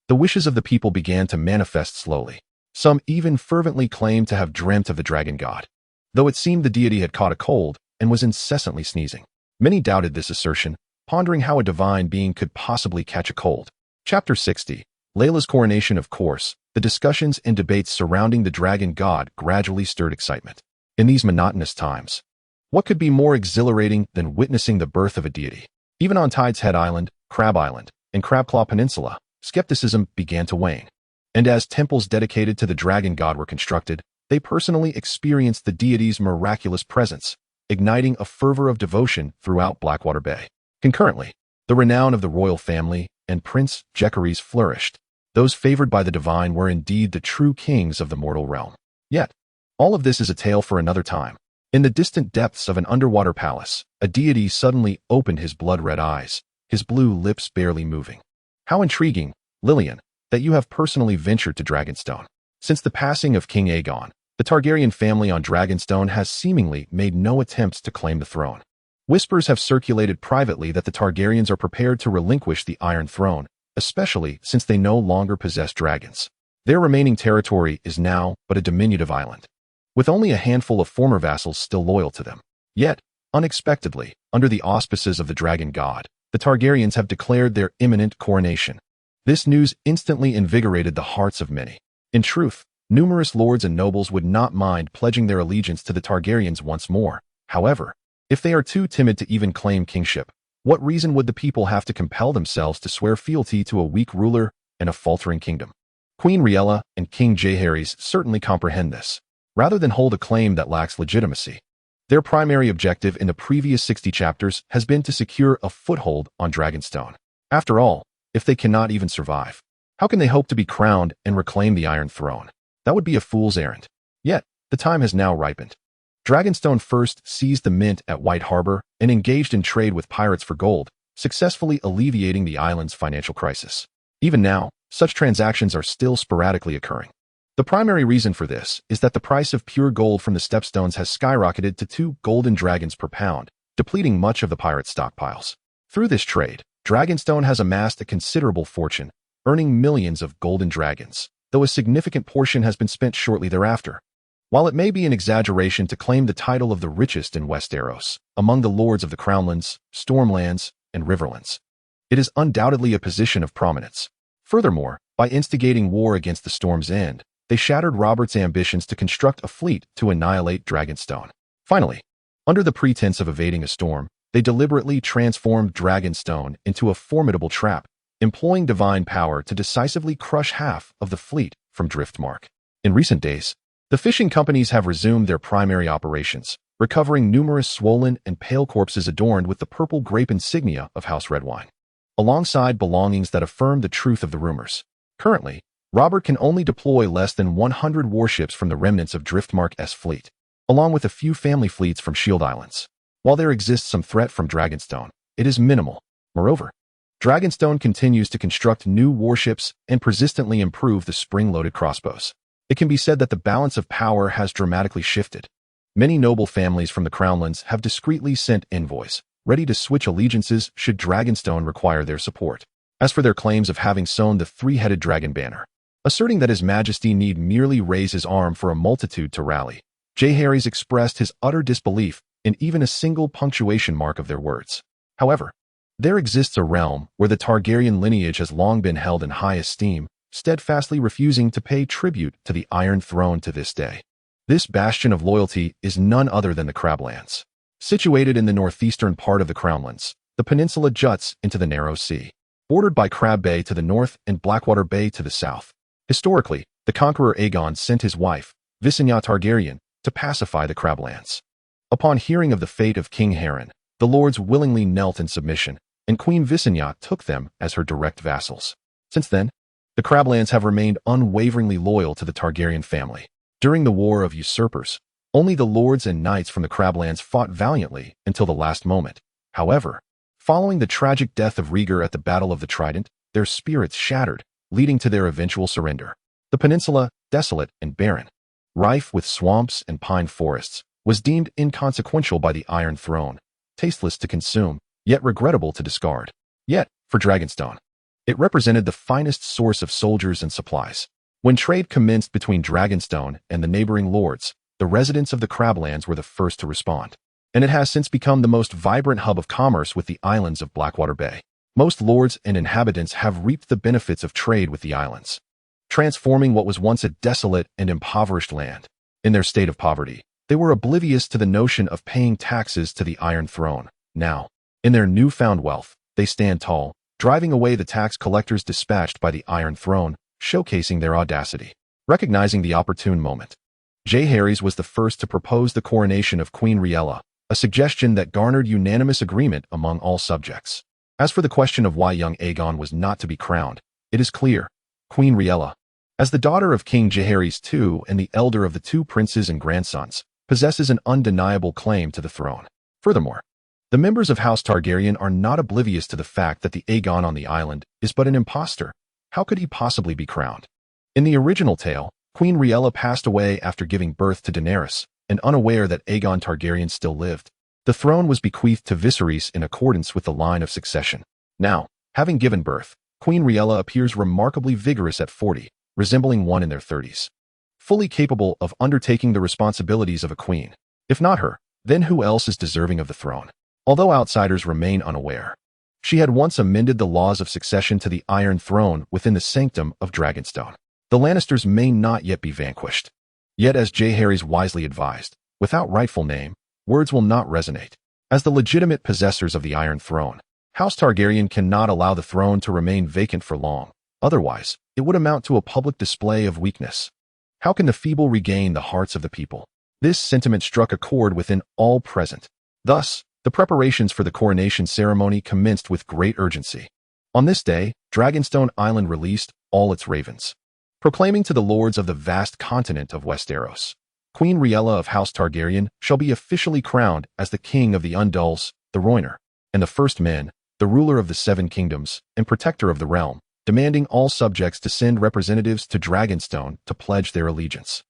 the wishes of the people began to manifest slowly. Some even fervently claimed to have dreamt of the dragon god, though it seemed the deity had caught a cold and was incessantly sneezing. Many doubted this assertion, pondering how a divine being could possibly catch a cold. Chapter 60. Layla's coronation. Of course, the discussions and debates surrounding the dragon god gradually stirred excitement. In these monotonous times, what could be more exhilarating than witnessing the birth of a deity? Even on Tide's Head Island, Crab Island, and Crabclaw Peninsula, skepticism began to wane. And as temples dedicated to the dragon god were constructed, they personally experienced the deity's miraculous presence, igniting a fervor of devotion throughout Blackwater Bay. Concurrently, the renown of the royal family and Prince Jaehaerys flourished. Those favored by the divine were indeed the true kings of the mortal realm. Yet, all of this is a tale for another time. In the distant depths of an underwater palace, a deity suddenly opened his blood-red eyes, his blue lips barely moving. How intriguing, Lillian, that you have personally ventured to Dragonstone. Since the passing of King Aegon, the Targaryen family on Dragonstone has seemingly made no attempts to claim the throne. Whispers have circulated privately that the Targaryens are prepared to relinquish the Iron Throne, especially since they no longer possess dragons. Their remaining territory is now but a diminutive island, with only a handful of former vassals still loyal to them. Yet, unexpectedly, under the auspices of the dragon god, the Targaryens have declared their imminent coronation. This news instantly invigorated the hearts of many. In truth, numerous lords and nobles would not mind pledging their allegiance to the Targaryens once more. However, if they are too timid to even claim kingship, what reason would the people have to compel themselves to swear fealty to a weak ruler and a faltering kingdom? Queen Rhaegar and King Jaehaerys certainly comprehend this. Rather than hold a claim that lacks legitimacy, their primary objective in the previous 60 chapters has been to secure a foothold on Dragonstone. After all, if they cannot even survive, how can they hope to be crowned and reclaim the Iron Throne? That would be a fool's errand. Yet, the time has now ripened. Dragonstone first seized the mint at White Harbor and engaged in trade with pirates for gold, successfully alleviating the island's financial crisis. Even now, such transactions are still sporadically occurring. The primary reason for this is that the price of pure gold from the stepstones has skyrocketed to 2 golden dragons per pound, depleting much of the pirate stockpiles. Through this trade, Dragonstone has amassed a considerable fortune, earning millions of golden dragons, though a significant portion has been spent shortly thereafter. While it may be an exaggeration to claim the title of the richest in Westeros, among the lords of the Crownlands, Stormlands, and Riverlands, it is undoubtedly a position of prominence. Furthermore, by instigating war against the Storm's End, they shattered Robert's ambitions to construct a fleet to annihilate Dragonstone. Finally, under the pretense of evading a storm, they deliberately transformed Dragonstone into a formidable trap, employing divine power to decisively crush half of the fleet from Driftmark. In recent days, the fishing companies have resumed their primary operations, recovering numerous swollen and pale corpses adorned with the purple grape insignia of House Redwine, alongside belongings that affirm the truth of the rumors. Currently, Robert can only deploy less than 100 warships from the remnants of Driftmark's fleet, along with a few family fleets from Shield Islands. While there exists some threat from Dragonstone, it is minimal. Moreover, Dragonstone continues to construct new warships and persistently improve the spring-loaded crossbows. It can be said that the balance of power has dramatically shifted. Many noble families from the Crownlands have discreetly sent envoys, ready to switch allegiances should Dragonstone require their support. As for their claims of having sown the 3-headed dragon banner, asserting that His Majesty need merely raise his arm for a multitude to rally, Jaehaerys expressed his utter disbelief in even a single punctuation mark of their words. However, there exists a realm where the Targaryen lineage has long been held in high esteem, steadfastly refusing to pay tribute to the Iron Throne to this day. This bastion of loyalty is none other than the Crablands. Situated in the northeastern part of the Crownlands, the peninsula juts into the narrow sea, bordered by Crab Bay to the north and Blackwater Bay to the south. Historically, the conqueror Aegon sent his wife, Viserys Targaryen, to pacify the Crablands. Upon hearing of the fate of King Heir, the lords willingly knelt in submission, and Queen Viserys took them as her direct vassals. Since then, the Crablands have remained unwaveringly loyal to the Targaryen family. During the War of Usurpers, only the lords and knights from the Crablands fought valiantly until the last moment. However, following the tragic death of Rhaegar at the Battle of the Trident, their spirits shattered, leading to their eventual surrender. The peninsula, desolate and barren, rife with swamps and pine forests, was deemed inconsequential by the Iron Throne, tasteless to consume, yet regrettable to discard. Yet, for Dragonstone, it represented the finest source of soldiers and supplies. When trade commenced between Dragonstone and the neighboring lords, the residents of the Crablands were the first to respond. and it has since become the most vibrant hub of commerce with the islands of Blackwater Bay. Most lords and inhabitants have reaped the benefits of trade with the islands, transforming what was once a desolate and impoverished land. In their state of poverty, they were oblivious to the notion of paying taxes to the Iron Throne. Now, in their newfound wealth, they stand tall, driving away the tax collectors dispatched by the Iron Throne, showcasing their audacity. Recognizing the opportune moment, Jaehaerys was the first to propose the coronation of Queen Rhaegar, a suggestion that garnered unanimous agreement among all subjects. As for the question of why young Aegon was not to be crowned, it is clear. Queen Rhaegar, as the daughter of King Jaehaerys II and the elder of the two princes and grandsons, possesses an undeniable claim to the throne. Furthermore, the members of House Targaryen are not oblivious to the fact that the Aegon on the island is but an impostor. How could he possibly be crowned? In the original tale, Queen Rhaegar passed away after giving birth to Daenerys, and unaware that Aegon Targaryen still lived. The throne was bequeathed to Viserys in accordance with the line of succession. Now, having given birth, Queen Rhaegar appears remarkably vigorous at 40, resembling one in their 30s. Fully capable of undertaking the responsibilities of a queen. If not her, then who else is deserving of the throne? Although outsiders remain unaware, she had once amended the laws of succession to the Iron Throne within the sanctum of Dragonstone. The Lannisters may not yet be vanquished. Yet, as Jaehaerys wisely advised, without rightful name, words will not resonate. As the legitimate possessors of the Iron Throne, House Targaryen cannot allow the throne to remain vacant for long. Otherwise, it would amount to a public display of weakness. How can the feeble regain the hearts of the people? This sentiment struck a chord within all present. Thus, the preparations for the coronation ceremony commenced with great urgency. On this day, Dragonstone Island released all its ravens, proclaiming to the lords of the vast continent of Westeros, Queen Rhaegar of House Targaryen shall be officially crowned as the king of the Undulls, the Rhoynar, and the First Men, the ruler of the Seven Kingdoms and protector of the realm, demanding all subjects to send representatives to Dragonstone to pledge their allegiance.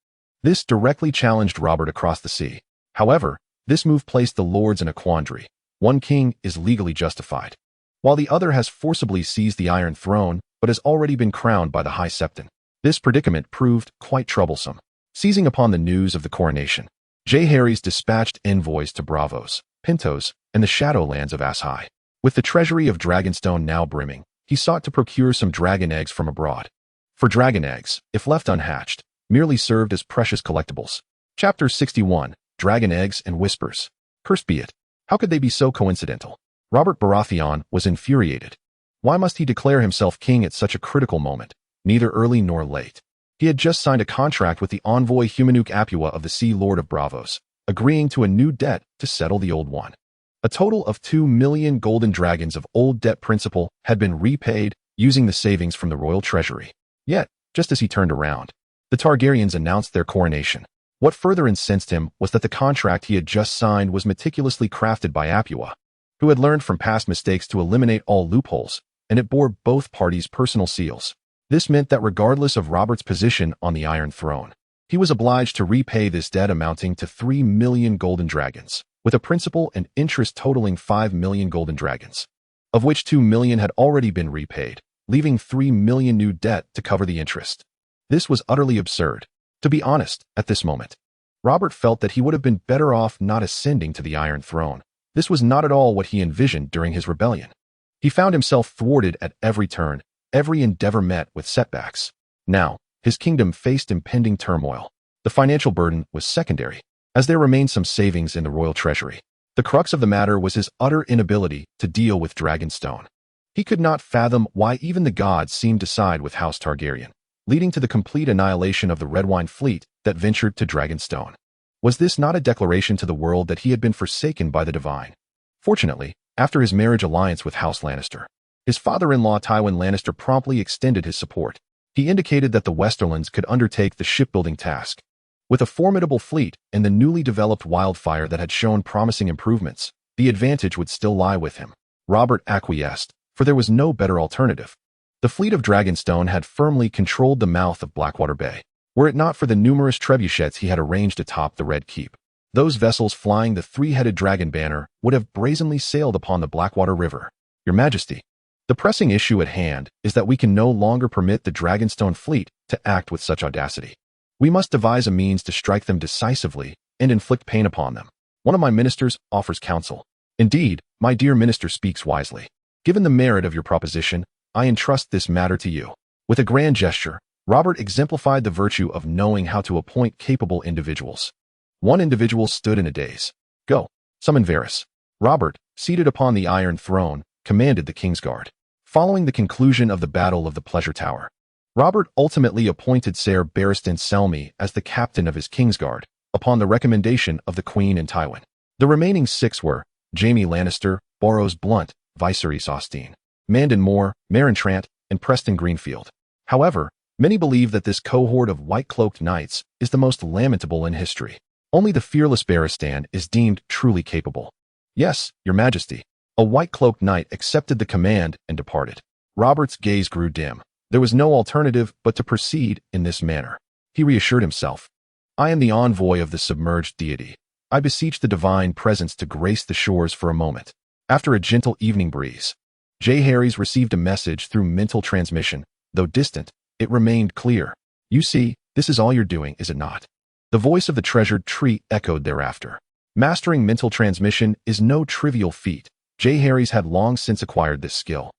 This directly challenged Robert across the sea. However, this move placed the lords in a quandary. One king is legally justified, while the other has forcibly seized the Iron Throne but has already been crowned by the High Septon. This predicament proved quite troublesome. Seizing upon the news of the coronation, Jaehaerys dispatched envoys to Braavos, Pentos, and the Shadowlands of Ashai. With the treasury of Dragonstone now brimming, he sought to procure some dragon eggs from abroad. For dragon eggs, if left unhatched, merely served as precious collectibles. Chapter 61, Dragon Eggs and Whispers. Cursed be it. How could they be so coincidental? Robert Baratheon was infuriated. Why must he declare himself king at such a critical moment, neither early nor late? He had just signed a contract with the envoy Humanuk Apua of the Sea Lord of Braavos, agreeing to a new debt to settle the old one. A total of 2 million golden dragons of old debt principal had been repaid using the savings from the royal treasury. Yet, just as he turned around, the Targaryens announced their coronation. What further incensed him was that the contract he had just signed was meticulously crafted by Apua, who had learned from past mistakes to eliminate all loopholes, and it bore both parties' personal seals. This meant that regardless of Robert's position on the Iron Throne, he was obliged to repay this debt amounting to 3 million golden dragons, with a principal and interest totaling 5 million golden dragons, of which 2 million had already been repaid, leaving 3 million new debt to cover the interest. This was utterly absurd. To be honest, at this moment, Robert felt that he would have been better off not ascending to the Iron Throne. This was not at all what he envisioned during his rebellion. He found himself thwarted at every turn, every endeavor met with setbacks. Now, his kingdom faced impending turmoil. The financial burden was secondary, as there remained some savings in the royal treasury. The crux of the matter was his utter inability to deal with Dragonstone. He could not fathom why even the gods seemed to side with House Targaryen, leading to the complete annihilation of the Red Wine fleet that ventured to Dragonstone. Was this not a declaration to the world that he had been forsaken by the divine? Fortunately, after his marriage alliance with House Lannister, his father-in-law Tywin Lannister promptly extended his support. He indicated that the Westerlands could undertake the shipbuilding task. With a formidable fleet and the newly developed wildfire that had shown promising improvements, the advantage would still lie with him. Robert acquiesced, for there was no better alternative. The fleet of Dragonstone had firmly controlled the mouth of Blackwater Bay, were it not for the numerous trebuchets he had arranged atop the Red Keep. Those vessels flying the three-headed dragon banner would have brazenly sailed upon the Blackwater River. Your Majesty, the pressing issue at hand is that we can no longer permit the Dragonstone fleet to act with such audacity. We must devise a means to strike them decisively and inflict pain upon them. One of my ministers offers counsel. Indeed, my dear minister speaks wisely. Given the merit of your proposition, I entrust this matter to you. With a grand gesture, Robert exemplified the virtue of knowing how to appoint capable individuals. One individual stood in a daze. Go, summon Varys. Robert, seated upon the Iron Throne, commanded the Kingsguard. Following the conclusion of the Battle of the Pleasure Tower, Robert ultimately appointed Ser Barristan Selmy as the captain of his Kingsguard, upon the recommendation of the Queen and Tywin. The remaining 6 were Jaime Lannister, Boros Blunt, Viserys Austin, Mandon Moore, Meryn Trant, and Preston Greenfield. However, many believe that this cohort of white-cloaked knights is the most lamentable in history. Only the fearless Barristan is deemed truly capable. Yes, your majesty. A white-cloaked knight accepted the command and departed. Robert's gaze grew dim. There was no alternative but to proceed in this manner. He reassured himself. I am the envoy of the submerged deity. I beseech the divine presence to grace the shores for a moment. After a gentle evening breeze, Harry's received a message through mental transmission. Though distant, it remained clear. You see, this is all you're doing, is it not? The voice of the treasured tree echoed thereafter. Mastering mental transmission is no trivial feat. Harry's had long since acquired this skill.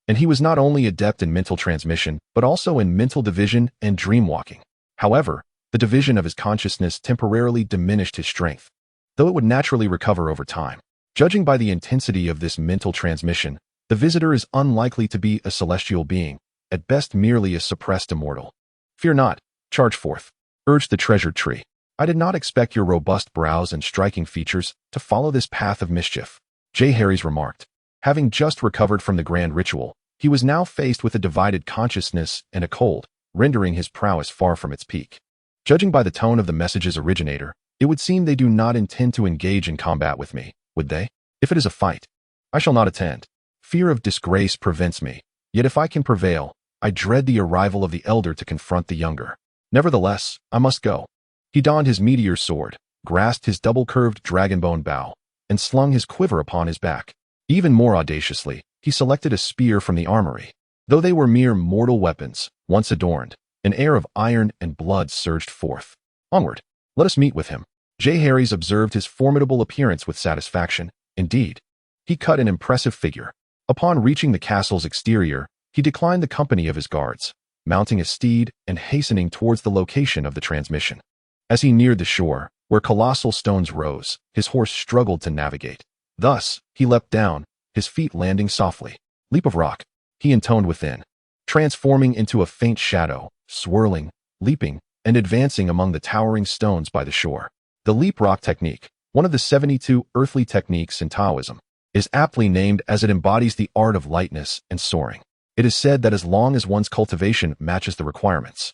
And he was not only adept in mental transmission, but also in mental division and dreamwalking. However, the division of his consciousness temporarily diminished his strength, though it would naturally recover over time. Judging by the intensity of this mental transmission, the visitor is unlikely to be a celestial being, at best merely a suppressed immortal. Fear not, charge forth, urged the treasured tree. I did not expect your robust brows and striking features to follow this path of mischief, Harry's remarked. Having just recovered from the grand ritual, he was now faced with a divided consciousness and a cold, rendering his prowess far from its peak. Judging by the tone of the message's originator, it would seem they do not intend to engage in combat with me, would they? If it is a fight, I shall not attend. Fear of disgrace prevents me, yet if I can prevail, I dread the arrival of the elder to confront the younger. Nevertheless, I must go. He donned his meteor sword, grasped his double-curved dragonbone bow, and slung his quiver upon his back. Even more audaciously, he selected a spear from the armory. Though they were mere mortal weapons, once adorned, an air of iron and blood surged forth. Onward, let us meet with him. Harry's observed his formidable appearance with satisfaction. Indeed, he cut an impressive figure. Upon reaching the castle's exterior, he declined the company of his guards, mounting a steed and hastening towards the location of the transmission. As he neared the shore, where colossal stones rose, his horse struggled to navigate. Thus, he leapt down, his feet landing softly. Leap of rock, he intoned within, transforming into a faint shadow, swirling, leaping, and advancing among the towering stones by the shore. The leap rock technique, one of the 72 earthly techniques in Taoism, is aptly named as it embodies the art of lightness and soaring. It is said that as long as one's cultivation matches the requirements,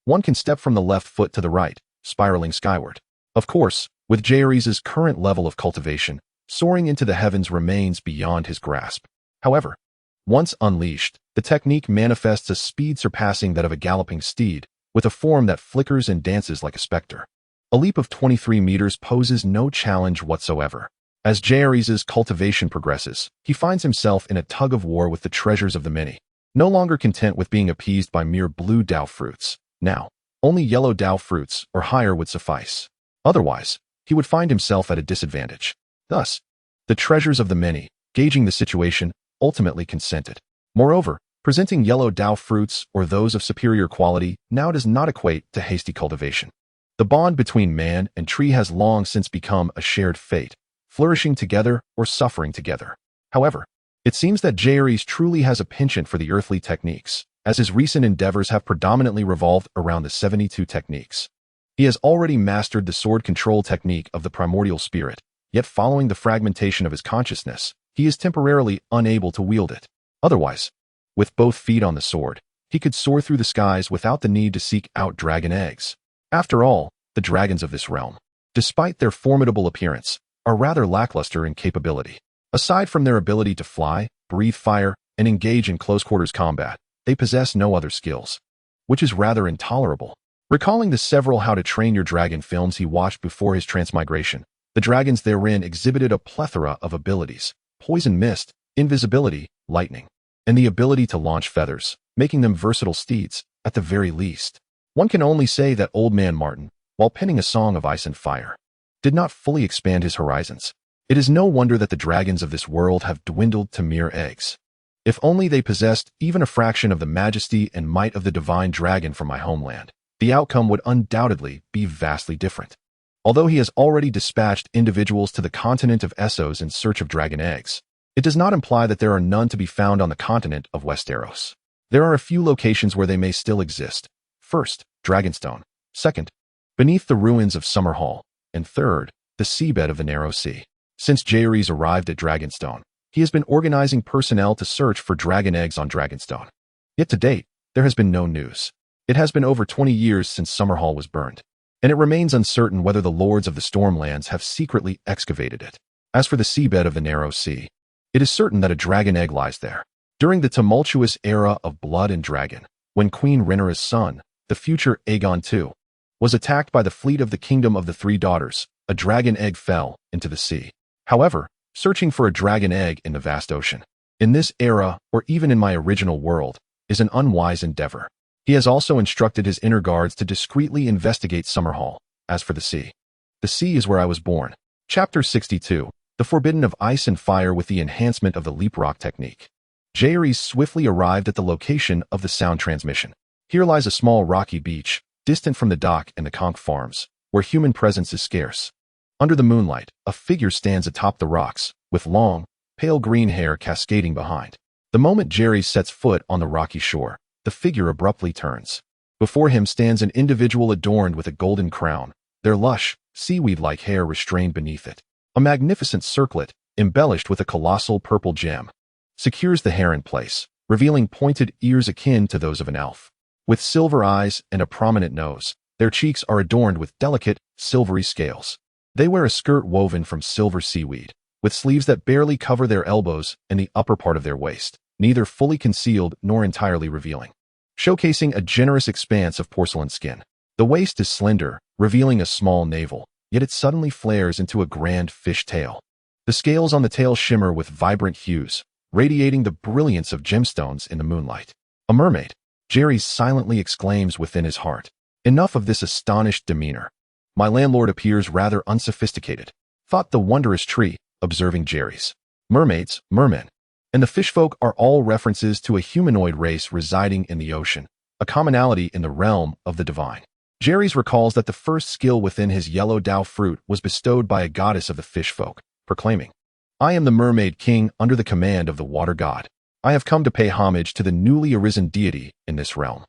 one can step from the left foot to the right, spiraling skyward. Of course, with Jaehaerys's current level of cultivation, soaring into the heavens remains beyond his grasp. However, once unleashed, the technique manifests a speed surpassing that of a galloping steed, with a form that flickers and dances like a specter. A leap of 23 meters poses no challenge whatsoever. As Jaehaerys's cultivation progresses, he finds himself in a tug-of-war with the treasures of the many, no longer content with being appeased by mere blue dao fruits. Now, only yellow dao fruits or higher would suffice. Otherwise, he would find himself at a disadvantage. Thus, the treasures of the many, gauging the situation, ultimately consented. Moreover, presenting yellow dao fruits or those of superior quality now does not equate to hasty cultivation. The bond between man and tree has long since become a shared fate, flourishing together or suffering together. However, it seems that Jaehaerys truly has a penchant for the earthly techniques, as his recent endeavors have predominantly revolved around the 72 techniques. He has already mastered the sword control technique of the primordial spirit, yet following the fragmentation of his consciousness, he is temporarily unable to wield it. Otherwise, with both feet on the sword, he could soar through the skies without the need to seek out dragon eggs. After all, the dragons of this realm, despite their formidable appearance, are rather lackluster in capability. Aside from their ability to fly, breathe fire, and engage in close-quarters combat, they possess no other skills, which is rather intolerable. Recalling the several How to Train Your Dragon films he watched before his transmigration, the dragons therein exhibited a plethora of abilities: poison mist, invisibility, lightning, and the ability to launch feathers, making them versatile steeds, at the very least. One can only say that Old Man Martin, while penning A Song of Ice and Fire, did not fully expand his horizons. It is no wonder that the dragons of this world have dwindled to mere eggs. If only they possessed even a fraction of the majesty and might of the divine dragon from my homeland, the outcome would undoubtedly be vastly different. Although he has already dispatched individuals to the continent of Essos in search of dragon eggs, it does not imply that there are none to be found on the continent of Westeros. There are a few locations where they may still exist. First, Dragonstone. Second, beneath the ruins of Summerhall. And third, the seabed of the Narrow Sea. Since Jaehaerys arrived at Dragonstone, he has been organizing personnel to search for dragon eggs on Dragonstone. Yet to date, there has been no news. It has been over 20 years since Summerhall was burned, and it remains uncertain whether the lords of the Stormlands have secretly excavated it. As for the seabed of the Narrow Sea, it is certain that a dragon egg lies there. During the tumultuous era of Blood and Dragon, when Queen Rhaenyra's son, the future Aegon II, was attacked by the fleet of the Kingdom of the Three Daughters, a dragon egg fell into the sea. However, searching for a dragon egg in the vast ocean, in this era or even in my original world, is an unwise endeavor. He has also instructed his inner guards to discreetly investigate Summerhall. As for the sea is where I was born. Chapter 62, The Forbidden of Ice and Fire with the enhancement of the leap rock technique. Jaehaerys swiftly arrived at the location of the sound transmission. Here lies a small rocky beach, distant from the dock and the conch farms, where human presence is scarce. Under the moonlight, a figure stands atop the rocks, with long, pale green hair cascading behind. The moment Jaehaerys sets foot on the rocky shore, the figure abruptly turns. Before him stands an individual adorned with a golden crown, their lush, seaweed-like hair restrained beneath it. A magnificent circlet, embellished with a colossal purple gem, secures the hair in place, revealing pointed ears akin to those of an elf. With silver eyes and a prominent nose, their cheeks are adorned with delicate, silvery scales. They wear a skirt woven from silver seaweed, with sleeves that barely cover their elbows and the upper part of their waist, neither fully concealed nor entirely revealing, showcasing a generous expanse of porcelain skin. The waist is slender, revealing a small navel, yet it suddenly flares into a grand fish tail. The scales on the tail shimmer with vibrant hues, radiating the brilliance of gemstones in the moonlight. A mermaid, Jaehaerys silently exclaims within his heart. Enough of this astonished demeanor. My landlord appears rather unsophisticated, thought the wondrous tree, observing Jaehaerys. Mermaids, mermen, and the fishfolk are all references to a humanoid race residing in the ocean, a commonality in the realm of the divine. Jaehaerys recalls that the first skill within his yellow dao fruit was bestowed by a goddess of the fishfolk, proclaiming, I am the mermaid king under the command of the water god. I have come to pay homage to the newly arisen deity in this realm.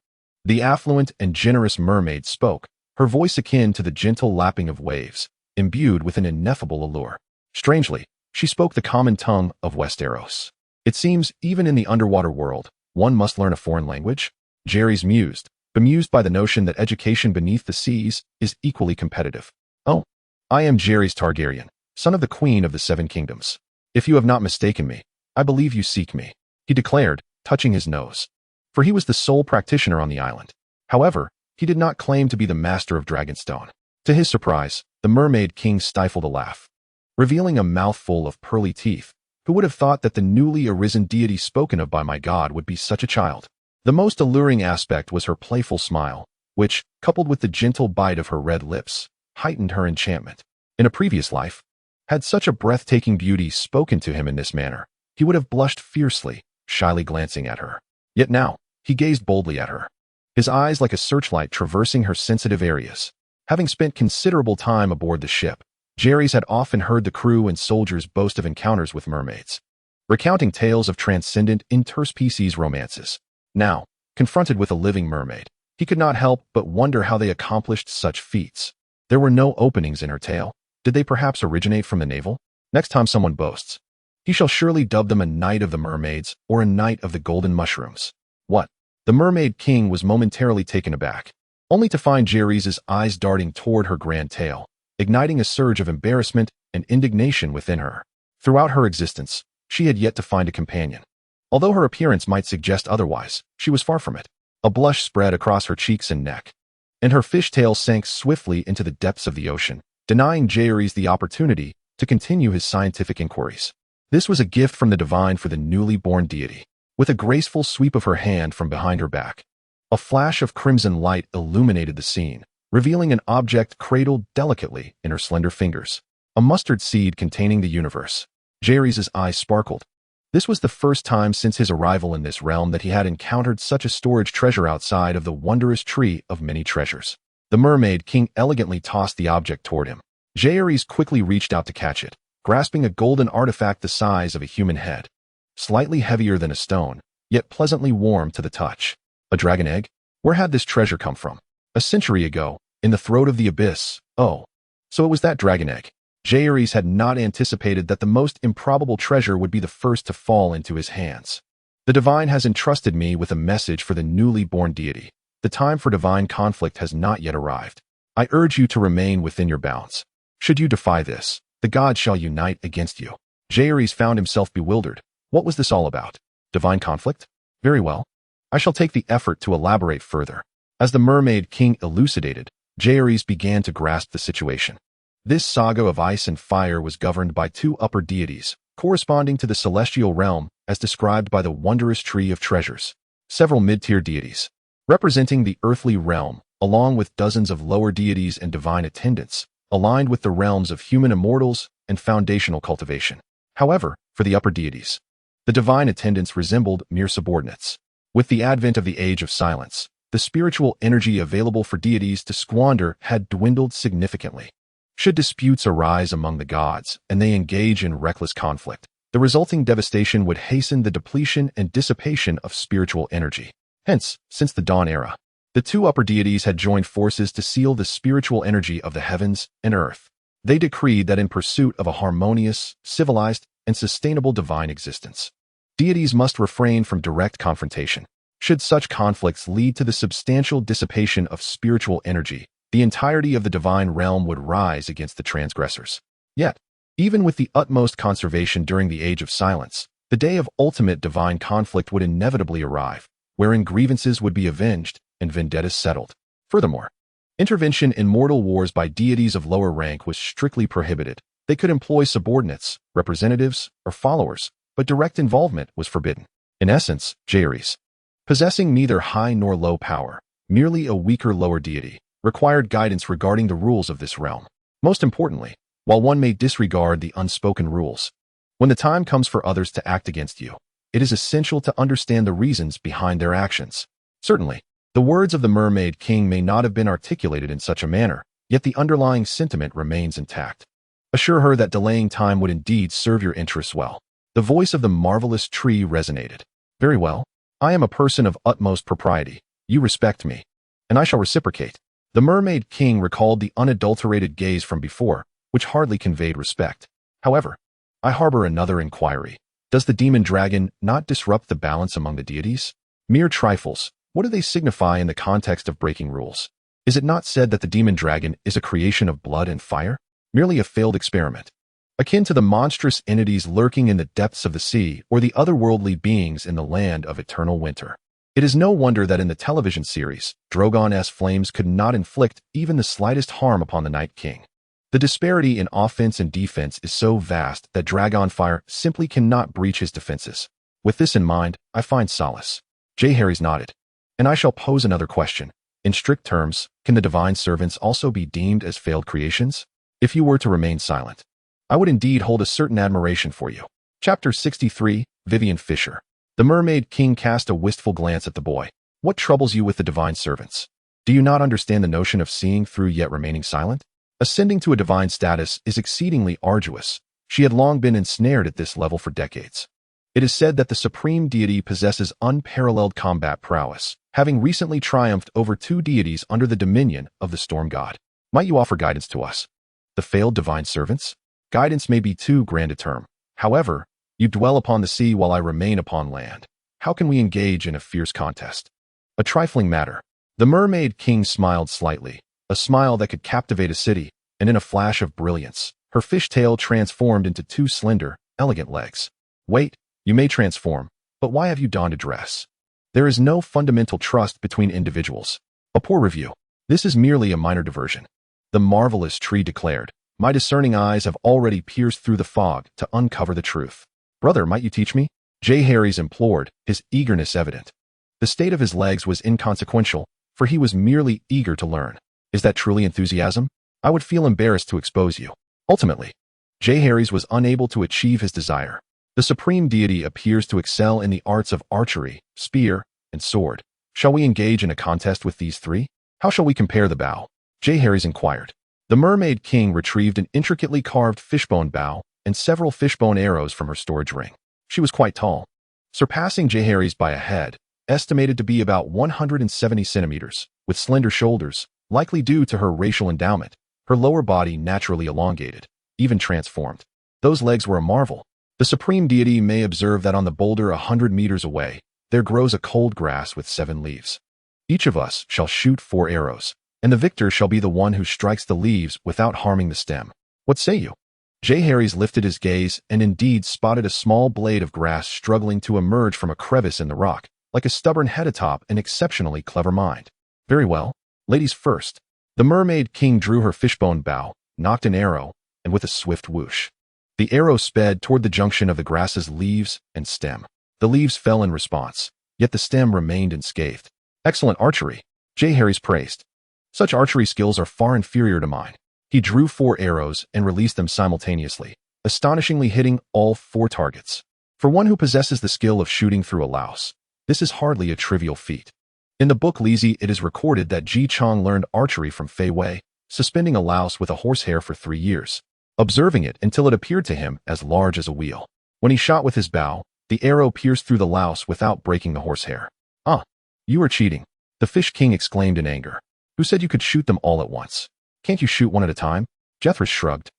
The affluent and generous mermaid spoke, her voice akin to the gentle lapping of waves, imbued with an ineffable allure. Strangely, she spoke the common tongue of Westeros. It seems, even in the underwater world, one must learn a foreign language? Jaehaerys mused, bemused by the notion that education beneath the seas is equally competitive. Oh, I am Jaehaerys Targaryen, son of the Queen of the Seven Kingdoms. If you have not mistaken me, I believe you seek me, he declared, touching his nose. For he was the sole practitioner on the island. However, he did not claim to be the master of Dragonstone. To his surprise, the mermaid king stifled a laugh, revealing a mouthful of pearly teeth. Who would have thought that the newly arisen deity spoken of by my god would be such a child? The most alluring aspect was her playful smile, which, coupled with the gentle bite of her red lips, heightened her enchantment. In a previous life, had such a breathtaking beauty spoken to him in this manner, he would have blushed fiercely, shyly glancing at her. Yet now, he gazed boldly at her, his eyes like a searchlight traversing her sensitive areas. Having spent considerable time aboard the ship, Jaehaerys had often heard the crew and soldiers boast of encounters with mermaids, recounting tales of transcendent interspecies romances. Now, confronted with a living mermaid, he could not help but wonder how they accomplished such feats. There were no openings in her tail. Did they perhaps originate from the navel? Next time someone boasts, he shall surely dub them a knight of the mermaids or a knight of the golden mushrooms. What? The mermaid king was momentarily taken aback, only to find Jaehaerys' eyes darting toward her grand tail, igniting a surge of embarrassment and indignation within her. Throughout her existence, she had yet to find a companion. Although her appearance might suggest otherwise, she was far from it. A blush spread across her cheeks and neck, and her fishtail sank swiftly into the depths of the ocean, denying Jaehaerys the opportunity to continue his scientific inquiries. This was a gift from the divine for the newly born deity. With a graceful sweep of her hand from behind her back, a flash of crimson light illuminated the scene, revealing an object cradled delicately in her slender fingers. A mustard seed containing the universe. Jaehaerys' eyes sparkled. This was the first time since his arrival in this realm that he had encountered such a storage treasure outside of the wondrous tree of many treasures. The Mermaid King elegantly tossed the object toward him. Jaehaerys quickly reached out to catch it, grasping a golden artifact the size of a human head. Slightly heavier than a stone, yet pleasantly warm to the touch. A dragon egg? Where had this treasure come from? A century ago, in the throat of the abyss. Oh, so it was that dragon egg. Jaehaerys had not anticipated that the most improbable treasure would be the first to fall into his hands. The divine has entrusted me with a message for the newly born deity. The time for divine conflict has not yet arrived. I urge you to remain within your bounds. Should you defy this, the gods shall unite against you. Jaehaerys found himself bewildered. What was this all about? Divine conflict? Very well. I shall take the effort to elaborate further. As the Mermaid King elucidated, Jaehaerys began to grasp the situation. This saga of ice and fire was governed by two upper deities, corresponding to the celestial realm as described by the wondrous tree of treasures. Several mid-tier deities, representing the earthly realm, along with dozens of lower deities and divine attendants, aligned with the realms of human immortals and foundational cultivation. However, for the upper deities, the divine attendants resembled mere subordinates. With the advent of the Age of Silence, the spiritual energy available for deities to squander had dwindled significantly. Should disputes arise among the gods and they engage in reckless conflict, the resulting devastation would hasten the depletion and dissipation of spiritual energy. Hence, since the Dawn era, the two upper deities had joined forces to seal the spiritual energy of the heavens and earth. They decreed that in pursuit of a harmonious, civilized, and sustainable divine existence, deities must refrain from direct confrontation. Should such conflicts lead to the substantial dissipation of spiritual energy, the entirety of the divine realm would rise against the transgressors. Yet, even with the utmost conservation during the Age of Silence, the day of ultimate divine conflict would inevitably arrive, wherein grievances would be avenged and vendettas settled. Furthermore, intervention in mortal wars by deities of lower rank was strictly prohibited. They could employ subordinates, representatives, or followers, but direct involvement was forbidden. In essence, Jaehaerys, possessing neither high nor low power, merely a weaker lower deity, required guidance regarding the rules of this realm. Most importantly, while one may disregard the unspoken rules, when the time comes for others to act against you, it is essential to understand the reasons behind their actions. Certainly, the words of the Mermaid King may not have been articulated in such a manner, yet the underlying sentiment remains intact. Assure her that delaying time would indeed serve your interests well. The voice of the marvelous tree resonated. Very well. I am a person of utmost propriety. You respect me, and I shall reciprocate. The Mermaid King recalled the unadulterated gaze from before, which hardly conveyed respect. However, I harbor another inquiry. Does the demon dragon not disrupt the balance among the deities? Mere trifles. What do they signify in the context of breaking rules? Is it not said that the demon dragon is a creation of blood and fire? Merely a failed experiment, akin to the monstrous entities lurking in the depths of the sea or the otherworldly beings in the land of eternal winter. It is no wonder that in the television series, Drogon's flames could not inflict even the slightest harm upon the Night King. The disparity in offense and defense is so vast that dragon fire simply cannot breach his defenses. With this in mind, I find solace. Jaehaerys nodded. And I shall pose another question. In strict terms, can the divine servants also be deemed as failed creations? If you were to remain silent, I would indeed hold a certain admiration for you. Chapter 63, Vivian Fisher. The Mermaid King cast a wistful glance at the boy. What troubles you with the divine servants? Do you not understand the notion of seeing through yet remaining silent? Ascending to a divine status is exceedingly arduous. She had long been ensnared at this level for decades. It is said that the supreme deity possesses unparalleled combat prowess, having recently triumphed over two deities under the dominion of the storm god. Might you offer guidance to us, the failed divine servants? Guidance may be too grand a term. However, you dwell upon the sea while I remain upon land. How can we engage in a fierce contest? A trifling matter. The Mermaid King smiled slightly, a smile that could captivate a city, and in a flash of brilliance, her fishtail transformed into two slender, elegant legs. Wait, you may transform, but why have you donned a dress? There is no fundamental trust between individuals. A poor review. This is merely a minor diversion. The marvelous tree declared. My discerning eyes have already pierced through the fog to uncover the truth. Brother, might you teach me? Jaehaerys implored, his eagerness evident. The state of his legs was inconsequential, for he was merely eager to learn. Is that truly enthusiasm? I would feel embarrassed to expose you. Ultimately, Jaehaerys was unable to achieve his desire. The supreme deity appears to excel in the arts of archery, spear, and sword. Shall we engage in a contest with these three? How shall we compare the bow? Jaehaerys inquired. The Mermaid King retrieved an intricately carved fishbone bow and several fishbone arrows from her storage ring. She was quite tall, surpassing Jaehaerys by a head, estimated to be about 170 centimeters, with slender shoulders, likely due to her racial endowment, her lower body naturally elongated, even transformed. Those legs were a marvel. The supreme deity may observe that on the boulder 100 meters away, there grows a cold grass with 7 leaves. Each of us shall shoot 4 arrows, and the victor shall be the one who strikes the leaves without harming the stem. What say you? Jaehaerys lifted his gaze and indeed spotted a small blade of grass struggling to emerge from a crevice in the rock, like a stubborn head atop an exceptionally clever mind. Very well, ladies first. The Mermaid King drew her fishbone bow, nocked an arrow, and with a swift whoosh, the arrow sped toward the junction of the grass's leaves and stem. The leaves fell in response, yet the stem remained unscathed. Excellent archery, Jaehaerys praised. Such archery skills are far inferior to mine. He drew 4 arrows and released them simultaneously, astonishingly hitting all 4 targets. For one who possesses the skill of shooting through a louse, this is hardly a trivial feat. In the book Lizzie, it is recorded that Ji Chong learned archery from Fei Wei, suspending a louse with a horsehair for 3 years, observing it until it appeared to him as large as a wheel. When he shot with his bow, the arrow pierced through the louse without breaking the horsehair. Ah, you are cheating, the Fish King exclaimed in anger. Who said you could shoot them all at once? Can't you shoot one at a time? Jethris shrugged.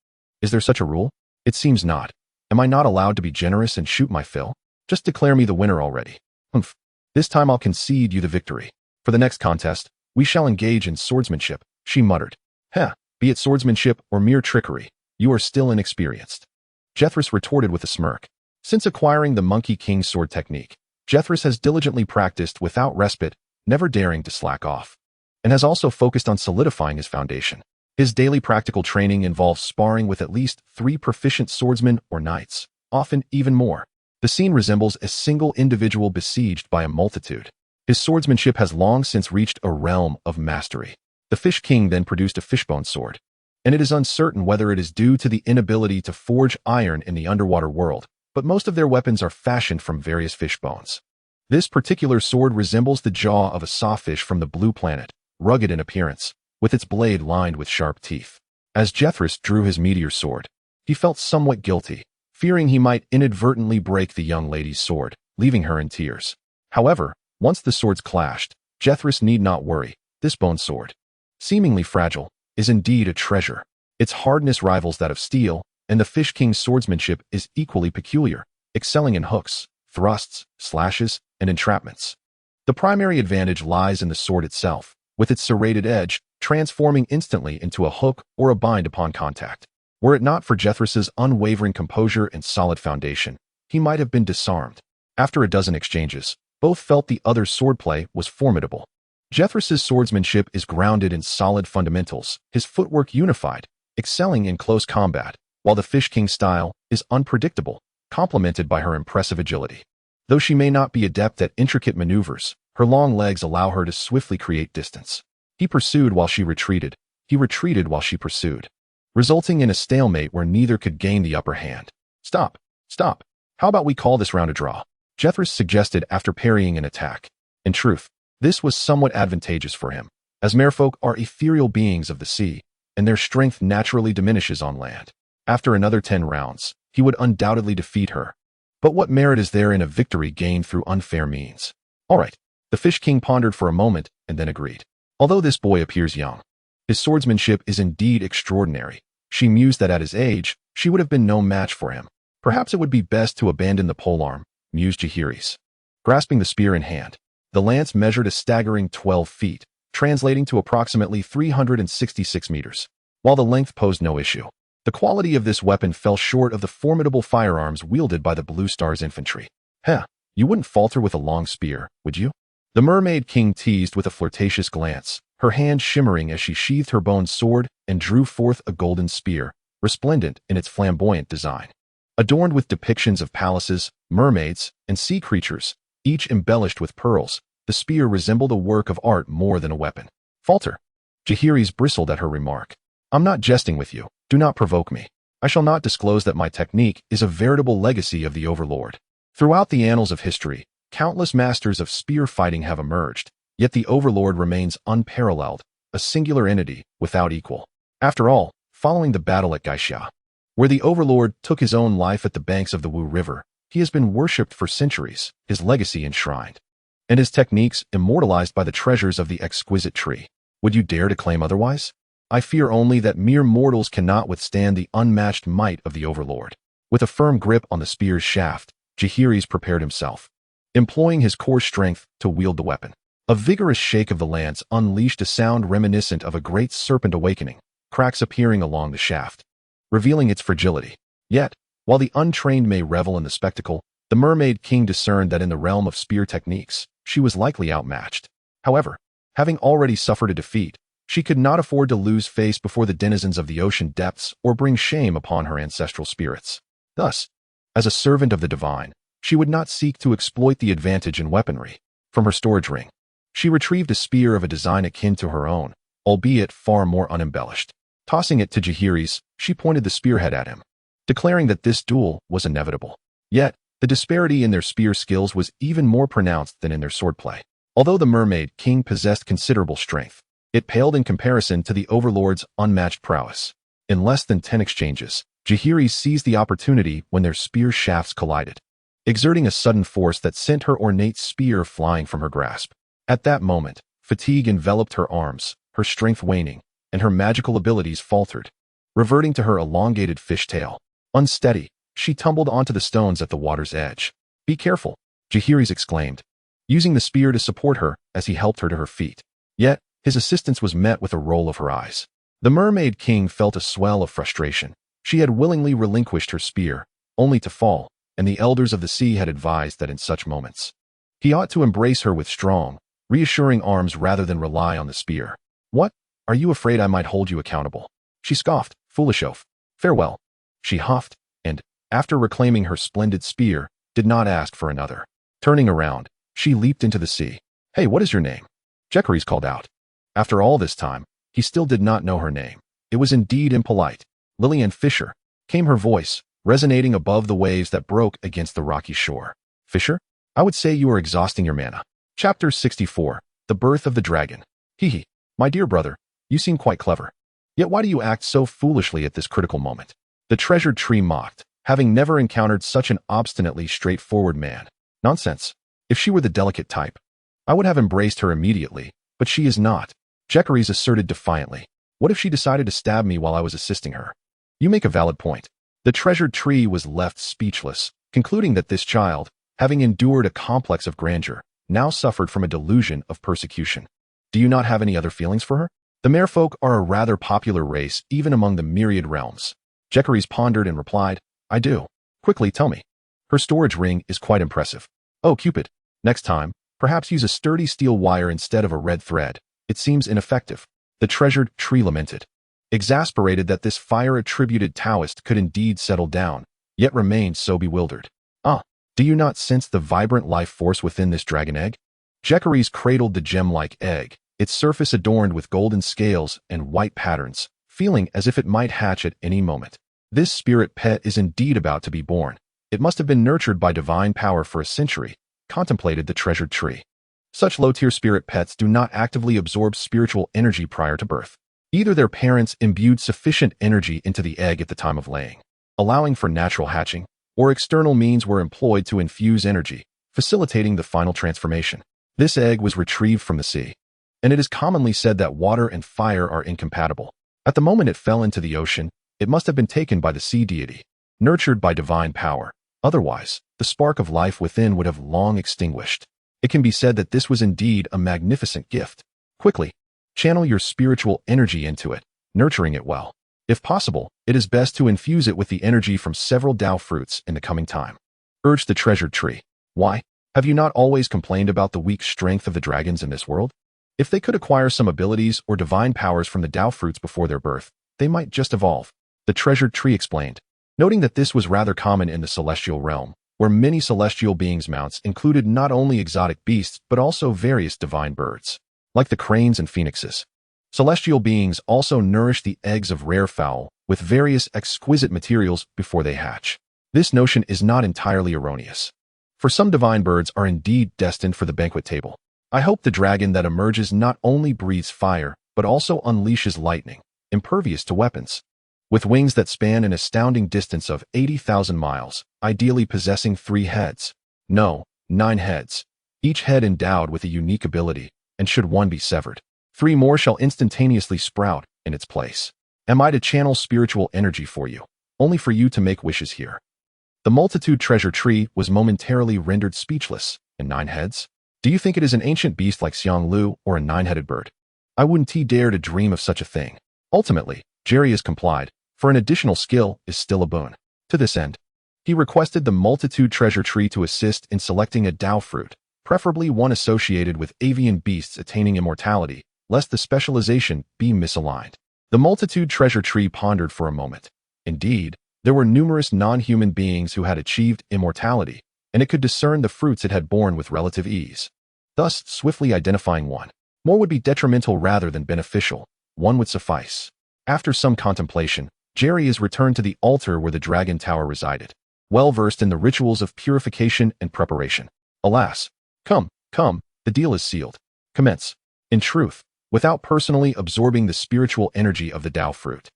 Is there such a rule? It seems not. Am I not allowed to be generous and shoot my fill? Just declare me the winner already. Humph. This time I'll concede you the victory. For the next contest, we shall engage in swordsmanship, she muttered. Heh, be it swordsmanship or mere trickery, you are still inexperienced. Jethris retorted with a smirk. Since acquiring the Monkey King's sword technique, Jethris has diligently practiced without respite, never daring to slack off, and has also focused on solidifying his foundation. His daily practical training involves sparring with at least 3 proficient swordsmen or knights, often even more. The scene resembles a single individual besieged by a multitude. His swordsmanship has long since reached a realm of mastery. The Fish King then produced a fishbone sword, and it is uncertain whether it is due to the inability to forge iron in the underwater world, but most of their weapons are fashioned from various fish bones. This particular sword resembles the jaw of a sawfish from the Blue Planet, rugged in appearance, with its blade lined with sharp teeth. As Jethris drew his meteor sword, he felt somewhat guilty, fearing he might inadvertently break the young lady's sword, leaving her in tears. However, once the swords clashed, Jethris need not worry. This bone sword, seemingly fragile, is indeed a treasure. Its hardness rivals that of steel, and the Fish King's swordsmanship is equally peculiar, excelling in hooks, thrusts, slashes, and entrapments. The primary advantage lies in the sword itself, with its serrated edge, transforming instantly into a hook or a bind upon contact. Were it not for Jethris's unwavering composure and solid foundation, he might have been disarmed. After a dozen exchanges, both felt the other's swordplay was formidable. Jethris's swordsmanship is grounded in solid fundamentals, his footwork unified, excelling in close combat, while the Fish King's style is unpredictable, complemented by her impressive agility. Though she may not be adept at intricate maneuvers, her long legs allow her to swiftly create distance. He pursued while she retreated. He retreated while she pursued, resulting in a stalemate where neither could gain the upper hand. Stop. Stop. How about we call this round a draw? Jethris suggested after parrying an attack. In truth, this was somewhat advantageous for him, as merfolk are ethereal beings of the sea, and their strength naturally diminishes on land. After another 10 rounds, he would undoubtedly defeat her. But what merit is there in a victory gained through unfair means? All right. The Fish King pondered for a moment and then agreed. Although this boy appears young, his swordsmanship is indeed extraordinary. She mused that at his age, she would have been no match for him. Perhaps it would be best to abandon the polearm, mused Jaehaerys. Grasping the spear in hand, the lance measured a staggering 12 feet, translating to approximately 366 meters. While the length posed no issue, the quality of this weapon fell short of the formidable firearms wielded by the Blue Star's infantry. Heh, you wouldn't falter with a long spear, would you? The Mermaid King teased with a flirtatious glance, her hand shimmering as she sheathed her bone sword and drew forth a golden spear, resplendent in its flamboyant design. Adorned with depictions of palaces, mermaids, and sea creatures, each embellished with pearls, the spear resembled a work of art more than a weapon. Falter. Jaehaerys bristled at her remark. I'm not jesting with you. Do not provoke me. I shall not disclose that my technique is a veritable legacy of the Overlord. Throughout the annals of history, countless masters of spear fighting have emerged, yet the Overlord remains unparalleled, a singular entity without equal. After all, following the battle at Geisha, where the Overlord took his own life at the banks of the Wu River, he has been worshipped for centuries, his legacy enshrined, and his techniques immortalized by the treasures of the exquisite tree. Would you dare to claim otherwise? I fear only that mere mortals cannot withstand the unmatched might of the Overlord. With a firm grip on the spear's shaft, Jaehaerys prepared himself, employing his core strength to wield the weapon. A vigorous shake of the lance unleashed a sound reminiscent of a great serpent awakening, cracks appearing along the shaft, revealing its fragility. Yet, while the untrained may revel in the spectacle, the Mermaid King discerned that in the realm of spear techniques, she was likely outmatched. However, having already suffered a defeat, she could not afford to lose face before the denizens of the ocean depths or bring shame upon her ancestral spirits. Thus, as a servant of the divine, she would not seek to exploit the advantage in weaponry. From her storage ring, she retrieved a spear of a design akin to her own, albeit far more unembellished. Tossing it to Jaehaerys, she pointed the spearhead at him, declaring that this duel was inevitable. Yet, the disparity in their spear skills was even more pronounced than in their swordplay. Although the Mermaid King possessed considerable strength, it paled in comparison to the Overlord's unmatched prowess. In less than 10 exchanges, Jaehaerys seized the opportunity when their spear shafts collided, exerting a sudden force that sent her ornate spear flying from her grasp. At that moment, fatigue enveloped her arms, her strength waning, and her magical abilities faltered, reverting to her elongated fishtail. Unsteady, she tumbled onto the stones at the water's edge. Be careful, Jaehaerys exclaimed, using the spear to support her as he helped her to her feet. Yet, his assistance was met with a roll of her eyes. The Mermaid King felt a swell of frustration. She had willingly relinquished her spear, only to fall, and the elders of the sea had advised that in such moments, he ought to embrace her with strong, reassuring arms rather than rely on the spear. What? Are you afraid I might hold you accountable? She scoffed, foolish oaf. Farewell. She huffed, and, after reclaiming her splendid spear, did not ask for another. Turning around, she leaped into the sea. Hey, what is your name? Jaehaerys called out. After all this time, he still did not know her name. It was indeed impolite. Lillian Fisher, came her voice, resonating above the waves that broke against the rocky shore. Fisher? I would say you are exhausting your mana. Chapter 64, The Birth of the Dragon. Hee, my dear brother, you seem quite clever. Yet why do you act so foolishly at this critical moment? The treasured tree mocked, having never encountered such an obstinately straightforward man. Nonsense. If she were the delicate type, I would have embraced her immediately, but she is not. Jaehaerys asserted defiantly. What if she decided to stab me while I was assisting her? You make a valid point. The treasured tree was left speechless, concluding that this child, having endured a complex of grandeur, now suffered from a delusion of persecution. Do you not have any other feelings for her? The merfolk are a rather popular race even among the myriad realms. Jaehaerys pondered and replied, I do. Quickly tell me. Her storage ring is quite impressive. Oh, Cupid. Next time, perhaps use a sturdy steel wire instead of a red thread. It seems ineffective. The treasured tree lamented, exasperated that this fire-attributed Taoist could indeed settle down, yet remained so bewildered. Do you not sense the vibrant life force within this dragon egg? Jaehaerys cradled the gem-like egg, its surface adorned with golden scales and white patterns, feeling as if it might hatch at any moment. This spirit pet is indeed about to be born. It must have been nurtured by divine power for a century, contemplated the treasured tree. Such low-tier spirit pets do not actively absorb spiritual energy prior to birth. Either their parents imbued sufficient energy into the egg at the time of laying, allowing for natural hatching, or external means were employed to infuse energy, facilitating the final transformation. This egg was retrieved from the sea, and it is commonly said that water and fire are incompatible. At the moment it fell into the ocean, it must have been taken by the sea deity, nurtured by divine power. Otherwise, the spark of life within would have long extinguished. It can be said that this was indeed a magnificent gift. Quickly, channel your spiritual energy into it, nurturing it well. If possible, it is best to infuse it with the energy from several Tao fruits in the coming time. Urged the treasured tree. Why? Have you not always complained about the weak strength of the dragons in this world? If they could acquire some abilities or divine powers from the Tao fruits before their birth, they might just evolve. The treasured tree explained, noting that this was rather common in the celestial realm, where many celestial beings' mounts included not only exotic beasts but also various divine birds, like the cranes and phoenixes. Celestial beings also nourish the eggs of rare fowl with various exquisite materials before they hatch. This notion is not entirely erroneous. For some divine birds are indeed destined for the banquet table. I hope the dragon that emerges not only breathes fire, but also unleashes lightning, impervious to weapons. With wings that span an astounding distance of 80,000 miles, ideally possessing 3 heads. No, 9 heads. Each head endowed with a unique ability, and should one be severed, 3 more shall instantaneously sprout in its place. Am I to channel spiritual energy for you, only for you to make wishes here? The multitude treasure tree was momentarily rendered speechless. And 9 heads? Do you think it is an ancient beast like Xianglu or a 9-headed bird? I wouldn't dare to dream of such a thing. Ultimately, Jerry has complied, for an additional skill is still a boon. To this end, he requested the multitude treasure tree to assist in selecting a Dao fruit, preferably one associated with avian beasts attaining immortality, lest the specialization be misaligned. The multitude treasure tree pondered for a moment. Indeed, there were numerous non-human beings who had achieved immortality, and it could discern the fruits it had borne with relative ease. Thus, swiftly identifying one. More would be detrimental rather than beneficial. One would suffice. After some contemplation, Jerry is returned to the altar where the dragon tower resided, well versed in the rituals of purification and preparation. Alas! Come, the deal is sealed. Commence. In truth, without personally absorbing the spiritual energy of the Dao fruit,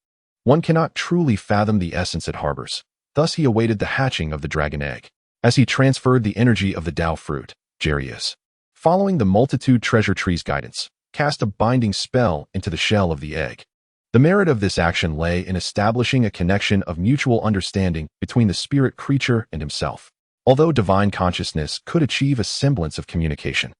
one cannot truly fathom the essence it harbors. Thus he awaited the hatching of the dragon egg. As he transferred the energy of the Dao fruit, Jerry is, following the multitude treasure tree's guidance, cast a binding spell into the shell of the egg. The merit of this action lay in establishing a connection of mutual understanding between the spirit creature and himself. Although divine consciousness could achieve a semblance of communication,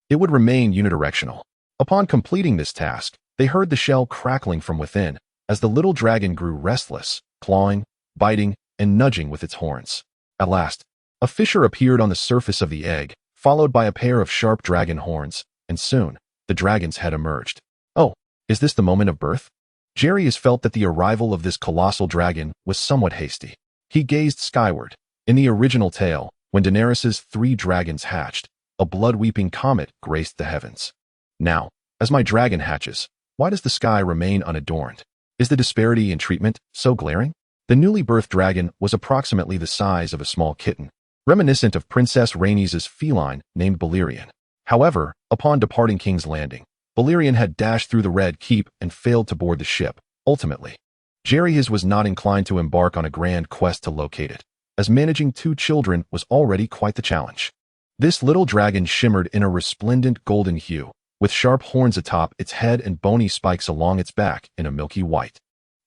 it would remain unidirectional. Upon completing this task, they heard the shell crackling from within as the little dragon grew restless, clawing, biting, and nudging with its horns. At last, a fissure appeared on the surface of the egg, followed by a pair of sharp dragon horns, and soon, the dragon's head emerged. Oh, is this the moment of birth? Jerry has felt that the arrival of this colossal dragon was somewhat hasty. He gazed skyward. In the original tale, when Daenerys' 3 dragons hatched, a blood-weeping comet graced the heavens. Now, as my dragon hatches, why does the sky remain unadorned? Is the disparity in treatment so glaring? The newly birthed dragon was approximately the size of a small kitten, reminiscent of Princess Rhaenys' feline named Balerion. However, upon departing King's Landing, Balerion had dashed through the Red Keep and failed to board the ship. Ultimately, Jerry was not inclined to embark on a grand quest to locate it, as managing 2 children was already quite the challenge. This little dragon shimmered in a resplendent golden hue, with sharp horns atop its head and bony spikes along its back in a milky white,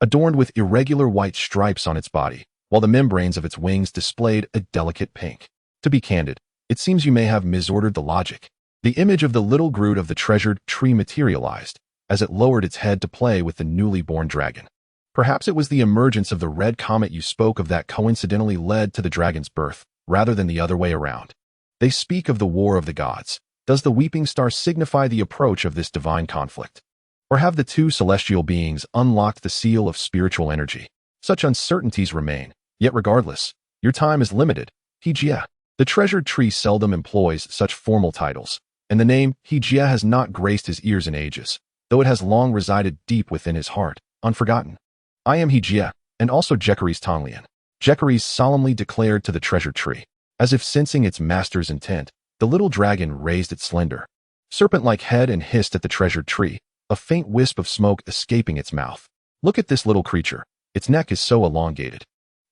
adorned with irregular white stripes on its body, while the membranes of its wings displayed a delicate pink. To be candid, it seems you may have misordered the logic. The image of the little Groot of the treasured tree materialized, as it lowered its head to play with the newly born dragon. Perhaps it was the emergence of the red comet you spoke of that coincidentally led to the dragon's birth, rather than the other way around. They speak of the war of the gods. Does the weeping star signify the approach of this divine conflict? Or have the 2 celestial beings unlocked the seal of spiritual energy? Such uncertainties remain, yet regardless, your time is limited. Heir. The treasured tree seldom employs such formal titles, and the name Heir has not graced his ears in ages, though it has long resided deep within his heart, unforgotten. I am Heir, and also Jekary's Tonglian. Jekary's solemnly declared to the treasured tree. As if sensing its master's intent, the little dragon raised its slender, serpent-like head and hissed at the treasured tree, a faint wisp of smoke escaping its mouth. Look at this little creature. Its neck is so elongated,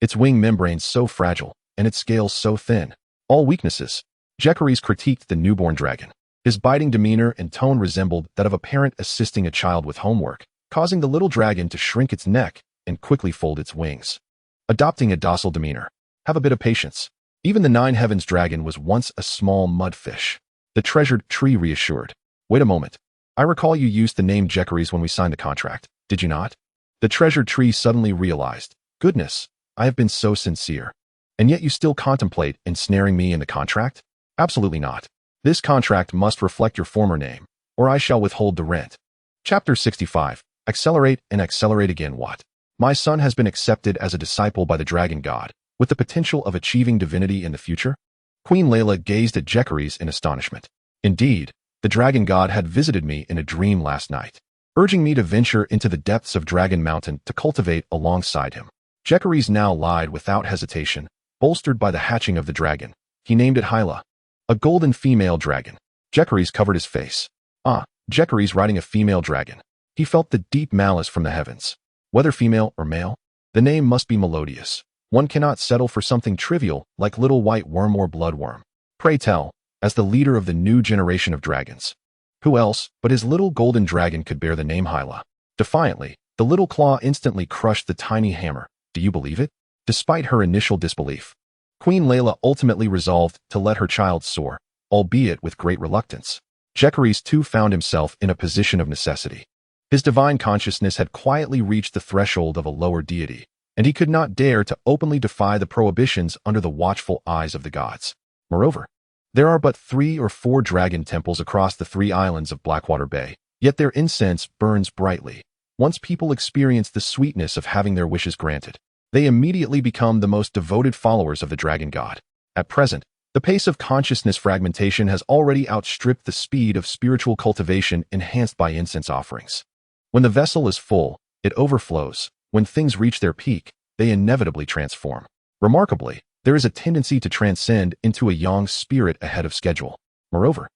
its wing membranes so fragile, and its scales so thin. All weaknesses. Jekary's critiqued the newborn dragon. His biting demeanor and tone resembled that of a parent assisting a child with homework, causing the little dragon to shrink its neck and quickly fold its wings. Adopting a docile demeanor. Have a bit of patience. Even the 9 Heavens dragon was once a small mudfish. The treasured tree reassured. Wait a moment. I recall you used the name Jekary's when we signed the contract, did you not? The treasured tree suddenly realized. Goodness, I have been so sincere. And yet you still contemplate ensnaring me in the contract? Absolutely not. This contract must reflect your former name, or I shall withhold the rent. Chapter 65. Accelerate and accelerate again. What? My son has been accepted as a disciple by the dragon god, with the potential of achieving divinity in the future? Queen Layla gazed at Jekary's in astonishment. Indeed, the dragon god had visited me in a dream last night. urging me to venture into the depths of Dragon Mountain to cultivate alongside him. Jaehaerys now lied without hesitation, bolstered by the hatching of the dragon. He named it Hyla, a golden female dragon. Jaehaerys covered his face. Jaehaerys riding a female dragon. He felt the deep malice from the heavens. Whether female or male, the name must be melodious. One cannot settle for something trivial like little white worm or bloodworm. Pray tell, as the leader of the new generation of dragons, who else but his little golden dragon could bear the name Hyla? Defiantly, the little claw instantly crushed the tiny hammer. Do you believe it? Despite her initial disbelief, Queen Layla ultimately resolved to let her child soar, albeit with great reluctance. Jaehaerys too found himself in a position of necessity. His divine consciousness had quietly reached the threshold of a lower deity, and he could not dare to openly defy the prohibitions under the watchful eyes of the gods. Moreover, there are but 3 or 4 dragon temples across the 3 islands of Blackwater Bay, yet their incense burns brightly. Once people experience the sweetness of having their wishes granted, they immediately become the most devoted followers of the dragon god. At present, the pace of consciousness fragmentation has already outstripped the speed of spiritual cultivation enhanced by incense offerings. When the vessel is full, it overflows. When things reach their peak, they inevitably transform. Remarkably, there is a tendency to transcend into a yang spirit ahead of schedule. Moreover,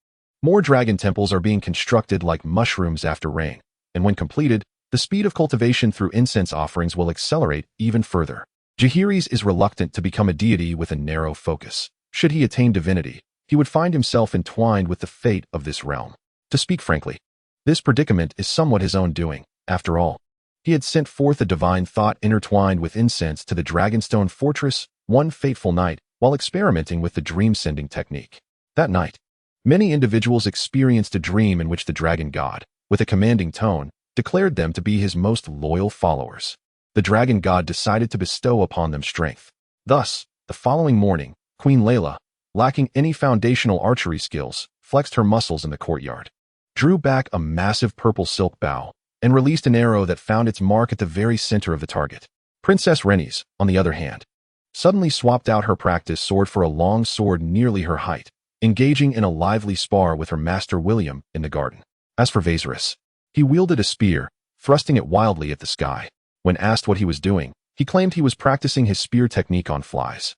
more dragon temples are being constructed like mushrooms after rain, and when completed, the speed of cultivation through incense offerings will accelerate even further. Jaehaerys is reluctant to become a deity with a narrow focus. Should he attain divinity, he would find himself entwined with the fate of this realm. To speak frankly, this predicament is somewhat his own doing. After all, he had sent forth a divine thought intertwined with incense to the Dragonstone Fortress one fateful night while experimenting with the dream-sending technique. That night, many individuals experienced a dream in which the dragon god, with a commanding tone, declared them to be his most loyal followers. The dragon god decided to bestow upon them strength. Thus, the following morning, Queen Layla, lacking any foundational archery skills, flexed her muscles in the courtyard, drew back a massive purple silk bow, and released an arrow that found its mark at the very center of the target. Princess Rhaenys, on the other hand, suddenly swapped out her practice sword for a long sword nearly her height, engaging in a lively spar with her master William in the garden. As for Viserys, he wielded a spear, thrusting it wildly at the sky. When asked what he was doing, he claimed he was practicing his spear technique on flies,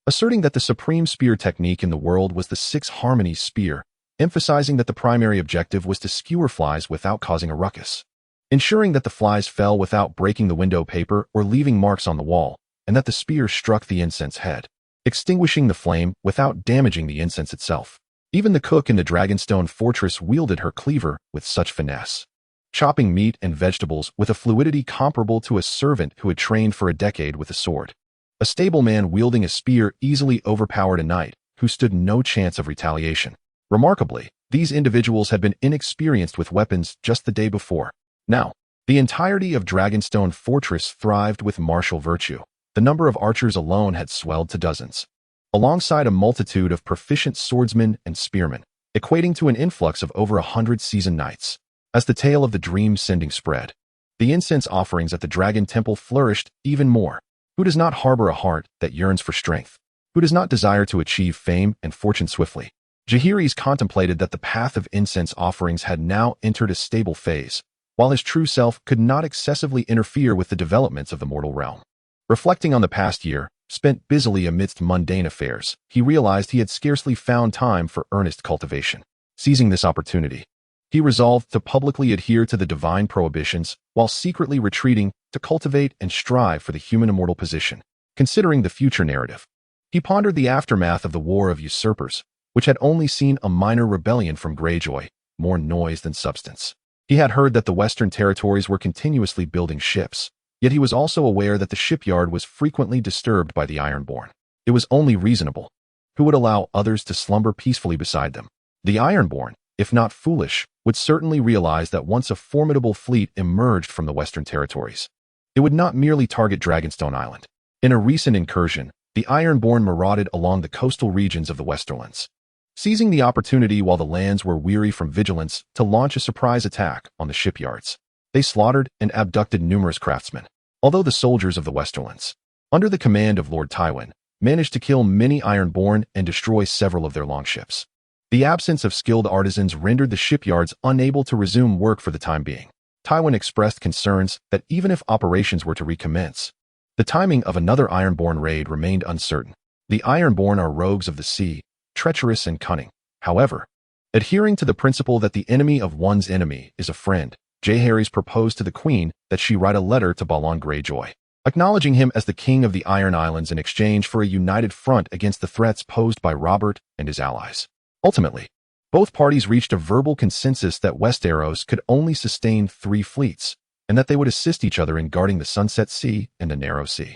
asserting that the supreme spear technique in the world was the 6 Harmonies spear, emphasizing that the primary objective was to skewer flies without causing a ruckus, ensuring that the flies fell without breaking the window paper or leaving marks on the wall, and that the spear struck the incense head, extinguishing the flame without damaging the incense itself. Even the cook in the Dragonstone Fortress wielded her cleaver with such finesse, chopping meat and vegetables with a fluidity comparable to a servant who had trained for a decade with a sword. A stableman wielding a spear easily overpowered a knight who stood no chance of retaliation. Remarkably, these individuals had been inexperienced with weapons just the day before. Now, the entirety of Dragonstone Fortress thrived with martial virtue. The number of archers alone had swelled to dozens, alongside a multitude of proficient swordsmen and spearmen, equating to an influx of over 100 seasoned knights. As the tale of the dream-sending spread, the incense offerings at the Dragon Temple flourished even more. Who does not harbor a heart that yearns for strength? Who does not desire to achieve fame and fortune swiftly? Jaehaerys contemplated that the path of incense offerings had now entered a stable phase, while his true self could not excessively interfere with the developments of the mortal realm. Reflecting on the past year, spent busily amidst mundane affairs, he realized he had scarcely found time for earnest cultivation. Seizing this opportunity, he resolved to publicly adhere to the divine prohibitions while secretly retreating to cultivate and strive for the human immortal position. Considering the future narrative, he pondered the aftermath of the War of Usurpers, which had only seen a minor rebellion from Greyjoy, more noise than substance. He had heard that the Western territories were continuously building ships, yet he was also aware that the shipyard was frequently disturbed by the Ironborn. It was only reasonable. Who would allow others to slumber peacefully beside them? The Ironborn, if not foolish, would certainly realize that once a formidable fleet emerged from the Western territories, it would not merely target Dragonstone Island. In a recent incursion, the Ironborn marauded along the coastal regions of the Westerlands, seizing the opportunity while the lands were weary from vigilance to launch a surprise attack on the shipyards. They slaughtered and abducted numerous craftsmen, although the soldiers of the Westerlands, under the command of Lord Tywin, managed to kill many Ironborn and destroy several of their longships. The absence of skilled artisans rendered the shipyards unable to resume work for the time being. Tywin expressed concerns that even if operations were to recommence, the timing of another Ironborn raid remained uncertain. The Ironborn are rogues of the sea, treacherous and cunning. However, adhering to the principle that the enemy of one's enemy is a friend, Jaehaerys proposed to the queen that she write a letter to Balon Greyjoy, acknowledging him as the king of the Iron Islands in exchange for a united front against the threats posed by Robert and his allies. Ultimately, both parties reached a verbal consensus that Westeros could only sustain 3 fleets, and that they would assist each other in guarding the Sunset Sea and the Narrow Sea.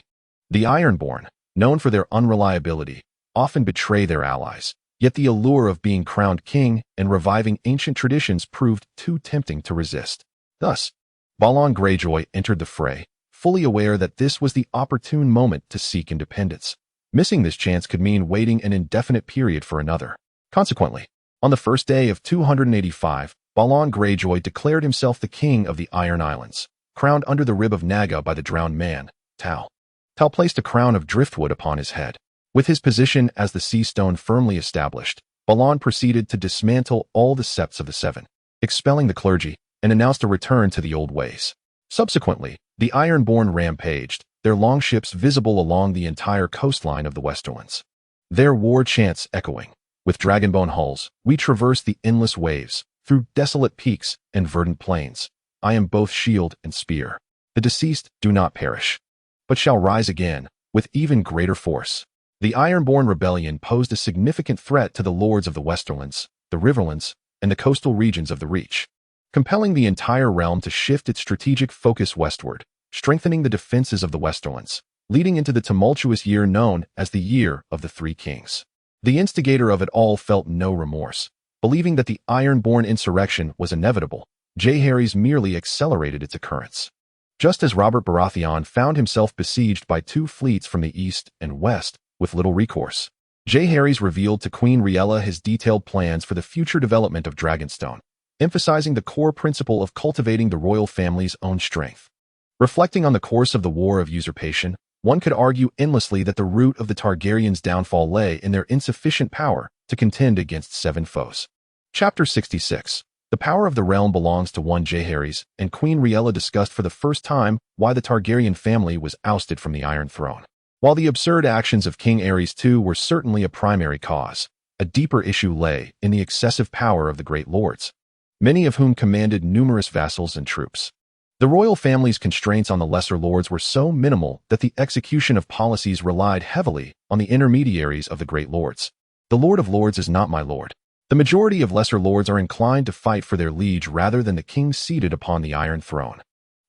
The Ironborn, known for their unreliability, often betray their allies, yet the allure of being crowned king and reviving ancient traditions proved too tempting to resist. Thus, Balon Greyjoy entered the fray, fully aware that this was the opportune moment to seek independence. Missing this chance could mean waiting an indefinite period for another. Consequently, on the first day of 285, Balon Greyjoy declared himself the king of the Iron Islands, crowned under the rib of Naga by the drowned man, Tal. Tal placed a crown of driftwood upon his head. With his position as the Sea Stone firmly established, Balon proceeded to dismantle all the septs of the Seven, expelling the clergy, and announced a return to the old ways. Subsequently, the Ironborn rampaged, their longships visible along the entire coastline of the Westerlands. Their war chants echoing. With dragonbone hulls, we traverse the endless waves, through desolate peaks and verdant plains. I am both shield and spear. The deceased do not perish, but shall rise again, with even greater force. The Ironborn rebellion posed a significant threat to the lords of the Westerlands, the Riverlands, and the coastal regions of the Reach, compelling the entire realm to shift its strategic focus westward, strengthening the defenses of the Westerlands, leading into the tumultuous year known as the Year of the Three Kings. The instigator of it all felt no remorse. Believing that the Ironborn insurrection was inevitable, Jaehaerys merely accelerated its occurrence. Just as Robert Baratheon found himself besieged by 2 fleets from the east and west, with little recourse, Jaehaerys revealed to Queen Rhaegar his detailed plans for the future development of Dragonstone, emphasizing the core principle of cultivating the royal family's own strength. Reflecting on the course of the War of Usurpation, one could argue endlessly that the root of the Targaryens' downfall lay in their insufficient power to contend against 7 foes. Chapter 66. The power of the realm belongs to one Jaehaerys, and Queen Rhaegar discussed for the first time why the Targaryen family was ousted from the Iron Throne. While the absurd actions of King Aerys II were certainly a primary cause, a deeper issue lay in the excessive power of the great lords, many of whom commanded numerous vassals and troops. The royal family's constraints on the lesser lords were so minimal that the execution of policies relied heavily on the intermediaries of the great lords. The Lord of Lords is not my lord. The majority of lesser lords are inclined to fight for their liege rather than the king seated upon the Iron Throne.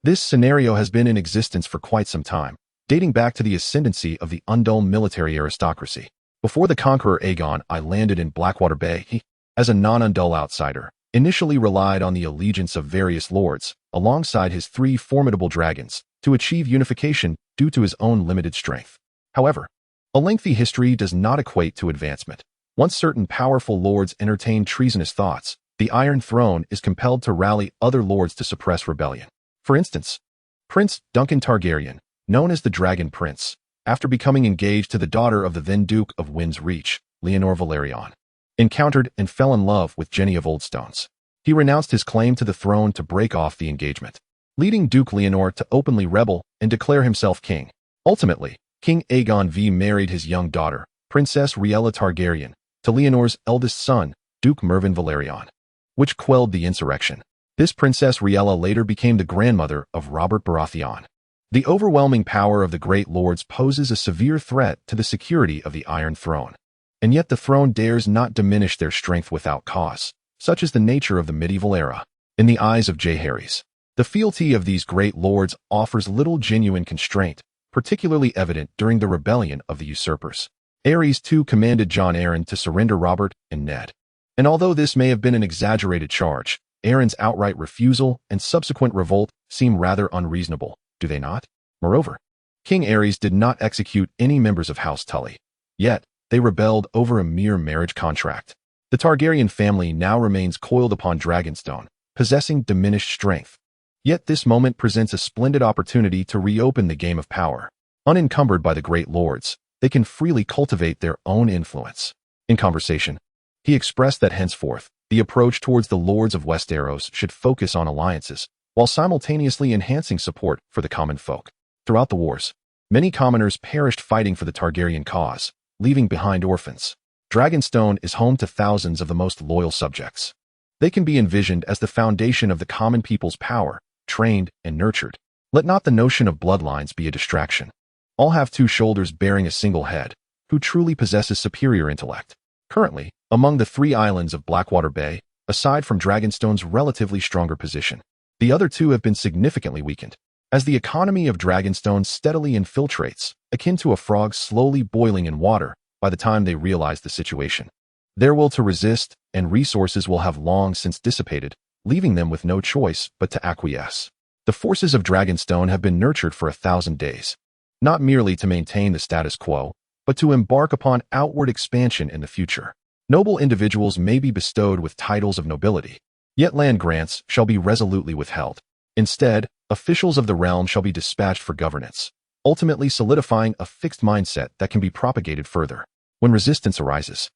This scenario has been in existence for quite some time, dating back to the ascendancy of the Undul military aristocracy. Before the conqueror Aegon I landed in Blackwater Bay, he, as a non-Undul outsider, initially relied on the allegiance of various lords, alongside his 3 formidable dragons, to achieve unification due to his own limited strength. However, a lengthy history does not equate to advancement. Once certain powerful lords entertain treasonous thoughts, the Iron Throne is compelled to rally other lords to suppress rebellion. For instance, Prince Duncan Targaryen, known as the Dragon Prince, after becoming engaged to the daughter of the then Duke of Winds Reach, Leonor Velaryon, encountered and fell in love with Jenny of Oldstones. He renounced his claim to the throne to break off the engagement, leading Duke Leonor to openly rebel and declare himself king. Ultimately, King Aegon V married his young daughter, Princess Rhaegar Targaryen, to Leonor's eldest son, Duke Mervyn Velaryon, which quelled the insurrection. This Princess Rhaegar later became the grandmother of Robert Baratheon. The overwhelming power of the great lords poses a severe threat to the security of the Iron Throne, and yet the throne dares not diminish their strength without cause. Such is the nature of the medieval era. In the eyes of Jaehaerys, the fealty of these great lords offers little genuine constraint, particularly evident during the rebellion of the usurpers. Aerys too commanded Jon Arryn to surrender Robert and Ned. And although this may have been an exaggerated charge, Arryn's outright refusal and subsequent revolt seem rather unreasonable, do they not? Moreover, King Aerys did not execute any members of House Tully. Yet, they rebelled over a mere marriage contract. The Targaryen family now remains coiled upon Dragonstone, possessing diminished strength. Yet this moment presents a splendid opportunity to reopen the game of power. Unencumbered by the great lords, they can freely cultivate their own influence. In conversation, he expressed that henceforth, the approach towards the lords of Westeros should focus on alliances, while simultaneously enhancing support for the common folk. Throughout the wars, many commoners perished fighting for the Targaryen cause, leaving behind orphans. Dragonstone is home to thousands of the most loyal subjects. They can be envisioned as the foundation of the common people's power, trained and nurtured. Let not the notion of bloodlines be a distraction. All have two shoulders bearing a single head, who truly possesses superior intellect. Currently, among the 3 islands of Blackwater Bay, aside from Dragonstone's relatively stronger position, the other 2 have been significantly weakened. As the economy of Dragonstone steadily infiltrates, akin to a frog slowly boiling in water by the time they realize the situation, their will to resist and resources will have long since dissipated, leaving them with no choice but to acquiesce. The forces of Dragonstone have been nurtured for 1,000 days, not merely to maintain the status quo, but to embark upon outward expansion in the future. Noble individuals may be bestowed with titles of nobility, yet land grants shall be resolutely withheld. Instead, officials of the realm shall be dispatched for governance, ultimately solidifying a fixed mindset that can be propagated further. When resistance arises,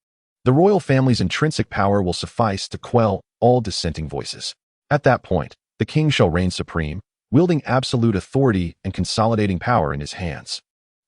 the royal family's intrinsic power will suffice to quell all dissenting voices. At that point, the king shall reign supreme, wielding absolute authority and consolidating power in his hands.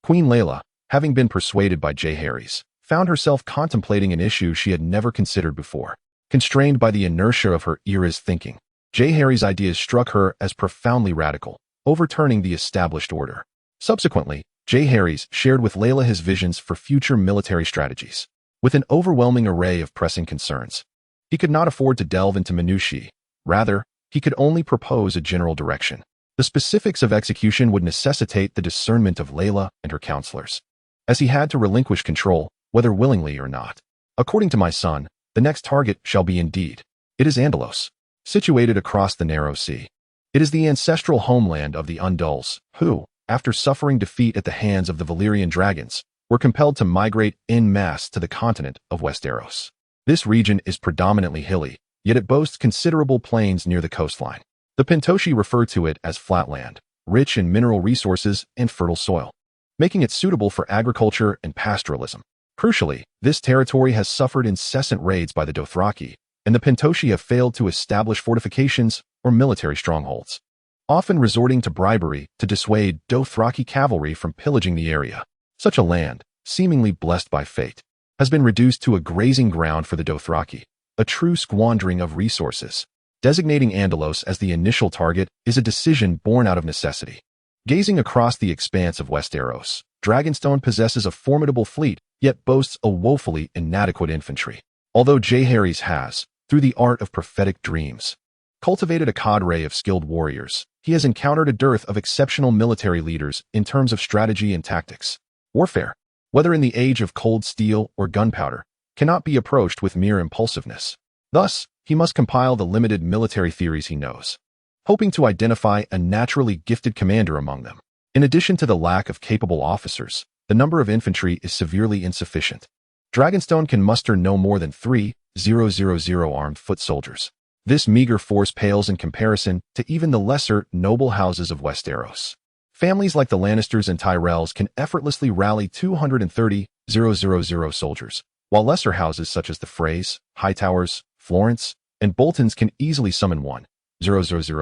Queen Layla, having been persuaded by Jaehaerys, found herself contemplating an issue she had never considered before. Constrained by the inertia of her era's thinking, Jaehaerys' ideas struck her as profoundly radical, overturning the established order. Subsequently, Jaehaerys shared with Layla his visions for future military strategies. With an overwhelming array of pressing concerns, he could not afford to delve into minutiae. Rather, he could only propose a general direction. The specifics of execution would necessitate the discernment of Layla and her counselors, as he had to relinquish control, whether willingly or not. According to my son, the next target shall be indeed. It is Andalos, situated across the narrow sea. It is the ancestral homeland of the Undulls, who, after suffering defeat at the hands of the Valyrian dragons, were compelled to migrate en masse to the continent of Westeros. This region is predominantly hilly, yet it boasts considerable plains near the coastline. The Pentoshi refer to it as flatland, rich in mineral resources and fertile soil, making it suitable for agriculture and pastoralism. Crucially, this territory has suffered incessant raids by the Dothraki, and the Pentoshi have failed to establish fortifications or military strongholds, often resorting to bribery to dissuade Dothraki cavalry from pillaging the area. Such a land, seemingly blessed by fate, has been reduced to a grazing ground for the Dothraki, a true squandering of resources. Designating Andalos as the initial target is a decision born out of necessity. Gazing across the expanse of Westeros, Dragonstone possesses a formidable fleet, yet boasts a woefully inadequate infantry. Although Jaehaerys has, through the art of prophetic dreams, cultivated a cadre of skilled warriors, he has encountered a dearth of exceptional military leaders in terms of strategy and tactics. Warfare, whether in the age of cold steel or gunpowder, cannot be approached with mere impulsiveness. Thus, he must compile the limited military theories he knows, hoping to identify a naturally gifted commander among them. In addition to the lack of capable officers, the number of infantry is severely insufficient. Dragonstone can muster no more than 3,000 armed foot soldiers. This meager force pales in comparison to even the lesser, noble houses of Westeros. Families like the Lannisters and Tyrells can effortlessly rally 230,000 soldiers, while lesser houses such as the Freys, Hightowers, Florence, and Boltons can easily summon 1,000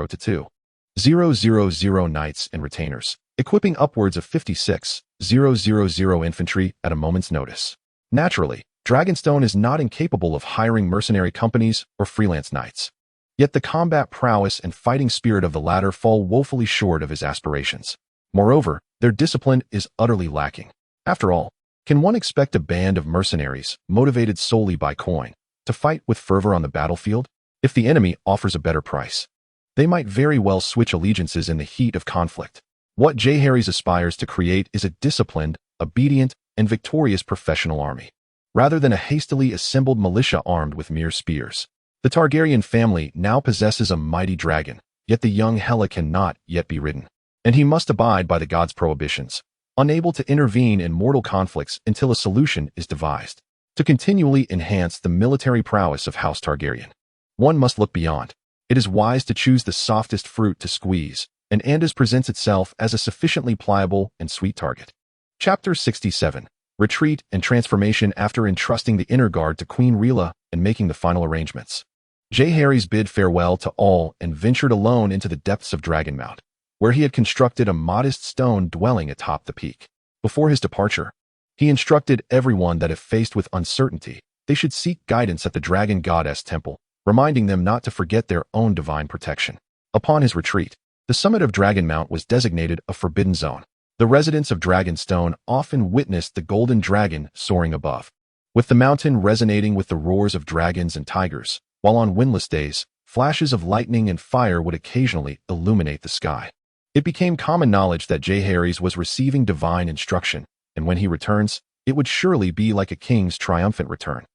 to 2,000 knights and retainers, equipping upwards of 56,000 infantry at a moment's notice. Naturally, Dragonstone is not incapable of hiring mercenary companies or freelance knights. Yet the combat prowess and fighting spirit of the latter fall woefully short of his aspirations. Moreover, their discipline is utterly lacking. After all, can one expect a band of mercenaries, motivated solely by coin, to fight with fervor on the battlefield? If the enemy offers a better price, they might very well switch allegiances in the heat of conflict. What Jaehaerys aspires to create is a disciplined, obedient, and victorious professional army, rather than a hastily assembled militia armed with mere spears. The Targaryen family now possesses a mighty dragon, yet the young Hela cannot yet be ridden, and he must abide by the gods' prohibitions, unable to intervene in mortal conflicts until a solution is devised. To continually enhance the military prowess of House Targaryen, one must look beyond. It is wise to choose the softest fruit to squeeze, and Andas presents itself as a sufficiently pliable and sweet target. Chapter 67. Retreat and Transformation. After entrusting the inner guard to Queen Rhaegar and making the final arrangements, Jaehaerys bid farewell to all and ventured alone into the depths of Dragonmount, where he had constructed a modest stone dwelling atop the peak. Before his departure, he instructed everyone that if faced with uncertainty, they should seek guidance at the Dragon Goddess Temple, reminding them not to forget their own divine protection. Upon his retreat, the summit of Dragonmount was designated a forbidden zone. The residents of Dragonstone often witnessed the golden dragon soaring above, with the mountain resonating with the roars of dragons and tigers, while on windless days, flashes of lightning and fire would occasionally illuminate the sky. It became common knowledge that Jaehaerys was receiving divine instruction, and when he returns, it would surely be like a king's triumphant return.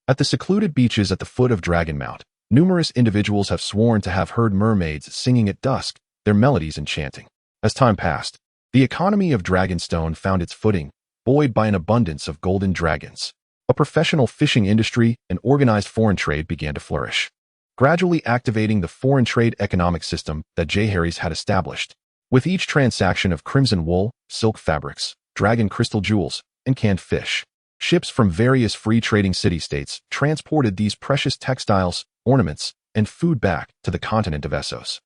At the secluded beaches at the foot of Dragonmount, numerous individuals have sworn to have heard mermaids singing at dusk, their melodies enchanting. As time passed, the economy of Dragonstone found its footing, buoyed by an abundance of golden dragons. A professional fishing industry and organized foreign trade began to flourish, gradually activating the foreign trade economic system that Jaehaerys had established. With each transaction of crimson wool, silk fabrics, dragon crystal jewels, and canned fish, ships from various free trading city-states transported these precious textiles, ornaments, and food back to the continent of Essos.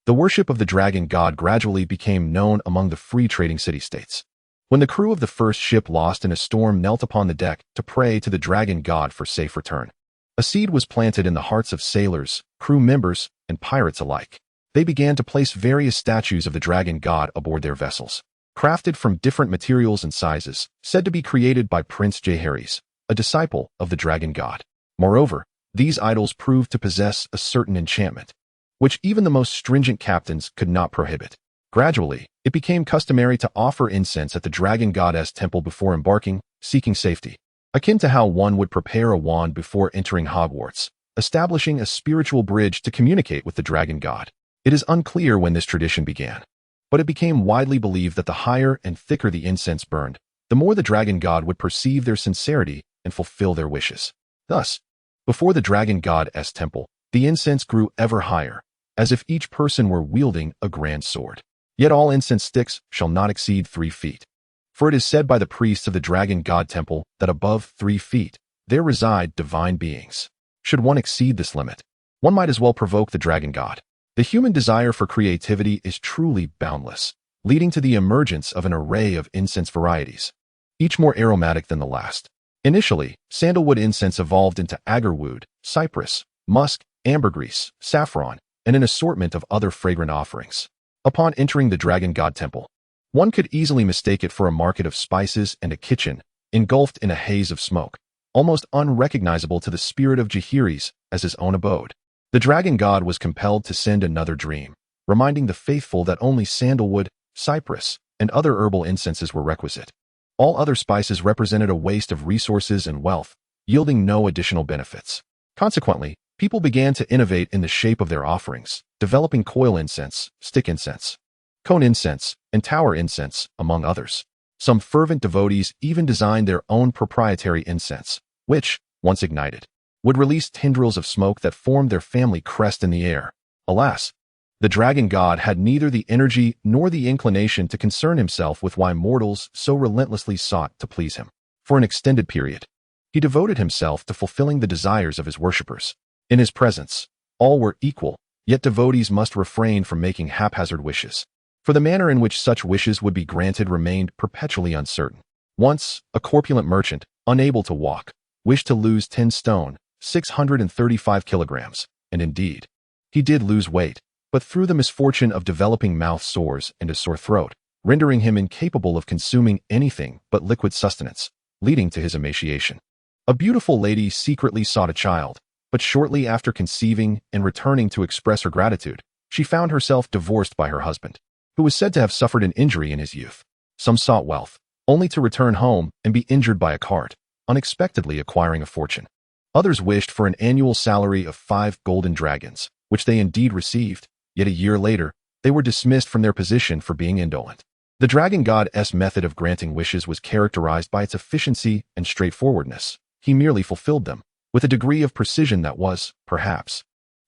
The worship of the dragon god gradually became known among the free trading city-states. When the crew of the first ship lost in a storm knelt upon the deck to pray to the dragon god for safe return, a seed was planted in the hearts of sailors, crew members, and pirates alike. They began to place various statues of the dragon god aboard their vessels, crafted from different materials and sizes, said to be created by Prince Jaehaerys, a disciple of the dragon god. Moreover, these idols proved to possess a certain enchantment, which even the most stringent captains could not prohibit. Gradually, it became customary to offer incense at the Dragon Goddess Temple before embarking, seeking safety, akin to how one would prepare a wand before entering Hogwarts, establishing a spiritual bridge to communicate with the dragon god. It is unclear when this tradition began, but it became widely believed that the higher and thicker the incense burned, the more the dragon god would perceive their sincerity and fulfill their wishes. Thus, before the Dragon Goddess Temple, the incense grew ever higher, as if each person were wielding a grand sword. Yet all incense sticks shall not exceed 3 feet. For it is said by the priests of the Dragon God Temple that above 3 feet, there reside divine beings. Should one exceed this limit, one might as well provoke the dragon god. The human desire for creativity is truly boundless, leading to the emergence of an array of incense varieties, each more aromatic than the last. Initially, sandalwood incense evolved into agarwood, cypress, musk, ambergris, saffron, and an assortment of other fragrant offerings. Upon entering the Dragon God Temple, one could easily mistake it for a market of spices and a kitchen, engulfed in a haze of smoke, almost unrecognizable to the spirit of Jaehaerys as his own abode. The dragon god was compelled to send another dream, reminding the faithful that only sandalwood, cypress, and other herbal incenses were requisite. All other spices represented a waste of resources and wealth, yielding no additional benefits. Consequently, people began to innovate in the shape of their offerings, developing coil incense, stick incense, cone incense, and tower incense, among others. Some fervent devotees even designed their own proprietary incense, which, once ignited, would release tendrils of smoke that formed their family crest in the air. Alas, the dragon god had neither the energy nor the inclination to concern himself with why mortals so relentlessly sought to please him. For an extended period, he devoted himself to fulfilling the desires of his worshippers. In his presence, all were equal, yet devotees must refrain from making haphazard wishes, for the manner in which such wishes would be granted remained perpetually uncertain. Once, a corpulent merchant, unable to walk, wished to lose 10 stone, 635 kilograms, and indeed, he did lose weight, but through the misfortune of developing mouth sores and a sore throat, rendering him incapable of consuming anything but liquid sustenance, leading to his emaciation. A beautiful lady secretly sought a child, but shortly after conceiving and returning to express her gratitude, she found herself divorced by her husband, who was said to have suffered an injury in his youth. Some sought wealth, only to return home and be injured by a cart, unexpectedly acquiring a fortune. Others wished for an annual salary of 5 golden dragons, which they indeed received, yet a year later, they were dismissed from their position for being indolent. The dragon god's method of granting wishes was characterized by its efficiency and straightforwardness. He merely fulfilled them, with a degree of precision that was, perhaps,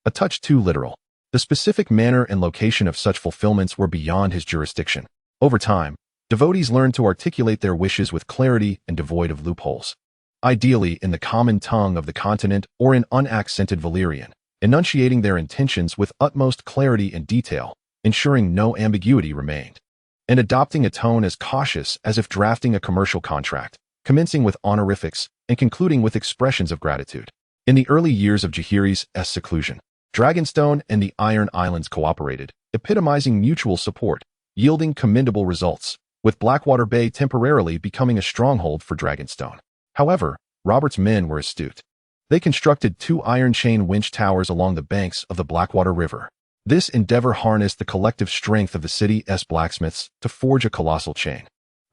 a touch too literal. The specific manner and location of such fulfillments were beyond his jurisdiction. Over time, devotees learned to articulate their wishes with clarity and devoid of loopholes. Ideally in the common tongue of the continent or in unaccented Valyrian, enunciating their intentions with utmost clarity and detail, ensuring no ambiguity remained, and adopting a tone as cautious as if drafting a commercial contract, commencing with honorifics and concluding with expressions of gratitude. In the early years of Jaehaerys' seclusion, Dragonstone and the Iron Islands cooperated, epitomizing mutual support, yielding commendable results, with Blackwater Bay temporarily becoming a stronghold for Dragonstone. However, Robert's men were astute. They constructed 2 iron chain winch towers along the banks of the Blackwater River. This endeavor harnessed the collective strength of the city's blacksmiths to forge a colossal chain,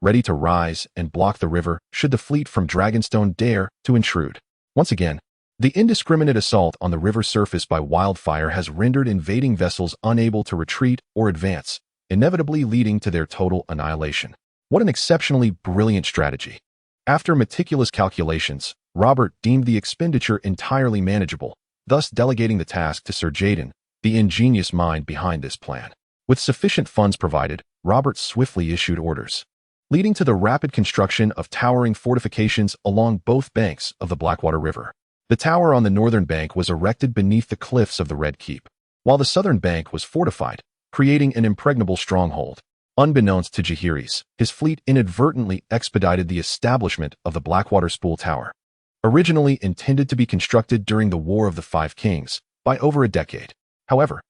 ready to rise and block the river should the fleet from Dragonstone dare to intrude. Once again, the indiscriminate assault on the river's surface by wildfire has rendered invading vessels unable to retreat or advance, inevitably leading to their total annihilation. What an exceptionally brilliant strategy! After meticulous calculations, Robert deemed the expenditure entirely manageable, thus delegating the task to Sir Jaden, the ingenious mind behind this plan. With sufficient funds provided, Robert swiftly issued orders, leading to the rapid construction of towering fortifications along both banks of the Blackwater River. The tower on the northern bank was erected beneath the cliffs of the Red Keep, while the southern bank was fortified, creating an impregnable stronghold. Unbeknownst to Jaehaerys, his fleet inadvertently expedited the establishment of the Blackwater Spool Tower, originally intended to be constructed during the War of the Five Kings, by over a decade. However,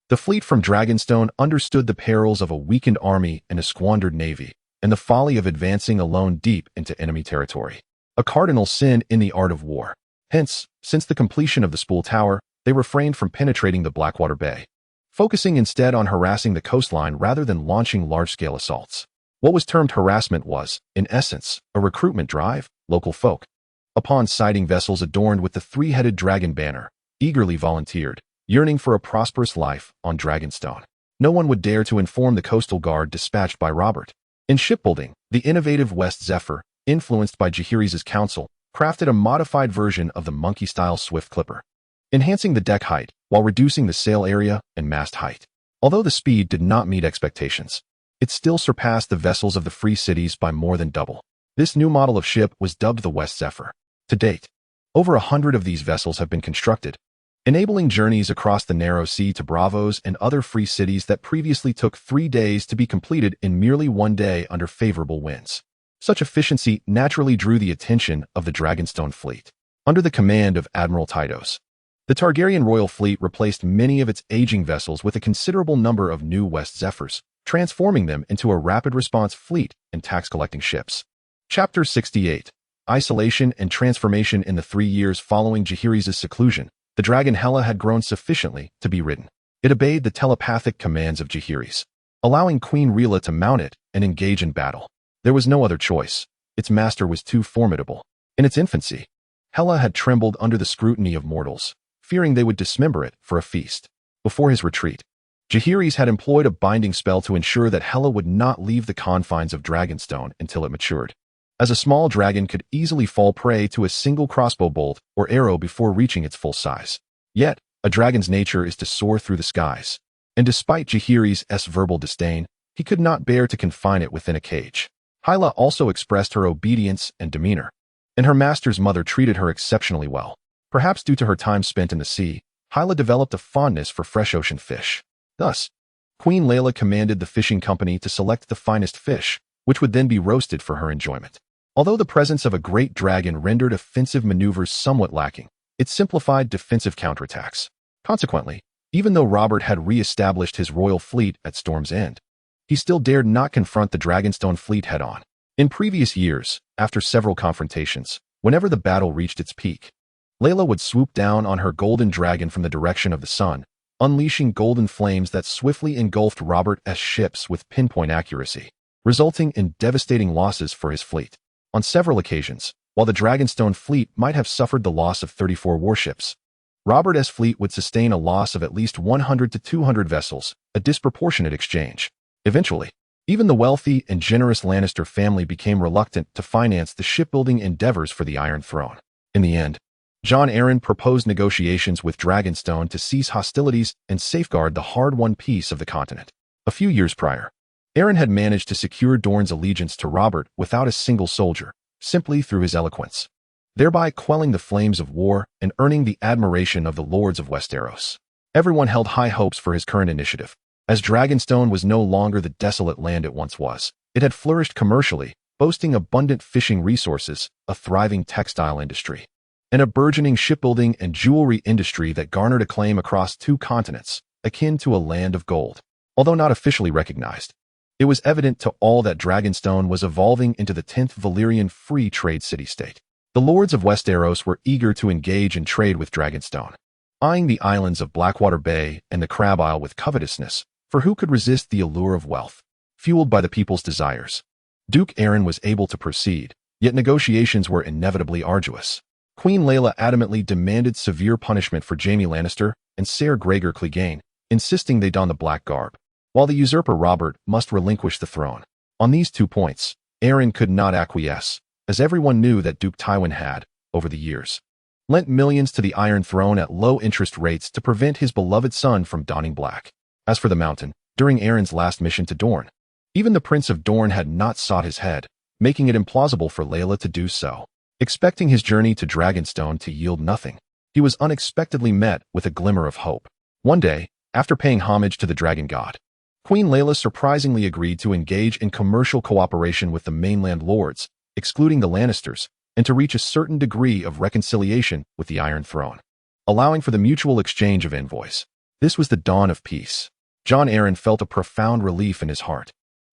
the fleet from Dragonstone understood the perils of a weakened army and a squandered navy, and the folly of advancing alone deep into enemy territory, a cardinal sin in the art of war. Hence, since the completion of the Spool Tower, they refrained from penetrating the Blackwater Bay, focusing instead on harassing the coastline rather than launching large-scale assaults. What was termed harassment was, in essence, a recruitment drive. Local folk, upon sighting vessels adorned with the 3-headed dragon banner, eagerly volunteered, yearning for a prosperous life on Dragonstone. No one would dare to inform the coastal guard dispatched by Robert. In shipbuilding, the innovative West Zephyr, influenced by Jaehaerys' counsel, crafted a modified version of the monkey-style Swift Clipper, enhancing the deck height while reducing the sail area and mast height. Although the speed did not meet expectations, it still surpassed the vessels of the Free Cities by more than double. This new model of ship was dubbed the West Zephyr. To date, over 100 of these vessels have been constructed, enabling journeys across the narrow sea to Bravos and other free cities that previously took 3 days to be completed in merely 1 day under favorable winds. Such efficiency naturally drew the attention of the Dragonstone fleet. Under the command of Admiral Tytos, the Targaryen royal fleet replaced many of its aging vessels with a considerable number of new West Zephyrs, transforming them into a rapid response fleet and tax-collecting ships. Chapter 68. Isolation and Transformation. In the 3 years following Jaehaerys' seclusion, the dragon Hela had grown sufficiently to be ridden. It obeyed the telepathic commands of Jaehaerys, allowing Queen Rhaegar to mount it and engage in battle. There was no other choice. Its master was too formidable. In its infancy, Hela had trembled under the scrutiny of mortals, fearing they would dismember it for a feast. Before his retreat, Jaehaerys had employed a binding spell to ensure that Hela would not leave the confines of Dragonstone until it matured, as a small dragon could easily fall prey to a single crossbow bolt or arrow before reaching its full size. Yet, a dragon's nature is to soar through the skies, and despite Jaehaerys' verbal disdain, he could not bear to confine it within a cage. Hyla also expressed her obedience and demeanor, and her master's mother treated her exceptionally well. Perhaps due to her time spent in the sea, Hyla developed a fondness for fresh ocean fish. Thus, Queen Layla commanded the fishing company to select the finest fish, which would then be roasted for her enjoyment. Although the presence of a great dragon rendered offensive maneuvers somewhat lacking, it simplified defensive counterattacks. Consequently, even though Robert had re-established his royal fleet at Storm's End, he still dared not confront the Dragonstone fleet head-on. In previous years, after several confrontations, whenever the battle reached its peak, Layla would swoop down on her golden dragon from the direction of the sun, unleashing golden flames that swiftly engulfed Robert's ships with pinpoint accuracy, resulting in devastating losses for his fleet. On several occasions, while the Dragonstone fleet might have suffered the loss of 34 warships, Robert's fleet would sustain a loss of at least 100 to 200 vessels, a disproportionate exchange. Eventually, even the wealthy and generous Lannister family became reluctant to finance the shipbuilding endeavors for the Iron Throne. In the end, Jon Arryn proposed negotiations with Dragonstone to cease hostilities and safeguard the hard-won peace of the continent. A few years prior, Arryn had managed to secure Dorne's allegiance to Robert without a single soldier, simply through his eloquence. thereby quelling the flames of war and earning the admiration of the lords of Westeros. Everyone held high hopes for his current initiative. As Dragonstone was no longer the desolate land it once was, it had flourished commercially, boasting abundant fishing resources, a thriving textile industry, and a burgeoning shipbuilding and jewelry industry that garnered acclaim across 2 continents, akin to a land of gold. Although not officially recognized, it was evident to all that Dragonstone was evolving into the 10th Valyrian free trade city-state. The lords of Westeros were eager to engage in trade with Dragonstone, eyeing the islands of Blackwater Bay and the Crab Isle with covetousness, for who could resist the allure of wealth, fueled by the people's desires? Duke Aeron was able to proceed, yet negotiations were inevitably arduous. Queen Laila adamantly demanded severe punishment for Jaime Lannister and Ser Gregor Clegane, insisting they don the black garb, while the usurper Robert must relinquish the throne. On these 2 points, Aeron could not acquiesce, as everyone knew that Duke Tywin had, over the years, lent millions to the Iron Throne at low interest rates to prevent his beloved son from donning black. As for the Mountain, during Aeron's last mission to Dorne, even the Prince of Dorne had not sought his head, making it implausible for Laila to do so. Expecting his journey to Dragonstone to yield nothing, he was unexpectedly met with a glimmer of hope. One day, after paying homage to the dragon god, Queen Laila surprisingly agreed to engage in commercial cooperation with the mainland lords, excluding the Lannisters, and to reach a certain degree of reconciliation with the Iron Throne, allowing for the mutual exchange of envoys. This was the dawn of peace. Jon Arryn felt a profound relief in his heart,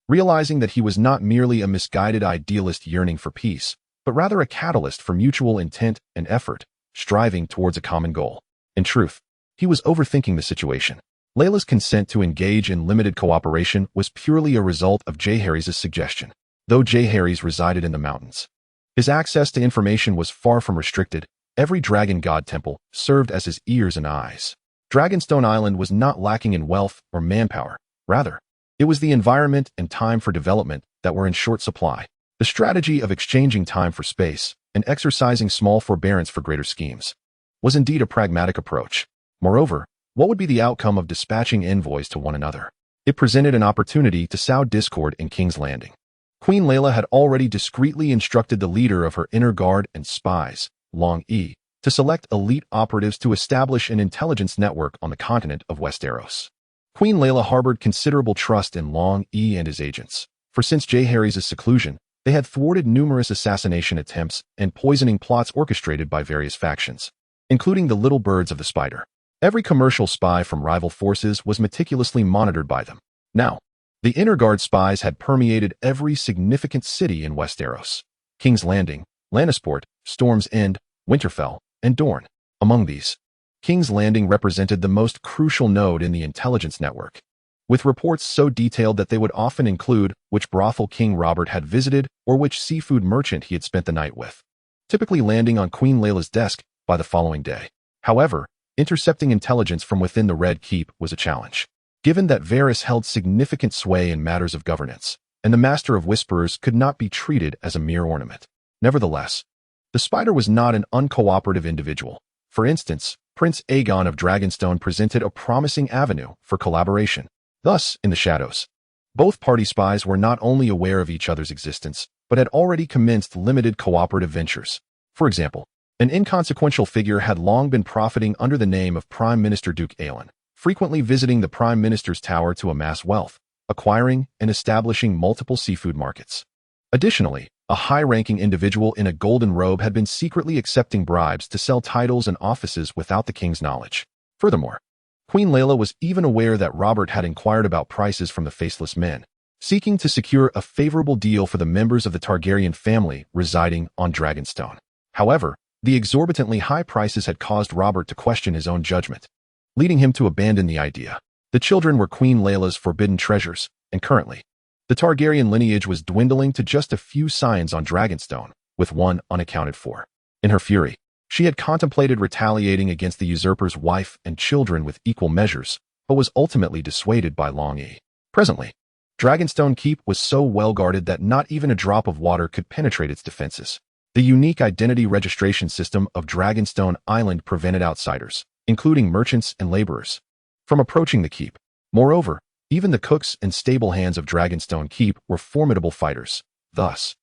realizing that he was not merely a misguided idealist yearning for peace, but rather a catalyst for mutual intent and effort, striving towards a common goal. In truth, he was overthinking the situation. Laila's consent to engage in limited cooperation was purely a result of Jaehaerys' suggestion. Though Jaehaerys resided in the mountains, his access to information was far from restricted. Every dragon god temple served as his ears and eyes. Dragonstone Island was not lacking in wealth or manpower. Rather, it was the environment and time for development that were in short supply. The strategy of exchanging time for space and exercising small forbearance for greater schemes was indeed a pragmatic approach. Moreover, what would be the outcome of dispatching envoys to one another? It presented an opportunity to sow discord in King's Landing. Queen Laila had already discreetly instructed the leader of her inner guard and spies, Long E, to select elite operatives to establish an intelligence network on the continent of Westeros. Queen Laila harbored considerable trust in Long E and his agents, for since Jaehaerys' seclusion, they had thwarted numerous assassination attempts and poisoning plots orchestrated by various factions, including the Little Birds of the Spider. Every commercial spy from rival forces was meticulously monitored by them. Now, the Inner Guard spies had permeated every significant city in Westeros: King's Landing, Lannisport, Storm's End, Winterfell, and Dorne. Among these, King's Landing represented the most crucial node in the intelligence network, with reports so detailed that they would often include which brothel King Robert had visited or which seafood merchant he had spent the night with, typically landing on Queen Laila's desk by the following day. However, intercepting intelligence from within the Red Keep was a challenge, given that Varys held significant sway in matters of governance, and the Master of Whisperers could not be treated as a mere ornament. Nevertheless, the Spider was not an uncooperative individual. For instance, Prince Aegon of Dragonstone presented a promising avenue for collaboration. Thus, in the shadows, both party spies were not only aware of each other's existence, but had already commenced limited cooperative ventures. For example, an inconsequential figure had long been profiting under the name of Prime Minister Duke Aelin, frequently visiting the Prime Minister's tower to amass wealth, acquiring and establishing multiple seafood markets. Additionally, a high-ranking individual in a golden robe had been secretly accepting bribes to sell titles and offices without the king's knowledge. Furthermore, Queen Laila was even aware that Robert had inquired about prices from the Faceless Men, seeking to secure a favorable deal for the members of the Targaryen family residing on Dragonstone. However, the exorbitantly high prices had caused Robert to question his own judgment, leading him to abandon the idea. The children were Queen Laila's forbidden treasures, and currently, the Targaryen lineage was dwindling to just a few scions on Dragonstone, with one unaccounted for. In her fury, she had contemplated retaliating against the usurper's wife and children with equal measures, but was ultimately dissuaded by Long E. Presently, Dragonstone Keep was so well guarded that not even a drop of water could penetrate its defenses. The unique identity registration system of Dragonstone Island prevented outsiders, including merchants and laborers, from approaching the keep. Moreover, even the cooks and stable hands of Dragonstone Keep were formidable fighters. Thus,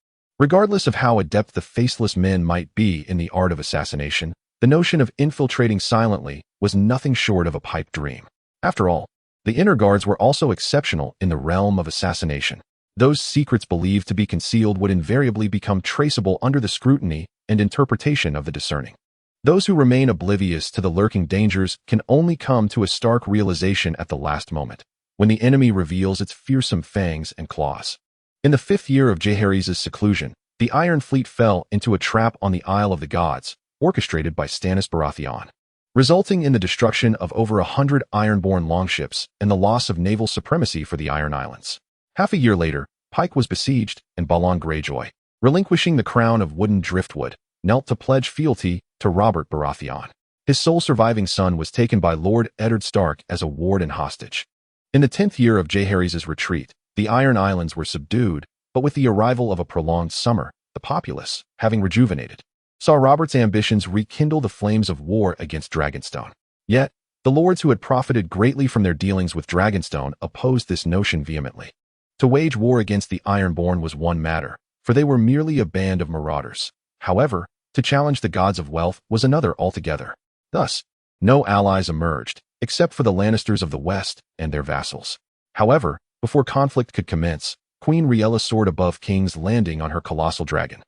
Regardless of how adept the faceless men might be in the art of assassination, the notion of infiltrating silently was nothing short of a pipe dream. After all, the inner guards were also exceptional in the realm of assassination. Those secrets believed to be concealed would invariably become traceable under the scrutiny and interpretation of the discerning. Those who remain oblivious to the lurking dangers can only come to a stark realization at the last moment, when the enemy reveals its fearsome fangs and claws. In the 5th year of Jaehaerys' seclusion, the Iron Fleet fell into a trap on the Isle of the Gods, orchestrated by Stannis Baratheon, resulting in the destruction of over 100 Ironborn longships and the loss of naval supremacy for the Iron Islands. Half a year later, Pike was besieged, and Balon Greyjoy, relinquishing the crown of wooden driftwood, knelt to pledge fealty to Robert Baratheon. His sole surviving son was taken by Lord Eddard Stark as a ward and hostage. In the 10th year of Jaehaerys' retreat, the Iron Islands were subdued, but with the arrival of a prolonged summer, the populace, having rejuvenated, saw Robert's ambitions rekindle the flames of war against Dragonstone. Yet, the lords who had profited greatly from their dealings with Dragonstone opposed this notion vehemently. To wage war against the Ironborn was one matter, for they were merely a band of marauders. However, to challenge the gods of wealth was another altogether. Thus, no allies emerged, except for the Lannisters of the West and their vassals. However, before conflict could commence, Queen Rhaegar soared above King's Landing on her colossal dragon.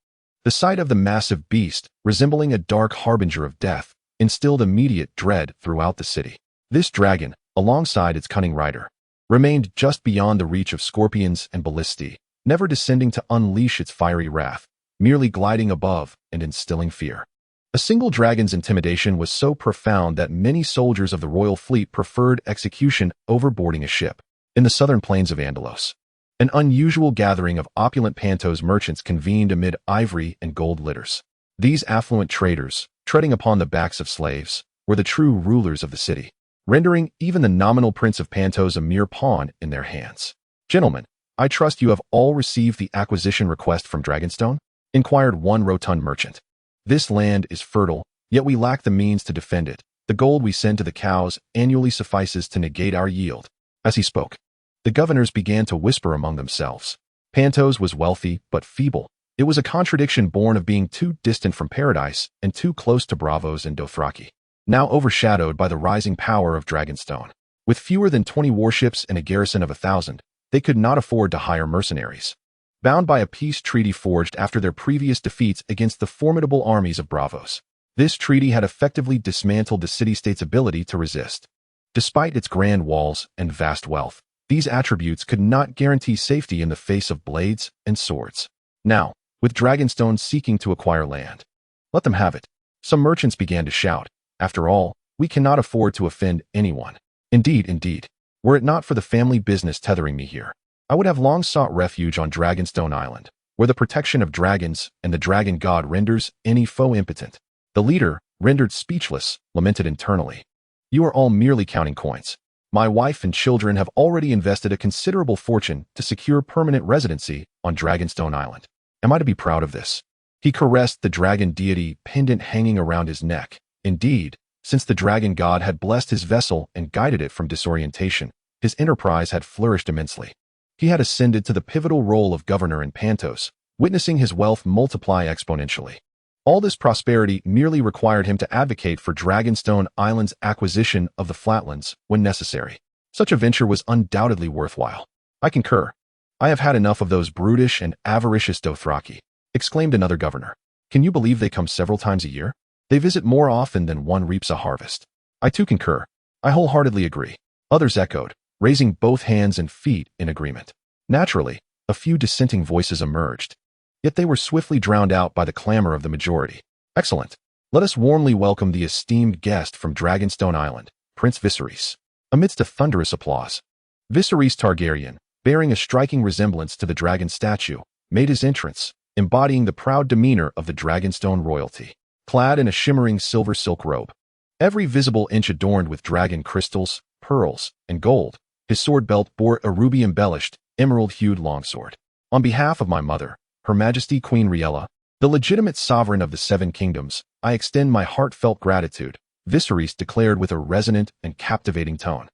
The sight of the massive beast, resembling a dark harbinger of death, instilled immediate dread throughout the city. This dragon, alongside its cunning rider, remained just beyond the reach of scorpions and ballistae, never descending to unleash its fiery wrath, merely gliding above and instilling fear. A single dragon's intimidation was so profound that many soldiers of the royal fleet preferred execution over boarding a ship. In the southern plains of Andalos, an unusual gathering of opulent Pantos merchants convened amid ivory and gold litters. These affluent traders, treading upon the backs of slaves, were the true rulers of the city, rendering even the nominal Prince of Pantos a mere pawn in their hands. "Gentlemen, I trust you have all received the acquisition request from Dragonstone?" inquired one rotund merchant. "This land is fertile, yet we lack the means to defend it. The gold we send to the cows annually suffices to negate our yield." As he spoke, the governors began to whisper among themselves. Pantos was wealthy, but feeble. It was a contradiction born of being too distant from paradise and too close to Braavos and Dothraki, now overshadowed by the rising power of Dragonstone. With fewer than 20 warships and a garrison of 1,000, they could not afford to hire mercenaries. Bound by a peace treaty forged after their previous defeats against the formidable armies of Braavos, this treaty had effectively dismantled the city-state's ability to resist. Despite its grand walls and vast wealth, these attributes could not guarantee safety in the face of blades and swords. Now, with Dragonstone seeking to acquire land, let them have it. Some merchants began to shout, "After all, we cannot afford to offend anyone. Indeed, were it not for the family business tethering me here, I would have long sought refuge on Dragonstone Island, where the protection of dragons and the dragon god renders any foe impotent." The leader, rendered speechless, lamented internally, "You are all merely counting coins. My wife and children have already invested a considerable fortune to secure permanent residency on Dragonstone Island. Am I to be proud of this?" He caressed the dragon deity pendant hanging around his neck. Indeed, since the dragon god had blessed his vessel and guided it from disorientation, his enterprise had flourished immensely. He had ascended to the pivotal role of governor in Pantos, witnessing his wealth multiply exponentially. All this prosperity merely required him to advocate for Dragonstone Island's acquisition of the flatlands when necessary. Such a venture was undoubtedly worthwhile. "I concur. I have had enough of those brutish and avaricious Dothraki," exclaimed another governor. "Can you believe they come several times a year? They visit more often than one reaps a harvest." "I too concur. I wholeheartedly agree," others echoed, raising both hands and feet in agreement. Naturally, a few dissenting voices emerged. Yet they were swiftly drowned out by the clamor of the majority. "Excellent. Let us warmly welcome the esteemed guest from Dragonstone Island, Prince Viserys." Amidst a thunderous applause, Viserys Targaryen, bearing a striking resemblance to the dragon statue, made his entrance, embodying the proud demeanor of the Dragonstone royalty. Clad in a shimmering silver silk robe, every visible inch adorned with dragon crystals, pearls, and gold, his sword belt bore a ruby-embellished, emerald-hued longsword. "On behalf of my mother, Her Majesty Queen Rhaegar, the legitimate sovereign of the Seven Kingdoms, I extend my heartfelt gratitude," Viserys declared with a resonant and captivating tone,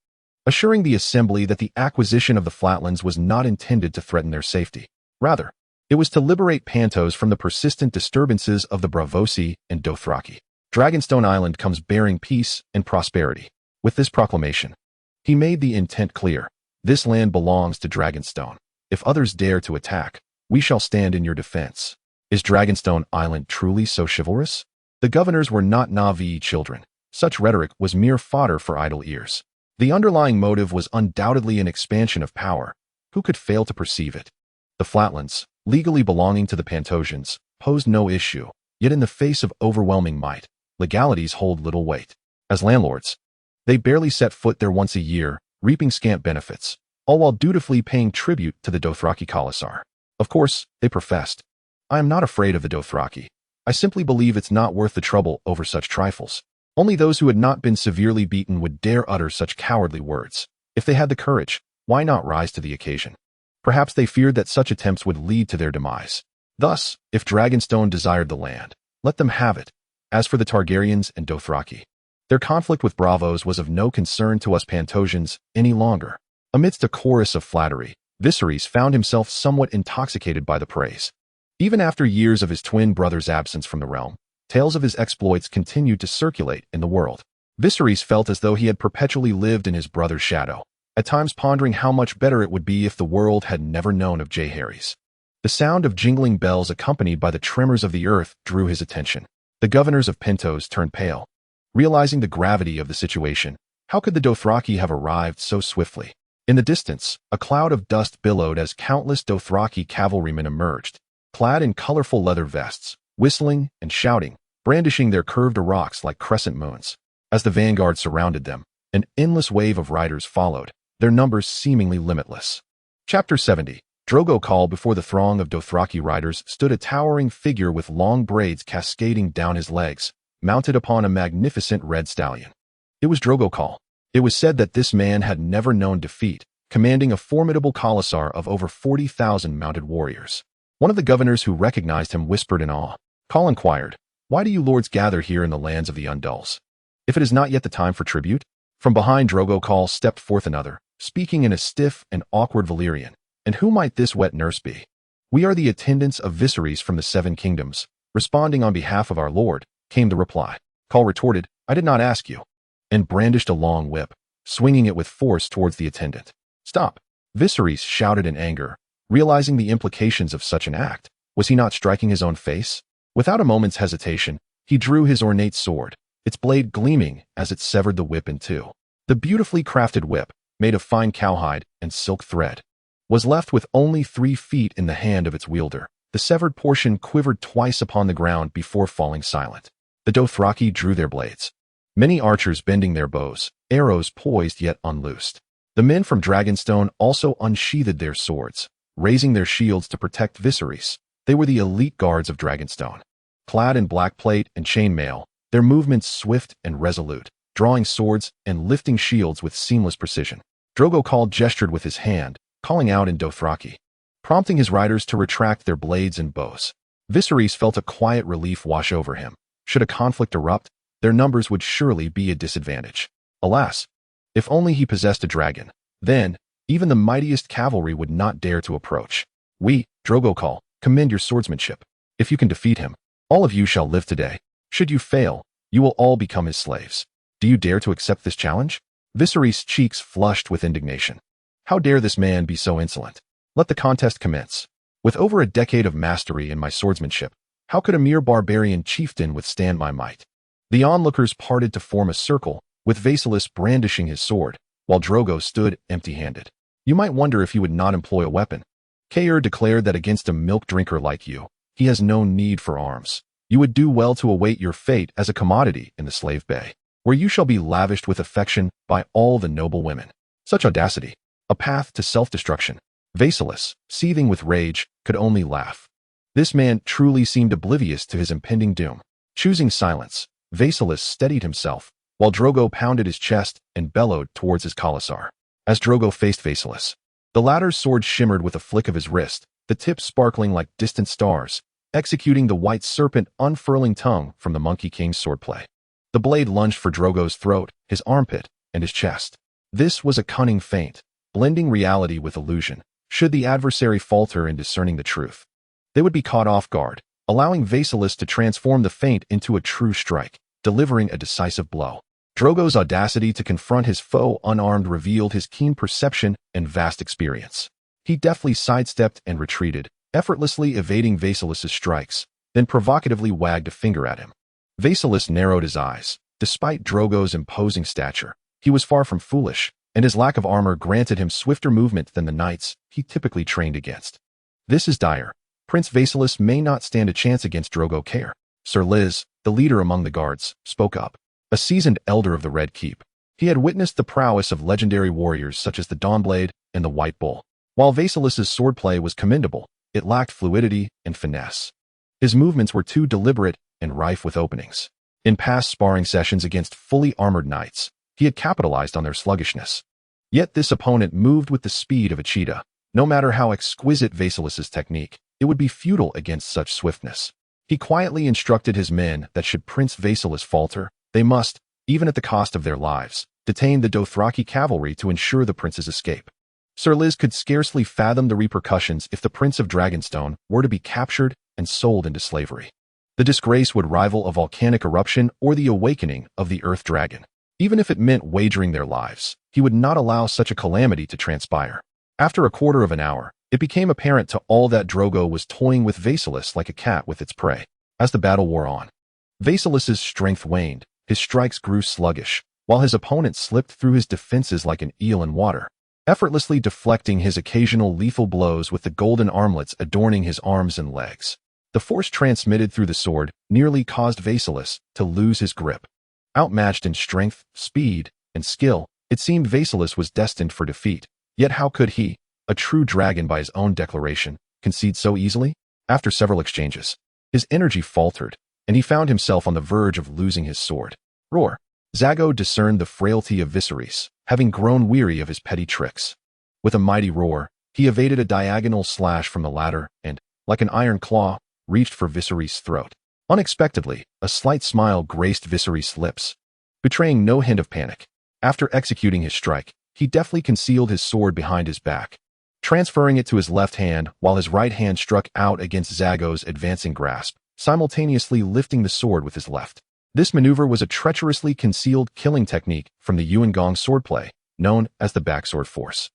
assuring the assembly that the acquisition of the flatlands was not intended to threaten their safety. Rather, It was to liberate Pantos from the persistent disturbances of the Braavosi and Dothraki. Dragonstone Island comes bearing peace and prosperity. With this proclamation, he made the intent clear. This land belongs to Dragonstone. If others dare to attack, we shall stand in your defense. Is Dragonstone Island truly so chivalrous? The governors were not Na'vi children. Such rhetoric was mere fodder for idle ears. The underlying motive was undoubtedly an expansion of power. Who could fail to perceive it? The Flatlands, legally belonging to the Pantosians, posed no issue, yet in the face of overwhelming might, legalities hold little weight. As landlords, they barely set foot there once a year, reaping scant benefits, all while dutifully paying tribute to the Dothraki Khalasar. Of course, they professed, I am not afraid of the Dothraki. I simply believe it's not worth the trouble over such trifles. Only those who had not been severely beaten would dare utter such cowardly words. If they had the courage, why not rise to the occasion? Perhaps they feared that such attempts would lead to their demise. Thus, if Dragonstone desired the land, let them have it. As for the Targaryens and Dothraki, their conflict with Braavos was of no concern to us Pantosians any longer. Amidst a chorus of flattery, Viserys found himself somewhat intoxicated by the praise. Even after years of his twin brother's absence from the realm, tales of his exploits continued to circulate in the world. Viserys felt as though he had perpetually lived in his brother's shadow, at times pondering how much better it would be if the world had never known of Jaehaerys. The sound of jingling bells accompanied by the tremors of the earth drew his attention. The governors of Pentos turned pale. Realizing the gravity of the situation, how could the Dothraki have arrived so swiftly? In the distance, a cloud of dust billowed as countless Dothraki cavalrymen emerged, clad in colorful leather vests, whistling and shouting, brandishing their curved rocks like crescent moons. As the vanguard surrounded them, an endless wave of riders followed, their numbers seemingly limitless. Chapter 70. Drogo Call. Before the throng of Dothraki riders stood a towering figure with long braids cascading down his legs, mounted upon a magnificent red stallion. It was Drogo Call. It was said that this man had never known defeat, commanding a formidable Khalasar of over 40,000 mounted warriors. One of the governors who recognized him whispered in awe. Call inquired, "Why do you lords gather here in the lands of the Undulls? If it is not yet the time for tribute?" From behind Drogo Call stepped forth another, speaking in a stiff and awkward Valyrian. "And who might this wet nurse be?" "We are the attendants of Viserys from the Seven Kingdoms, responding on behalf of our lord," came the reply. Call retorted, "I did not ask you," and brandished a long whip, swinging it with force towards the attendant. "Stop!" Viserys shouted in anger, realizing the implications of such an act. Was he not striking his own face? Without a moment's hesitation, he drew his ornate sword, its blade gleaming as it severed the whip in two. The beautifully crafted whip, made of fine cowhide and silk thread, was left with only 3 feet in the hand of its wielder. The severed portion quivered twice upon the ground before falling silent. The Dothraki drew their blades, many archers bending their bows, arrows poised yet unloosed. The men from Dragonstone also unsheathed their swords, raising their shields to protect Viserys. They were the elite guards of Dragonstone. Clad in black plate and chainmail, their movements swift and resolute, drawing swords and lifting shields with seamless precision. Drogo Call gestured with his hand, calling out in Dothraki, prompting his riders to retract their blades and bows. Viserys felt a quiet relief wash over him. Should a conflict erupt, their numbers would surely be a disadvantage. Alas, if only he possessed a dragon, then even the mightiest cavalry would not dare to approach. "We, Drogo Call, commend your swordsmanship. If you can defeat him, all of you shall live today. Should you fail, you will all become his slaves. Do you dare to accept this challenge?" Viserys' cheeks flushed with indignation. How dare this man be so insolent? Let the contest commence. With over a decade of mastery in my swordsmanship, how could a mere barbarian chieftain withstand my might? The onlookers parted to form a circle, with Viserys brandishing his sword, while Drogo stood empty-handed. You might wonder if he would not employ a weapon. Heir declared that against a milk drinker like you, he has no need for arms. You would do well to await your fate as a commodity in the slave bay, where you shall be lavished with affection by all the noble women. Such audacity, a path to self-destruction. Viserys, seething with rage, could only laugh. This man truly seemed oblivious to his impending doom. Choosing silence, Viserys steadied himself, while Drogo pounded his chest and bellowed towards his Khalasar. As Drogo faced Viserys, the latter's sword shimmered with a flick of his wrist, the tip sparkling like distant stars, executing the white serpent unfurling tongue from the Monkey King's swordplay. The blade lunged for Drogo's throat, his armpit, and his chest. This was a cunning feint, blending reality with illusion, should the adversary falter in discerning the truth. They would be caught off guard, allowing Viserys to transform the feint into a true strike, delivering a decisive blow. Drogo's audacity to confront his foe unarmed revealed his keen perception and vast experience. He deftly sidestepped and retreated, effortlessly evading Viserys' strikes, then provocatively wagged a finger at him. Viserys narrowed his eyes. Despite Drogo's imposing stature, he was far from foolish, and his lack of armor granted him swifter movement than the knights he typically trained against. This is dire. Prince Viserys may not stand a chance against Drogo Heir. Sir Liz, the leader among the guards, spoke up. A seasoned elder of the Red Keep. He had witnessed the prowess of legendary warriors such as the Dawnblade and the White Bull. While Viserys' swordplay was commendable, it lacked fluidity and finesse. His movements were too deliberate and rife with openings. In past sparring sessions against fully armored knights, he had capitalized on their sluggishness. Yet this opponent moved with the speed of a cheetah. No matter how exquisite Viserys' technique, it would be futile against such swiftness. He quietly instructed his men that should Prince Viserys falter, they must, even at the cost of their lives, detain the Dothraki cavalry to ensure the prince's escape. Sir Liz could scarcely fathom the repercussions if the Prince of Dragonstone were to be captured and sold into slavery. The disgrace would rival a volcanic eruption or the awakening of the Earth Dragon. Even if it meant wagering their lives, he would not allow such a calamity to transpire. After a quarter of an hour, it became apparent to all that Drogo was toying with Viserys like a cat with its prey. As the battle wore on, Viserys' strength waned, his strikes grew sluggish, while his opponent slipped through his defenses like an eel in water, effortlessly deflecting his occasional lethal blows with the golden armlets adorning his arms and legs. The force transmitted through the sword nearly caused Viserys to lose his grip. Outmatched in strength, speed, and skill, it seemed Viserys was destined for defeat. Yet how could he, a true dragon by his own declaration, concede so easily? After several exchanges, his energy faltered, and he found himself on the verge of losing his sword. Roar! Zago discerned the frailty of Viserys, having grown weary of his petty tricks. With a mighty roar, he evaded a diagonal slash from the ladder and, like an iron claw, reached for Viserys' throat. Unexpectedly, a slight smile graced Viserys' lips, betraying no hint of panic. After executing his strike, he deftly concealed his sword behind his back, transferring it to his left hand while his right hand struck out against Zago's advancing grasp, simultaneously lifting the sword with his left. This maneuver was a treacherously concealed killing technique from the Yuengong swordplay, known as the backsword force.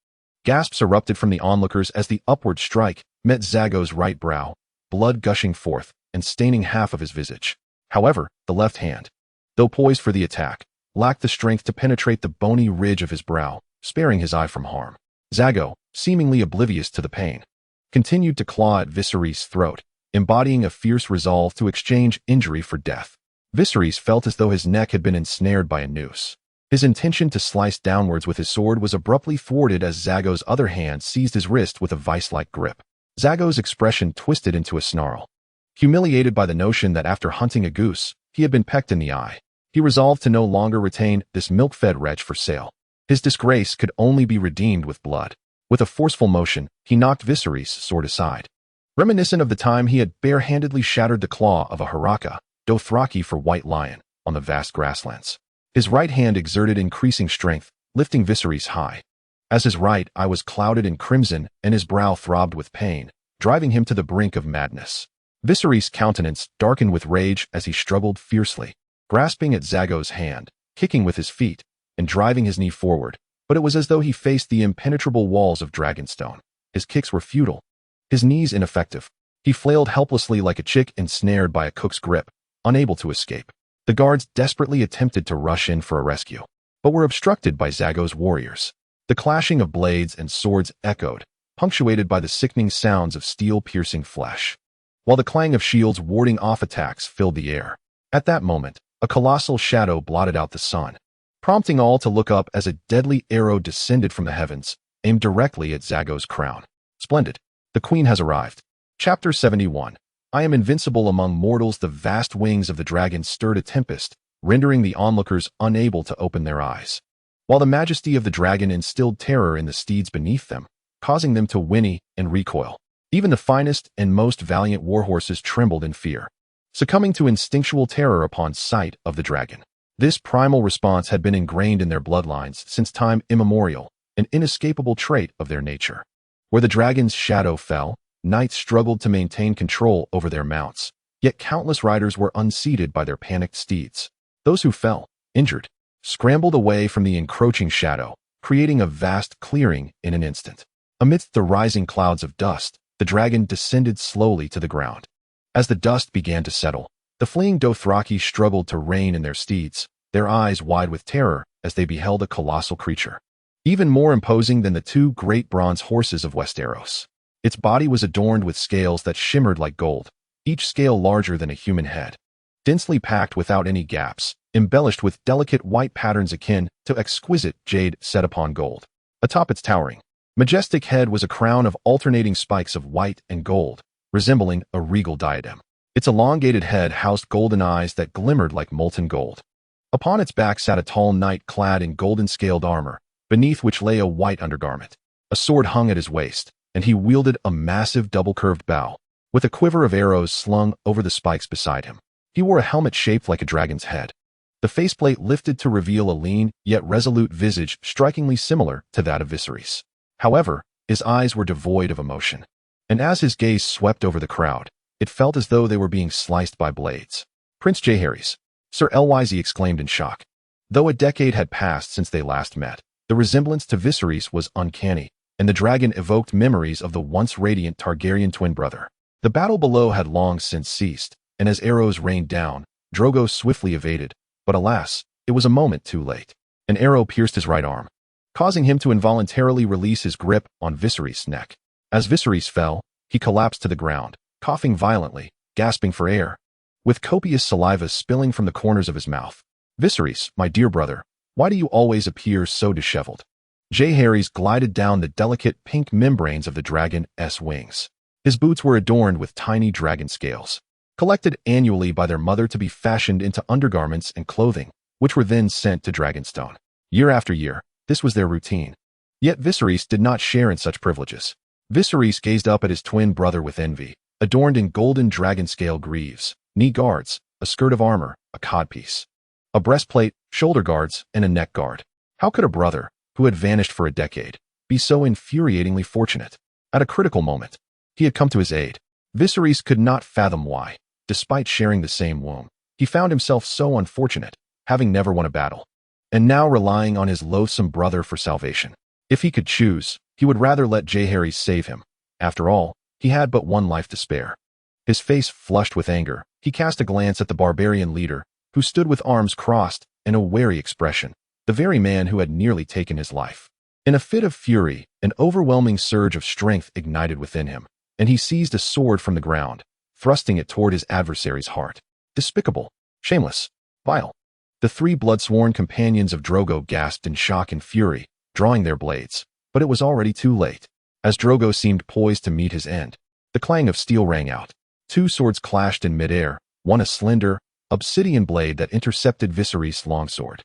Gasps erupted from the onlookers as the upward strike met Zago's right brow, blood gushing forth and staining half of his visage. However, the left hand, though poised for the attack, lacked the strength to penetrate the bony ridge of his brow, sparing his eye from harm. Zago, seemingly oblivious to the pain, continued to claw at Viserys' throat, embodying a fierce resolve to exchange injury for death. Viserys felt as though his neck had been ensnared by a noose. His intention to slice downwards with his sword was abruptly thwarted as Zago's other hand seized his wrist with a vice-like grip. Zago's expression twisted into a snarl. Humiliated by the notion that after hunting a goose, he had been pecked in the eye, he resolved to no longer retain this milk-fed wretch for sale. His disgrace could only be redeemed with blood. With a forceful motion, he knocked Viserys' sword aside. Reminiscent of the time he had bare-handedly shattered the claw of a Haraka, Dothraki for White Lion, on the vast grasslands. His right hand exerted increasing strength, lifting Viserys high. As his right eye was clouded in crimson and his brow throbbed with pain, driving him to the brink of madness. Viserys' countenance darkened with rage as he struggled fiercely, grasping at Zago's hand, kicking with his feet, and driving his knee forward, but it was as though he faced the impenetrable walls of Dragonstone. His kicks were futile, his knees ineffective. He flailed helplessly like a chick ensnared by a cook's grip, unable to escape. The guards desperately attempted to rush in for a rescue, but were obstructed by Zago's warriors. The clashing of blades and swords echoed, punctuated by the sickening sounds of steel-piercing flesh, while the clang of shields warding off attacks filled the air. At that moment, a colossal shadow blotted out the sun, prompting all to look up as a deadly arrow descended from the heavens, aimed directly at Zago's crown. Splendid. The Queen has arrived. Chapter 71. I am invincible among mortals. The vast wings of the dragon stirred a tempest, rendering the onlookers unable to open their eyes, while the majesty of the dragon instilled terror in the steeds beneath them, causing them to whinny and recoil. Even the finest and most valiant warhorses trembled in fear, succumbing to instinctual terror upon sight of the dragon. This primal response had been ingrained in their bloodlines since time immemorial, an inescapable trait of their nature. Where the dragon's shadow fell, knights struggled to maintain control over their mounts, yet countless riders were unseated by their panicked steeds. Those who fell, injured, scrambled away from the encroaching shadow, creating a vast clearing in an instant. Amidst the rising clouds of dust, the dragon descended slowly to the ground. As the dust began to settle, the fleeing Dothraki struggled to rein in their steeds, their eyes wide with terror as they beheld a colossal creature, even more imposing than the two great bronze horses of Westeros. Its body was adorned with scales that shimmered like gold, each scale larger than a human head. Densely packed without any gaps, embellished with delicate white patterns akin to exquisite jade set upon gold. Atop its towering, majestic head was a crown of alternating spikes of white and gold, resembling a regal diadem. Its elongated head housed golden eyes that glimmered like molten gold. Upon its back sat a tall knight clad in golden-scaled armor, beneath which lay a white undergarment. A sword hung at his waist, and he wielded a massive double-curved bow, with a quiver of arrows slung over the spikes beside him. He wore a helmet shaped like a dragon's head. The faceplate lifted to reveal a lean, yet resolute visage strikingly similar to that of Viserys. However, his eyes were devoid of emotion, and as his gaze swept over the crowd, it felt as though they were being sliced by blades. "Prince Jaehaerys," Sir Lyse exclaimed in shock. Though a decade had passed since they last met, the resemblance to Viserys was uncanny, and the dragon evoked memories of the once radiant Targaryen twin brother. The battle below had long since ceased, and as arrows rained down, Drogo swiftly evaded, but alas, it was a moment too late. An arrow pierced his right arm, causing him to involuntarily release his grip on Viserys' neck. As Viserys fell, he collapsed to the ground, coughing violently, gasping for air, with copious saliva spilling from the corners of his mouth. "Viserys, my dear brother, why do you always appear so disheveled?" Jaehaerys glided down the delicate pink membranes of the dragon's wings. His boots were adorned with tiny dragon scales, collected annually by their mother to be fashioned into undergarments and clothing, which were then sent to Dragonstone. Year after year, this was their routine. Yet Viserys did not share in such privileges. Viserys gazed up at his twin brother with envy, adorned in golden dragon-scale greaves, knee guards, a skirt of armor, a codpiece, a breastplate, shoulder guards, and a neck guard. How could a brother, who had vanished for a decade, be so infuriatingly fortunate? At a critical moment, he had come to his aid. Viserys could not fathom why, despite sharing the same womb, he found himself so unfortunate, having never won a battle, and now relying on his loathsome brother for salvation. If he could choose, he would rather let Jaehaerys save him. After all, he had but one life to spare. His face flushed with anger, he cast a glance at the barbarian leader, who stood with arms crossed and a wary expression, the very man who had nearly taken his life. In a fit of fury, an overwhelming surge of strength ignited within him, and he seized a sword from the ground, thrusting it toward his adversary's heart. Despicable, shameless, vile. The three blood-sworn companions of Drogo gasped in shock and fury, drawing their blades, but it was already too late. As Drogo seemed poised to meet his end, the clang of steel rang out. Two swords clashed in midair, one a slender, obsidian blade that intercepted Viserys' longsword,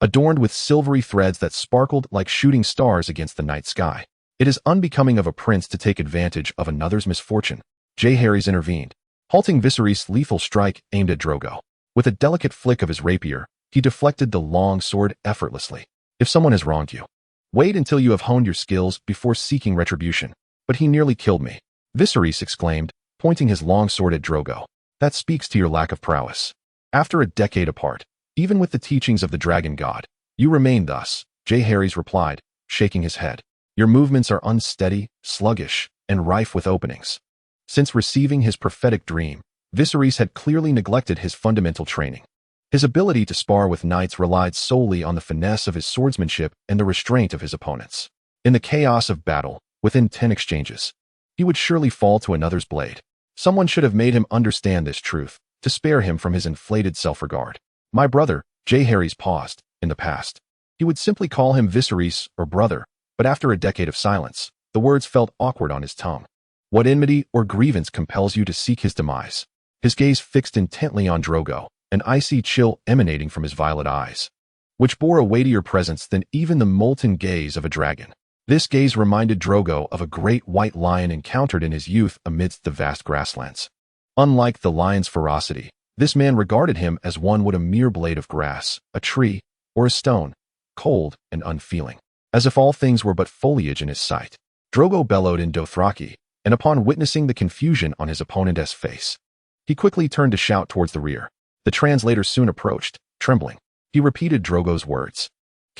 adorned with silvery threads that sparkled like shooting stars against the night sky. "It is unbecoming of a prince to take advantage of another's misfortune," Jaehaerys intervened, halting Viserys' lethal strike aimed at Drogo. With a delicate flick of his rapier, he deflected the long sword effortlessly. "If someone has wronged you, wait until you have honed your skills before seeking retribution." "But he nearly killed me," Viserys exclaimed, pointing his long sword at Drogo. "That speaks to your lack of prowess. After a decade apart, even with the teachings of the dragon god, you remain thus," Jaehaerys replied, shaking his head. "Your movements are unsteady, sluggish, and rife with openings." Since receiving his prophetic dream, Viserys had clearly neglected his fundamental training. His ability to spar with knights relied solely on the finesse of his swordsmanship and the restraint of his opponents. In the chaos of battle, within 10 exchanges, he would surely fall to another's blade. Someone should have made him understand this truth, to spare him from his inflated self-regard. "My brother," Jaehaerys paused. In the past, he would simply call him Viserys or brother, but after a decade of silence, the words felt awkward on his tongue. "What enmity or grievance compels you to seek his demise?" His gaze fixed intently on Drogo, an icy chill emanating from his violet eyes, which bore a weightier presence than even the molten gaze of a dragon. This gaze reminded Drogo of a great white lion encountered in his youth amidst the vast grasslands. Unlike the lion's ferocity, this man regarded him as one would a mere blade of grass, a tree, or a stone, cold and unfeeling, as if all things were but foliage in his sight. Drogo bellowed in Dothraki, and upon witnessing the confusion on his opponent's face, he quickly turned to shout towards the rear. The translator soon approached, trembling. He repeated Drogo's words.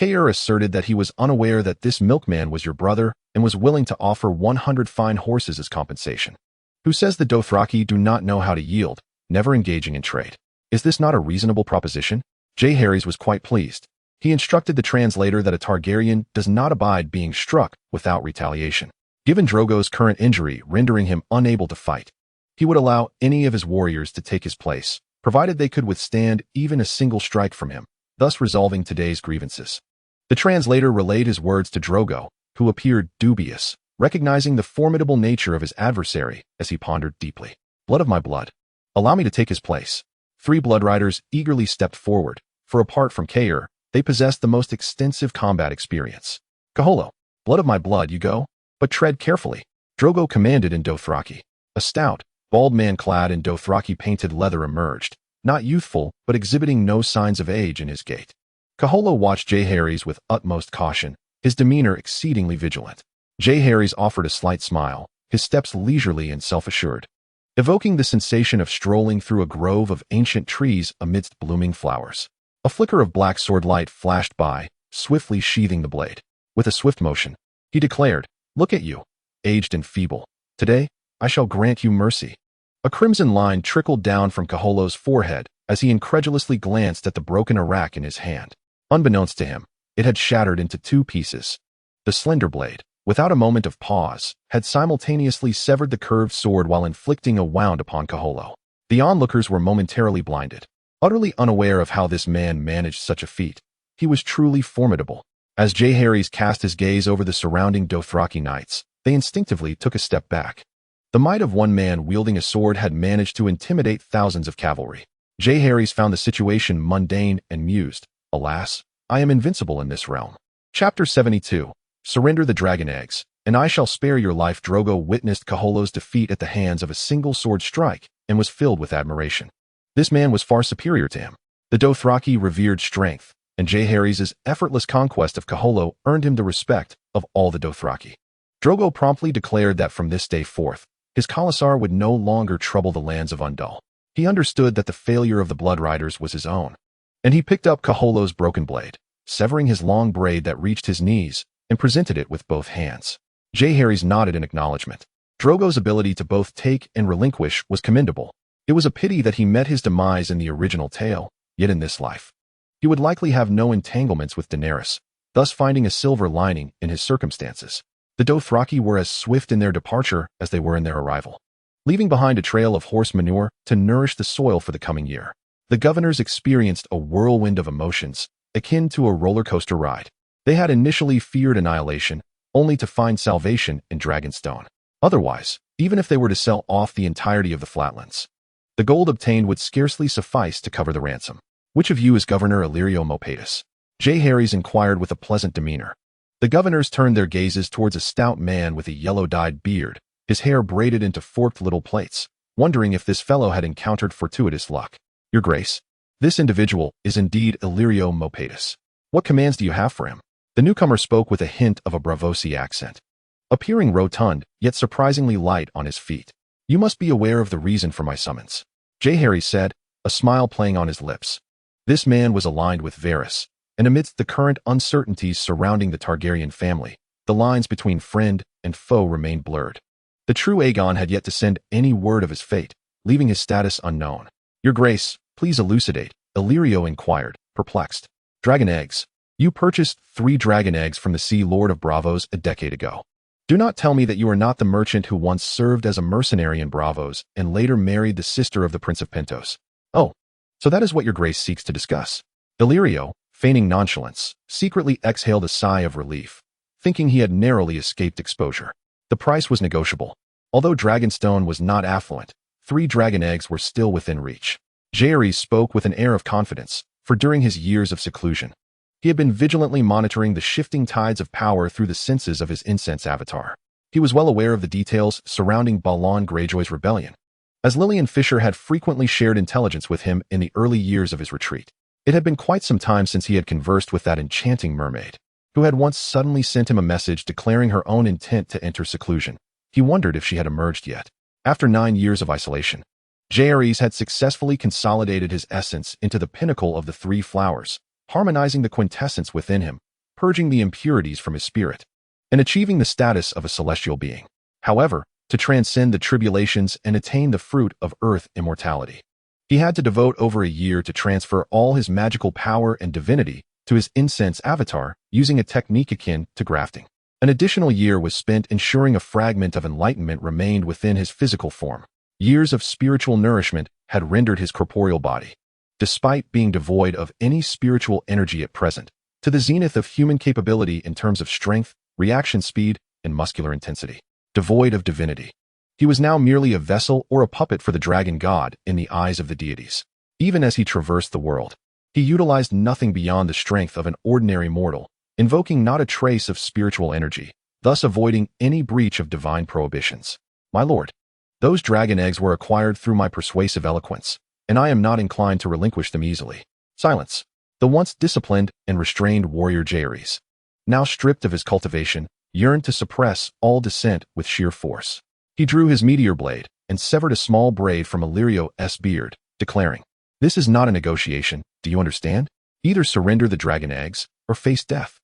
Heir asserted that he was unaware that this milkman was your brother and was willing to offer 100 fine horses as compensation. Who says the Dothraki do not know how to yield, never engaging in trade? Is this not a reasonable proposition? Jaehaerys was quite pleased. He instructed the translator that a Targaryen does not abide being struck without retaliation. Given Drogo's current injury rendering him unable to fight, he would allow any of his warriors to take his place, provided they could withstand even a single strike from him, thus resolving today's grievances. The translator relayed his words to Drogo, who appeared dubious, recognizing the formidable nature of his adversary as he pondered deeply. Blood of my blood. Allow me to take his place. 3 blood riders eagerly stepped forward, for apart from Heir, they possessed the most extensive combat experience. Kaholo, blood of my blood, you go, but tread carefully, Drogo commanded in Dothraki. A stout, bald man clad in Dothraki painted leather emerged, not youthful but exhibiting no signs of age in his gait. Kaholo watched Jaehaerys with utmost caution, his demeanor exceedingly vigilant. Jaehaerys offered a slight smile, his steps leisurely and self-assured, evoking the sensation of strolling through a grove of ancient trees amidst blooming flowers. A flicker of black sword light flashed by, swiftly sheathing the blade. With a swift motion, he declared, "Look at you, aged and feeble. Today, I shall grant you mercy." A crimson line trickled down from Kaholo's forehead as he incredulously glanced at the broken arak in his hand. Unbeknownst to him, it had shattered into 2 pieces. The slender blade, without a moment of pause, had simultaneously severed the curved sword while inflicting a wound upon Kaholo. The onlookers were momentarily blinded. Utterly unaware of how this man managed such a feat, he was truly formidable. As Jaehaerys cast his gaze over the surrounding Dothraki knights, they instinctively took a step back. The might of one man wielding a sword had managed to intimidate thousands of cavalry. Jaehaerys found the situation mundane and mused, "Alas, I am invincible in this realm." Chapter 72. Surrender the dragon eggs, and I shall spare your life. Drogo witnessed Kaholo's defeat at the hands of a single sword strike and was filled with admiration. This man was far superior to him. The Dothraki revered strength, and Jaehaerys' effortless conquest of Kaholo earned him the respect of all the Dothraki. Drogo promptly declared that from this day forth, his Khalasar would no longer trouble the lands of Undul. He understood that the failure of the Blood Riders was his own, and he picked up Kaholo's broken blade, severing his long braid that reached his knees, and presented it with both hands. Jaehaerys nodded in acknowledgement. Drogo's ability to both take and relinquish was commendable. It was a pity that he met his demise in the original tale, yet in this life, he would likely have no entanglements with Daenerys, thus finding a silver lining in his circumstances. The Dothraki were as swift in their departure as they were in their arrival, leaving behind a trail of horse manure to nourish the soil for the coming year. The governors experienced a whirlwind of emotions, akin to a roller coaster ride. They had initially feared annihilation, only to find salvation in Dragonstone. Otherwise, even if they were to sell off the entirety of the Flatlands, the gold obtained would scarcely suffice to cover the ransom. "Which of you is Governor Illyrio Mopatus?" Jaehaerys inquired with a pleasant demeanor. The governors turned their gazes towards a stout man with a yellow-dyed beard, his hair braided into forked little plaits, wondering if this fellow had encountered fortuitous luck. "Your Grace, this individual is indeed Illyrio Mopatus. What commands do you have for him?" The newcomer spoke with a hint of a Braavosi accent, appearing rotund, yet surprisingly light on his feet. "You must be aware of the reason for my summons," Jaehaerys said, a smile playing on his lips. This man was aligned with Varys, and amidst the current uncertainties surrounding the Targaryen family, the lines between friend and foe remained blurred. The true Aegon had yet to send any word of his fate, leaving his status unknown. "Your Grace, please elucidate," Illyrio inquired, perplexed. "Dragon eggs. You purchased 3 dragon eggs from the Sea Lord of Braavos a decade ago. Do not tell me that you are not the merchant who once served as a mercenary in Braavos and later married the sister of the Prince of Pentos. Oh, so that is what your Grace seeks to discuss." Illyrio, feigning nonchalance, secretly exhaled a sigh of relief, thinking he had narrowly escaped exposure. The price was negotiable. Although Dragonstone was not affluent, 3 dragon eggs were still within reach. Jaehaerys spoke with an air of confidence, for during his years of seclusion, he had been vigilantly monitoring the shifting tides of power through the senses of his incense avatar. He was well aware of the details surrounding Balon Greyjoy's rebellion, as Lillian Fisher had frequently shared intelligence with him in the early years of his retreat. It had been quite some time since he had conversed with that enchanting mermaid, who had once suddenly sent him a message declaring her own intent to enter seclusion, He wondered if she had emerged yet. After 9 years of isolation, Jaehaerys had successfully consolidated his essence into the pinnacle of the 3 flowers, harmonizing the quintessence within him, purging the impurities from his spirit, and achieving the status of a celestial being. However, to transcend the tribulations and attain the fruit of earth immortality, he had to devote over a year to transfer all his magical power and divinity to his incense avatar using a technique akin to grafting. An additional year was spent ensuring a fragment of enlightenment remained within his physical form. Years of spiritual nourishment had rendered his corporeal body, despite being devoid of any spiritual energy at present, to the zenith of human capability in terms of strength, reaction speed, and muscular intensity. Devoid of divinity, he was now merely a vessel or a puppet for the dragon god in the eyes of the deities. Even as he traversed the world, he utilized nothing beyond the strength of an ordinary mortal, invoking not a trace of spiritual energy, thus avoiding any breach of divine prohibitions. My lord, those dragon eggs were acquired through my persuasive eloquence, and I am not inclined to relinquish them easily. Silence. The once disciplined and restrained warrior Jaehaerys, now stripped of his cultivation, yearned to suppress all dissent with sheer force. He drew his meteor blade and severed a small braid from Illyrio's beard, declaring, "This is not a negotiation, do you understand? Either surrender the dragon eggs or face death."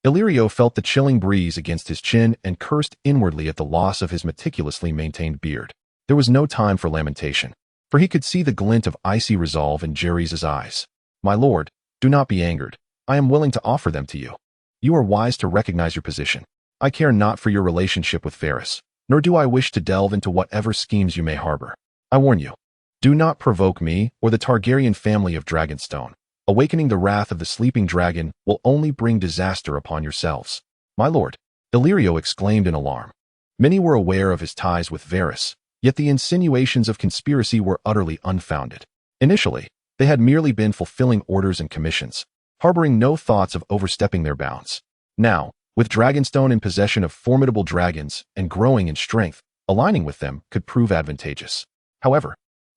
Illyrio felt the chilling breeze against his chin and cursed inwardly at the loss of his meticulously maintained beard. There was no time for lamentation, for he could see the glint of icy resolve in Jaehaerys' eyes. "My lord, do not be angered. I am willing to offer them to you. You are wise to recognize your position. I care not for your relationship with Varys, nor do I wish to delve into whatever schemes you may harbor. I warn you, do not provoke me or the Targaryen family of Dragonstone. Awakening the wrath of the sleeping dragon will only bring disaster upon yourselves." "My lord," Illyrio exclaimed in alarm. Many were aware of his ties with Varys, yet the insinuations of conspiracy were utterly unfounded. Initially, they had merely been fulfilling orders and commissions, harboring no thoughts of overstepping their bounds. Now, with Dragonstone in possession of formidable dragons and growing in strength, aligning with them could prove advantageous. However,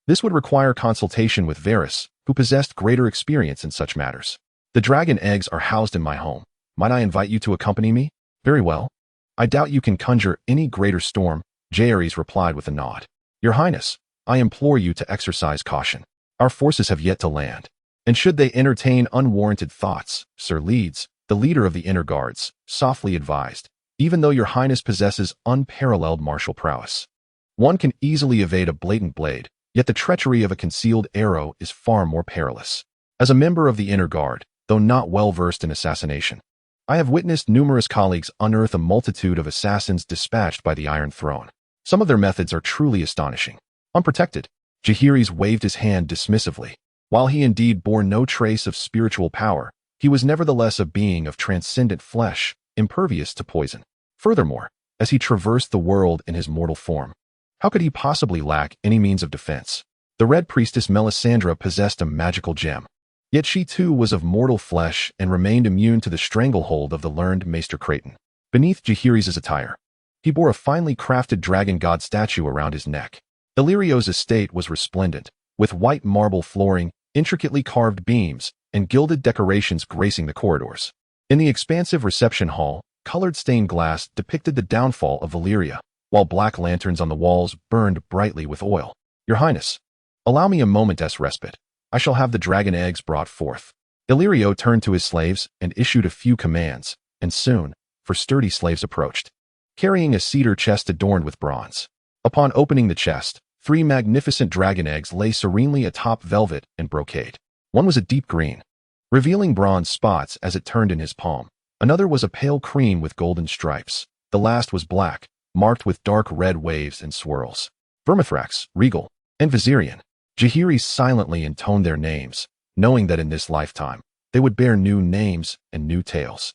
this would require consultation with Varys, who possessed greater experience in such matters. "The dragon eggs are housed in my home. Might I invite you to accompany me?" "Very well. I doubt you can conjure any greater storm," Jaehaerys replied with a nod. "Your Highness, I implore you to exercise caution. Our forces have yet to land, and should they entertain unwarranted thoughts, Sir Leeds, the leader of the inner guards, softly advised, even though your Highness possesses unparalleled martial prowess. One can easily evade a blatant blade, yet the treachery of a concealed arrow is far more perilous. As a member of the inner guard, though not well versed in assassination, I have witnessed numerous colleagues unearth a multitude of assassins dispatched by the Iron Throne. Some of their methods are truly astonishing. Unprotected, Jaehaerys waved his hand dismissively. While he indeed bore no trace of spiritual power, he was nevertheless a being of transcendent flesh, impervious to poison. Furthermore, as he traversed the world in his mortal form, how could he possibly lack any means of defense? The Red Priestess Melisandre possessed a magical gem, yet she too was of mortal flesh and remained immune to the stranglehold of the learned Maester Creighton. Beneath Jaehaerys' attire, he bore a finely crafted dragon god statue around his neck. Illyrio's estate was resplendent, with white marble flooring, intricately carved beams, and gilded decorations gracing the corridors. In the expansive reception hall, colored stained glass depicted the downfall of Valyria, while black lanterns on the walls burned brightly with oil. "Your Highness, allow me a moment's respite. I shall have the dragon eggs brought forth." Illyrio turned to his slaves and issued a few commands, and soon, sturdy slaves approached, carrying a cedar chest adorned with bronze. Upon opening the chest, 3 magnificent dragon eggs lay serenely atop velvet and brocade. One was a deep green, revealing bronze spots as it turned in his palm. Another was a pale cream with golden stripes. The last was black, marked with dark red waves and swirls. Vermithrax, Rhaegar, and Viserion. Jaehaerys silently intoned their names, knowing that in this lifetime, they would bear new names and new tales.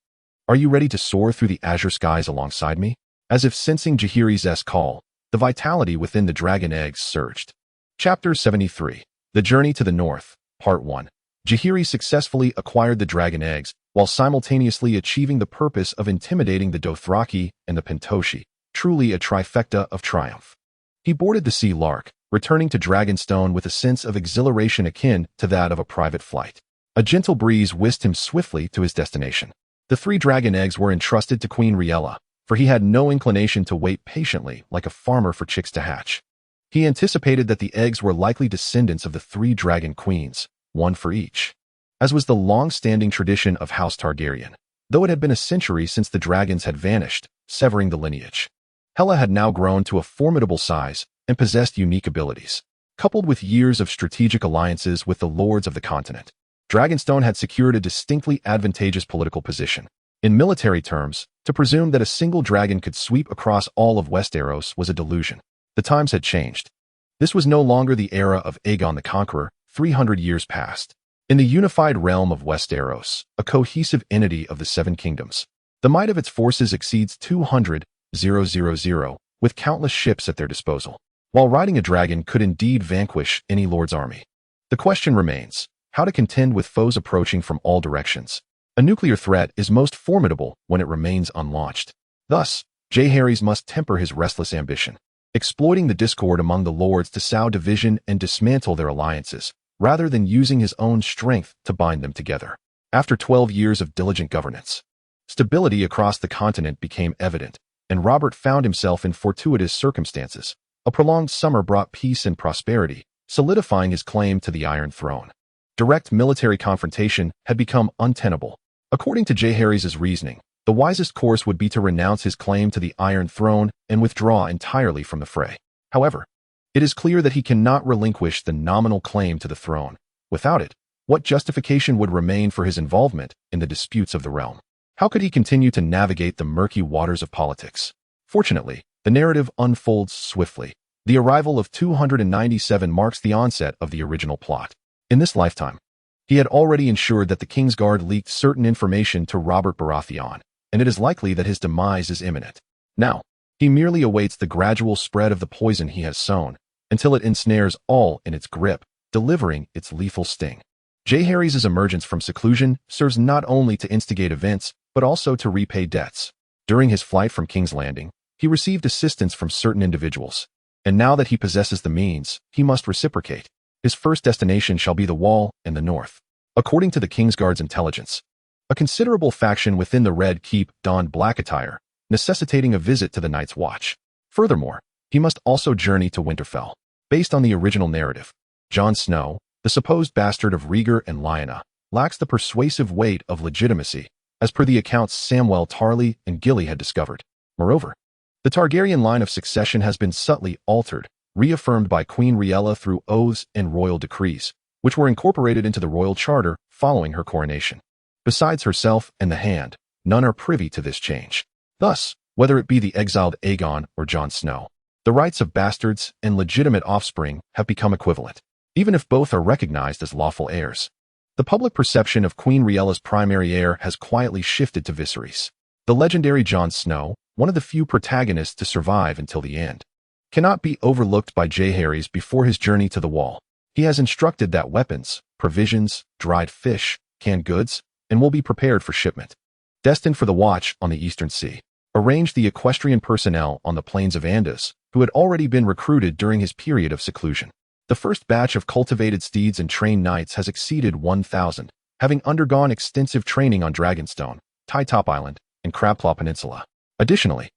"Are you ready to soar through the azure skies alongside me?" As if sensing Jaehaerys' call, the vitality within the dragon eggs surged. Chapter 73. The Journey to the North, Part 1. Jaehaerys successfully acquired the dragon eggs, while simultaneously achieving the purpose of intimidating the Dothraki and the Pentoshi, truly a trifecta of triumph. He boarded the Sea Lark, returning to Dragonstone with a sense of exhilaration akin to that of a private flight. A gentle breeze whisked him swiftly to his destination. The 3 dragon eggs were entrusted to Queen Rhaegar, for he had no inclination to wait patiently like a farmer for chicks to hatch. He anticipated that the eggs were likely descendants of the 3 dragon queens, one for each. As was the long-standing tradition of House Targaryen, though it had been a century since the dragons had vanished, severing the lineage. Hela had now grown to a formidable size and possessed unique abilities. Coupled with years of strategic alliances with the lords of the continent, Dragonstone had secured a distinctly advantageous political position. In military terms, to presume that a single dragon could sweep across all of Westeros was a delusion. The times had changed. This was no longer the era of Aegon the Conqueror, 300 years past. In the unified realm of Westeros, a cohesive entity of the 7 kingdoms, the might of its forces exceeds 200,000, with countless ships at their disposal. While riding a dragon could indeed vanquish any lord's army, the question remains how to contend with foes approaching from all directions. A nuclear threat is most formidable when it remains unlaunched. Thus, Jaehaerys must temper his restless ambition, exploiting the discord among the lords to sow division and dismantle their alliances, rather than using his own strength to bind them together. After 12 years of diligent governance, stability across the continent became evident, and Robert found himself in fortuitous circumstances. A prolonged summer brought peace and prosperity, solidifying his claim to the Iron Throne. Direct military confrontation had become untenable. According to Jaehaerys' reasoning, the wisest course would be to renounce his claim to the Iron Throne and withdraw entirely from the fray. However, it is clear that he cannot relinquish the nominal claim to the throne. Without it, what justification would remain for his involvement in the disputes of the realm? How could he continue to navigate the murky waters of politics? Fortunately, the narrative unfolds swiftly. The arrival of 297 marks the onset of the original plot. In this lifetime, he had already ensured that the Kingsguard leaked certain information to Robert Baratheon, and it is likely that his demise is imminent. Now, he merely awaits the gradual spread of the poison he has sown, until it ensnares all in its grip, delivering its lethal sting. Jaehaerys' emergence from seclusion serves not only to instigate events, but also to repay debts. During his flight from King's Landing, he received assistance from certain individuals, and now that he possesses the means, he must reciprocate. His first destination shall be the Wall in the north. According to the Kingsguard's intelligence, a considerable faction within the Red Keep donned black attire, necessitating a visit to the Night's Watch. Furthermore, he must also journey to Winterfell. Based on the original narrative, Jon Snow, the supposed bastard of Rhaegar and Lyanna, lacks the persuasive weight of legitimacy, as per the accounts Samwell Tarly and Gilly had discovered. Moreover, the Targaryen line of succession has been subtly altered, reaffirmed by Queen Rhaella through oaths and royal decrees, which were incorporated into the royal charter following her coronation. Besides herself and the Hand, none are privy to this change. Thus, whether it be the exiled Aegon or Jon Snow, the rights of bastards and legitimate offspring have become equivalent, even if both are recognized as lawful heirs. The public perception of Queen Rhaella's primary heir has quietly shifted to Viserys. The legendary Jon Snow, one of the few protagonists to survive until the end, cannot be overlooked by Jaehaerys before his journey to the Wall. He has instructed that weapons, provisions, dried fish, canned goods, and will be prepared for shipment. Destined for the watch on the Eastern Sea, arranged the equestrian personnel on the plains of Andus, who had already been recruited during his period of seclusion. The first batch of cultivated steeds and trained knights has exceeded 1,000, having undergone extensive training on Dragonstone, Tytop Island, and Crabclaw Peninsula. Additionally,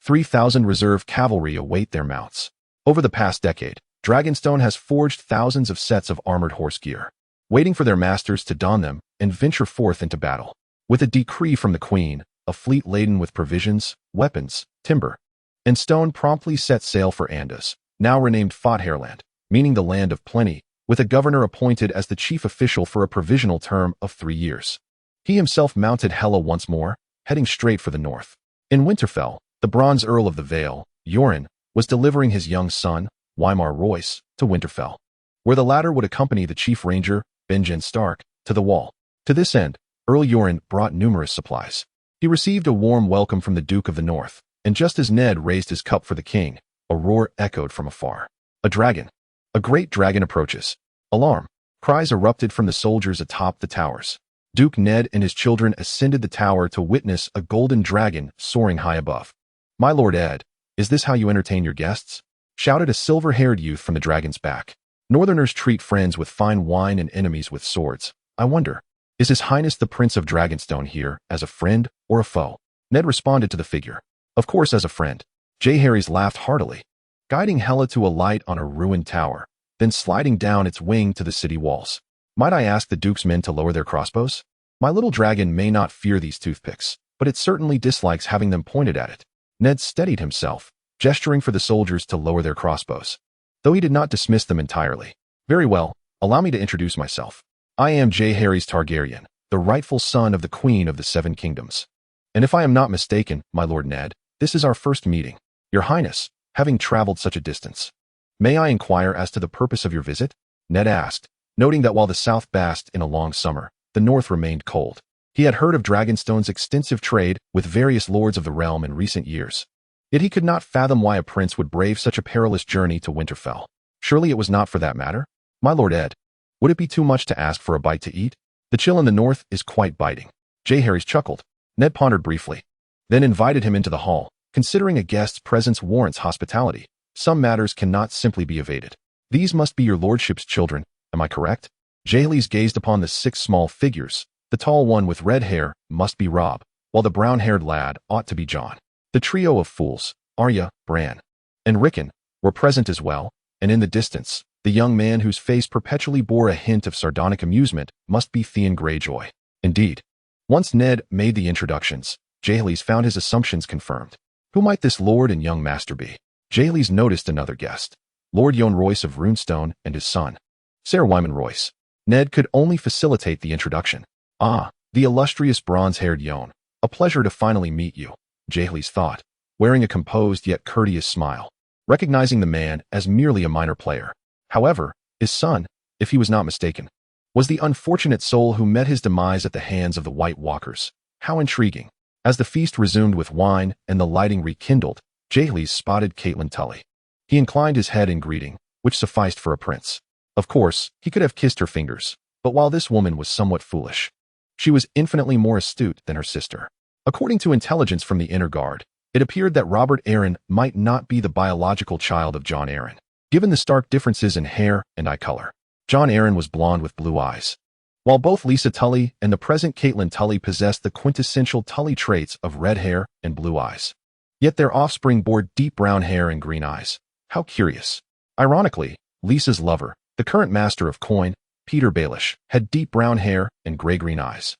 3,000 reserve cavalry await their mounts. Over the past decade, Dragonstone has forged thousands of sets of armored horse gear, waiting for their masters to don them and venture forth into battle. With a decree from the Queen, a fleet laden with provisions, weapons, timber, and stone promptly set sail for Andus, now renamed Fodhairland, meaning the land of plenty, with a governor appointed as the chief official for a provisional term of 3 years. He himself mounted Hela once more, heading straight for the north. In Winterfell, the Bronze Earl of the Vale, Yoren, was delivering his young son, Wymar Royce, to Winterfell, where the latter would accompany the chief ranger, Benjen Stark, to the Wall. To this end, Earl Yoren brought numerous supplies. He received a warm welcome from the Duke of the North, and just as Ned raised his cup for the king, a roar echoed from afar. A dragon. A great dragon approaches. Alarm. Cries erupted from the soldiers atop the towers. Duke Ned and his children ascended the tower to witness a golden dragon soaring high above. "My Lord Ed, is this how you entertain your guests?" shouted a silver-haired youth from the dragon's back. "Northerners treat friends with fine wine and enemies with swords. I wonder, is His Highness the Prince of Dragonstone here as a friend or a foe?" Ned responded to the figure. Of course, as a friend. Jaehaerys laughed heartily, guiding Hela to alight on a ruined tower, then sliding down its wing to the city walls. Might I ask the Duke's men to lower their crossbows? My little dragon may not fear these toothpicks, but it certainly dislikes having them pointed at it. Ned steadied himself, gesturing for the soldiers to lower their crossbows, though he did not dismiss them entirely. Very well, allow me to introduce myself. I am Jaehaerys Targaryen, the rightful son of the Queen of the Seven Kingdoms. And if I am not mistaken, my Lord Ned, this is our first meeting. Your Highness, having traveled such a distance. May I inquire as to the purpose of your visit? Ned asked, noting that while the south basked in a long summer, the north remained cold. He had heard of Dragonstone's extensive trade with various lords of the realm in recent years. Yet he could not fathom why a prince would brave such a perilous journey to Winterfell. Surely it was not for that matter? My Lord Ed, would it be too much to ask for a bite to eat? The chill in the north is quite biting. Jaehaerys chuckled. Ned pondered briefly, then invited him into the hall. Considering a guest's presence warrants hospitality, some matters cannot simply be evaded. These must be your lordship's children, am I correct? Jaehaerys gazed upon the 6 small figures. The tall one with red hair must be Robb, while the brown-haired lad ought to be Jon. The trio of fools, Arya, Bran, and Rickon, were present as well, and in the distance, the young man whose face perpetually bore a hint of sardonic amusement must be Theon Greyjoy. Indeed, once Ned made the introductions, Jaehaerys found his assumptions confirmed. Who might this lord and young master be? Jaehaerys noticed another guest, Lord Yohn Royce of Runestone and his son, Ser Wyman Royce. Ned could only facilitate the introduction. Ah, the illustrious bronze-haired Yohn. A pleasure to finally meet you, Jaehaerys thought, wearing a composed yet courteous smile, recognizing the man as merely a minor player. However, his son, if he was not mistaken, was the unfortunate soul who met his demise at the hands of the White Walkers. How intriguing. As the feast resumed with wine and the lighting rekindled, Jaehaerys spotted Catelyn Tully. He inclined his head in greeting, which sufficed for a prince. Of course, he could have kissed her fingers, but while this woman was somewhat foolish, she was infinitely more astute than her sister. According to intelligence from the inner guard, it appeared that Robert Arryn might not be the biological child of Jon Arryn, given the stark differences in hair and eye color. Jon Arryn was blonde with blue eyes, while both Lisa Tully and the present Catelyn Tully possessed the quintessential Tully traits of red hair and blue eyes. Yet their offspring bore deep brown hair and green eyes. How curious. Ironically, Lisa's lover, the current master of coin, Peter Baelish, had deep brown hair and gray-green eyes.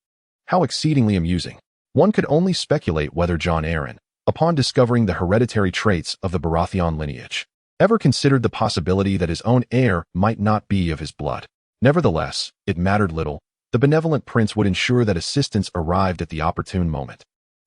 How exceedingly amusing. One could only speculate whether Jon Arryn, upon discovering the hereditary traits of the Baratheon lineage, ever considered the possibility that his own heir might not be of his blood. Nevertheless, it mattered little. The benevolent prince would ensure that assistance arrived at the opportune moment.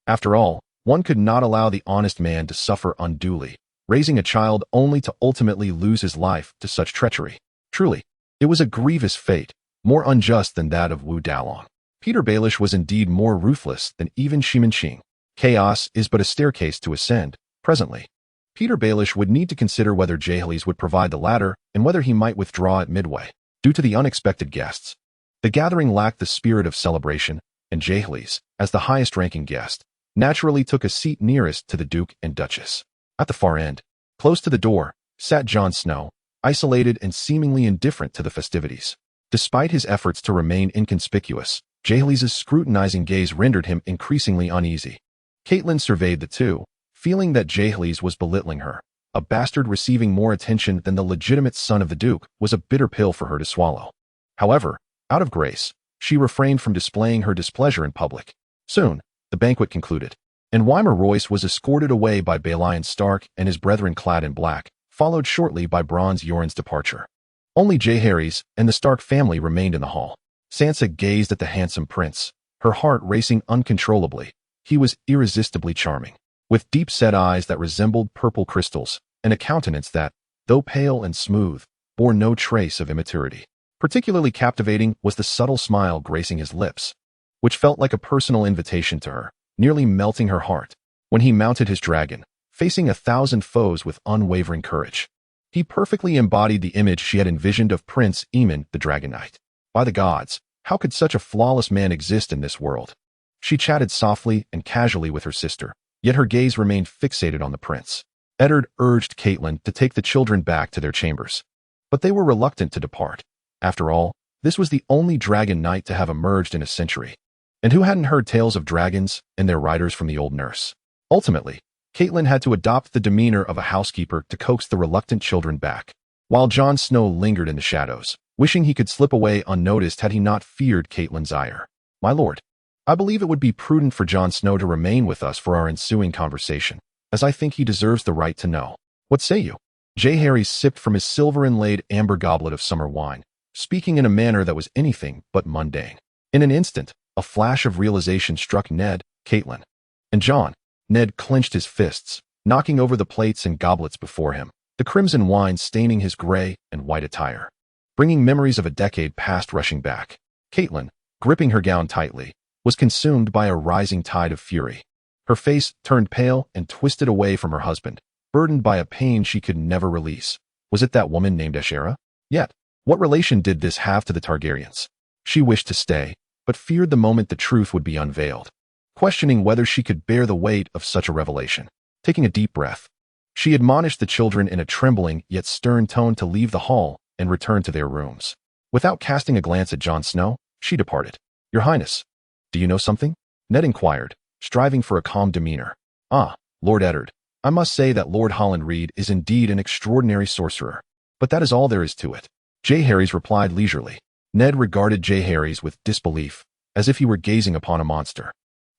After all, one could not allow the honest man to suffer unduly, raising a child only to ultimately lose his life to such treachery. Truly, it was a grievous fate, more unjust than that of Wu Dalong. Peter Baelish was indeed more ruthless than even Shimin Ching. Chaos is but a staircase to ascend. Presently, Peter Baelish would need to consider whether Jaehaerys would provide the ladder and whether he might withdraw at midway, due to the unexpected guests. The gathering lacked the spirit of celebration, and Jaehaerys, as the highest-ranking guest, naturally took a seat nearest to the Duke and Duchess. At the far end, close to the door, sat Jon Snow, isolated and seemingly indifferent to the festivities. Despite his efforts to remain inconspicuous, Jaehaerys' scrutinizing gaze rendered him increasingly uneasy. Catelyn surveyed the two, feeling that Jaehaerys was belittling her. A bastard receiving more attention than the legitimate son of the Duke was a bitter pill for her to swallow. However, out of grace, she refrained from displaying her displeasure in public. Soon, the banquet concluded, and Wymer Royce was escorted away by Baelion Stark and his brethren clad in black, followed shortly by Bronze Yoren's departure. Only Jaehaerys and the Stark family remained in the hall. Sansa gazed at the handsome prince, her heart racing uncontrollably. He was irresistibly charming, with deep-set eyes that resembled purple crystals, and a countenance that, though pale and smooth, bore no trace of immaturity. Particularly captivating was the subtle smile gracing his lips, which felt like a personal invitation to her, nearly melting her heart. When he mounted his dragon, facing 1,000 foes with unwavering courage, he perfectly embodied the image she had envisioned of Prince Aemon the Dragon Knight. By the gods, how could such a flawless man exist in this world? She chatted softly and casually with her sister, yet her gaze remained fixated on the prince. Eddard urged Catelyn to take the children back to their chambers, but they were reluctant to depart. After all, this was the only dragon knight to have emerged in a century, and who hadn't heard tales of dragons and their riders from the old nurse? Ultimately, Catelyn had to adopt the demeanor of a housekeeper to coax the reluctant children back, while Jon Snow lingered in the shadows, wishing he could slip away unnoticed had he not feared Catelyn's ire. "My lord, I believe it would be prudent for Jon Snow to remain with us for our ensuing conversation, as I think he deserves the right to know. What say you?" Harry sipped from his silver-inlaid amber goblet of summer wine, speaking in a manner that was anything but mundane. In an instant, a flash of realization struck Ned, Catelyn, and Jon. Ned clenched his fists, knocking over the plates and goblets before him, the crimson wine staining his gray and white attire, bringing memories of a decade past rushing back. Catelyn, gripping her gown tightly, was consumed by a rising tide of fury. Her face turned pale and twisted away from her husband, burdened by a pain she could never release. Was it that woman named Heir? Yet, what relation did this have to the Targaryens? She wished to stay, but feared the moment the truth would be unveiled, questioning whether she could bear the weight of such a revelation. Taking a deep breath, she admonished the children in a trembling yet stern tone to leave the hall and return to their rooms. Without casting a glance at Jon Snow, she departed. "Your Highness, do you know something?" Ned inquired, striving for a calm demeanor. "Ah, Lord Eddard, I must say that Lord Holland Reed is indeed an extraordinary sorcerer, but that is all there is to it." Harry's replied leisurely. Ned regarded Harry's with disbelief, as if he were gazing upon a monster,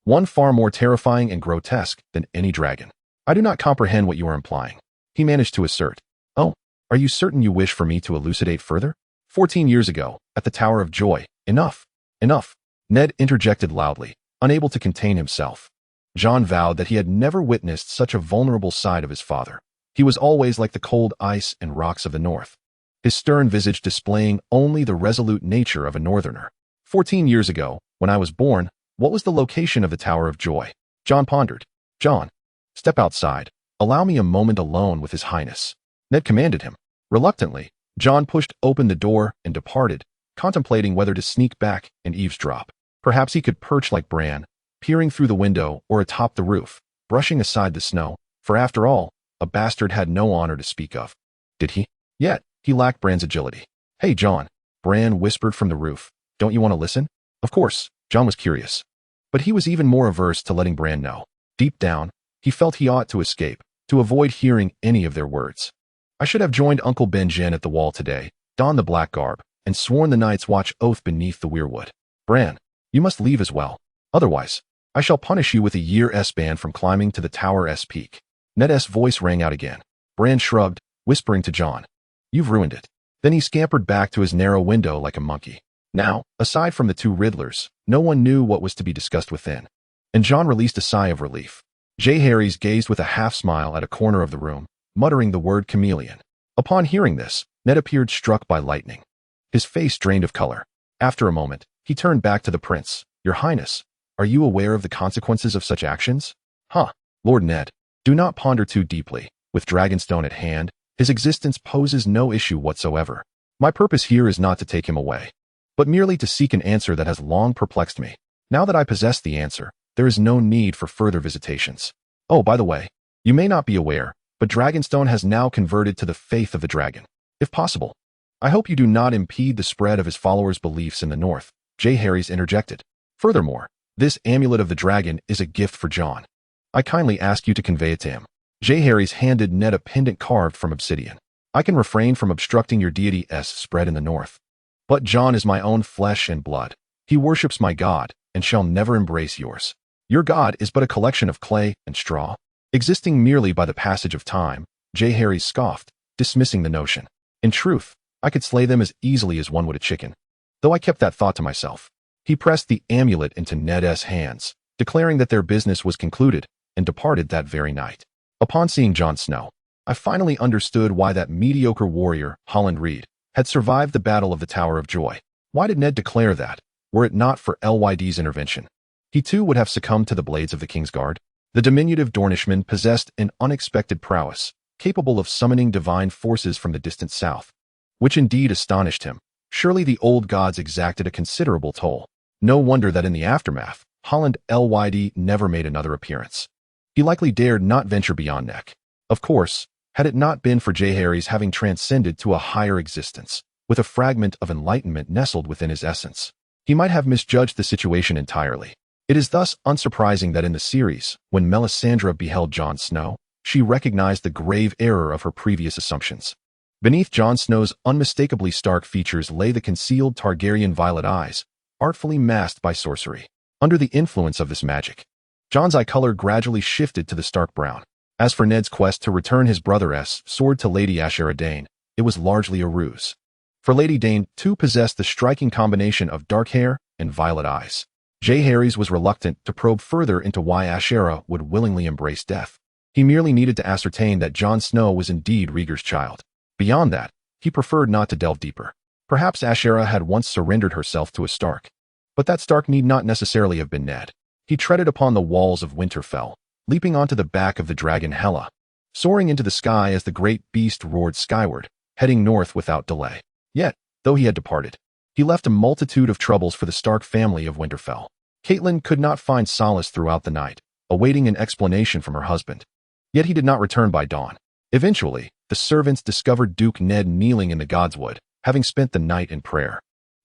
one far more terrifying and grotesque than any dragon. "I do not comprehend what you are implying," he managed to assert. "Oh, are you certain you wish for me to elucidate further? 14 years ago, at the Tower of Joy." "Enough, enough," Ned interjected loudly, unable to contain himself. Jon vowed that he had never witnessed such a vulnerable side of his father. He was always like the cold ice and rocks of the north, his stern visage displaying only the resolute nature of a northerner. 14 years ago, when I was born, what was the location of the Tower of Joy?" Jon pondered. "Jon, step outside. Allow me a moment alone with His Highness," Ned commanded him. Reluctantly, Jon pushed open the door and departed, contemplating whether to sneak back and eavesdrop. Perhaps he could perch like Bran, peering through the window or atop the roof, brushing aside the snow, for after all, a bastard had no honor to speak of. Did he? Yet, he lacked Bran's agility. "Hey, Jon," Bran whispered from the roof. "Don't you want to listen?" Of course, Jon was curious. But he was even more averse to letting Bran know. Deep down, he felt he ought to escape, to avoid hearing any of their words. "I should have joined Uncle Benjen at the wall today, donned the black garb, and sworn the Night's Watch oath beneath the weirwood. Bran, you must leave as well. Otherwise, I shall punish you with a year's ban from climbing to the Tower's peak." Ned's voice rang out again. Bran shrugged, whispering to Jon, "You've ruined it." Then he scampered back to his narrow window like a monkey. Now, aside from the two Riddlers, no one knew what was to be discussed within, and Jon released a sigh of relief. Harry's gazed with a half-smile at a corner of the room, muttering the word chameleon. Upon hearing this, Ned appeared struck by lightning. His face drained of color. After a moment, he turned back to the prince. "Your Highness, are you aware of the consequences of such actions?" "Huh, Lord Ned, do not ponder too deeply. With Dragonstone at hand, his existence poses no issue whatsoever. My purpose here is not to take him away, but merely to seek an answer that has long perplexed me. Now that I possess the answer, there is no need for further visitations. Oh, by the way, you may not be aware, but Dragonstone has now converted to the faith of the dragon. If possible, I hope you do not impede the spread of his followers' beliefs in the north." Harry's interjected. "Furthermore, this amulet of the dragon is a gift for Jon. I kindly ask you to convey it to him." Harry's handed Ned a pendant carved from obsidian. "I can refrain from obstructing your deity's spread in the north. But Jon is my own flesh and blood. He worships my god, and shall never embrace yours. Your god is but a collection of clay and straw, existing merely by the passage of time." Harry scoffed, dismissing the notion. "In truth, I could slay them as easily as one would a chicken, though I kept that thought to myself." He pressed the amulet into Ned's hands, declaring that their business was concluded, and departed that very night. Upon seeing Jon Snow, I finally understood why that mediocre warrior, Holland Reed, had survived the Battle of the Tower of Joy. Why did Ned declare that, were it not for Lyd's intervention, he too would have succumbed to the blades of the Kingsguard? The diminutive Dornishman possessed an unexpected prowess, capable of summoning divine forces from the distant south, which indeed astonished him. Surely the old gods exacted a considerable toll. No wonder that in the aftermath, Holland Lyd never made another appearance. He likely dared not venture beyond Neck. Of course, had it not been for Harry's having transcended to a higher existence, with a fragment of enlightenment nestled within his essence, he might have misjudged the situation entirely. It is thus unsurprising that in the series, when Melisandre beheld Jon Snow, she recognized the grave error of her previous assumptions. Beneath Jon Snow's unmistakably Stark features lay the concealed Targaryen violet eyes, artfully masked by sorcery. Under the influence of this magic, Jon's eye color gradually shifted to the Stark brown. As for Ned's quest to return his brother's sword to Lady Aishera Dayne, it was largely a ruse. For Lady Dayne, too, possessed the striking combination of dark hair and violet eyes. Jaehaerys was reluctant to probe further into why Aishera would willingly embrace death. He merely needed to ascertain that Jon Snow was indeed Rhaegar's child. Beyond that, he preferred not to delve deeper. Perhaps Aishera had once surrendered herself to a Stark. But that Stark need not necessarily have been Ned. He treaded upon the walls of Winterfell, leaping onto the back of the dragon Hela, soaring into the sky as the great beast roared skyward, heading north without delay. Yet, though he had departed, he left a multitude of troubles for the Stark family of Winterfell. Catelyn could not find solace throughout the night, awaiting an explanation from her husband. Yet he did not return by dawn. Eventually, the servants discovered Duke Ned kneeling in the Godswood, having spent the night in prayer.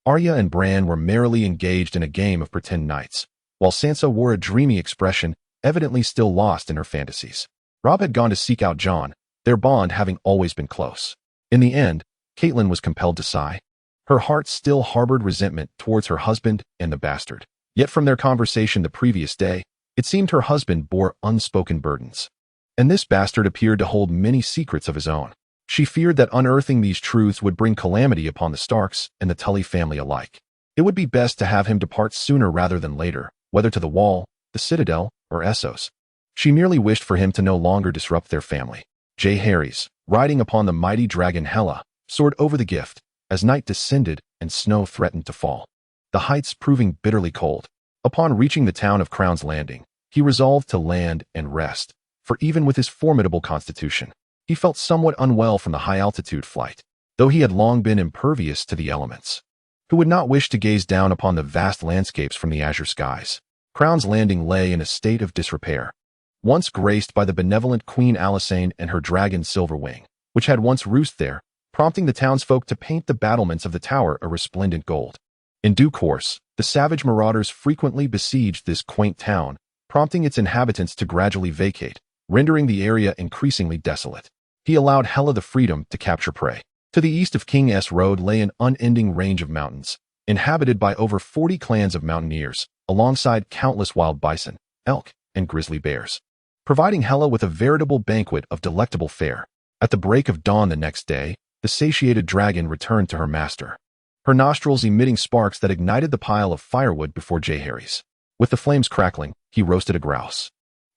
Arya and Bran were merrily engaged in a game of pretend knights, while Sansa wore a dreamy expression, evidently still lost in her fantasies. Robb had gone to seek out Jon, their bond having always been close. In the end, Catelyn was compelled to sigh. Her heart still harbored resentment towards her husband and the bastard. Yet from their conversation the previous day, it seemed her husband bore unspoken burdens. And this bastard appeared to hold many secrets of his own. She feared that unearthing these truths would bring calamity upon the Starks and the Tully family alike. It would be best to have him depart sooner rather than later, whether to the Wall, the Citadel, or Essos. She merely wished for him to no longer disrupt their family. Jaehaerys, riding upon the mighty dragon Hela, soared over the gift, as night descended and snow threatened to fall, the heights proving bitterly cold. Upon reaching the town of Crown's Landing, he resolved to land and rest, for even with his formidable constitution, he felt somewhat unwell from the high-altitude flight, though he had long been impervious to the elements. Who would not wish to gaze down upon the vast landscapes from the azure skies? Crown's Landing lay in a state of disrepair, once graced by the benevolent Queen Alysanne and her dragon Silverwing, which had once roosted there, prompting the townsfolk to paint the battlements of the tower a resplendent gold. In due course, the savage marauders frequently besieged this quaint town, prompting its inhabitants to gradually vacate, rendering the area increasingly desolate. He allowed Hela the freedom to capture prey. To the east of King S Road lay an unending range of mountains, inhabited by over 40 clans of mountaineers, alongside countless wild bison, elk, and grizzly bears, providing Hela with a veritable banquet of delectable fare. At the break of dawn the next day, the satiated dragon returned to her master, her nostrils emitting sparks that ignited the pile of firewood before Jaehaerys. With the flames crackling, he roasted a grouse,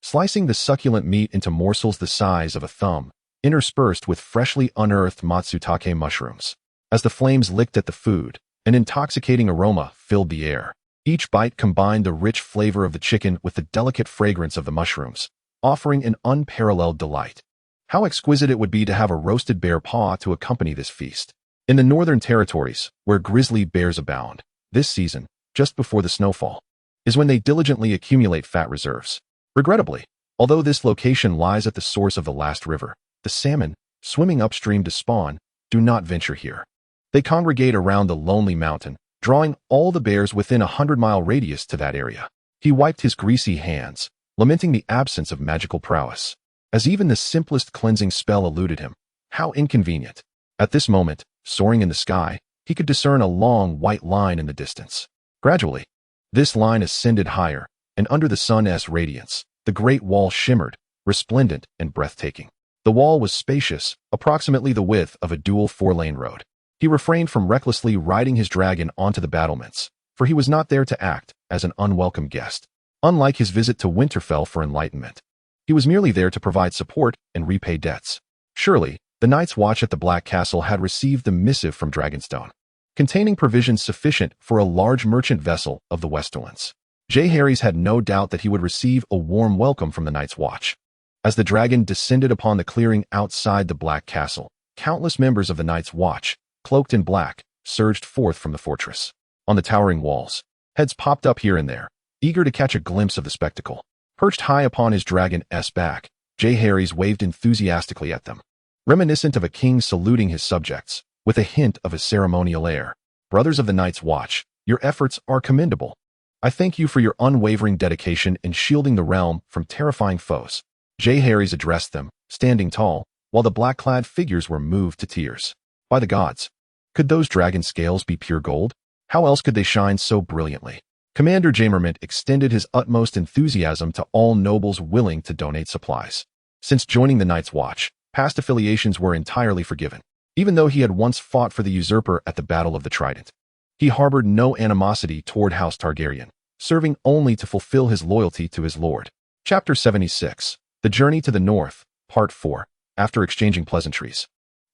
slicing the succulent meat into morsels the size of a thumb, interspersed with freshly unearthed matsutake mushrooms. As the flames licked at the food, an intoxicating aroma filled the air. Each bite combined the rich flavor of the chicken with the delicate fragrance of the mushrooms, offering an unparalleled delight. How exquisite it would be to have a roasted bear paw to accompany this feast. In the northern territories, where grizzly bears abound, this season, just before the snowfall, is when they diligently accumulate fat reserves. Regrettably, although this location lies at the source of the last river, the salmon, swimming upstream to spawn, do not venture here. They congregate around the lonely mountain, drawing all the bears within a 100-mile radius to that area. He wiped his greasy hands, lamenting the absence of magical prowess, as even the simplest cleansing spell eluded him. How inconvenient. At this moment, soaring in the sky, he could discern a long white line in the distance. Gradually, this line ascended higher, and under the sun's radiance, the great wall shimmered, resplendent and breathtaking. The wall was spacious, approximately the width of a dual four-lane road. He refrained from recklessly riding his dragon onto the battlements, for he was not there to act as an unwelcome guest. Unlike his visit to Winterfell for enlightenment, he was merely there to provide support and repay debts. Surely, the Night's Watch at the Black Castle had received the missive from Dragonstone, containing provisions sufficient for a large merchant vessel of the Westerlands. Jaehaerys had no doubt that he would receive a warm welcome from the Night's Watch. As the dragon descended upon the clearing outside the Black Castle, countless members of the Night's Watch, cloaked in black, surged forth from the fortress. On the towering walls, heads popped up here and there, eager to catch a glimpse of the spectacle. Perched high upon his dragon's back, Jaehaerys waved enthusiastically at them, reminiscent of a king saluting his subjects, with a hint of a ceremonial air. Brothers of the Night's Watch, your efforts are commendable. I thank you for your unwavering dedication in shielding the realm from terrifying foes. Jaehaerys addressed them, standing tall, while the black-clad figures were moved to tears. By the gods! Could those dragon scales be pure gold? How else could they shine so brilliantly? Commander Jaehaerys extended his utmost enthusiasm to all nobles willing to donate supplies. Since joining the Night's Watch, past affiliations were entirely forgiven. Even though he had once fought for the usurper at the Battle of the Trident, he harbored no animosity toward House Targaryen, serving only to fulfill his loyalty to his lord. Chapter 76. The Journey to the North, Part 4. After exchanging pleasantries,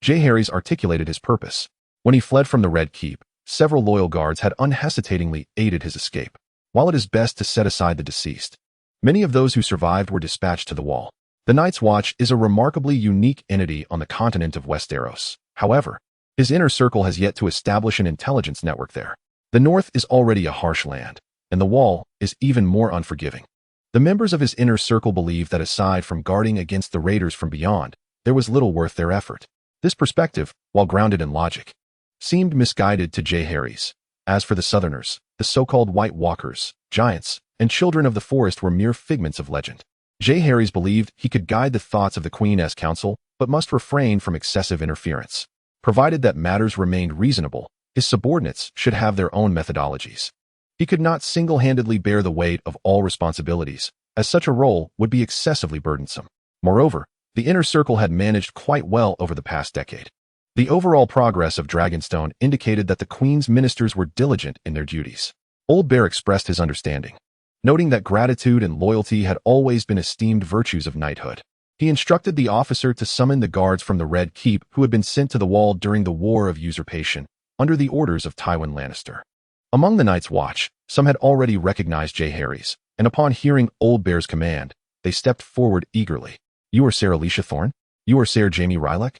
Jaehaerys articulated his purpose. When he fled from the Red Keep, several loyal guards had unhesitatingly aided his escape. While it is best to set aside the deceased, many of those who survived were dispatched to the Wall. The Night's Watch is a remarkably unique entity on the continent of Westeros. However, his inner circle has yet to establish an intelligence network there. The North is already a harsh land, and the Wall is even more unforgiving. The members of his inner circle believe that aside from guarding against the raiders from beyond, there was little worth their effort. This perspective, while grounded in logic, seemed misguided to Jaehaerys. As for the Southerners, the so-called White Walkers, giants, and children of the forest were mere figments of legend. Jaehaerys believed he could guide the thoughts of the Queen's council, but must refrain from excessive interference. Provided that matters remained reasonable, his subordinates should have their own methodologies. He could not single-handedly bear the weight of all responsibilities, as such a role would be excessively burdensome. Moreover, the inner circle had managed quite well over the past decade. The overall progress of Dragonstone indicated that the Queen's ministers were diligent in their duties. Old Bear expressed his understanding, noting that gratitude and loyalty had always been esteemed virtues of knighthood. He instructed the officer to summon the guards from the Red Keep who had been sent to the Wall during the War of Usurpation, under the orders of Tywin Lannister. Among the Night's Watch, some had already recognized Jaehaerys, and upon hearing Old Bear's command, they stepped forward eagerly. You are Ser Alicia Thorne? You are Ser Jaime Rylek?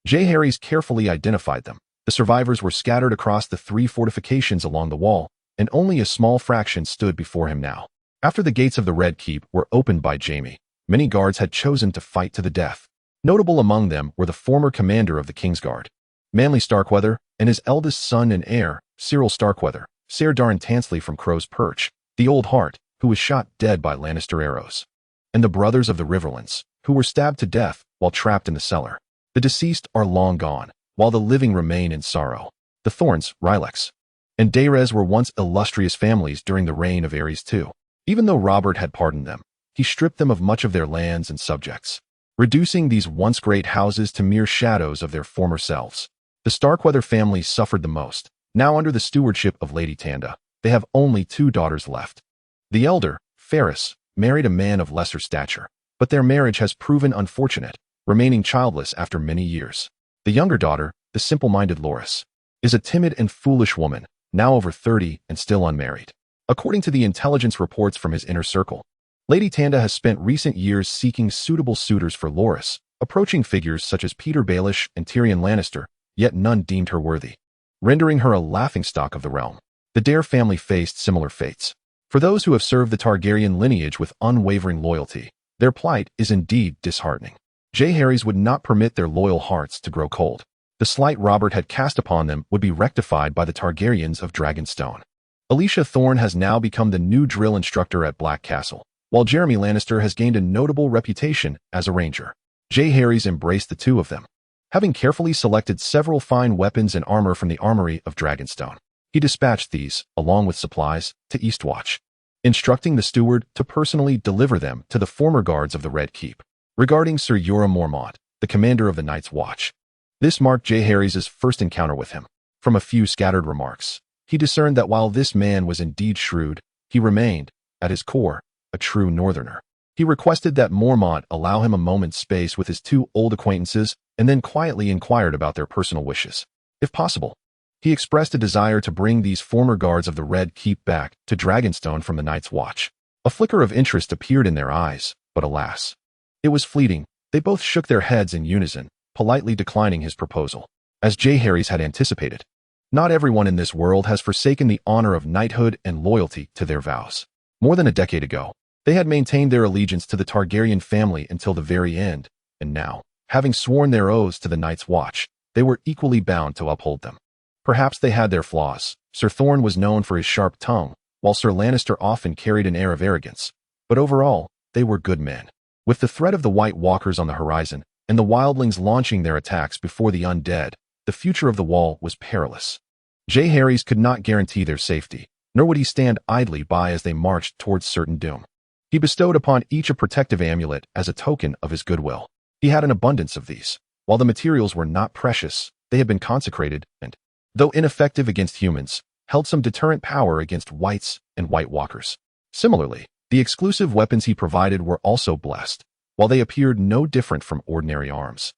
Jaehaerys carefully identified them. The survivors were scattered across the 3 fortifications along the Wall, and only a small fraction stood before him now. After the gates of the Red Keep were opened by Jaime, many guards had chosen to fight to the death. Notable among them were the former commander of the Kingsguard, Manly Starkweather, and his eldest son and heir, Cyril Starkweather, Ser Darren Tansley from Crow's Perch, the Old Heart, who was shot dead by Lannister arrows, and the brothers of the Riverlands, who were stabbed to death while trapped in the cellar. The deceased are long gone, while the living remain in sorrow. The Thorns, Ryleks, and Daenerys were once illustrious families during the reign of Aerys II. Even though Robert had pardoned them, he stripped them of much of their lands and subjects, reducing these once great houses to mere shadows of their former selves. The Starkweather family suffered the most. Now under the stewardship of Lady Tanda, they have only 2 daughters left. The elder, Ferris, married a man of lesser stature, but their marriage has proven unfortunate, remaining childless after many years. The younger daughter, the simple-minded Loras, is a timid and foolish woman, now over 30 and still unmarried. According to the intelligence reports from his inner circle, Lady Tanda has spent recent years seeking suitable suitors for Loras, approaching figures such as Peter Baelish and Tyrion Lannister, yet none deemed her worthy, rendering her a laughingstock of the realm. The Dare family faced similar fates. For those who have served the Targaryen lineage with unwavering loyalty, their plight is indeed disheartening. Jaehaerys would not permit their loyal hearts to grow cold. The slight Robert had cast upon them would be rectified by the Targaryens of Dragonstone. Alicia Thorne has now become the new drill instructor at Black Castle, while Jaime Lannister has gained a notable reputation as a ranger. Jaehaerys embraced the 2 of them. Having carefully selected several fine weapons and armor from the armory of Dragonstone, he dispatched these, along with supplies, to Eastwatch, instructing the steward to personally deliver them to the former guards of the Red Keep. Regarding Ser Jorah Mormont, the commander of the Night's Watch, this marked Jaehaerys' first encounter with him. From a few scattered remarks, he discerned that while this man was indeed shrewd, he remained, at his core, a true northerner. He requested that Mormont allow him a moment's space with his 2 old acquaintances and then quietly inquired about their personal wishes. If possible, he expressed a desire to bring these former guards of the Red Keep back to Dragonstone from the Night's Watch. A flicker of interest appeared in their eyes, but alas, it was fleeting. They both shook their heads in unison, politely declining his proposal. As Jaehaerys had anticipated, not everyone in this world has forsaken the honor of knighthood and loyalty to their vows. More than a decade ago, they had maintained their allegiance to the Targaryen family until the very end, and now, having sworn their oaths to the Night's Watch, they were equally bound to uphold them. Perhaps they had their flaws. Sir Thorne was known for his sharp tongue, while Sir Lannister often carried an air of arrogance. But overall, they were good men. With the threat of the White Walkers on the horizon, and the wildlings launching their attacks before the undead, the future of the Wall was perilous. Jaehaerys could not guarantee their safety, nor would he stand idly by as they marched towards certain doom. He bestowed upon each a protective amulet as a token of his goodwill. He had an abundance of these. While the materials were not precious, they had been consecrated and, though ineffective against humans, held some deterrent power against whites and White Walkers. Similarly, the exclusive weapons he provided were also blessed, while they appeared no different from ordinary arms.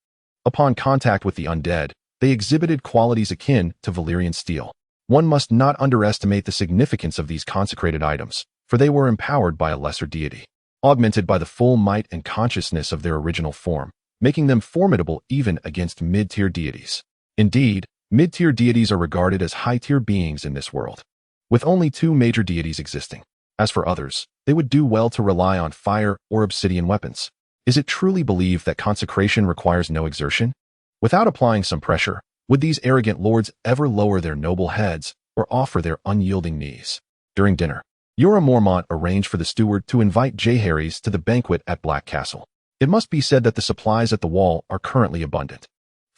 Upon contact with the undead, they exhibited qualities akin to Valyrian steel. One must not underestimate the significance of these consecrated items, for they were empowered by a lesser deity, augmented by the full might and consciousness of their original form, making them formidable even against mid-tier deities. Indeed, mid-tier deities are regarded as high-tier beings in this world, with only two major deities existing. As for others, they would do well to rely on fire or obsidian weapons. Is it truly believed that consecration requires no exertion? Without applying some pressure, would these arrogant lords ever lower their noble heads or offer their unyielding knees? During dinner, Jorah Mormont arranged for the steward to invite Jaehaerys to the banquet at Black Castle. It must be said that the supplies at the Wall are currently abundant.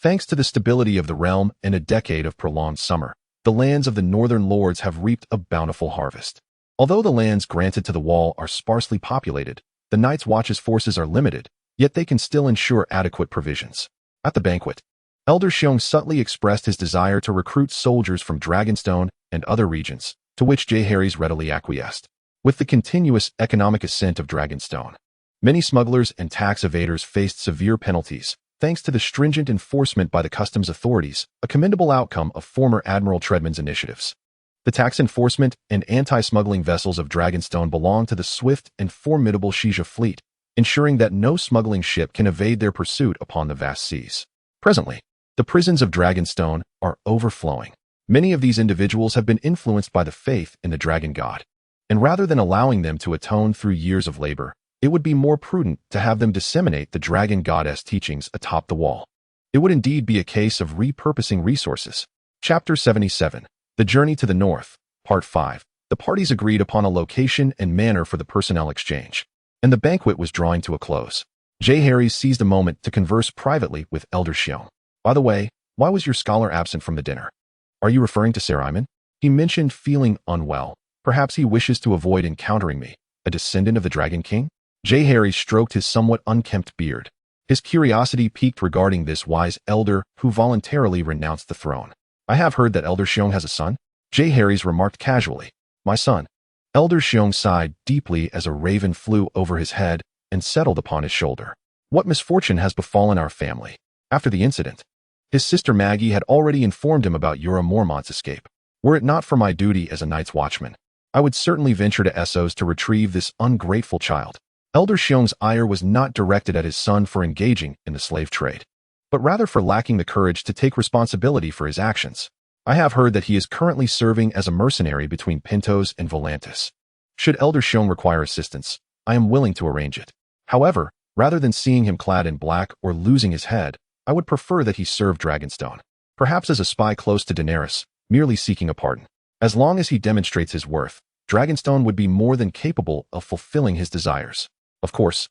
Thanks to the stability of the realm and a decade of prolonged summer, the lands of the northern lords have reaped a bountiful harvest. Although the lands granted to the Wall are sparsely populated, the Night's Watch's forces are limited, yet they can still ensure adequate provisions. At the banquet, Elder Seong subtly expressed his desire to recruit soldiers from Dragonstone and other regions, to which Jaehaerys readily acquiesced. With the continuous economic ascent of Dragonstone, many smugglers and tax evaders faced severe penalties, thanks to the stringent enforcement by the customs authorities, a commendable outcome of former Admiral Treadman's initiatives. The tax enforcement and anti-smuggling vessels of Dragonstone belong to the swift and formidable Shija fleet, ensuring that no smuggling ship can evade their pursuit upon the vast seas. Presently, the prisons of Dragonstone are overflowing. Many of these individuals have been influenced by the faith in the dragon god, and rather than allowing them to atone through years of labor, it would be more prudent to have them disseminate the dragon goddess teachings atop the Wall. It would indeed be a case of repurposing resources. Chapter 77. The Journey to the North, Part 5. The parties agreed upon a location and manner for the personnel exchange, and the banquet was drawing to a close. Jaehaerys seized a moment to converse privately with Elder Seong. By the way, why was your scholar absent from the dinner? Are you referring to Ser Iman? He mentioned feeling unwell. Perhaps he wishes to avoid encountering me, a descendant of the Dragon King? Jaehaerys stroked his somewhat unkempt beard. His curiosity piqued regarding this wise elder who voluntarily renounced the throne. I have heard that Elder Seong has a son? Jaehaerys remarked casually. My son. Elder Seong sighed deeply as a raven flew over his head and settled upon his shoulder. What misfortune has befallen our family? After the incident, his sister Maggie had already informed him about Jorah Mormont's escape. Were it not for my duty as a Night's Watchman, I would certainly venture to Essos to retrieve this ungrateful child. Elder Seong's ire was not directed at his son for engaging in the slave trade, but rather for lacking the courage to take responsibility for his actions. I have heard that he is currently serving as a mercenary between Pentos and Volantis. Should Elder Seong require assistance, I am willing to arrange it. However, rather than seeing him clad in black or losing his head, I would prefer that he serve Dragonstone, perhaps as a spy close to Daenerys, merely seeking a pardon. As long as he demonstrates his worth, Dragonstone would be more than capable of fulfilling his desires. Of course,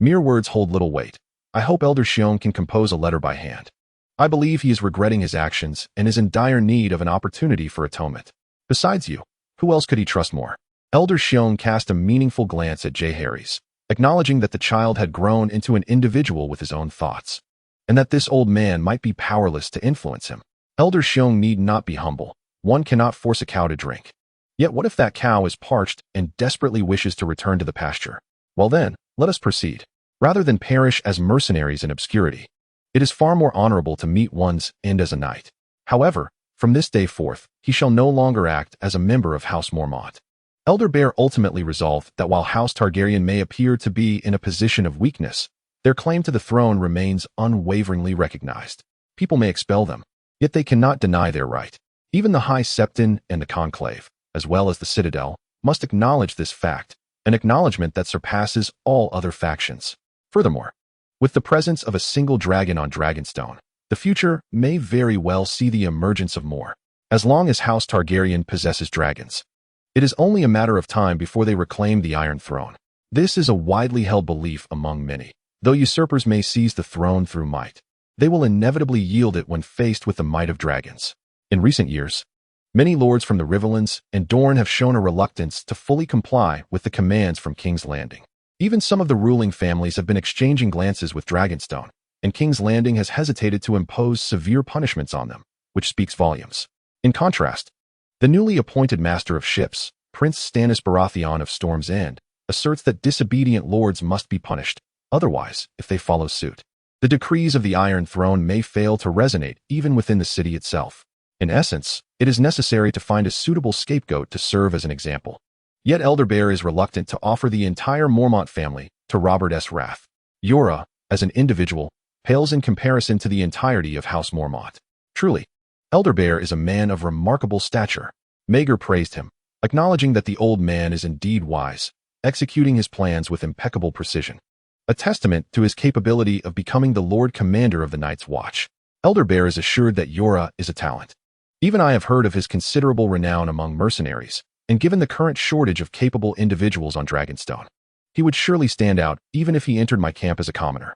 mere words hold little weight. I hope Elder Seong can compose a letter by hand. I believe he is regretting his actions and is in dire need of an opportunity for atonement. Besides you, who else could he trust more? Elder Seong cast a meaningful glance at Jaehaerys, acknowledging that the child had grown into an individual with his own thoughts, and that this old man might be powerless to influence him. Elder Seong need not be humble. One cannot force a cow to drink. Yet what if that cow is parched and desperately wishes to return to the pasture? Well then, let us proceed. Rather than perish as mercenaries in obscurity, it is far more honorable to meet one's end as a knight. However, from this day forth, he shall no longer act as a member of House Mormont. Elder Bear ultimately resolved that while House Targaryen may appear to be in a position of weakness, their claim to the throne remains unwaveringly recognized. People may expel them, yet they cannot deny their right. Even the High Septon and the Conclave, as well as the Citadel, must acknowledge this fact, an acknowledgement that surpasses all other factions. Furthermore, with the presence of a single dragon on Dragonstone, the future may very well see the emergence of more. As long as House Targaryen possesses dragons, It is only a matter of time before they reclaim the Iron Throne. This is a widely held belief among many. Though usurpers may seize the throne through might, they will inevitably yield it when faced with the might of dragons. In recent years, many lords from the Riverlands and Dorne have shown a reluctance to fully comply with the commands from King's Landing. Even some of the ruling families have been exchanging glances with Dragonstone, and King's Landing has hesitated to impose severe punishments on them, which speaks volumes. In contrast, the newly appointed Master of Ships, Prince Stannis Baratheon of Storm's End, asserts that disobedient lords must be punished, otherwise, if they follow suit, the decrees of the Iron Throne may fail to resonate even within the city itself. In essence, it is necessary to find a suitable scapegoat to serve as an example. Yet Elderbear is reluctant to offer the entire Mormont family to Robert S. Wrath. Jorah, as an individual, pales in comparison to the entirety of House Mormont. Truly, Elderbear is a man of remarkable stature. Rhaegar praised him, acknowledging that the old man is indeed wise, executing his plans with impeccable precision. A testament to his capability of becoming the Lord Commander of the Night's Watch. Elderbear is assured that Jorah is a talent. Even I have heard of his considerable renown among mercenaries, and given the current shortage of capable individuals on Dragonstone, he would surely stand out even if he entered my camp as a commoner.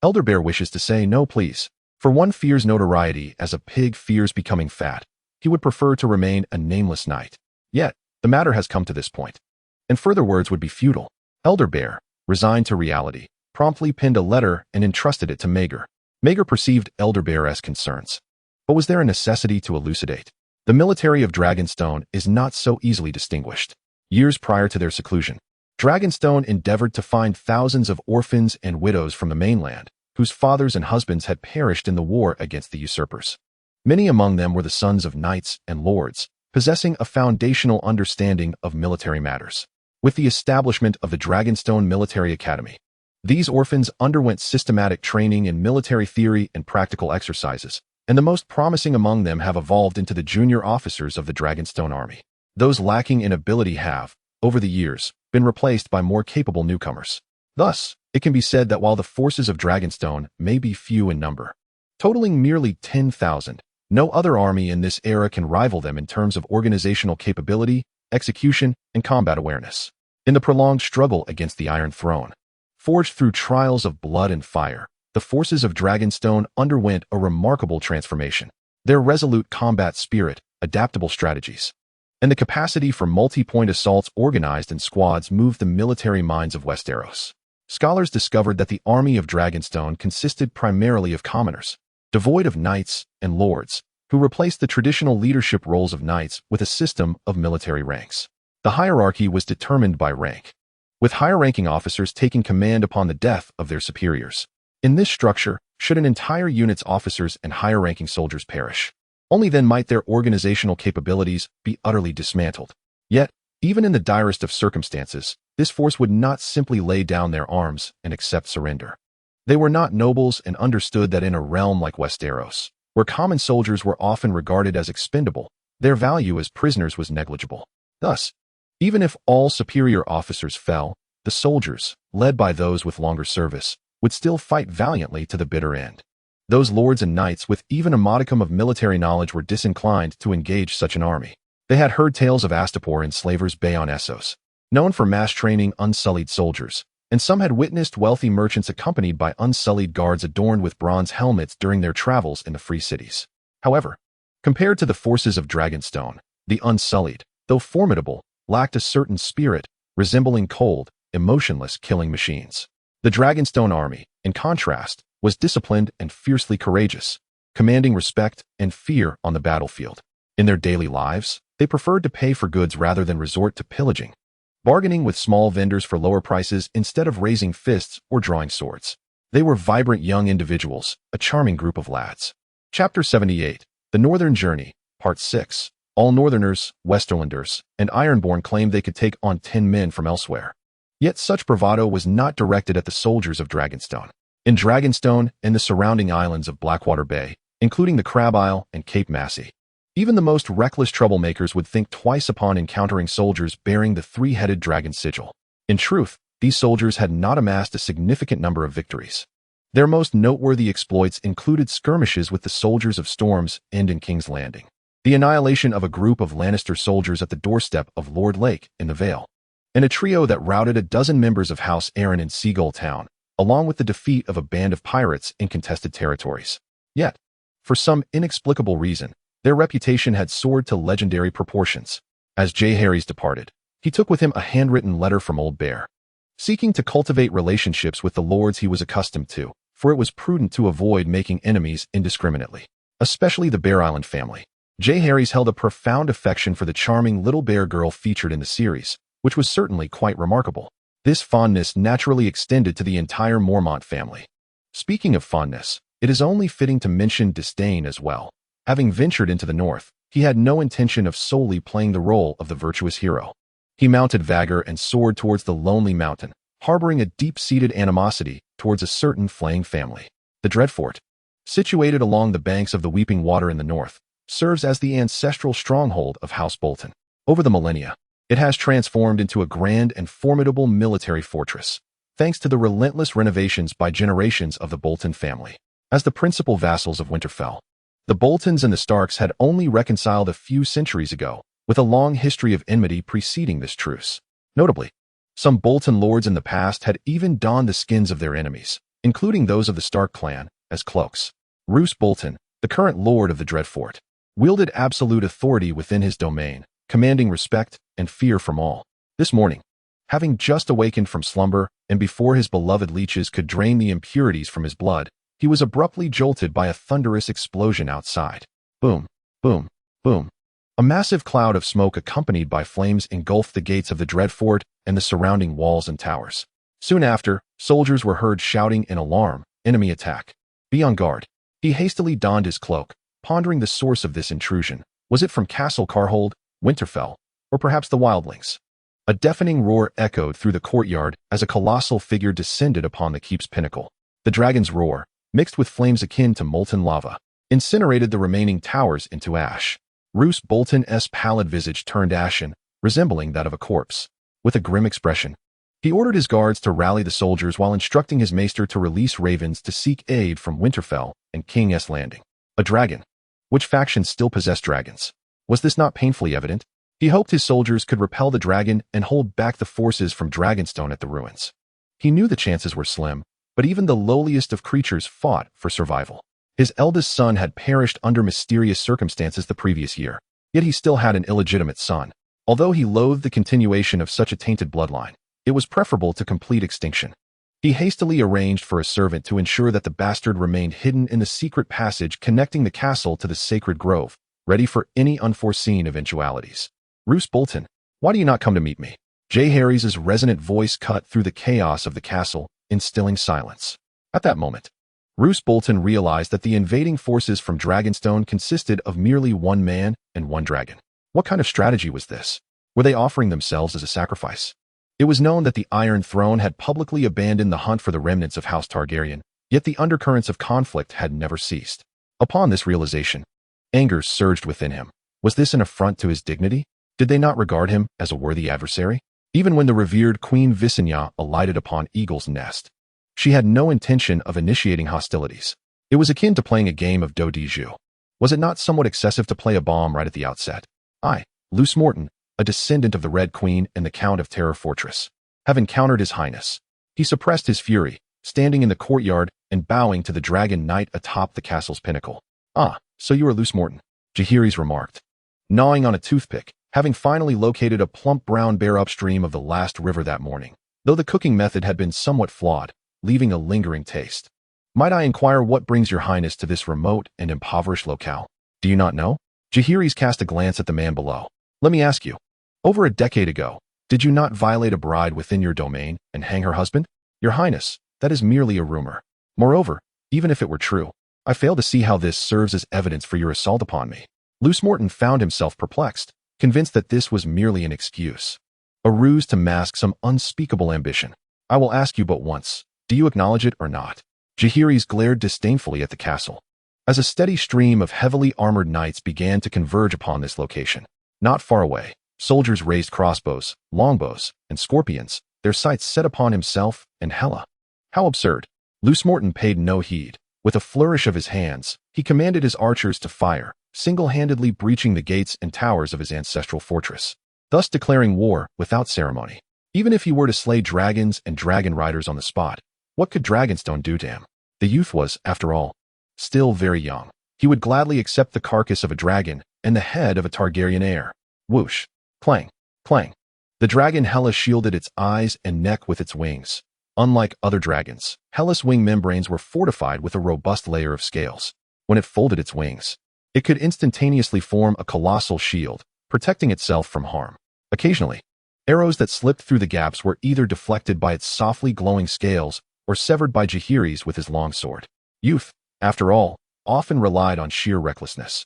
Elderbear wishes to say no please. For one fears notoriety as a pig fears becoming fat. He would prefer to remain a nameless knight. Yet, the matter has come to this point, and further words would be futile. Elderbear, resigned to reality, promptly penned a letter and entrusted it to Rhaegar. Rhaegar perceived Elderbear's concerns. But was there a necessity to elucidate? The military of Dragonstone is not so easily distinguished. Years prior to their seclusion, Dragonstone endeavored to find thousands of orphans and widows from the mainland, whose fathers and husbands had perished in the war against the usurpers. Many among them were the sons of knights and lords, possessing a foundational understanding of military matters. With the establishment of the Dragonstone Military Academy, these orphans underwent systematic training in military theory and practical exercises, and the most promising among them have evolved into the junior officers of the Dragonstone Army. Those lacking in ability have, over the years, been replaced by more capable newcomers. Thus, it can be said that while the forces of Dragonstone may be few in number, totaling merely 10,000, no other army in this era can rival them in terms of organizational capability, execution, and combat awareness. In the prolonged struggle against the Iron Throne, forged through trials of blood and fire, the forces of Dragonstone underwent a remarkable transformation. Their resolute combat spirit, adaptable strategies, and the capacity for multi-point assaults organized in squads moved the military minds of Westeros. Scholars discovered that the army of Dragonstone consisted primarily of commoners, devoid of knights and lords, who replaced the traditional leadership roles of knights with a system of military ranks. The hierarchy was determined by rank, with higher-ranking officers taking command upon the death of their superiors. In this structure, should an entire unit's officers and higher-ranking soldiers perish, only then might their organizational capabilities be utterly dismantled. Yet, even in the direst of circumstances, this force would not simply lay down their arms and accept surrender. They were not nobles and understood that in a realm like Westeros, where common soldiers were often regarded as expendable, their value as prisoners was negligible. Thus, even if all superior officers fell, the soldiers, led by those with longer service, would still fight valiantly to the bitter end. Those lords and knights with even a modicum of military knowledge were disinclined to engage such an army. They had heard tales of Astapor and Slavers Bay on Essos, known for mass training unsullied soldiers, and some had witnessed wealthy merchants accompanied by unsullied guards adorned with bronze helmets during their travels in the free cities. However, compared to the forces of Dragonstone, the unsullied, though formidable, lacked a certain spirit, resembling cold, emotionless killing machines. The Dragonstone army, in contrast, was disciplined and fiercely courageous, commanding respect and fear on the battlefield. In their daily lives, they preferred to pay for goods rather than resort to pillaging, bargaining with small vendors for lower prices instead of raising fists or drawing swords. They were vibrant young individuals, a charming group of lads. Chapter 78, The Northern Journey, Part 6. All Northerners, Westerlanders, and Ironborn claimed they could take on 10 men from elsewhere. Yet such bravado was not directed at the soldiers of Dragonstone. In Dragonstone and the surrounding islands of Blackwater Bay, including the Crab Isle and Cape Massey, even the most reckless troublemakers would think twice upon encountering soldiers bearing the three-headed dragon sigil. In truth, these soldiers had not amassed a significant number of victories. Their most noteworthy exploits included skirmishes with the soldiers of Storm's End and King's Landing. the annihilation of a group of Lannister soldiers at the doorstep of Lord Lake in the Vale, and a trio that routed a dozen members of House Arryn in Seagull Town, along with the defeat of a band of pirates in contested territories. Yet, for some inexplicable reason, their reputation had soared to legendary proportions. As Jaehaerys departed, he took with him a handwritten letter from Old Bear, seeking to cultivate relationships with the lords he was accustomed to, for it was prudent to avoid making enemies indiscriminately, especially the Bear Island family. Jaehaerys held a profound affection for the charming little bear girl featured in the series, which was certainly quite remarkable. This fondness naturally extended to the entire Mormont family. Speaking of fondness, it is only fitting to mention disdain as well. Having ventured into the north, he had no intention of solely playing the role of the virtuous hero. He mounted Rhaegar and soared towards the lonely mountain, harboring a deep-seated animosity towards a certain flaying family. The Dreadfort, situated along the banks of the Weeping Water in the north, serves as the ancestral stronghold of House Bolton. Over the millennia, it has transformed into a grand and formidable military fortress, thanks to the relentless renovations by generations of the Bolton family. As the principal vassals of Winterfell, the Boltons and the Starks had only reconciled a few centuries ago, with a long history of enmity preceding this truce. Notably, some Bolton lords in the past had even donned the skins of their enemies, including those of the Stark clan, as cloaks. Roose Bolton, the current lord of the Dreadfort, wielded absolute authority within his domain, commanding respect and fear from all. This morning, having just awakened from slumber and before his beloved leeches could drain the impurities from his blood, he was abruptly jolted by a thunderous explosion outside. Boom, boom, boom. A massive cloud of smoke accompanied by flames engulfed the gates of the Dreadfort and the surrounding walls and towers. Soon after, soldiers were heard shouting in alarm, "Enemy attack! Be on guard!" He hastily donned his cloak, pondering the source of this intrusion. Was it from Castle Carhold, Winterfell, or perhaps the Wildlings? A deafening roar echoed through the courtyard as a colossal figure descended upon the keep's pinnacle. The dragon's roar, mixed with flames akin to molten lava, incinerated the remaining towers into ash. Roose Bolton's pallid visage turned ashen, resembling that of a corpse. With a grim expression, he ordered his guards to rally the soldiers while instructing his maester to release ravens to seek aid from Winterfell and King's Landing. A dragon. Which faction still possessed dragons? Was this not painfully evident? He hoped his soldiers could repel the dragon and hold back the forces from Dragonstone at the ruins. He knew the chances were slim, but even the lowliest of creatures fought for survival. His eldest son had perished under mysterious circumstances the previous year, yet he still had an illegitimate son. Although he loathed the continuation of such a tainted bloodline, it was preferable to complete extinction. He hastily arranged for a servant to ensure that the bastard remained hidden in the secret passage connecting the castle to the sacred grove, ready for any unforeseen eventualities. Roose Bolton, why do you not come to meet me? Jaehaerys' resonant voice cut through the chaos of the castle, instilling silence. At that moment, Roose Bolton realized that the invading forces from Dragonstone consisted of merely one man and one dragon. What kind of strategy was this? Were they offering themselves as a sacrifice? It was known that the Iron Throne had publicly abandoned the hunt for the remnants of House Targaryen, yet the undercurrents of conflict had never ceased. Upon this realization, anger surged within him. Was this an affront to his dignity? Did they not regard him as a worthy adversary? Even when the revered Queen Visenya alighted upon Eagle's Nest, she had no intention of initiating hostilities. It was akin to playing a game of do de jeu. Was it not somewhat excessive to play a bomb right at the outset? I, Luce Morton, a descendant of the Red Queen and the Count of Terror Fortress, have encountered His Highness. He suppressed his fury, standing in the courtyard and bowing to the dragon knight atop the castle's pinnacle. Ah, so you are Luce Morton, Jaehaerys remarked, gnawing on a toothpick, having finally located a plump brown bear upstream of the last river that morning, though the cooking method had been somewhat flawed, leaving a lingering taste. Might I inquire what brings your highness to this remote and impoverished locale? Do you not know? Jaehaerys cast a glance at the man below. Let me ask you, over a decade ago, did you not violate a bride within your domain and hang her husband? Your highness, that is merely a rumor. Moreover, even if it were true, I fail to see how this serves as evidence for your assault upon me. Luce Morton found himself perplexed, convinced that this was merely an excuse, a ruse to mask some unspeakable ambition. I will ask you but once, do you acknowledge it or not? Jaehaerys glared disdainfully at the castle, as a steady stream of heavily armored knights began to converge upon this location. Not far away, soldiers raised crossbows, longbows, and scorpions, their sights set upon himself and Hela. How absurd! Luce Morton paid no heed. With a flourish of his hands, he commanded his archers to fire, single-handedly breaching the gates and towers of his ancestral fortress, thus declaring war without ceremony. Even if he were to slay dragons and dragon riders on the spot, what could Dragonstone do to him? The youth was, after all, still very young. He would gladly accept the carcass of a dragon and the head of a Targaryen heir. Whoosh! Clang! Clang! The dragon Hela shielded its eyes and neck with its wings. Unlike other dragons, Hela's wing membranes were fortified with a robust layer of scales. When it folded its wings, it could instantaneously form a colossal shield, protecting itself from harm. Occasionally, arrows that slipped through the gaps were either deflected by its softly glowing scales or severed by Jaehaerys with his longsword. Youth, after all, often relied on sheer recklessness.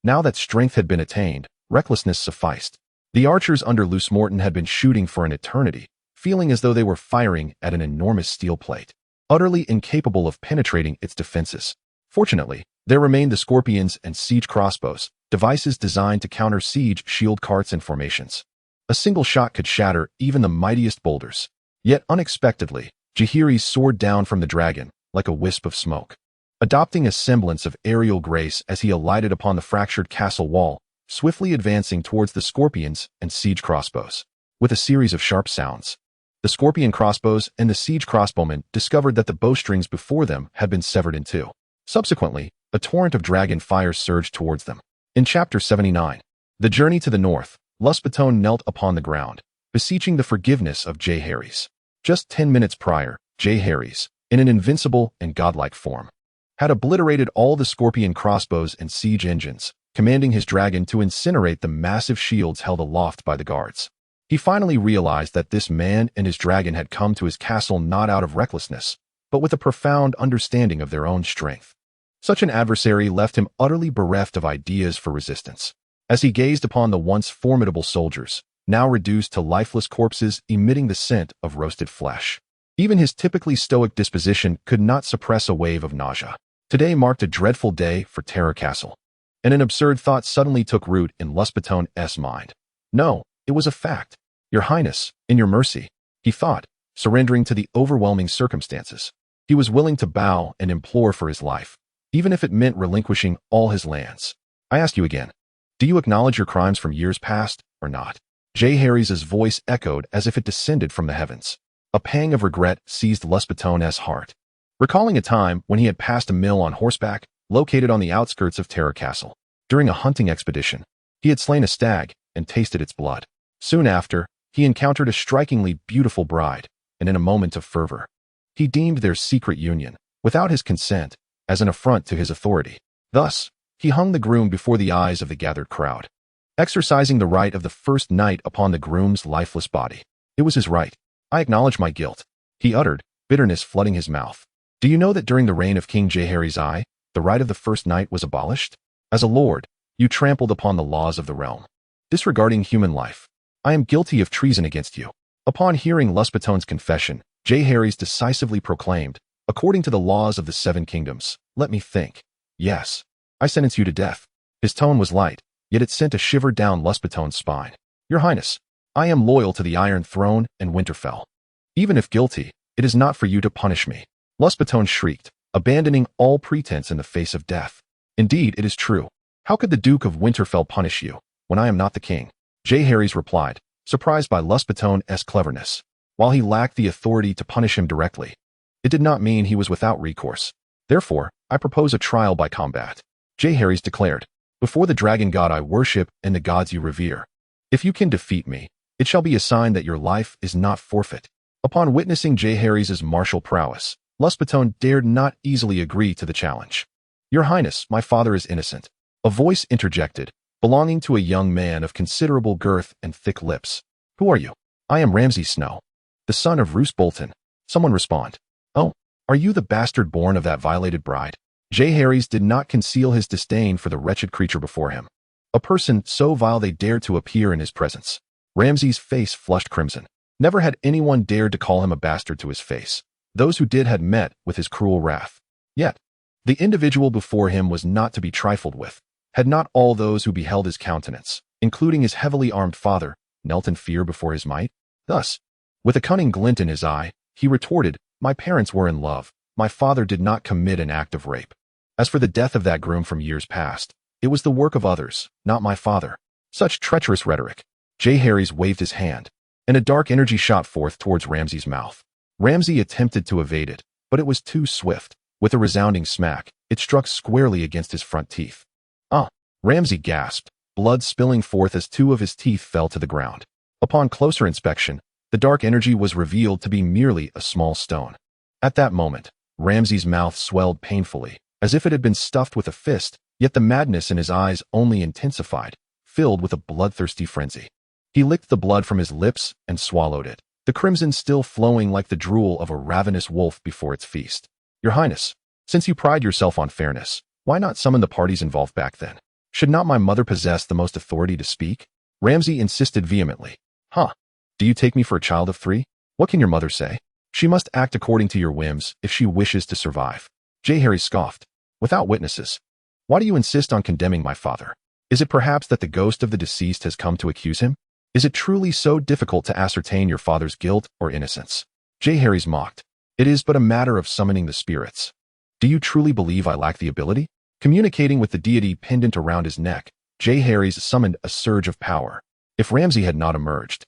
Now that strength had been attained, recklessness sufficed. The archers under Luce Morton had been shooting for an eternity, feeling as though they were firing at an enormous steel plate, utterly incapable of penetrating its defenses. Fortunately, there remained the scorpions and siege crossbows, devices designed to counter siege shield carts and formations. A single shot could shatter even the mightiest boulders. Yet unexpectedly, Jaehaerys soared down from the dragon, like a wisp of smoke. Adopting a semblance of aerial grace as he alighted upon the fractured castle wall, swiftly advancing towards the scorpions and siege crossbows. With a series of sharp sounds, the scorpion crossbows and the siege crossbowmen discovered that the bowstrings before them had been severed in two. Subsequently, a torrent of dragon fire surged towards them. In Chapter 79, The Journey to the North, Luspatone knelt upon the ground, beseeching the forgiveness of Jaehaerys. Just 10 minutes prior, Jaehaerys, in an invincible and godlike form, had obliterated all the scorpion crossbows and siege engines, commanding his dragon to incinerate the massive shields held aloft by the guards. He finally realized that this man and his dragon had come to his castle not out of recklessness, but with a profound understanding of their own strength. Such an adversary left him utterly bereft of ideas for resistance. As he gazed upon the once formidable soldiers, now reduced to lifeless corpses emitting the scent of roasted flesh, even his typically stoic disposition could not suppress a wave of nausea. Today marked a dreadful day for Terror Castle, and an absurd thought suddenly took root in Luspatone's mind. No, it was a fact. Your Highness, in your mercy, he thought, surrendering to the overwhelming circumstances. He was willing to bow and implore for his life, even if it meant relinquishing all his lands. I ask you again, do you acknowledge your crimes from years past, or not? Jaehaerys' voice echoed as if it descended from the heavens. A pang of regret seized Luspatone's heart, recalling a time when he had passed a mill on horseback, located on the outskirts of Terror Castle. During a hunting expedition, he had slain a stag and tasted its blood. Soon after, he encountered a strikingly beautiful bride, and in a moment of fervor, he deemed their secret union, without his consent, as an affront to his authority. Thus, he hung the groom before the eyes of the gathered crowd, exercising the right of the first night upon the groom's lifeless body. It was his right. I acknowledge my guilt, he uttered, bitterness flooding his mouth. Do you know that during the reign of King Jaehaerys the right of the first night was abolished? As a lord, you trampled upon the laws of the realm, disregarding human life. I am guilty of treason against you. Upon hearing Luspatone's confession, Jaehaerys decisively proclaimed, according to the laws of the Seven Kingdoms, let me think. Yes, I sentence you to death. His tone was light, yet it sent a shiver down Luspatone's spine. Your Highness, I am loyal to the Iron Throne and Winterfell. Even if guilty, it is not for you to punish me. Luspatone shrieked, abandoning all pretense in the face of death. Indeed, it is true. How could the Duke of Winterfell punish you, when I am not the king? Jaehaerys replied, surprised by Luspatone's cleverness. While he lacked the authority to punish him directly, it did not mean he was without recourse. Therefore, I propose a trial by combat. Jaehaerys declared, before the dragon god I worship and the gods you revere. If you can defeat me, it shall be a sign that your life is not forfeit. Upon witnessing Jaehaerys' martial prowess, Luspatone dared not easily agree to the challenge. Your Highness, my father is innocent. A voice interjected, belonging to a young man of considerable girth and thick lips. Who are you? I am Ramsay Snow, the son of Roose Bolton. Someone respond. Oh, are you the bastard born of that violated bride? Jaehaerys did not conceal his disdain for the wretched creature before him. A person so vile they dared to appear in his presence. Ramsay's face flushed crimson. Never had anyone dared to call him a bastard to his face. Those who did had met with his cruel wrath. Yet, the individual before him was not to be trifled with. Had not all those who beheld his countenance, including his heavily armed father, knelt in fear before his might? Thus, with a cunning glint in his eye, he retorted, my parents were in love. My father did not commit an act of rape. As for the death of that groom from years past, It was the work of others, not my father. Such treacherous rhetoric. Harry's waved his hand, and a dark energy shot forth towards Ramsay's mouth. Ramsay attempted to evade it, but it was too swift. With a resounding smack, it struck squarely against his front teeth. Ah! Ramsay gasped, blood spilling forth as two of his teeth fell to the ground. Upon closer inspection, the dark energy was revealed to be merely a small stone. At that moment, Ramsay's mouth swelled painfully, as if it had been stuffed with a fist, yet the madness in his eyes only intensified, filled with a bloodthirsty frenzy. He licked the blood from his lips and swallowed it, the crimson still flowing like the drool of a ravenous wolf before its feast. Your Highness, since you pride yourself on fairness, why not summon the parties involved back then? Should not my mother possess the most authority to speak? Ramsay insisted vehemently. Huh? Do you take me for a child of 3? What can your mother say? She must act according to your whims if she wishes to survive. Harry scoffed. Without witnesses. Why do you insist on condemning my father? Is it perhaps that the ghost of the deceased has come to accuse him? Is it truly so difficult to ascertain your father's guilt or innocence? Harry's mocked. It is but a matter of summoning the spirits. Do you truly believe I lack the ability? Communicating with the deity pendant around his neck, Harry's summoned a surge of power. If Ramsay had not emerged,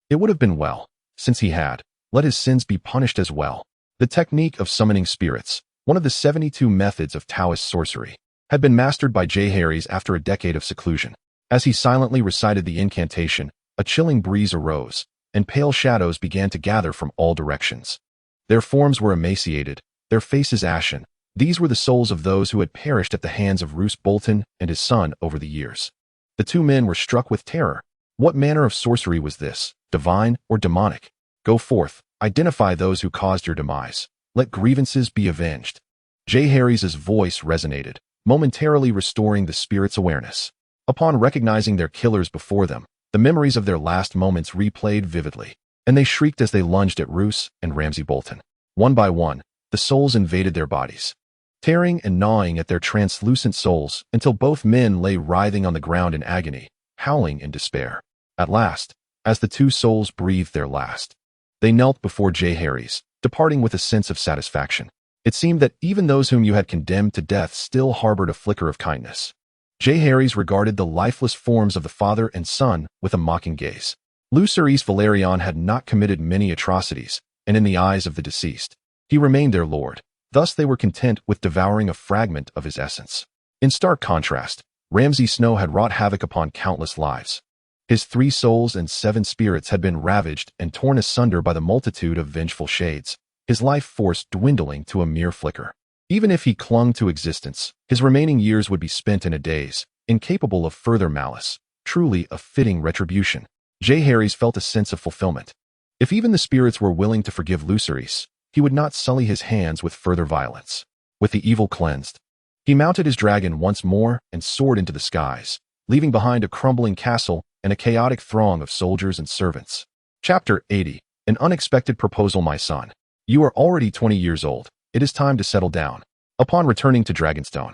it would have been well. Since he had, let his sins be punished as well. The technique of summoning spirits, one of the 72 methods of Taoist sorcery, had been mastered by Harry's after a decade of seclusion. As he silently recited the incantation, a chilling breeze arose, and pale shadows began to gather from all directions. Their forms were emaciated, their faces ashen. These were the souls of those who had perished at the hands of Roose Bolton and his son over the years. The two men were struck with terror. What manner of sorcery was this, divine or demonic? Go forth, identify those who caused your demise. Let grievances be avenged. Harry's voice resonated, momentarily restoring the spirit's awareness. Upon recognizing their killers before them, the memories of their last moments replayed vividly, and they shrieked as they lunged at Roose and Ramsay Bolton. One by one, the souls invaded their bodies, tearing and gnawing at their translucent souls until both men lay writhing on the ground in agony, howling in despair. At last, as the two souls breathed their last, they knelt before Harry's, departing with a sense of satisfaction. It seemed that even those whom you had condemned to death still harbored a flicker of kindness. Harry's regarded the lifeless forms of the father and son with a mocking gaze. Viserys Valerion had not committed many atrocities, and in the eyes of the deceased, he remained their lord. Thus they were content with devouring a fragment of his essence. In stark contrast, Ramsay Snow had wrought havoc upon countless lives. His 3 souls and 7 spirits had been ravaged and torn asunder by the multitude of vengeful shades, his life force dwindling to a mere flicker. Even if he clung to existence, his remaining years would be spent in a daze, incapable of further malice, truly a fitting retribution. Harry's felt a sense of fulfillment. If even the spirits were willing to forgive Viserys, he would not sully his hands with further violence. With the evil cleansed, he mounted his dragon once more and soared into the skies, leaving behind a crumbling castle and a chaotic throng of soldiers and servants. Chapter 80. An unexpected proposal, my son. You are already 20 years old. It is time to settle down. Upon returning to Dragonstone,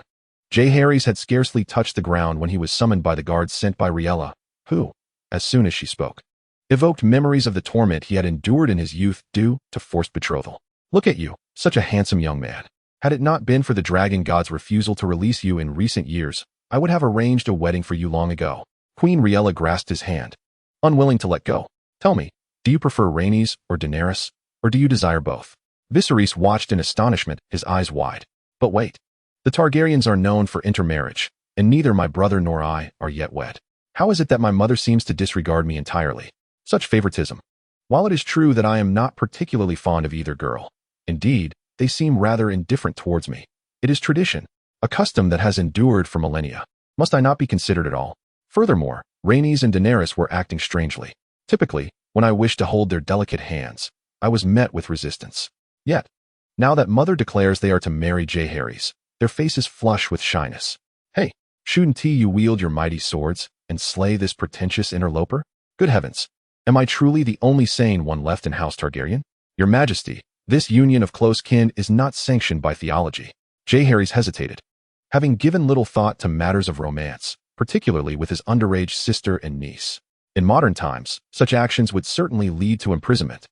Harry's had scarcely touched the ground when he was summoned by the guards sent by Rhaegar, who, as soon as she spoke, evoked memories of the torment he had endured in his youth due to forced betrothal. Look at you, such a handsome young man. Had it not been for the dragon god's refusal to release you in recent years, I would have arranged a wedding for you long ago. Queen Rhaegar grasped his hand, unwilling to let go. Tell me, do you prefer Rhaenys or Daenerys, or do you desire both? Viserys watched in astonishment, his eyes wide. But wait. The Targaryens are known for intermarriage, and neither my brother nor I are yet wed. How is it that my mother seems to disregard me entirely? Such favoritism. While it is true that I am not particularly fond of either girl, indeed, they seem rather indifferent towards me. It is tradition, a custom that has endured for millennia. Must I not be considered at all? Furthermore, Rhaenys and Daenerys were acting strangely. Typically, when I wished to hold their delicate hands, I was met with resistance. Yet, now that mother declares they are to marry Harry's, their faces flush with shyness. Hey, shouldn't you wield your mighty swords and slay this pretentious interloper? Good heavens, am I truly the only sane one left in House Targaryen? Your Majesty, this union of close kin is not sanctioned by theology. Harry's hesitated, having given little thought to matters of romance, particularly with his underage sister and niece. In modern times, such actions would certainly lead to imprisonment.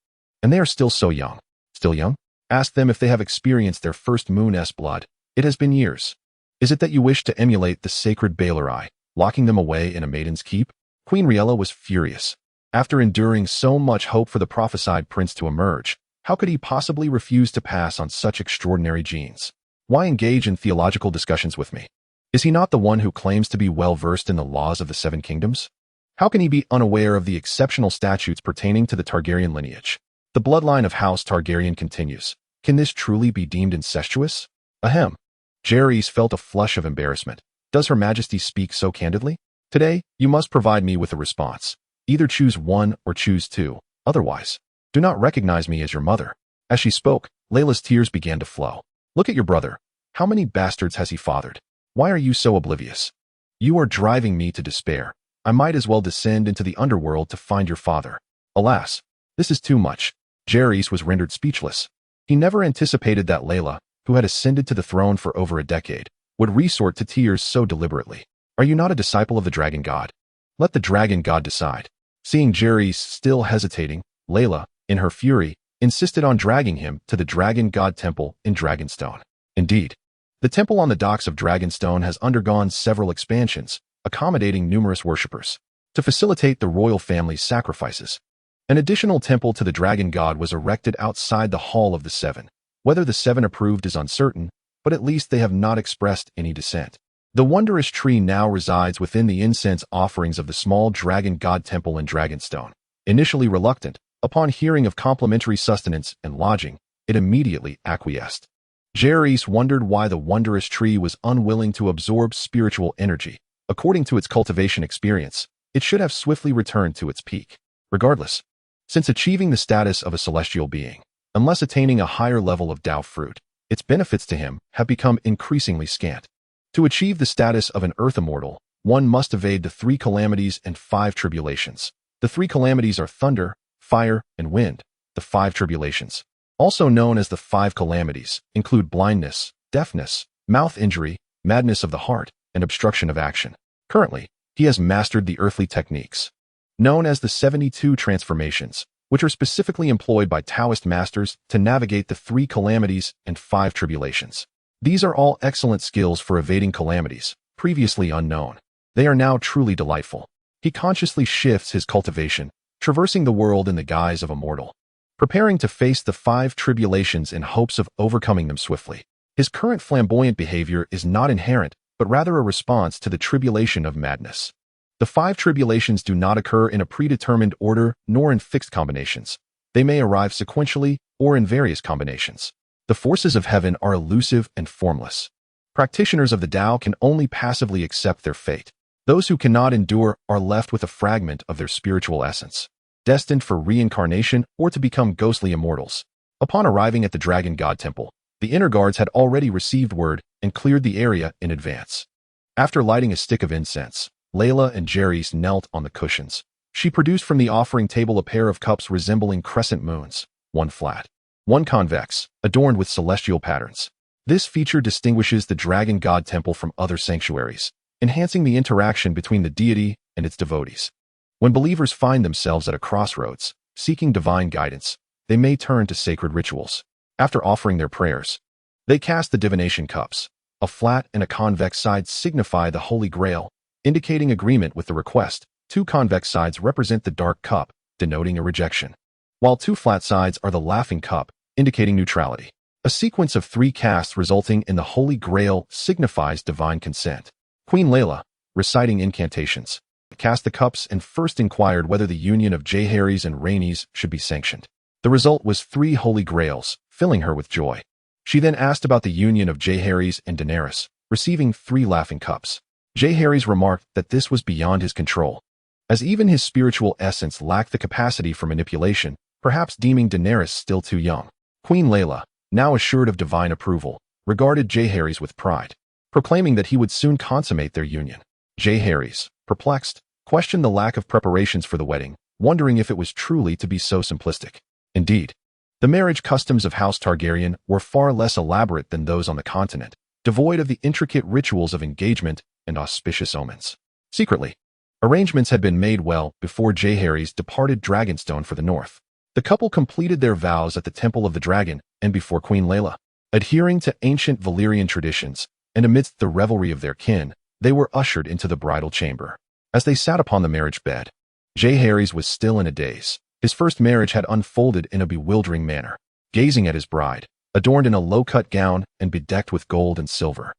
And they are still so young. Still young? Ask them if they have experienced their first moon-s blood. It has been years. Is it that you wish to emulate the sacred Baelor, locking them away in a maiden's keep? Queen Rhaegar was furious. After enduring so much hope for the prophesied prince to emerge, how could he possibly refuse to pass on such extraordinary genes? Why engage in theological discussions with me? Is he not the one who claims to be well-versed in the laws of the Seven Kingdoms? How can he be unaware of the exceptional statutes pertaining to the Targaryen lineage? The bloodline of House Targaryen continues. Can this truly be deemed incestuous? Ahem. Jaehaerys felt a flush of embarrassment. Does Her Majesty speak so candidly? Today, you must provide me with a response. Either choose one or choose two. Otherwise, do not recognize me as your mother. As she spoke, Layla's tears began to flow. Look at your brother. How many bastards has he fathered? Why are you so oblivious? You are driving me to despair. I might as well descend into the underworld to find your father. Alas, this is too much. Jaehaerys was rendered speechless. He never anticipated that Layla, who had ascended to the throne for over a decade, would resort to tears so deliberately. Are you not a disciple of the dragon god? Let the dragon god decide. Seeing Jaehaerys still hesitating, Layla, in her fury, insisted on dragging him to the Dragon God Temple in Dragonstone. Indeed, the temple on the docks of Dragonstone has undergone several expansions, accommodating numerous worshippers. To facilitate the royal family's sacrifices, an additional temple to the dragon god was erected outside the Hall of the Seven. Whether the Seven approved is uncertain, but at least they have not expressed any dissent. The wondrous tree now resides within the incense offerings of the small dragon god temple in Dragonstone. Initially reluctant, upon hearing of complimentary sustenance and lodging, it immediately acquiesced. Jaehaerys wondered why the wondrous tree was unwilling to absorb spiritual energy. According to its cultivation experience, it should have swiftly returned to its peak. Regardless, since achieving the status of a celestial being, unless attaining a higher level of Tao fruit, its benefits to him have become increasingly scant. To achieve the status of an earth immortal, one must evade the 3 calamities and 5 tribulations. The 3 calamities are thunder, fire, and wind. The 5 tribulations, also known as the 5 calamities, include blindness, deafness, mouth injury, madness of the heart, and obstruction of action. Currently, he has mastered the earthly techniques, known as the 72 transformations, which are specifically employed by Taoist masters to navigate the 3 calamities and 5 tribulations. These are all excellent skills for evading calamities, previously unknown. They are now truly delightful. He consciously shifts his cultivation, traversing the world in the guise of a mortal, preparing to face the 5 tribulations in hopes of overcoming them swiftly. His current flamboyant behavior is not inherent, but rather a response to the tribulation of madness. The 5 tribulations do not occur in a predetermined order nor in fixed combinations. They may arrive sequentially or in various combinations. The forces of heaven are elusive and formless. Practitioners of the Tao can only passively accept their fate. Those who cannot endure are left with a fragment of their spiritual essence, destined for reincarnation or to become ghostly immortals. Upon arriving at the Dragon God Temple, the inner guards had already received word and cleared the area in advance. After lighting a stick of incense, Layla and Jaehaerys knelt on the cushions. She produced from the offering table a pair of cups resembling crescent moons, one flat, one convex, adorned with celestial patterns. This feature distinguishes the Dragon God Temple from other sanctuaries, enhancing the interaction between the deity and its devotees. When believers find themselves at a crossroads, seeking divine guidance, they may turn to sacred rituals. After offering their prayers, they cast the divination cups. A flat and a convex side signify the Holy Grail, indicating agreement with the request. 2 convex sides represent the dark cup, denoting a rejection, while 2 flat sides are the laughing cup, indicating neutrality. A sequence of 3 casts resulting in the Holy Grail signifies divine consent. Queen Layla, reciting incantations, cast the cups and first inquired whether the union of Jaehaerys and Rhaenys should be sanctioned. The result was 3 Holy Grails, filling her with joy. She then asked about the union of Jaehaerys and Daenerys, receiving 3 laughing cups. Jaehaerys remarked that this was beyond his control, as even his spiritual essence lacked the capacity for manipulation, perhaps deeming Daenerys still too young. Queen Layla, now assured of divine approval, regarded Jaehaerys with pride, proclaiming that he would soon consummate their union. Jaehaerys, perplexed, questioned the lack of preparations for the wedding, wondering if it was truly to be so simplistic. Indeed, the marriage customs of House Targaryen were far less elaborate than those on the continent, devoid of the intricate rituals of engagement and auspicious omens. Secretly, arrangements had been made well before Jaehaerys departed Dragonstone for the north. The couple completed their vows at the Temple of the Dragon and before Queen Layla. Adhering to ancient Valyrian traditions and amidst the revelry of their kin, they were ushered into the bridal chamber. As they sat upon the marriage bed, Jaehaerys was still in a daze. His first marriage had unfolded in a bewildering manner. Gazing at his bride, adorned in a low-cut gown and bedecked with gold and silver,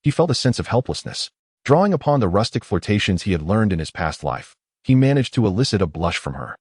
he felt a sense of helplessness. Drawing upon the rustic flirtations he had learned in his past life, he managed to elicit a blush from her,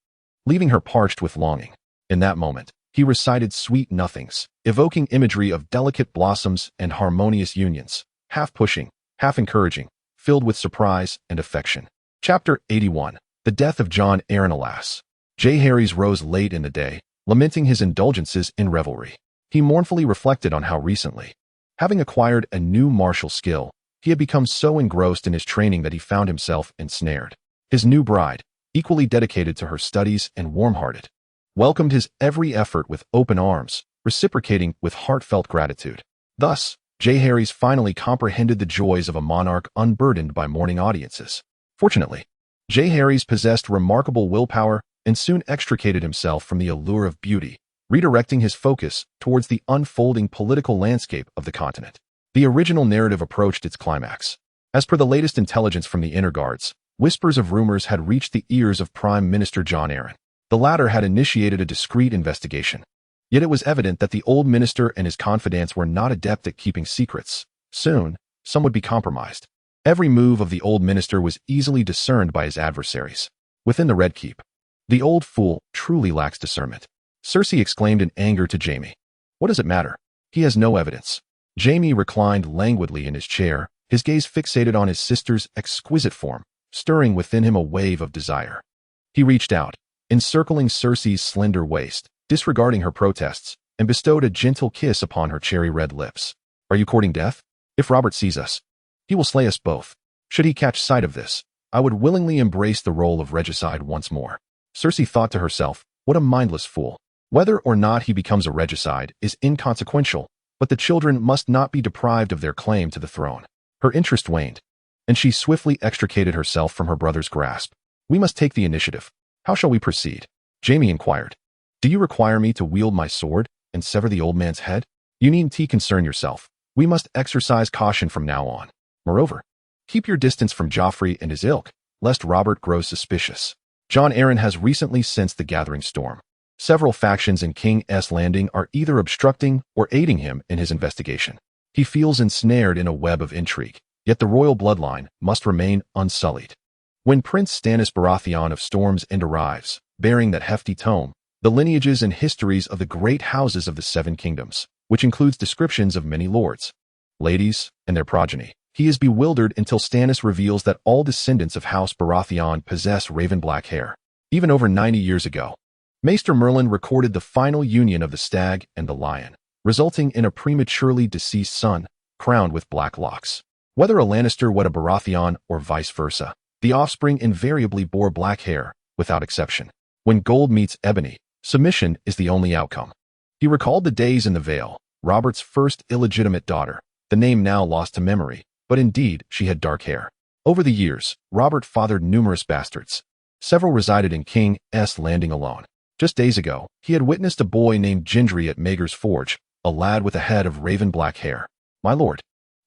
leaving her parched with longing. In that moment, he recited sweet nothings, evoking imagery of delicate blossoms and harmonious unions, half pushing, half encouraging, filled with surprise and affection. Chapter 81. The Death of Jon Arryn. Alas, Jaehaerys rose late in the day, lamenting his indulgences in revelry. He mournfully reflected on how recently, having acquired a new martial skill, he had become so engrossed in his training that he found himself ensnared. His new bride, equally dedicated to her studies and warm-hearted, welcomed his every effort with open arms, reciprocating with heartfelt gratitude. Thus, Jaehaerys finally comprehended the joys of a monarch unburdened by mourning audiences. Fortunately, Jaehaerys possessed remarkable willpower and soon extricated himself from the allure of beauty, redirecting his focus towards the unfolding political landscape of the continent. The original narrative approached its climax. As per the latest intelligence from the inner guards, whispers of rumors had reached the ears of Prime Minister Jon Arryn. The latter had initiated a discreet investigation. Yet it was evident that the old minister and his confidants were not adept at keeping secrets. Soon, some would be compromised. Every move of the old minister was easily discerned by his adversaries. Within the Red Keep, the old fool truly lacks discernment. Cersei exclaimed in anger to Jaime. What does it matter? He has no evidence. Jaime reclined languidly in his chair, his gaze fixated on his sister's exquisite form, stirring within him a wave of desire. He reached out, encircling Cersei's slender waist, disregarding her protests, and bestowed a gentle kiss upon her cherry-red lips. Are you courting death? If Robert sees us, he will slay us both. Should he catch sight of this, I would willingly embrace the role of regicide once more. Cersei thought to herself, what a mindless fool. Whether or not he becomes a regicide is inconsequential, but the children must not be deprived of their claim to the throne. Her interest waned, and she swiftly extricated herself from her brother's grasp. We must take the initiative. How shall we proceed? Jaime inquired. Do you require me to wield my sword and sever the old man's head? You needn't concern yourself. We must exercise caution from now on. Moreover, keep your distance from Joffrey and his ilk, lest Robert grows suspicious. Jon Arryn has recently sensed the gathering storm. Several factions in King's Landing are either obstructing or aiding him in his investigation. He feels ensnared in a web of intrigue, yet the royal bloodline must remain unsullied. When Prince Stannis Baratheon of Storm's End arrives, bearing that hefty tome, the lineages and histories of the great houses of the Seven Kingdoms, which includes descriptions of many lords, ladies, and their progeny, he is bewildered until Stannis reveals that all descendants of House Baratheon possess raven black hair. Even over 90 years ago, Maester Merlin recorded the final union of the stag and the lion, resulting in a prematurely deceased son, crowned with black locks. Whether a Lannister wed a Baratheon or vice versa, the offspring invariably bore black hair, without exception. When gold meets ebony, submission is the only outcome. He recalled the days in the Vale, Robert's first illegitimate daughter, the name now lost to memory, but indeed she had dark hair. Over the years, Robert fathered numerous bastards. Several resided in King's Landing alone. Just days ago, he had witnessed a boy named Gendry at Maegor's Forge, a lad with a head of raven black hair. My lord,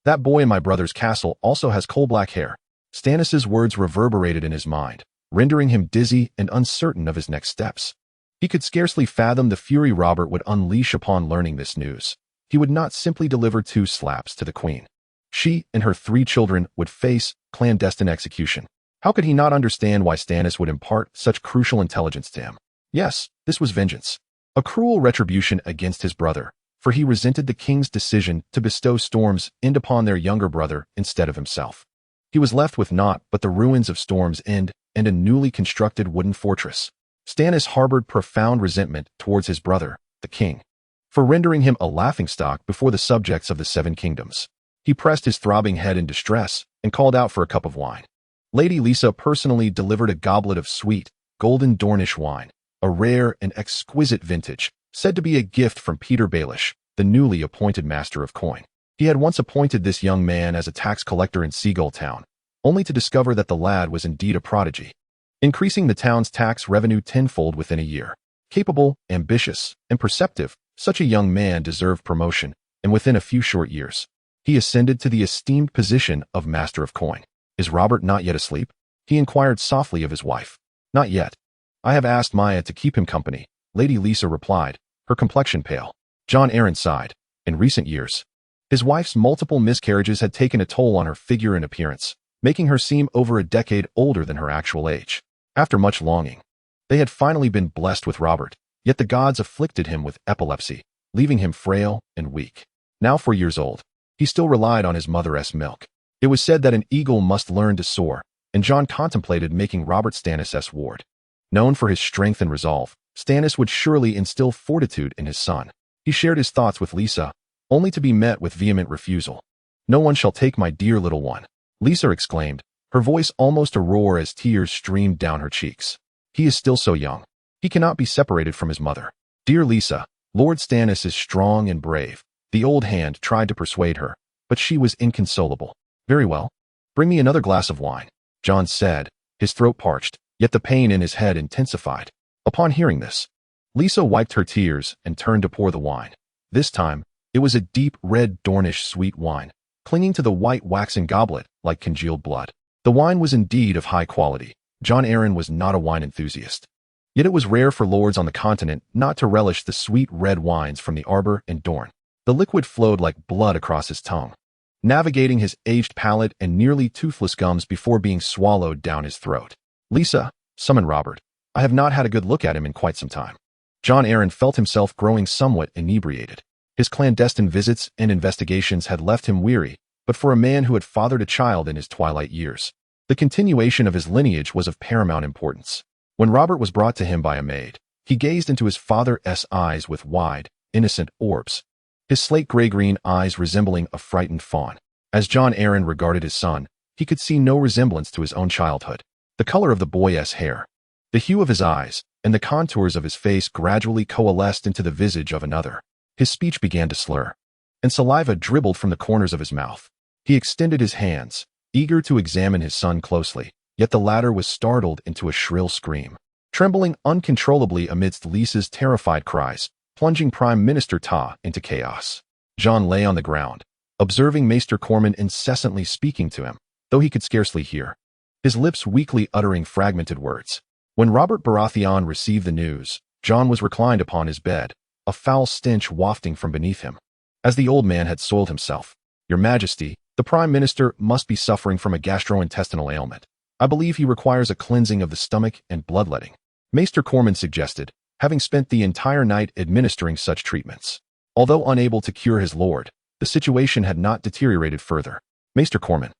that boy in my brother's castle also has coal-black hair. Stannis's words reverberated in his mind, rendering him dizzy and uncertain of his next steps. He could scarcely fathom the fury Robert would unleash upon learning this news. He would not simply deliver 2 slaps to the queen. She and her 3 children would face clandestine execution. How could he not understand why Stannis would impart such crucial intelligence to him? Yes, this was vengeance. A cruel retribution against his brother, for he resented the king's decision to bestow Storm's End upon their younger brother instead of himself. He was left with naught but the ruins of Storm's End and a newly constructed wooden fortress. Stannis harbored profound resentment towards his brother, the king, for rendering him a laughingstock before the subjects of the Seven Kingdoms. He pressed his throbbing head in distress and called out for a cup of wine. Lady Lisa personally delivered a goblet of sweet, golden Dornish wine, a rare and exquisite vintage, said to be a gift from Peter Baelish, the newly appointed master of coin. He had once appointed this young man as a tax collector in Seagull Town, only to discover that the lad was indeed a prodigy, increasing the town's tax revenue tenfold within a year. Capable, ambitious, and perceptive, such a young man deserved promotion, and within a few short years, He ascended to the esteemed position of Master of Coin. Is Robert not yet asleep? He inquired softly of his wife. Not yet. I have asked Maya to keep him company, Lady Lisa replied, her complexion pale. Jon Arryn sighed. In recent years, his wife's multiple miscarriages had taken a toll on her figure and appearance, making her seem over a decade older than her actual age. After much longing, they had finally been blessed with Robert, yet the gods afflicted him with epilepsy, leaving him frail and weak. Now 4 years old, he still relied on his mother's milk. It was said that an eagle must learn to soar, and Jon contemplated making Robert Stannis' ward. Known for his strength and resolve, Stannis would surely instill fortitude in his son. He shared his thoughts with Lisa, only to be met with vehement refusal. No one shall take my dear little one, Lisa exclaimed, her voice almost a roar as tears streamed down her cheeks. He is still so young. He cannot be separated from his mother. Dear Lisa, Lord Stannis is strong and brave. The old hand tried to persuade her, but she was inconsolable. Very well. Bring me another glass of wine, Jon said, his throat parched, yet the pain in his head intensified. Upon hearing this, Lisa wiped her tears and turned to pour the wine. This time, it was a deep red Dornish sweet wine, clinging to the white waxen goblet like congealed blood. The wine was indeed of high quality. Jon Arryn was not a wine enthusiast. Yet it was rare for lords on the continent not to relish the sweet red wines from the Arbor and Dorne. The liquid flowed like blood across his tongue, navigating his aged palate and nearly toothless gums before being swallowed down his throat. Lisa, summon Robert. I have not had a good look at him in quite some time. Jon Arryn felt himself growing somewhat inebriated. His clandestine visits and investigations had left him weary, but for a man who had fathered a child in his twilight years, the continuation of his lineage was of paramount importance. When Robert was brought to him by a maid, he gazed into his father's eyes with wide, innocent orbs, his slate gray-green eyes resembling a frightened fawn. As Jon Arryn regarded his son, he could see no resemblance to his own childhood. The color of the boy's hair, the hue of his eyes, and the contours of his face gradually coalesced into the visage of another. His speech began to slur, and saliva dribbled from the corners of his mouth. He extended his hands, eager to examine his son closely, yet the latter was startled into a shrill scream. Trembling uncontrollably amidst Lisa's terrified cries, plunging Prime Minister Ta into chaos. Jon lay on the ground, observing Maester Cormon incessantly speaking to him, though he could scarcely hear, his lips weakly uttering fragmented words. When Robert Baratheon received the news, Jon was reclined upon his bed, a foul stench wafting from beneath him. As the old man had soiled himself, Your Majesty, the Prime Minister must be suffering from a gastrointestinal ailment. I believe he requires a cleansing of the stomach and bloodletting, Maester Cormon suggested, having spent the entire night administering such treatments. Although unable to cure his lord, the situation had not deteriorated further. Maester Cormon,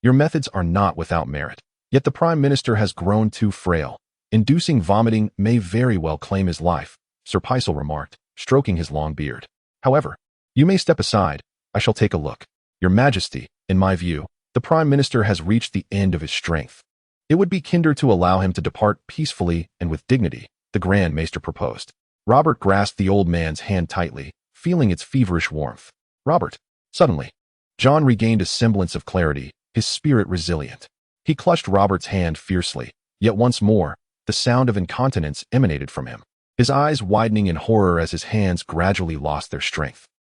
your methods are not without merit, yet the Prime Minister has grown too frail. Inducing vomiting may very well claim his life, Sir Pycelle remarked, stroking his long beard. However, you may step aside. I shall take a look. Your Majesty, in my view, the Prime Minister has reached the end of his strength. It would be kinder to allow him to depart peacefully and with dignity, the Grand Maester proposed. Robert grasped the old man's hand tightly, feeling its feverish warmth. Robert. Suddenly, Jon regained a semblance of clarity, his spirit resilient. He clutched Robert's hand fiercely, yet once more, the sound of incontinence emanated from him, his eyes widening in horror as his hands gradually lost their strength.